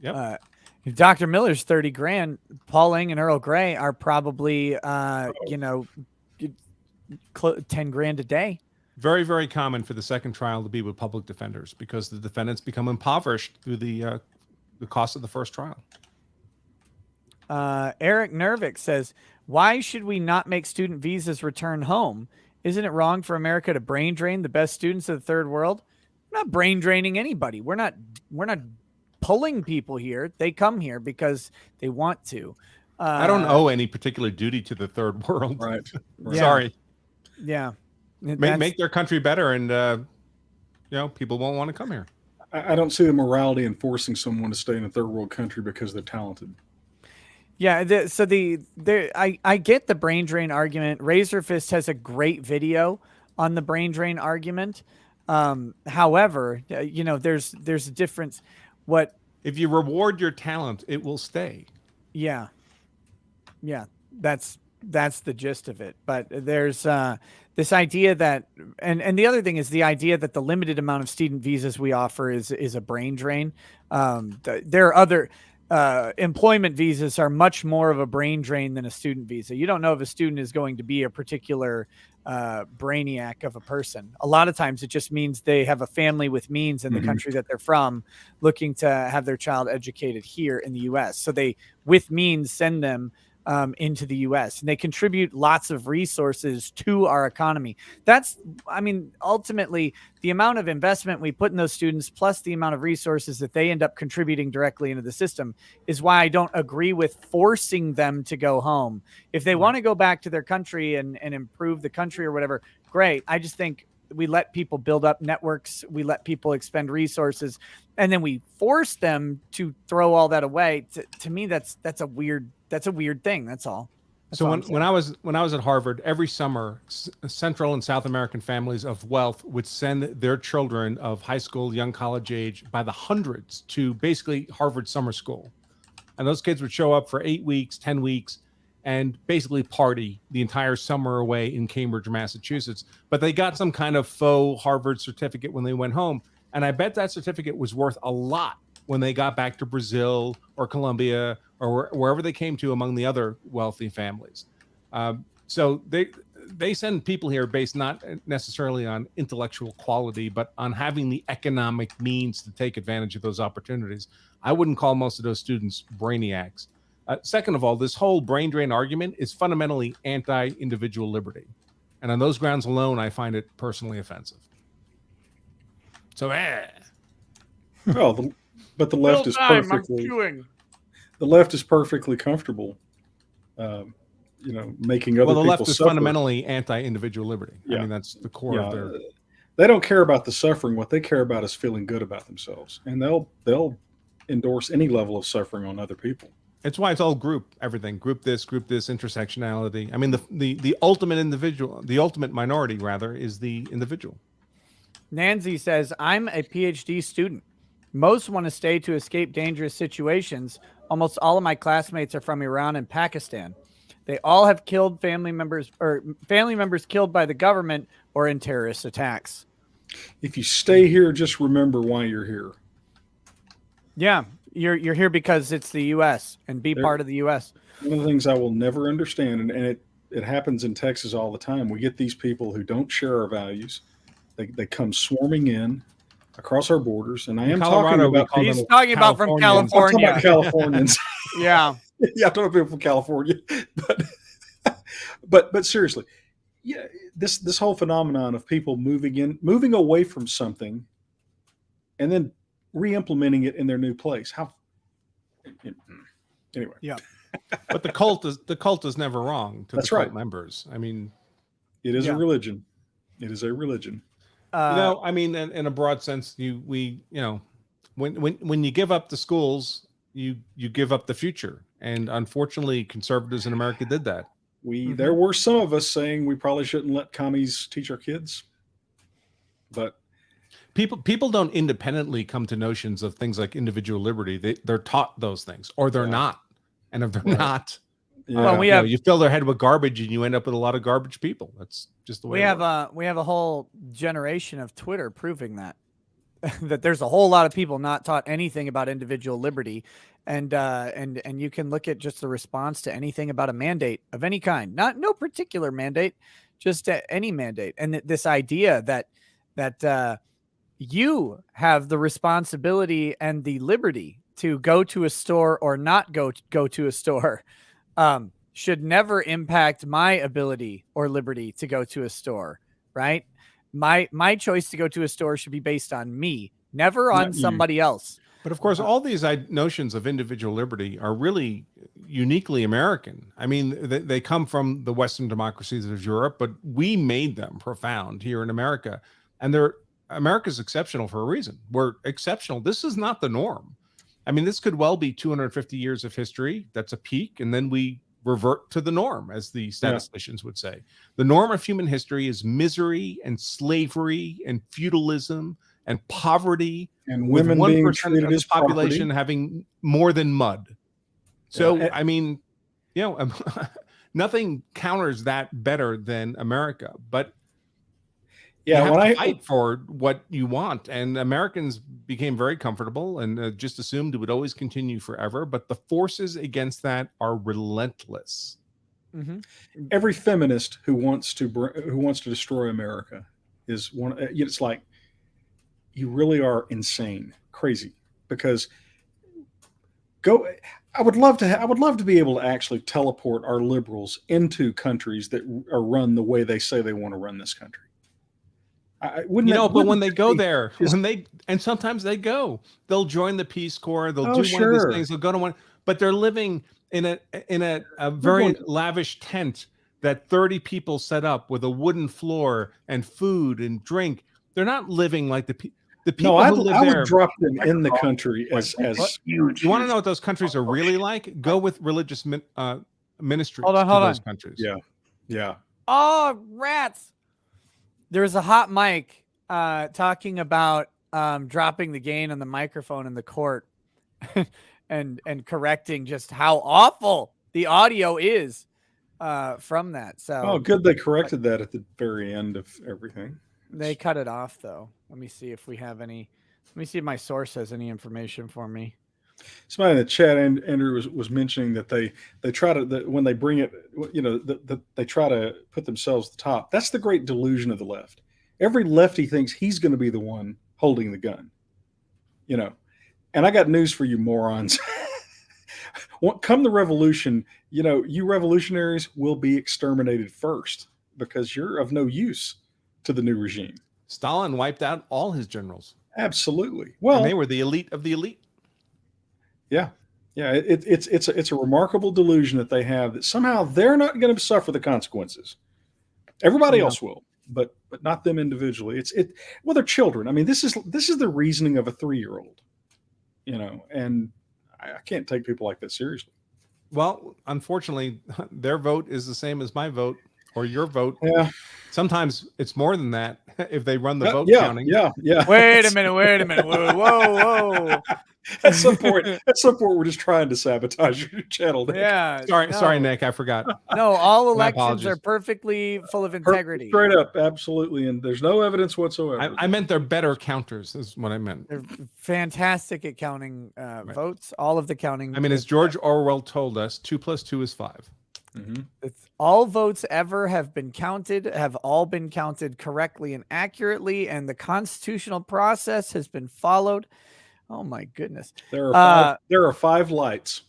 [SPEAKER 7] Yep.
[SPEAKER 1] If Dr. Miller's 30 grand, Paul Lang and Earl Grey are probably, 10 grand a day.
[SPEAKER 7] Very, very common for the second trial to be with public defenders because the defendants become impoverished through the cost of the first trial.
[SPEAKER 1] Eric Nervik says, Why should we not make student visas return home? Isn't it wrong for America to brain drain the best students of the third world? We're not brain draining anybody. We're not pulling people here. They come here because they want to.
[SPEAKER 7] I don't owe any particular duty to the third world.
[SPEAKER 3] Right.
[SPEAKER 7] Sorry.
[SPEAKER 1] Yeah.
[SPEAKER 7] Make their country better, and people won't want to come here.
[SPEAKER 3] I don't see the morality in forcing someone to stay in a third world country because they're talented.
[SPEAKER 1] Yeah, I get the brain drain argument. Razorfist has a great video on the brain drain argument. However, there's a difference.
[SPEAKER 7] If you reward your talent, it will stay.
[SPEAKER 1] Yeah, that's the gist of it. But there's this idea that, and the other thing is the idea that the limited amount of student visas we offer is a brain drain. There are other. Employment visas are much more of a brain drain than a student visa. You don't know if a student is going to be a particular brainiac of a person. A lot of times it just means they have a family with means in the country that they're from, looking to have their child educated here in the U.S. So they, with means, send them into the U.S. and they contribute lots of resources to our economy. Ultimately, the amount of investment we put in those students, plus the amount of resources that they end up contributing directly into the system, is why I don't agree with forcing them to go home. If they want to go back to their country and improve the country or whatever, great. I just think we let people build up networks. We let people expend resources, and then we force them to throw all that away. To me, that's a weird thing. That's all.
[SPEAKER 7] So when I was at Harvard, every summer, Central and South American families of wealth would send their children of high school, young college age by the hundreds to basically Harvard summer school. And those kids would show up for 8 weeks, 10 weeks, and basically party the entire summer away in Cambridge, Massachusetts. But they got some kind of faux Harvard certificate when they went home. And I bet that certificate was worth a lot when they got back to Brazil or Colombia or wherever they came to among the other wealthy families. So they send people here based not necessarily on intellectual quality, but on having the economic means to take advantage of those opportunities. I wouldn't call most of those students brainiacs. Second of all, this whole brain drain argument is fundamentally anti-individual liberty. And on those grounds alone, I find it personally offensive. So,
[SPEAKER 3] Well, but the left is perfectly... The left is perfectly comfortable, making other people suffer.
[SPEAKER 7] Well, the left is fundamentally anti-individual liberty. Yeah. I mean, that's the core of their...
[SPEAKER 3] They don't care about the suffering. What they care about is feeling good about themselves. And they'll endorse any level of suffering on other people.
[SPEAKER 7] It's why it's all everything. Group this, intersectionality. I mean, the ultimate individual, the ultimate minority, rather, is the individual.
[SPEAKER 1] Nancy says, I'm a PhD student. Most want to stay to escape dangerous situations. Almost all of my classmates are from Iran and Pakistan. They all have killed family members killed by the government or in terrorist attacks.
[SPEAKER 3] If you stay here, just remember why you're here.
[SPEAKER 1] Yeah, you're here because it's the U.S. and part of the U.S.
[SPEAKER 3] One of the things I will never understand, and it happens in Texas all the time. We get these people who don't share our values. They come swarming in across our borders, and I am talking about people.
[SPEAKER 1] He's talking about from California.
[SPEAKER 3] I'm talking about Californians.
[SPEAKER 1] Yeah.
[SPEAKER 3] Yeah, I'm talking about people from California. But seriously, yeah, this whole phenomenon of people moving away from something and then re-implementing it in their new place. Anyway.
[SPEAKER 1] Yeah.
[SPEAKER 7] But the cult is never wrong to
[SPEAKER 3] That's
[SPEAKER 7] the cult
[SPEAKER 3] right.
[SPEAKER 7] members. I mean,
[SPEAKER 3] it is a religion. It is a religion.
[SPEAKER 7] I mean, in a broad sense, when you give up the schools, you give up the future. And unfortunately, conservatives in America did that.
[SPEAKER 3] There were some of us saying we probably shouldn't let commies teach our kids, but
[SPEAKER 7] people don't independently come to notions of things like individual liberty. They're taught those things, or they're not. And if they're not, you fill their head with garbage, and you end up with a lot of garbage people. That's just the way
[SPEAKER 1] we have a whole generation of Twitter proving that there's a whole lot of people not taught anything about individual liberty, and you can look at just the response to anything about a mandate of any kind, no particular mandate, just any mandate, and this idea that you have the responsibility and the liberty to go to a store or not go to a store. should never impact my ability or liberty to go to a store, right? My choice to go to a store should be based on me, never on somebody else.
[SPEAKER 7] But of course, all these notions of individual liberty are really uniquely American. I mean, they come from the Western democracies of Europe, but we made them profound here in America. And America's exceptional for a reason. We're exceptional. This is not the norm. I mean, this could well be 250 years of history. That's a peak. And then we revert to the norm, as the statisticians would say. The norm of human history is misery and slavery and feudalism and poverty,
[SPEAKER 3] and women being
[SPEAKER 7] 1%
[SPEAKER 3] treated
[SPEAKER 7] of the
[SPEAKER 3] as
[SPEAKER 7] population
[SPEAKER 3] property.
[SPEAKER 7] having more than mud. So, I mean, nothing counters that better than America. But you have to fight for what you want. And Americans became very comfortable and just assumed it would always continue forever. But the forces against that are relentless.
[SPEAKER 1] Mm-hmm.
[SPEAKER 3] Every feminist who wants to destroy America is one. It's like, you really are insane, crazy. Because I would love to be able to actually teleport our liberals into countries that are run the way they say they want to run this country.
[SPEAKER 7] But when they go there, and sometimes they go, they'll join the Peace Corps, they'll do one of these things, they'll go to one, but they're living in a very lavish tent that 30 people set up with a wooden floor and food and drink. They're not living like the people who live there.
[SPEAKER 3] I would drop them in the country as huge.
[SPEAKER 7] You want to know what those countries are really like? Go with religious ministries
[SPEAKER 1] hold
[SPEAKER 7] to
[SPEAKER 1] on.
[SPEAKER 7] those countries.
[SPEAKER 3] Yeah.
[SPEAKER 1] Oh, rats. There's a hot mic talking about dropping the gain on the microphone in the court and correcting just how awful the audio is from that. So
[SPEAKER 3] good, they corrected that at the very end of everything.
[SPEAKER 1] They cut it off though. Let me see if we have any. Let me see if my source has any information for me.
[SPEAKER 3] Somebody in the chat, Andrew was mentioning that they try to when they bring it, they try to put themselves at the top. That's the great delusion of the left. Every lefty thinks he's going to be the one holding the gun. And I got news for you morons. Come the revolution, you revolutionaries will be exterminated first because you're of no use to the new regime.
[SPEAKER 7] Stalin wiped out all his generals.
[SPEAKER 3] Absolutely. Well,
[SPEAKER 7] and they were the elite of the elite.
[SPEAKER 3] Yeah. It's a remarkable delusion that they have that somehow they're not going to suffer the consequences. Everybody else will, but not them individually. Well, they're children. I mean, this is the reasoning of a 3-year-old, and I can't take people like that seriously.
[SPEAKER 7] Well, unfortunately, their vote is the same as my vote or your vote.
[SPEAKER 3] Yeah.
[SPEAKER 7] Sometimes it's more than that if they run the vote counting.
[SPEAKER 3] Yeah.
[SPEAKER 1] Wait a minute. Whoa.
[SPEAKER 3] At some point, we're just trying to sabotage your channel. Nick.
[SPEAKER 1] Yeah.
[SPEAKER 7] Sorry, Nick. I forgot.
[SPEAKER 1] No, all elections are perfectly full of integrity.
[SPEAKER 3] Straight up, absolutely, and there's no evidence whatsoever.
[SPEAKER 7] I meant they're better counters. Is what I meant.
[SPEAKER 1] They're fantastic at counting votes. All of the counting.
[SPEAKER 7] I mean, as George Orwell told us, 2 + 2 is 5.
[SPEAKER 3] Mm-hmm.
[SPEAKER 1] All votes ever have all been counted correctly and accurately, and the constitutional process has been followed. Oh my goodness.
[SPEAKER 3] There are 5 lights.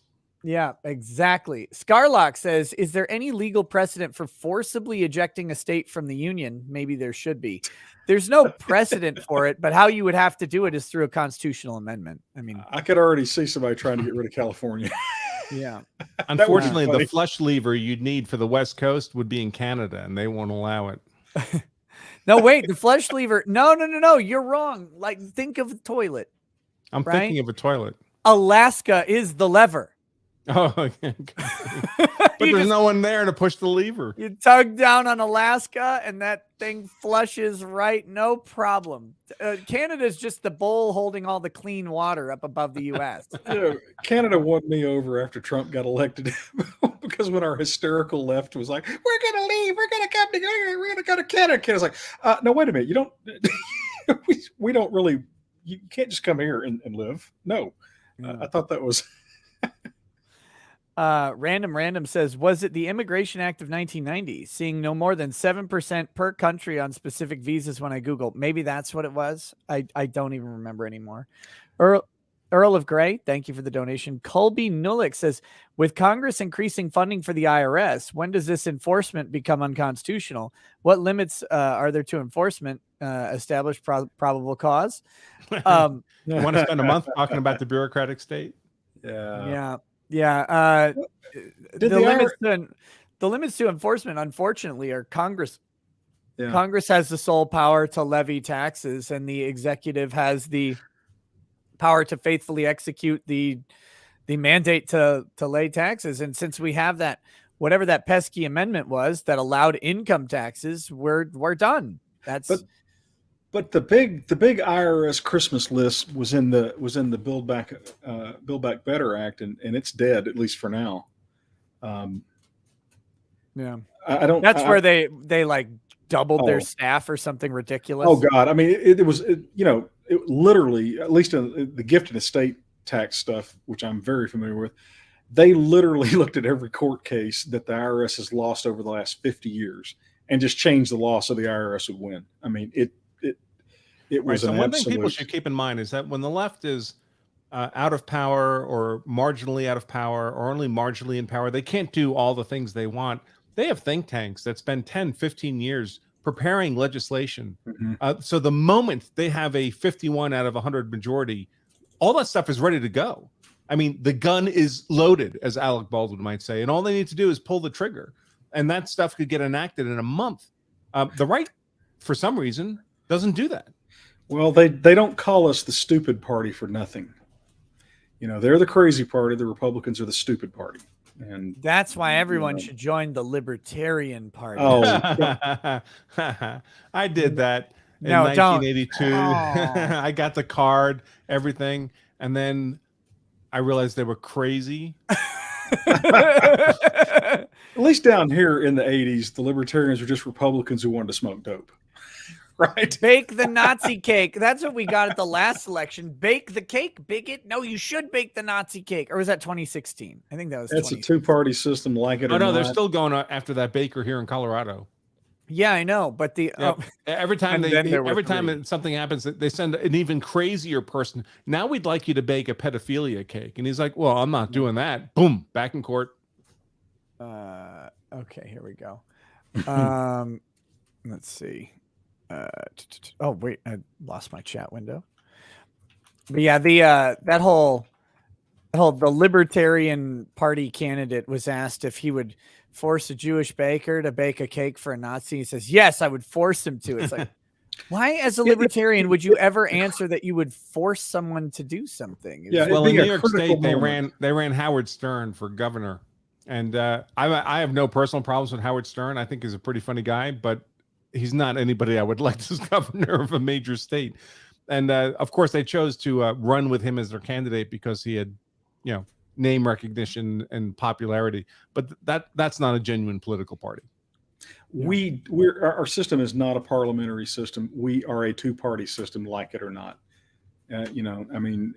[SPEAKER 1] Yeah, exactly. Scarlock says, is there any legal precedent for forcibly ejecting a state from the union? Maybe there should be. There's no precedent for it, but how you would have to do it is through a constitutional amendment. I mean,
[SPEAKER 3] I could already see somebody trying to get rid of California.
[SPEAKER 1] Yeah.
[SPEAKER 7] Unfortunately, the flush lever you'd need for the West Coast would be in Canada, and they won't allow it.
[SPEAKER 1] No, wait, the flush lever. No. You're wrong. Like, think of a toilet.
[SPEAKER 7] I'm thinking of a toilet.
[SPEAKER 1] Alaska is the lever.
[SPEAKER 7] Oh, okay. But there's no one there to push the lever.
[SPEAKER 1] You tug down on Alaska and that thing flushes right. No problem. Canada's just the bowl holding all the clean water up above the U.S.
[SPEAKER 3] Canada won me over after Trump got elected because when our hysterical left was like, we're going to leave. We're going to come together. We're going to go to Canada. Canada's like, no, wait a minute. You don't, we don't really, you can't just come here and live. No. I thought that was...
[SPEAKER 1] Random says, was it the Immigration Act of 1990? Seeing no more than 7% per country on specific visas when I Googled. Maybe that's what it was. I don't even remember anymore. Earl of Gray, thank you for the donation. Colby Nulick says, with Congress increasing funding for the IRS, when does this enforcement become unconstitutional? What limits are there to enforcement? Establish probable cause.
[SPEAKER 7] You want to spend a month talking about the bureaucratic state?
[SPEAKER 1] Yeah.
[SPEAKER 3] Did
[SPEAKER 1] The limits to enforcement, unfortunately, are Congress.
[SPEAKER 3] Yeah.
[SPEAKER 1] Congress has the sole power to levy taxes, and the executive has the power to faithfully execute the mandate to lay taxes. And since we have that, whatever that pesky amendment was that allowed income taxes, we're done.
[SPEAKER 3] But the big IRS Christmas list was in the Build Back Better Act, and it's dead, at least for now.
[SPEAKER 1] Yeah,
[SPEAKER 3] I don't.
[SPEAKER 1] That's where they like doubled their staff or something ridiculous.
[SPEAKER 3] Oh God, I mean, it was literally, at least in the gift and estate tax stuff, which I'm very familiar with. They literally looked at every court case that the IRS has lost over the last 50 years and just changed the law so the IRS would win. I mean, it was
[SPEAKER 7] so
[SPEAKER 3] an
[SPEAKER 7] one thing people
[SPEAKER 3] absolute.
[SPEAKER 7] should keep in mind is that when the left is out of power or marginally out of power or only marginally in power, they can't do all the things they want. They have think tanks that spend 10, 15 years preparing legislation. So the moment they have a 51 out of 100 majority, all that stuff is ready to go. I mean, the gun is loaded, as Alec Baldwin might say, and all they need to do is pull the trigger. And that stuff could get enacted in a month. The right, for some reason, doesn't do that.
[SPEAKER 3] Well, they don't call us the stupid party for nothing. They're the crazy party. The Republicans are the stupid party. And
[SPEAKER 1] that's why everyone should join the Libertarian Party.
[SPEAKER 3] Oh,
[SPEAKER 7] I did that in
[SPEAKER 1] No,
[SPEAKER 7] 1982.
[SPEAKER 1] don't.
[SPEAKER 7] I got the card, everything, and then I realized they were crazy.
[SPEAKER 3] At least down here in the 80s, the Libertarians were just Republicans who wanted to smoke dope. Right.
[SPEAKER 1] Bake the Nazi cake. That's what we got at the last election. Bake the cake, bigot. No, you should bake the Nazi cake. Or was that 2016? I think that was.
[SPEAKER 3] It's a two-party system, like it or
[SPEAKER 7] no,
[SPEAKER 3] not.
[SPEAKER 7] they're still going after that baker here in Colorado.
[SPEAKER 1] Yeah, I know, but
[SPEAKER 7] every time something happens, they send an even crazier person. Now we'd like you to bake a pedophilia cake, and he's like, "Well, I'm not doing that." Boom, back in court.
[SPEAKER 1] Okay, here we go. Let's see. Oh wait, I lost my chat window. But yeah, the Libertarian Party candidate was asked if he would force a Jewish baker to bake a cake for a Nazi. He says, "Yes, I would force him to." It's like, why, as a libertarian, would you ever answer that you would force someone to do something?
[SPEAKER 7] Well, in New York State, they ran Howard Stern for governor, and I have no personal problems with Howard Stern. I think he's a pretty funny guy, but he's not anybody I would elect as governor of a major state. And of course, they chose to run with him as their candidate because he had, name recognition and popularity. But that's not a genuine political party.
[SPEAKER 3] Our system is not a parliamentary system. We are a two-party system, like it or not. I mean,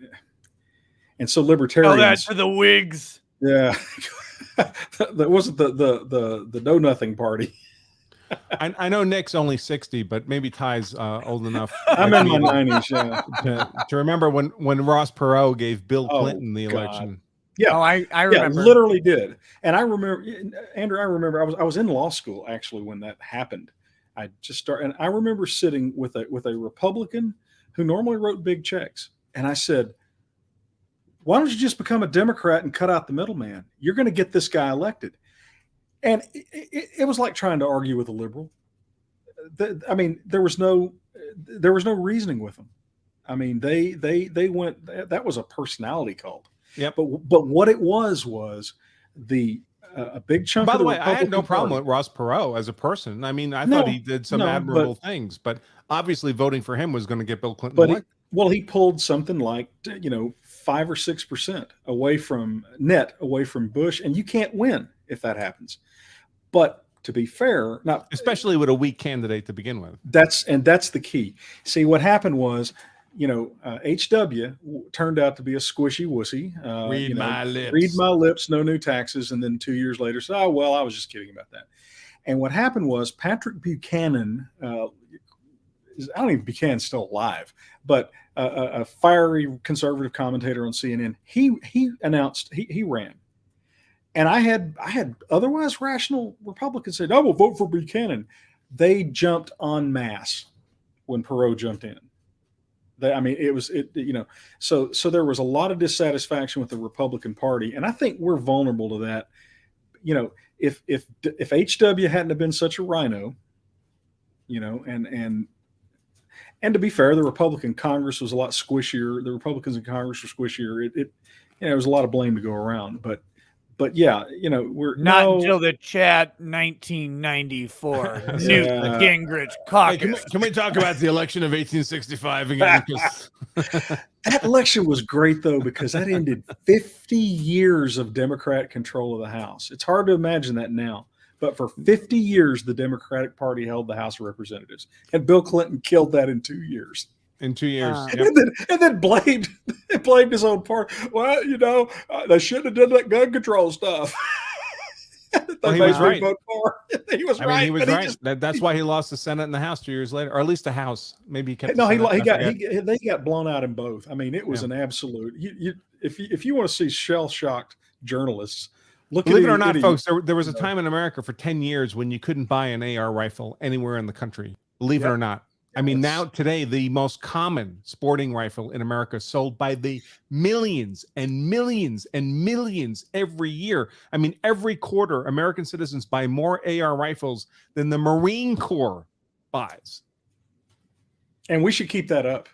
[SPEAKER 3] and so libertarians.
[SPEAKER 1] Oh, that's for the Whigs.
[SPEAKER 3] Yeah, that wasn't the Know Nothing Party.
[SPEAKER 7] I know Nick's only 60, but maybe Ty's old enough.
[SPEAKER 3] I'm in my 90s,
[SPEAKER 7] to remember when Ross Perot gave Bill Clinton the election.
[SPEAKER 3] Yeah,
[SPEAKER 1] I remember.
[SPEAKER 3] Yeah, literally did. And I remember, Andrew, I was in law school actually when that happened. I just started, and I remember sitting with a Republican who normally wrote big checks, and I said, "Why don't you just become a Democrat and cut out the middleman? You're going to get this guy elected." And it was like trying to argue with a liberal. I mean, there was no reasoning with them. I mean, they went. That was a personality cult.
[SPEAKER 7] Yeah.
[SPEAKER 3] But what it was the a big chunk.
[SPEAKER 7] By
[SPEAKER 3] of
[SPEAKER 7] the
[SPEAKER 3] the
[SPEAKER 7] way, I had no
[SPEAKER 3] Republican
[SPEAKER 7] problem
[SPEAKER 3] Party.
[SPEAKER 7] with Ross Perot as a person. I mean, I thought he did some admirable things, but obviously voting for him was going to get Bill Clinton elected.
[SPEAKER 3] He pulled something like 5 or 6% away from Bush, and you can't win if that happens. But to be fair, not
[SPEAKER 7] especially with a weak candidate to begin with.
[SPEAKER 3] That's the key. See, what happened was, HW turned out to be a squishy wussy.
[SPEAKER 7] Read my lips.
[SPEAKER 3] Read my lips, no new taxes. And then 2 years later said, "Oh, well, I was just kidding about that." And what happened was Patrick Buchanan, I don't even Buchanan's still alive, but a fiery conservative commentator on CNN. He announced he ran, and I had otherwise rational Republicans said, "I will vote for Buchanan." They jumped en masse when Perot jumped in. So there was a lot of dissatisfaction with the Republican Party, and I think we're vulnerable to that. If HW hadn't have been such a rhino, and to be fair, the Republican Congress was a lot squishier. The Republicans in Congress were squishier. There was a lot of blame to go around, but yeah, we're
[SPEAKER 1] not until the chat 1994 Newt Gingrich caucus.
[SPEAKER 7] Hey, can we talk about the election of 1865 again?
[SPEAKER 3] That election was great though, because that ended 50 years of Democrat control of the House. It's hard to imagine that now, but for 50 years, the Democratic Party held the House of Representatives, and Bill Clinton killed that in 2 years.
[SPEAKER 7] In 2 years,
[SPEAKER 3] and then blamed his own party. Well, they shouldn't have done that gun control stuff.
[SPEAKER 7] Well, he was right.
[SPEAKER 3] He was right.
[SPEAKER 7] He was right. That's why he lost the Senate and the House 2 years later, or at least the House. Maybe he kept.
[SPEAKER 3] No, they got blown out in both. I mean, it was an absolute. If you want to see shell-shocked journalists,
[SPEAKER 7] believe it or not, folks, there was a time in America for 10 years when you couldn't buy an AR rifle anywhere in the country. Believe it or not. I mean, now today, the most common sporting rifle in America is sold by the millions and millions and millions every year. I mean, every quarter, American citizens buy more AR rifles than the Marine Corps buys.
[SPEAKER 3] And we should keep that up.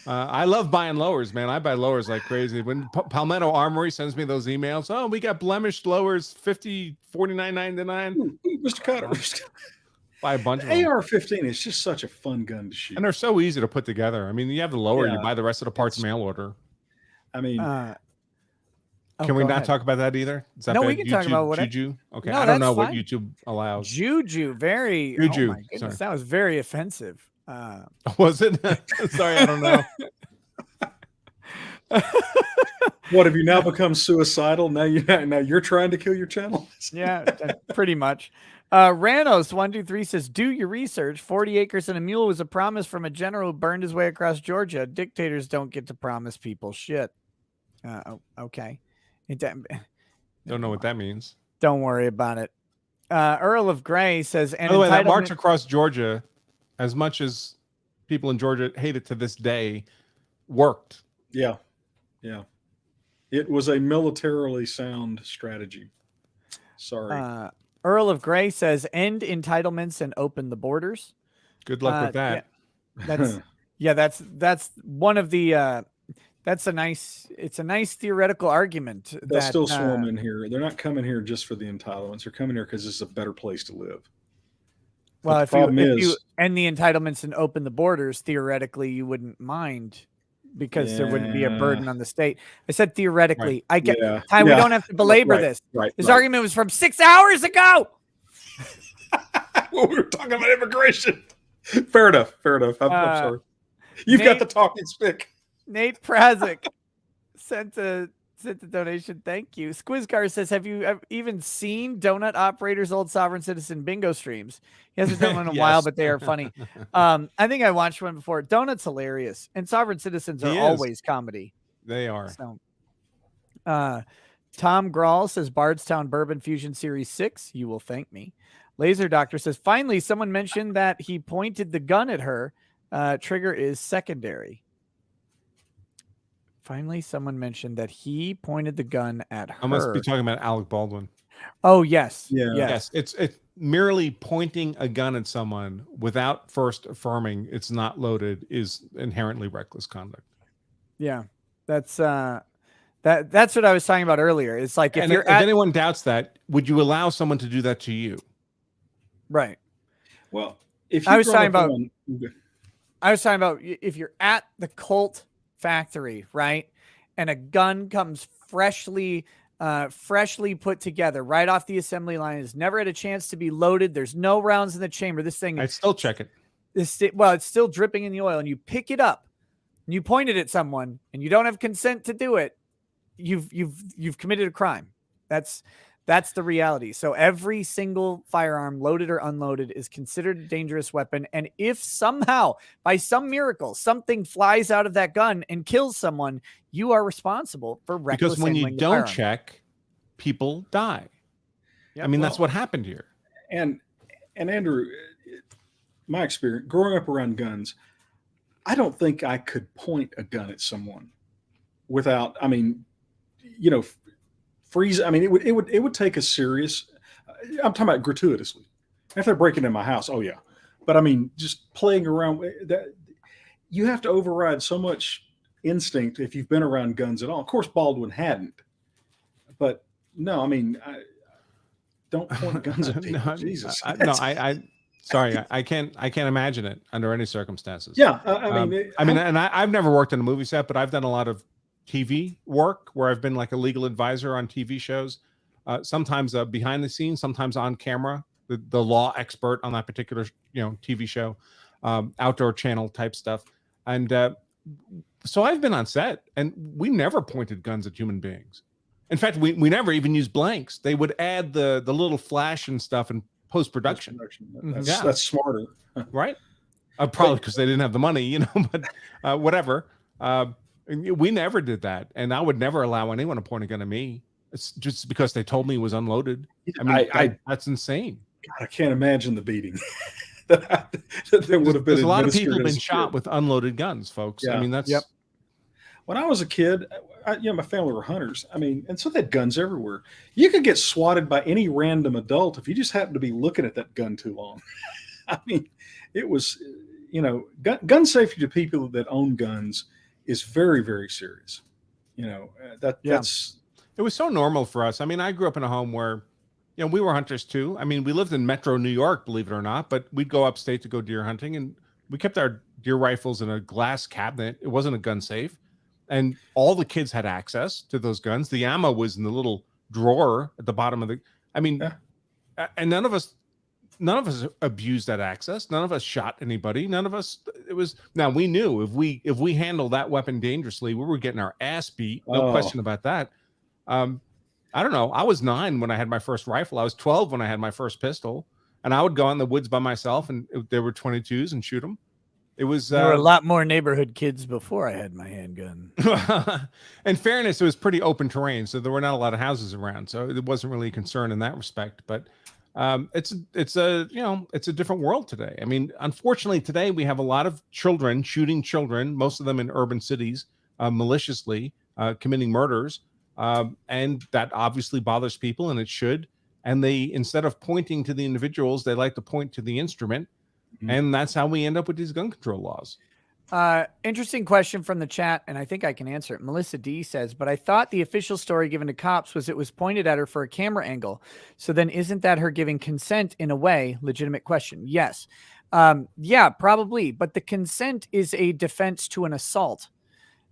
[SPEAKER 7] I love buying lowers, man. I buy lowers like crazy. When Palmetto Armory sends me those emails, oh, we got blemished lowers, $49.99.
[SPEAKER 3] Mr. Cutter.
[SPEAKER 7] Buy a bunch of
[SPEAKER 3] AR-15 is just such a fun gun to shoot.
[SPEAKER 7] And they're so easy to put together. I mean, you have the lower, you buy the rest of the parts mail order.
[SPEAKER 3] I mean,
[SPEAKER 7] can we not talk about that either? Is that
[SPEAKER 1] no,
[SPEAKER 7] bad?
[SPEAKER 1] we can talk about what
[SPEAKER 7] Juju. Okay,
[SPEAKER 1] no,
[SPEAKER 7] I don't know
[SPEAKER 1] fine.
[SPEAKER 7] what YouTube allows.
[SPEAKER 1] Juju, very.
[SPEAKER 7] Juju.
[SPEAKER 1] Oh my goodness, that was very offensive.
[SPEAKER 7] Was it? Sorry, I don't know.
[SPEAKER 3] What, have you now become suicidal? Now you're trying to kill your channel?
[SPEAKER 1] Yeah, pretty much. Ranos123 says, do your research. 40 acres and a mule was a promise from a general who burned his way across Georgia. Dictators don't get to promise people shit. Okay.
[SPEAKER 7] Don't know what that means.
[SPEAKER 1] Don't worry about it. Earl of Grey says,
[SPEAKER 7] by the way, that march across Georgia, as much as people in Georgia hate it to this day, worked.
[SPEAKER 3] Yeah. It was a militarily sound strategy. Sorry.
[SPEAKER 1] Earl of Grey says, end entitlements and open the borders.
[SPEAKER 7] Good luck with that.
[SPEAKER 1] That's one of the it's a nice theoretical argument.
[SPEAKER 3] They'll still swarm in here. They're not coming here just for the entitlements. They're coming here because it's a better place to live.
[SPEAKER 1] Well, if you end the entitlements and open the borders, theoretically you wouldn't mind, because there wouldn't be a burden on the state. I said theoretically.
[SPEAKER 3] Right.
[SPEAKER 1] I get Ty, we don't have to belabor this. This argument was from 6 hours ago.
[SPEAKER 3] Well, we were talking about immigration. Fair enough. I'm sorry. You've got the talking stick.
[SPEAKER 1] Nate Prazik sent a donation. Thank you. Squizcar says, have you even seen Donut Operator's Old Sovereign Citizen bingo streams? He hasn't done one in a while, but they are funny. I think I watched one before. Donut's hilarious, and Sovereign Citizens are always comedy.
[SPEAKER 7] They are.
[SPEAKER 1] So, Tom Grawl says, Bardstown Bourbon Fusion Series 6. You will thank me. Laser Doctor says, finally, someone mentioned that he pointed the gun at her. Trigger is secondary. Finally, someone mentioned that he pointed the gun at her.
[SPEAKER 7] I must be talking about Alec Baldwin.
[SPEAKER 1] Oh, yes.
[SPEAKER 7] Yes. It's merely pointing a gun at someone without first affirming it's not loaded is inherently reckless conduct.
[SPEAKER 1] Yeah. That's what I was talking about earlier. It's like, if
[SPEAKER 7] anyone doubts that, would you allow someone to do that to you?
[SPEAKER 1] Right.
[SPEAKER 3] Well, if
[SPEAKER 1] I was talking about if you're at the Colt factory, right, and a gun comes freshly put together right off the assembly line, has never had a chance to be loaded, there's no rounds in the chamber, this thing,
[SPEAKER 7] I'd still check it.
[SPEAKER 1] It's still dripping in the oil, and you pick it up and you point it at someone and you don't have consent to do it, you've committed a crime. That's That's the reality. So every single firearm, loaded or unloaded, is considered a dangerous weapon. And if somehow, by some miracle, something flies out of that gun and kills someone, you are responsible for reckless
[SPEAKER 7] Because when you
[SPEAKER 1] handling the
[SPEAKER 7] don't
[SPEAKER 1] firearm.
[SPEAKER 7] check, people die.
[SPEAKER 1] Yep.
[SPEAKER 7] I mean, that's what happened here.
[SPEAKER 3] And Andrew, my experience growing up around guns, I don't think I could point a gun at someone without, I mean, you know, freeze. I mean, it would take a serious, I'm talking about gratuitously. If they're breaking in my house, oh yeah. But I mean, just playing around, that you have to override so much instinct if you've been around guns at all. Of course, Baldwin hadn't. But no, I mean, don't point guns at people. Jesus.
[SPEAKER 7] Sorry, I can't imagine it under any circumstances.
[SPEAKER 3] Yeah, I mean,
[SPEAKER 7] and I've never worked in a movie set, but I've done a lot of TV work where I've been like a legal advisor on TV shows, sometimes behind the scenes, sometimes on camera, the law expert on that particular TV show, outdoor channel type stuff, and so I've been on set, and we never pointed guns at human beings. In fact, we never even used blanks. They would add the little flash and stuff in post-production.
[SPEAKER 3] That's smarter.
[SPEAKER 7] Right? Probably because they didn't have the money, but whatever. We never did that. And I would never allow anyone to point a gun at me. It's just because they told me it was unloaded. I mean, that's insane.
[SPEAKER 3] God, I can't imagine the beating. that there would have been.
[SPEAKER 7] There's a lot of people been shot with unloaded guns, folks.
[SPEAKER 3] Yeah.
[SPEAKER 7] I mean, that's...
[SPEAKER 3] Yep. When I was a kid, my family were hunters. I mean, and so they had guns everywhere. You could get swatted by any random adult if you just happened to be looking at that gun too long. I mean, it was, gun safety to people that own guns is very, very serious. That's.
[SPEAKER 7] It was so normal for us. I mean, I grew up in a home where, we were hunters too. I mean, we lived in Metro New York, believe it or not, but we'd go upstate to go deer hunting, and we kept our deer rifles in a glass cabinet. It wasn't a gun safe. And all the kids had access to those guns. The ammo was in the little drawer at the bottom of the. I mean, and none of us abused that access. None of us shot anybody. None of us. It was now we knew if we handled that weapon dangerously, we were getting our ass beat. No question about that. I don't know. I was 9 when I had my first rifle. I was 12 when I had my first pistol, and I would go out in the woods by myself, and there were 22s and shoot them. It was
[SPEAKER 1] there were a lot more neighborhood kids before I had my handgun.
[SPEAKER 7] In fairness, it was pretty open terrain, so there were not a lot of houses around, so it wasn't really a concern in that respect. But it's a different world today. I mean, unfortunately, today we have a lot of children shooting children, most of them in urban cities, maliciously committing murders, and that obviously bothers people, and it should. And they, instead of pointing to the individuals, they like to point to the instrument. And that's how we end up with these gun control laws.
[SPEAKER 1] Interesting question from the chat, and I think I can answer it. Melissa D says, but I thought the official story given to cops was it was pointed at her for a camera angle. So then isn't that her giving consent in a way? Legitimate question. Yes. Yeah, probably. But the consent is a defense to an assault,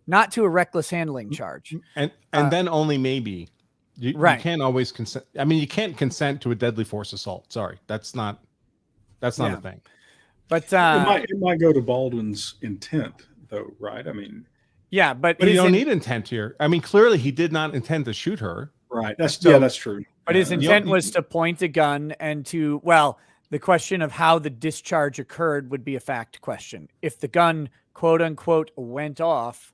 [SPEAKER 1] not to a reckless handling charge.
[SPEAKER 7] And then only maybe. You can't always consent. I mean, you can't consent to a deadly force assault. Sorry. That's not a thing.
[SPEAKER 1] But
[SPEAKER 3] it might go to Baldwin's intent, though, right? I mean,
[SPEAKER 1] yeah, but
[SPEAKER 7] you don't need intent here. I mean, clearly he did not intend to shoot her.
[SPEAKER 3] Right. That's true.
[SPEAKER 1] But his intent was to point a gun and to, the question of how the discharge occurred would be a fact question. If the gun, quote unquote, went off,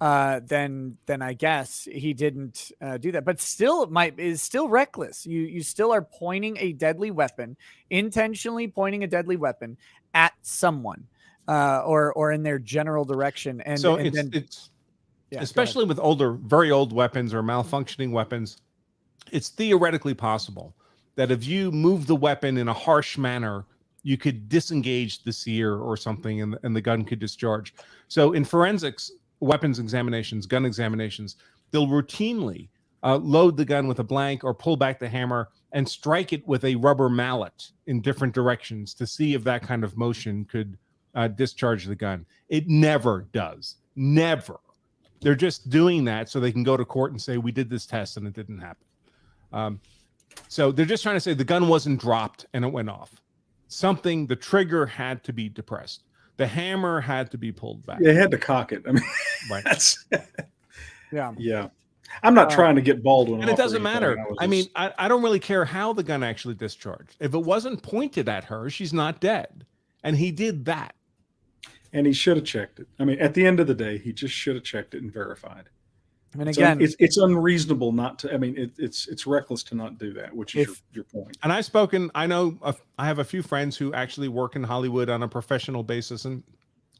[SPEAKER 1] then I guess he didn't do that. But still, is still reckless. You still are pointing a deadly weapon, intentionally pointing a deadly weapon at someone, or in their general direction. And
[SPEAKER 7] so it's especially with very old weapons or malfunctioning weapons, it's theoretically possible that if you move the weapon in a harsh manner, you could disengage the sear or something, and the gun could discharge. So in forensics, weapons examinations, gun examinations, they'll routinely load the gun with a blank or pull back the hammer and strike it with a rubber mallet in different directions to see if that kind of motion could discharge the gun. It never does. Never. They're just doing that so they can go to court and say, we did this test and it didn't happen. So they're just trying to say the gun wasn't dropped and it went off. The trigger had to be depressed. The hammer had to be pulled back.
[SPEAKER 3] They had to cock it. I mean,
[SPEAKER 7] right.
[SPEAKER 3] That's
[SPEAKER 1] yeah.
[SPEAKER 3] I'm not trying to get Baldwin
[SPEAKER 7] And
[SPEAKER 3] off
[SPEAKER 7] it doesn't
[SPEAKER 3] or anything.
[SPEAKER 7] matter.
[SPEAKER 3] was
[SPEAKER 7] I mean,
[SPEAKER 3] just-
[SPEAKER 7] I don't really care how the gun actually discharged. If it wasn't pointed at her, she's not dead. And he did that.
[SPEAKER 3] and he should have checked it. I mean, at the end of the day, he just should have checked it and verified.
[SPEAKER 1] I mean,
[SPEAKER 3] It's
[SPEAKER 1] again,
[SPEAKER 3] it's unreasonable not to. I mean, it's reckless to not do that, which is your point.
[SPEAKER 7] And I know I have a few friends who actually work in Hollywood on a professional basis, and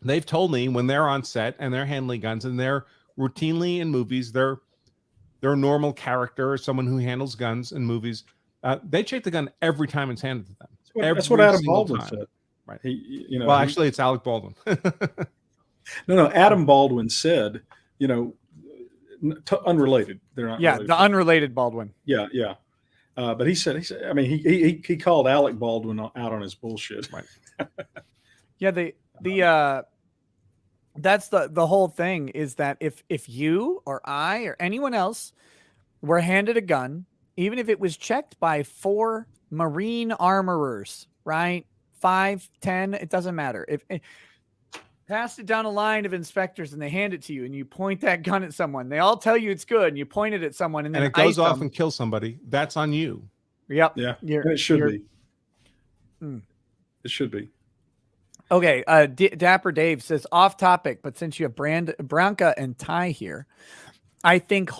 [SPEAKER 7] they've told me when they're on set and they're handling guns and they're routinely in movies, they're a normal character or someone who handles guns in movies. They check the gun every time it's handed to them.
[SPEAKER 3] That's what Adam
[SPEAKER 7] single
[SPEAKER 3] Baldwin
[SPEAKER 7] time.
[SPEAKER 3] said.
[SPEAKER 7] Right.
[SPEAKER 3] Well,
[SPEAKER 7] actually, it's Alec Baldwin.
[SPEAKER 3] No. Adam Baldwin said, unrelated. They're not.
[SPEAKER 1] Yeah,
[SPEAKER 3] related.
[SPEAKER 1] the unrelated Baldwin.
[SPEAKER 3] Yeah. But he said. I mean, he called Alec Baldwin out on his bullshit.
[SPEAKER 7] Right.
[SPEAKER 1] Yeah. That's the whole thing is that if you or I or anyone else were handed a gun, even if it was checked by 4 Marine armorers, right? 5, 10, it doesn't matter. If passed it down a line of inspectors and they hand it to you and you point that gun at someone, they all tell you it's good and you point it at someone and then
[SPEAKER 7] it goes
[SPEAKER 1] ice
[SPEAKER 7] off
[SPEAKER 1] them.
[SPEAKER 7] and kills somebody, that's on you.
[SPEAKER 1] Yep.
[SPEAKER 3] Yeah. And it should be. It should be.
[SPEAKER 1] Okay. Dapper Dave says off topic, but since you have Branca and Ty here, I think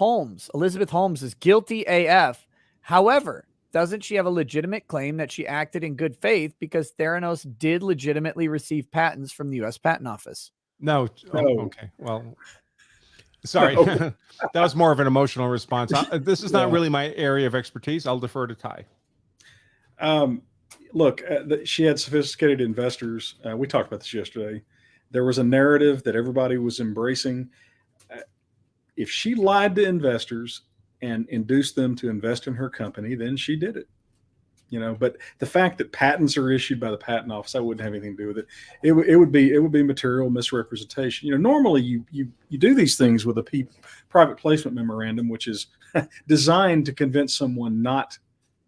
[SPEAKER 1] Elizabeth Holmes is guilty AF. However, doesn't she have a legitimate claim that she acted in good faith because Theranos did legitimately receive patents from the U.S. Patent Office?
[SPEAKER 7] No.
[SPEAKER 3] No.
[SPEAKER 7] Okay. Well, sorry.
[SPEAKER 3] No.
[SPEAKER 7] That was more of an emotional response. This is not
[SPEAKER 3] Yeah.
[SPEAKER 7] really my area of expertise. I'll defer to Ty.
[SPEAKER 3] Look, she had sophisticated investors. We talked about this yesterday. There was a narrative that everybody was embracing. If she lied to investors and induced them to invest in her company, then she did it. But the fact that patents are issued by the patent office, I wouldn't have anything to do with it. It would be material misrepresentation. Normally you do these things with a private placement memorandum, which is designed to convince someone not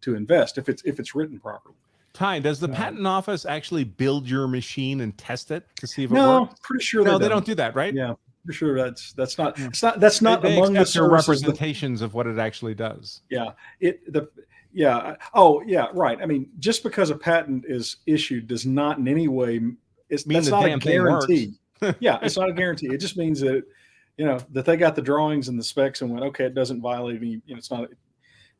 [SPEAKER 3] to invest if it's written properly.
[SPEAKER 7] Ty, does the patent office actually build your machine and test it to see if it
[SPEAKER 3] No,
[SPEAKER 7] works?
[SPEAKER 3] pretty sure
[SPEAKER 7] No,
[SPEAKER 3] they
[SPEAKER 7] they don't do that, right?
[SPEAKER 3] Yeah, for sure. That's not
[SPEAKER 7] They
[SPEAKER 3] among the
[SPEAKER 7] accept your
[SPEAKER 3] services
[SPEAKER 7] representations of what it actually does.
[SPEAKER 3] Yeah. Right. I mean, just because a patent is issued does not in any way that's not a guarantee. Yeah, it's not a guarantee. It just means that that they got the drawings and the specs and went, okay, it doesn't violate any.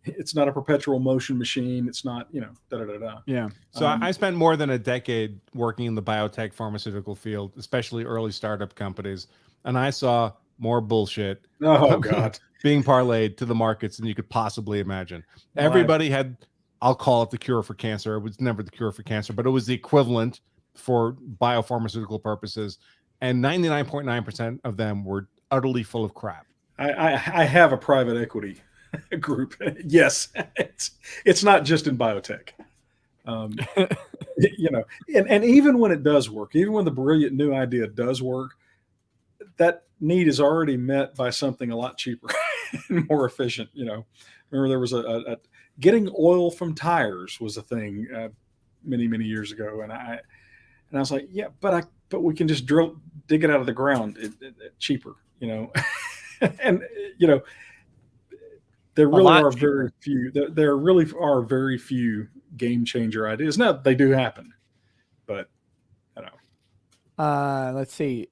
[SPEAKER 3] It's not a perpetual motion machine. It's not
[SPEAKER 1] Yeah.
[SPEAKER 7] So I spent more than a decade working in the biotech pharmaceutical field, especially early startup companies, and I saw more bullshit.
[SPEAKER 3] Oh God.
[SPEAKER 7] Being parlayed to the markets than you could possibly imagine.
[SPEAKER 3] Right.
[SPEAKER 7] Everybody had, I'll call it the cure for cancer. It was never the cure for cancer, but it was the equivalent for biopharmaceutical purposes. And 99.9% of them were utterly full of crap.
[SPEAKER 3] I have a private equity group. Yes, it's not just in biotech. And even when it does work, even when the brilliant new idea does work, that need is already met by something a lot cheaper and more efficient. Remember there was a getting oil from tires was a thing many years ago, and I was like, yeah, but we can just dig it out of the ground cheaper, and there really are very few. There really are very few game changer ideas. Now they do happen, but
[SPEAKER 1] let's see.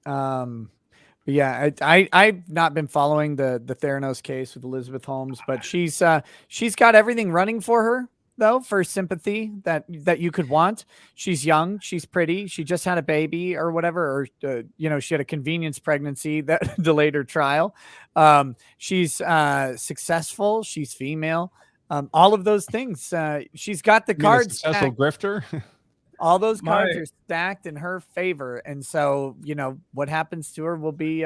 [SPEAKER 1] Yeah, I've not been following the Theranos case with Elizabeth Holmes, but she's got everything running for her though for sympathy that you could want. She's young, she's pretty, she just had a baby or whatever, or she had a convenience pregnancy that delayed her trial. She's successful, she's female, all of those things. She's got the cards.
[SPEAKER 7] Successful grifter.
[SPEAKER 1] All those cards are stacked in her favor, and so what happens to her will be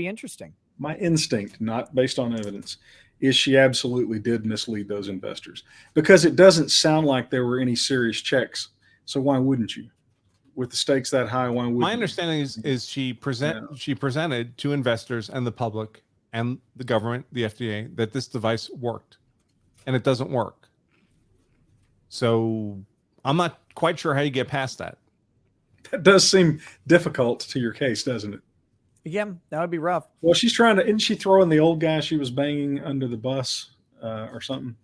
[SPEAKER 1] interesting.
[SPEAKER 3] My instinct, not based on evidence, is she absolutely did mislead those investors, because it doesn't sound like there were any serious checks. So why wouldn't you? With the stakes that high, why wouldn't
[SPEAKER 7] My understanding is she presented to investors and the public and the government, the FDA, that this device worked, and it doesn't work. So I'm not quite sure how you get past that.
[SPEAKER 3] That does seem difficult to your case, doesn't it?
[SPEAKER 1] Yeah, that would be rough.
[SPEAKER 3] Well, she's trying to. Isn't she throwing the old guy she was banging under the bus or something?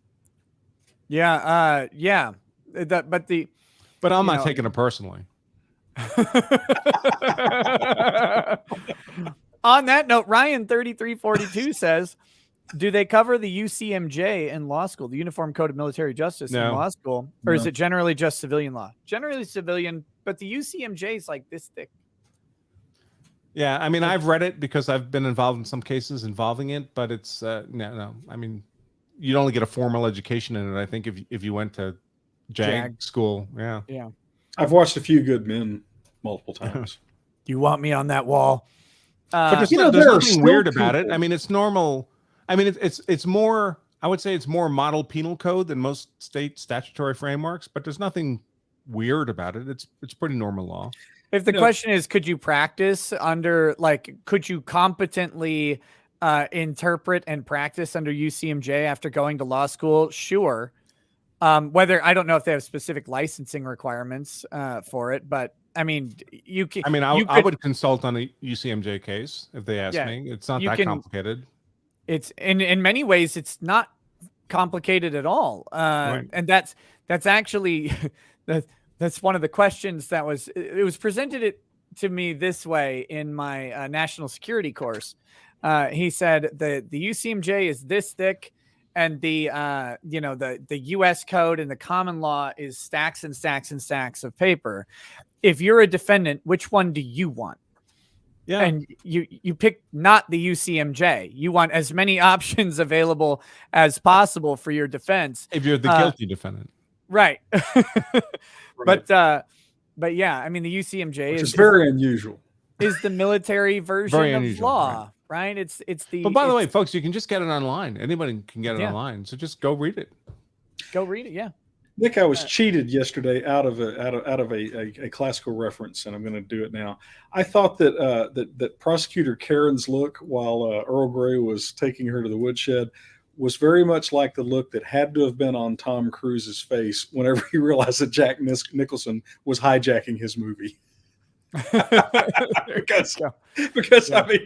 [SPEAKER 1] Yeah. Yeah.
[SPEAKER 7] But I'm not taking it personally.
[SPEAKER 1] On that note, Ryan 3342 says, do they cover the UCMJ in law school, the Uniform Code of Military Justice in law school? Or is it generally just civilian law? Generally civilian, but the UCMJ is like this thick.
[SPEAKER 7] Yeah, I mean, I've read it because I've been involved in some cases involving it, but it's no. I mean, you'd only get a formal education in it, I think, if you went to JAG school. Yeah.
[SPEAKER 1] Yeah.
[SPEAKER 3] I've watched A Few Good Men multiple times.
[SPEAKER 1] You want me on that wall?
[SPEAKER 7] But there's nothing weird about it. I mean, it's normal. I mean, it's more, I would say it's more model penal code than most state statutory frameworks, but there's nothing weird about it. It's pretty normal law.
[SPEAKER 1] If the question is, could you practice under, like, could you competently interpret and practice under UCMJ after going to law school? Sure. Whether, I don't know if they have specific licensing requirements for it, but I mean, you can.
[SPEAKER 7] I mean, I would consult on a UCMJ case if they ask me. It's not that complicated.
[SPEAKER 1] It's in many ways, it's not complicated at all.
[SPEAKER 7] Right.
[SPEAKER 1] And that's actually that's one of the questions that was presented to me this way in my national security course. He said the UCMJ is this thick, and the U.S. code and the common law is stacks and stacks and stacks of paper. If you're a defendant, which one do you want?
[SPEAKER 7] Yeah.
[SPEAKER 1] And you pick not the UCMJ. You want as many options available as possible for your defense.
[SPEAKER 7] If you're the guilty defendant.
[SPEAKER 1] Right. But yeah, I mean, the UCMJ
[SPEAKER 3] is very unusual.
[SPEAKER 1] Is the military version of law, right? It's the.
[SPEAKER 7] But by the way, folks, you can just get it online. Anybody can get it online. So just go read it.
[SPEAKER 1] Go read it. Yeah.
[SPEAKER 3] Nick, I was cheated yesterday out of a classical reference, and I'm going to do it now. I thought that Prosecutor Karen's look while Earl Grey was taking her to the woodshed was very much like the look that had to have been on Tom Cruise's face whenever he realized that Jack Nicholson was hijacking his movie. because I mean,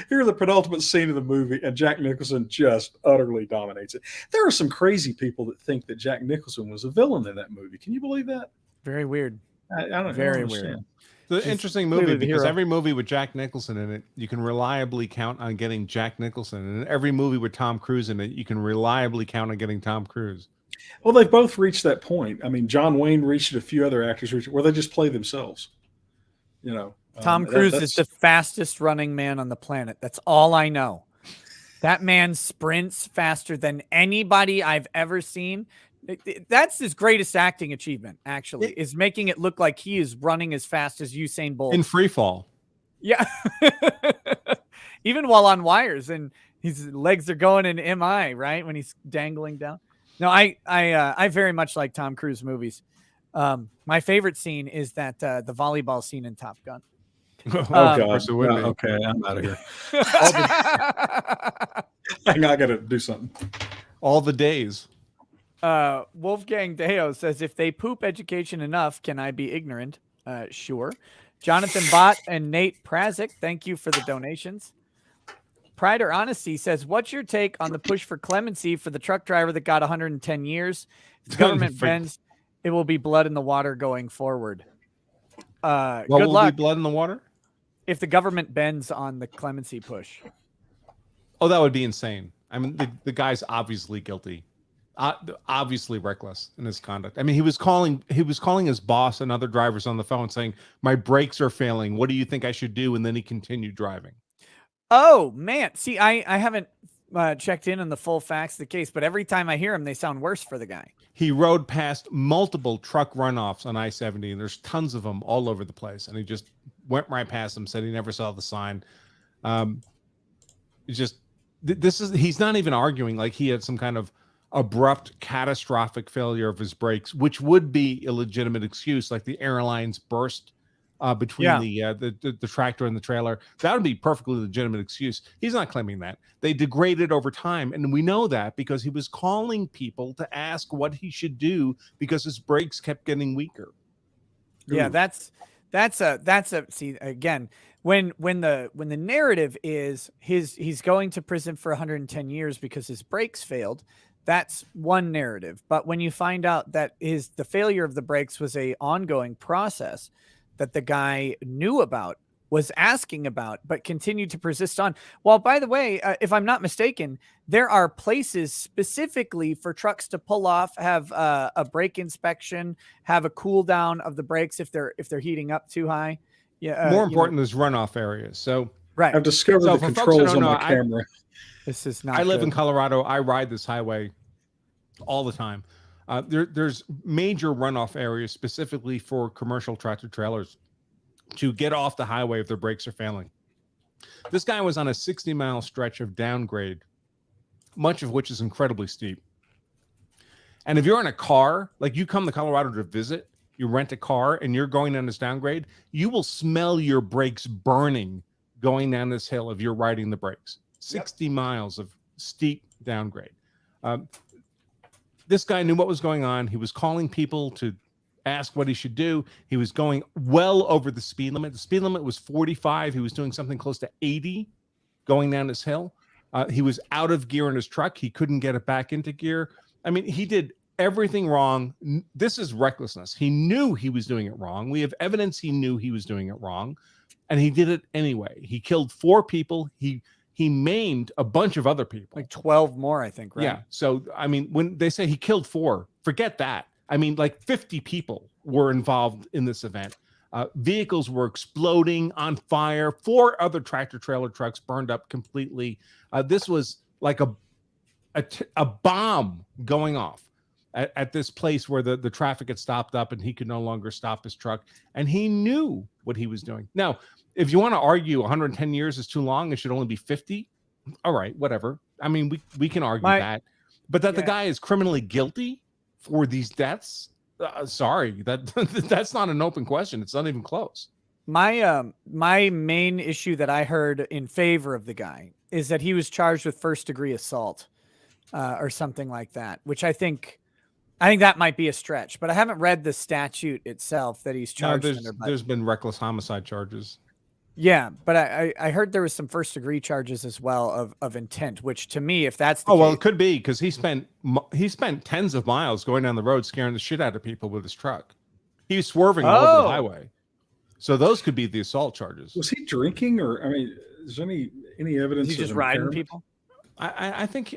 [SPEAKER 3] here's the penultimate scene of the movie, and Jack Nicholson just utterly dominates it. There are some crazy people that think that Jack Nicholson was a villain in that movie. Can you believe that?
[SPEAKER 1] Very weird.
[SPEAKER 3] I don't
[SPEAKER 1] very
[SPEAKER 3] understand.
[SPEAKER 1] weird.
[SPEAKER 7] It's an interesting movie because every movie with Jack Nicholson in it, you can reliably count on getting Jack Nicholson, and every movie with Tom Cruise in it, you can reliably count on getting Tom Cruise.
[SPEAKER 3] Well, they've both reached that point. I mean, John Wayne reached it, a few other actors reached it, where they just play themselves.
[SPEAKER 1] Tom Cruise is the fastest running man on the planet. That's all I know. That man sprints faster than anybody I've ever seen. That's his greatest acting achievement, actually, is making it look like he is running as fast as Usain Bolt.
[SPEAKER 7] In free fall.
[SPEAKER 1] Yeah. Even while on wires, and his legs are going in MI, right? When he's dangling down. No, I very much like Tom Cruise movies. My favorite scene is that the volleyball scene in Top Gun.
[SPEAKER 3] God! Okay, I'm out of here. I got to do something.
[SPEAKER 7] All the days.
[SPEAKER 1] Wolfgang Deo says, if they poop education enough, can I be ignorant? Sure. Jonathan Bott and Nate Prazik, thank you for the donations. Pride or Honesty says, what's your take on the push for clemency for the truck driver that got 110 years? If the government bends, it will be blood in the water going forward.
[SPEAKER 7] What
[SPEAKER 1] good
[SPEAKER 7] will
[SPEAKER 1] luck.
[SPEAKER 7] be blood in the water?
[SPEAKER 1] If the government bends on the clemency push.
[SPEAKER 7] Oh, that would be insane. I mean, the guy's obviously guilty, obviously reckless in his conduct. I mean, he was calling his boss and other drivers on the phone saying, my brakes are failing. What do you think I should do? And then he continued driving.
[SPEAKER 1] Oh, man. See, I haven't checked in on the full facts of the case, but every time I hear him, they sound worse for the guy.
[SPEAKER 7] He rode past multiple truck runoffs on I-70, and there's tons of them all over the place. And he just went right past them, said he never saw the sign. He's not even arguing like he had some kind of abrupt, catastrophic failure of his brakes, which would be a legitimate excuse, like the airlines burst between the tractor and the trailer. That would be perfectly legitimate excuse. He's not claiming that. They degraded over time, and we know that because he was calling people to ask what he should do because his brakes kept getting weaker.
[SPEAKER 1] Yeah, that's a see, again, when the narrative is he's going to prison for 110 years because his brakes failed, that's one narrative. But when you find out that the failure of the brakes was a ongoing process that the guy knew about, was asking about, but continued to persist on. Well, by the way, if I'm not mistaken, there are places specifically for trucks to pull off, have a brake inspection, have a cool down of the brakes if they're heating up too high. Yeah.
[SPEAKER 7] More important is runoff areas. So
[SPEAKER 1] right,
[SPEAKER 3] I've discovered
[SPEAKER 7] So
[SPEAKER 3] the
[SPEAKER 7] for folks who
[SPEAKER 3] controls
[SPEAKER 7] don't
[SPEAKER 3] on
[SPEAKER 7] know,
[SPEAKER 3] my camera.
[SPEAKER 1] This is not.
[SPEAKER 7] I live in
[SPEAKER 1] good.
[SPEAKER 7] Colorado. I ride this highway all the time. There's major runoff areas specifically for commercial tractor trailers to get off the highway if their brakes are failing. This guy was on a 60-mile stretch of downgrade, much of which is incredibly steep. And if you're in a car, like you come to Colorado to visit, you rent a car and you're going down this downgrade, you will smell your brakes burning going down this hill if you're riding the brakes. 60 miles of steep downgrade. This guy knew what was going on. He was calling people to ask what he should do. He was going well over the speed limit. The speed limit was 45. He was doing something close to 80 going down this hill. He was out of gear in his truck. He couldn't get it back into gear. I mean, he did everything wrong. This is recklessness. He knew he was doing it wrong. We have evidence he knew he was doing it wrong, and he did it anyway. He killed 4 people. He maimed a bunch of other people.
[SPEAKER 1] Like 12 more, I think, right?
[SPEAKER 7] Yeah. So, I mean, when they say he killed 4, forget that. I mean, like 50 people were involved in this event. Vehicles were exploding on fire. 4 other tractor trailer trucks burned up completely. This was like a bomb going off at this place where the traffic had stopped up and he could no longer stop his truck. And he knew what he was doing. Now, if you want to argue 110 years is too long, it should only be 50. All right, whatever. I mean, we can argue that. But that the guy is criminally guilty for these deaths, sorry, that's not an open question. It's not even close.
[SPEAKER 1] My main issue that I heard in favor of the guy is that he was charged with first-degree assault or something like that, which I think that might be a stretch, but I haven't read the statute itself that he's charged under.
[SPEAKER 7] There's been reckless homicide charges.
[SPEAKER 1] Yeah, but I heard there was some first-degree charges as well of intent, which to me, if that's the
[SPEAKER 7] well,
[SPEAKER 1] case,
[SPEAKER 7] it could be because he spent tens of miles going down the road scaring the shit out of people with his truck. He was swerving all over the highway, so those could be the assault charges.
[SPEAKER 3] Was he drinking, or I mean, is there any evidence?
[SPEAKER 1] He's just riding people.
[SPEAKER 7] I think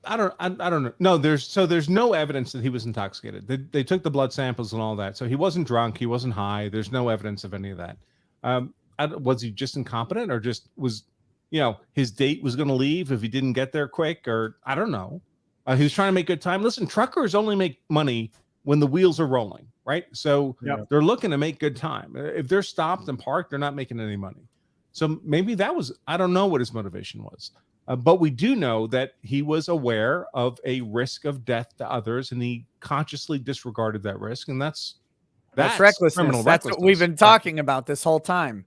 [SPEAKER 7] I don't know. No, there's no evidence that he was intoxicated. They took the blood samples and all that, so he wasn't drunk, he wasn't high. There's no evidence of any of that. Was he just incompetent, or just was, his date was going to leave if he didn't get there quick, or I don't know. He was trying to make good time. Listen, truckers only make money when the wheels are rolling, right? So they're looking to make good time. If they're stopped and parked, they're not making any money. So maybe I don't know what his motivation was. But we do know that he was aware of a risk of death to others, and he consciously disregarded that risk. And that's
[SPEAKER 1] recklessness.
[SPEAKER 7] Criminal
[SPEAKER 1] That's
[SPEAKER 7] recklessness.
[SPEAKER 1] what we've been talking about this whole time.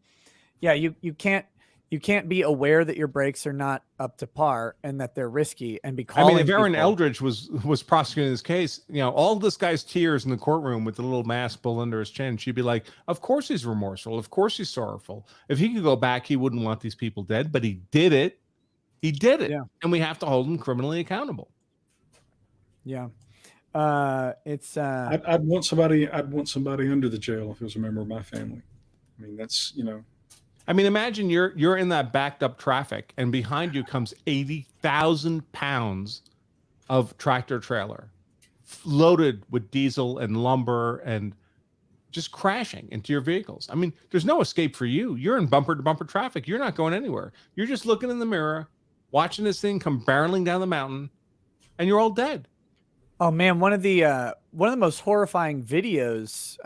[SPEAKER 1] Yeah, you can't be aware that your brakes are not up to par and that they're risky and be calling.
[SPEAKER 7] I mean, if Aaron Eldridge was prosecuting this case, all this guy's tears in the courtroom with the little mask pulled under his chin, she'd be like, of course he's remorseful. Of course he's sorrowful. If he could go back, he wouldn't want these people dead, but he did it. He did it, and we have to hold him criminally accountable.
[SPEAKER 1] Yeah, it's.
[SPEAKER 3] I'd want somebody under the jail if it was a member of my family. I mean, that's
[SPEAKER 7] I mean, imagine you're in that backed up traffic, and behind you comes 80,000 pounds of tractor trailer, loaded with diesel and lumber, and just crashing into your vehicles. I mean, there's no escape for you. You're in bumper to bumper traffic. You're not going anywhere. You're just looking in the mirror, watching this thing come barreling down the mountain, and you're all dead.
[SPEAKER 1] Oh man, one of the most horrifying videos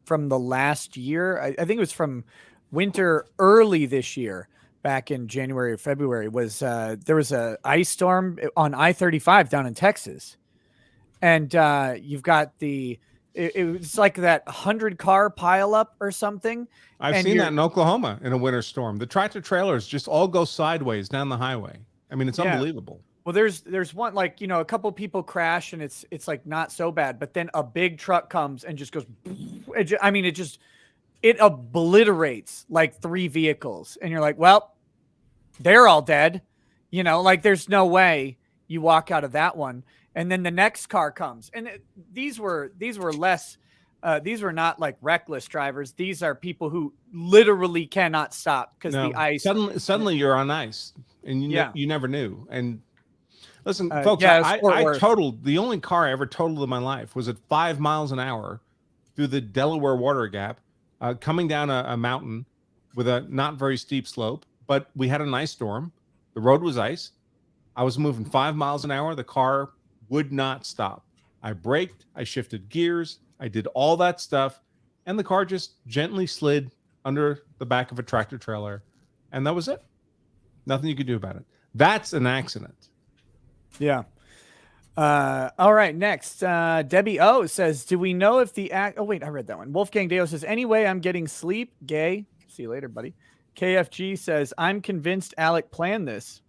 [SPEAKER 1] from the last year, I think it was from winter early this year, back in January or February, was there was a ice storm on I-35 down in Texas, and you've got it's like that 100-car pileup or something.
[SPEAKER 7] I've seen that in Oklahoma in a winter storm. The tractor trailers just all go sideways down the highway. I mean, it's unbelievable.
[SPEAKER 1] Well, there's one, like, a couple people crash and it's like not so bad, but then a big truck comes and just goes. It it obliterates like 3 vehicles, and you're like, well, they're all dead. You know, like there's no way you walk out of that one. And then the next car comes, and these were less. These were not like reckless drivers. These are people who literally cannot stop because the ice.
[SPEAKER 7] Suddenly you're on ice, and you never knew. And listen, folks,
[SPEAKER 1] yeah,
[SPEAKER 7] I totaled, the only car I ever totaled in my life was at 5 miles an hour through the Delaware Water Gap, coming down a mountain with a not very steep slope. But we had an ice storm. The road was ice. I was moving 5 miles an hour. The car would not stop. I braked. I shifted gears. I did all that stuff. And the car just gently slid under the back of a tractor trailer. And that was it. Nothing you could do about it. That's an accident.
[SPEAKER 1] Yeah. All right. Next, Debbie O says, do we know if the act? Oh, wait, I read that one. Wolfgang Deo says, anyway, I'm getting sleep. Gay. See you later, buddy. KFG says, I'm convinced Alec planned this.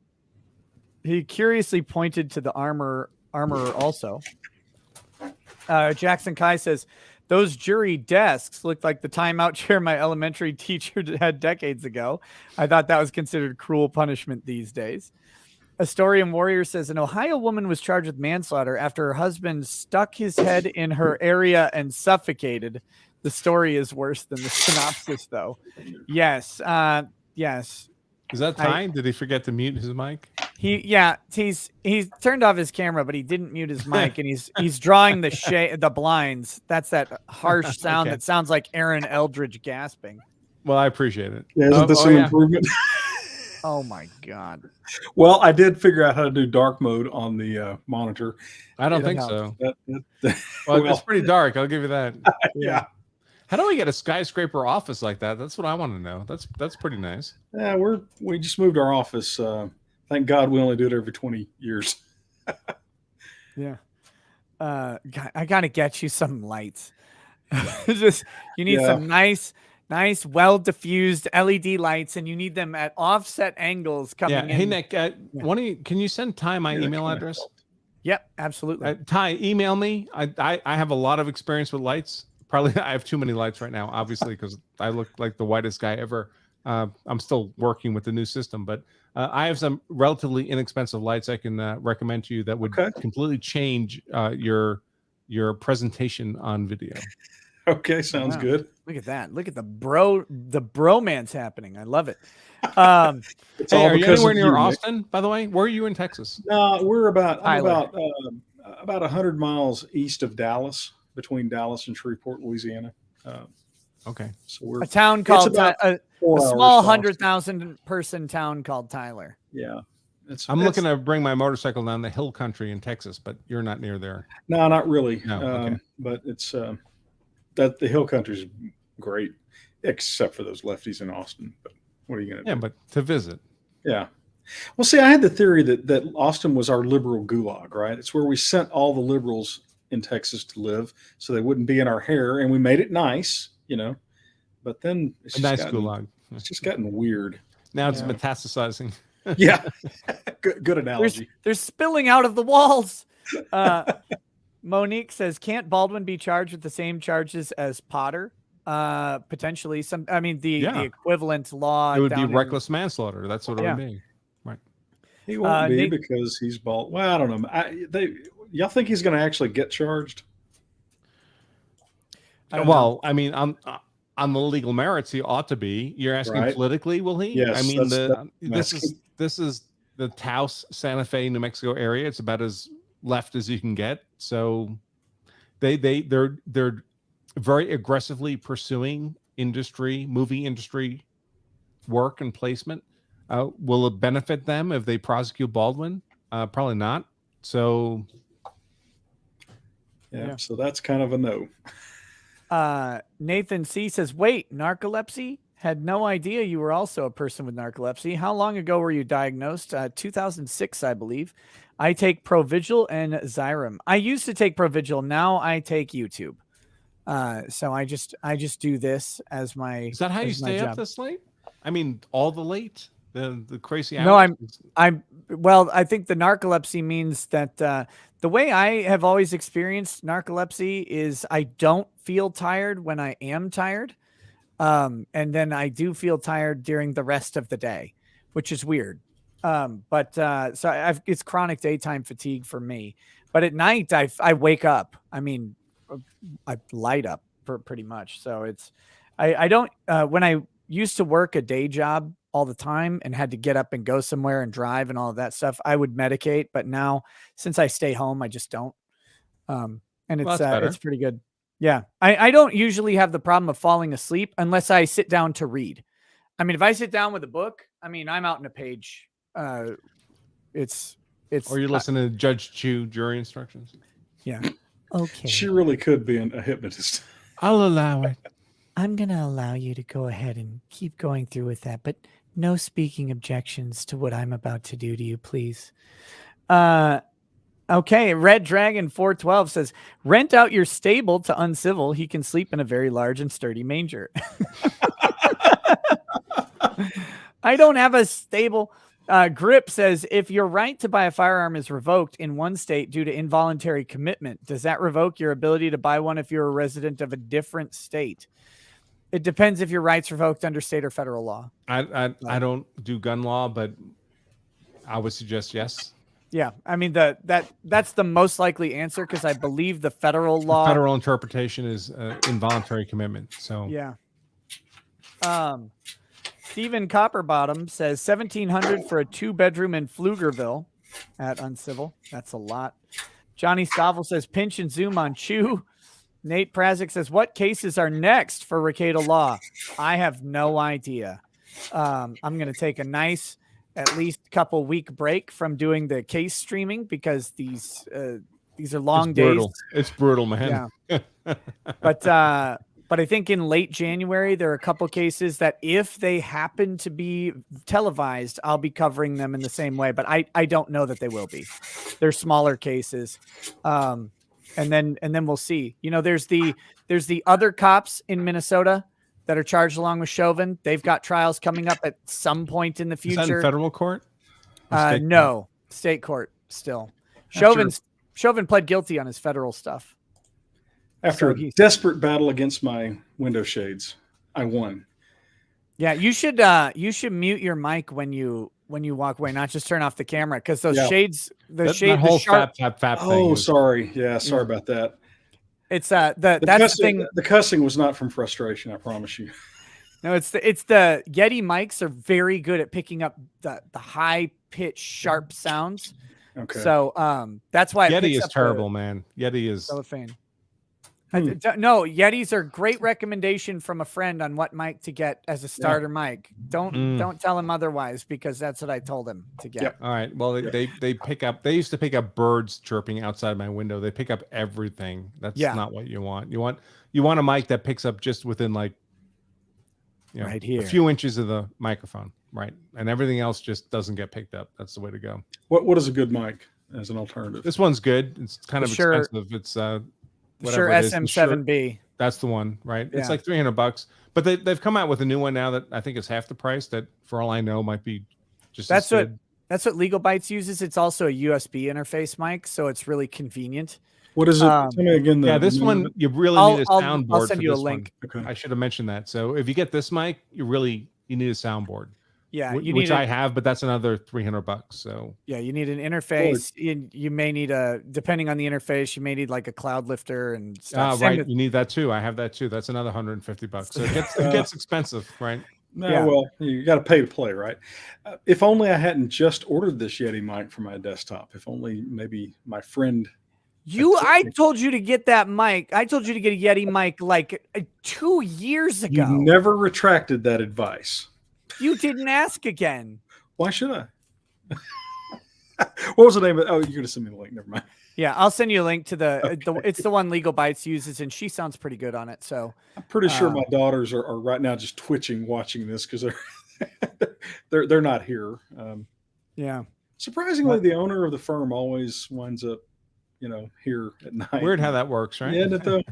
[SPEAKER 1] He curiously pointed to the armor also. Jackson Kai says, those jury desks looked like the timeout chair my elementary teacher had decades ago. I thought that was considered cruel punishment these days. Astorian Warrior says, an Ohio woman was charged with manslaughter after her husband stuck his head in her area and suffocated. The story is worse than the synopsis, though. Yes. Yes.
[SPEAKER 7] Is that Ty? Did he forget to mute his mic?
[SPEAKER 1] He's turned off his camera, but he didn't mute his mic, and he's drawing the blinds. That's that harsh sound that sounds like Aaron Eldridge gasping.
[SPEAKER 7] Well, I appreciate it.
[SPEAKER 3] Yeah, isn't this an improvement?
[SPEAKER 1] Oh my God.
[SPEAKER 3] Well, I did figure out how to do dark mode on the monitor.
[SPEAKER 7] I don't think so. Well, it's pretty dark. I'll give you that.
[SPEAKER 3] Yeah.
[SPEAKER 7] How do we get a skyscraper office like that? That's what I want to know. That's pretty nice.
[SPEAKER 3] Yeah, we just moved our office. Thank God we only do it every 20 years.
[SPEAKER 1] Yeah. I gotta get you some lights. You need some nice, well diffused LED lights, and you need them at offset angles coming in.
[SPEAKER 7] Hey Nick, can you send Ty my email address?
[SPEAKER 1] Yep, absolutely.
[SPEAKER 7] Ty, email me. I have a lot of experience with lights. Probably I have too many lights right now, obviously, because I look like the whitest guy ever. I'm still working with the new system, but I have some relatively inexpensive lights I can recommend to you that would completely change your presentation on video.
[SPEAKER 3] Okay, sounds good.
[SPEAKER 1] Look at that. Look at the bromance happening. I love it.
[SPEAKER 3] It's all
[SPEAKER 7] are you
[SPEAKER 3] because
[SPEAKER 7] anywhere
[SPEAKER 3] of
[SPEAKER 7] near
[SPEAKER 3] you, Nick.
[SPEAKER 7] Austin, by the way? Where are you in Texas?
[SPEAKER 3] No, we're about
[SPEAKER 1] Tyler.
[SPEAKER 3] about 100 miles east of Dallas, between Dallas and Shreveport, Louisiana.
[SPEAKER 7] Okay.
[SPEAKER 3] So we're
[SPEAKER 1] A town called a
[SPEAKER 3] 4 hours
[SPEAKER 1] small
[SPEAKER 3] to
[SPEAKER 1] 100,000 person town called Tyler.
[SPEAKER 3] Yeah.
[SPEAKER 7] I'm looking to bring my motorcycle down the hill country in Texas, but you're not near there.
[SPEAKER 3] No, not really.
[SPEAKER 7] No, okay.
[SPEAKER 3] But it's that the hill country is great, except for those lefties in Austin. But what are you going to do?
[SPEAKER 7] Yeah, but to visit.
[SPEAKER 3] Yeah. Well, see, I had the theory that Austin was our liberal gulag, right? It's where we sent all the liberals in Texas to live so they wouldn't be in our hair, and we made it nice, but then it's
[SPEAKER 7] A nice gulag.
[SPEAKER 3] It's just gotten weird.
[SPEAKER 7] Now it's metastasizing.
[SPEAKER 3] Yeah. Good analogy.
[SPEAKER 1] They're spilling out of the walls. Monique says, can't Baldwin be charged with the same charges as Potter? Potentially. The equivalent law.
[SPEAKER 7] It would be reckless manslaughter. That's what it would be. Right.
[SPEAKER 3] He won't be because he's bald. Well, I don't know. Y'all think he's going to actually get charged?
[SPEAKER 7] Well, I mean, on the legal merits, he ought to be. You're asking politically, will he?
[SPEAKER 3] Yes.
[SPEAKER 7] I mean, this is the Taos, Santa Fe, New Mexico area. It's about as left as you can get. So they're very aggressively pursuing movie industry work and placement. Will it benefit them if they prosecute Baldwin? Probably not. So
[SPEAKER 3] yeah, so that's kind of a no.
[SPEAKER 1] Nathan C says, wait, narcolepsy? Had no idea you were also a person with narcolepsy. How long ago were you diagnosed? 2006, I believe. I take Provigil and Xyrem. I used to take Provigil. Now I take YouTube. So I just do this as my.
[SPEAKER 7] Is that how you stay up this late? I mean, all the late, the crazy hours?
[SPEAKER 1] No, I think the narcolepsy means that the way I have always experienced narcolepsy is I don't feel tired when I am tired. And then I do feel tired during the rest of the day, which is weird. So it's chronic daytime fatigue for me. But at night, I wake up. I mean, I light up pretty much. So I don't, when I used to work a day job all the time and had to get up and go somewhere and drive and all of that stuff, I would medicate. But now, since I stay home, I just don't. And it's pretty good. Yeah. I don't usually have the problem of falling asleep unless I sit down to read. I mean, if I sit down with a book, I mean, I'm out in a page. Or
[SPEAKER 7] you're listening to Judge Chu jury instructions.
[SPEAKER 1] Yeah. Okay.
[SPEAKER 3] She really could be a hypnotist.
[SPEAKER 7] I'll allow it.
[SPEAKER 1] I'm going to allow you to go ahead and keep going through with that, but no speaking objections to what I'm about to do to you, please. Okay. Red Dragon 412 says, rent out your stable to Uncivil. He can sleep in a very large and sturdy manger. I don't have a stable. Grip says, if your right to buy a firearm is revoked in one state due to involuntary commitment, does that revoke your ability to buy one if you're a resident of a different state? It depends if your rights revoked under state or federal law.
[SPEAKER 7] I don't do gun law, but I would suggest yes.
[SPEAKER 1] Yeah, I mean that's the most likely answer because I believe the federal law,
[SPEAKER 7] the federal interpretation is involuntary commitment. So
[SPEAKER 1] yeah. Stephen Copperbottom says 1,700 for a 2-bedroom in Pflugerville at Uncivil. That's a lot. Johnny Stovel says pinch and zoom on Chew. Nate Prazik says, what cases are next for Recato Law? I have no idea. I'm going to take a nice, at least couple week break from doing the case streaming because these are long days.
[SPEAKER 7] It's brutal, man.
[SPEAKER 1] Yeah. But I think in late January, there are a couple cases that if they happen to be televised, I'll be covering them in the same way. But I don't know that they will be. They're smaller cases. And then we'll see. You know, there's the other cops in Minnesota that are charged along with Chauvin. They've got trials coming up at some point in the future.
[SPEAKER 7] Is that in federal court?
[SPEAKER 1] No, state court still. Chauvin pled guilty on his federal stuff.
[SPEAKER 3] After a desperate battle against my window shades, I won.
[SPEAKER 1] Yeah, you should mute your mic when you walk away, not just turn off the camera because those shades,
[SPEAKER 7] that whole fap thing.
[SPEAKER 3] Oh, sorry. Yeah, sorry about that.
[SPEAKER 1] It's that's the thing.
[SPEAKER 3] The cussing was not from frustration, I promise you.
[SPEAKER 1] No, it's the Yeti mics are very good at picking up the high pitched sharp sounds.
[SPEAKER 3] Okay.
[SPEAKER 1] So that's why
[SPEAKER 7] Yeti is terrible, man. Yeti is
[SPEAKER 1] cellophane. No, Yetis are great recommendation from a friend on what mic to get as a starter mic. Don't tell him otherwise because that's what I told him to get.
[SPEAKER 3] Yep.
[SPEAKER 7] All right. Well, they pick up. They used to pick up birds chirping outside my window. They pick up everything. That's not what you want. You want a mic that picks up just within right here, a few inches of the microphone, right, and everything else just doesn't get picked up. That's the way to go.
[SPEAKER 3] What is a good mic as an alternative?
[SPEAKER 7] This one's good. It's kind of expensive. It's
[SPEAKER 1] Sure, SM7B.
[SPEAKER 7] That's the one, right?
[SPEAKER 1] Yeah.
[SPEAKER 7] It's like $300, but they've come out with a new one now that I think is half the price. That, for all I know, might be just
[SPEAKER 1] that's what Legal Bytes uses. It's also a USB interface mic, so it's really convenient.
[SPEAKER 3] What is it? Tell me again.
[SPEAKER 7] This one you really need a soundboard.
[SPEAKER 1] I'll send you a
[SPEAKER 7] this
[SPEAKER 1] link.
[SPEAKER 7] Okay. I should have mentioned that. So if you get this mic, you need a soundboard.
[SPEAKER 1] Yeah,
[SPEAKER 7] which I have, but that's another $300. So
[SPEAKER 1] yeah, you need an interface. You may need depending on the interface, you may need like a cloud lifter and stuff.
[SPEAKER 7] Right, you need that too. I have that too. That's another $150. So it gets expensive, right?
[SPEAKER 3] No, well, you got to pay to play, right? If only I hadn't just ordered this Yeti mic for my desktop. If only maybe my friend.
[SPEAKER 1] I told you to get that mic. I told you to get a Yeti mic like 2 years ago.
[SPEAKER 3] You never retracted that advice.
[SPEAKER 1] You didn't ask again.
[SPEAKER 3] Why should I? What was the name of it? Oh, you're going to send me the link. Never mind.
[SPEAKER 1] Yeah, I'll send you a link to it's the one Legal Bytes uses, and she sounds pretty good on it. So
[SPEAKER 3] I'm pretty sure my daughters are right now just twitching watching this because they're not here.
[SPEAKER 1] Yeah.
[SPEAKER 3] Surprisingly, the owner of the firm always winds up, here at night.
[SPEAKER 7] Weird how that works, right?
[SPEAKER 3] Isn't it though?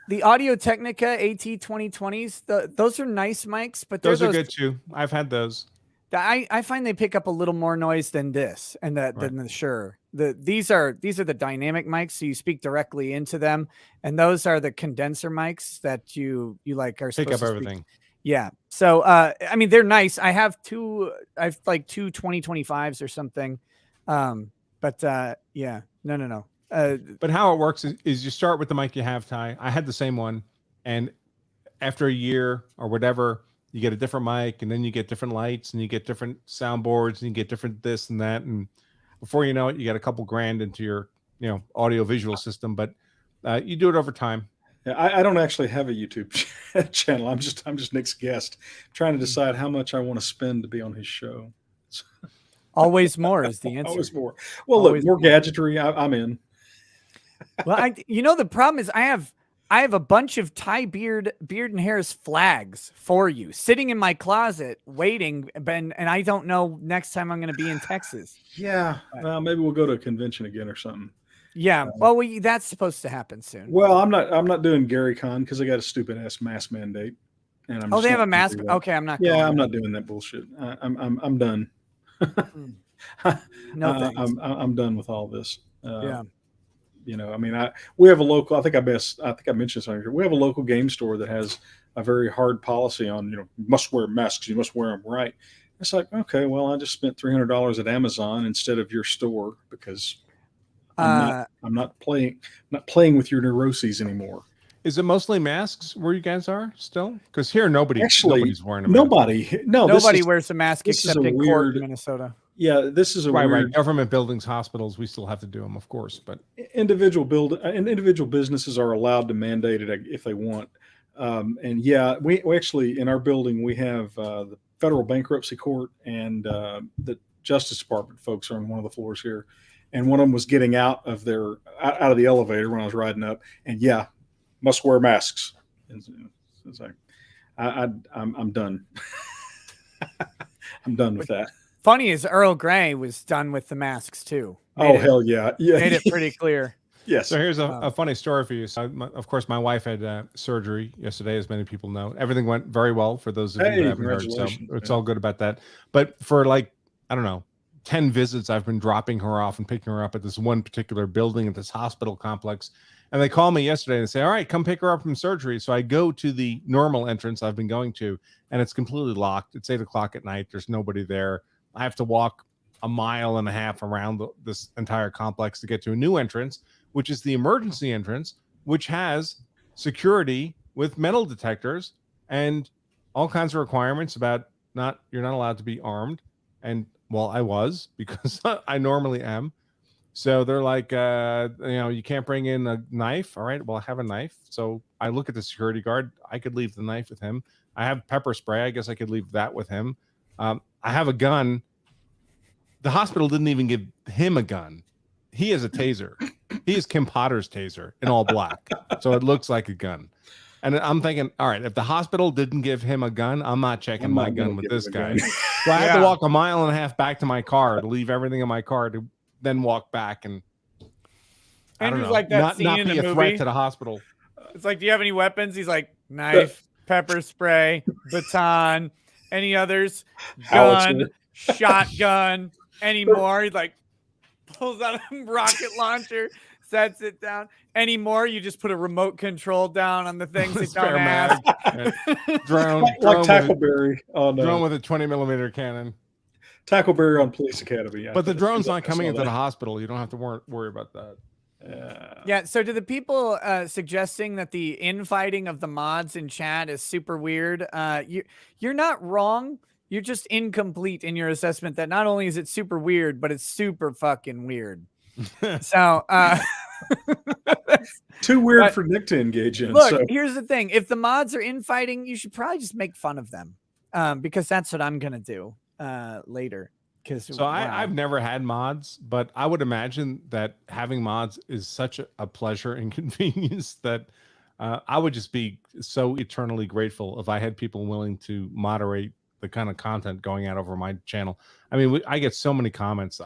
[SPEAKER 1] The Audio Technica AT2020s, those are nice mics, but
[SPEAKER 7] those are good too. I've had those.
[SPEAKER 1] I find they pick up a little more noise than this and than the Shure. these are the dynamic mics, so you speak directly into them, and those are the condenser mics that you like are
[SPEAKER 7] Pick
[SPEAKER 1] supposed
[SPEAKER 7] up
[SPEAKER 1] to speak.
[SPEAKER 7] everything.
[SPEAKER 1] Yeah. So I mean, they're nice. I have like two 2025s or something. But yeah, no.
[SPEAKER 7] But how it works is you start with the mic you have, Ty. I had the same one, and after a year or whatever, you get a different mic, and then you get different lights, and you get different soundboards, and you get different this and that, and before you know it, you get a couple grand into your audio visual system. But you do it over time.
[SPEAKER 3] Yeah, I don't actually have a YouTube channel. I'm just Nick's guest, trying to decide how much I want to spend to be on his show.
[SPEAKER 1] Always more is the answer.
[SPEAKER 3] Always more. Well,
[SPEAKER 1] Always
[SPEAKER 3] look, more gadgetry. I'm in.
[SPEAKER 1] Well, the problem is I have a bunch of Ty Beard and Hair's flags for you sitting in my closet waiting, Ben, and I don't know next time I'm going to be in Texas.
[SPEAKER 3] Yeah. Well, maybe we'll go to a convention again or something.
[SPEAKER 1] Yeah. Well, that's supposed to happen soon.
[SPEAKER 3] Well, I'm not doing Gary Con because I got a stupid ass mask mandate, and I'm.
[SPEAKER 1] They have a mask. Okay, I'm not.
[SPEAKER 3] Yeah, I'm not doing that bullshit. I'm done.
[SPEAKER 1] No, thanks.
[SPEAKER 3] I'm done with all this.
[SPEAKER 1] Yeah.
[SPEAKER 3] I mean, we have a local. I think I mentioned something here. We have a local game store that has a very hard policy on must wear masks. You must wear them right. It's like, okay, well, I just spent $300 at Amazon instead of your store because I'm not playing with your neuroses anymore.
[SPEAKER 7] Is it mostly masks where you guys are still? Because here nobody's wearing a mask.
[SPEAKER 3] Nobody
[SPEAKER 1] wears a mask except in court in Minnesota.
[SPEAKER 3] Yeah, this is a
[SPEAKER 7] right.
[SPEAKER 3] weird.
[SPEAKER 7] Government buildings, hospitals, we still have to do them, of course. But
[SPEAKER 3] individual businesses are allowed to mandate it if they want. And yeah, we actually in our building we have the federal bankruptcy court and the Justice Department folks are on one of the floors here, and one of them was getting out of the elevator when I was riding up, and yeah, must wear masks. And it's like I'm done. I'm done with that.
[SPEAKER 1] Funny is Earl Grey was done with the masks too.
[SPEAKER 3] Hell yeah.
[SPEAKER 1] Made it pretty clear.
[SPEAKER 3] Yes.
[SPEAKER 7] So here's a funny story for you. So of course, my wife had surgery yesterday, as many people know. Everything went very well for those of you who haven't heard. So it's all good about that. But for I don't know, 10 visits, I've been dropping her off and picking her up at this one particular building at this hospital complex. And they call me yesterday and say, all right, come pick her up from surgery. So I go to the normal entrance I've been going to, and it's completely locked. It's 8:00 at night. There's nobody there. I have to walk 1.5 miles around this entire complex to get to a new entrance, which is the emergency entrance, which has security with metal detectors and all kinds of requirements about you're not allowed to be armed. And well, I was, because I normally am. So they're like, you can't bring in a knife. All right, well, I have a knife. So I look at the security guard. I could leave the knife with him. I have pepper spray. I guess I could leave that with him. I have a gun. The hospital didn't even give him a gun. He has a taser. He is Kim Potter's taser in all black. So it looks like a gun. And I'm thinking, all right, if the hospital didn't give him a gun, I'm not checking my gun with this guy. So I have to walk 1.5 miles back to my car to leave everything in my car to then walk back and I don't know,
[SPEAKER 1] like that
[SPEAKER 7] not
[SPEAKER 1] scene
[SPEAKER 7] be
[SPEAKER 1] in
[SPEAKER 7] a
[SPEAKER 1] the
[SPEAKER 7] threat
[SPEAKER 1] movie.
[SPEAKER 7] to the hospital.
[SPEAKER 1] It's like, do you have any weapons? He's like, knife, pepper spray, baton, any others? Gun, shotgun, any more? He like pulls out a rocket launcher, sets it down. Any more? You just put a remote control down on the things that don't ask.
[SPEAKER 7] Drone,
[SPEAKER 3] like Tackleberry. Oh no,
[SPEAKER 7] drone with a 20mm cannon.
[SPEAKER 3] Tackleberry on Police Academy.
[SPEAKER 7] But the drone's not coming into the hospital. You don't have to worry about that.
[SPEAKER 1] Yeah. So to the people suggesting that the infighting of the mods in chat is super weird, you're not wrong. You're just incomplete in your assessment that not only is it super weird, but it's super fucking weird. So
[SPEAKER 3] too weird for Nick to engage in.
[SPEAKER 1] Look, here's the thing. If the mods are infighting, you should probably just make fun of them, because that's what I'm going to do later.
[SPEAKER 7] So I've never had mods, but I would imagine that having mods is such a pleasure and convenience that I would just be so eternally grateful if I had people willing to moderate the kind of content going out over my channel. I mean, I get so many comments.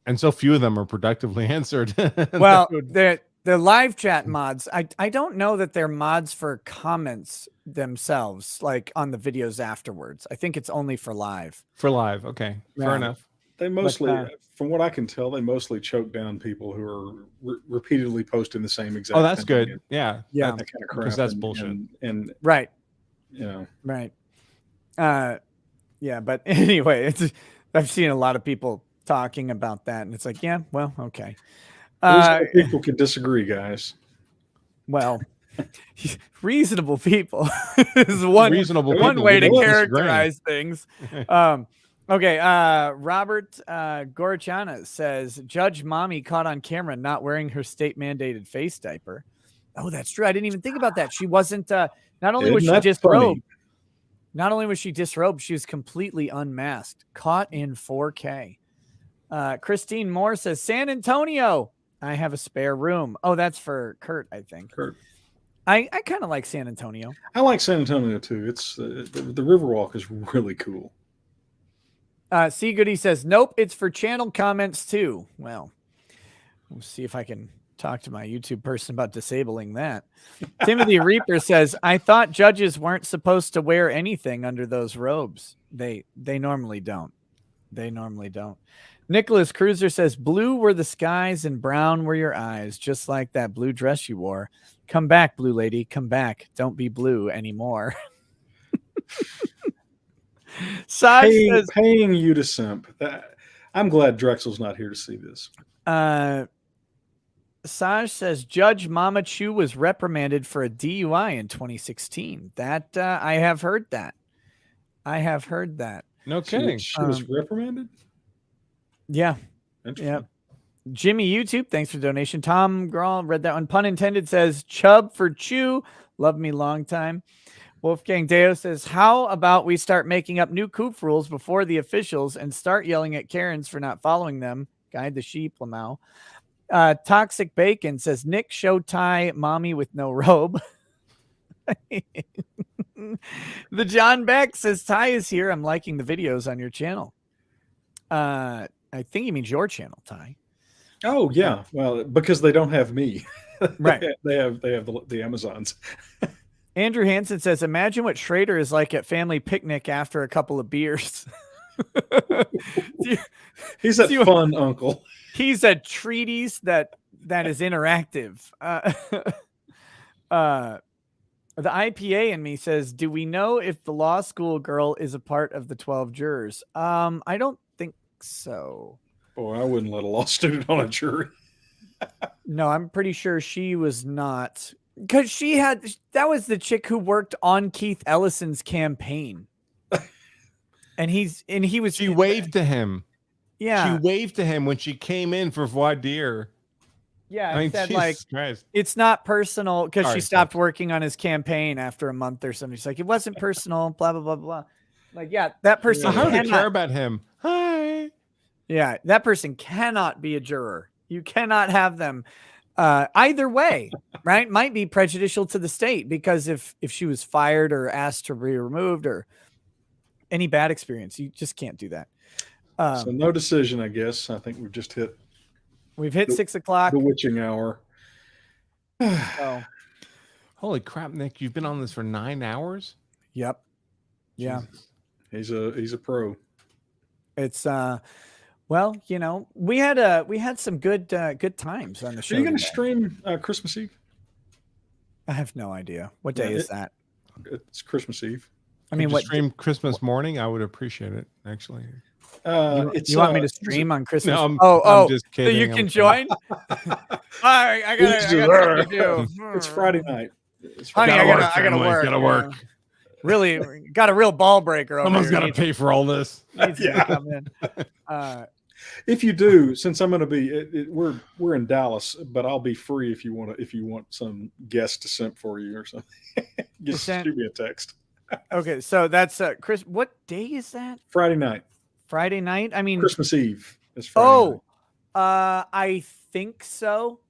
[SPEAKER 7] And so few of them are productively answered.
[SPEAKER 1] Well, the live chat mods, I don't know that they're mods for comments themselves, like on the videos afterwards. I think it's only for live.
[SPEAKER 7] For live, okay. Fair enough.
[SPEAKER 3] They mostly,
[SPEAKER 1] But,
[SPEAKER 3] from what I can tell, they mostly choke down people who are repeatedly posting the same exact.
[SPEAKER 7] Oh, that's
[SPEAKER 3] thing
[SPEAKER 7] good.
[SPEAKER 3] and
[SPEAKER 7] Yeah,
[SPEAKER 1] Yeah.
[SPEAKER 3] that kind of crap.
[SPEAKER 7] because that's
[SPEAKER 3] and,
[SPEAKER 7] bullshit.
[SPEAKER 3] And
[SPEAKER 1] right.
[SPEAKER 3] you know,
[SPEAKER 1] Right. Yeah, but anyway, I've seen a lot of people talking about that, and it's like, yeah, well, okay.
[SPEAKER 3] people can disagree, guys.
[SPEAKER 1] Well, reasonable people is one
[SPEAKER 7] Reasonable
[SPEAKER 1] way to
[SPEAKER 7] people
[SPEAKER 1] characterize things. Okay, Robert Gorachana says Judge Mommy caught on camera not wearing her state mandated face diaper. Oh, that's true. I didn't even think about that. She wasn't. Not only was she disrobed, she was completely unmasked. Caught in 4K. Christine Moore says San Antonio. I have a spare room. Oh, that's for Kurt, I think.
[SPEAKER 3] Kurt.
[SPEAKER 1] I kind of like San Antonio.
[SPEAKER 3] I like San Antonio too. It's the Riverwalk is really cool.
[SPEAKER 1] C Goody says, nope, it's for channel comments too. Well, we'll see if I can talk to my YouTube person about disabling that. Timothy Reaper says, I thought judges weren't supposed to wear anything under those robes. They normally don't. They normally don't. Nicholas Cruiser says, blue were the skies and brown were your eyes, just like that blue dress you wore. Come back, blue lady. Come back. Don't be blue anymore.
[SPEAKER 3] Paying you to simp. I'm glad Drexel's not here to see this.
[SPEAKER 1] Saj says Judge Mama Chu was reprimanded for a DUI in 2016. That I have heard that.
[SPEAKER 7] No kidding.
[SPEAKER 3] She was reprimanded?
[SPEAKER 1] Yeah. Yeah. Jimmy YouTube, thanks for the donation. Tom Grawl read that one. Pun intended says Chub for Chu. Love me long time. Wolfgang Deo says, how about we start making up new coop rules before the officials and start yelling at Karens for not following them? Guide the sheep, Lamau. Toxic Bacon says, Nick, show Ty mommy with no robe. The John Beck says, Ty is here. I'm liking the videos on your channel. I think he means your channel, Ty.
[SPEAKER 3] Oh, yeah. Well, because they don't have me.
[SPEAKER 1] Right.
[SPEAKER 3] They have the Amazons.
[SPEAKER 1] Andrew Hansen says, imagine what Schrader is like at family picnic after a couple of beers.
[SPEAKER 3] He's a fun uncle.
[SPEAKER 1] He's a treatise that is interactive. The IPA in me says, do we know if the law school girl is a part of the 12 jurors? I don't think so.
[SPEAKER 3] Boy, I wouldn't let a law student on a jury.
[SPEAKER 1] No, I'm pretty sure she was not. Because that was the chick who worked on Keith Ellison's campaign. She
[SPEAKER 7] waved to him.
[SPEAKER 1] Yeah.
[SPEAKER 7] She waved to him when she came in for voir dire.
[SPEAKER 1] Yeah.
[SPEAKER 7] I mean,
[SPEAKER 1] said
[SPEAKER 7] Jesus
[SPEAKER 1] like,
[SPEAKER 7] Christ.
[SPEAKER 1] it's not personal because she
[SPEAKER 7] Sorry,
[SPEAKER 1] stopped working on his campaign after a month or something. She's like, it wasn't personal, blah, blah, blah, blah. Like, yeah, that person.
[SPEAKER 7] How do they care about him? Hi.
[SPEAKER 1] Yeah. That person cannot be a juror. You cannot have them. Either way, right? Might be prejudicial to the state because if she was fired or asked to be removed or any bad experience, you just can't do that.
[SPEAKER 3] So no decision, I guess. I think we've just hit.
[SPEAKER 1] We've hit 6 o'clock.
[SPEAKER 3] The witching hour.
[SPEAKER 1] Oh.
[SPEAKER 7] Holy crap, Nick! You've been on this for 9 hours.
[SPEAKER 1] Yep. Yeah.
[SPEAKER 3] Jesus. He's a pro.
[SPEAKER 1] It's well, you know, we had some good times on the show.
[SPEAKER 3] Are you going to
[SPEAKER 1] today.
[SPEAKER 3] stream Christmas Eve?
[SPEAKER 1] I have no idea. What day is that?
[SPEAKER 3] It's Christmas Eve.
[SPEAKER 1] I mean,
[SPEAKER 7] what stream Christmas morning? I would appreciate it actually.
[SPEAKER 1] You want me to stream on Christmas?
[SPEAKER 7] No, I'm just
[SPEAKER 1] so
[SPEAKER 7] kidding.
[SPEAKER 1] you can join. All right, I got to do.
[SPEAKER 3] It's Friday night.
[SPEAKER 1] Honey, I gotta work.
[SPEAKER 7] Gotta work.
[SPEAKER 1] Really got a real ball breaker.
[SPEAKER 7] Someone's got to pay for all this.
[SPEAKER 1] Come in.
[SPEAKER 3] If you do, since I'm going to be, we're in Dallas, but I'll be free if you want some guest to simp for you or something. Just shoot me a text.
[SPEAKER 1] Okay, so that's Chris. What day is that?
[SPEAKER 3] Friday night.
[SPEAKER 1] Friday night. I mean,
[SPEAKER 3] Christmas Eve. Is Friday night.
[SPEAKER 1] I think so.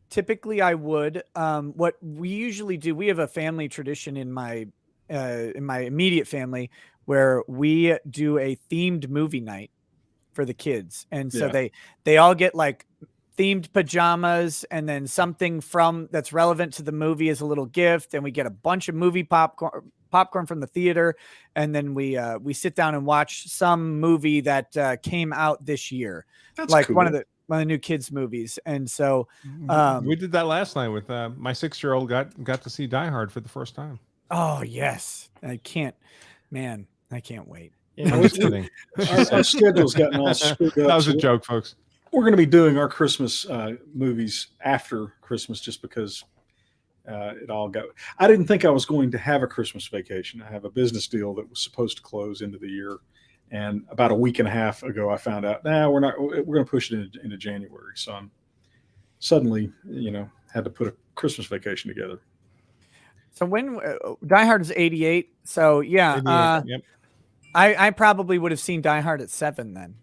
[SPEAKER 1] Typically, I would. What we usually do, we have a family tradition in my immediate family where we do a themed movie night for the kids, and so they all get like themed pajamas and then something from that's relevant to the movie as a little gift, and we get a bunch of movie popcorn, popcorn from the theater, and then we sit down and watch some movie that came out this year.
[SPEAKER 3] That's
[SPEAKER 1] like
[SPEAKER 3] cool.
[SPEAKER 1] one of the new kids movies. And so
[SPEAKER 7] we did that last night with my 6-year-old got to see Die Hard for the first time.
[SPEAKER 1] Oh yes, I can't wait.
[SPEAKER 3] Yeah,
[SPEAKER 7] I'm just kidding.
[SPEAKER 3] Our schedule's gotten all screwed up.
[SPEAKER 7] That was a joke, folks.
[SPEAKER 3] We're going to be doing our Christmas movies after Christmas just because it all got. I didn't think I was going to have a Christmas vacation. I have a business deal that was supposed to close into the year, and about a week and a half ago, I found out we're not. We're going to push it into January. So I'm suddenly, had to put a Christmas vacation together.
[SPEAKER 1] So when Die Hard is 88, so yeah,
[SPEAKER 7] yep.
[SPEAKER 1] I probably would have seen Die Hard at 7 then.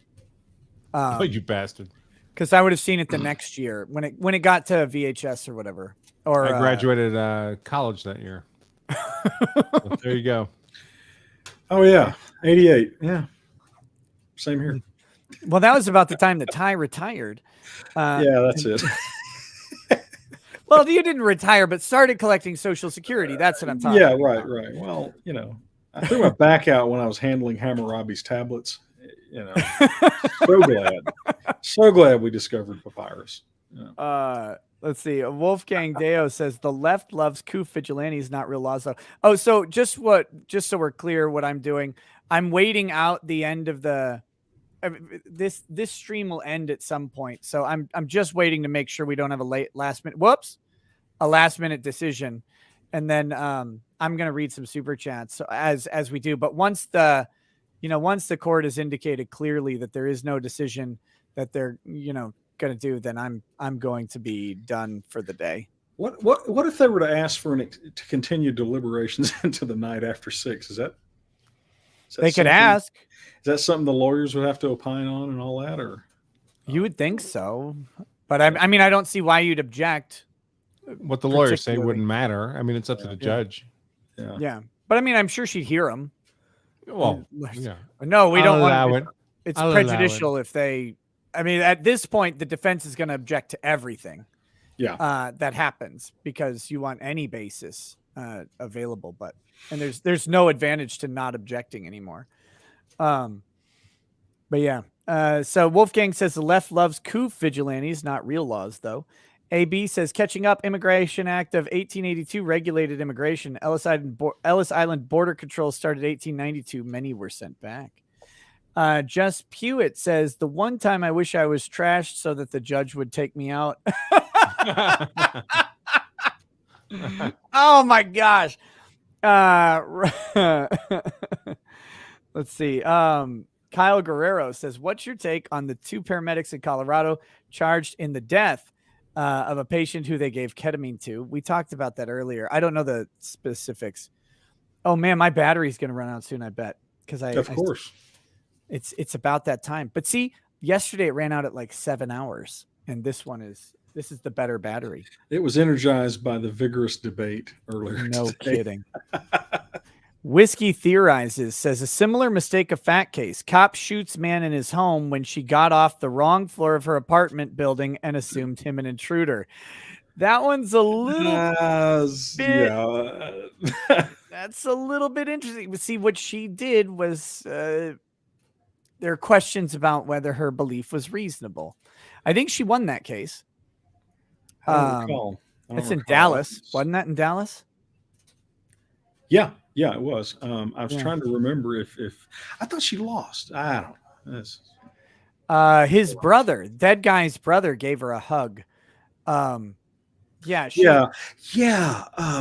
[SPEAKER 7] Oh, you bastard!
[SPEAKER 1] Because I would have seen it the next year when it got to VHS or whatever. Or
[SPEAKER 7] I graduated college that year. So there you go.
[SPEAKER 3] Oh yeah, 88. Yeah, same here.
[SPEAKER 1] Well, that was about the time that Ty retired.
[SPEAKER 3] Yeah, that's it.
[SPEAKER 1] Well, you didn't retire, but started collecting Social Security. That's what I'm talking about.
[SPEAKER 3] Yeah, right. Well, I threw my back out when I was handling Hammurabi's tablets. So glad we discovered papyrus.
[SPEAKER 1] Let's see. Wolfgang Deo says the left loves coup vigilantes, not real laws though. Oh, so just so we're clear, what I'm doing, I'm waiting out the end of this stream will end at some point. So I'm just waiting to make sure we don't have a last minute decision. And then I'm going to read some super chats as we do. But once the court has indicated clearly that there is no decision that they're, going to do, then I'm going to be done for the day.
[SPEAKER 3] What if they were to ask to continue deliberations into the night after 6? Is that
[SPEAKER 1] they could ask?
[SPEAKER 3] Is that something the lawyers would have to opine on and all that, or
[SPEAKER 1] you would think so? But I mean, I don't see why you'd object.
[SPEAKER 7] What the lawyers say wouldn't matter. I mean, it's up to the judge.
[SPEAKER 1] Yeah, but I mean, I'm sure she'd hear them.
[SPEAKER 7] Well, yeah.
[SPEAKER 1] No, we don't want
[SPEAKER 7] it.
[SPEAKER 1] It's prejudicial if they. I mean, at this point, the defense is going to object to everything.
[SPEAKER 3] Yeah,
[SPEAKER 1] that happens because you want any basis available, and there's no advantage to not objecting anymore. But yeah. So Wolfgang says the left loves coup vigilantes, not real laws, though. AB says catching up. Immigration Act of 1882 regulated immigration. Ellis Island border control started 1892. Many were sent back. Just Pewitt says the one time I wish I was trashed so that the judge would take me out. Oh my gosh. Let's see. Kyle Guerrero says, what's your take on the 2 paramedics in Colorado charged in the death of a patient who they gave ketamine to? We talked about that earlier. I don't know the specifics. Oh man, my battery's going to run out soon, I bet.
[SPEAKER 3] Of course.
[SPEAKER 1] It's about that time. But see, yesterday it ran out at like 7 hours, and this is the better battery.
[SPEAKER 3] It was energized by the vigorous debate earlier.
[SPEAKER 1] No
[SPEAKER 3] today.
[SPEAKER 1] kidding. Whiskey Theorizes says a similar mistake of fact case. Cop shoots man in his home when she got off the wrong floor of her apartment building and assumed him an intruder. That one's a little bit. That's a little bit interesting. But see, what she did was there are questions about whether her belief was reasonable. I think she won that case.
[SPEAKER 3] I don't recall.
[SPEAKER 1] It's in Dallas. Wasn't that in Dallas?
[SPEAKER 3] Yeah, it was. I was trying to remember if I thought she lost. I don't know.
[SPEAKER 1] His brother, dead guy's brother, gave her a hug. Yeah.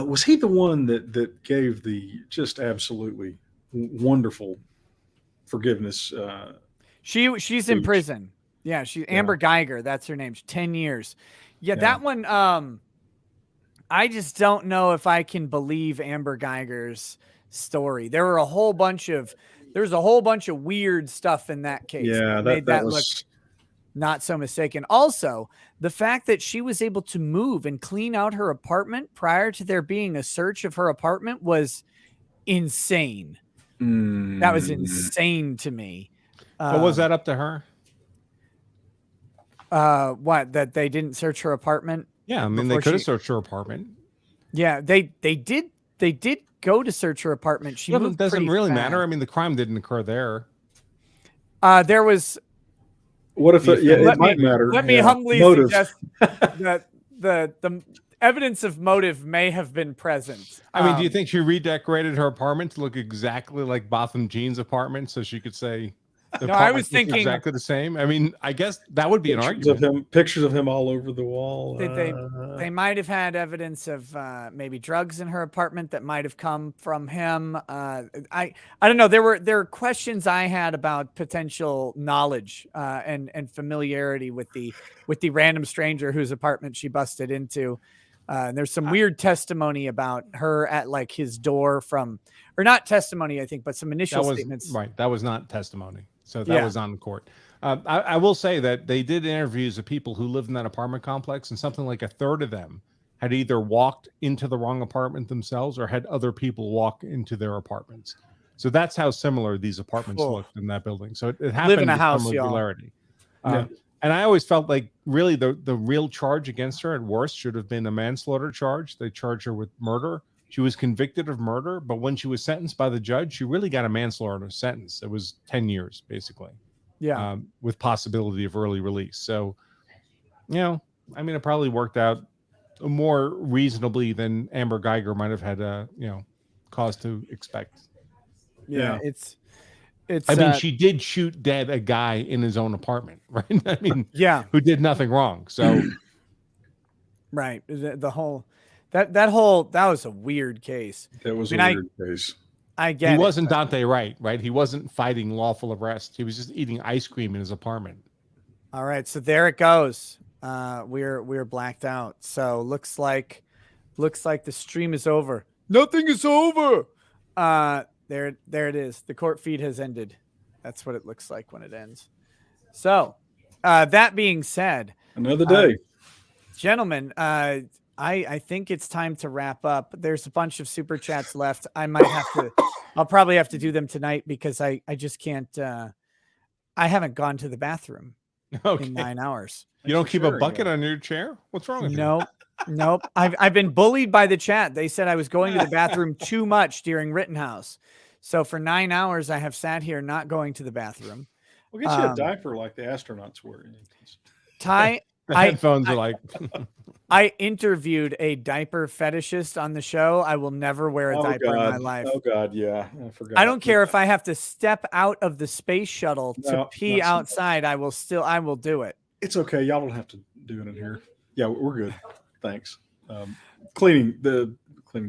[SPEAKER 3] Was he the one that gave the just absolutely wonderful forgiveness?
[SPEAKER 1] She's in prison. Yeah, Amber Geiger. That's her name. 10 years. Yeah, that one. I just don't know if I can believe Amber Geiger's story. There was a whole bunch of weird stuff in that case.
[SPEAKER 3] Yeah,
[SPEAKER 1] that made that look not so mistaken. Also, the fact that she was able to move and clean out her apartment prior to there being a search of her apartment was insane. That was insane to me.
[SPEAKER 7] But was that up to her?
[SPEAKER 1] What, that they didn't search her apartment?
[SPEAKER 7] Yeah, I mean, they could have searched her apartment.
[SPEAKER 1] Yeah, they did they did go to search her apartment. She
[SPEAKER 7] Yeah, but
[SPEAKER 1] moved
[SPEAKER 7] it doesn't
[SPEAKER 1] pretty
[SPEAKER 7] really
[SPEAKER 1] fast.
[SPEAKER 7] matter. I mean, the crime didn't occur there.
[SPEAKER 1] There was.
[SPEAKER 3] What if it might matter?
[SPEAKER 1] Let me humbly
[SPEAKER 3] Motive.
[SPEAKER 1] suggest that the evidence of motive may have been present.
[SPEAKER 7] I mean, do you think she redecorated her apartment to look exactly like Botham Jean's apartment so she could say the
[SPEAKER 1] No, I
[SPEAKER 7] apartment
[SPEAKER 1] was
[SPEAKER 7] looks
[SPEAKER 1] thinking-
[SPEAKER 7] exactly the same? I mean, I guess that would be an argument.
[SPEAKER 3] Pictures of him all over the wall.
[SPEAKER 1] They might have had evidence of maybe drugs in her apartment that might have come from him. I don't know. There were questions I had about potential knowledge and familiarity with the random stranger whose apartment she busted into. There's some weird testimony about her at like his door or not testimony, I think, but some initial statements.
[SPEAKER 7] Right. That was not testimony. So that was on the court. I will say that they did interviews of people who lived in that apartment complex, and something like a third of them had either walked into the wrong apartment themselves or had other people walk into their apartments. So that's how similar these apartments looked in that building. So it happened
[SPEAKER 1] Live in a
[SPEAKER 7] with
[SPEAKER 1] house,
[SPEAKER 7] some
[SPEAKER 1] y'all.
[SPEAKER 7] regularity.
[SPEAKER 3] Yeah.
[SPEAKER 7] And I always felt like really the real charge against her at worst should have been a manslaughter charge. They charged her with murder. She was convicted of murder, but when she was sentenced by the judge, she really got a manslaughter sentence. It was 10 years, basically.
[SPEAKER 1] Yeah.
[SPEAKER 7] With possibility of early release. So, I mean, it probably worked out more reasonably than Amber Geiger might have had, cause to expect.
[SPEAKER 1] Yeah. It's.
[SPEAKER 7] I mean, she did shoot dead a guy in his own apartment, right? I mean, who did nothing wrong. So,
[SPEAKER 1] right. The whole. That was a weird case.
[SPEAKER 3] That was a weird case.
[SPEAKER 1] I get
[SPEAKER 7] he
[SPEAKER 1] it,
[SPEAKER 7] wasn't Dante Wright, right? He wasn't fighting lawful arrest. He was just eating ice cream in his apartment.
[SPEAKER 1] All right, so there it goes. We're blacked out. So looks like the stream is over. Nothing is over. There it is. The court feed has ended. That's what it looks like when it ends. So, that being said,
[SPEAKER 3] another day,
[SPEAKER 1] gentlemen. I think it's time to wrap up. There's a bunch of super chats left. I'll probably have to do them tonight because I just can't. I haven't gone to the bathroom in 9 hours.
[SPEAKER 7] You don't keep a bucket on your chair? What's wrong with you?
[SPEAKER 1] Nope. I've been bullied by the chat. They said I was going to the bathroom too much during Rittenhouse. So for 9 hours, I have sat here not going to the bathroom.
[SPEAKER 3] We'll get you a diaper like the astronauts wear.
[SPEAKER 1] Ty,
[SPEAKER 7] the headphones are like.
[SPEAKER 1] I interviewed a diaper fetishist on the show. I will never wear a diaper in my life.
[SPEAKER 3] Oh God, yeah, I forgot.
[SPEAKER 1] I don't care if I have to step out of the space shuttle to pee outside. I will do it.
[SPEAKER 3] It's okay. Y'all don't have to do it in here. Yeah, we're good. Thanks. Cleaning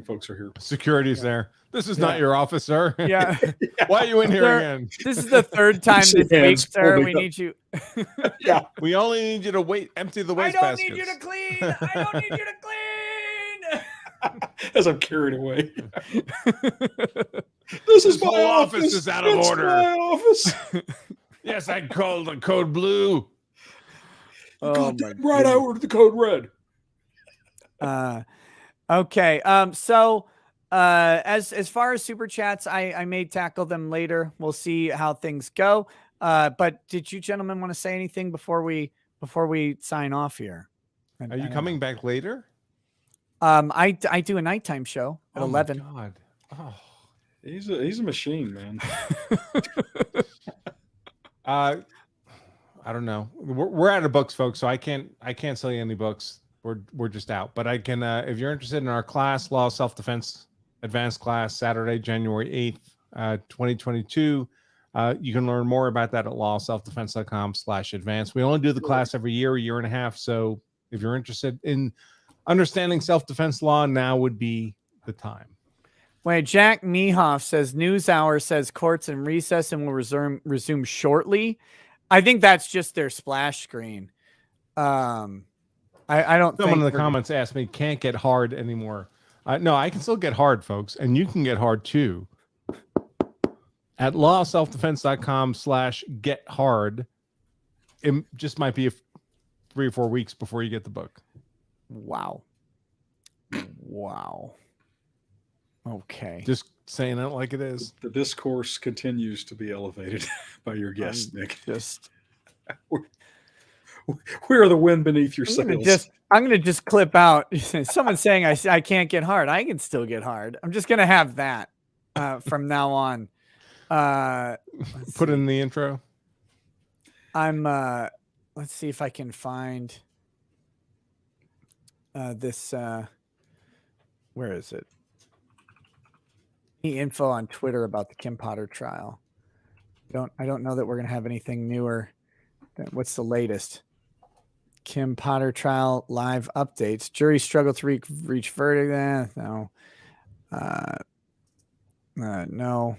[SPEAKER 3] folks are here.
[SPEAKER 7] Security's there. This is not your office, sir.
[SPEAKER 1] Yeah.
[SPEAKER 7] Why are you in here again?
[SPEAKER 1] This is the third time this week, sir. We need you.
[SPEAKER 7] Yeah. We only need you to empty the waste baskets.
[SPEAKER 1] I don't need you to clean. I don't need you to clean.
[SPEAKER 3] As I'm carried away. This
[SPEAKER 7] whole office is out of order.
[SPEAKER 3] My office.
[SPEAKER 7] Yes, I called the code blue.
[SPEAKER 3] Oh my right, I ordered the code red.
[SPEAKER 1] Okay. So as far as super chats, I may tackle them later. We'll see how things go. But did you gentlemen want to say anything before we sign off here?
[SPEAKER 7] Are you coming back later?
[SPEAKER 1] I do a nighttime show at 11.
[SPEAKER 7] My God. Oh,
[SPEAKER 3] he's a machine, man.
[SPEAKER 7] I don't know. We're out of books, folks, so I can't sell you any books. We're just out. But I can if you're interested in our class, Law Self-Defense Advanced Class, Saturday, January 8th, 2022. You can learn more about that at lawselfdefense.com/advanced. We only do the class every year and a half. So if you're interested in understanding self-defense law, now would be the time.
[SPEAKER 1] Wait, Jack Mehoff says NewsHour says courts in recess and will resume shortly. I think that's just their splash screen. I don't.
[SPEAKER 7] Someone in the comments asked me, can't get hard anymore. No, I can still get hard, folks, and you can get hard too. At lawselfdefense.com/get-hard. It just might be 3 or 4 weeks before you get the book.
[SPEAKER 1] Wow. Okay.
[SPEAKER 7] Just saying it like it is.
[SPEAKER 3] The discourse continues to be elevated by your guest, Nick. We are the wind beneath your sails.
[SPEAKER 1] I'm gonna just clip out someone saying I can't get hard. I can still get hard. I'm just gonna have that from now on.
[SPEAKER 7] Put in the intro.
[SPEAKER 1] I'm let's see if I can find this where is it? Any info on Twitter about the Kim Potter trial. I don't know that we're gonna have anything newer. What's the latest? Kim Potter trial live updates. Jury struggle to reach verdict. No. No.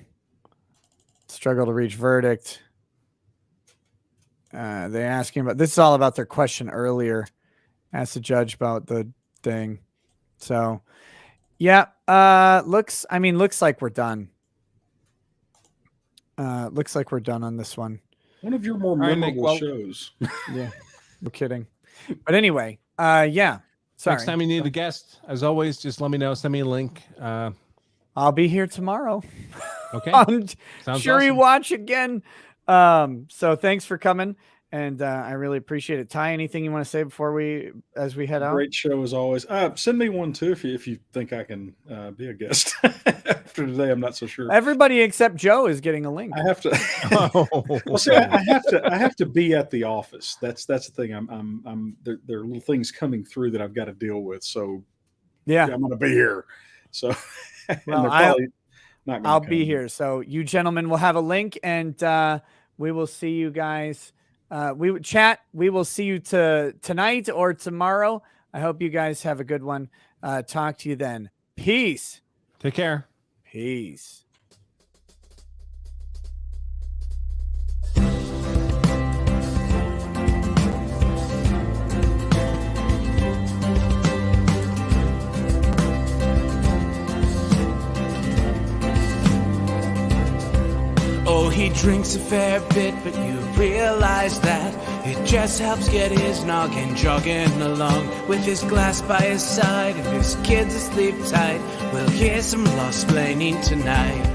[SPEAKER 1] Struggle to reach verdict. They're asking about this is all about their question earlier. Asked the judge about the thing. So yeah, looks like we're done. Looks like we're done on this one.
[SPEAKER 3] One of your more memorable shows.
[SPEAKER 1] Yeah, we're kidding. But anyway, yeah. Sorry.
[SPEAKER 7] Next time you need a guest, as always, just let me know. Send me a link.
[SPEAKER 1] I'll be here tomorrow.
[SPEAKER 7] Okay.
[SPEAKER 1] Sounds Jury
[SPEAKER 7] awesome.
[SPEAKER 1] watch again. So thanks for coming. And I really appreciate it. Ty, anything you want to say before as we head out?
[SPEAKER 3] Great show as always. Send me one too if you think I can be a guest. After today, I'm not so sure.
[SPEAKER 1] Everybody except Joe is getting a link.
[SPEAKER 3] I have to. Well, see, I have to be at the office. That's the thing. There are little things coming through that I've got to deal with. So yeah, I'm going to be here. So
[SPEAKER 1] well, I'll be here. So you gentlemen will have a link, and we will see you guys. We will see you tonight or tomorrow. I hope you guys have a good one. Talk to you then. Peace.
[SPEAKER 7] Take care.
[SPEAKER 1] Peace.
[SPEAKER 18] Oh, he drinks a fair bit, but you realize that it just helps get his noggin jogging along. With his glass by his side, if his kids asleep tight, we'll hear some law-splaining tonight.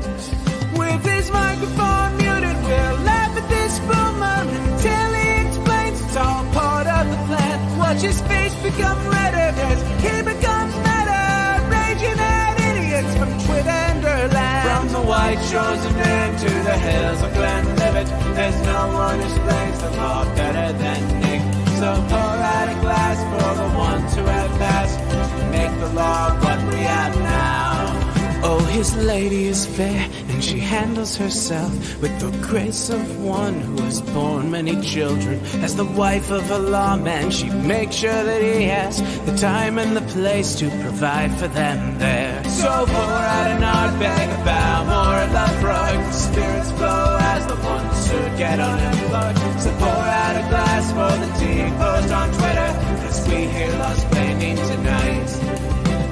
[SPEAKER 18] With his microphone muted, we'll laugh at this boomer until he explains it's all part of the plan. Watch his face become redder as he becomes madder, raging at idiots from Twitterland. From the white shores of Maine to the hills of Glenlivet, there's no one who explains the law better than Nick. So pour out a glass for the ones who have passed to make the law what we have now. Oh, his lady is fair, and she handles herself with the grace of one who has borne many children. As the wife of a lawman, she makes sure that he has the time and the place to provide for them there. So pour out an Ardbeg, a Balmore, a Lafroig, the spirits flow as the ones who get unemployed. So pour out a glass for the team post on Twitter as we hear law-splaining tonight.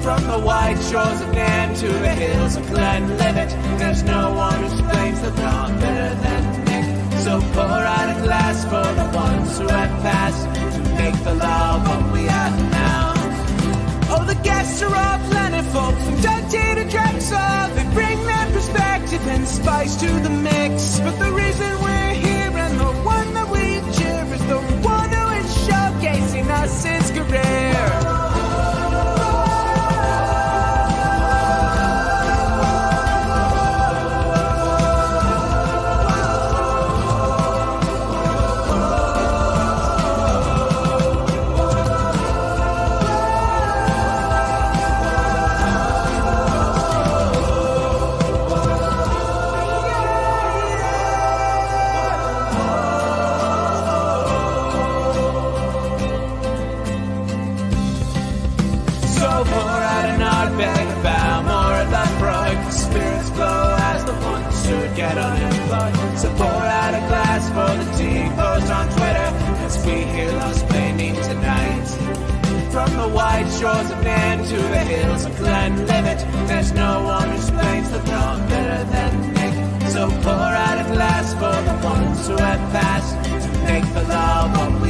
[SPEAKER 18] From the white shores of Nam to the hills of Glenlivet, there's no one who explains the law better than Nick. So pour out a glass for the ones who have passed to make the law what we have now. Oh, the guests are all plentiful, from Dante to Drexel. They bring their perspective and spice to the mix. But the reason we're here and the one that we cheer is the one who is showcasing us his career. Get unemployed. So pour out a glass for the tea post on Twitter as we hear law-splaining tonight. From the white shores of Nam to the hills of Glenlivet, there's no one who explains the law better than Nick. So pour out a glass for the ones who have passed to make the law what